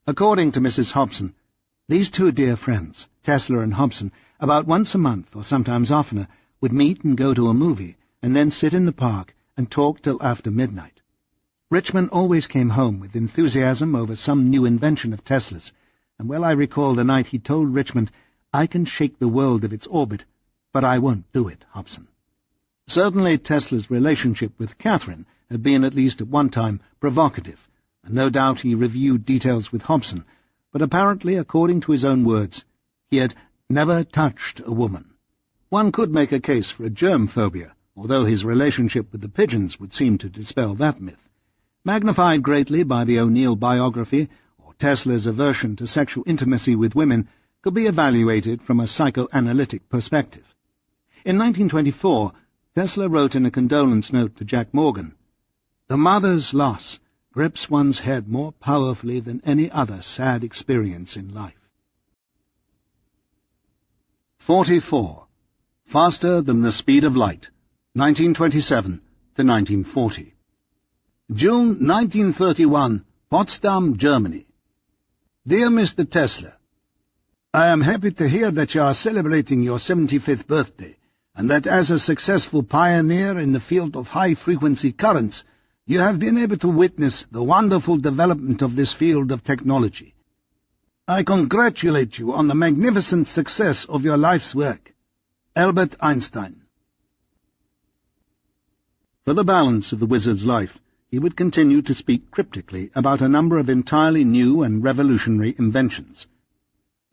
According to Mrs. Hobson, these two dear friends, Tesla and Hobson, about once a month, or sometimes oftener, would meet and go to a movie, and then sit in the park and talk till after midnight. Richmond always came home with enthusiasm over some new invention of Tesla's, and well I recall the night he told Richmond, "I can shake the world of its orbit, but I won't do it, Hobson." Certainly Tesla's relationship with Catherine had been at least at one time provocative, and no doubt he reviewed details with Hobson, but apparently, according to his own words, he had never touched a woman. One could make a case for a germ phobia, although his relationship with the pigeons would seem to dispel that myth. Magnified greatly by the O'Neill biography, or Tesla's aversion to sexual intimacy with women could be evaluated from a psychoanalytic perspective. In 1924, Tesla wrote in a condolence note to Jack Morgan, "The mother's loss grips one's head more powerfully than any other sad experience in life." 44. Faster than the speed of light, 1927 to 1940. June 1931, Potsdam, Germany. Dear Mr. Tesla, I am happy to hear that you are celebrating your 75th birthday, and that as a successful pioneer in the field of high-frequency currents, you have been able to witness the wonderful development of this field of technology. I congratulate you on the magnificent success of your life's work. Albert Einstein. For the balance of the wizard's life, he would continue to speak cryptically about a number of entirely new and revolutionary inventions.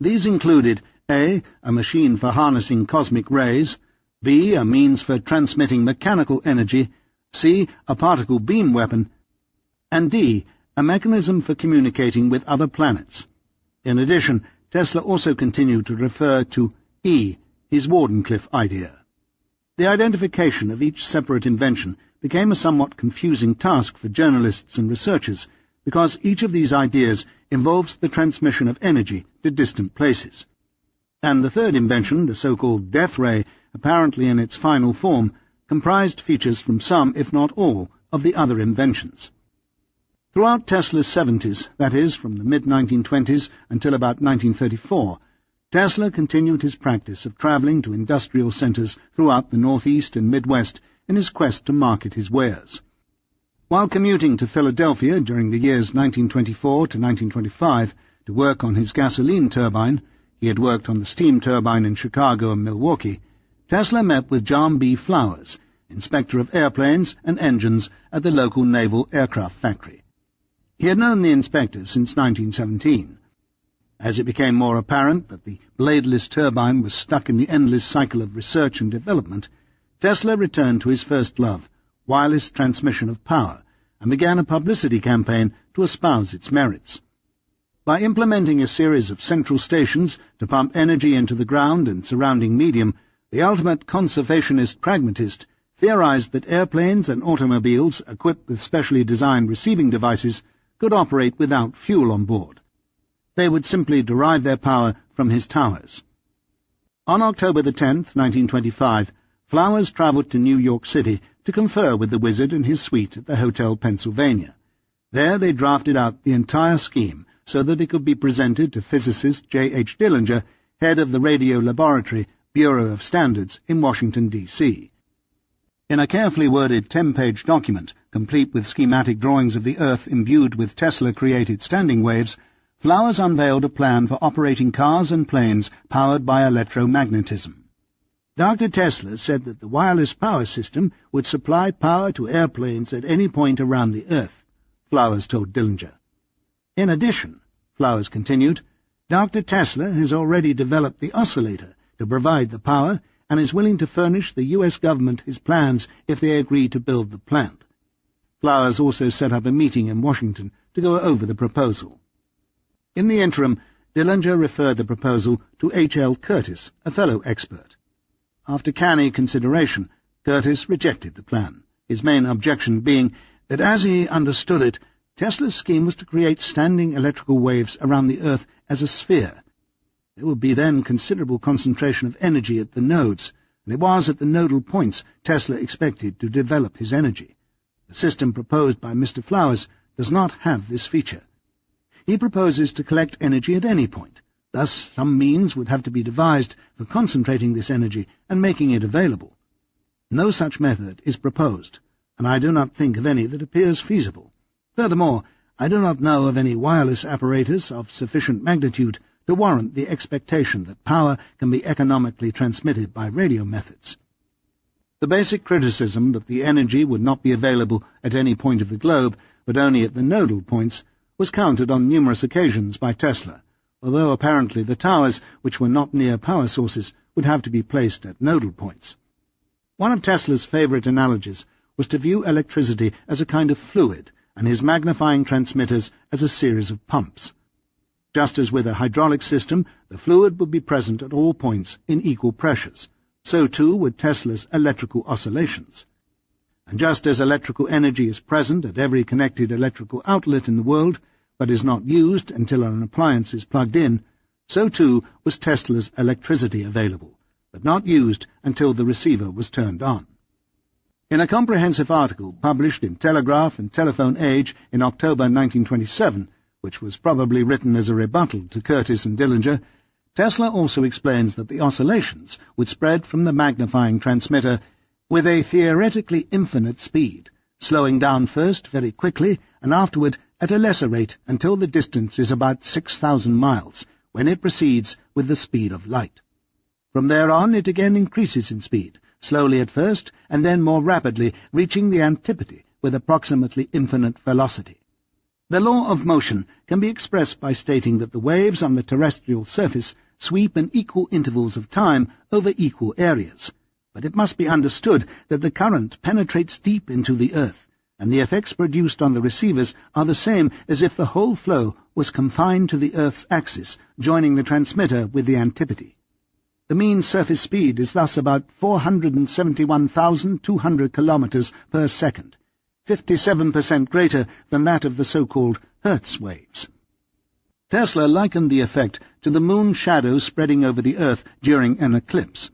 These included A. a machine for harnessing cosmic rays, B. a means for transmitting mechanical energy, C. a particle beam weapon, and D. a mechanism for communicating with other planets. In addition, Tesla also continued to refer to E. his Wardenclyffe idea. The identification of each separate invention became a somewhat confusing task for journalists and researchers, because each of these ideas involves the transmission of energy to distant places. And the third invention, the so-called death ray, apparently in its final form, comprised features from some, if not all, of the other inventions. Throughout Tesla's 70s, that is, from the mid-1920s until about 1934, Tesla continued his practice of travelling to industrial centres throughout the Northeast and Midwest in his quest to market his wares. While commuting to Philadelphia during the years 1924 to 1925 to work on his gasoline turbine, he had worked on the steam turbine in Chicago and Milwaukee, Tesla met with John B. Flowers, inspector of airplanes and engines at the local naval aircraft factory. He had known the inspector since 1917. As it became more apparent that the bladeless turbine was stuck in the endless cycle of research and development, Tesla returned to his first love, wireless transmission of power, and began a publicity campaign to espouse its merits. By implementing a series of central stations to pump energy into the ground and surrounding medium, the ultimate conservationist pragmatist theorized that airplanes and automobiles equipped with specially designed receiving devices could operate without fuel on board. They would simply derive their power from his towers. On October the 10th, 1925, Flowers travelled to New York City to confer with the wizard in his suite at the Hotel Pennsylvania. There they drafted out the entire scheme so that it could be presented to physicist J.H. Dillinger, head of the Radio Laboratory, Bureau of Standards in Washington, D.C. In a carefully worded 10-page document, complete with schematic drawings of the Earth imbued with Tesla-created standing waves, Flowers unveiled a plan for operating cars and planes powered by electromagnetism. Dr. Tesla said that the wireless power system would supply power to airplanes at any point around the Earth, Flowers told Dillinger. In addition, Flowers continued, Dr. Tesla has already developed the oscillator to provide the power and is willing to furnish the U.S. government his plans if they agree to build the plant. Flowers also set up a meeting in Washington to go over the proposal. In the interim, Dillinger referred the proposal to H.L. Curtis, a fellow expert. After canny consideration, Curtis rejected the plan, his main objection being that as he understood it, Tesla's scheme was to create standing electrical waves around the Earth as a sphere. There would be then considerable concentration of energy at the nodes, and it was at the nodal points Tesla expected to develop his energy. The system proposed by Mr. Flowers does not have this feature. He proposes to collect energy at any point. Thus, some means would have to be devised for concentrating this energy and making it available. No such method is proposed, and I do not think of any that appears feasible. Furthermore, I do not know of any wireless apparatus of sufficient magnitude to warrant the expectation that power can be economically transmitted by radio methods. The basic criticism that the energy would not be available at any point of the globe, but only at the nodal points, was countered on numerous occasions by Tesla, although apparently the towers, which were not near power sources, would have to be placed at nodal points. One of Tesla's favourite analogies was to view electricity as a kind of fluid, and his magnifying transmitters as a series of pumps. Just as with a hydraulic system, the fluid would be present at all points in equal pressures. So too would Tesla's electrical oscillations. And just as electrical energy is present at every connected electrical outlet in the world, but is not used until an appliance is plugged in, so too was Tesla's electricity available, but not used until the receiver was turned on. In a comprehensive article published in Telegraph and Telephone Age in October 1927, which was probably written as a rebuttal to Curtis and Dillinger, Tesla also explains that the oscillations would spread from the magnifying transmitter with a theoretically infinite speed, slowing down first very quickly and afterward at a lesser rate until the distance is about 6,000 miles, when it proceeds with the speed of light. From there on it again increases in speed, slowly at first, and then more rapidly, reaching the antipode with approximately infinite velocity. The law of motion can be expressed by stating that the waves on the terrestrial surface sweep in equal intervals of time over equal areas, but it must be understood that the current penetrates deep into the Earth, and the effects produced on the receivers are the same as if the whole flow was confined to the Earth's axis, joining the transmitter with the antipode. The mean surface speed is thus about 471,200 kilometers per second, 57% greater than that of the so-called Hertz waves. Tesla likened the effect to the moon shadow spreading over the Earth during an eclipse.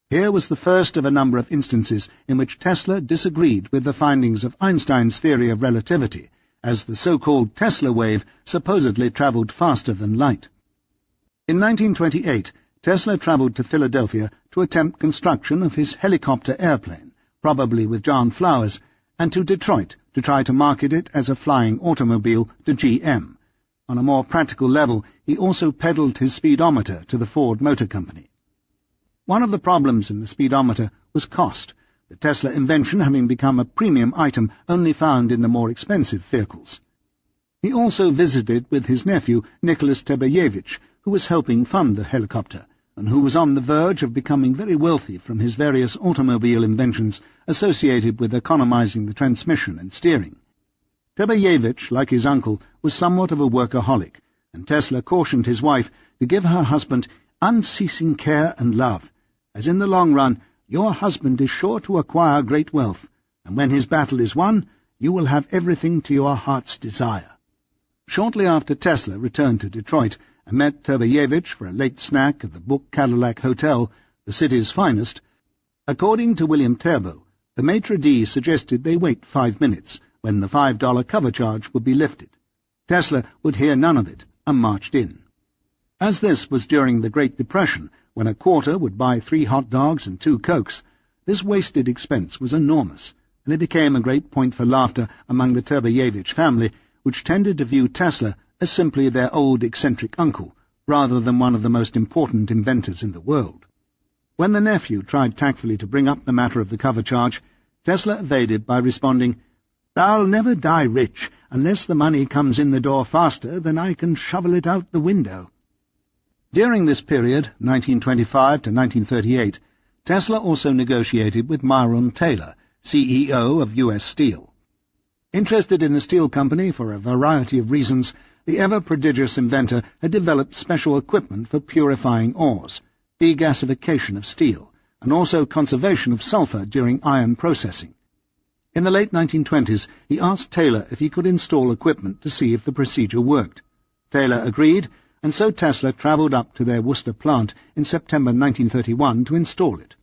Here was the first of a number of instances in which Tesla disagreed with the findings of Einstein's theory of relativity, as the so-called Tesla wave supposedly travelled faster than light. In 1928, Tesla travelled to Philadelphia to attempt construction of his helicopter airplane, probably with John Flowers, and to Detroit to try to market it as a flying automobile to GM. On a more practical level, he also peddled his speedometer to the Ford Motor Company. One of the problems in the speedometer was cost, the Tesla invention having become a premium item only found in the more expensive vehicles. He also visited with his nephew, Nicholas Tebayevich, who was helping fund the helicopter, and who was on the verge of becoming very wealthy from his various automobile inventions associated with economizing the transmission and steering. Tebayevich, like his uncle, was somewhat of a workaholic, and Tesla cautioned his wife to give her husband unceasing care and love, as in the long run your husband is sure to acquire great wealth, and when his battle is won, you will have everything to your heart's desire. Shortly after Tesla returned to Detroit and met Turbayevich for a late snack at the Book Cadillac Hotel, the city's finest, according to William Turbo, the maitre d' suggested they wait 5 minutes, when the $5 cover charge would be lifted. Tesla would hear none of it, and marched in. As this was during the Great Depression, when a quarter would buy 3 hot dogs and 2 Cokes, this wasted expense was enormous, and it became a great point for laughter among the Turbayevich family, which tended to view Tesla as simply their old eccentric uncle, rather than one of the most important inventors in the world. When the nephew tried tactfully to bring up the matter of the cover charge, Tesla evaded by responding, "I'll never die rich unless the money comes in the door faster than I can shovel it out the window." During this period, 1925 to 1938, Tesla also negotiated with Myron Taylor, CEO of U.S. Steel. Interested in the steel company for a variety of reasons, the ever-prodigious inventor had developed special equipment for purifying ores, degasification of steel, and also conservation of sulfur during iron processing. In the late 1920s, he asked Taylor if he could install equipment to see if the procedure worked. Taylor agreed, and so Tesla travelled up to their Worcester plant in September 1931 to install it.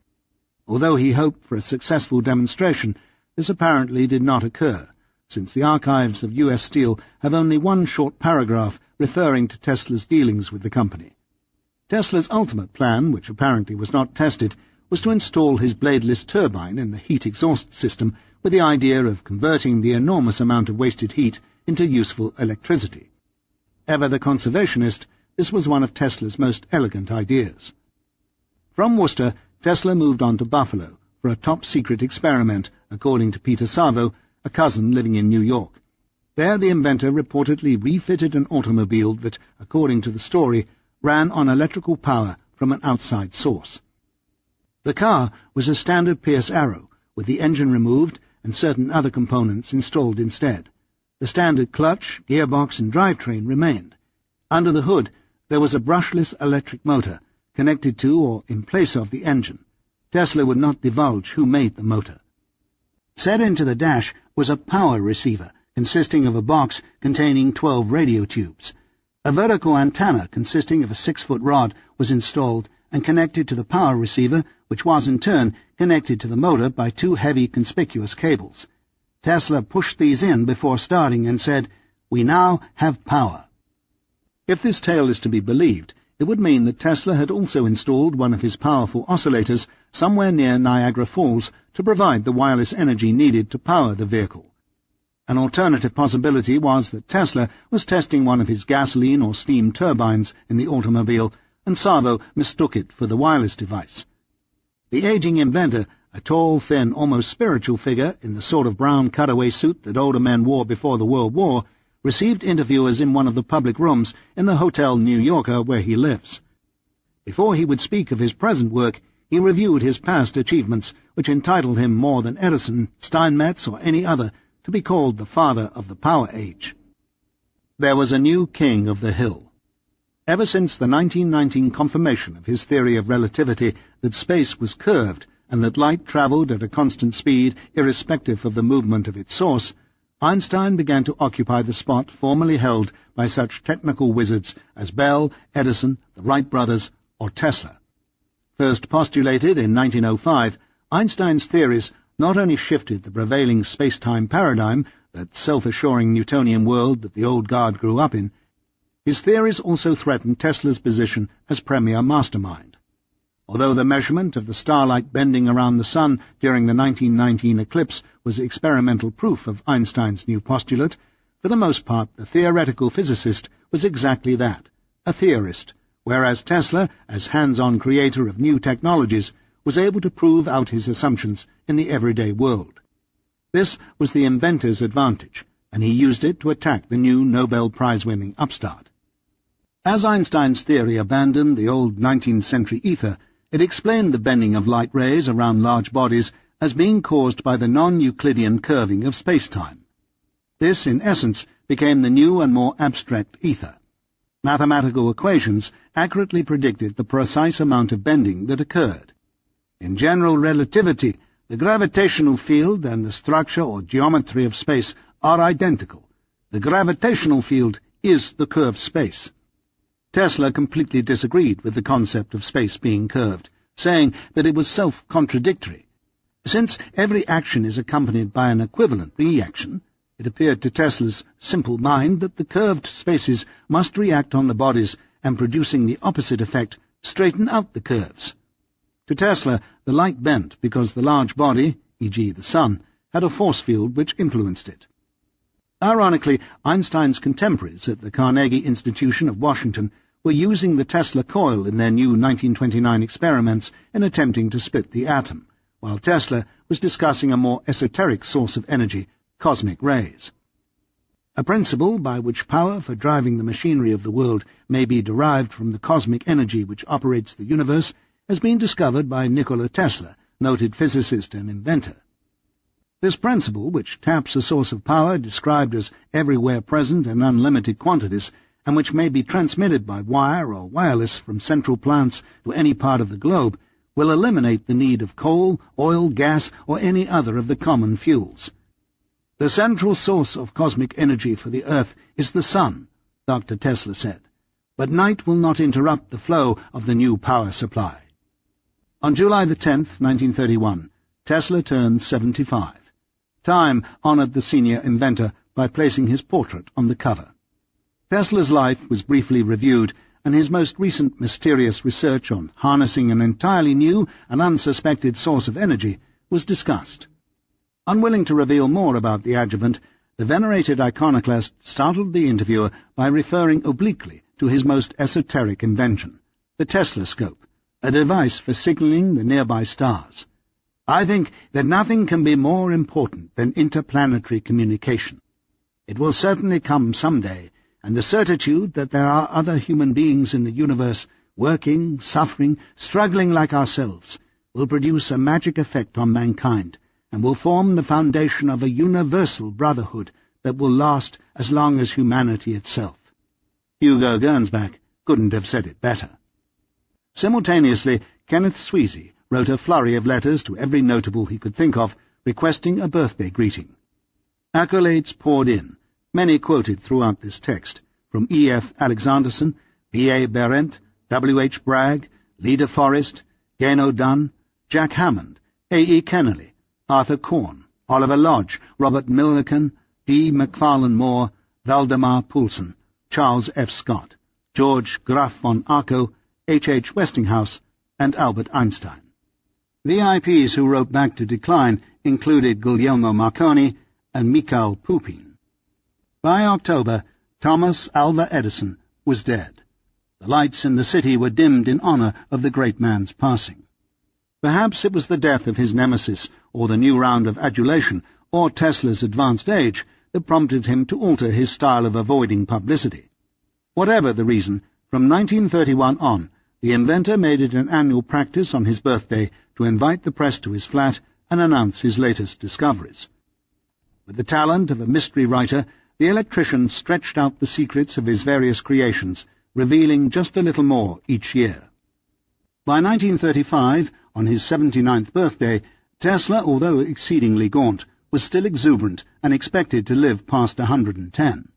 Although he hoped for a successful demonstration, this apparently did not occur, since the archives of U.S. Steel have only one short paragraph referring to Tesla's dealings with the company. Tesla's ultimate plan, which apparently was not tested, was to install his bladeless turbine in the heat exhaust system with the idea of converting the enormous amount of wasted heat into useful electricity. Ever the conservationist, this was one of Tesla's most elegant ideas. From Worcester, Tesla moved on to Buffalo for a top-secret experiment, according to Peter Savo, a cousin living in New York. There the inventor reportedly refitted an automobile that, according to the story, ran on electrical power from an outside source. The car was a standard Pierce Arrow, with the engine removed and certain other components installed instead. The standard clutch, gearbox, and drivetrain remained. Under the hood there was a brushless electric motor, connected to or in place of the engine. Tesla would not divulge who made the motor. Set into the dash was a power receiver, consisting of a box containing 12 radio tubes. A vertical antenna consisting of a 6-foot rod was installed and connected to the power receiver, which was in turn connected to the motor by 2 heavy conspicuous cables. Tesla pushed these in before starting and said, "We now have power." If this tale is to be believed, it would mean that Tesla had also installed one of his powerful oscillators somewhere near Niagara Falls to provide the wireless energy needed to power the vehicle. An alternative possibility was that Tesla was testing one of his gasoline or steam turbines in the automobile, and Savo mistook it for the wireless device. The aging inventor, a tall, thin, almost spiritual figure in the sort of brown cutaway suit that older men wore before the World War, received interviewers in one of the public rooms in the Hotel New Yorker where he lives. Before he would speak of his present work, he reviewed his past achievements, which entitled him more than Edison, Steinmetz, or any other to be called the father of the power age. There was a new king of the hill. Ever since the 1919 confirmation of his theory of relativity that space was curved and that light travelled at a constant speed irrespective of the movement of its source, Einstein began to occupy the spot formerly held by such technical wizards as Bell, Edison, the Wright brothers, or Tesla. First postulated in 1905, Einstein's theories not only shifted the prevailing space-time paradigm, that self-assuring Newtonian world that the old guard grew up in, his theories also threatened Tesla's position as premier mastermind. Although the measurement of the starlight bending around the sun during the 1919 eclipse was experimental proof of Einstein's new postulate, for the most part the theoretical physicist was exactly that, a theorist, whereas Tesla, as hands-on creator of new technologies, was able to prove out his assumptions in the everyday world. This was the inventor's advantage, and he used it to attack the new Nobel Prize-winning upstart. As Einstein's theory abandoned the old 19th century ether, it explained the bending of light rays around large bodies as being caused by the non-Euclidean curving of space-time. This, in essence, became the new and more abstract ether. Mathematical equations accurately predicted the precise amount of bending that occurred. In general relativity, the gravitational field and the structure or geometry of space are identical. The gravitational field is the curved space. Tesla completely disagreed with the concept of space being curved, saying that it was self-contradictory. Since every action is accompanied by an equivalent reaction, it appeared to Tesla's simple mind that the curved spaces must react on the bodies and, producing the opposite effect, straighten out the curves. To Tesla, the light bent because the large body, e.g. the sun, had a force field which influenced it. Ironically, Einstein's contemporaries at the Carnegie Institution of Washington were using the Tesla coil in their new 1929 experiments in attempting to split the atom, while Tesla was discussing a more esoteric source of energy, cosmic rays. A principle by which power for driving the machinery of the world may be derived from the cosmic energy which operates the universe has been discovered by Nikola Tesla, noted physicist and inventor. This principle, which taps a source of power described as everywhere present in unlimited quantities, and which may be transmitted by wire or wireless from central plants to any part of the globe, will eliminate the need of coal, oil, gas, or any other of the common fuels. The central source of cosmic energy for the Earth is the sun, Dr. Tesla said, but night will not interrupt the flow of the new power supply. On July the 10th, 1931, Tesla turned 75. Time honored the senior inventor by placing his portrait on the cover. Tesla's life was briefly reviewed, and his most recent mysterious research on harnessing an entirely new and unsuspected source of energy was discussed. Unwilling to reveal more about the adjuvant, the venerated iconoclast startled the interviewer by referring obliquely to his most esoteric invention, the Teslascope, a device for signaling the nearby stars. I think that nothing can be more important than interplanetary communication. It will certainly come someday, and the certitude that there are other human beings in the universe, working, suffering, struggling like ourselves, will produce a magic effect on mankind, and will form the foundation of a universal brotherhood that will last as long as humanity itself. Hugo Gernsback couldn't have said it better. Simultaneously, Kenneth Sweezy wrote a flurry of letters to every notable he could think of, requesting a birthday greeting. Accolades poured in, many quoted throughout this text, from E.F. Alexanderson, B.A. Berendt, W.H. Bragg, Leda Forrest, Gano Dunn, Jack Hammond, A.E. Kennelly, Arthur Korn, Oliver Lodge, Robert Millikan, D. McFarlane Moore, Valdemar Poulsen, Charles F. Scott, George Graf von Arco, H. H. Westinghouse, and Albert Einstein. VIPs who wrote back to decline included Guglielmo Marconi and Mikhail Pupin. By October, Thomas Alva Edison was dead. The lights in the city were dimmed in honor of the great man's passing. Perhaps it was the death of his nemesis, or the new round of adulation, or Tesla's advanced age that prompted him to alter his style of avoiding publicity. Whatever the reason, from 1931 on, the inventor made it an annual practice on his birthday to invite the press to his flat and announce his latest discoveries. With the talent of a mystery writer, the electrician stretched out the secrets of his various creations, revealing just a little more each year. By 1935, on his 79th birthday, Tesla, although exceedingly gaunt, was still exuberant and expected to live past 110.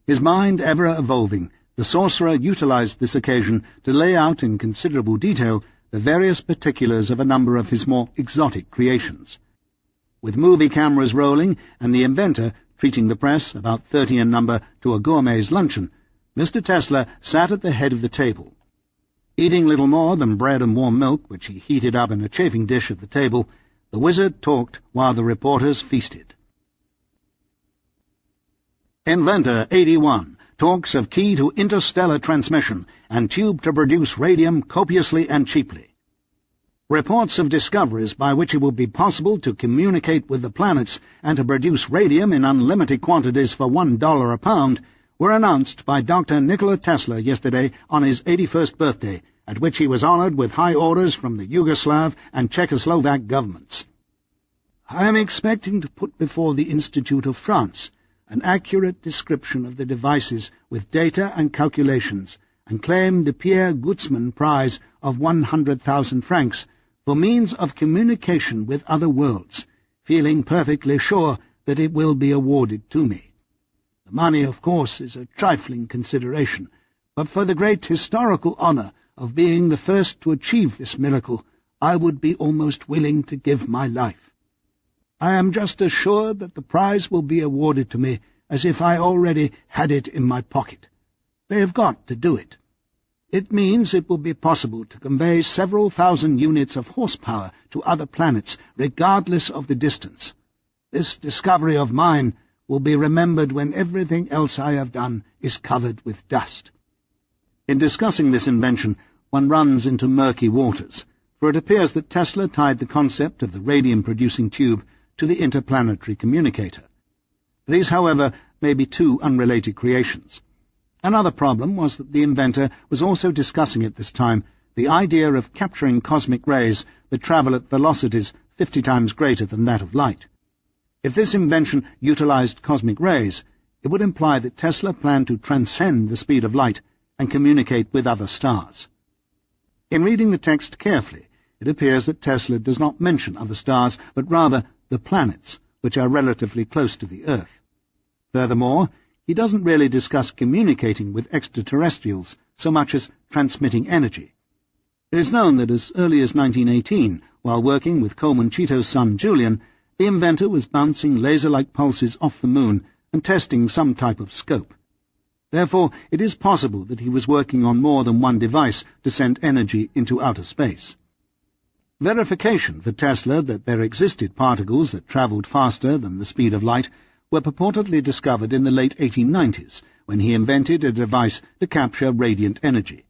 His mind ever evolving, the sorcerer utilized this occasion to lay out in considerable detail the various particulars of a number of his more exotic creations. With movie cameras rolling and the inventor treating the press, about 30 in number, to a gourmet's luncheon, Mr. Tesla sat at the head of the table. Eating little more than bread and warm milk, which he heated up in a chafing dish at the table, the wizard talked while the reporters feasted. Inventor 81 talks of key to interstellar transmission and tube to produce radium copiously and cheaply. Reports of discoveries by which it will be possible to communicate with the planets and to produce radium in unlimited quantities for $1 a pound were announced by Dr. Nikola Tesla yesterday on his 81st birthday, at which he was honored with high orders from the Yugoslav and Czechoslovak governments. I am expecting to put before the Institute of France an accurate description of the devices with data and calculations, and claimed the Pierre Gutzmann Prize of 100,000 francs for means of communication with other worlds, feeling perfectly sure that it will be awarded to me. The money, of course, is a trifling consideration, but for the great historical honour of being the first to achieve this miracle, I would be almost willing to give my life. I am just as sure that the prize will be awarded to me as if I already had it in my pocket. They have got to do it. It means it will be possible to convey several thousand units of horsepower to other planets, regardless of the distance. This discovery of mine will be remembered when everything else I have done is covered with dust. In discussing this invention, one runs into murky waters, for it appears that Tesla tied the concept of the radium-producing tube to the interplanetary communicator. These, however, may be two unrelated creations. Another problem was that the inventor was also discussing at this time the idea of capturing cosmic rays that travel at velocities 50 times greater than that of light. If this invention utilized cosmic rays, it would imply that Tesla planned to transcend the speed of light and communicate with other stars. In reading the text carefully, it appears that Tesla does not mention other stars, but rather the planets, which are relatively close to the Earth. Furthermore, he doesn't really discuss communicating with extraterrestrials so much as transmitting energy. It is known that as early as 1918, while working with Comanchito's son Julian, the inventor was bouncing laser-like pulses off the moon and testing some type of scope. Therefore, it is possible that he was working on more than one device to send energy into outer space. Verification for Tesla that there existed particles that travelled faster than the speed of light were purportedly discovered in the late 1890s, when he invented a device to capture radiant energy.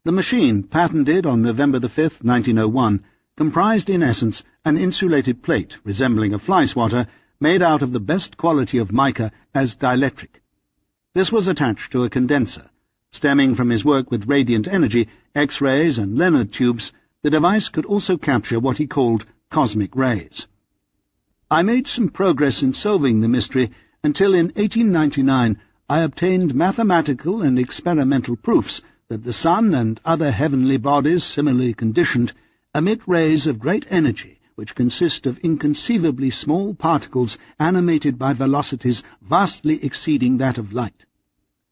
The machine, patented on November 5, 1901, comprised in essence an insulated plate resembling a fly swatter made out of the best quality of mica as dielectric. This was attached to a condenser. Stemming from his work with radiant energy, X-rays and Leonard tubes, the device could also capture what he called cosmic rays. I made some progress in solving the mystery until in 1899 I obtained mathematical and experimental proofs that the sun and other heavenly bodies similarly conditioned emit rays of great energy which consist of inconceivably small particles animated by velocities vastly exceeding that of light.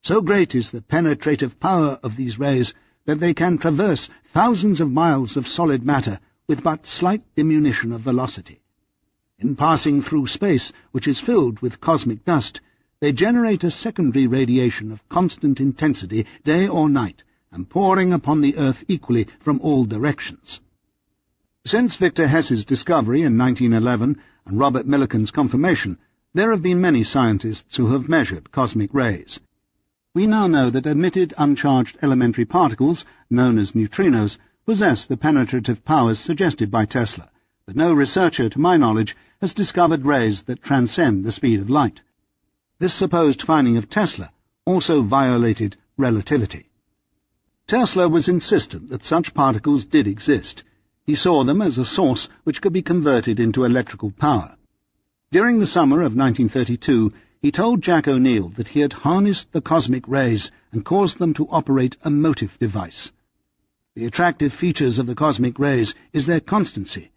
So great is the penetrative power of these rays that they can traverse thousands of miles of solid matter with but slight diminution of velocity. In passing through space, which is filled with cosmic dust, they generate a secondary radiation of constant intensity day or night, and pouring upon the earth equally from all directions. Since Victor Hess's discovery in 1911 and Robert Millikan's confirmation, there have been many scientists who have measured cosmic rays. We now know that emitted uncharged elementary particles, known as neutrinos, possess the penetrative powers suggested by Tesla, but no researcher, to my knowledge, has discovered rays that transcend the speed of light. This supposed finding of Tesla also violated relativity. Tesla was insistent that such particles did exist. He saw them as a source which could be converted into electrical power. During the summer of 1932, he told Jack O'Neill that he had harnessed the cosmic rays and caused them to operate a motive device. The attractive features of the cosmic rays is their constancy.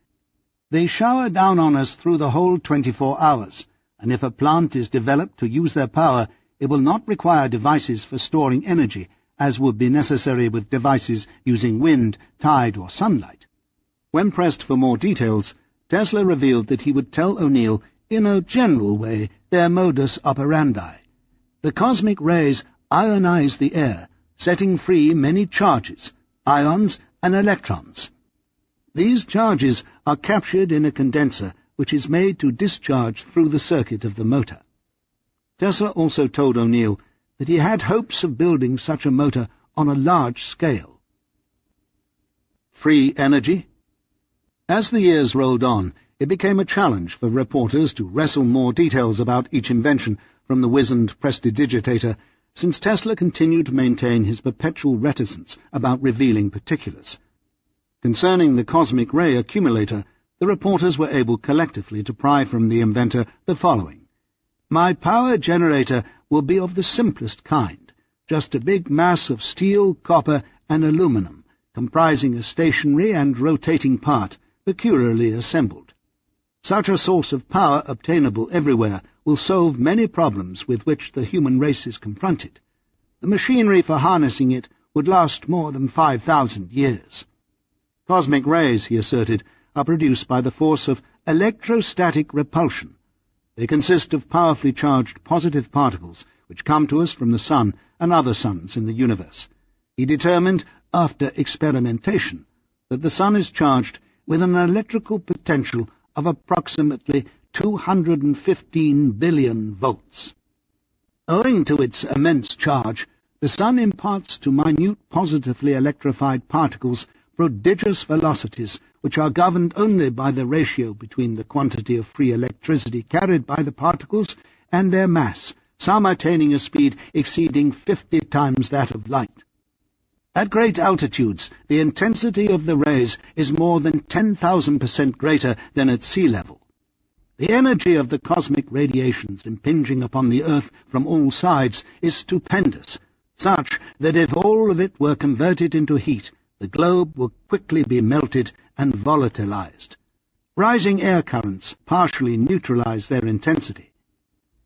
They shower down on us through the whole 24 hours, and if a plant is developed to use their power, it will not require devices for storing energy, as would be necessary with devices using wind, tide, or sunlight. When pressed for more details, Tesla revealed that he would tell O'Neill, in a general way, their modus operandi. The cosmic rays ionize the air, setting free many charges, ions and electrons. These charges are captured in a condenser, which is made to discharge through the circuit of the motor. Tesla also told O'Neill that he had hopes of building such a motor on a large scale. Free energy? As the years rolled on, it became a challenge for reporters to wrestle more details about each invention from the wizened prestidigitator, since Tesla continued to maintain his perpetual reticence about revealing particulars. Concerning the cosmic ray accumulator, the reporters were able collectively to pry from the inventor the following. My power generator will be of the simplest kind, just a big mass of steel, copper, and aluminum, comprising a stationary and rotating part, peculiarly assembled. Such a source of power obtainable everywhere will solve many problems with which the human race is confronted. The machinery for harnessing it would last more than 5,000 years. Cosmic rays, he asserted, are produced by the force of electrostatic repulsion. They consist of powerfully charged positive particles which come to us from the Sun and other suns in the universe. He determined, after experimentation, that the Sun is charged with an electrical potential of approximately 215 billion volts. Owing to its immense charge, the Sun imparts to minute positively electrified particles prodigious velocities which are governed only by the ratio between the quantity of free electricity carried by the particles and their mass, some attaining a speed exceeding 50 times that of light. At great altitudes, the intensity of the rays is more than 10,000% greater than at sea level. The energy of the cosmic radiations impinging upon the earth from all sides is stupendous, such that if all of it were converted into heat, the globe would quickly be melted and volatilized. Rising air currents partially neutralize their intensity.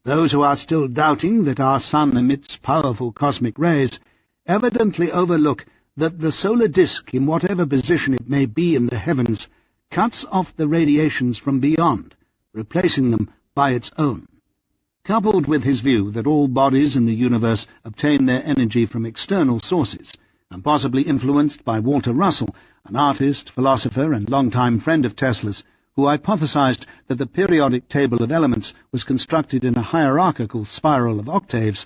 Those who are still doubting that our Sun emits powerful cosmic rays evidently overlook that the solar disk, in whatever position it may be in the heavens, cuts off the radiations from beyond, replacing them by its own. Coupled with his view that all bodies in the universe obtain their energy from external sources, and possibly influenced by Walter Russell, an artist, philosopher, and longtime friend of Tesla's, who hypothesized that the periodic table of elements was constructed in a hierarchical spiral of octaves,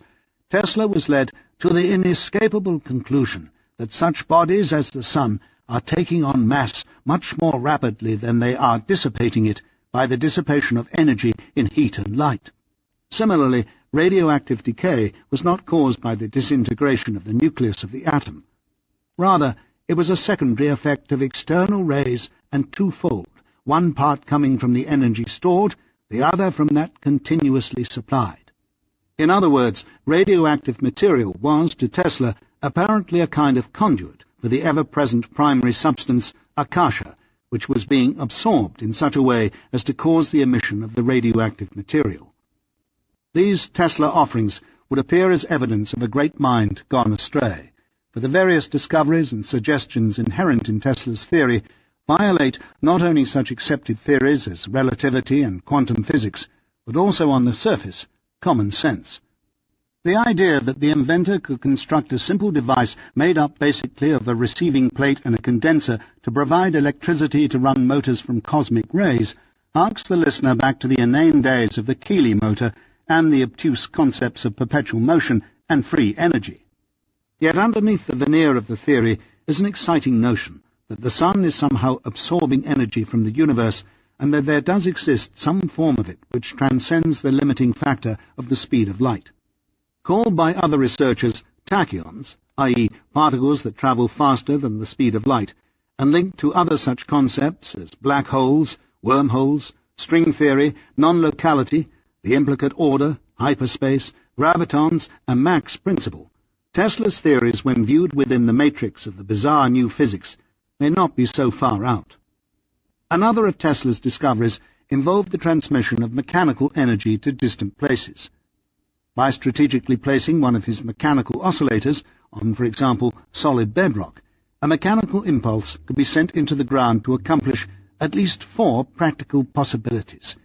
Tesla was led to the inescapable conclusion that such bodies as the Sun are taking on mass much more rapidly than they are dissipating it by the dissipation of energy in heat and light. Similarly, radioactive decay was not caused by the disintegration of the nucleus of the atom. Rather, it was a secondary effect of external rays and twofold, one part coming from the energy stored, the other from that continuously supplied. In other words, radioactive material was, to Tesla, apparently a kind of conduit for the ever-present primary substance, Akasha, which was being absorbed in such a way as to cause the emission of the radioactive material. These Tesla offerings would appear as evidence of a great mind gone astray, for the various discoveries and suggestions inherent in Tesla's theory violate not only such accepted theories as relativity and quantum physics, but also, on the surface, common sense. The idea that the inventor could construct a simple device made up basically of a receiving plate and a condenser to provide electricity to run motors from cosmic rays harks the listener back to the inane days of the Keeley motor and the obtuse concepts of perpetual motion and free energy. Yet underneath the veneer of the theory is an exciting notion that the Sun is somehow absorbing energy from the universe, and that there does exist some form of it which transcends the limiting factor of the speed of light. Called by other researchers tachyons, i.e. particles that travel faster than the speed of light, and linked to other such concepts as black holes, wormholes, string theory, non-locality, the implicate order, hyperspace, gravitons, and Mach's principle, Tesla's theories, when viewed within the matrix of the bizarre new physics, may not be so far out. Another of Tesla's discoveries involved the transmission of mechanical energy to distant places. By strategically placing one of his mechanical oscillators on, for example, solid bedrock, a mechanical impulse could be sent into the ground to accomplish at least 4 practical possibilities.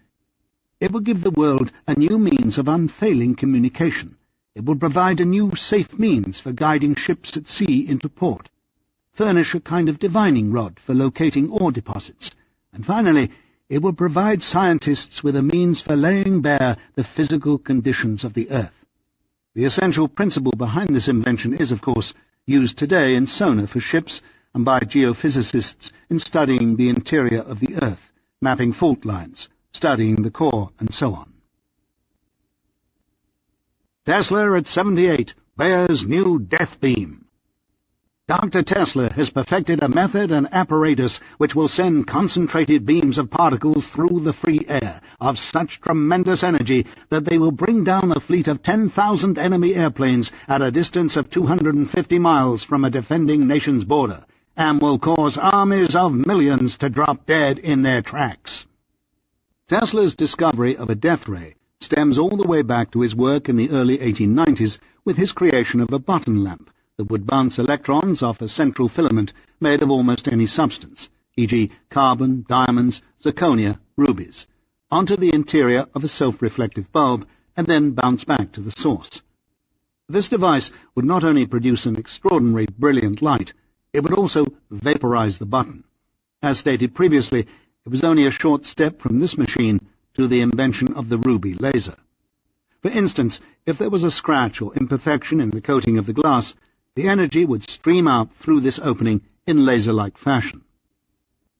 It would give the world a new means of unfailing communication. It would provide a new safe means for guiding ships at sea into port, furnish a kind of divining rod for locating ore deposits, and finally, it would provide scientists with a means for laying bare the physical conditions of the Earth. The essential principle behind this invention is, of course, used today in sonar for ships and by geophysicists in studying the interior of the Earth, mapping fault lines, studying the core, and so on. Tesla at 78 bears new death beam. Dr. Tesla has perfected a method and apparatus which will send concentrated beams of particles through the free air of such tremendous energy that they will bring down a fleet of 10,000 enemy airplanes at a distance of 250 miles from a defending nation's border, and will cause armies of millions to drop dead in their tracks. Tesla's discovery of a death ray stems all the way back to his work in the early 1890s with his creation of a button lamp that would bounce electrons off a central filament made of almost any substance, e.g. carbon, diamonds, zirconia, rubies, onto the interior of a self-reflective bulb and then bounce back to the source. This device would not only produce an extraordinary brilliant light, it would also vaporize the button. As stated previously, it was only a short step from this machine to the invention of the ruby laser. For instance, if there was a scratch or imperfection in the coating of the glass, the energy would stream out through this opening in laser-like fashion.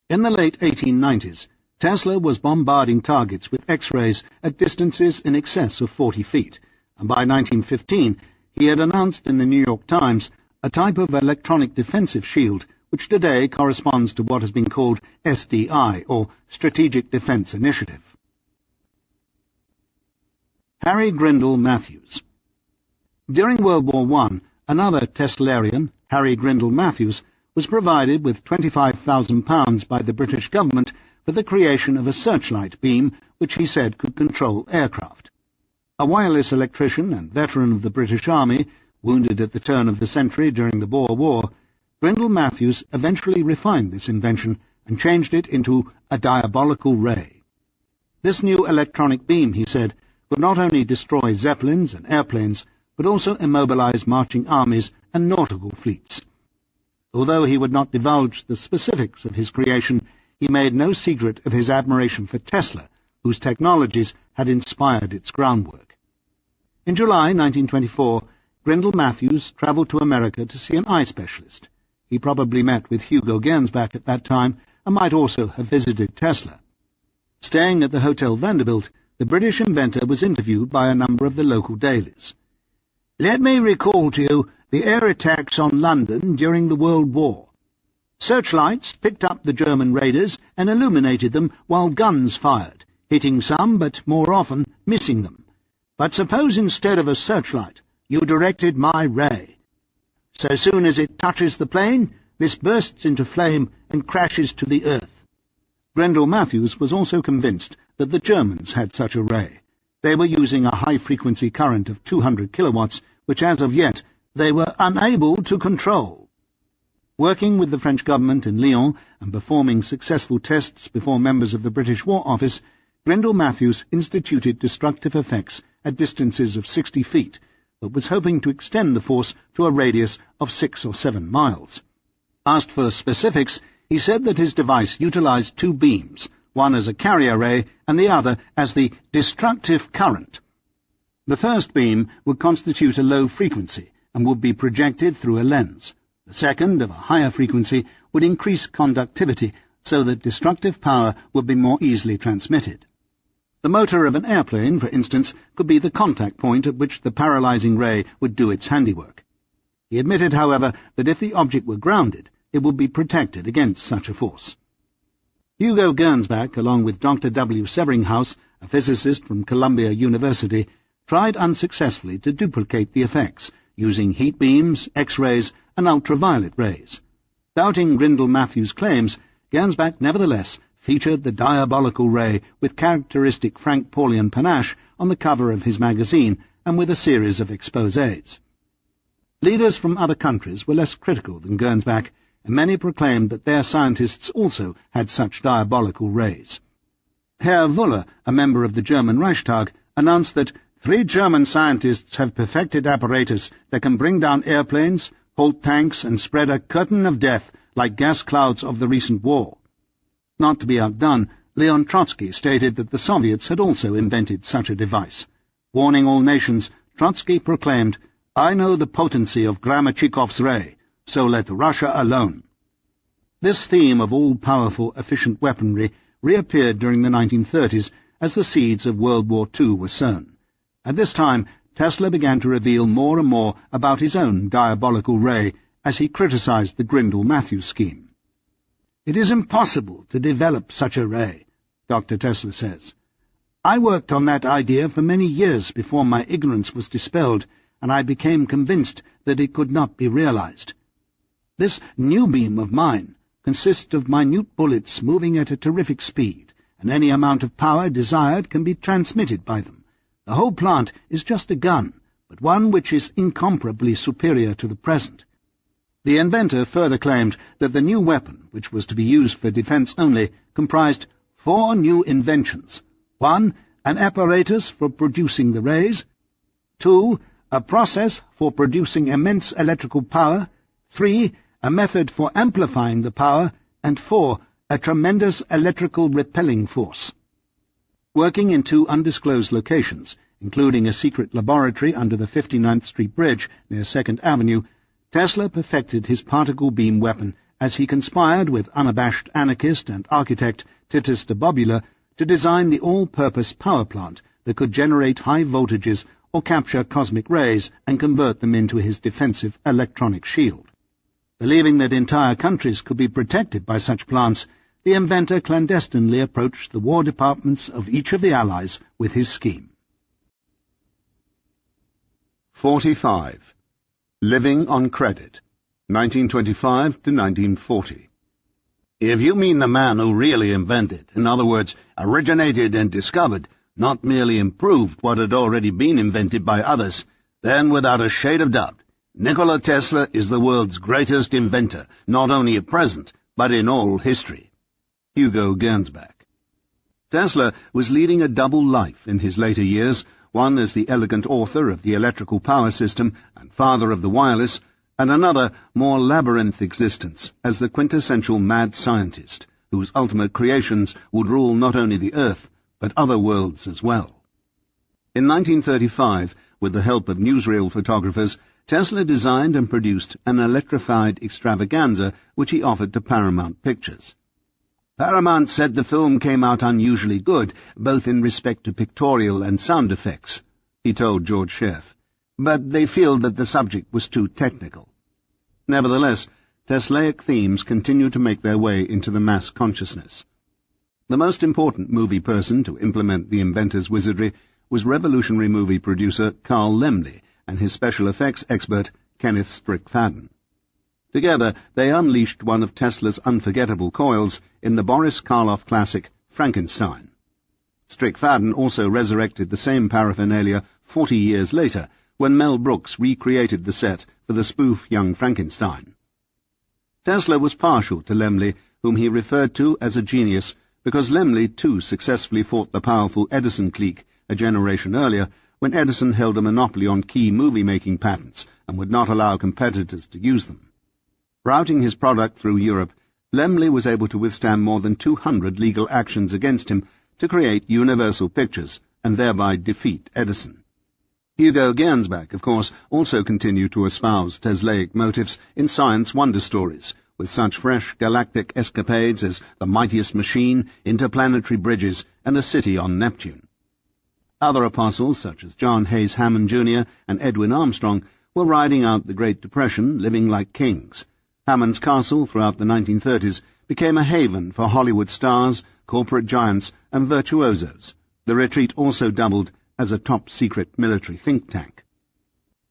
In the late 1890s, Tesla was bombarding targets with X-rays at distances in excess of 40 feet, and by 1915 he had announced in the New York Times a type of electronic defensive shield which today corresponds to what has been called SDI, or Strategic Defense Initiative. Harry Grindle Matthews. During World War I, another Teslarian, Harry Grindle Matthews, was provided with £25,000 by the British government for the creation of a searchlight beam which he said could control aircraft. A wireless electrician and veteran of the British Army, wounded at the turn of the century during the Boer War, Grindle Matthews eventually refined this invention and changed it into a diabolical ray. This new electronic beam, he said, would not only destroy zeppelins and airplanes, but also immobilize marching armies and nautical fleets. Although he would not divulge the specifics of his creation, he made no secret of his admiration for Tesla, whose technologies had inspired its groundwork. In July 1924, Grindle Matthews travelled to America to see an eye specialist. He probably met with Hugo Gernsback at that time and might also have visited Tesla. Staying at the Hotel Vanderbilt, the British inventor was interviewed by a number of the local dailies. "Let me recall to you the air attacks on London during the World War. Searchlights picked up the German raiders and illuminated them while guns fired, hitting some but more often missing them. But suppose instead of a searchlight you directed my ray. So soon as it touches the plane, this bursts into flame and crashes to the earth." Grindle Matthews was also convinced that the Germans had such a ray. They were using a high-frequency current of 200 kilowatts, which as of yet they were unable to control. Working with the French government in Lyon and performing successful tests before members of the British War Office, Grindle Matthews instituted destructive effects at distances of 60 feet, but was hoping to extend the force to a radius of 6 or 7 miles. Asked for specifics, he said that his device utilized two beams, one as a carrier ray and the other as the destructive current. The first beam would constitute a low frequency and would be projected through a lens. The second, of a higher frequency, would increase conductivity so that destructive power would be more easily transmitted. The motor of an airplane, for instance, could be the contact point at which the paralyzing ray would do its handiwork. He admitted, however, that if the object were grounded, it would be protected against such a force. Hugo Gernsback, along with Dr. W. Severinghaus, a physicist from Columbia University, tried unsuccessfully to duplicate the effects, using heat beams, X-rays, and ultraviolet rays. Doubting Grindle Matthews' claims, Gernsback nevertheless featured the diabolical ray with characteristic Frank Paulian panache on the cover of his magazine and with a series of exposés. Leaders from other countries were less critical than Gernsback, and many proclaimed that their scientists also had such diabolical rays. Herr Wöhler, a member of the German Reichstag, announced that 3 German scientists have perfected apparatus that can bring down airplanes, halt tanks, and spread a curtain of death like gas clouds of the recent war. Not to be outdone, Leon Trotsky stated that the Soviets had also invented such a device. Warning all nations, Trotsky proclaimed, "I know the potency of Gramachikov's ray, so let Russia alone." This theme of all-powerful, efficient weaponry reappeared during the 1930s as the seeds of World War II were sown. At this time, Tesla began to reveal more and more about his own diabolical ray as he criticized the Grindle-Matthews scheme. "It is impossible to develop such a ray," Dr. Tesla says. "I worked on that idea for many years before my ignorance was dispelled, and I became convinced that it could not be realized. This new beam of mine consists of minute bullets moving at a terrific speed, and any amount of power desired can be transmitted by them. The whole plant is just a gun, but one which is incomparably superior to the present." The inventor further claimed that the new weapon, which was to be used for defense only, comprised 4 new inventions. 1. An apparatus for producing the rays. 2. A process for producing immense electrical power. 3. A method for amplifying the power. And 4. A tremendous electrical repelling force. Working in 2 undisclosed locations, including a secret laboratory under the 59th Street Bridge near 2nd Avenue, Tesla perfected his particle beam weapon as he conspired with unabashed anarchist and architect Titus de Bobula to design the all-purpose power plant that could generate high voltages or capture cosmic rays and convert them into his defensive electronic shield. Believing that entire countries could be protected by such plants, the inventor clandestinely approached the war departments of each of the Allies with his scheme. 45. Living on Credit, 1925 to 1940. If you mean the man who really invented, in other words, originated and discovered, not merely improved what had already been invented by others, then without a shade of doubt, Nikola Tesla is the world's greatest inventor, not only at present, but in all history. Hugo Gernsback. Tesla was leading a double life in his later years, one as the elegant author of the electrical power system and father of the wireless, and another, more labyrinth existence as the quintessential mad scientist, whose ultimate creations would rule not only the Earth, but other worlds as well. In 1935, with the help of newsreel photographers, Tesla designed and produced an electrified extravaganza which he offered to Paramount Pictures. Paramount said the film came out unusually good, both in respect to pictorial and sound effects, he told George Scherf, but they feel that the subject was too technical. Nevertheless, Teslaic themes continue to make their way into the mass consciousness. The most important movie person to implement the inventor's wizardry was revolutionary movie producer Carl Laemmle and his special effects expert Kenneth Strickfaden. Together, they unleashed one of Tesla's unforgettable coils in the Boris Karloff classic Frankenstein. Strickfaden also resurrected the same paraphernalia 40 years later, when Mel Brooks recreated the set for the spoof Young Frankenstein. Tesla was partial to Laemmle, whom he referred to as a genius, because Laemmle too successfully fought the powerful Edison clique a generation earlier, when Edison held a monopoly on key movie-making patents and would not allow competitors to use them. Routing his product through Europe, Laemmle was able to withstand more than 200 legal actions against him to create Universal Pictures and thereby defeat Edison. Hugo Gernsback, of course, also continued to espouse Teslaic motifs in science wonder stories, with such fresh galactic escapades as The Mightiest Machine, Interplanetary Bridges, and A City on Neptune. Other apostles, such as John Hayes Hammond Jr. and Edwin Armstrong, were riding out the Great Depression, living like kings. Hammond's castle throughout the 1930s became a haven for Hollywood stars, corporate giants, and virtuosos. The retreat also doubled as a top-secret military think tank.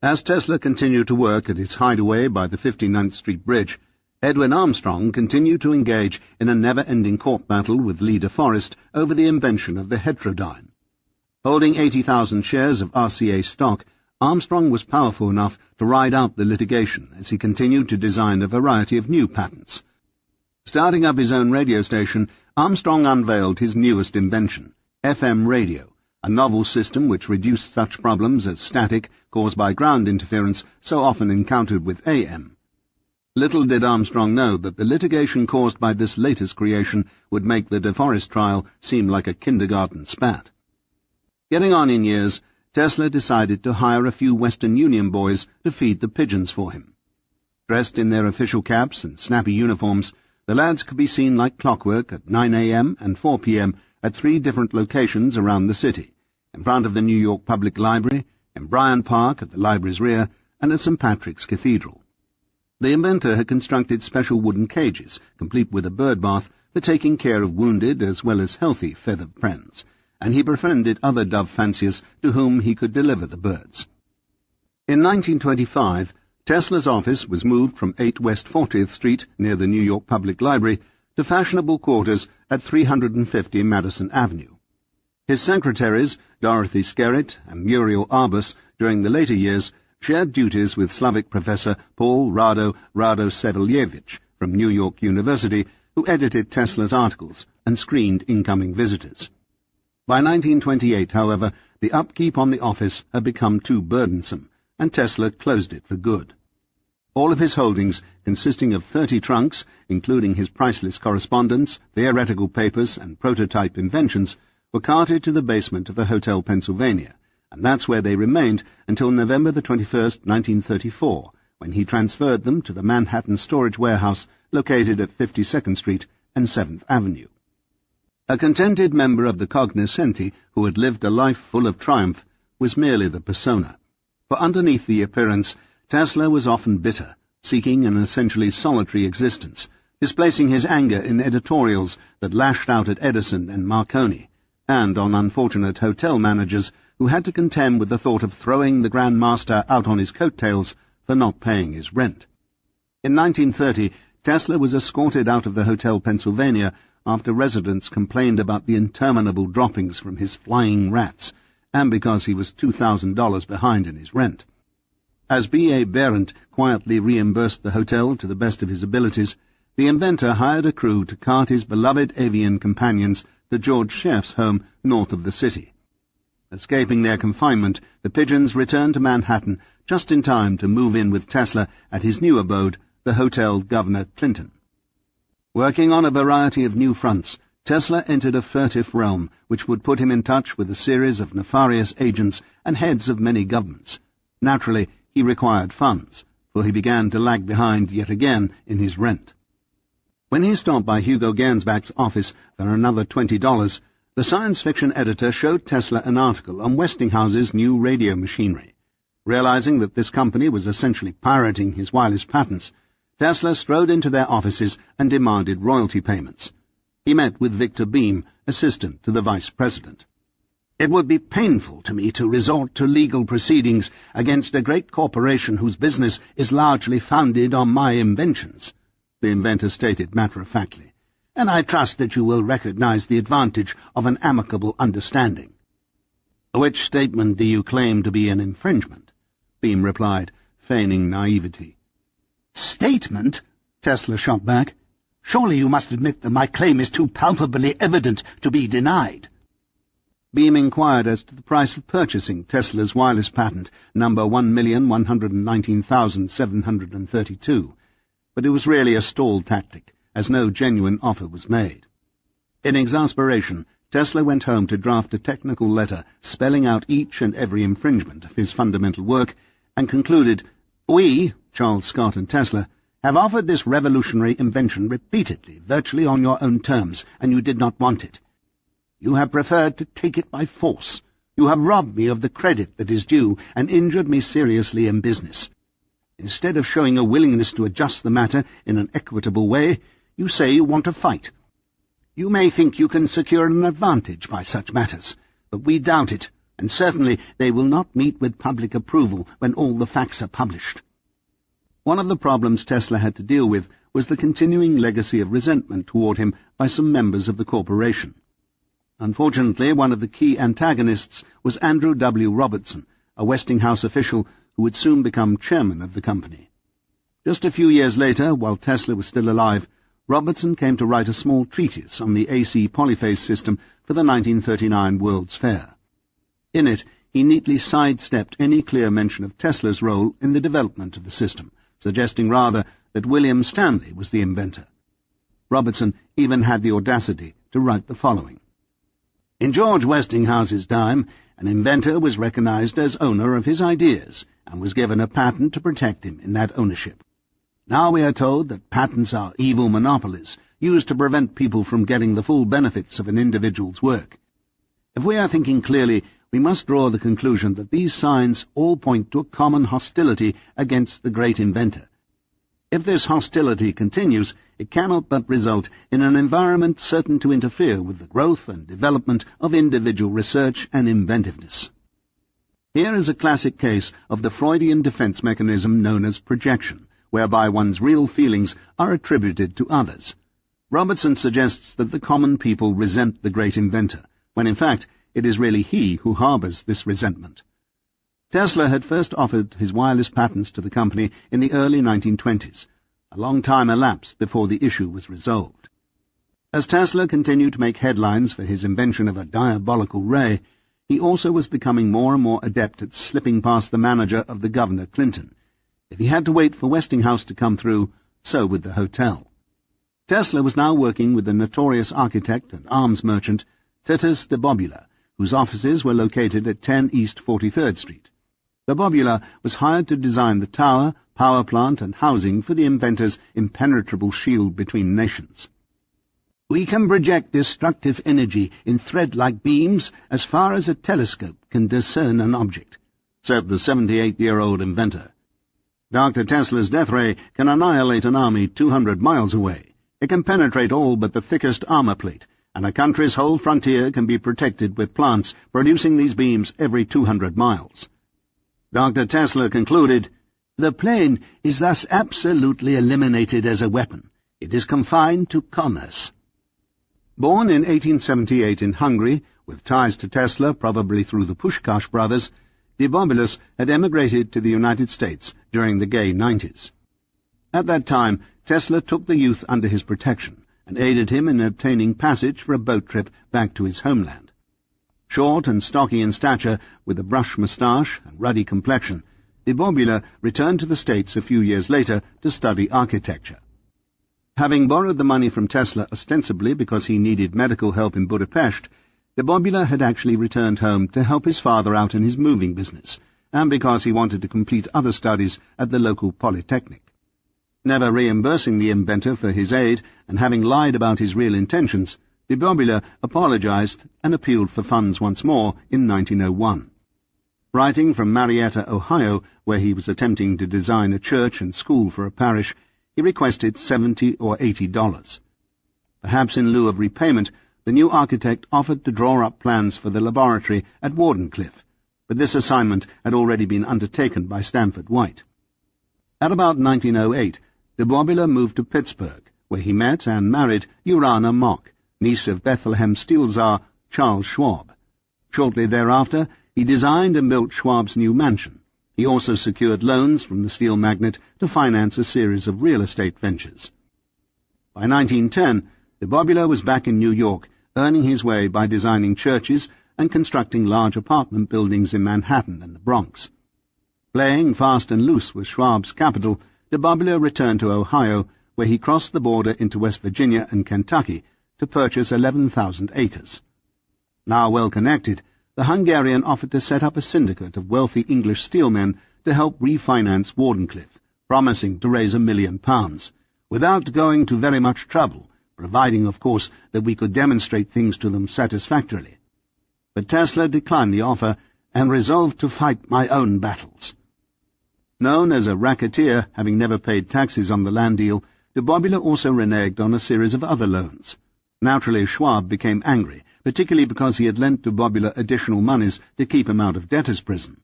As Tesla continued to work at his hideaway by the 59th Street Bridge, Edwin Armstrong continued to engage in a never-ending court battle with Lee DeForest over the invention of the heterodyne. Holding 80,000 shares of RCA stock, Armstrong was powerful enough to ride out the litigation as he continued to design a variety of new patents. Starting up his own radio station, Armstrong unveiled his newest invention, FM radio, a novel system which reduced such problems as static caused by ground interference so often encountered with AM. Little did Armstrong know that the litigation caused by this latest creation would make the DeForest trial seem like a kindergarten spat. Getting on in years, Tesla decided to hire a few Western Union boys to feed the pigeons for him. Dressed in their official caps and snappy uniforms, the lads could be seen like clockwork at 9 a.m. and 4 p.m. at 3 different locations around the city, in front of the New York Public Library, in Bryant Park at the library's rear, and at St. Patrick's Cathedral. The inventor had constructed special wooden cages, complete with a bird bath, for taking care of wounded as well as healthy feathered friends, and he befriended other dove fanciers to whom he could deliver the birds. In 1925, Tesla's office was moved from 8 West 40th Street, near the New York Public Library, to fashionable quarters at 350 Madison Avenue. His secretaries, Dorothy Skerritt and Muriel Arbus, during the later years, shared duties with Slavic professor Paul Radosevilyevich from New York University, who edited Tesla's articles and screened incoming visitors. By 1928, however, the upkeep on the office had become too burdensome, and Tesla closed it for good. All of his holdings, consisting of 30 trunks, including his priceless correspondence, theoretical papers, and prototype inventions, were carted to the basement of the Hotel Pennsylvania, and that's where they remained until November the 21st, 1934, when he transferred them to the Manhattan storage warehouse located at 52nd Street and 7th Avenue. A contented member of the cognoscenti who had lived a life full of triumph was merely the persona, for underneath the appearance Tesla was often bitter, seeking an essentially solitary existence, displacing his anger in editorials that lashed out at Edison and Marconi, and on unfortunate hotel managers who had to contend with the thought of throwing the Grand Master out on his coattails for not paying his rent. In 1930, Tesla was escorted out of the Hotel Pennsylvania after residents complained about the interminable droppings from his flying rats, and because he was $2,000 behind in his rent. As B.A. Berendt quietly reimbursed the hotel to the best of his abilities, the inventor hired a crew to cart his beloved avian companions to George Scherf's home north of the city. Escaping their confinement, the pigeons returned to Manhattan just in time to move in with Tesla at his new abode, the Hotel Governor Clinton. Working on a variety of new fronts, Tesla entered a furtive realm which would put him in touch with a series of nefarious agents and heads of many governments. Naturally, he required funds, for he began to lag behind yet again in his rent. When he stopped by Hugo Gernsback's office for another $20, the science fiction editor showed Tesla an article on Westinghouse's new radio machinery. Realizing that this company was essentially pirating his wireless patents, Tesla strode into their offices and demanded royalty payments. He met with Victor Beam, assistant to the vice president. "It would be painful to me to resort to legal proceedings against a great corporation whose business is largely founded on my inventions," the inventor stated matter-of-factly, "and I trust that you will recognize the advantage of an amicable understanding." "Which statement do you claim to be an infringement?" Beam replied, feigning naivety. "Statement?" Tesla shot back. "Surely you must admit that my claim is too palpably evident to be denied." Beam inquired as to the price of purchasing Tesla's wireless patent, number 1,119,732, but it was really a stall tactic, as no genuine offer was made. In exasperation, Tesla went home to draft a technical letter spelling out each and every infringement of his fundamental work, and concluded, "We, Charles Scott and Tesla, have offered this revolutionary invention repeatedly, virtually on your own terms, and you did not want it. You have preferred to take it by force. You have robbed me of the credit that is due and injured me seriously in business. Instead of showing a willingness to adjust the matter in an equitable way, you say you want to fight. You may think you can secure an advantage by such matters, but we doubt it, and certainly they will not meet with public approval when all the facts are published." One of the problems Tesla had to deal with was the continuing legacy of resentment toward him by some members of the corporation. Unfortunately, one of the key antagonists was Andrew W. Robertson, a Westinghouse official who would soon become chairman of the company. Just a few years later, while Tesla was still alive, Robertson came to write a small treatise on the AC polyphase system for the 1939 World's Fair. In it, he neatly sidestepped any clear mention of Tesla's role in the development of the system, suggesting rather that William Stanley was the inventor. Robertson even had the audacity to write the following: "In George Westinghouse's time, an inventor was recognized as owner of his ideas, and was given a patent to protect him in that ownership. Now we are told that patents are evil monopolies, used to prevent people from getting the full benefits of an individual's work. If we are thinking clearly, we must draw the conclusion that these signs all point to a common hostility against the great inventor. If this hostility continues, it cannot but result in an environment certain to interfere with the growth and development of individual research and inventiveness. Here is a classic case of the Freudian defense mechanism known as projection, whereby one's real feelings are attributed to others. Robertson suggests that the common people resent the great inventor, when in fact it is really he who harbours this resentment. Tesla had first offered his wireless patents to the company in the early 1920s. A long time elapsed before the issue was resolved. As Tesla continued to make headlines for his invention of a diabolical ray, he also was becoming more and more adept at slipping past the manager of the Governor Clinton. If he had to wait for Westinghouse to come through, so would the hotel. Tesla was now working with the notorious architect and arms merchant Titus de Bobula, whose offices were located at 10 East 43rd Street. De Bobula was hired to design the tower, power plant, and housing for the inventor's impenetrable shield between nations. "We can project destructive energy in thread-like beams as far as a telescope can discern an object," said the 78-year-old inventor. "Dr. Tesla's death ray can annihilate an army 200 miles away. It can penetrate all but the thickest armor plate, and a country's whole frontier can be protected with plants producing these beams every 200 miles. Dr. Tesla concluded, "The plane is thus absolutely eliminated as a weapon. It is confined to commerce." Born in 1878 in Hungary, with ties to Tesla probably through the Pushkash brothers, de Bobulus had emigrated to the United States during the gay 90s. At that time, Tesla took the youth under his protection and aided him in obtaining passage for a boat trip back to his homeland. Short and stocky in stature, with a brush moustache and ruddy complexion, de Bobula returned to the States a few years later to study architecture. Having borrowed the money from Tesla ostensibly because he needed medical help in Budapest, de Bobula had actually returned home to help his father out in his moving business, and because he wanted to complete other studies at the local polytechnic. Never reimbursing the inventor for his aid and having lied about his real intentions, de Bobula apologized and appealed for funds once more in 1901. Writing from Marietta, Ohio, where he was attempting to design a church and school for a parish, he requested $70 or $80. Perhaps in lieu of repayment, the new architect offered to draw up plans for the laboratory at Wardenclyffe, but this assignment had already been undertaken by Stanford White. At about 1908, de Bobula moved to Pittsburgh, where he met and married Urana Mock, niece of Bethlehem steel czar Charles Schwab. Shortly thereafter, he designed and built Schwab's new mansion. He also secured loans from the steel magnate to finance a series of real estate ventures. By 1910, de Bobula was back in New York, earning his way by designing churches and constructing large apartment buildings in Manhattan and the Bronx. Playing fast and loose with Schwab's capital, de Bobula returned to Ohio, where he crossed the border into West Virginia and Kentucky to purchase 11,000 acres. Now well connected, the Hungarian offered to set up a syndicate of wealthy English steelmen to help refinance Wardenclyffe, promising to raise £1 million, without going to very much trouble, providing, of course, that we could demonstrate things to them satisfactorily. But Tesla declined the offer and resolved to fight my own battles. Known as a racketeer, having never paid taxes on the land deal, de Bobula also reneged on a series of other loans. Naturally, Schwab became angry, particularly because he had lent de Bobula additional monies to keep him out of debtor's prison.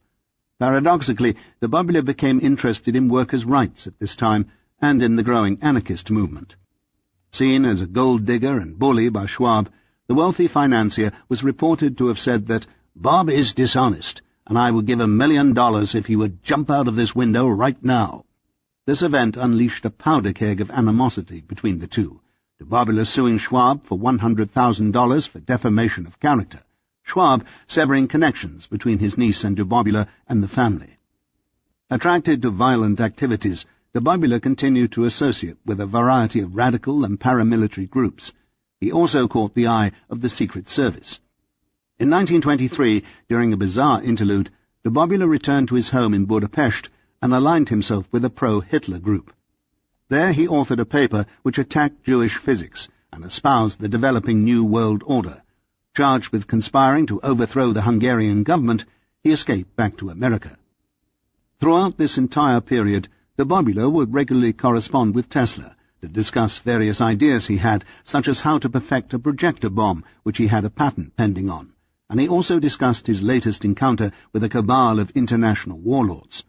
Paradoxically, de Bobula became interested in workers' rights at this time and in the growing anarchist movement. Seen as a gold digger and bully by Schwab, the wealthy financier was reported to have said that "Bob is dishonest, and I would give $1 million if he would jump out of this window right now." This event unleashed a powder keg of animosity between the two, de Bobula suing Schwab for $100,000 for defamation of character, Schwab severing connections between his niece and de Bobula and the family. Attracted to violent activities, de Bobula continued to associate with a variety of radical and paramilitary groups. He also caught the eye of the Secret Service. In 1923, during a bizarre interlude, de Bobula returned to his home in Budapest and aligned himself with a pro-Hitler group. There he authored a paper which attacked Jewish physics and espoused the developing New World Order. Charged with conspiring to overthrow the Hungarian government, he escaped back to America. Throughout this entire period, de Bobula would regularly correspond with Tesla to discuss various ideas he had, such as how to perfect a projector bomb, which he had a patent pending on, and he also discussed his latest encounter with a cabal of international warlords.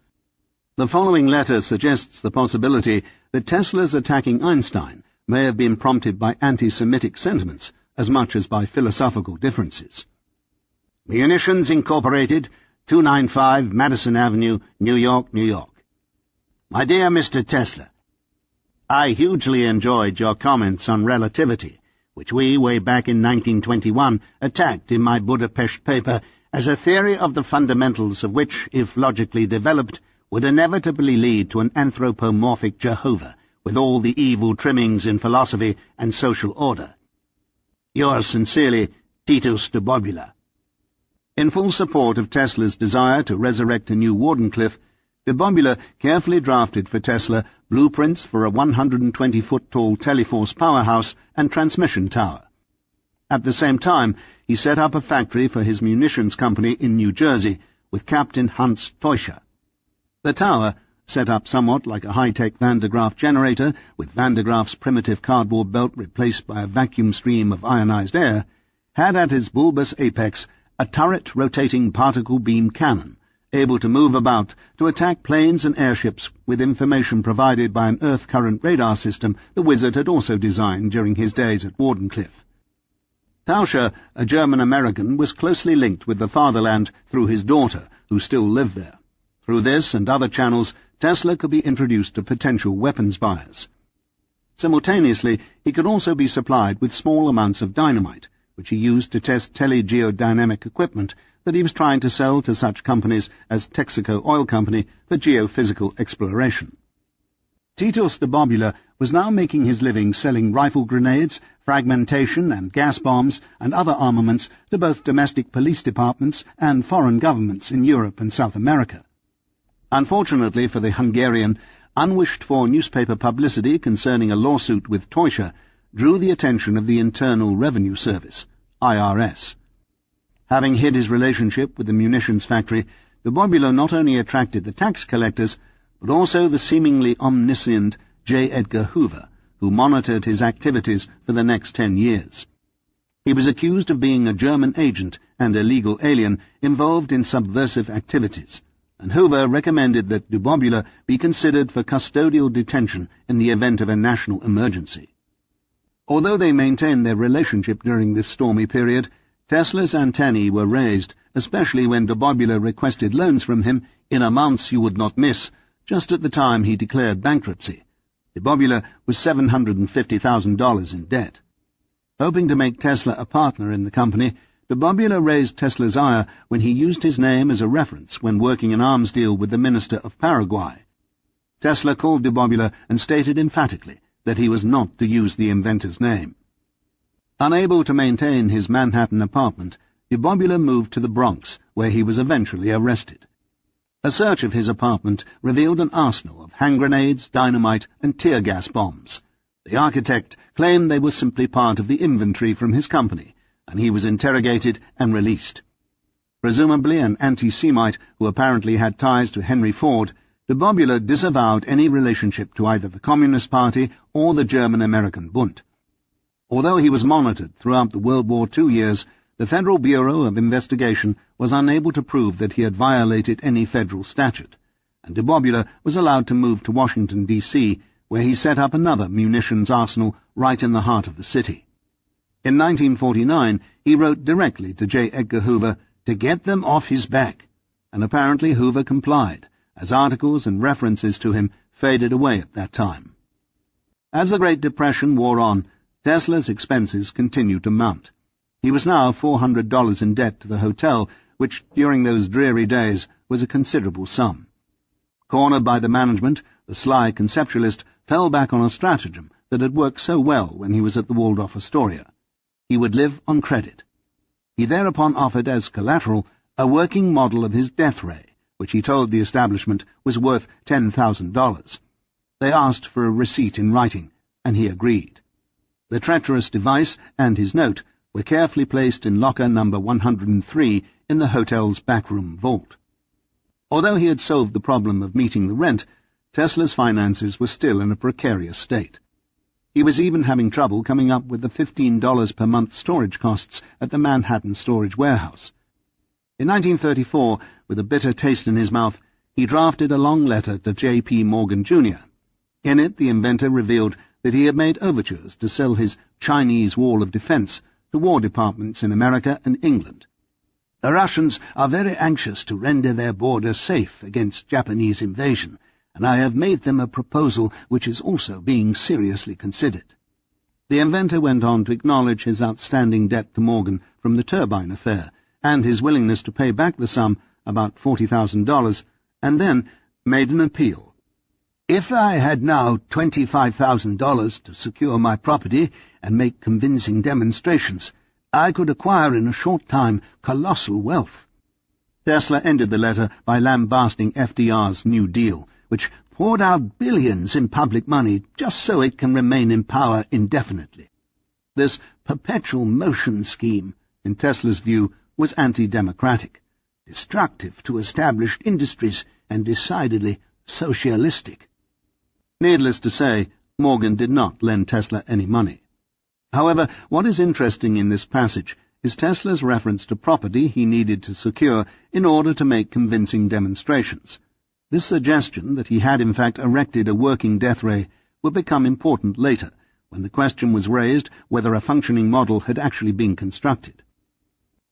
The following letter suggests the possibility that Tesla's attacking Einstein may have been prompted by anti-Semitic sentiments as much as by philosophical differences. Munitions Incorporated, 295 Madison Avenue, New York, New York. My dear Mr. Tesla, I hugely enjoyed your comments on relativity, which we, way back in 1921, attacked in my Budapest paper as a theory of the fundamentals of which, if logically developed, would inevitably lead to an anthropomorphic Jehovah, with all the evil trimmings in philosophy and social order. Yours sincerely, Titus de Bobula. In full support of Tesla's desire to resurrect a new Wardenclyffe, de Bobula carefully drafted for Tesla blueprints for a 120-foot-tall Teleforce powerhouse and transmission tower. At the same time, he set up a factory for his munitions company in New Jersey with Captain Hans Teuscher. The tower, set up somewhat like a high-tech Van de Graaff generator, with Van de Graaff's primitive cardboard belt replaced by a vacuum stream of ionized air, had at its bulbous apex a turret-rotating particle beam cannon, able to move about to attack planes and airships with information provided by an Earth current radar system the wizard had also designed during his days at Wardenclyffe. Teuscher, a German-American, was closely linked with the fatherland through his daughter, who still lived there. Through this and other channels, Tesla could be introduced to potential weapons buyers. Simultaneously, he could also be supplied with small amounts of dynamite, which he used to test telegeodynamic equipment that he was trying to sell to such companies as Texaco Oil Company for geophysical exploration. Titus de Bobula was now making his living selling rifle grenades, fragmentation and gas bombs and other armaments to both domestic police departments and foreign governments in Europe and South America. Unfortunately for the Hungarian, unwished-for newspaper publicity concerning a lawsuit with Teuscher drew the attention of the Internal Revenue Service, IRS. Having hid his relationship with the munitions factory, de Bobula not only attracted the tax collectors, but also the seemingly omniscient J. Edgar Hoover, who monitored his activities for the next 10 years. He was accused of being a German agent and illegal alien involved in subversive activities, and Hoover recommended that de Bobula be considered for custodial detention in the event of a national emergency. Although they maintained their relationship during this stormy period, Tesla's antennae were raised, especially when de Bobula requested loans from him in amounts you would not miss, just at the time he declared bankruptcy. De Bobula was $750,000 in debt. Hoping to make Tesla a partner in the company, de Bobula raised Tesla's ire when he used his name as a reference when working an arms deal with the Minister of Paraguay. Tesla called de Bobula and stated emphatically that he was not to use the inventor's name. Unable to maintain his Manhattan apartment, de Bobula moved to the Bronx, where he was eventually arrested. A search of his apartment revealed an arsenal of hand grenades, dynamite, and tear gas bombs. The architect claimed they were simply part of the inventory from his company, and he was interrogated and released. Presumably an anti-Semite who apparently had ties to Henry Ford, de Bobula disavowed any relationship to either the Communist Party or the German-American Bund. Although he was monitored throughout the World War II years, the Federal Bureau of Investigation was unable to prove that he had violated any federal statute, and de Bobula was allowed to move to Washington, D.C., where he set up another munitions arsenal right in the heart of the city. In 1949, he wrote directly to J. Edgar Hoover to get them off his back, and apparently Hoover complied, as articles and references to him faded away at that time. As the Great Depression wore on, Tesla's expenses continued to mount. He was now $400 in debt to the hotel, which, during those dreary days, was a considerable sum. Cornered by the management, the sly conceptualist fell back on a stratagem that had worked so well when he was at the Waldorf Astoria. He would live on credit. He thereupon offered as collateral a working model of his death ray, which he told the establishment was worth $10,000. They asked for a receipt in writing, and he agreed. The treacherous device and his note were carefully placed in locker number 103 in the hotel's backroom vault. Although he had solved the problem of meeting the rent, Tesla's finances were still in a precarious state. He was even having trouble coming up with the $15 per month storage costs at the Manhattan storage warehouse. In 1934, with a bitter taste in his mouth, he drafted a long letter to J.P. Morgan, Jr. In it, the inventor revealed that he had made overtures to sell his Chinese Wall of Defense to war departments in America and England. The Russians are very anxious to render their border safe against Japanese invasion, and I have made them a proposal which is also being seriously considered. The inventor went on to acknowledge his outstanding debt to Morgan from the turbine affair, and his willingness to pay back the sum, about $40,000, and then made an appeal. If I had now $25,000 to secure my property and make convincing demonstrations, I could acquire in a short time colossal wealth. Tesla ended the letter by lambasting FDR's New Deal, which poured out billions in public money just so it can remain in power indefinitely. This perpetual motion scheme, in Tesla's view, was anti-democratic, destructive to established industries, and decidedly socialistic. Needless to say, Morgan did not lend Tesla any money. However, what is interesting in this passage is Tesla's reference to property he needed to secure in order to make convincing demonstrations. This suggestion that he had in fact erected a working death ray would become important later, when the question was raised whether a functioning model had actually been constructed.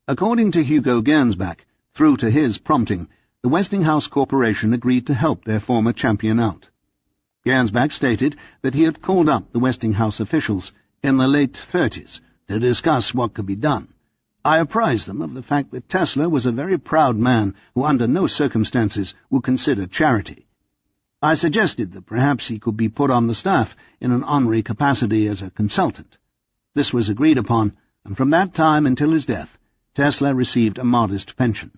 According to Hugo Gernsback, through to his prompting, the Westinghouse Corporation agreed to help their former champion out. Gernsback stated that he had called up the Westinghouse officials in the late 30s to discuss what could be done. I apprised them of the fact that Tesla was a very proud man who under no circumstances would consider charity. I suggested that perhaps he could be put on the staff in an honorary capacity as a consultant. This was agreed upon, and from that time until his death, Tesla received a modest pension.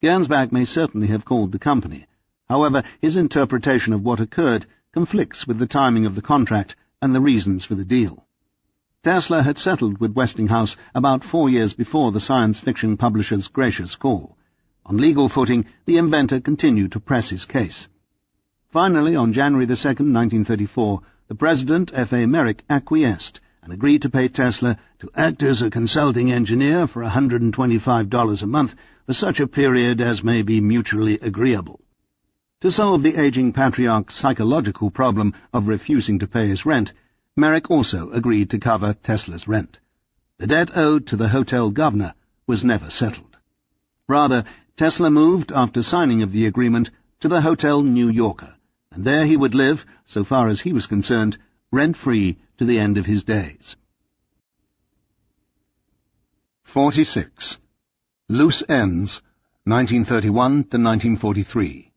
Gernsback may certainly have called the company. However, his interpretation of what occurred conflicts with the timing of the contract and the reasons for the deal. Tesla had settled with Westinghouse about 4 years before the science fiction publisher's gracious call. On legal footing, the inventor continued to press his case. Finally, on January 2, 1934, the president, F.A. Merrick, acquiesced and agreed to pay Tesla to act as a consulting engineer for $125 a month for such a period as may be mutually agreeable. To solve the aging patriarch's psychological problem of refusing to pay his rent, Merrick also agreed to cover Tesla's rent. The debt owed to the hotel governor was never settled. Rather, Tesla moved, after signing of the agreement, to the Hotel New Yorker, and there he would live, so far as he was concerned, rent-free to the end of his days. 46. Loose Ends, 1931 to 1943.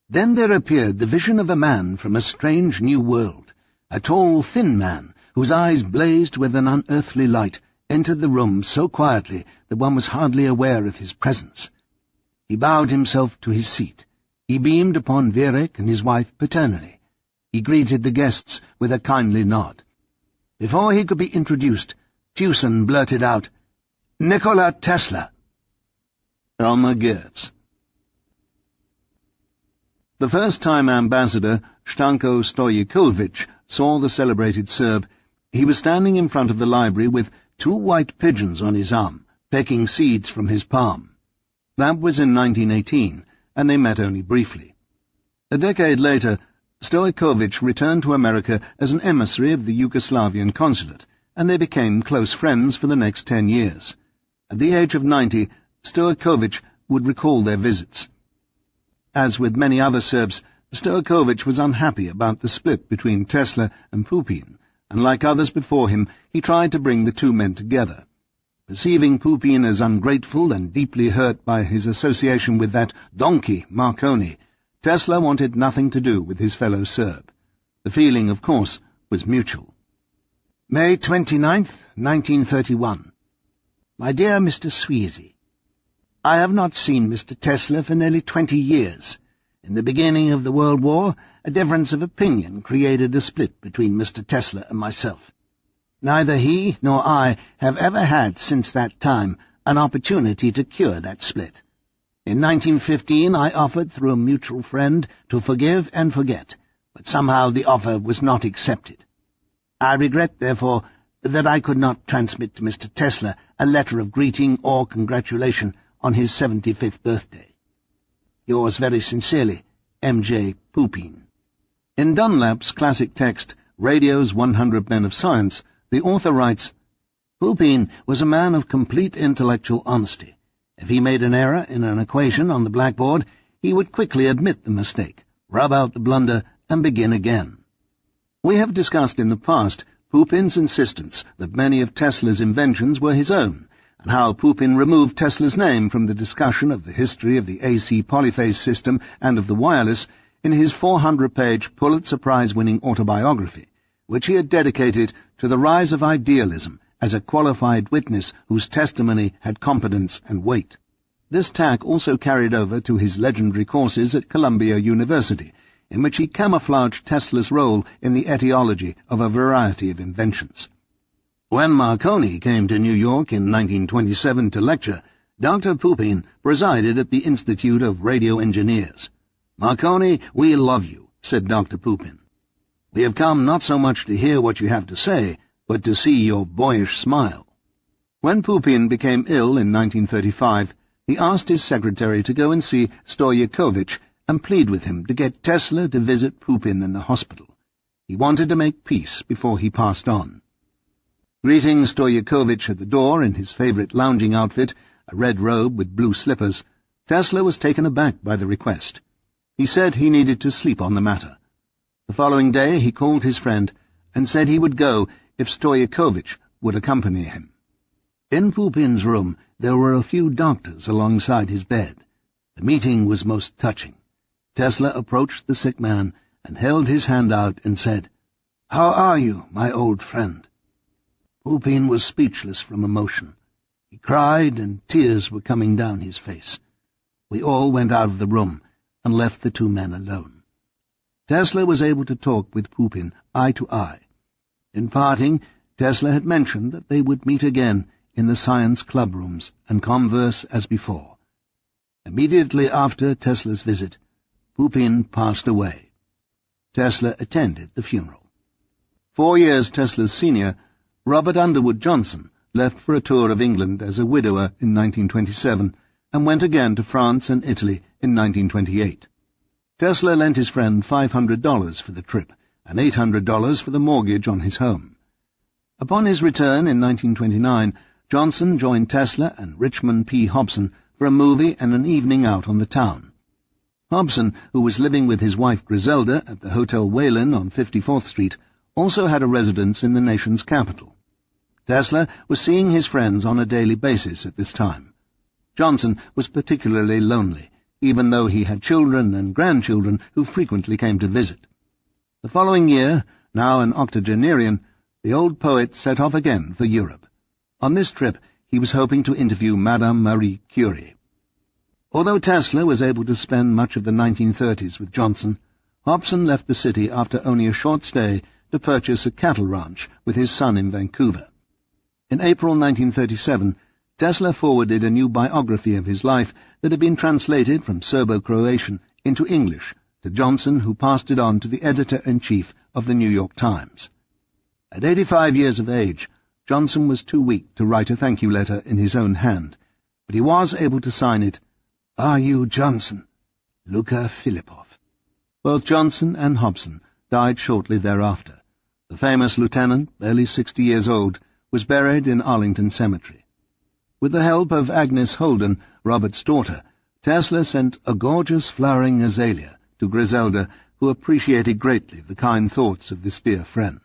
Then there appeared the vision of a man from a strange new world. A tall, thin man, whose eyes blazed with an unearthly light, entered the room so quietly that one was hardly aware of his presence. He bowed himself to his seat. He beamed upon Vierek and his wife paternally. He greeted the guests with a kindly nod. Before he could be introduced, Fusen blurted out, "Nikola Tesla." Elmer Geertz. The first-time ambassador, Stanko Stojikovich, saw the celebrated Serb. He was standing in front of the library with 2 white pigeons on his arm, pecking seeds from his palm. That was in 1918, and they met only briefly. A decade later, Stojikovich returned to America as an emissary of the Yugoslavian consulate, and they became close friends for the next 10 years. At the age of 90, Stojikovich would recall their visits. As with many other Serbs, Stojikovich was unhappy about the split between Tesla and Pupin, and like others before him, he tried to bring the two men together. Perceiving Pupin as ungrateful and deeply hurt by his association with that donkey, Marconi, Tesla wanted nothing to do with his fellow Serb. The feeling, of course, was mutual. May 29th, 1931. My dear Mr. Sweezy, I have not seen Mr. Tesla for nearly 20 years. In the beginning of the World War, a difference of opinion created a split between Mr. Tesla and myself. Neither he nor I have ever had since that time an opportunity to cure that split. In 1915 I offered through a mutual friend to forgive and forget, but somehow the offer was not accepted. I regret, therefore, that I could not transmit to Mr. Tesla a letter of greeting or congratulation on his 75th birthday. Yours very sincerely, M.J. Pupin. In Dunlap's classic text, Radio's 100 Men of Science, the author writes, Pupin was a man of complete intellectual honesty. If he made an error in an equation on the blackboard, he would quickly admit the mistake, rub out the blunder, and begin again. We have discussed in the past Pupin's insistence that many of Tesla's inventions were his own, and how Pupin removed Tesla's name from the discussion of the history of the AC polyphase system and of the wireless in his 400-page Pulitzer Prize-winning autobiography, which he had dedicated to the rise of idealism as a qualified witness whose testimony had competence and weight. This tack also carried over to his legendary courses at Columbia University, in which he camouflaged Tesla's role in the etiology of a variety of inventions. When Marconi came to New York in 1927 to lecture, Dr. Pupin presided at the Institute of Radio Engineers. "Marconi, we love you," said Dr. Pupin. "We have come not so much to hear what you have to say, but to see your boyish smile." When Pupin became ill in 1935, he asked his secretary to go and see Stoyakovich and plead with him to get Tesla to visit Pupin in the hospital. He wanted to make peace before he passed on. Greeting Stoyakovich at the door in his favorite lounging outfit, a red robe with blue slippers, Tesla was taken aback by the request. He said he needed to sleep on the matter. The following day he called his friend and said he would go if Stoyakovich would accompany him. In Pupin's room there were a few doctors alongside his bed. The meeting was most touching. Tesla approached the sick man and held his hand out and said, "How are you, my old friend?" Pupin was speechless from emotion. He cried, and tears were coming down his face. We all went out of the room and left the two men alone. Tesla was able to talk with Pupin eye to eye. In parting, Tesla had mentioned that they would meet again in the science club rooms and converse as before. Immediately after Tesla's visit, Pupin passed away. Tesla attended the funeral. 4 years Tesla's senior, Robert Underwood Johnson left for a tour of England as a widower in 1927 and went again to France and Italy in 1928. Tesla lent his friend $500 for the trip and $800 for the mortgage on his home. Upon his return in 1929, Johnson joined Tesla and Richmond P. Hobson for a movie and an evening out on the town. Hobson, who was living with his wife Griselda at the Hotel Whalen on 54th Street, also had a residence in the nation's capital. Tesla was seeing his friends on a daily basis at this time. Johnson was particularly lonely, even though he had children and grandchildren who frequently came to visit. The following year, now an octogenarian, the old poet set off again for Europe. On this trip, he was hoping to interview Madame Marie Curie. Although Tesla was able to spend much of the 1930s with Johnson, Hobson left the city after only a short stay to purchase a cattle ranch with his son in Vancouver. In April 1937, Tesla forwarded a new biography of his life that had been translated from Serbo-Croatian into English to Johnson, who passed it on to the editor-in-chief of the New York Times. At 85 years of age, Johnson was too weak to write a thank-you letter in his own hand, but he was able to sign it, "R.U. Johnson, Luka Filipov." Both Johnson and Hobson died shortly thereafter. The famous lieutenant, barely 60 years old, was buried in Arlington Cemetery. With the help of Agnes Holden, Robert's daughter, Tesla sent a gorgeous flowering azalea to Griselda, who appreciated greatly the kind thoughts of this dear friend.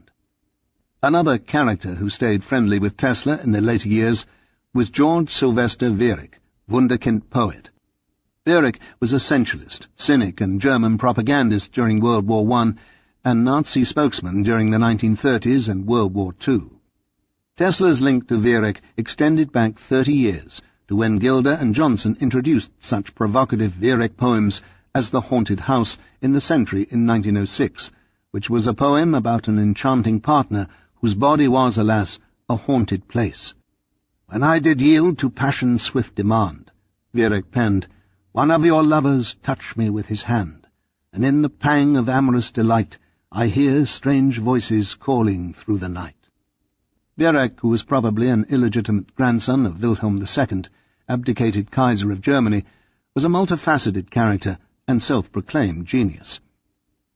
Another character who stayed friendly with Tesla in the later years was George Sylvester Viereck, wunderkind poet. Viereck was a sensualist, cynic, and German propagandist during World War I and Nazi spokesman during the 1930s and World War II. Tesla's link to Viereck extended back 30 years to when Gilder and Johnson introduced such provocative Viereck poems as The Haunted House in the Century in 1906, which was a poem about an enchanting partner whose body was, alas, a haunted place. "When I did yield to passion's swift demand," Viereck penned, One of your lovers touched me with his hand, and in the pang of amorous delight I hear strange voices calling through the night. Viereck, who was probably an illegitimate grandson of Wilhelm II, abdicated Kaiser of Germany, was a multifaceted character and self-proclaimed genius.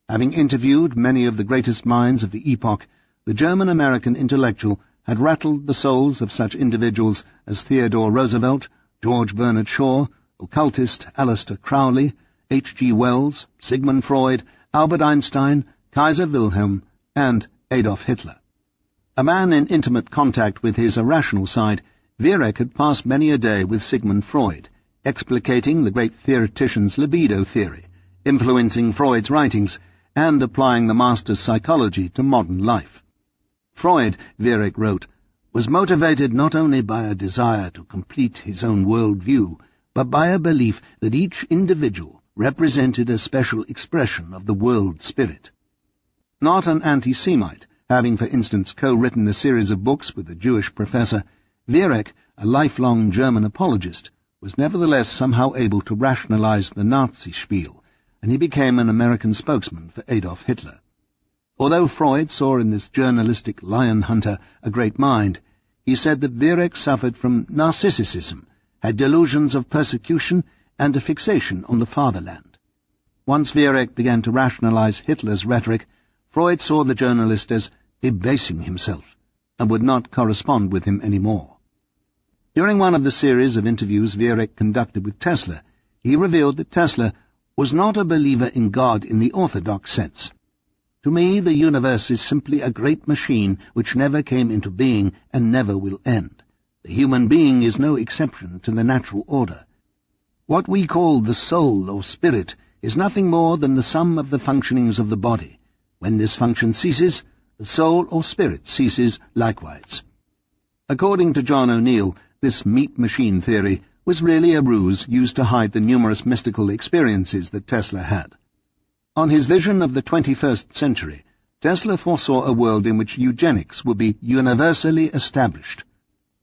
Having interviewed many of the greatest minds of the epoch, the German-American intellectual had rattled the souls of such individuals as Theodore Roosevelt, George Bernard Shaw, occultist Aleister Crowley, H.G. Wells, Sigmund Freud, Albert Einstein, Kaiser Wilhelm, and Adolf Hitler. A man in intimate contact with his irrational side, Viereck had passed many a day with Sigmund Freud, explicating the great theoretician's libido theory, influencing Freud's writings, and applying the master's psychology to modern life. Freud, Viereck wrote, was motivated not only by a desire to complete his own world-view, but by a belief that each individual represented a special expression of the world spirit. Not an anti-Semite, having for instance co-written a series of books with a Jewish professor, Viereck, a lifelong German apologist, was nevertheless somehow able to rationalize the Nazi spiel, and he became an American spokesman for Adolf Hitler. Although Freud saw in this journalistic lion hunter a great mind, he said that Viereck suffered from narcissism, had delusions of persecution, and a fixation on the fatherland. Once Viereck began to rationalize Hitler's rhetoric, Freud saw the journalist as debasing himself, and would not correspond with him any more. During one of the series of interviews Viereck conducted with Tesla, he revealed that Tesla was not a believer in God in the orthodox sense. To me, the universe is simply a great machine which never came into being and never will end. The human being is no exception to the natural order. What we call the soul or spirit is nothing more than the sum of the functionings of the body. When this function ceases, the soul or spirit ceases likewise. According to John O'Neill, this meat-machine theory was really a ruse used to hide the numerous mystical experiences that Tesla had. On his vision of the 21st century, Tesla foresaw a world in which eugenics would be universally established.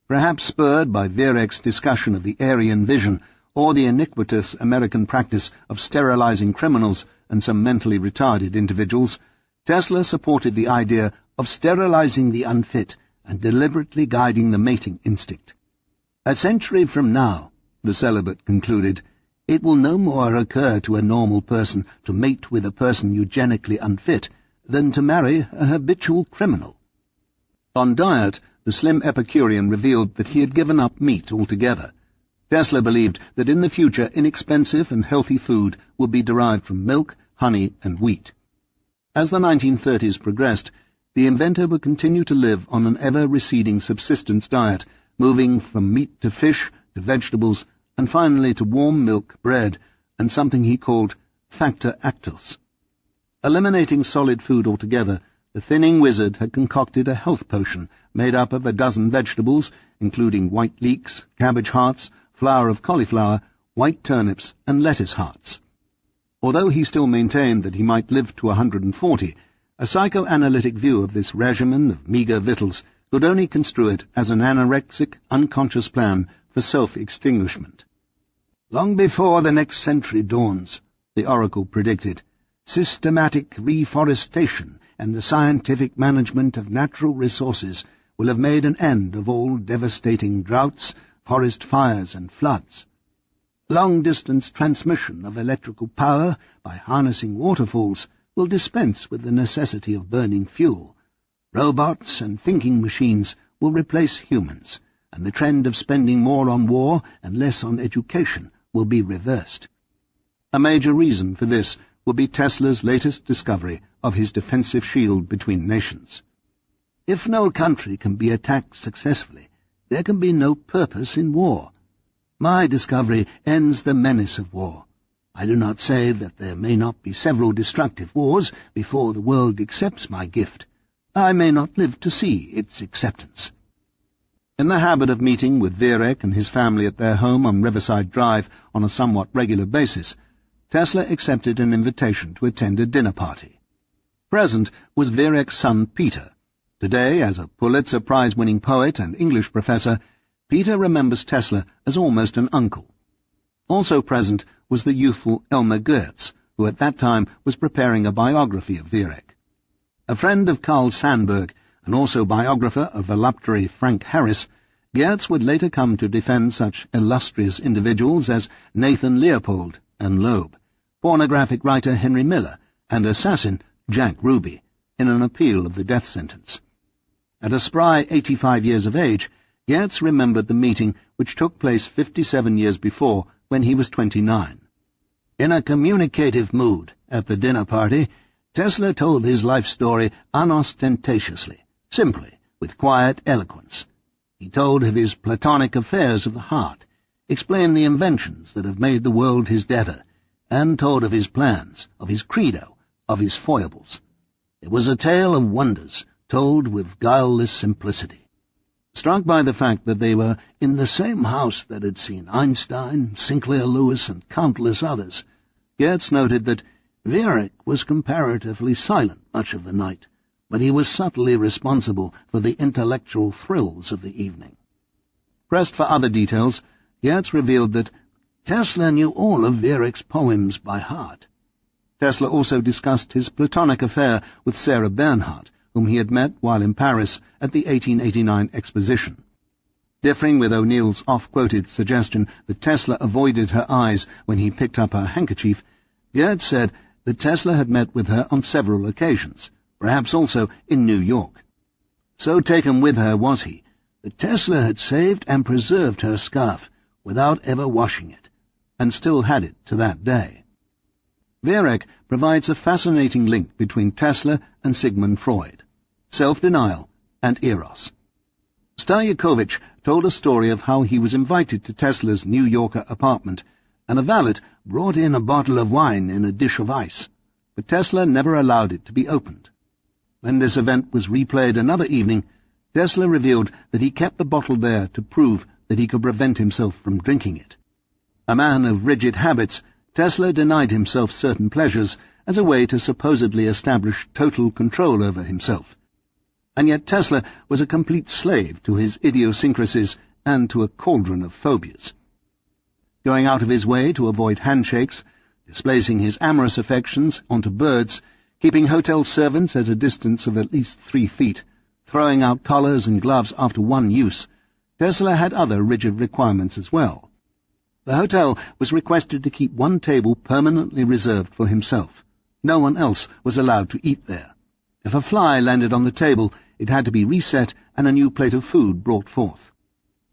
Perhaps spurred by Viereck's discussion of the Aryan vision or the iniquitous American practice of sterilizing criminals and some mentally retarded individuals, Tesla supported the idea of sterilizing the unfit and deliberately guiding the mating instinct. A century from now, the celibate concluded, it will no more occur to a normal person to mate with a person eugenically unfit than to marry a habitual criminal. On diet, the slim Epicurean revealed that he had given up meat altogether. Tesla believed that in the future inexpensive and healthy food would be derived from milk, honey, and wheat. As the 1930s progressed, the inventor would continue to live on an ever-receding subsistence diet, moving from meat to fish, to vegetables, and finally to warm milk, bread, and something he called factor actus. Eliminating solid food altogether, the thinning wizard had concocted a health potion made up of a dozen vegetables, including white leeks, cabbage hearts, flower of cauliflower, white turnips, and lettuce hearts. Although he still maintained that he might live to 140, a psychoanalytic view of this regimen of meagre victuals could only construe it as an anorexic, unconscious plan for self-extinguishment. Long before the next century dawns, the oracle predicted, systematic reforestation and the scientific management of natural resources will have made an end of all devastating droughts, forest fires, and floods. Long-distance transmission of electrical power by harnessing waterfalls will dispense with the necessity of burning fuel. Robots and thinking machines will replace humans, and the trend of spending more on war and less on education will be reversed. A major reason for this would be Tesla's latest discovery of his defensive shield between nations. If no country can be attacked successfully, there can be no purpose in war. My discovery ends the menace of war. I do not say that there may not be several destructive wars before the world accepts my gift. I may not live to see its acceptance. In the habit of meeting with Viereck and his family at their home on Riverside Drive on a somewhat regular basis, Tesla accepted an invitation to attend a dinner party. Present was Viereck's son Peter. Today, as a Pulitzer Prize-winning poet and English professor, Peter remembers Tesla as almost an uncle. Also present was the youthful Elmer Goetz, who at that time was preparing a biography of Viereck. A friend of Carl Sandburg, and also biographer of voluptuary Frank Harris, Goetz would later come to defend such illustrious individuals as Nathan Leopold and Loeb, pornographic writer Henry Miller, and assassin Jack Ruby, in an appeal of the death sentence. At a spry 85 years of age, Goetz remembered the meeting which took place 57 years before, when he was 29. In a communicative mood at the dinner party, Tesla told his life story unostentatiously, simply, with quiet eloquence. He told of his platonic affairs of the heart, explained the inventions that have made the world his debtor, and told of his plans, of his credo, of his foibles. It was a tale of wonders, told with guileless simplicity. Struck by the fact that they were in the same house that had seen Einstein, Sinclair Lewis, and countless others, Goetz noted that Viereck was comparatively silent much of the night, but he was subtly responsible for the intellectual thrills of the evening. Pressed for other details, Goetz revealed that Tesla knew all of Viereck's poems by heart. Tesla also discussed his platonic affair with Sarah Bernhardt, whom he had met while in Paris at the 1889 exposition. Differing with O'Neill's oft-quoted suggestion that Tesla avoided her eyes when he picked up her handkerchief, Goetz said that Tesla had met with her on several occasions, perhaps also in New York. So taken with her was he, that Tesla had saved and preserved her scarf without ever washing it, and still had it to that day. Viereck provides a fascinating link between Tesla and Sigmund Freud, self-denial and eros. Stajakovic told a story of how he was invited to Tesla's New Yorker apartment, and a valet brought in a bottle of wine in a dish of ice, but Tesla never allowed it to be opened. When this event was replayed another evening, Tesla revealed that he kept the bottle there to prove that he could prevent himself from drinking it. A man of rigid habits, Tesla denied himself certain pleasures as a way to supposedly establish total control over himself. And yet Tesla was a complete slave to his idiosyncrasies and to a cauldron of phobias. Going out of his way to avoid handshakes, displacing his amorous affections onto birds, keeping hotel servants at a distance of at least 3 feet, throwing out collars and gloves after one use, Tesla had other rigid requirements as well. The hotel was requested to keep one table permanently reserved for himself. No one else was allowed to eat there. If a fly landed on the table, it had to be reset and a new plate of food brought forth.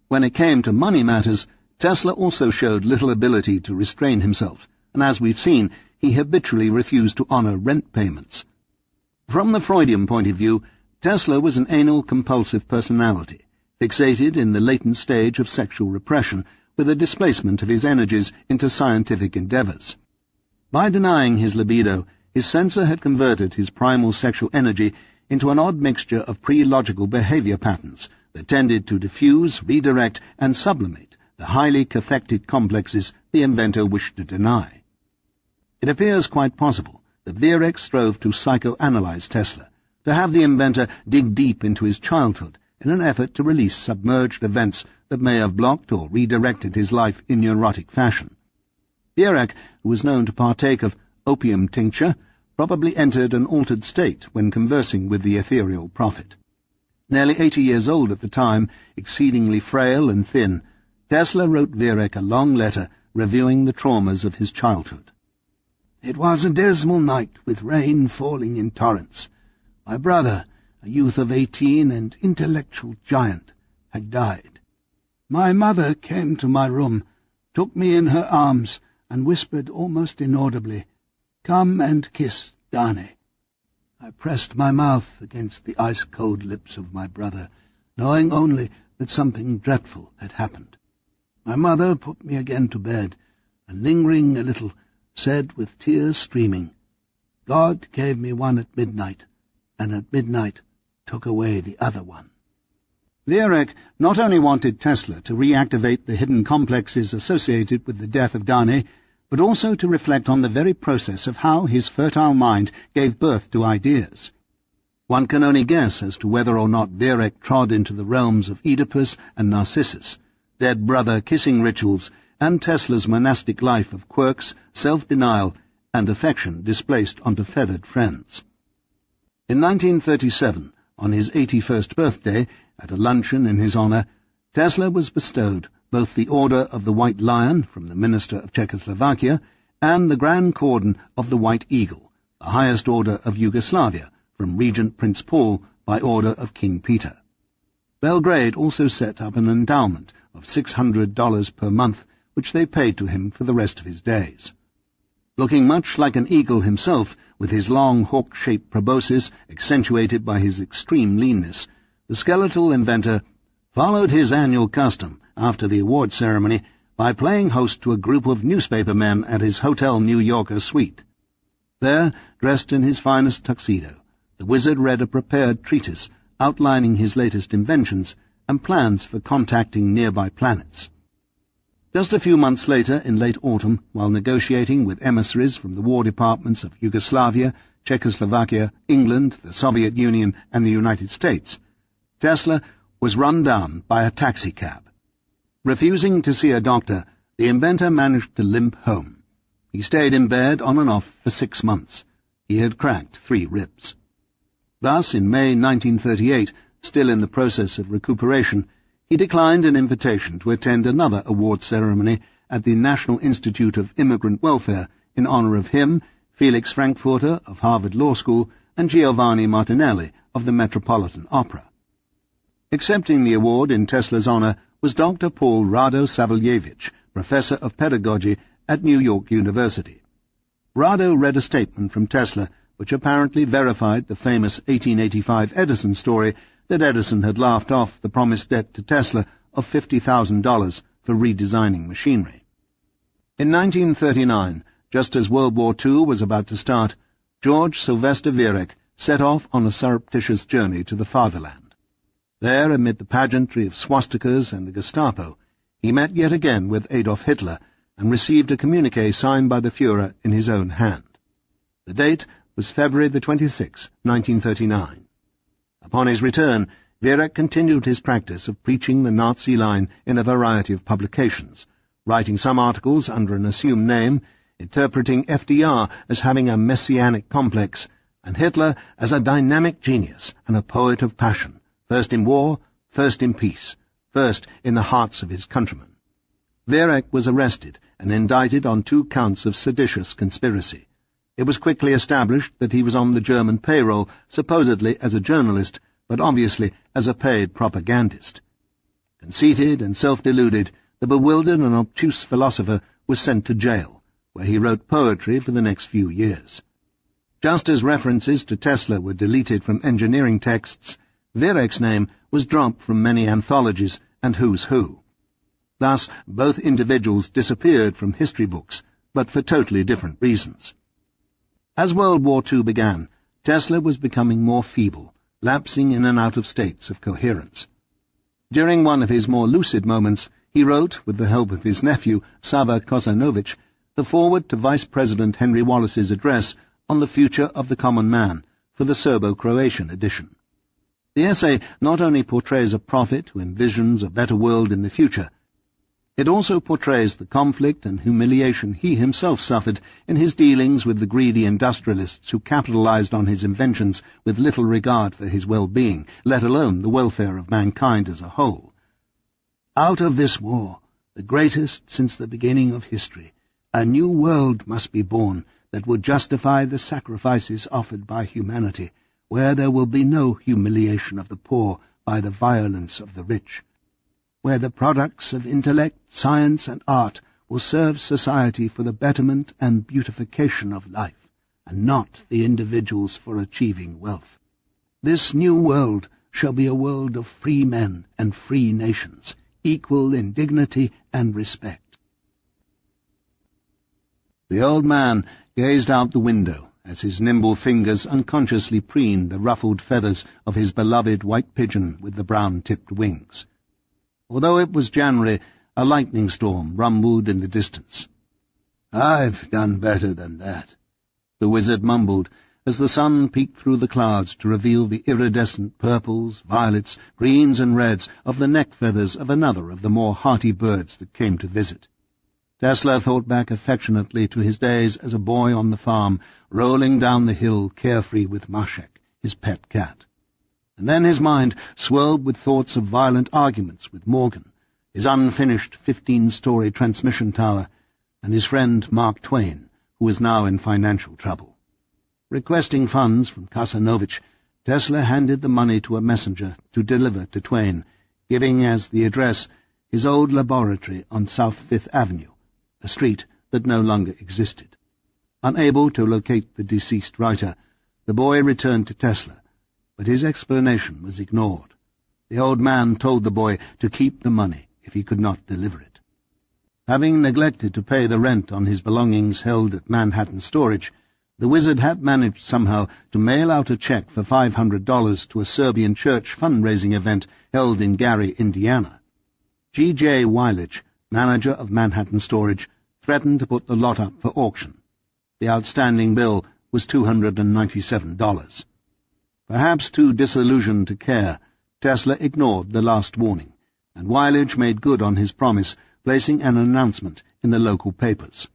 When it came to money matters, Tesla also showed little ability to restrain himself, and as we've seen, he habitually refused to honor rent payments. From the Freudian point of view, Tesla was an anal compulsive personality, fixated in the latent stage of sexual repression, with a displacement of his energies into scientific endeavors. By denying his libido, his censor had converted his primal sexual energy into an odd mixture of pre-logical behavior patterns that tended to diffuse, redirect, and sublimate the highly cathectic complexes the inventor wished to deny. It appears quite possible that Viereck strove to psychoanalyze Tesla, to have the inventor dig deep into his childhood in an effort to release submerged events that may have blocked or redirected his life in neurotic fashion. Viereck, who was known to partake of opium tincture, probably entered an altered state when conversing with the ethereal prophet. Nearly 80 years old at the time, exceedingly frail and thin, Tesla wrote Viereck a long letter reviewing the traumas of his childhood. "It was a dismal night, with rain falling in torrents. My brother, a youth of 18 and intellectual giant, had died. My mother came to my room, took me in her arms, and whispered almost inaudibly, 'Come and kiss Dane.' I pressed my mouth against the ice-cold lips of my brother, knowing only that something dreadful had happened. My mother put me again to bed, and lingering a little, said with tears streaming, 'God gave me one at midnight, and at midnight took away the other one.'" Viereck not only wanted Tesla to reactivate the hidden complexes associated with the death of Dane, but also to reflect on the very process of how his fertile mind gave birth to ideas. One can only guess as to whether or not Viereck trod into the realms of Oedipus and Narcissus, dead brother kissing rituals, and Tesla's monastic life of quirks, self-denial, and affection displaced onto feathered friends. In 1937, on his 81st birthday, at a luncheon in his honor, Tesla was bestowed both the Order of the White Lion from the Minister of Czechoslovakia and the Grand Cordon of the White Eagle, the highest order of Yugoslavia, from Regent Prince Paul by order of King Peter. Belgrade also set up an endowment of $600 per month, which they paid to him for the rest of his days. Looking much like an eagle himself, with his long hawk-shaped proboscis accentuated by his extreme leanness, the skeletal inventor followed his annual custom after the award ceremony by playing host to a group of newspaper men at his Hotel New Yorker suite. There, dressed in his finest tuxedo, the wizard read a prepared treatise outlining his latest inventions and plans for contacting nearby planets. Just a few months later, in late autumn, while negotiating with emissaries from the war departments of Yugoslavia, Czechoslovakia, England, the Soviet Union, and the United States, Tesla was run down by a taxicab. Refusing to see a doctor, the inventor managed to limp home. He stayed in bed on and off for 6 months. He had cracked 3 ribs. Thus, in May 1938, still in the process of recuperation, he declined an invitation to attend another award ceremony at the National Institute of Immigrant Welfare in honor of him, Felix Frankfurter of Harvard Law School, and Giovanni Martinelli of the Metropolitan Opera. Accepting the award in Tesla's honor was Dr. Paul Rado-Savljevic, professor of pedagogy at New York University. Rado read a statement from Tesla which apparently verified the famous 1885 Edison story that Edison had laughed off the promised debt to Tesla of $50,000 for redesigning machinery. In 1939, just as World War II was about to start, George Sylvester Viereck set off on a surreptitious journey to the fatherland. There, amid the pageantry of swastikas and the Gestapo, he met yet again with Adolf Hitler and received a communiqué signed by the Führer in his own hand. The date was February the 26th, 1939. Upon his return, Viereck continued his practice of preaching the Nazi line in a variety of publications, writing some articles under an assumed name, interpreting FDR as having a messianic complex, and Hitler as a dynamic genius and a poet of passion, first in war, first in peace, first in the hearts of his countrymen. Viereck was arrested and indicted on 2 counts of seditious conspiracy. It was quickly established that he was on the German payroll, supposedly as a journalist, but obviously as a paid propagandist. Conceited and self-deluded, the bewildered and obtuse philosopher was sent to jail, where he wrote poetry for the next few years. Just as references to Tesla were deleted from engineering texts, Viereck's name was dropped from many anthologies and Who's Who. Thus, both individuals disappeared from history books, but for totally different reasons. As World War II began, Tesla was becoming more feeble, lapsing in and out of states of coherence. During one of his more lucid moments, he wrote, with the help of his nephew, Sava Kosanovich, the foreword to Vice President Henry Wallace's address on the future of the common man for the Serbo-Croatian edition. The essay not only portrays a prophet who envisions a better world in the future, it also portrays the conflict and humiliation he himself suffered in his dealings with the greedy industrialists who capitalized on his inventions with little regard for his well-being, let alone the welfare of mankind as a whole. Out of this war, the greatest since the beginning of history, a new world must be born that would justify the sacrifices offered by humanity, where there will be no humiliation of the poor by the violence of the rich, where the products of intellect, science, and art will serve society for the betterment and beautification of life, and not the individuals for achieving wealth. This new world shall be a world of free men and free nations, equal in dignity and respect. The old man gazed out the window as his nimble fingers unconsciously preened the ruffled feathers of his beloved white pigeon with the brown-tipped wings. Although it was January, a lightning storm rumbled in the distance. "I've done better than that," the wizard mumbled, as the sun peeked through the clouds to reveal the iridescent purples, violets, greens, and reds of the neck feathers of another of the more hardy birds that came to visit. Tesla thought back affectionately to his days as a boy on the farm, rolling down the hill carefree with Mashek, his pet cat. And then his mind swirled with thoughts of violent arguments with Morgan, his unfinished 15-story transmission tower, and his friend Mark Twain, who was now in financial trouble. Requesting funds from Kasanovich, Tesla handed the money to a messenger to deliver to Twain, giving as the address his old laboratory on South Fifth Avenue, a street that no longer existed. Unable to locate the deceased writer, the boy returned to Tesla, but his explanation was ignored. The old man told the boy to keep the money if he could not deliver it. Having neglected to pay the rent on his belongings held at Manhattan Storage, the wizard had managed somehow to mail out a check for $500 to a Serbian church fundraising event held in Gary, Indiana. G.J. Weilich, manager of Manhattan Storage, threatened to put the lot up for auction. The outstanding bill was $297. Perhaps too disillusioned to care, Tesla ignored the last warning, and Weilich made good on his promise, placing an announcement in the local papers.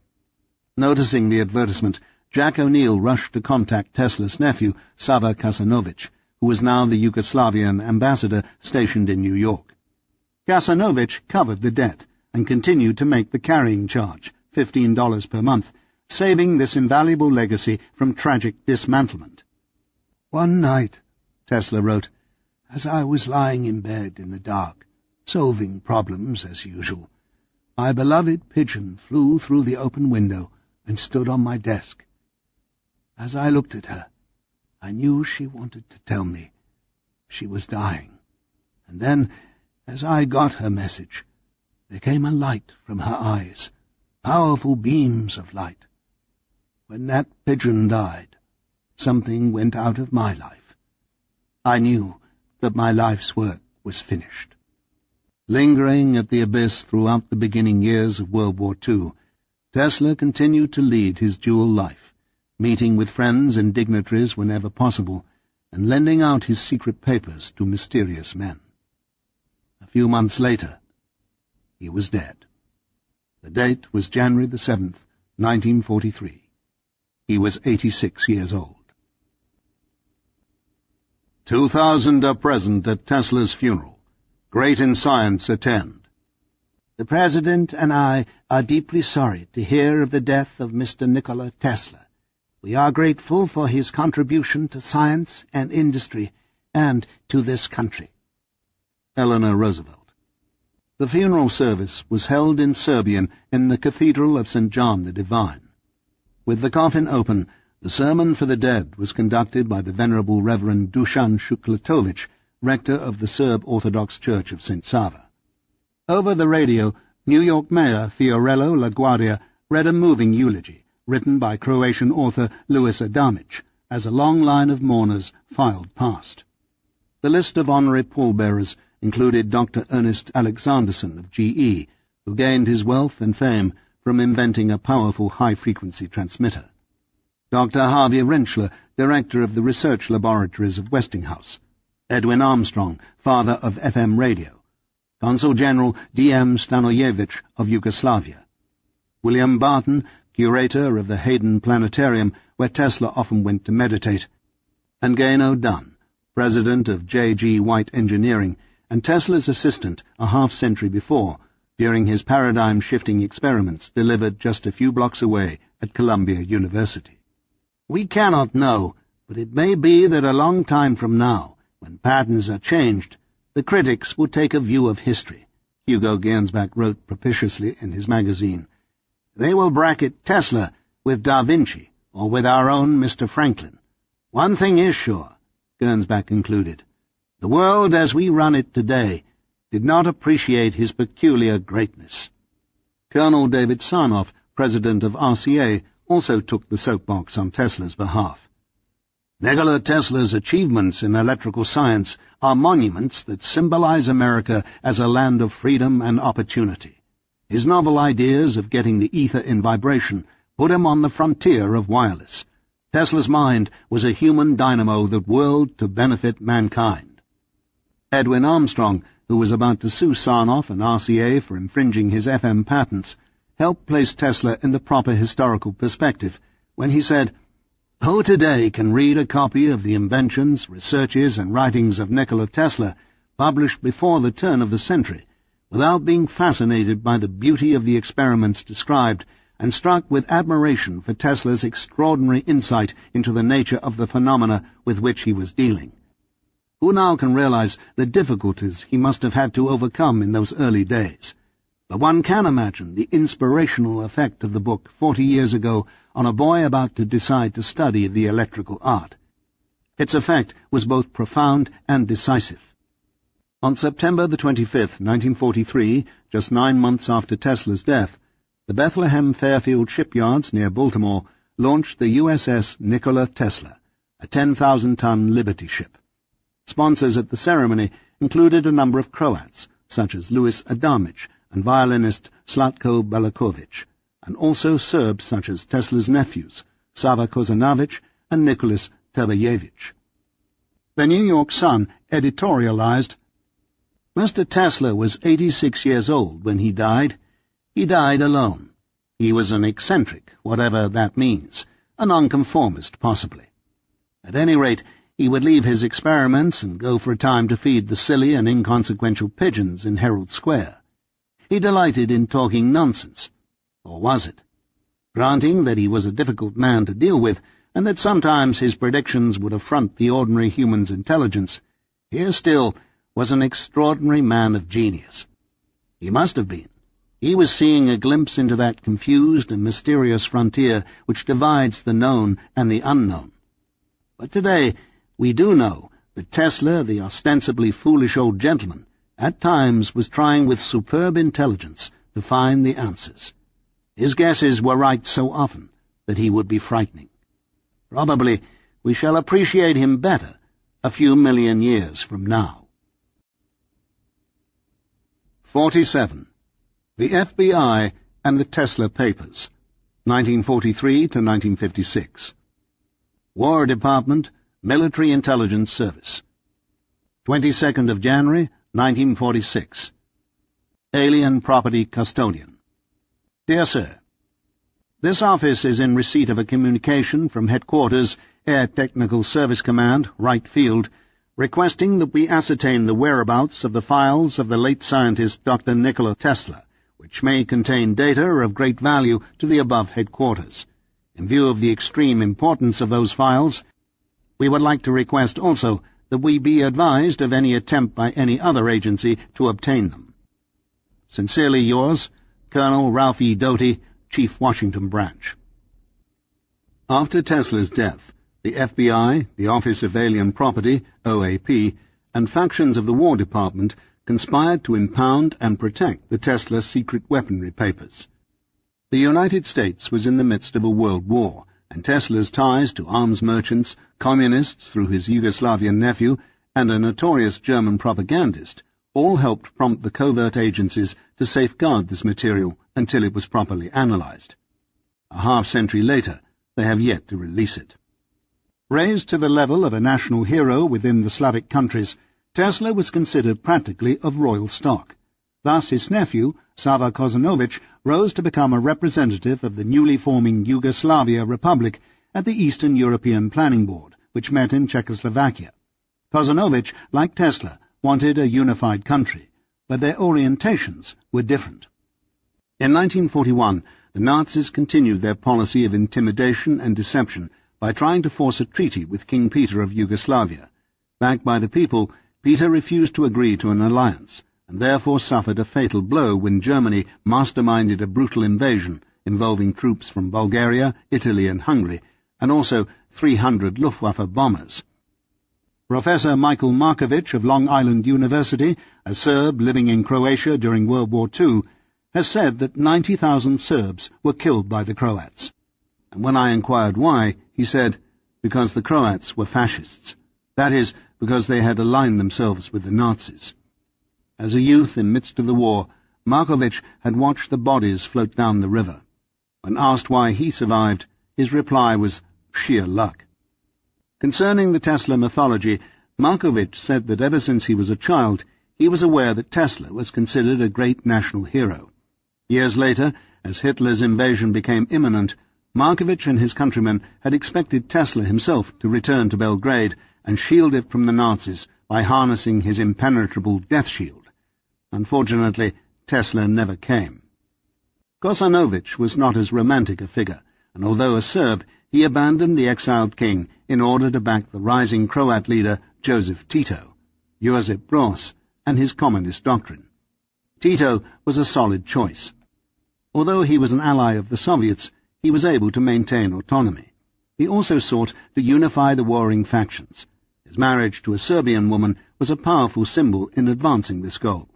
Noticing the advertisement, Jack O'Neill rushed to contact Tesla's nephew, Sava Kasanovich, who was now the Yugoslavian ambassador stationed in New York. Kasanovich covered the debt and continued to make the carrying charge, $15 per month, saving this invaluable legacy from tragic dismantlement. "One night," Tesla wrote, "as I was lying in bed in the dark, solving problems as usual, my beloved pigeon flew through the open window and stood on my desk. As I looked at her, I knew she wanted to tell me she was dying. And then, as I got her message, there came a light from her eyes, powerful beams of light. When that pigeon died, something went out of my life. I knew that my life's work was finished." Lingering at the abyss throughout the beginning years of World War II, Tesla continued to lead his dual life, meeting with friends and dignitaries whenever possible, and lending out his secret papers to mysterious men. A few months later, he was dead. The date was January the 7th, 1943. He was 86 years old. 2,000 are present at Tesla's funeral. Great in science attend. The President and I are deeply sorry to hear of the death of Mr. Nikola Tesla. We are grateful for his contribution to science and industry and to this country. Eleanor Roosevelt. The funeral service was held in Serbian in the Cathedral of St. John the Divine. With the coffin open, the sermon for the dead was conducted by the Venerable Reverend Dusan Shuklatovic, rector of the Serb Orthodox Church of St. Sava. Over the radio, New York Mayor Fiorello LaGuardia read a moving eulogy, written by Croatian author Louis Adamic, as a long line of mourners filed past. The list of honorary pallbearers included Dr. Ernest Alexanderson of GE, who gained his wealth and fame from inventing a powerful high-frequency transmitter. Dr. Harvey Rentschler, director of the research laboratories of Westinghouse. Edwin Armstrong, father of FM radio. Consul General D.M. Stanojevic of Yugoslavia. William Barton, curator of the Hayden Planetarium, where Tesla often went to meditate, and Gano Dunn, president of J.G. White Engineering, and Tesla's assistant a half-century before, during his paradigm-shifting experiments delivered just a few blocks away at Columbia University. We cannot know, but it may be that a long time from now, when patterns are changed, the critics will take a view of history, Hugo Gernsback wrote propitiously in his magazine. They will bracket Tesla with Da Vinci, or with our own Mr. Franklin. One thing is sure, Gernsback concluded. The world as we run it today did not appreciate his peculiar greatness. Colonel David Sarnoff, president of RCA, also took the soapbox on Tesla's behalf. Nikola Tesla's achievements in electrical science are monuments that symbolize America as a land of freedom and opportunity. His novel ideas of getting the ether in vibration put him on the frontier of wireless. Tesla's mind was a human dynamo that whirled to benefit mankind. Edwin Armstrong, who was about to sue Sarnoff and RCA for infringing his FM patents, helped place Tesla in the proper historical perspective when he said, "Who today can read a copy of the inventions, researches, and writings of Nikola Tesla, published before the turn of the century, without being fascinated by the beauty of the experiments described and struck with admiration for Tesla's extraordinary insight into the nature of the phenomena with which he was dealing? Who now can realize the difficulties he must have had to overcome in those early days? But one can imagine the inspirational effect of the book 40 years ago on a boy about to decide to study the electrical art. Its effect was both profound and decisive. On September the 25th, 1943, just 9 months after Tesla's death, the Bethlehem Fairfield shipyards near Baltimore launched the USS Nikola Tesla, a 10,000-ton Liberty ship. Sponsors at the ceremony included a number of Croats, such as Louis Adamic and violinist Slatko Balakovic, and also Serbs such as Tesla's nephews, Sava Kozanovic and Nicholas Terbajevic. The New York Sun editorialized, "Mr. Tesla was 86 years old when he died. He died alone. He was an eccentric, whatever that means, a nonconformist possibly. At any rate, he would leave his experiments and go for a time to feed the silly and inconsequential pigeons in Herald Square. He delighted in talking nonsense. Or was it? Granting that he was a difficult man to deal with, and that sometimes his predictions would affront the ordinary human's intelligence, here still was an extraordinary man of genius. He must have been. He was seeing a glimpse into that confused and mysterious frontier which divides the known and the unknown. But today we do know that Tesla, the ostensibly foolish old gentleman, at times was trying with superb intelligence to find the answers. His guesses were right so often that he would be frightening. Probably we shall appreciate him better a few million years from now." 47. The FBI and the Tesla Papers, 1943 to 1956. War Department, Military Intelligence Service. 22nd of January, 1946. Alien Property Custodian. Dear Sir, this office is in receipt of a communication from Headquarters, Air Technical Service Command, Wright Field, requesting that we ascertain the whereabouts of the files of the late scientist Dr. Nikola Tesla, which may contain data of great value to the above headquarters. In view of the extreme importance of those files, we would like to request also that we be advised of any attempt by any other agency to obtain them. Sincerely yours, Colonel Ralph E. Doty, Chief Washington Branch. After Tesla's death, the FBI, the Office of Alien Property, OAP, and factions of the War Department conspired to impound and protect the Tesla secret weaponry papers. The United States was in the midst of a world war, and Tesla's ties to arms merchants, communists through his Yugoslavian nephew, and a notorious German propagandist all helped prompt the covert agencies to safeguard this material until it was properly analyzed. A half-century later, they have yet to release it. Raised to the level of a national hero within the Slavic countries, Tesla was considered practically of royal stock. Thus his nephew, Sava Kozanovic, rose to become a representative of the newly forming Yugoslavia Republic at the Eastern European Planning Board, which met in Czechoslovakia. Kozanovic, like Tesla, wanted a unified country, but their orientations were different. In 1941, the Nazis continued their policy of intimidation and deception by trying to force a treaty with King Peter of Yugoslavia. Backed by the people, Peter refused to agree to an alliance, and therefore suffered a fatal blow when Germany masterminded a brutal invasion involving troops from Bulgaria, Italy, and Hungary, and also 300 Luftwaffe bombers. Professor Michael Markovic of Long Island University, a Serb living in Croatia during World War II, has said that 90,000 Serbs were killed by the Croats. And when I inquired why, he said, because the Croats were fascists. That is, because they had aligned themselves with the Nazis. As a youth in midst of the war, Markovic had watched the bodies float down the river. When asked why he survived, his reply was sheer luck. Concerning the Tesla mythology, Markovic said that ever since he was a child, he was aware that Tesla was considered a great national hero. Years later, as Hitler's invasion became imminent, Markovich and his countrymen had expected Tesla himself to return to Belgrade and shield it from the Nazis by harnessing his impenetrable death shield. Unfortunately, Tesla never came. Kosanović was not as romantic a figure, and although a Serb, he abandoned the exiled king in order to back the rising Croat leader Joseph Tito, Josip Broz, and his communist doctrine. Tito was a solid choice. Although he was an ally of the Soviets, he was able to maintain autonomy. He also sought to unify the warring factions. His marriage to a Serbian woman was a powerful symbol in advancing this goal.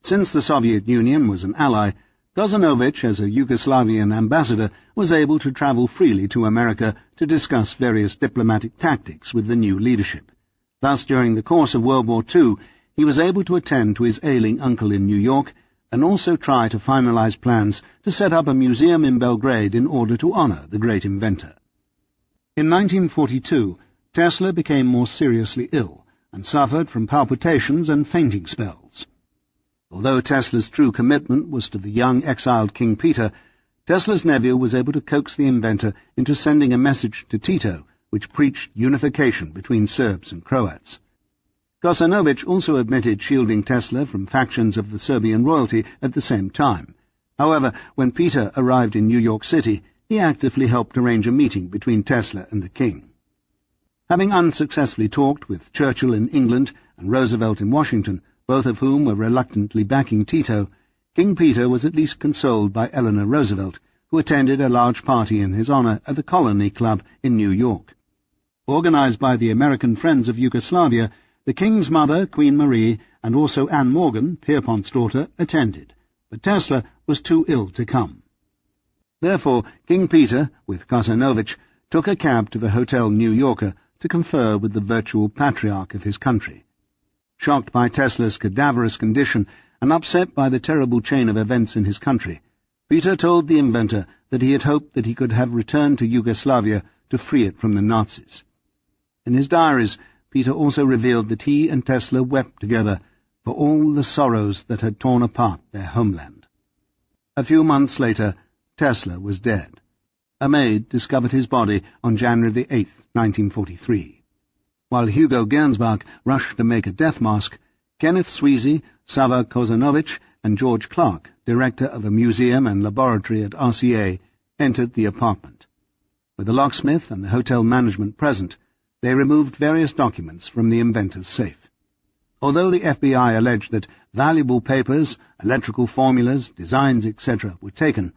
Since the Soviet Union was an ally, Kosanović, as a Yugoslavian ambassador, was able to travel freely to America to discuss various diplomatic tactics with the new leadership. Thus, during the course of World War II, he was able to attend to his ailing uncle in New York and also try to finalize plans to set up a museum in Belgrade in order to honor the great inventor. In 1942, Tesla became more seriously ill and suffered from palpitations and fainting spells. Although Tesla's true commitment was to the young exiled King Peter, Tesla's nephew was able to coax the inventor into sending a message to Tito which preached unification between Serbs and Croats. Kosanović also admitted shielding Tesla from factions of the Serbian royalty at the same time. However, when Peter arrived in New York City, he actively helped arrange a meeting between Tesla and the king. Having unsuccessfully talked with Churchill in England and Roosevelt in Washington, both of whom were reluctantly backing Tito, King Peter was at least consoled by Eleanor Roosevelt, who attended a large party in his honor at the Colony Club in New York. Organized by the American Friends of Yugoslavia, the king's mother, Queen Marie, and also Anne Morgan, Pierpont's daughter, attended, but Tesla was too ill to come. Therefore, King Peter, with Kosanović, took a cab to the Hotel New Yorker to confer with the virtual patriarch of his country. Shocked by Tesla's cadaverous condition and upset by the terrible chain of events in his country, Peter told the inventor that he had hoped that he could have returned to Yugoslavia to free it from the Nazis. In his diaries, Peter also revealed that he and Tesla wept together for all the sorrows that had torn apart their homeland. A few months later, Tesla was dead. A maid discovered his body on January the 8th, 1943. While Hugo Gernsback rushed to make a death mask, Kenneth Sweezy, Sava Kosanović, and George Clark, director of a museum and laboratory at RCA, entered the apartment. With the locksmith and the hotel management present, they removed various documents from the inventor's safe. Although the FBI alleged that valuable papers, electrical formulas, designs, etc. were taken,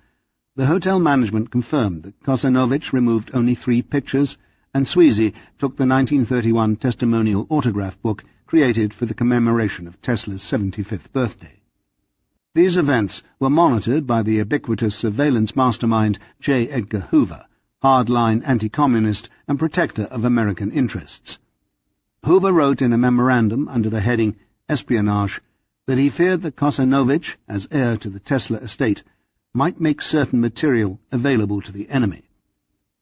the hotel management confirmed that Kosanović removed only 3 pictures, and Sweezy took the 1931 testimonial autograph book created for the commemoration of Tesla's 75th birthday. These events were monitored by the ubiquitous surveillance mastermind J. Edgar Hoover, hardline anti-communist and protector of American interests. Hoover wrote in a memorandum under the heading Espionage that he feared that Kosanović, as heir to the Tesla estate, might make certain material available to the enemy.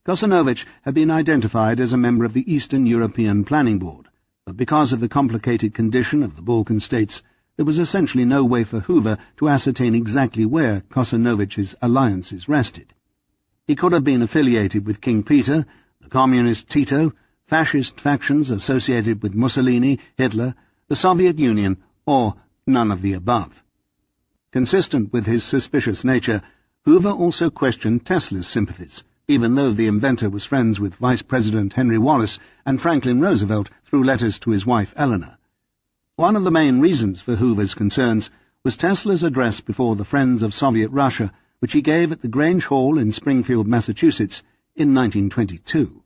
Kosanović had been identified as a member of the Eastern European Planning Board, but because of the complicated condition of the Balkan states, there was essentially no way for Hoover to ascertain exactly where Kosanović's alliances rested. He could have been affiliated with King Peter, the communist Tito, fascist factions associated with Mussolini, Hitler, the Soviet Union, or none of the above. Consistent with his suspicious nature, Hoover also questioned Tesla's sympathies, even though the inventor was friends with Vice President Henry Wallace and Franklin Roosevelt through letters to his wife Eleanor. One of the main reasons for Hoover's concerns was Tesla's address before the Friends of Soviet Russia, which he gave at the Grange Hall in Springfield, Massachusetts, in 1922.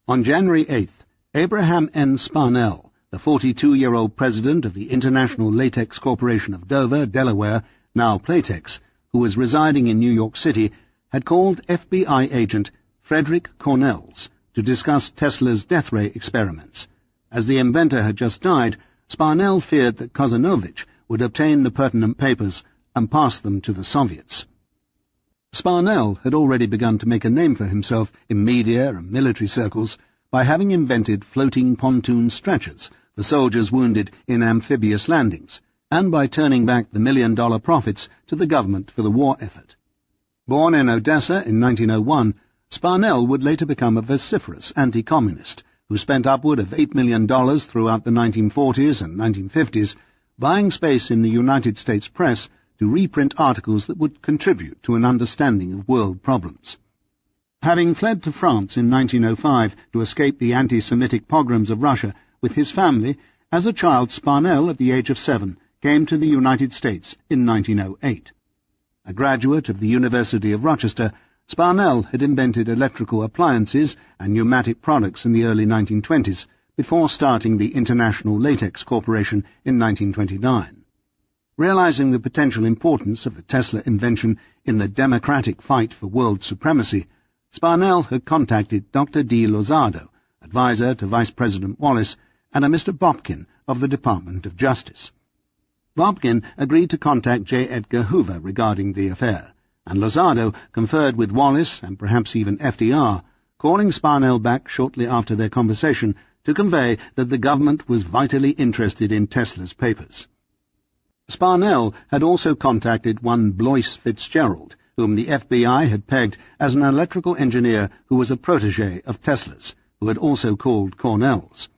On January 8th, Abraham N. Sparnell, the 42-year-old president of the International Latex Corporation of Dover, Delaware, now Playtex, who was residing in New York City, had called FBI agent Frederick Cornels to discuss Tesla's death ray experiments. As the inventor had just died, Sparnell feared that Kosanović would obtain the pertinent papers and pass them to the Soviets. Sparnell had already begun to make a name for himself in media and military circles by having invented floating pontoon stretchers for soldiers wounded in amphibious landings, and by turning back the $1 million profits to the government for the war effort. Born in Odessa in 1901, Sparnell would later become a vociferous anti-communist who spent upward of $8 million throughout the 1940s and 1950s buying space in the United States press to reprint articles that would contribute to an understanding of world problems. Having fled to France in 1905 to escape the anti-Semitic pogroms of Russia with his family, as a child Sparnell, at the age of 7, came to the United States in 1908. A graduate of the University of Rochester, Sparnell had invented electrical appliances and pneumatic products in the early 1920s before starting the International Latex Corporation in 1929. Realizing the potential importance of the Tesla invention in the democratic fight for world supremacy, Sparnell had contacted Dr. D. Lozado, advisor to Vice President Wallace, and a Mr. Bopkin of the Department of Justice. Bopkin agreed to contact J. Edgar Hoover regarding the affair, and Lozado conferred with Wallace and perhaps even FDR, calling Sparnell back shortly after their conversation to convey that the government was vitally interested in Tesla's papers. Sparnell had also contacted one Blois Fitzgerald, whom the FBI had pegged as an electrical engineer who was a protege of Tesla's, who had also called Cornell's.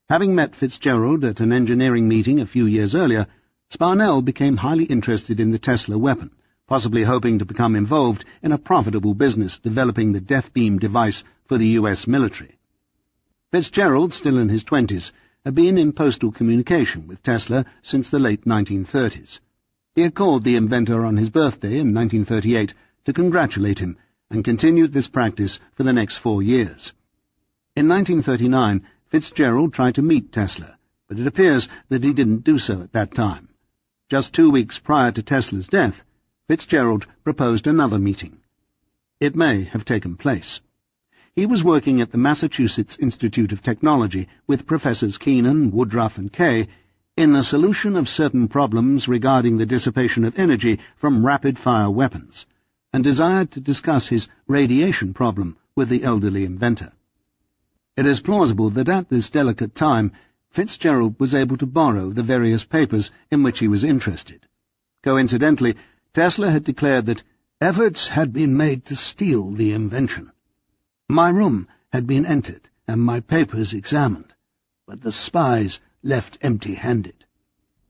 Having met Fitzgerald at an engineering meeting a few years earlier, Sparnell became highly interested in the Tesla weapon, possibly hoping to become involved in a profitable business developing the death beam device for the U.S. military. Fitzgerald, still in his 20s, had been in postal communication with Tesla since the late 1930s. He had called the inventor on his birthday in 1938 to congratulate him, and continued this practice for the next 4 years. In 1939, Fitzgerald tried to meet Tesla, but it appears that he didn't do so at that time. Just 2 weeks prior to Tesla's death, Fitzgerald proposed another meeting. It may have taken place. He was working at the Massachusetts Institute of Technology with Professors Keenan, Woodruff, and Kay in the solution of certain problems regarding the dissipation of energy from rapid-fire weapons, and desired to discuss his radiation problem with the elderly inventor. It is plausible that at this delicate time Fitzgerald was able to borrow the various papers in which he was interested. Coincidentally, Tesla had declared that efforts had been made to steal the invention. My room had been entered and my papers examined, but the spies left empty-handed.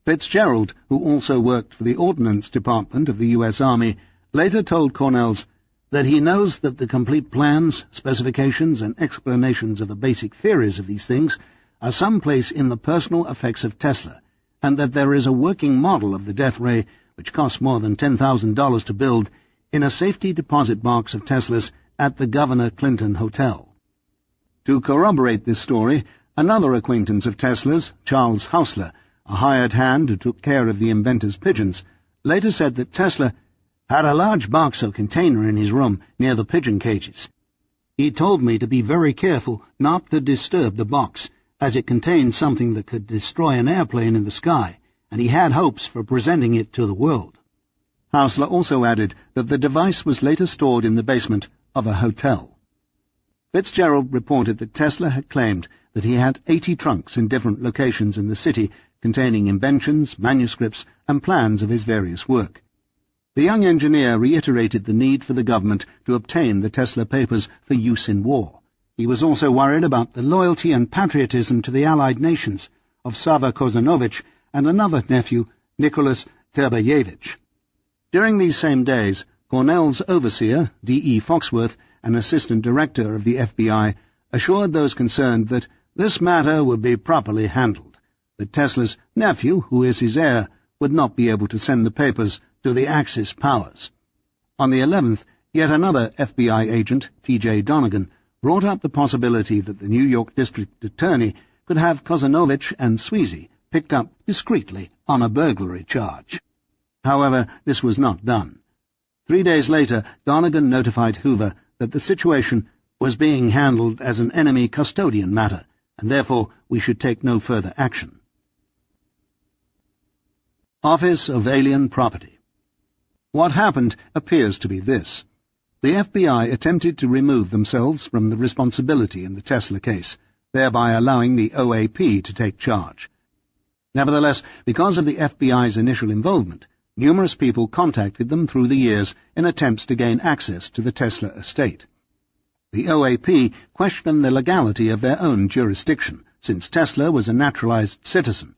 Fitzgerald, who also worked for the Ordnance Department of the U.S. Army, later told Cornell's that he knows that the complete plans, specifications, and explanations of the basic theories of these things are someplace in the personal effects of Tesla, and that there is a working model of the death ray which cost more than $10,000 to build, in a safety deposit box of Tesla's at the Governor Clinton Hotel. To corroborate this story, another acquaintance of Tesla's, Charles Hausler, a hired hand who took care of the inventor's pigeons, later said that Tesla had a large box or container in his room near the pigeon cages. He told me to be very careful not to disturb the box, as it contained something that could destroy an airplane in the sky, and he had hopes for presenting it to the world. Hausler also added that the device was later stored in the basement of a hotel. Fitzgerald reported that Tesla had claimed that he had 80 trunks in different locations in the city containing inventions, manuscripts, and plans of his various work. The young engineer reiterated the need for the government to obtain the Tesla papers for use in war. He was also worried about the loyalty and patriotism to the Allied nations of Sava Kozanovich and another nephew, Nicholas Terbayevich. During these same days, Cornell's overseer, D.E. Foxworth, an assistant director of the FBI, assured those concerned that this matter would be properly handled, that Tesla's nephew, who is his heir, would not be able to send the papers to the Axis powers. On the 11th, yet another FBI agent, T.J. Donegan, brought up the possibility that the New York District Attorney could have Kozanovich and Sweezy picked up discreetly on a burglary charge. However, this was not done. 3 days later, Donegan notified Hoover that the situation was being handled as an enemy custodian matter, and therefore we should take no further action. Office of Alien Property. What happened appears to be this. The FBI attempted to remove themselves from the responsibility in the Tesla case, thereby allowing the OAP to take charge. Nevertheless, because of the FBI's initial involvement, numerous people contacted them through the years in attempts to gain access to the Tesla estate. The OAP questioned the legality of their own jurisdiction, since Tesla was a naturalized citizen.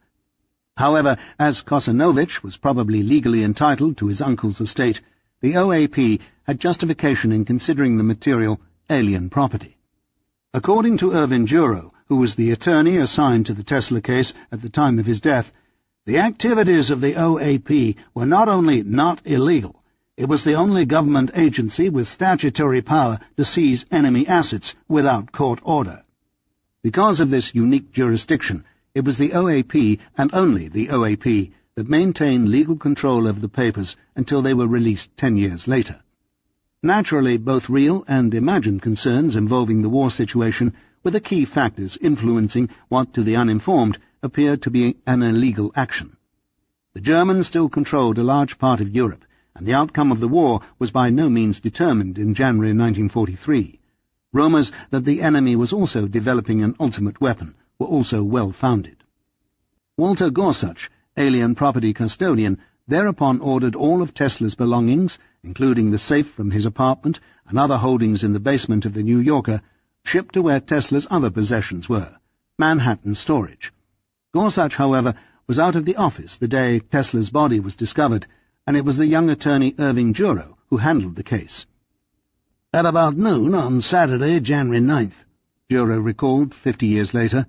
However, as Kosanovich was probably legally entitled to his uncle's estate, the OAP had justification in considering the material alien property. According to Irvin Juro, who was the attorney assigned to the Tesla case at the time of his death, the activities of the OAP were not only not illegal, it was the only government agency with statutory power to seize enemy assets without court order. Because of this unique jurisdiction, it was the OAP, and only the OAP, that maintained legal control over the papers until they were released 10 years later. Naturally, both real and imagined concerns involving the war situation were the key factors influencing what, to the uninformed, appeared to be an illegal action. The Germans still controlled a large part of Europe, and the outcome of the war was by no means determined in January 1943. Rumours that the enemy was also developing an ultimate weapon were also well-founded. Walter Gorsuch, alien property custodian, thereupon ordered all of Tesla's belongings, including the safe from his apartment and other holdings in the basement of the New Yorker, shipped to where Tesla's other possessions were, Manhattan storage. Gorsuch, however, was out of the office the day Tesla's body was discovered, and it was the young attorney Irving Juro who handled the case. At about noon on Saturday, January 9th, Juro recalled 50 years later,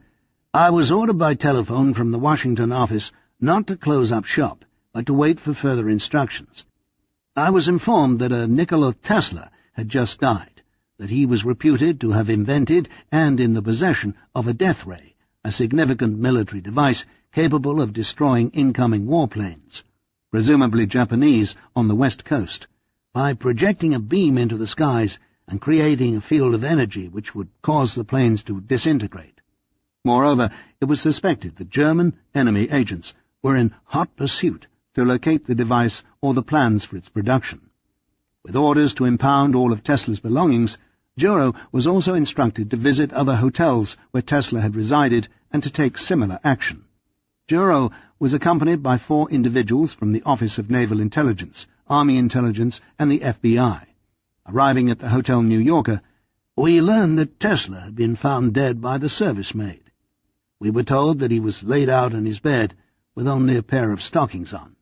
I was ordered by telephone from the Washington office not to close up shop, but to wait for further instructions. I was informed that a Nikola Tesla had just died, that he was reputed to have invented and in the possession of a death ray, a significant military device capable of destroying incoming warplanes, presumably Japanese, on the west coast, by projecting a beam into the skies and creating a field of energy which would cause the planes to disintegrate. Moreover, it was suspected that German enemy agents were in hot pursuit to locate the device or the plans for its production. With orders to impound all of Tesla's belongings, Juro was also instructed to visit other hotels where Tesla had resided and to take similar action. Juro was accompanied by 4 individuals from the Office of Naval Intelligence, Army Intelligence, and the FBI. Arriving at the Hotel New Yorker, we learned that Tesla had been found dead by the service maid. We were told that he was laid out in his bed with only a pair of stockings on.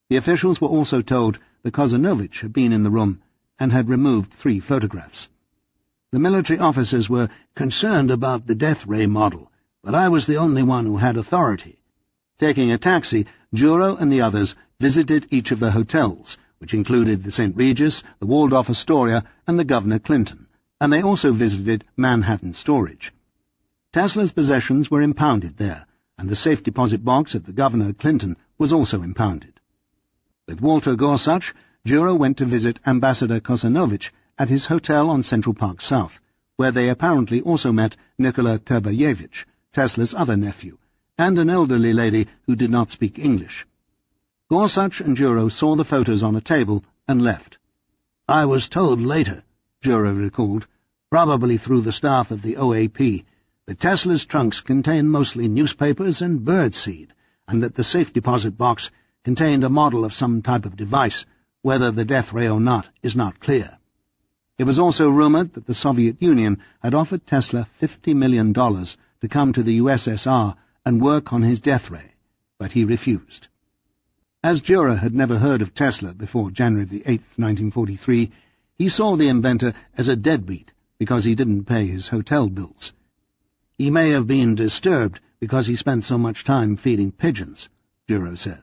The officials were also told that Kosanovich had been in the room and had removed 3 photographs. The military officers were concerned about the death ray model, but I was the only one who had authority. Taking a taxi, Juro and the others visited each of the hotels, which included the St. Regis, the Waldorf Astoria, and the Governor Clinton, and they also visited Manhattan storage. Tesla's possessions were impounded there, and the safe deposit box at the Governor Clinton was also impounded. With Walter Gorsuch, Juro went to visit Ambassador Kosanovich at his hotel on Central Park South, where they apparently also met Nikola Terbayevich, Tesla's other nephew, and an elderly lady who did not speak English. Gorsuch and Juro saw the photos on a table and left. I was told later, Juro recalled, probably through the staff of the OAP, that Tesla's trunks contained mostly newspapers and birdseed, and that the safe deposit box contained a model of some type of device. Whether the death ray or not is not clear. It was also rumored that the Soviet Union had offered Tesla $50 million to come to the USSR and work on his death ray, but he refused. As Juro had never heard of Tesla before January 8, 1943, he saw the inventor as a deadbeat because he didn't pay his hotel bills. He may have been disturbed because he spent so much time feeding pigeons, Juro said.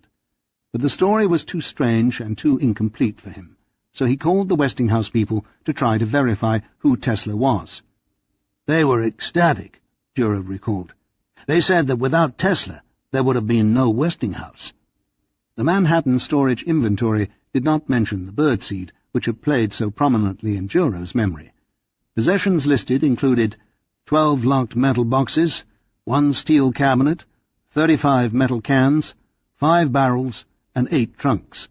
But the story was too strange and too incomplete for him, so he called the Westinghouse people to try to verify who Tesla was. They were ecstatic, Juro recalled. They said that without Tesla there would have been no Westinghouse. The Manhattan storage inventory did not mention the birdseed, which had played so prominently in Juro's memory. Possessions listed included 12 locked metal boxes, 1 steel cabinet, 35 metal cans, 5 barrels, and 8 trunks.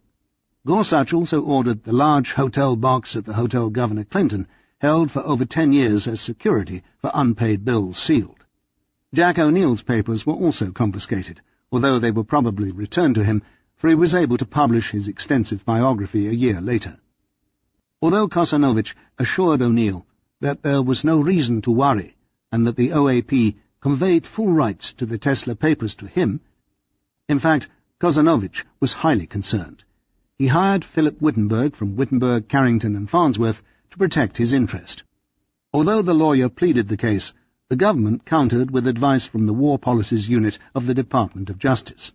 Gorsuch also ordered the large hotel box at the Hotel Governor Clinton, held for over 10 years as security for unpaid bills sealed. Jack O'Neill's papers were also confiscated, although they were probably returned to him, for he was able to publish his extensive biography a year later. Although Kosanovich assured O'Neill that there was no reason to worry, and that the OAP conveyed full rights to the Tesla papers to him, in fact, Kosanovich was highly concerned. He hired Philip Wittenberg from Wittenberg, Carrington and Farnsworth to protect his interest. Although the lawyer pleaded the case, the government countered with advice from the War Policies Unit of the Department of Justice.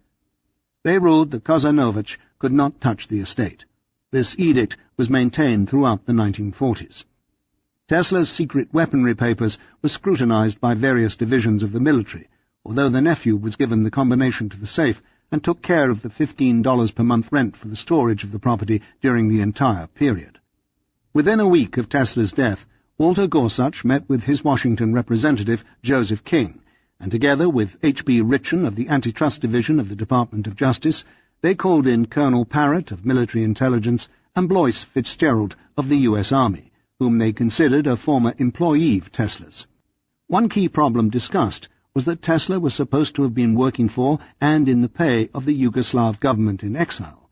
They ruled that Kosanovich could not touch the estate. This edict was maintained throughout the 1940s. Tesla's secret weaponry papers were scrutinized by various divisions of the military, although the nephew was given the combination to the safe and took care of the $15 per month rent for the storage of the property during the entire period. Within a week of Tesla's death, Walter Gorsuch met with his Washington representative, Joseph King, and together with H.B. Ritchen of the Antitrust Division of the Department of Justice, they called in Colonel Parrott of Military Intelligence and Blois Fitzgerald of the U.S. Army, whom they considered a former employee of Tesla's. One key problem discussed was that Tesla was supposed to have been working for and in the pay of the Yugoslav government in exile.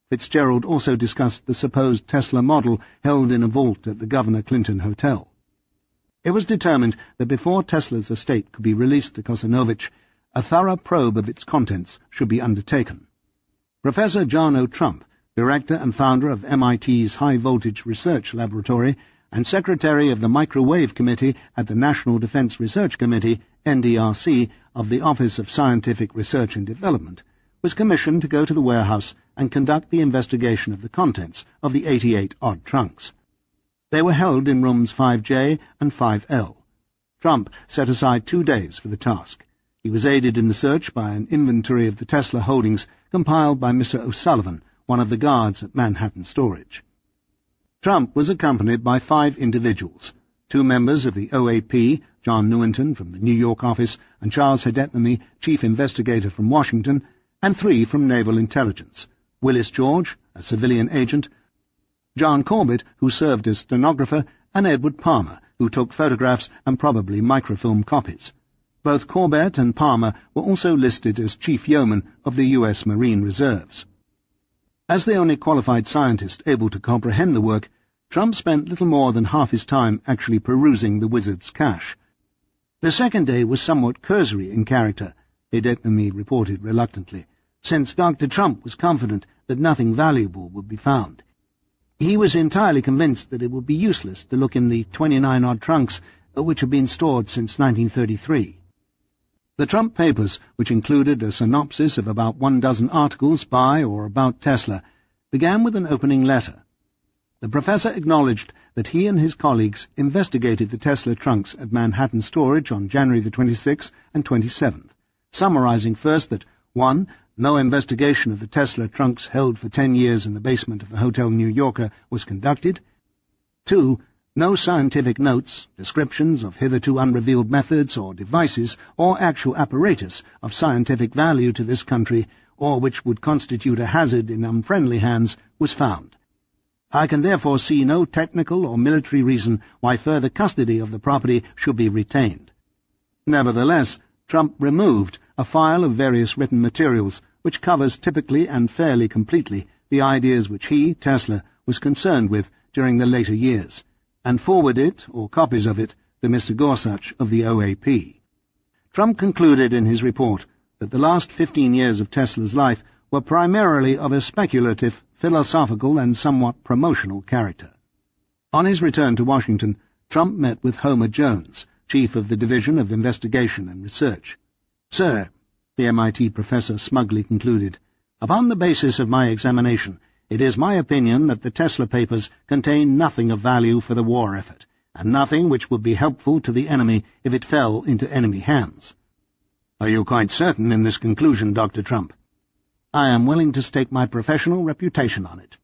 Fitzgerald also discussed the supposed Tesla model held in a vault at the Governor Clinton Hotel. It was determined that before Tesla's estate could be released to Kosanovich, a thorough probe of its contents should be undertaken. Professor John O. Trump, director and founder of MIT's High Voltage Research Laboratory and secretary of the Microwave Committee at the National Defense Research Committee, NDRC, of the Office of Scientific Research and Development, was commissioned to go to the warehouse and conduct the investigation of the contents of the 88 odd trunks. They were held in rooms 5J and 5L. Trump set aside 2 days for the task. He was aided in the search by an inventory of the Tesla holdings compiled by Mr. O'Sullivan, one of the guards at Manhattan Storage. Trump was accompanied by 5 individuals, 2 members of the OAP, John Newington from the New York office and Charles Hedetnamy, chief investigator from Washington, and 3 from Naval Intelligence, Willis George, a civilian agent, John Corbett, who served as stenographer, and Edward Palmer, who took photographs and probably microfilm copies. Both Corbett and Palmer were also listed as chief yeomen of the U.S. Marine Reserves. As the only qualified scientist able to comprehend the work, Trump spent little more than half his time actually perusing the wizard's cache. The second day was somewhat cursory in character, Hedetnamy reported reluctantly, since Dr. Trump was confident that nothing valuable would be found. He was entirely convinced that it would be useless to look in the 29-odd trunks which had been stored since 1933. The Trump papers, which included a synopsis of about 1 dozen articles by or about Tesla, began with an opening letter. The professor acknowledged that he and his colleagues investigated the Tesla trunks at Manhattan Storage on January the 26th and 27th, summarizing first that 1. No investigation of the Tesla trunks held for 10 years in the basement of the Hotel New Yorker was conducted. 2. No scientific notes, descriptions of hitherto unrevealed methods or devices or actual apparatus of scientific value to this country or which would constitute a hazard in unfriendly hands was found. I can therefore see no technical or military reason why further custody of the property should be retained. Nevertheless, Trump removed a file of various written materials which covers typically and fairly completely the ideas which he, Tesla, was concerned with during the later years, and forwarded it, or copies of it, to Mr. Gorsuch of the OAP. Trump concluded in his report that the last 15 years of Tesla's life were primarily of a speculative, philosophical, and somewhat promotional character. On his return to Washington, Trump met with Homer Jones, chief of the Division of Investigation and Research. "Sir," the MIT professor smugly concluded, "upon the basis of my examination, it is my opinion that the Tesla papers contain nothing of value for the war effort, and nothing which would be helpful to the enemy if it fell into enemy hands." "Are you quite certain in this conclusion, Dr. Trump?" "I am willing to stake my professional reputation on it."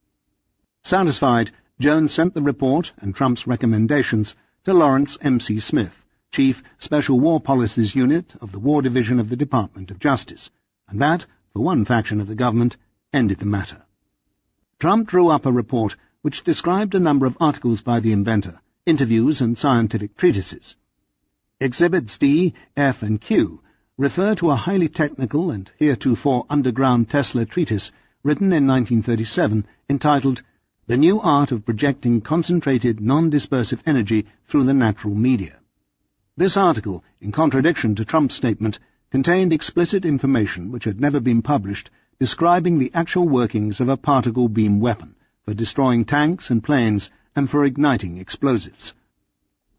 Satisfied, Jones sent the report and Trump's recommendations to Lawrence M.C. Smith, Chief Special War Policies Unit of the War Division of the Department of Justice, and that, for one faction of the government, ended the matter. Trump drew up a report which described a number of articles by the inventor, interviews and scientific treatises. Exhibits D, F, and Q refer to a highly technical and heretofore underground Tesla treatise written in 1937 entitled The New Art of Projecting Concentrated Non-Dispersive Energy Through the Natural Media. This article, in contradiction to Trump's statement, contained explicit information which had never been published describing the actual workings of a particle beam weapon for destroying tanks and planes and for igniting explosives.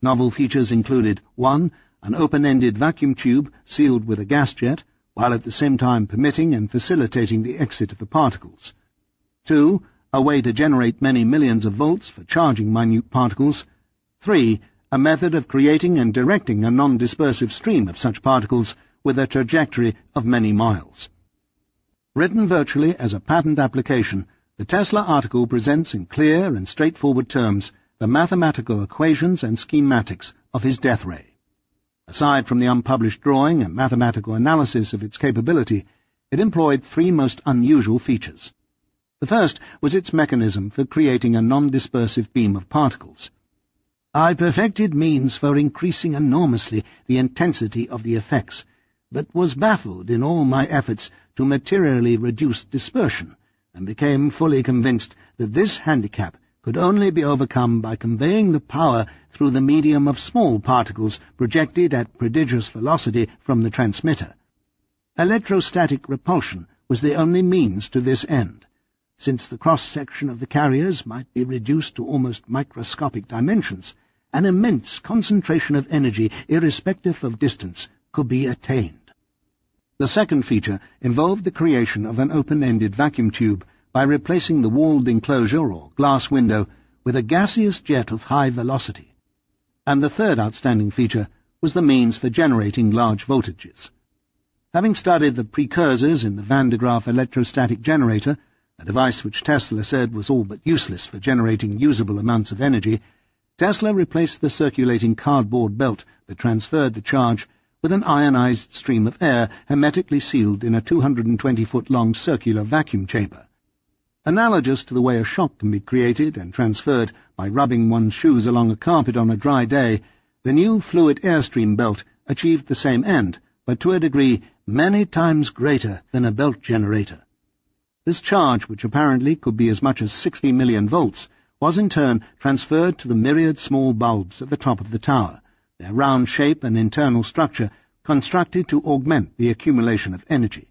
Novel features included 1. An open-ended vacuum tube sealed with a gas jet, while at the same time permitting and facilitating the exit of the particles. 2. A way to generate many millions of volts for charging minute particles. 3. A method of creating and directing a non-dispersive stream of such particles with a trajectory of many miles. Written virtually as a patent application, the Tesla article presents in clear and straightforward terms the mathematical equations and schematics of his death ray. Aside from the unpublished drawing and mathematical analysis of its capability, it employed 3 most unusual features. The first was its mechanism for creating a non-dispersive beam of particles. I perfected means for increasing enormously the intensity of the effects, but was baffled in all my efforts to materially reduce dispersion, and became fully convinced that this handicap could only be overcome by conveying the power through the medium of small particles projected at prodigious velocity from the transmitter. Electrostatic repulsion was the only means to this end, since the cross-section of the carriers might be reduced to almost microscopic dimensions. An immense concentration of energy, irrespective of distance, could be attained. The second feature involved the creation of an open-ended vacuum tube by replacing the walled enclosure or glass window with a gaseous jet of high velocity. And the third outstanding feature was the means for generating large voltages. Having studied the precursors in the Van de Graaff electrostatic generator, a device which Tesla said was all but useless for generating usable amounts of energy, Tesla replaced the circulating cardboard belt that transferred the charge with an ionized stream of air hermetically sealed in a 220-foot-long circular vacuum chamber. Analogous to the way a shock can be created and transferred by rubbing one's shoes along a carpet on a dry day, the new fluid airstream belt achieved the same end, but to a degree many times greater than a belt generator. This charge, which apparently could be as much as 60 million volts, was in turn transferred to the myriad small bulbs at the top of the tower, their round shape and internal structure constructed to augment the accumulation of energy.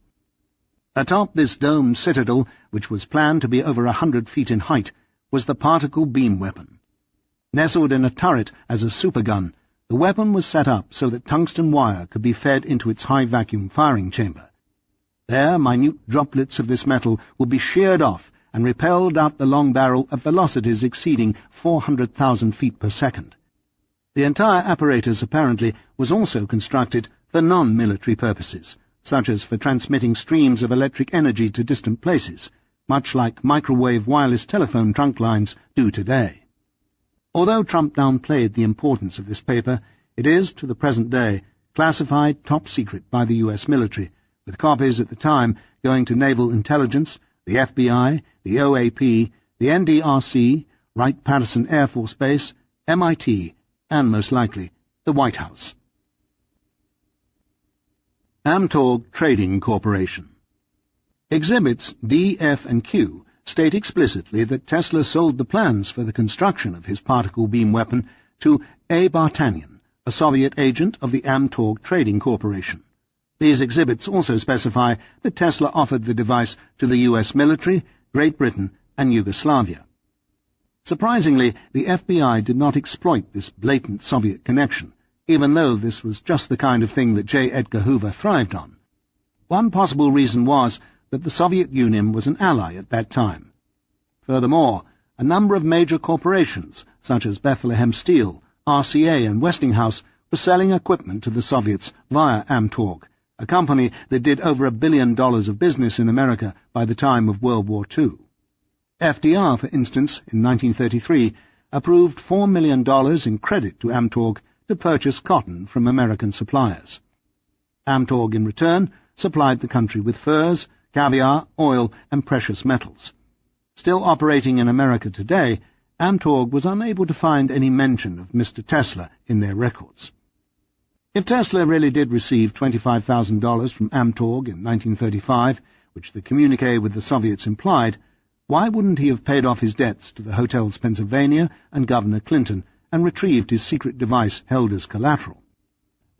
Atop this domed citadel, which was planned to be over 100 feet in height, was the particle beam weapon. Nestled in a turret as a supergun, the weapon was set up so that tungsten wire could be fed into its high-vacuum firing chamber. There, minute droplets of this metal would be sheared off and repelled out the long barrel at velocities exceeding 400,000 feet per second. The entire apparatus apparently was also constructed for non-military purposes, such as for transmitting streams of electric energy to distant places, much like microwave wireless telephone trunk lines do today. Although Trump downplayed the importance of this paper, it is, to the present day, classified top secret by the U.S. military, with copies at the time going to Naval Intelligence, the FBI, the OAP, the NDRC, Wright-Patterson Air Force Base, MIT, and, most likely, the White House. Amtorg Trading Corporation. Exhibits D, F, and Q state explicitly that Tesla sold the plans for the construction of his particle beam weapon to A. Bartanian, a Soviet agent of the Amtorg Trading Corporation. These exhibits also specify that Tesla offered the device to the U.S. military, Great Britain, and Yugoslavia. Surprisingly, the FBI did not exploit this blatant Soviet connection, even though this was just the kind of thing that J. Edgar Hoover thrived on. One possible reason was that the Soviet Union was an ally at that time. Furthermore, a number of major corporations, such as Bethlehem Steel, RCA, and Westinghouse, were selling equipment to the Soviets via Amtorg, a company that did over $1 billion of business in America by the time of World War II. FDR, for instance, in 1933, approved $4 million in credit to Amtorg to purchase cotton from American suppliers. Amtorg, in return, supplied the country with furs, caviar, oil, and precious metals. Still operating in America today, Amtorg was unable to find any mention of Mr. Tesla in their records. If Tesla really did receive $25,000 from Amtorg in 1935, which the communique with the Soviets implied, why wouldn't he have paid off his debts to the Hotels Pennsylvania and Governor Clinton and retrieved his secret device held as collateral?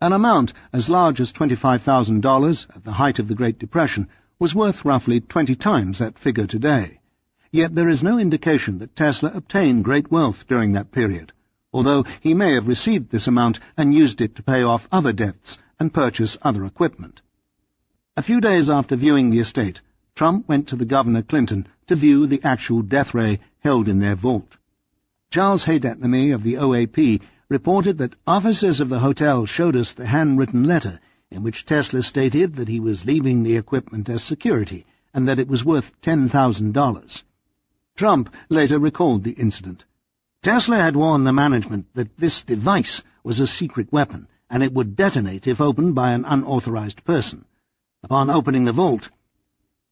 An amount as large as $25,000 at the height of the Great Depression was worth roughly 20 times that figure today. Yet there is no indication that Tesla obtained great wealth during that period, although he may have received this amount and used it to pay off other debts and purchase other equipment. A few days after viewing the estate, Trump went to the Governor Clinton to view the actual death ray held in their vault. Charles Haydetnamy of the OAP reported that officers of the hotel showed us the handwritten letter in which Tesla stated that he was leaving the equipment as security and that it was worth $10,000. Trump later recalled the incident. Tesla had warned the management that this device was a secret weapon and it would detonate if opened by an unauthorized person. Upon opening the vault,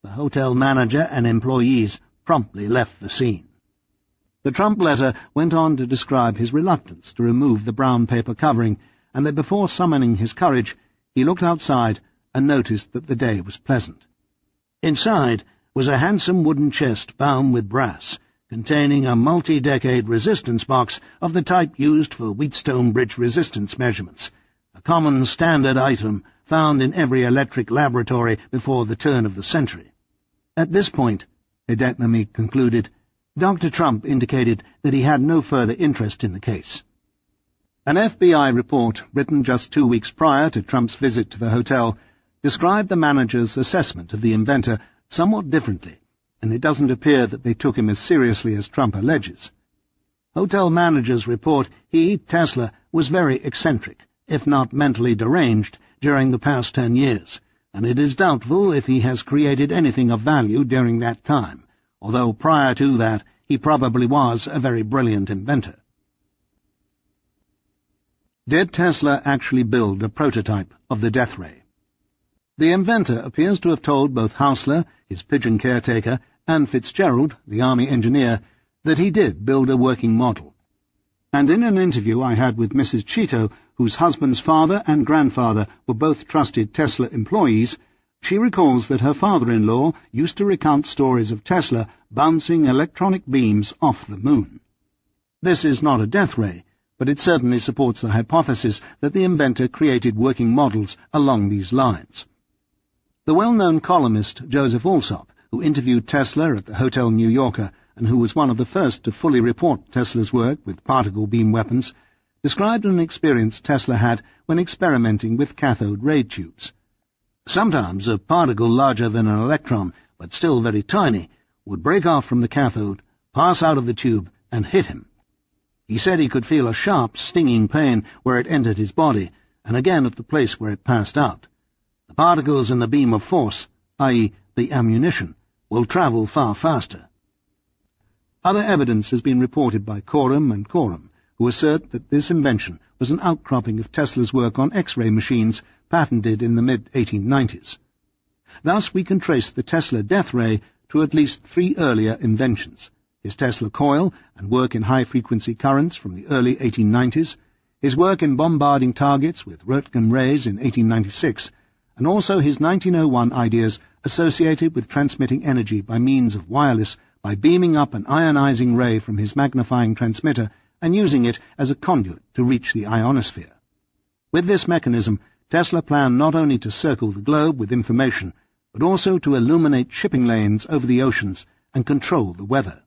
the hotel manager and employees promptly left the scene. The Trump letter went on to describe his reluctance to remove the brown paper covering, and that before summoning his courage, he looked outside and noticed that the day was pleasant. Inside was a handsome wooden chest bound with brass, containing a multi-decade resistance box of the type used for Wheatstone Bridge resistance measurements, a common standard item found in every electric laboratory before the turn of the century. At this point, Haydetnamy concluded, Dr. Trump indicated that he had no further interest in the case. An FBI report, written just 2 weeks prior to Trump's visit to the hotel, described the manager's assessment of the inventor somewhat differently, and it doesn't appear that they took him as seriously as Trump alleges. Hotel managers report he, Tesla, was very eccentric, if not mentally deranged, during the past 10 years, and it is doubtful if he has created anything of value during that time, although prior to that he probably was a very brilliant inventor. Did Tesla actually build a prototype of the death ray? The inventor appears to have told both Hausler, his pigeon caretaker, and Fitzgerald, the army engineer, that he did build a working model. And in an interview I had with Mrs. Cheeto, whose husband's father and grandfather were both trusted Tesla employees, she recalls that her father-in-law used to recount stories of Tesla bouncing electronic beams off the moon. This is not a death ray, but it certainly supports the hypothesis that the inventor created working models along these lines. The well-known columnist Joseph Alsop, who interviewed Tesla at the Hotel New Yorker and who was one of the first to fully report Tesla's work with particle beam weapons, described an experience Tesla had when experimenting with cathode ray tubes. Sometimes a particle larger than an electron, but still very tiny, would break off from the cathode, pass out of the tube, and hit him. He said he could feel a sharp, stinging pain where it entered his body, and again at the place where it passed out. The particles in the beam of force, i.e., the ammunition, will travel far faster. Other evidence has been reported by Coram and Coram, who assert that this invention was an outcropping of Tesla's work on X-ray machines patented in the mid-1890s. Thus we can trace the Tesla death ray to at least 3 earlier inventions: his Tesla coil and work in high-frequency currents from the early 1890s, his work in bombarding targets with Röntgen rays in 1896, and also his 1901 ideas associated with transmitting energy by means of wireless by beaming up an ionizing ray from his magnifying transmitter and using it as a conduit to reach the ionosphere. With this mechanism, Tesla planned not only to circle the globe with information, but also to illuminate shipping lanes over the oceans and control the weather.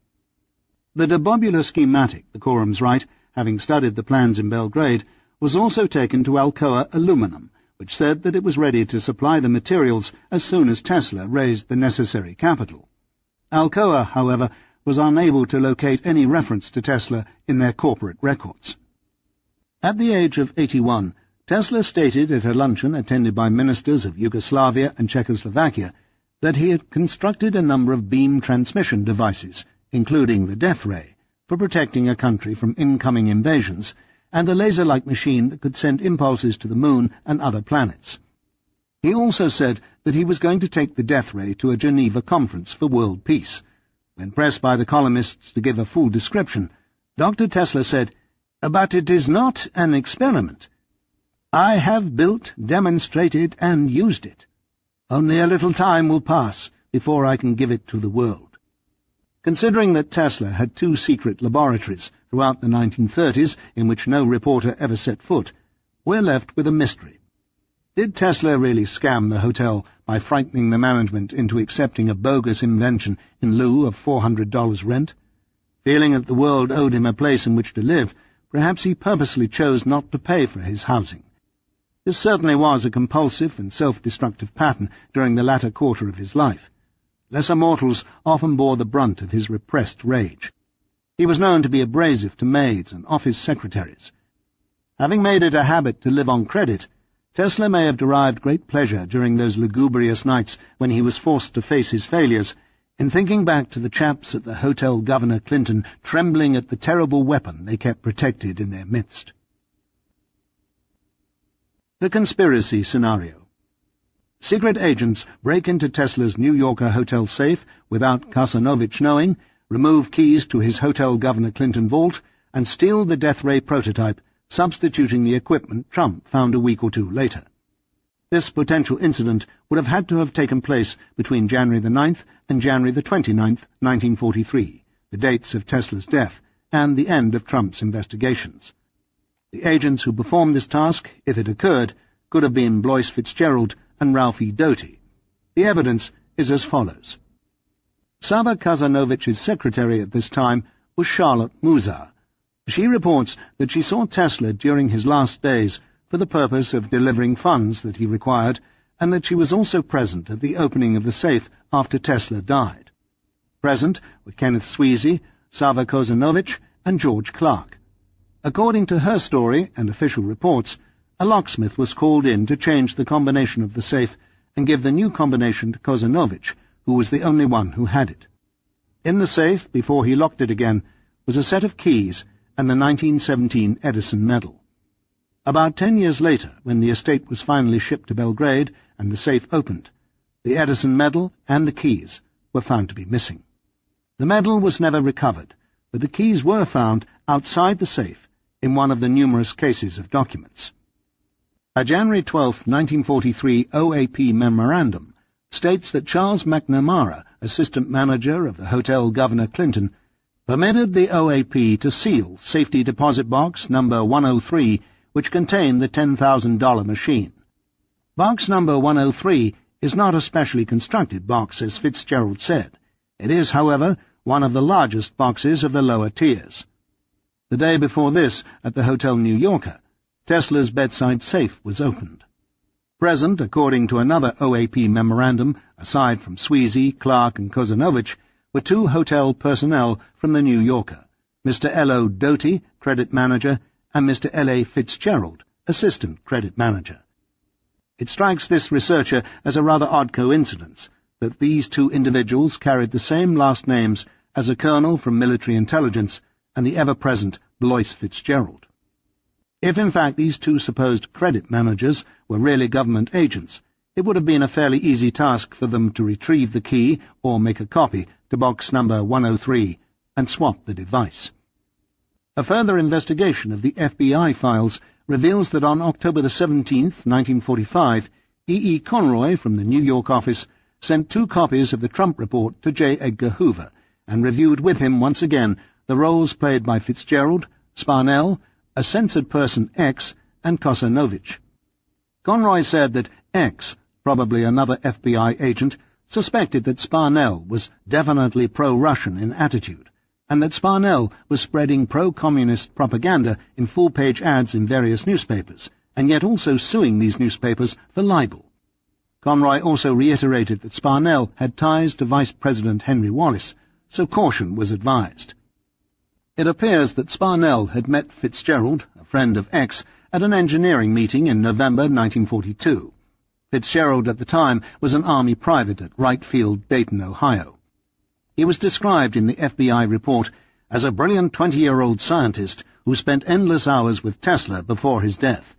The debobula schematic, the Corams write, having studied the plans in Belgrade, was also taken to Alcoa Aluminum, which said that it was ready to supply the materials as soon as Tesla raised the necessary capital. Alcoa, however, was unable to locate any reference to Tesla in their corporate records. At the age of 81, Tesla stated at a luncheon attended by ministers of Yugoslavia and Czechoslovakia that he had constructed a number of beam transmission devices, including the death ray, for protecting a country from incoming invasions, and a laser-like machine that could send impulses to the moon and other planets. He also said that he was going to take the death ray to a Geneva conference for world peace. When pressed by the columnists to give a full description, Dr. Tesla said, "But it is not an experiment." I have built, demonstrated, and used it. Only a little time will pass before I can give it to the world." Considering that Tesla had 2 secret laboratories throughout the 1930s in which no reporter ever set foot, we're left with a mystery. Did Tesla really scam the hotel by frightening the management into accepting a bogus invention in lieu of $400 rent? Feeling that the world owed him a place in which to live, perhaps he purposely chose not to pay for his housing. This certainly was a compulsive and self-destructive pattern during the latter quarter of his life. Lesser mortals often bore the brunt of his repressed rage. He was known to be abrasive to maids and office secretaries. Having made it a habit to live on credit, Tesla may have derived great pleasure during those lugubrious nights when he was forced to face his failures, in thinking back to the chaps at the Hotel Governor Clinton trembling at the terrible weapon they kept protected in their midst. The conspiracy scenario. Secret agents break into Tesla's New Yorker hotel safe without Kosanovich knowing, remove keys to his Hotel Governor Clinton vault, and steal the death ray prototype, substituting the equipment Trump found a week or 2 later. This potential incident would have had to have taken place between January the 9th and January the 29th, 1943, the dates of Tesla's death, and the end of Trump's investigations. The agents who performed this task, if it occurred, could have been Blois Fitzgerald and Ralphie Doty. The evidence is as follows. Sava Kazanovich's secretary at this time was Charlotte Muzar. She reports that she saw Tesla during his last days for the purpose of delivering funds that he required, and that she was also present at the opening of the safe after Tesla died. Present were Kenneth Sweezy, Sava Kozanovich, and George Clark. According to her story and official reports, a locksmith was called in to change the combination of the safe and give the new combination to Kozanovich, who was the only one who had it. In the safe, before he locked it again, was a set of keys and the 1917 Edison medal. About 10 years later, when the estate was finally shipped to Belgrade and the safe opened, the Edison medal and the keys were found to be missing. The medal was never recovered, but the keys were found outside the safe in one of the numerous cases of documents. A January 12, 1943 OAP memorandum states that Charles McNamara, assistant manager of the Hotel Governor Clinton, permitted the OAP to seal safety deposit box number 103, which contained the $10,000 machine. Box number 103 is not a specially constructed box, as Fitzgerald said. It is, however, one of the largest boxes of the lower tiers. The day before this, at the Hotel New Yorker, Tesla's bedside safe was opened. Present, according to another OAP memorandum, aside from Sweezy, Clark, and Kozanovich, were 2 hotel personnel from the New Yorker, Mr. L.O. Doty, credit manager, and Mr. L.A. Fitzgerald, assistant credit manager. It strikes this researcher as a rather odd coincidence that these 2 individuals carried the same last names as a colonel from military intelligence and the ever-present Blois Fitzgerald. If in fact these 2 supposed credit managers were really government agents, it would have been a fairly easy task for them to retrieve the key or make a copy to box number 103 and swap the device. A further investigation of the FBI files reveals that on October the 17th, 1945, E. Conroy from the New York office sent 2 copies of the Trump report to J. Edgar Hoover and reviewed with him once again the roles played by Fitzgerald, Sparnell, a censored person X, and Kosanovich. Conroy said that X, probably another FBI agent, suspected that Sparnell was definitely pro-Russian in attitude, and that Sparnell was spreading pro-communist propaganda in full-page ads in various newspapers, and yet also suing these newspapers for libel. Conroy also reiterated that Sparnell had ties to Vice President Henry Wallace, so caution was advised. It appears that Sparnell had met Fitzgerald, a friend of X, at an engineering meeting in November 1942. Fitzgerald at the time was an Army private at Wright Field, Dayton, Ohio. He was described in the FBI report as a brilliant 20-year-old scientist who spent endless hours with Tesla before his death.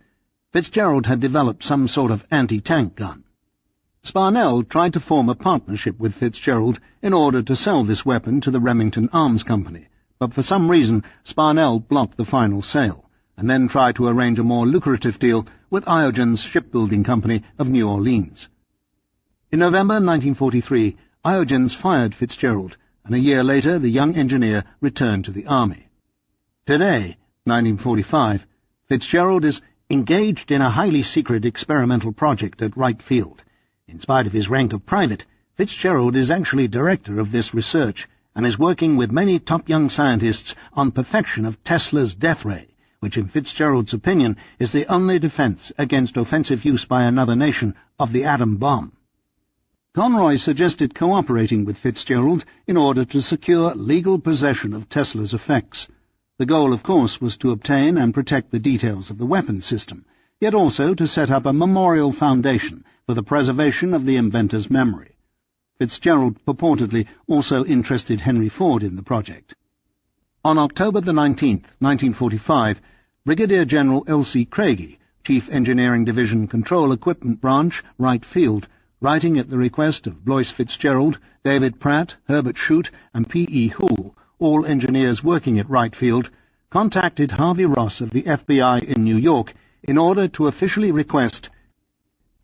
Fitzgerald had developed some sort of anti-tank gun. Sparnell tried to form a partnership with Fitzgerald in order to sell this weapon to the Remington Arms Company, but for some reason Sparnell blocked the final sale, and then tried to arrange a more lucrative deal with Iogen's shipbuilding company of New Orleans. In November 1943, Iogens fired Fitzgerald, and a year later the young engineer returned to the army. Today, 1945, Fitzgerald is engaged in a highly secret experimental project at Wright Field. In spite of his rank of private, Fitzgerald is actually director of this research and is working with many top young scientists on perfection of Tesla's death ray, which in Fitzgerald's opinion is the only defense against offensive use by another nation of the atom bomb. Conroy suggested cooperating with Fitzgerald in order to secure legal possession of Tesla's effects. The goal, of course, was to obtain and protect the details of the weapons system, yet also to set up a memorial foundation for the preservation of the inventor's memory. Fitzgerald purportedly also interested Henry Ford in the project. On October the 19th, 1945, Brigadier General L.C. Craigie, Chief Engineering Division Control Equipment Branch, Wright Field, writing at the request of Blois Fitzgerald, David Pratt, Herbert Shute, and P.E. Hoole, all engineers working at Wright Field, contacted Harvey Ross of the FBI in New York in order to officially request,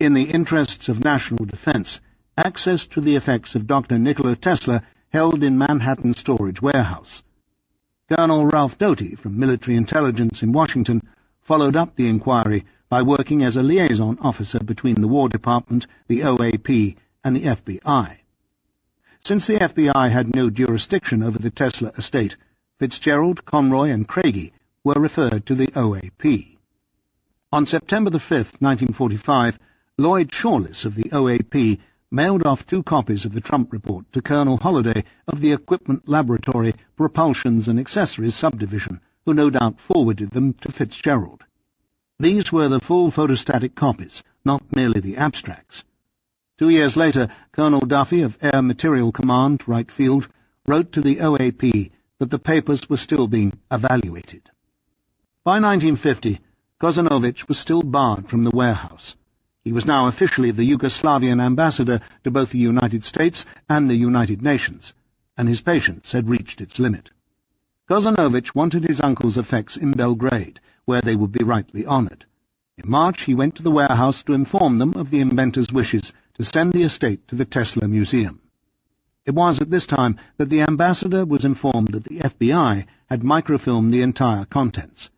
in the interests of national defense, access to the effects of Dr. Nikola Tesla held in Manhattan Storage Warehouse. Colonel Ralph Doty from Military Intelligence in Washington followed up the inquiry by working as a liaison officer between the War Department, the OAP, and the FBI. Since the FBI had no jurisdiction over the Tesla estate, Fitzgerald, Conroy, and Craigie were referred to the OAP. On September the 5th, 1945, Lloyd Shawless of the OAP mailed off 2 copies of the Trump report to Colonel Holliday of the Equipment Laboratory Propulsions and Accessories Subdivision, who no doubt forwarded them to Fitzgerald. These were the full photostatic copies, not merely the abstracts. 2 years later, Colonel Duffy of Air Materiel Command, Wright Field, wrote to the OAP that the papers were still being evaluated. By 1950, Kozanovich was still barred from the warehouse. He was now officially the Yugoslavian ambassador to both the United States and the United Nations, and his patience had reached its limit. Kozanovich wanted his uncle's effects in Belgrade, where they would be rightly honoured. In March he went to the warehouse to inform them of the inventor's wishes to send the estate to the Tesla Museum. It was at this time that the ambassador was informed that the FBI had microfilmed the entire contents.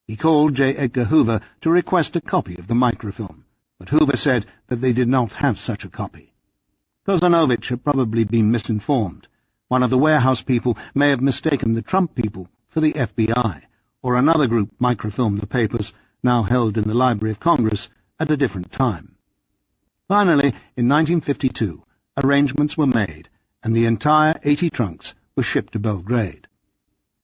He called J. Edgar Hoover to request a copy of the microfilm, but Hoover said that they did not have such a copy. Kozanovich had probably been misinformed. One of the warehouse people may have mistaken the Trump people for the FBI, or another group microfilmed the papers, now held in the Library of Congress, at a different time. Finally, in 1952, arrangements were made, and the entire 80 trunks were shipped to Belgrade.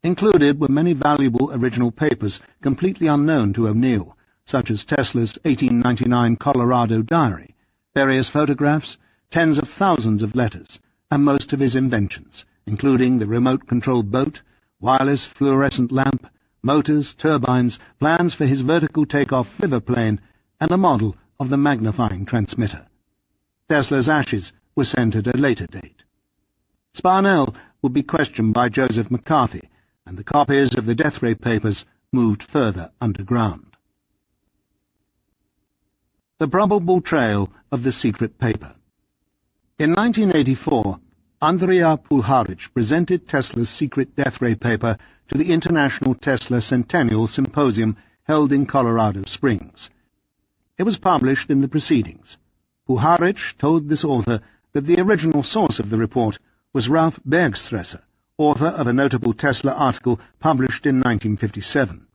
Included were many valuable original papers completely unknown to O'Neill, such as Tesla's 1899 Colorado diary, various photographs, tens of thousands of letters, and most of his inventions, including the remote-controlled boat, wireless fluorescent lamp, motors, turbines, plans for his vertical takeoff liver plane, and a model of the magnifying transmitter. Tesla's ashes were sent at a later date. Sparnell would be questioned by Joseph McCarthy, and the copies of the death ray papers moved further underground. The probable trail of the secret paper. In 1984, Andrea Pulharich presented Tesla's secret death ray paper to the International Tesla Centennial Symposium held in Colorado Springs. It was published in the Proceedings. Pulharich told this author that the original source of the report was Ralph Bergstresser, author of a notable Tesla article published in 1957.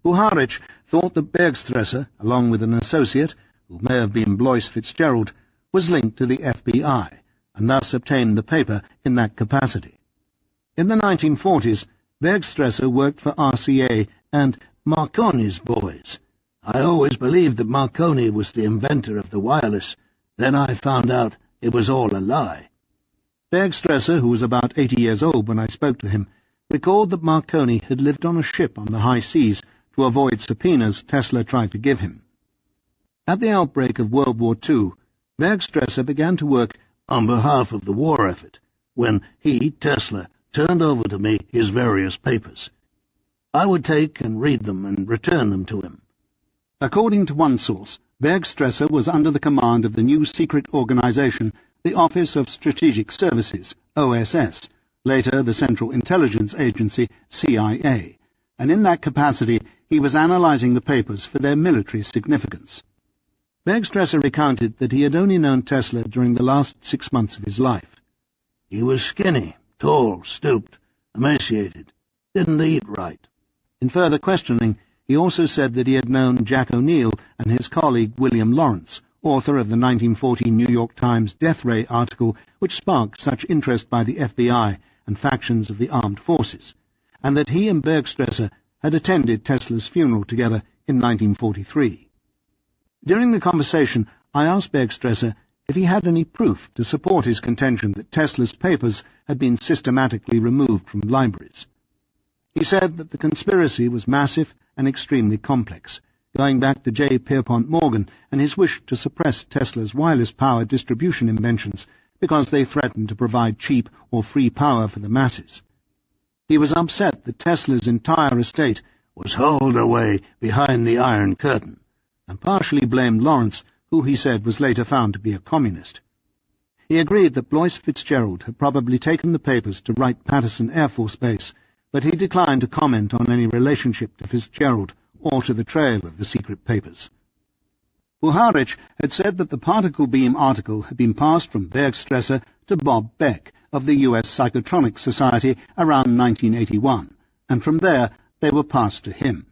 Pulharich thought that Bergstresser, along with an associate, who may have been Blois Fitzgerald, was linked to the FBI, and thus obtained the paper in that capacity. In the 1940s, Bergstresser worked for RCA and Marconi's boys. I always believed that Marconi was the inventor of the wireless. Then I found out it was all a lie. Bergstresser, who was about 80 years old when I spoke to him, recalled that Marconi had lived on a ship on the high seas to avoid subpoenas Tesla tried to give him. At the outbreak of World War II, Bergstresser began to work on behalf of the war effort, when he, Tesla, turned over to me his various papers. I would take and read them and return them to him. According to one source, Bergstresser was under the command of the new secret organization, the Office of Strategic Services, OSS, later the Central Intelligence Agency, CIA, and in that capacity he was analyzing the papers for their military significance. Bergstresser recounted that he had only known Tesla during the last 6 months of his life. He was skinny, tall, stooped, emaciated, didn't eat right. In further questioning, he also said that he had known Jack O'Neill and his colleague William Lawrence, author of the 1940 New York Times death ray article which sparked such interest by the FBI and factions of the armed forces, and that he and Bergstresser had attended Tesla's funeral together in 1943. During the conversation, I asked Bergstresser if he had any proof to support his contention that Tesla's papers had been systematically removed from libraries. He said that the conspiracy was massive and extremely complex, going back to J. Pierpont Morgan and his wish to suppress Tesla's wireless power distribution inventions because they threatened to provide cheap or free power for the masses. He was upset that Tesla's entire estate was holed away behind the Iron Curtain, and partially blamed Lawrence, who he said was later found to be a communist. He agreed that Blois Fitzgerald had probably taken the papers to Wright-Patterson Air Force Base, but he declined to comment on any relationship to Fitzgerald or to the trail of the secret papers. Puharich had said that the particle beam article had been passed from Bergstresser to Bob Beck of the U.S. Psychotronic Society around 1981, and from there they were passed to him.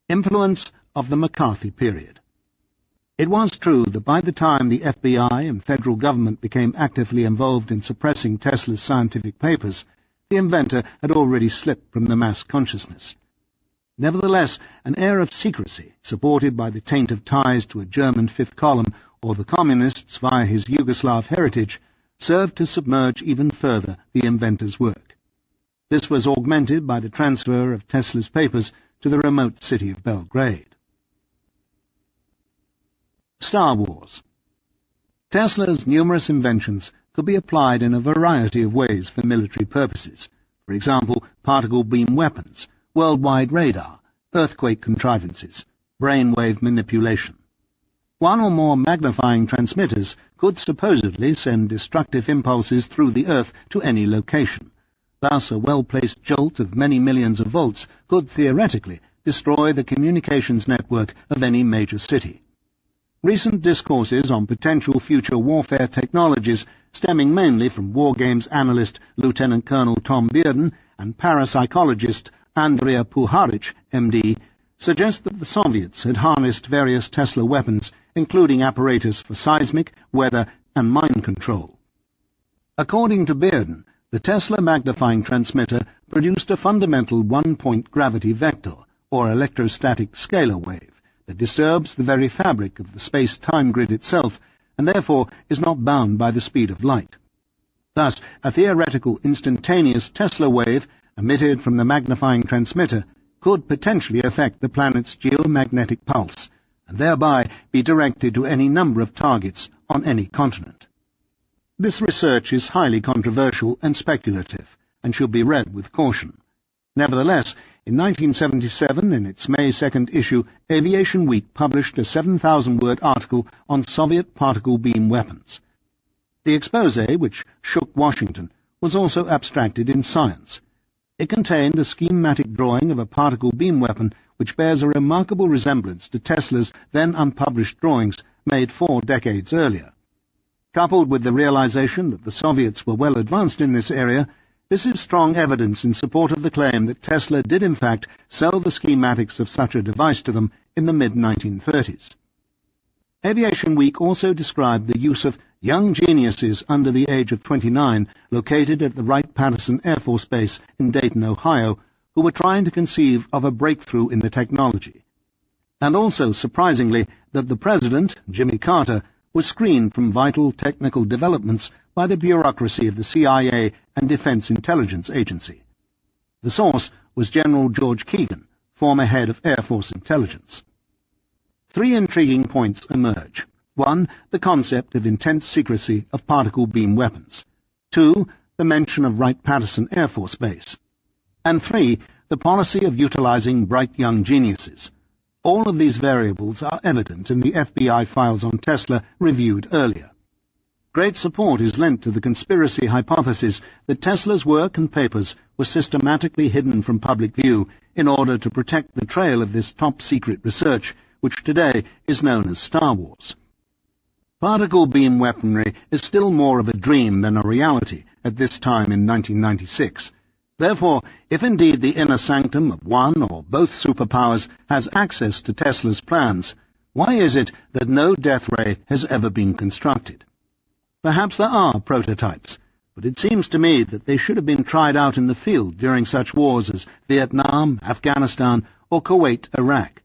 Influence of the McCarthy period. It was true that by the time the FBI and federal government became actively involved in suppressing Tesla's scientific papers, the inventor had already slipped from the mass consciousness. Nevertheless, an air of secrecy, supported by the taint of ties to a German fifth column or the communists via his Yugoslav heritage, served to submerge even further the inventor's work. This was augmented by the transfer of Tesla's papers to the remote city of Belgrade. Star Wars. Tesla's numerous inventions could be applied in a variety of ways for military purposes, for example, particle beam weapons, worldwide radar, earthquake contrivances, brainwave manipulation. One or more magnifying transmitters could supposedly send destructive impulses through the Earth to any location. Thus, a well-placed jolt of many millions of volts could theoretically destroy the communications network of any major city. Recent discourses on potential future warfare technologies, stemming mainly from war games analyst Lieutenant Colonel Tom Bearden and parapsychologist Andrea Puharich, MD, suggest that the Soviets had harnessed various Tesla weapons, including apparatus for seismic, weather, and mind control. According to Bearden, the Tesla magnifying transmitter produced a fundamental one-point gravity vector, or electrostatic scalar wave, that disturbs the very fabric of the space-time grid itself, and therefore is not bound by the speed of light. Thus, a theoretical instantaneous Tesla wave, emitted from the magnifying transmitter, could potentially affect the planet's geomagnetic pulse, and thereby be directed to any number of targets on any continent. This research is highly controversial and speculative, and should be read with caution. Nevertheless, in 1977, in its May 2nd issue, Aviation Week published a 7,000-word article on Soviet particle beam weapons. The exposé, which shook Washington, was also abstracted in Science. It contained a schematic drawing of a particle beam weapon which bears a remarkable resemblance to Tesla's then unpublished drawings made 4 decades earlier. Coupled with the realization that the Soviets were well advanced in this area, this is strong evidence in support of the claim that Tesla did in fact sell the schematics of such a device to them in the mid-1930s. Aviation Week also described the use of young geniuses under the age of 29 located at the Wright-Patterson Air Force Base in Dayton, Ohio, who were trying to conceive of a breakthrough in the technology. And also, surprisingly, that the President, Jimmy Carter, was screened from vital technical developments by the bureaucracy of the CIA and Defense Intelligence Agency. The source was General George Keegan, former head of Air Force Intelligence. 3 intriguing points emerge. 1. The concept of intense secrecy of particle beam weapons. 2. The mention of Wright-Patterson Air Force Base. And 3, the policy of utilizing bright young geniuses. All of these variables are evident in the FBI files on Tesla reviewed earlier. Great support is lent to the conspiracy hypothesis that Tesla's work and papers were systematically hidden from public view in order to protect the trail of this top-secret research, which today is known as Star Wars. Particle beam weaponry is still more of a dream than a reality at this time in 1996. Therefore, if indeed the inner sanctum of one or both superpowers has access to Tesla's plans, why is it that no death ray has ever been constructed? Perhaps there are prototypes, but it seems to me that they should have been tried out in the field during such wars as Vietnam, Afghanistan, or Kuwait, Iraq.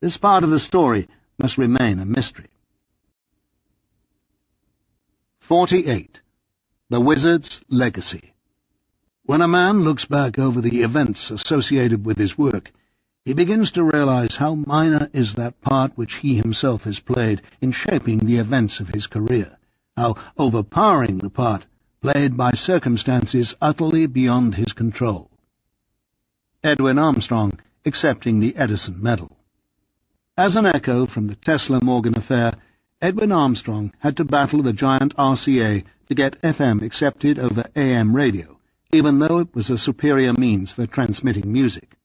This part of the story must remain a mystery. 48. The Wizard's Legacy. When a man looks back over the events associated with his work, he begins to realize how minor is that part which he himself has played in shaping the events of his career, how overpowering the part played by circumstances utterly beyond his control. Edwin Armstrong accepting the Edison Medal. As an echo from the Tesla-Morgan affair, Edwin Armstrong had to battle the giant RCA to get FM accepted over AM radio, even though it was a superior means for transmitting music.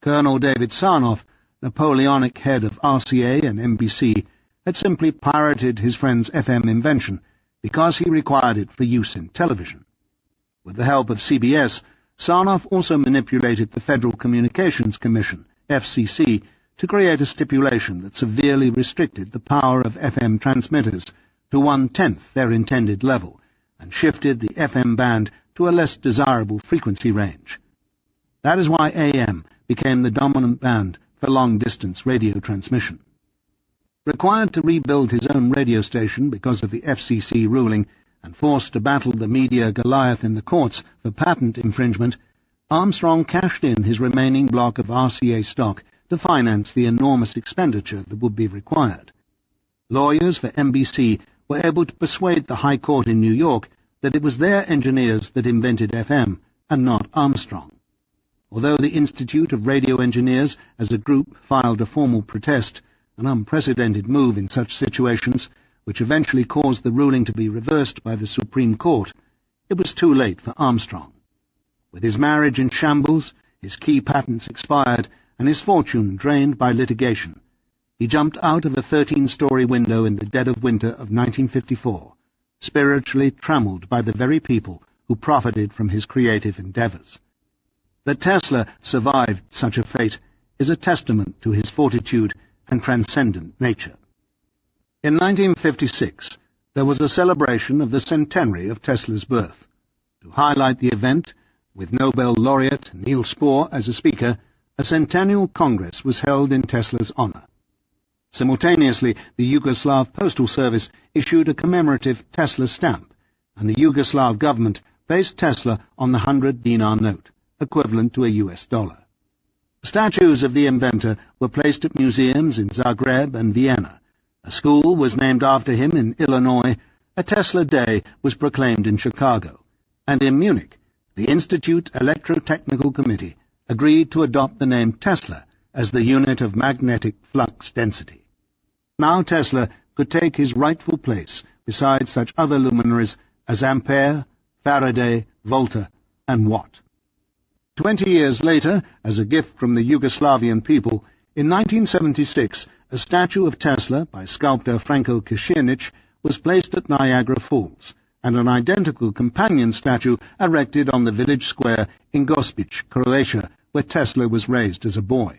Colonel David Sarnoff, Napoleonic head of RCA and NBC, had simply pirated his friend's FM invention because he required it for use in television. With the help of CBS, Sarnoff also manipulated the Federal Communications Commission, FCC, to create a stipulation that severely restricted the power of FM transmitters to 1/10 their intended level, and shifted the FM band to a less desirable frequency range. That is why AM became the dominant band for long-distance radio transmission. Required to rebuild his own radio station because of the FCC ruling, and forced to battle the media Goliath in the courts for patent infringement, Armstrong cashed in his remaining block of RCA stock to finance the enormous expenditure that would be required. Lawyers for NBC were able to persuade the High Court in New York that it was their engineers that invented FM, and not Armstrong. Although the Institute of Radio Engineers as a group filed a formal protest, an unprecedented move in such situations, which eventually caused the ruling to be reversed by the Supreme Court, it was too late for Armstrong. With his marriage in shambles, his key patents expired, and his fortune drained by litigation, he jumped out of a 13-story window in the dead of winter of 1954, spiritually trammelled by the very people who profited from his creative endeavours. That Tesla survived such a fate is a testament to his fortitude and transcendent nature. In 1956, there was a celebration of the centenary of Tesla's birth. To highlight the event, with Nobel laureate Niels Bohr as a speaker, a centennial congress was held in Tesla's honour. Simultaneously, the Yugoslav Postal Service issued a commemorative Tesla stamp, and the Yugoslav government placed Tesla on the 100-dinar note, equivalent to a US dollar. Statues of the inventor were placed at museums in Zagreb and Vienna. A school was named after him in Illinois, a Tesla Day was proclaimed in Chicago, and in Munich, the Institute Electrotechnical Committee agreed to adopt the name Tesla as the unit of magnetic flux density. Now Tesla could take his rightful place beside such other luminaries as Ampere, Faraday, Volta, and Watt. 20 years later, as a gift from the Yugoslavian people, in 1976, a statue of Tesla by sculptor Franko Kishirnić was placed at Niagara Falls, and an identical companion statue erected on the village square in Gospić, Croatia, where Tesla was raised as a boy.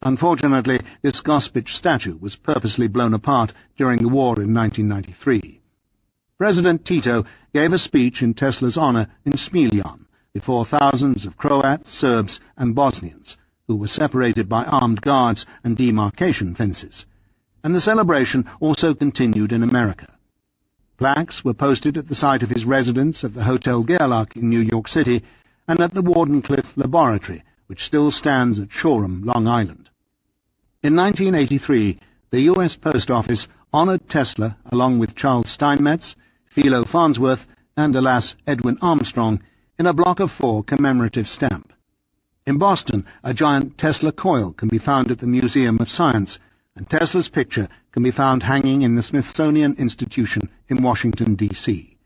Unfortunately, this Gospić statue was purposely blown apart during the war in 1993. President Tito gave a speech in Tesla's honor in Smiljan before thousands of Croats, Serbs, and Bosnians, who were separated by armed guards and demarcation fences, and the celebration also continued in America. Plaques were posted at the site of his residence at the Hotel Gerlach in New York City and at the Wardenclyffe Laboratory, which still stands at Shoreham, Long Island. In 1983, the U.S. Post Office honored Tesla along with Charles Steinmetz, Philo Farnsworth, and, alas, Edwin Armstrong in a block of 4 commemorative stamp, In Boston, a giant Tesla coil can be found at the Museum of Science, and Tesla's picture can be found hanging in the Smithsonian Institution in Washington, D.C.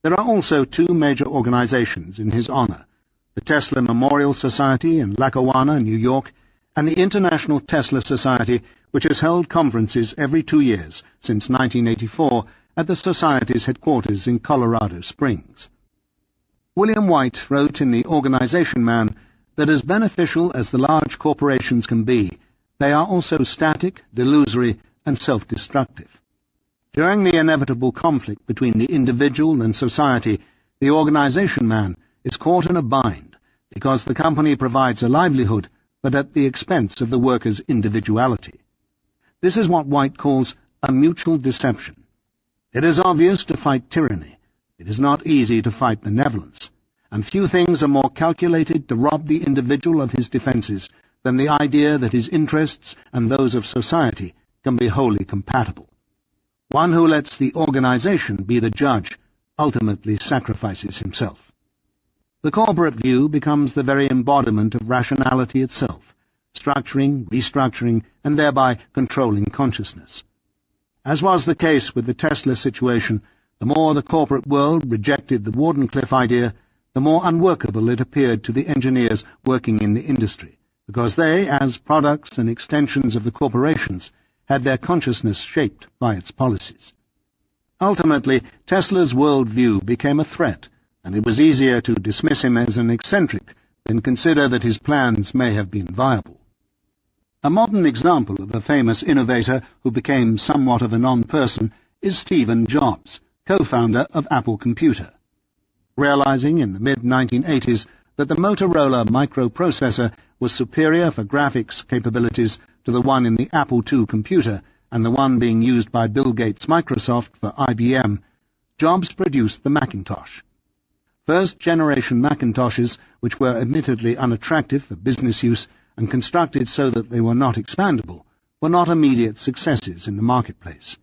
There are also two major organizations in his honor, the Tesla Memorial Society in Lackawanna, New York, and the International Tesla Society, which has held conferences every 2 years since 1984 at the Society's headquarters in Colorado Springs. William White wrote in The Organization Man that as beneficial as the large corporations can be, they are also static, delusory, and self-destructive. During the inevitable conflict between the individual and society, the organization man is caught in a bind, because the company provides a livelihood, but at the expense of the worker's individuality. This is what White calls a mutual deception. It is obvious to fight tyranny. It is not easy to fight benevolence, and few things are more calculated to rob the individual of his defenses than the idea that his interests and those of society can be wholly compatible. One who lets the organization be the judge ultimately sacrifices himself. The corporate view becomes the very embodiment of rationality itself, structuring, restructuring, and thereby controlling consciousness. As was the case with the Tesla situation, the more the corporate world rejected the Wardenclyffe idea, the more unworkable it appeared to the engineers working in the industry, because they, as products and extensions of the corporations, had their consciousness shaped by its policies. Ultimately, Tesla's world view became a threat, and it was easier to dismiss him as an eccentric than consider that his plans may have been viable. A modern example of a famous innovator who became somewhat of a non-person is Stephen Jobs, co-founder of Apple Computer. Realizing in the mid-1980s that the Motorola microprocessor was superior for graphics capabilities to the one in the Apple II computer and the one being used by Bill Gates' Microsoft for IBM, Jobs produced the Macintosh. First-generation Macintoshes, which were admittedly unattractive for business use and constructed so that they were not expandable, were not immediate successes in the marketplace.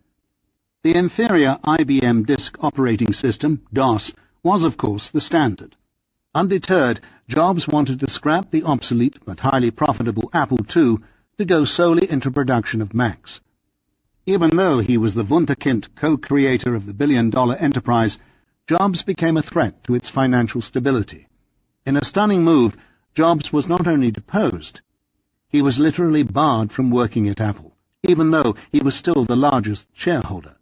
The inferior IBM Disk Operating System, DOS, was of course the standard. Undeterred, Jobs wanted to scrap the obsolete but highly profitable Apple II to go solely into production of Macs. Even though he was the wunderkind co-creator of the billion-dollar enterprise, Jobs became a threat to its financial stability. In a stunning move, Jobs was not only deposed, he was literally barred from working at Apple, even though he was still the largest shareholder.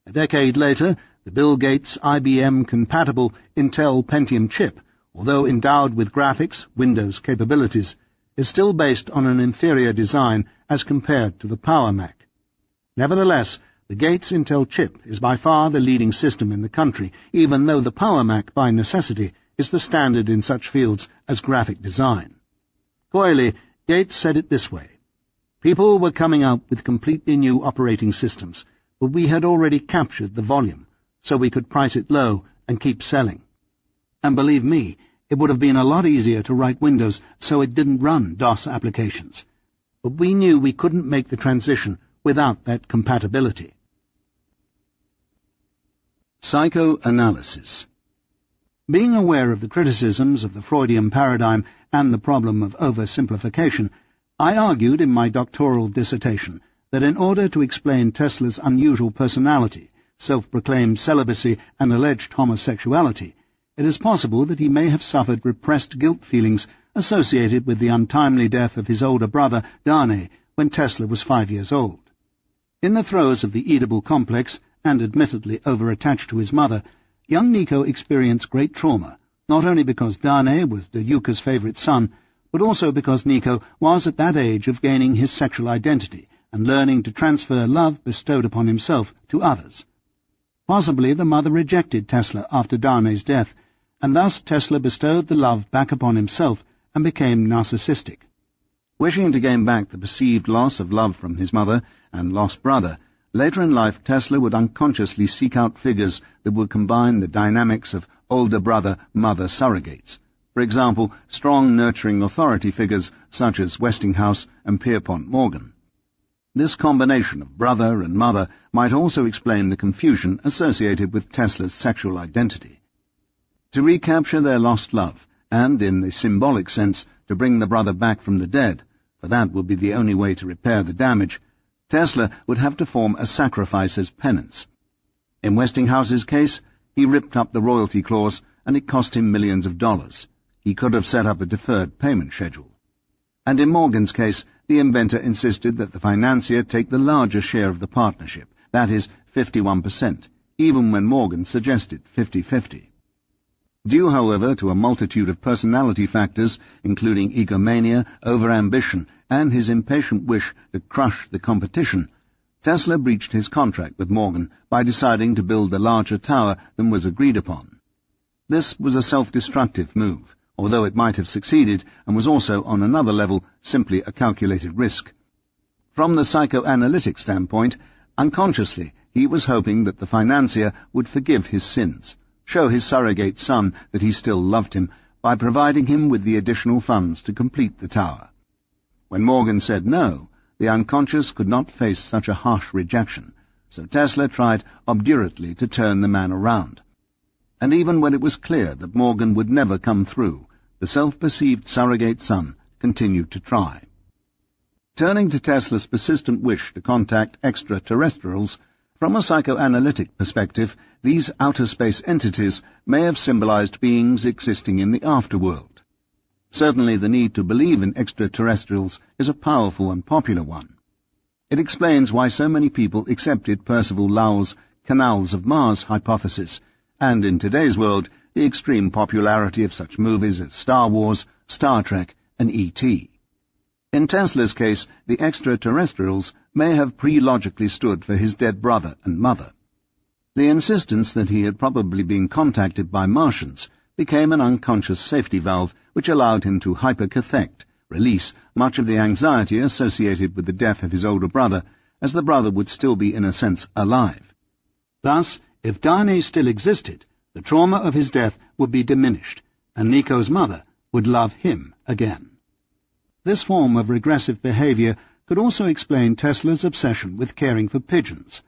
A decade later, the Bill Gates IBM-compatible Intel Pentium chip, although endowed with graphics, Windows capabilities, is still based on an inferior design as compared to the Power Mac. Nevertheless, the Gates Intel chip is by far the leading system in the country, even though the Power Mac, by necessity, is the standard in such fields as graphic design. Coyly, Gates said it this way: "People were coming out with completely new operating systems, but we had already captured the volume, so we could price it low and keep selling. And believe me, it would have been a lot easier to write Windows so it didn't run DOS applications. But we knew we couldn't make the transition without that compatibility." Psychoanalysis. Being aware of the criticisms of the Freudian paradigm and the problem of oversimplification, I argued in my doctoral dissertation that in order to explain Tesla's unusual personality, self-proclaimed celibacy, and alleged homosexuality, it is possible that he may have suffered repressed guilt feelings associated with the untimely death of his older brother, Dane, when Tesla was 5 years old. In the throes of the Oedipal complex, and admittedly over-attached to his mother, young Nico experienced great trauma, not only because Dane was Dayuka's favorite son, but also because Nico was at that age of gaining his sexual identity and learning to transfer love bestowed upon himself to others. Possibly the mother rejected Tesla after Dane's death, and thus Tesla bestowed the love back upon himself and became narcissistic. Wishing to gain back the perceived loss of love from his mother and lost brother, later in life Tesla would unconsciously seek out figures that would combine the dynamics of older brother-mother surrogates. For example, strong nurturing authority figures such as Westinghouse and Pierpont Morgan. This combination of brother and mother might also explain the confusion associated with Tesla's sexual identity. To recapture their lost love, and, in the symbolic sense, to bring the brother back from the dead, for that would be the only way to repair the damage, Tesla would have to form a sacrifice as penance. In Westinghouse's case, he ripped up the royalty clause, and it cost him millions of dollars. He could have set up a deferred payment schedule. And in Morgan's case, the inventor insisted that the financier take the larger share of the partnership, that is, 51%, even when Morgan suggested 50-50. Due, however, to a multitude of personality factors, including egomania, overambition, and his impatient wish to crush the competition, Tesla breached his contract with Morgan by deciding to build a larger tower than was agreed upon. This was a self-destructive move, although it might have succeeded and was also, on another level, simply a calculated risk. From the psychoanalytic standpoint, unconsciously, he was hoping that the financier would forgive his sins, show his surrogate son that he still loved him by providing him with the additional funds to complete the tower. When Morgan said no, the unconscious could not face such a harsh rejection, so Tesla tried obdurately to turn the man around. And even when it was clear that Morgan would never come through, the self-perceived surrogate son continued to try. Turning to Tesla's persistent wish to contact extraterrestrials, from a psychoanalytic perspective, these outer space entities may have symbolized beings existing in the afterworld. Certainly the need to believe in extraterrestrials is a powerful and popular one. It explains why so many people accepted Percival Lowell's Canals of Mars hypothesis, and in today's world, the extreme popularity of such movies as Star Wars, Star Trek, and E.T. In Tesla's case, the extraterrestrials may have pre-logically stood for his dead brother and mother. The insistence that he had probably been contacted by Martians became an unconscious safety valve which allowed him to hypercathect, release much of the anxiety associated with the death of his older brother, as the brother would still be in a sense alive. Thus, if Darnay still existed, the trauma of his death would be diminished, and Nico's mother would love him again. This form of regressive behavior could also explain Tesla's obsession with caring for pigeons.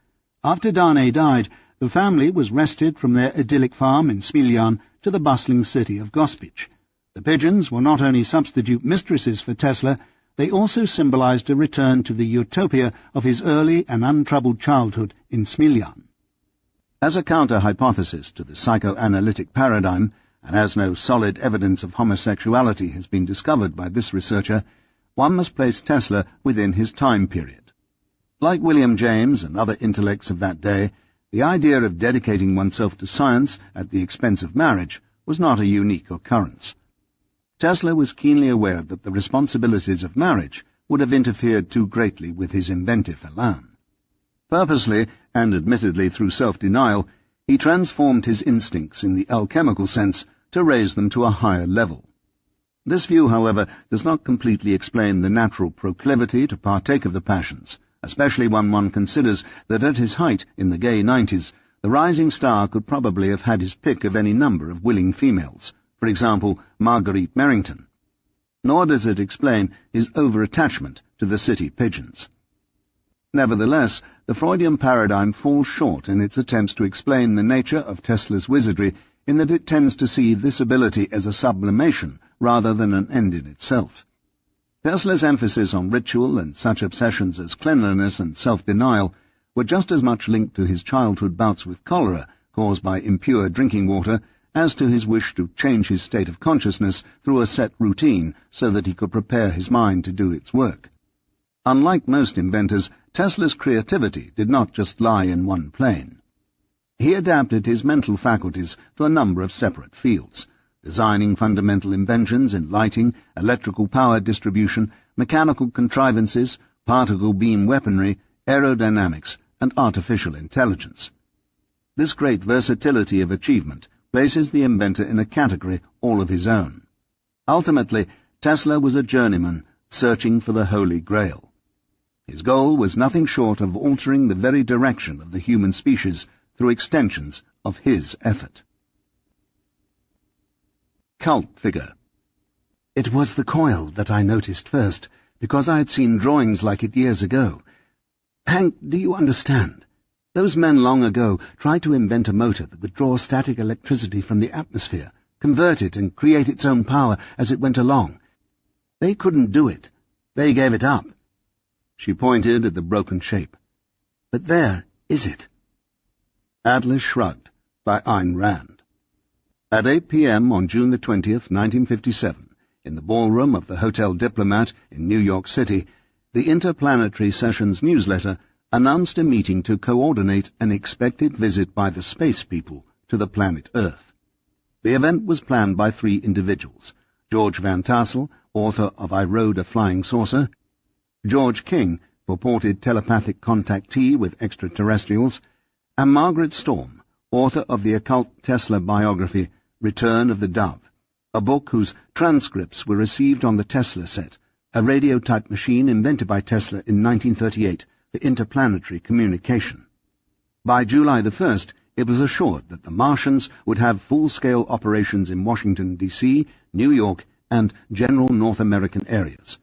After Darnay died, the family was wrested from their idyllic farm in Smiljan to the bustling city of Gospic. The pigeons were not only substitute mistresses for Tesla, they also symbolized a return to the utopia of his early and untroubled childhood in Smiljan. As a counter-hypothesis to the psychoanalytic paradigm, and as no solid evidence of homosexuality has been discovered by this researcher, one must place Tesla within his time period. Like William James and other intellects of that day, the idea of dedicating oneself to science at the expense of marriage was not a unique occurrence. Tesla was keenly aware that the responsibilities of marriage would have interfered too greatly with his inventive elan. Purposely, and admittedly through self-denial, he transformed his instincts in the alchemical sense to raise them to a higher level. This view, however, does not completely explain the natural proclivity to partake of the passions, especially when one considers that at his height in the gay 90s, the rising star could probably have had his pick of any number of willing females, for example, Marguerite Merrington. Nor does it explain his over-attachment to the city pigeons. Nevertheless, the Freudian paradigm falls short in its attempts to explain the nature of Tesla's wizardry in that it tends to see this ability as a sublimation rather than an end in itself. Tesla's emphasis on ritual and such obsessions as cleanliness and self-denial were just as much linked to his childhood bouts with cholera caused by impure drinking water as to his wish to change his state of consciousness through a set routine so that he could prepare his mind to do its work. Unlike most inventors, Tesla's creativity did not just lie in one plane. He adapted his mental faculties to a number of separate fields, designing fundamental inventions in lighting, electrical power distribution, mechanical contrivances, particle beam weaponry, aerodynamics, and artificial intelligence. This great versatility of achievement places the inventor in a category all of his own. Ultimately, Tesla was a journeyman searching for the Holy Grail. His goal was nothing short of altering the very direction of the human species through extensions of his effort. Cult figure. It was the coil that I noticed first, because I had seen drawings like it years ago. Hank, do you understand? Those men long ago tried to invent a motor that would draw static electricity from the atmosphere, convert it and create its own power as it went along. They couldn't do it. They gave it up. She pointed at the broken shape. But there is it. Atlas Shrugged, by Ayn Rand. At 8 p.m. on June the 20th, 1957, in the ballroom of the Hotel Diplomat in New York City, the Interplanetary Sessions newsletter announced a meeting to coordinate an expected visit by the space people to the planet Earth. The event was planned by 3 individuals: George Van Tassel, author of I Rode a Flying Saucer; George King, purported telepathic contactee with extraterrestrials; and Margaret Storm, author of the occult Tesla biography Return of the Dove, a book whose transcripts were received on the Tesla set, a radio-type machine invented by Tesla in 1938 for interplanetary communication. By July the 1st, it was assured that the Martians would have full-scale operations in Washington, D.C., New York, and general North American areas.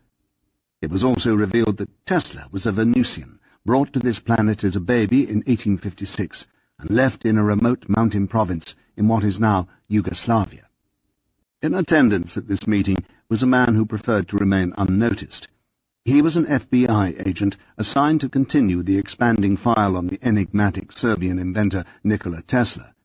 It was also revealed that Tesla was a Venusian, brought to this planet as a baby in 1856, and left in a remote mountain province in what is now Yugoslavia. In attendance at this meeting was a man who preferred to remain unnoticed. He was an FBI agent assigned to continue the expanding file on the enigmatic Serbian inventor Nikola Tesla.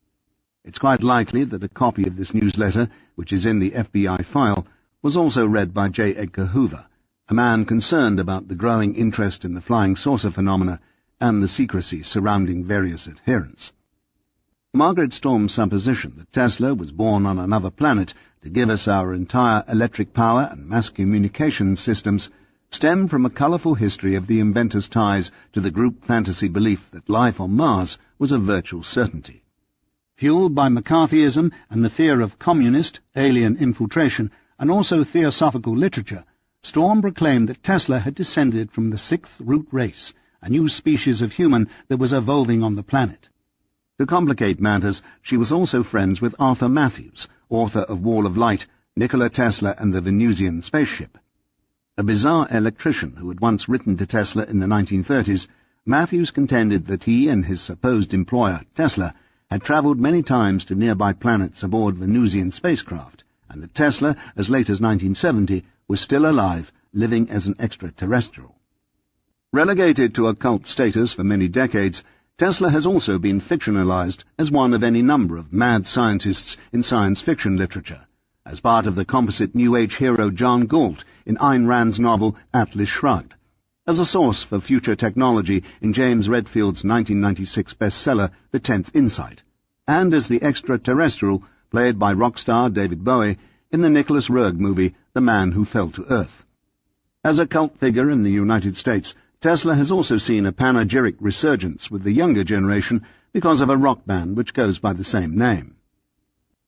It's quite likely that a copy of this newsletter, which is in the FBI file, was also read by J. Edgar Hoover, a man concerned about the growing interest in the flying saucer phenomena and the secrecy surrounding various adherents. Margaret Storm's supposition that Tesla was born on another planet to give us our entire electric power and mass communication systems stem from a colourful history of the inventor's ties to the group fantasy belief that life on Mars was a virtual certainty. Fueled by McCarthyism and the fear of communist, alien infiltration, and also theosophical literature, Storm proclaimed that Tesla had descended from the 6th root race, a new species of human that was evolving on the planet. To complicate matters, she was also friends with Arthur Matthews, author of Wall of Light, Nikola Tesla and the Venusian Spaceship. A bizarre electrician who had once written to Tesla in the 1930s, Matthews contended that he and his supposed employer, Tesla, had travelled many times to nearby planets aboard Venusian spacecraft, and that Tesla, as late as 1970, was still alive, living as an extraterrestrial. Relegated to occult status for many decades, Tesla has also been fictionalized as one of any number of mad scientists in science fiction literature, as part of the composite New Age hero John Galt in Ayn Rand's novel Atlas Shrugged, as a source for future technology in James Redfield's 1996 bestseller The 10th Insight, and as the extraterrestrial played by rock star David Bowie in the Nicholas Roeg movie The Man Who Fell to Earth. As a cult figure in the United States, Tesla has also seen a panegyric resurgence with the younger generation because of a rock band which goes by the same name.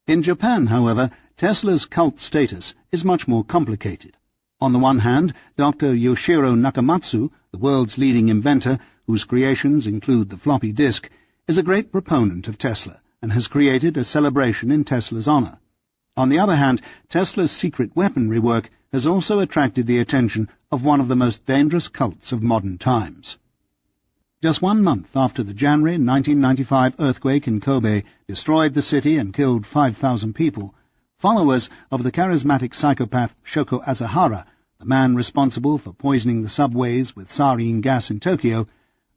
In Japan, however, Tesla's cult status is much more complicated. On the one hand, Dr. Yoshiro Nakamatsu, the world's leading inventor, whose creations include the floppy disk, is a great proponent of Tesla and has created a celebration in Tesla's honor. On the other hand, Tesla's secret weaponry work has also attracted the attention of one of the most dangerous cults of modern times. Just 1 month after the January 1995 earthquake in Kobe destroyed the city and killed 5,000 people, followers of the charismatic psychopath Shoko Asahara, the man responsible for poisoning the subways with sarin gas in Tokyo,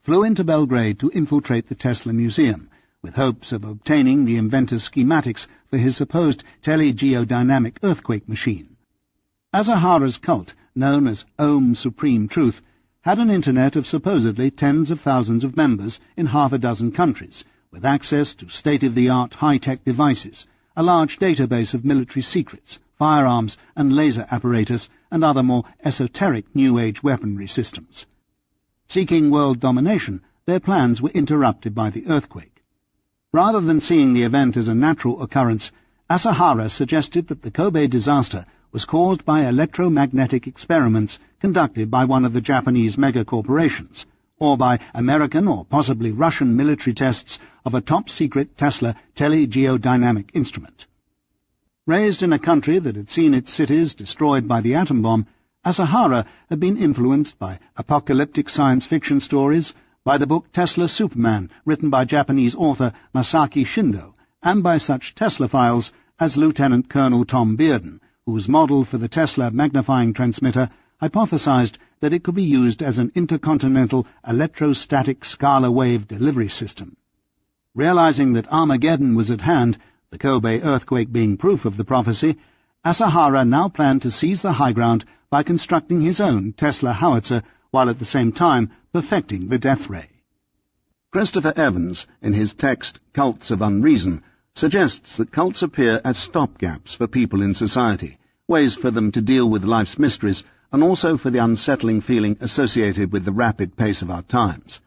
flew into Belgrade to infiltrate the Tesla Museum, with hopes of obtaining the inventor's schematics for his supposed telegeodynamic earthquake machine. Asahara's cult, known as Om Supreme Truth, had an internet of supposedly tens of thousands of members in half a dozen countries, with access to state-of-the-art high-tech devices, a large database of military secrets, firearms and laser apparatus, and other more esoteric New Age weaponry systems. Seeking world domination, their plans were interrupted by the earthquake. Rather than seeing the event as a natural occurrence, Asahara suggested that the Kobe disaster was caused by electromagnetic experiments conducted by one of the Japanese megacorporations, or by American or possibly Russian military tests of a top-secret Tesla telegeodynamic instrument. Raised in a country that had seen its cities destroyed by the atom bomb, Asahara had been influenced by apocalyptic science fiction stories, by the book Tesla Superman, written by Japanese author Masaki Shindo, and by such Tesla files as Lieutenant Colonel Tom Bearden, whose model for the Tesla magnifying transmitter hypothesized that it could be used as an intercontinental electrostatic scalar wave delivery system. Realizing that Armageddon was at hand, the Kobe earthquake being proof of the prophecy, Asahara now planned to seize the high ground by constructing his own Tesla howitzer while at the same time perfecting the death ray. Christopher Evans, in his text Cults of Unreason, suggests that cults appear as stopgaps for people in society, ways for them to deal with life's mysteries, and also for the unsettling feeling associated with the rapid pace of our times.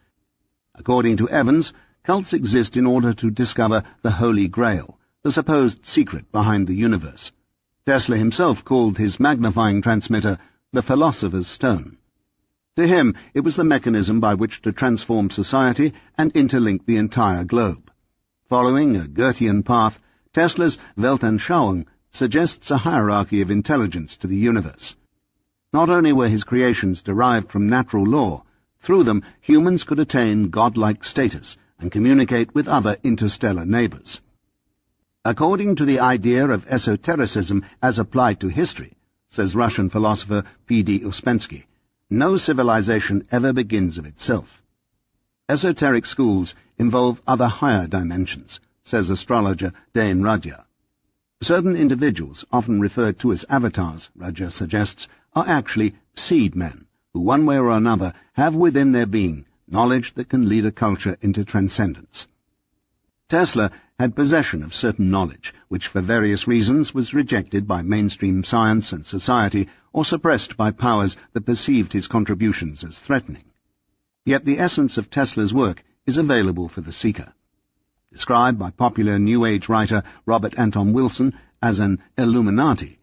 According to Evans, cults exist in order to discover the Holy Grail, the supposed secret behind the universe. Tesla himself called his magnifying transmitter the Philosopher's Stone. To him, it was the mechanism by which to transform society and interlink the entire globe. Following a Goethean path, Tesla's Weltanschauung suggests a hierarchy of intelligence to the universe. Not only were his creations derived from natural law, through them humans could attain godlike status and communicate with other interstellar neighbors. According to the idea of esotericism as applied to history, says Russian philosopher P.D. Uspensky, no civilization ever begins of itself. Esoteric schools involve other higher dimensions, says astrologer Dane Rudya. Certain individuals, often referred to as avatars, Rudya suggests, are actually seed men, who one way or another have within their being knowledge that can lead a culture into transcendence. Tesla had possession of certain knowledge, which for various reasons was rejected by mainstream science and society or suppressed by powers that perceived his contributions as threatening. Yet the essence of Tesla's work is available for the seeker. Described by popular New Age writer Robert Anton Wilson as an Illuminati,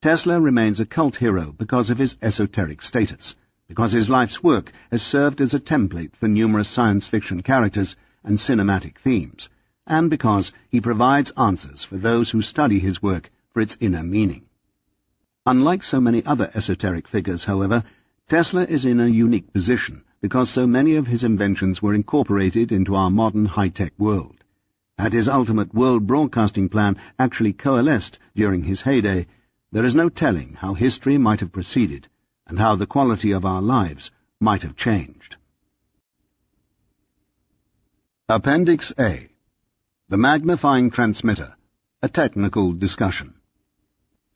Tesla remains a cult hero because of his esoteric status, because his life's work has served as a template for numerous science fiction characters and cinematic themes, and because he provides answers for those who study his work for its inner meaning. Unlike so many other esoteric figures, however, Tesla is in a unique position because so many of his inventions were incorporated into our modern high-tech world. Had his ultimate world broadcasting plan actually coalesced during his heyday, there is no telling how history might have proceeded and how the quality of our lives might have changed. Appendix A. The Magnifying Transmitter, a Technical Discussion.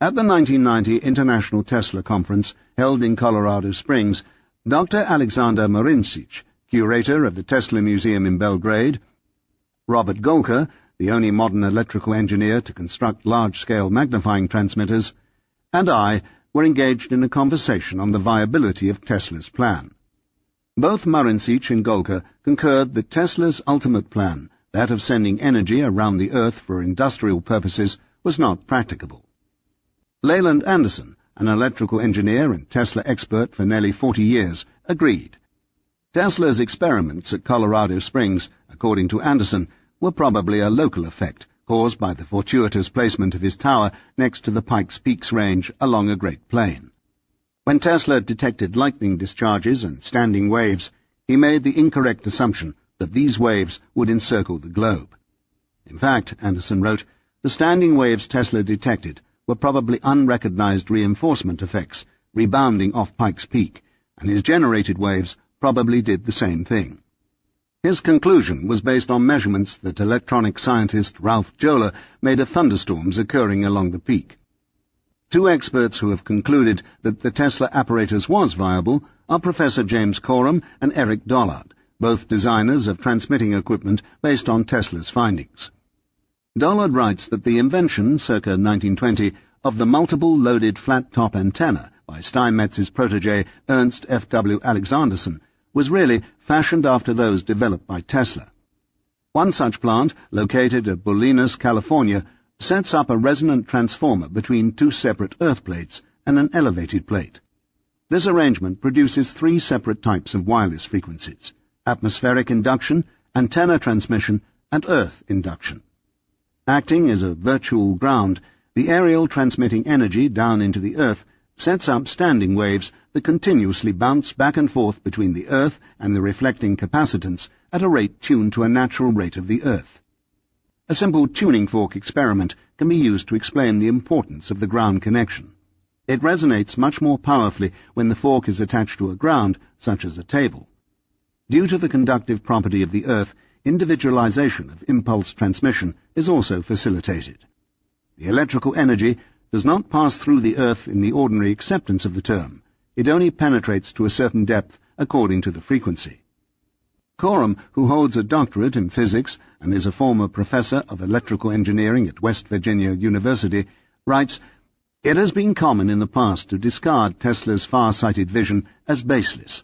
At the 1990 International Tesla Conference, held in Colorado Springs, Dr. Alexander Marincic, curator of the Tesla Museum in Belgrade, Robert Golka, the only modern electrical engineer to construct large-scale magnifying transmitters, and I were engaged in a conversation on the viability of Tesla's plan. Both Marincic and Golka concurred that Tesla's ultimate plan, that of sending energy around the Earth for industrial purposes, was not practicable. Leyland Anderson, an electrical engineer and Tesla expert for nearly 40 years, agreed. Tesla's experiments at Colorado Springs, according to Anderson, were probably a local effect caused by the fortuitous placement of his tower next to the Pikes Peaks range along a Great Plain. When Tesla detected lightning discharges and standing waves, he made the incorrect assumption that these waves would encircle the globe. In fact, Anderson wrote, the standing waves Tesla detected were probably unrecognized reinforcement effects rebounding off Pikes Peak, and his generated waves probably did the same thing. His conclusion was based on measurements that electronic scientist Ralph Joler made of thunderstorms occurring along the peak. Two experts who have concluded that the Tesla apparatus was viable are Professor James Coram and Eric Dollard, both designers of transmitting equipment based on Tesla's findings. Dollard writes that the invention, circa 1920, of the multiple-loaded flat-top antenna by Steinmetz's protege Ernst F. W. Alexanderson was really fashioned after those developed by Tesla. One such plant, located at Bolinas, California, sets up a resonant transformer between two separate earth plates and an elevated plate. This arrangement produces three separate types of wireless frequencies: atmospheric induction, antenna transmission, and earth induction. Acting as a virtual ground, the aerial transmitting energy down into the earth sets up standing waves that continuously bounce back and forth between the earth and the reflecting capacitance at a rate tuned to a natural rate of the earth. A simple tuning fork experiment can be used to explain the importance of the ground connection. It resonates much more powerfully when the fork is attached to a ground, such as a table. Due to the conductive property of the earth, individualization of impulse transmission is also facilitated. The electrical energy does not pass through the earth in the ordinary acceptance of the term. It only penetrates to a certain depth according to the frequency. Coram, who holds a doctorate in physics and is a former professor of electrical engineering at West Virginia University, writes, "It has been common in the past to discard Tesla's far-sighted vision as baseless.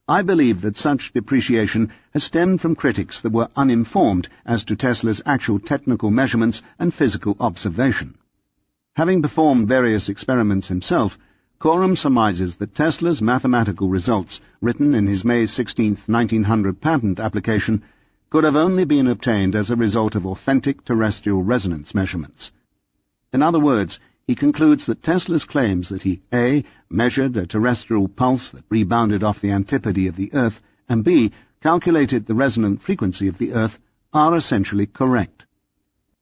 I believe that such depreciation has stemmed from critics that were uninformed as to Tesla's actual technical measurements and physical observation." Having performed various experiments himself, Coram surmises that Tesla's mathematical results, written in his May 16, 1900 patent application, could have only been obtained as a result of authentic terrestrial resonance measurements. In other words, he concludes that Tesla's claims that he A. measured a terrestrial pulse that rebounded off the antipode of the Earth, and B. calculated the resonant frequency of the Earth, are essentially correct.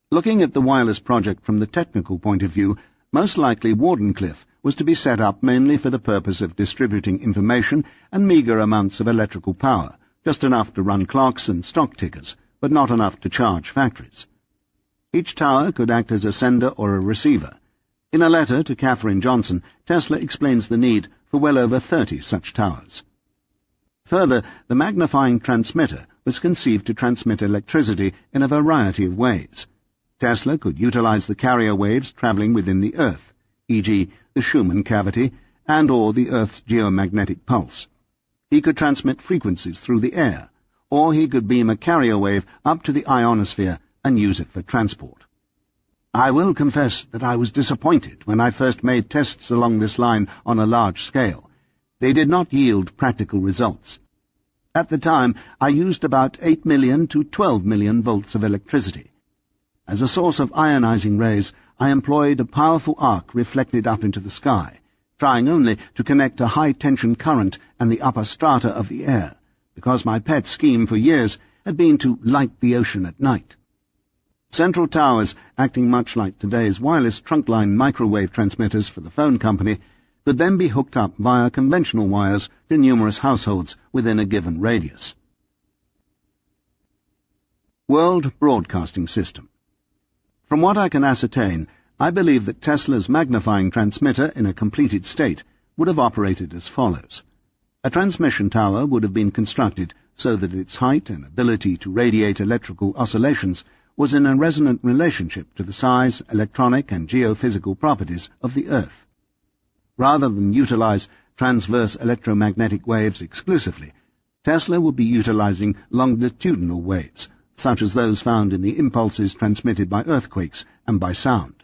Looking at the wireless project from the technical point of view, most likely Wardenclyffe was to be set up mainly for the purpose of distributing information and meagre amounts of electrical power, just enough to run clocks and stock tickers, but not enough to charge factories. Each tower could act as a sender or a receiver. In a letter to Katherine Johnson, Tesla explains the need for well over 30 such towers. Further, the magnifying transmitter was conceived to transmit electricity in a variety of ways. Tesla could utilize the carrier waves traveling within the Earth, e.g. the Schumann cavity, and or the Earth's geomagnetic pulse. He could transmit frequencies through the air, or he could beam a carrier wave up to the ionosphere and use it for transport. I will confess that I was disappointed when I first made tests along this line on a large scale. They did not yield practical results. At the time, I used about 8 million to 12 million volts of electricity. As a source of ionizing rays, I employed a powerful arc reflected up into the sky, trying only to connect a high-tension current and the upper strata of the air, because my pet scheme for years had been to light the ocean at night. Central towers, acting much like today's wireless trunkline microwave transmitters for the phone company, could then be hooked up via conventional wires to numerous households within a given radius. World Broadcasting System. From what I can ascertain, I believe that Tesla's magnifying transmitter in a completed state would have operated as follows. A transmission tower would have been constructed so that its height and ability to radiate electrical oscillations was in a resonant relationship to the size, electronic, and geophysical properties of the Earth. Rather than utilize transverse electromagnetic waves exclusively, Tesla would be utilizing longitudinal waves, such as those found in the impulses transmitted by earthquakes and by sound.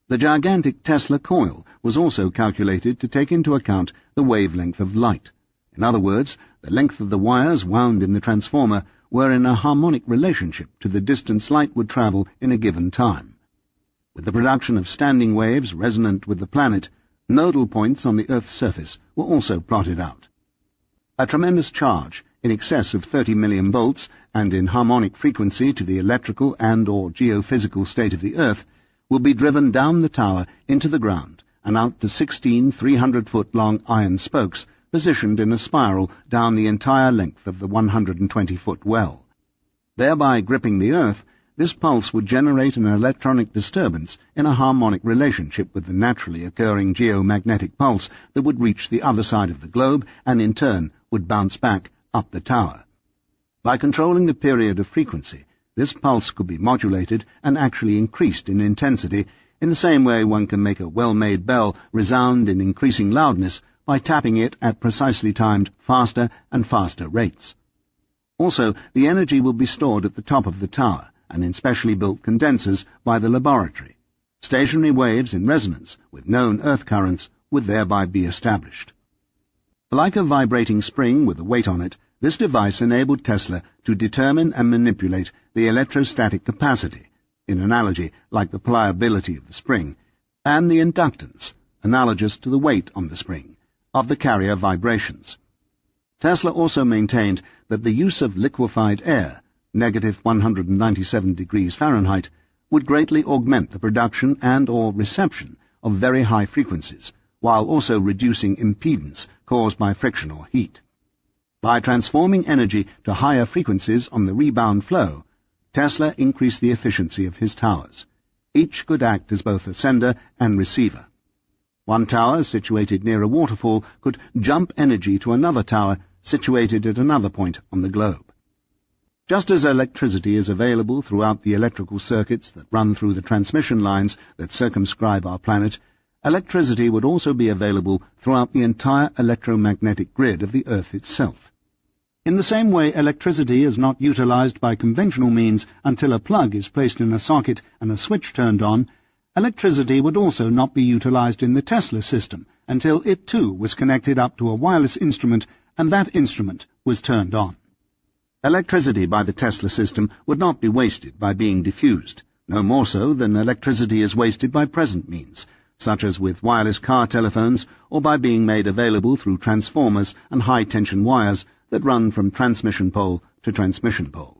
The gigantic Tesla coil was also calculated to take into account the wavelength of light. In other words, the length of the wires wound in the transformer were in a harmonic relationship to the distance light would travel in a given time. With the production of standing waves resonant with the planet, nodal points on the Earth's surface were also plotted out. A tremendous charge, in excess of 30 million volts, and in harmonic frequency to the electrical and or geophysical state of the Earth, will be driven down the tower into the ground and out to 16 300-foot-long iron spokes positioned in a spiral down the entire length of the 120-foot well. Thereby gripping the Earth, this pulse would generate an electronic disturbance in a harmonic relationship with the naturally occurring geomagnetic pulse that would reach the other side of the globe and in turn would bounce back up the tower. By controlling the period of frequency, this pulse could be modulated and actually increased in intensity in the same way one can make a well-made bell resound in increasing loudness by tapping it at precisely timed faster and faster rates. Also, the energy will be stored at the top of the tower and in specially built condensers by the laboratory. Stationary waves in resonance with known earth currents would thereby be established. Like a vibrating spring with a weight on it, this device enabled Tesla to determine and manipulate the electrostatic capacity, in analogy like the pliability of the spring, and the inductance, analogous to the weight on the spring, of the carrier vibrations. Tesla also maintained that the use of liquefied air, -197 degrees Fahrenheit, would greatly augment the production and/or reception of very high frequencies, while also reducing impedance caused by friction or heat. By transforming energy to higher frequencies on the rebound flow, Tesla increased the efficiency of his towers. Each could act as both a sender and receiver. One tower situated near a waterfall could jump energy to another tower situated at another point on the globe. Just as electricity is available throughout the electrical circuits that run through the transmission lines that circumscribe our planet, electricity would also be available throughout the entire electromagnetic grid of the Earth itself. In the same way electricity is not utilized by conventional means until a plug is placed in a socket and a switch turned on, electricity would also not be utilized in the Tesla system until it too was connected up to a wireless instrument and that instrument was turned on. Electricity by the Tesla system would not be wasted by being diffused, no more so than electricity is wasted by present means, such as with wireless car telephones or by being made available through transformers and high-tension wires that run from transmission pole to transmission pole.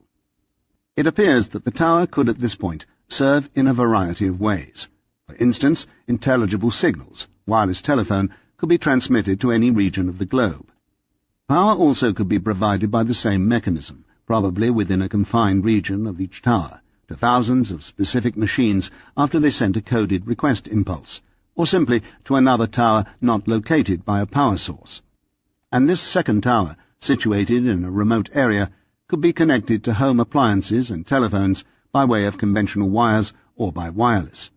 It appears that the tower could at this point serve in a variety of ways. For instance, intelligible signals, wireless telephone, could be transmitted to any region of the globe. Power also could be provided by the same mechanism, probably within a confined region of each tower, to thousands of specific machines after they sent a coded request impulse, or simply to another tower not located by a power source. And this second tower, situated in a remote area, could be connected to home appliances and telephones by way of conventional wires or by wireless.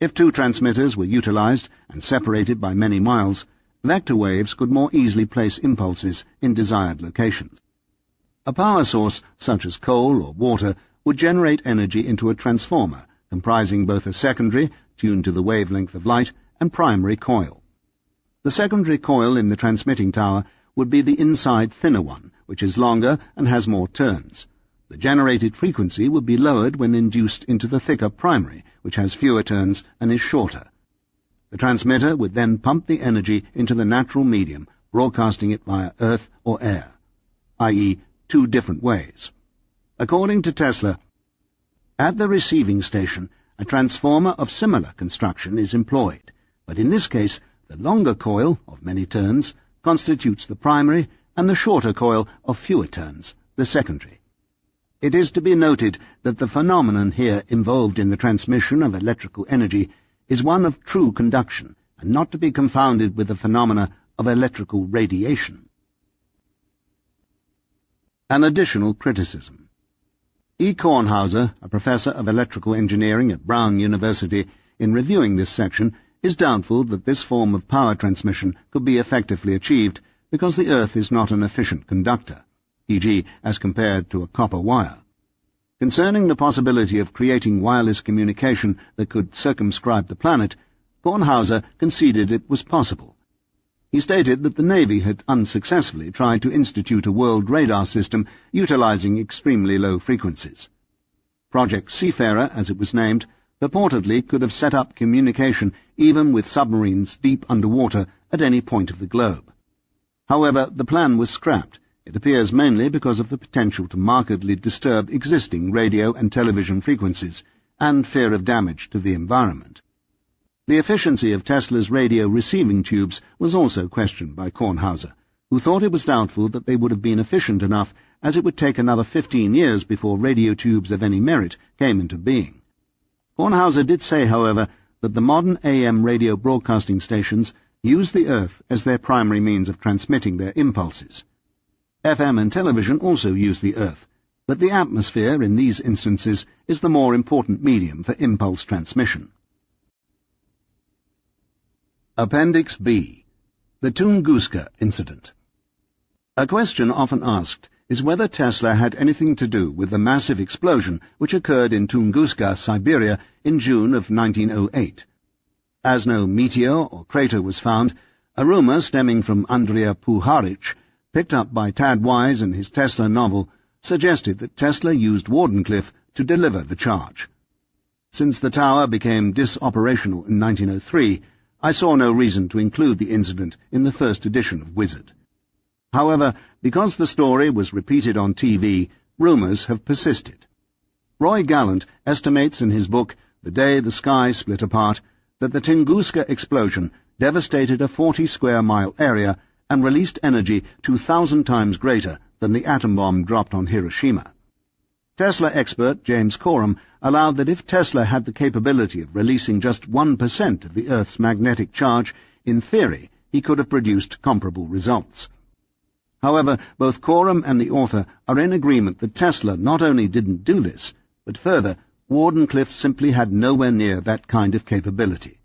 If two transmitters were utilized and separated by many miles, vector waves could more easily place impulses in desired locations. A power source, such as coal or water, would generate energy into a transformer, comprising both a secondary, tuned to the wavelength of light, and primary coil. The secondary coil in the transmitting tower would be the inside thinner one, which is longer and has more turns. The generated frequency would be lowered when induced into the thicker primary, which has fewer turns and is shorter. The transmitter would then pump the energy into the natural medium, broadcasting it via earth or air, i.e., two different ways. According to Tesla, at the receiving station, a transformer of similar construction is employed, but in this case, the longer coil, of many turns, constitutes the primary, and the shorter coil, of fewer turns, the secondary. It is to be noted that the phenomenon here involved in the transmission of electrical energy is one of true conduction, and not to be confounded with the phenomena of electrical radiation. An additional criticism. E. Kornhauser, a professor of electrical engineering at Brown University, in reviewing this section, is doubtful that this form of power transmission could be effectively achieved because the Earth is not an efficient conductor, e.g., as compared to a copper wire. Concerning the possibility of creating wireless communication that could circumscribe the planet, Kornhauser conceded it was possible. He stated that the Navy had unsuccessfully tried to institute a world radar system utilizing extremely low frequencies. Project Seafarer, as it was named, purportedly could have set up communication even with submarines deep underwater at any point of the globe. However, the plan was scrapped. It appears mainly because of the potential to markedly disturb existing radio and television frequencies, and fear of damage to the environment. The efficiency of Tesla's radio receiving tubes was also questioned by Kornhauser, who thought it was doubtful that they would have been efficient enough, as it would take another 15 years before radio tubes of any merit came into being. Kornhauser did say, however, that the modern AM radio broadcasting stations use the Earth as their primary means of transmitting their impulses. FM and television also use the Earth, but the atmosphere in these instances is the more important medium for impulse transmission. Appendix B. The Tunguska Incident. A question often asked is whether Tesla had anything to do with the massive explosion which occurred in Tunguska, Siberia, in June of 1908. As no meteor or crater was found, a rumor stemming from Andrija Puharich, picked up by Tad Wise in his Tesla novel, suggested that Tesla used Wardenclyffe to deliver the charge. Since the tower became disoperational in 1903, I saw no reason to include the incident in the first edition of Wizard. However, because the story was repeated on TV, rumors have persisted. Roy Gallant estimates in his book The Day the Sky Split Apart that the Tunguska explosion devastated a 40-square-mile area and released energy 2,000 times greater than the atom bomb dropped on Hiroshima. Tesla expert James Coram allowed that if Tesla had the capability of releasing just 1% of the Earth's magnetic charge, in theory he could have produced comparable results. However, both Coram and the author are in agreement that Tesla not only didn't do this, but further, Wardenclyffe simply had nowhere near that kind of capability.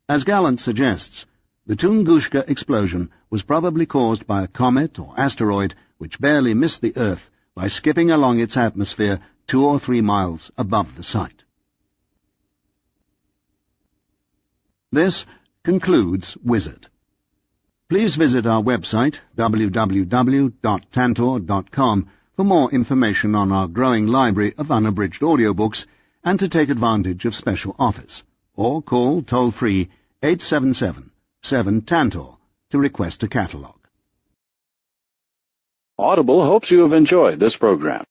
As Gallant suggests, the Tunguska explosion was probably caused by a comet or asteroid which barely missed the Earth by skipping along its atmosphere 2 or 3 miles above the site. This concludes Wizard. Please visit our website, www.tantor.com, for more information on our growing library of unabridged audiobooks and to take advantage of special offers, or call toll-free 877-7-TANTOR to request a catalogue. Audible hopes you have enjoyed this program.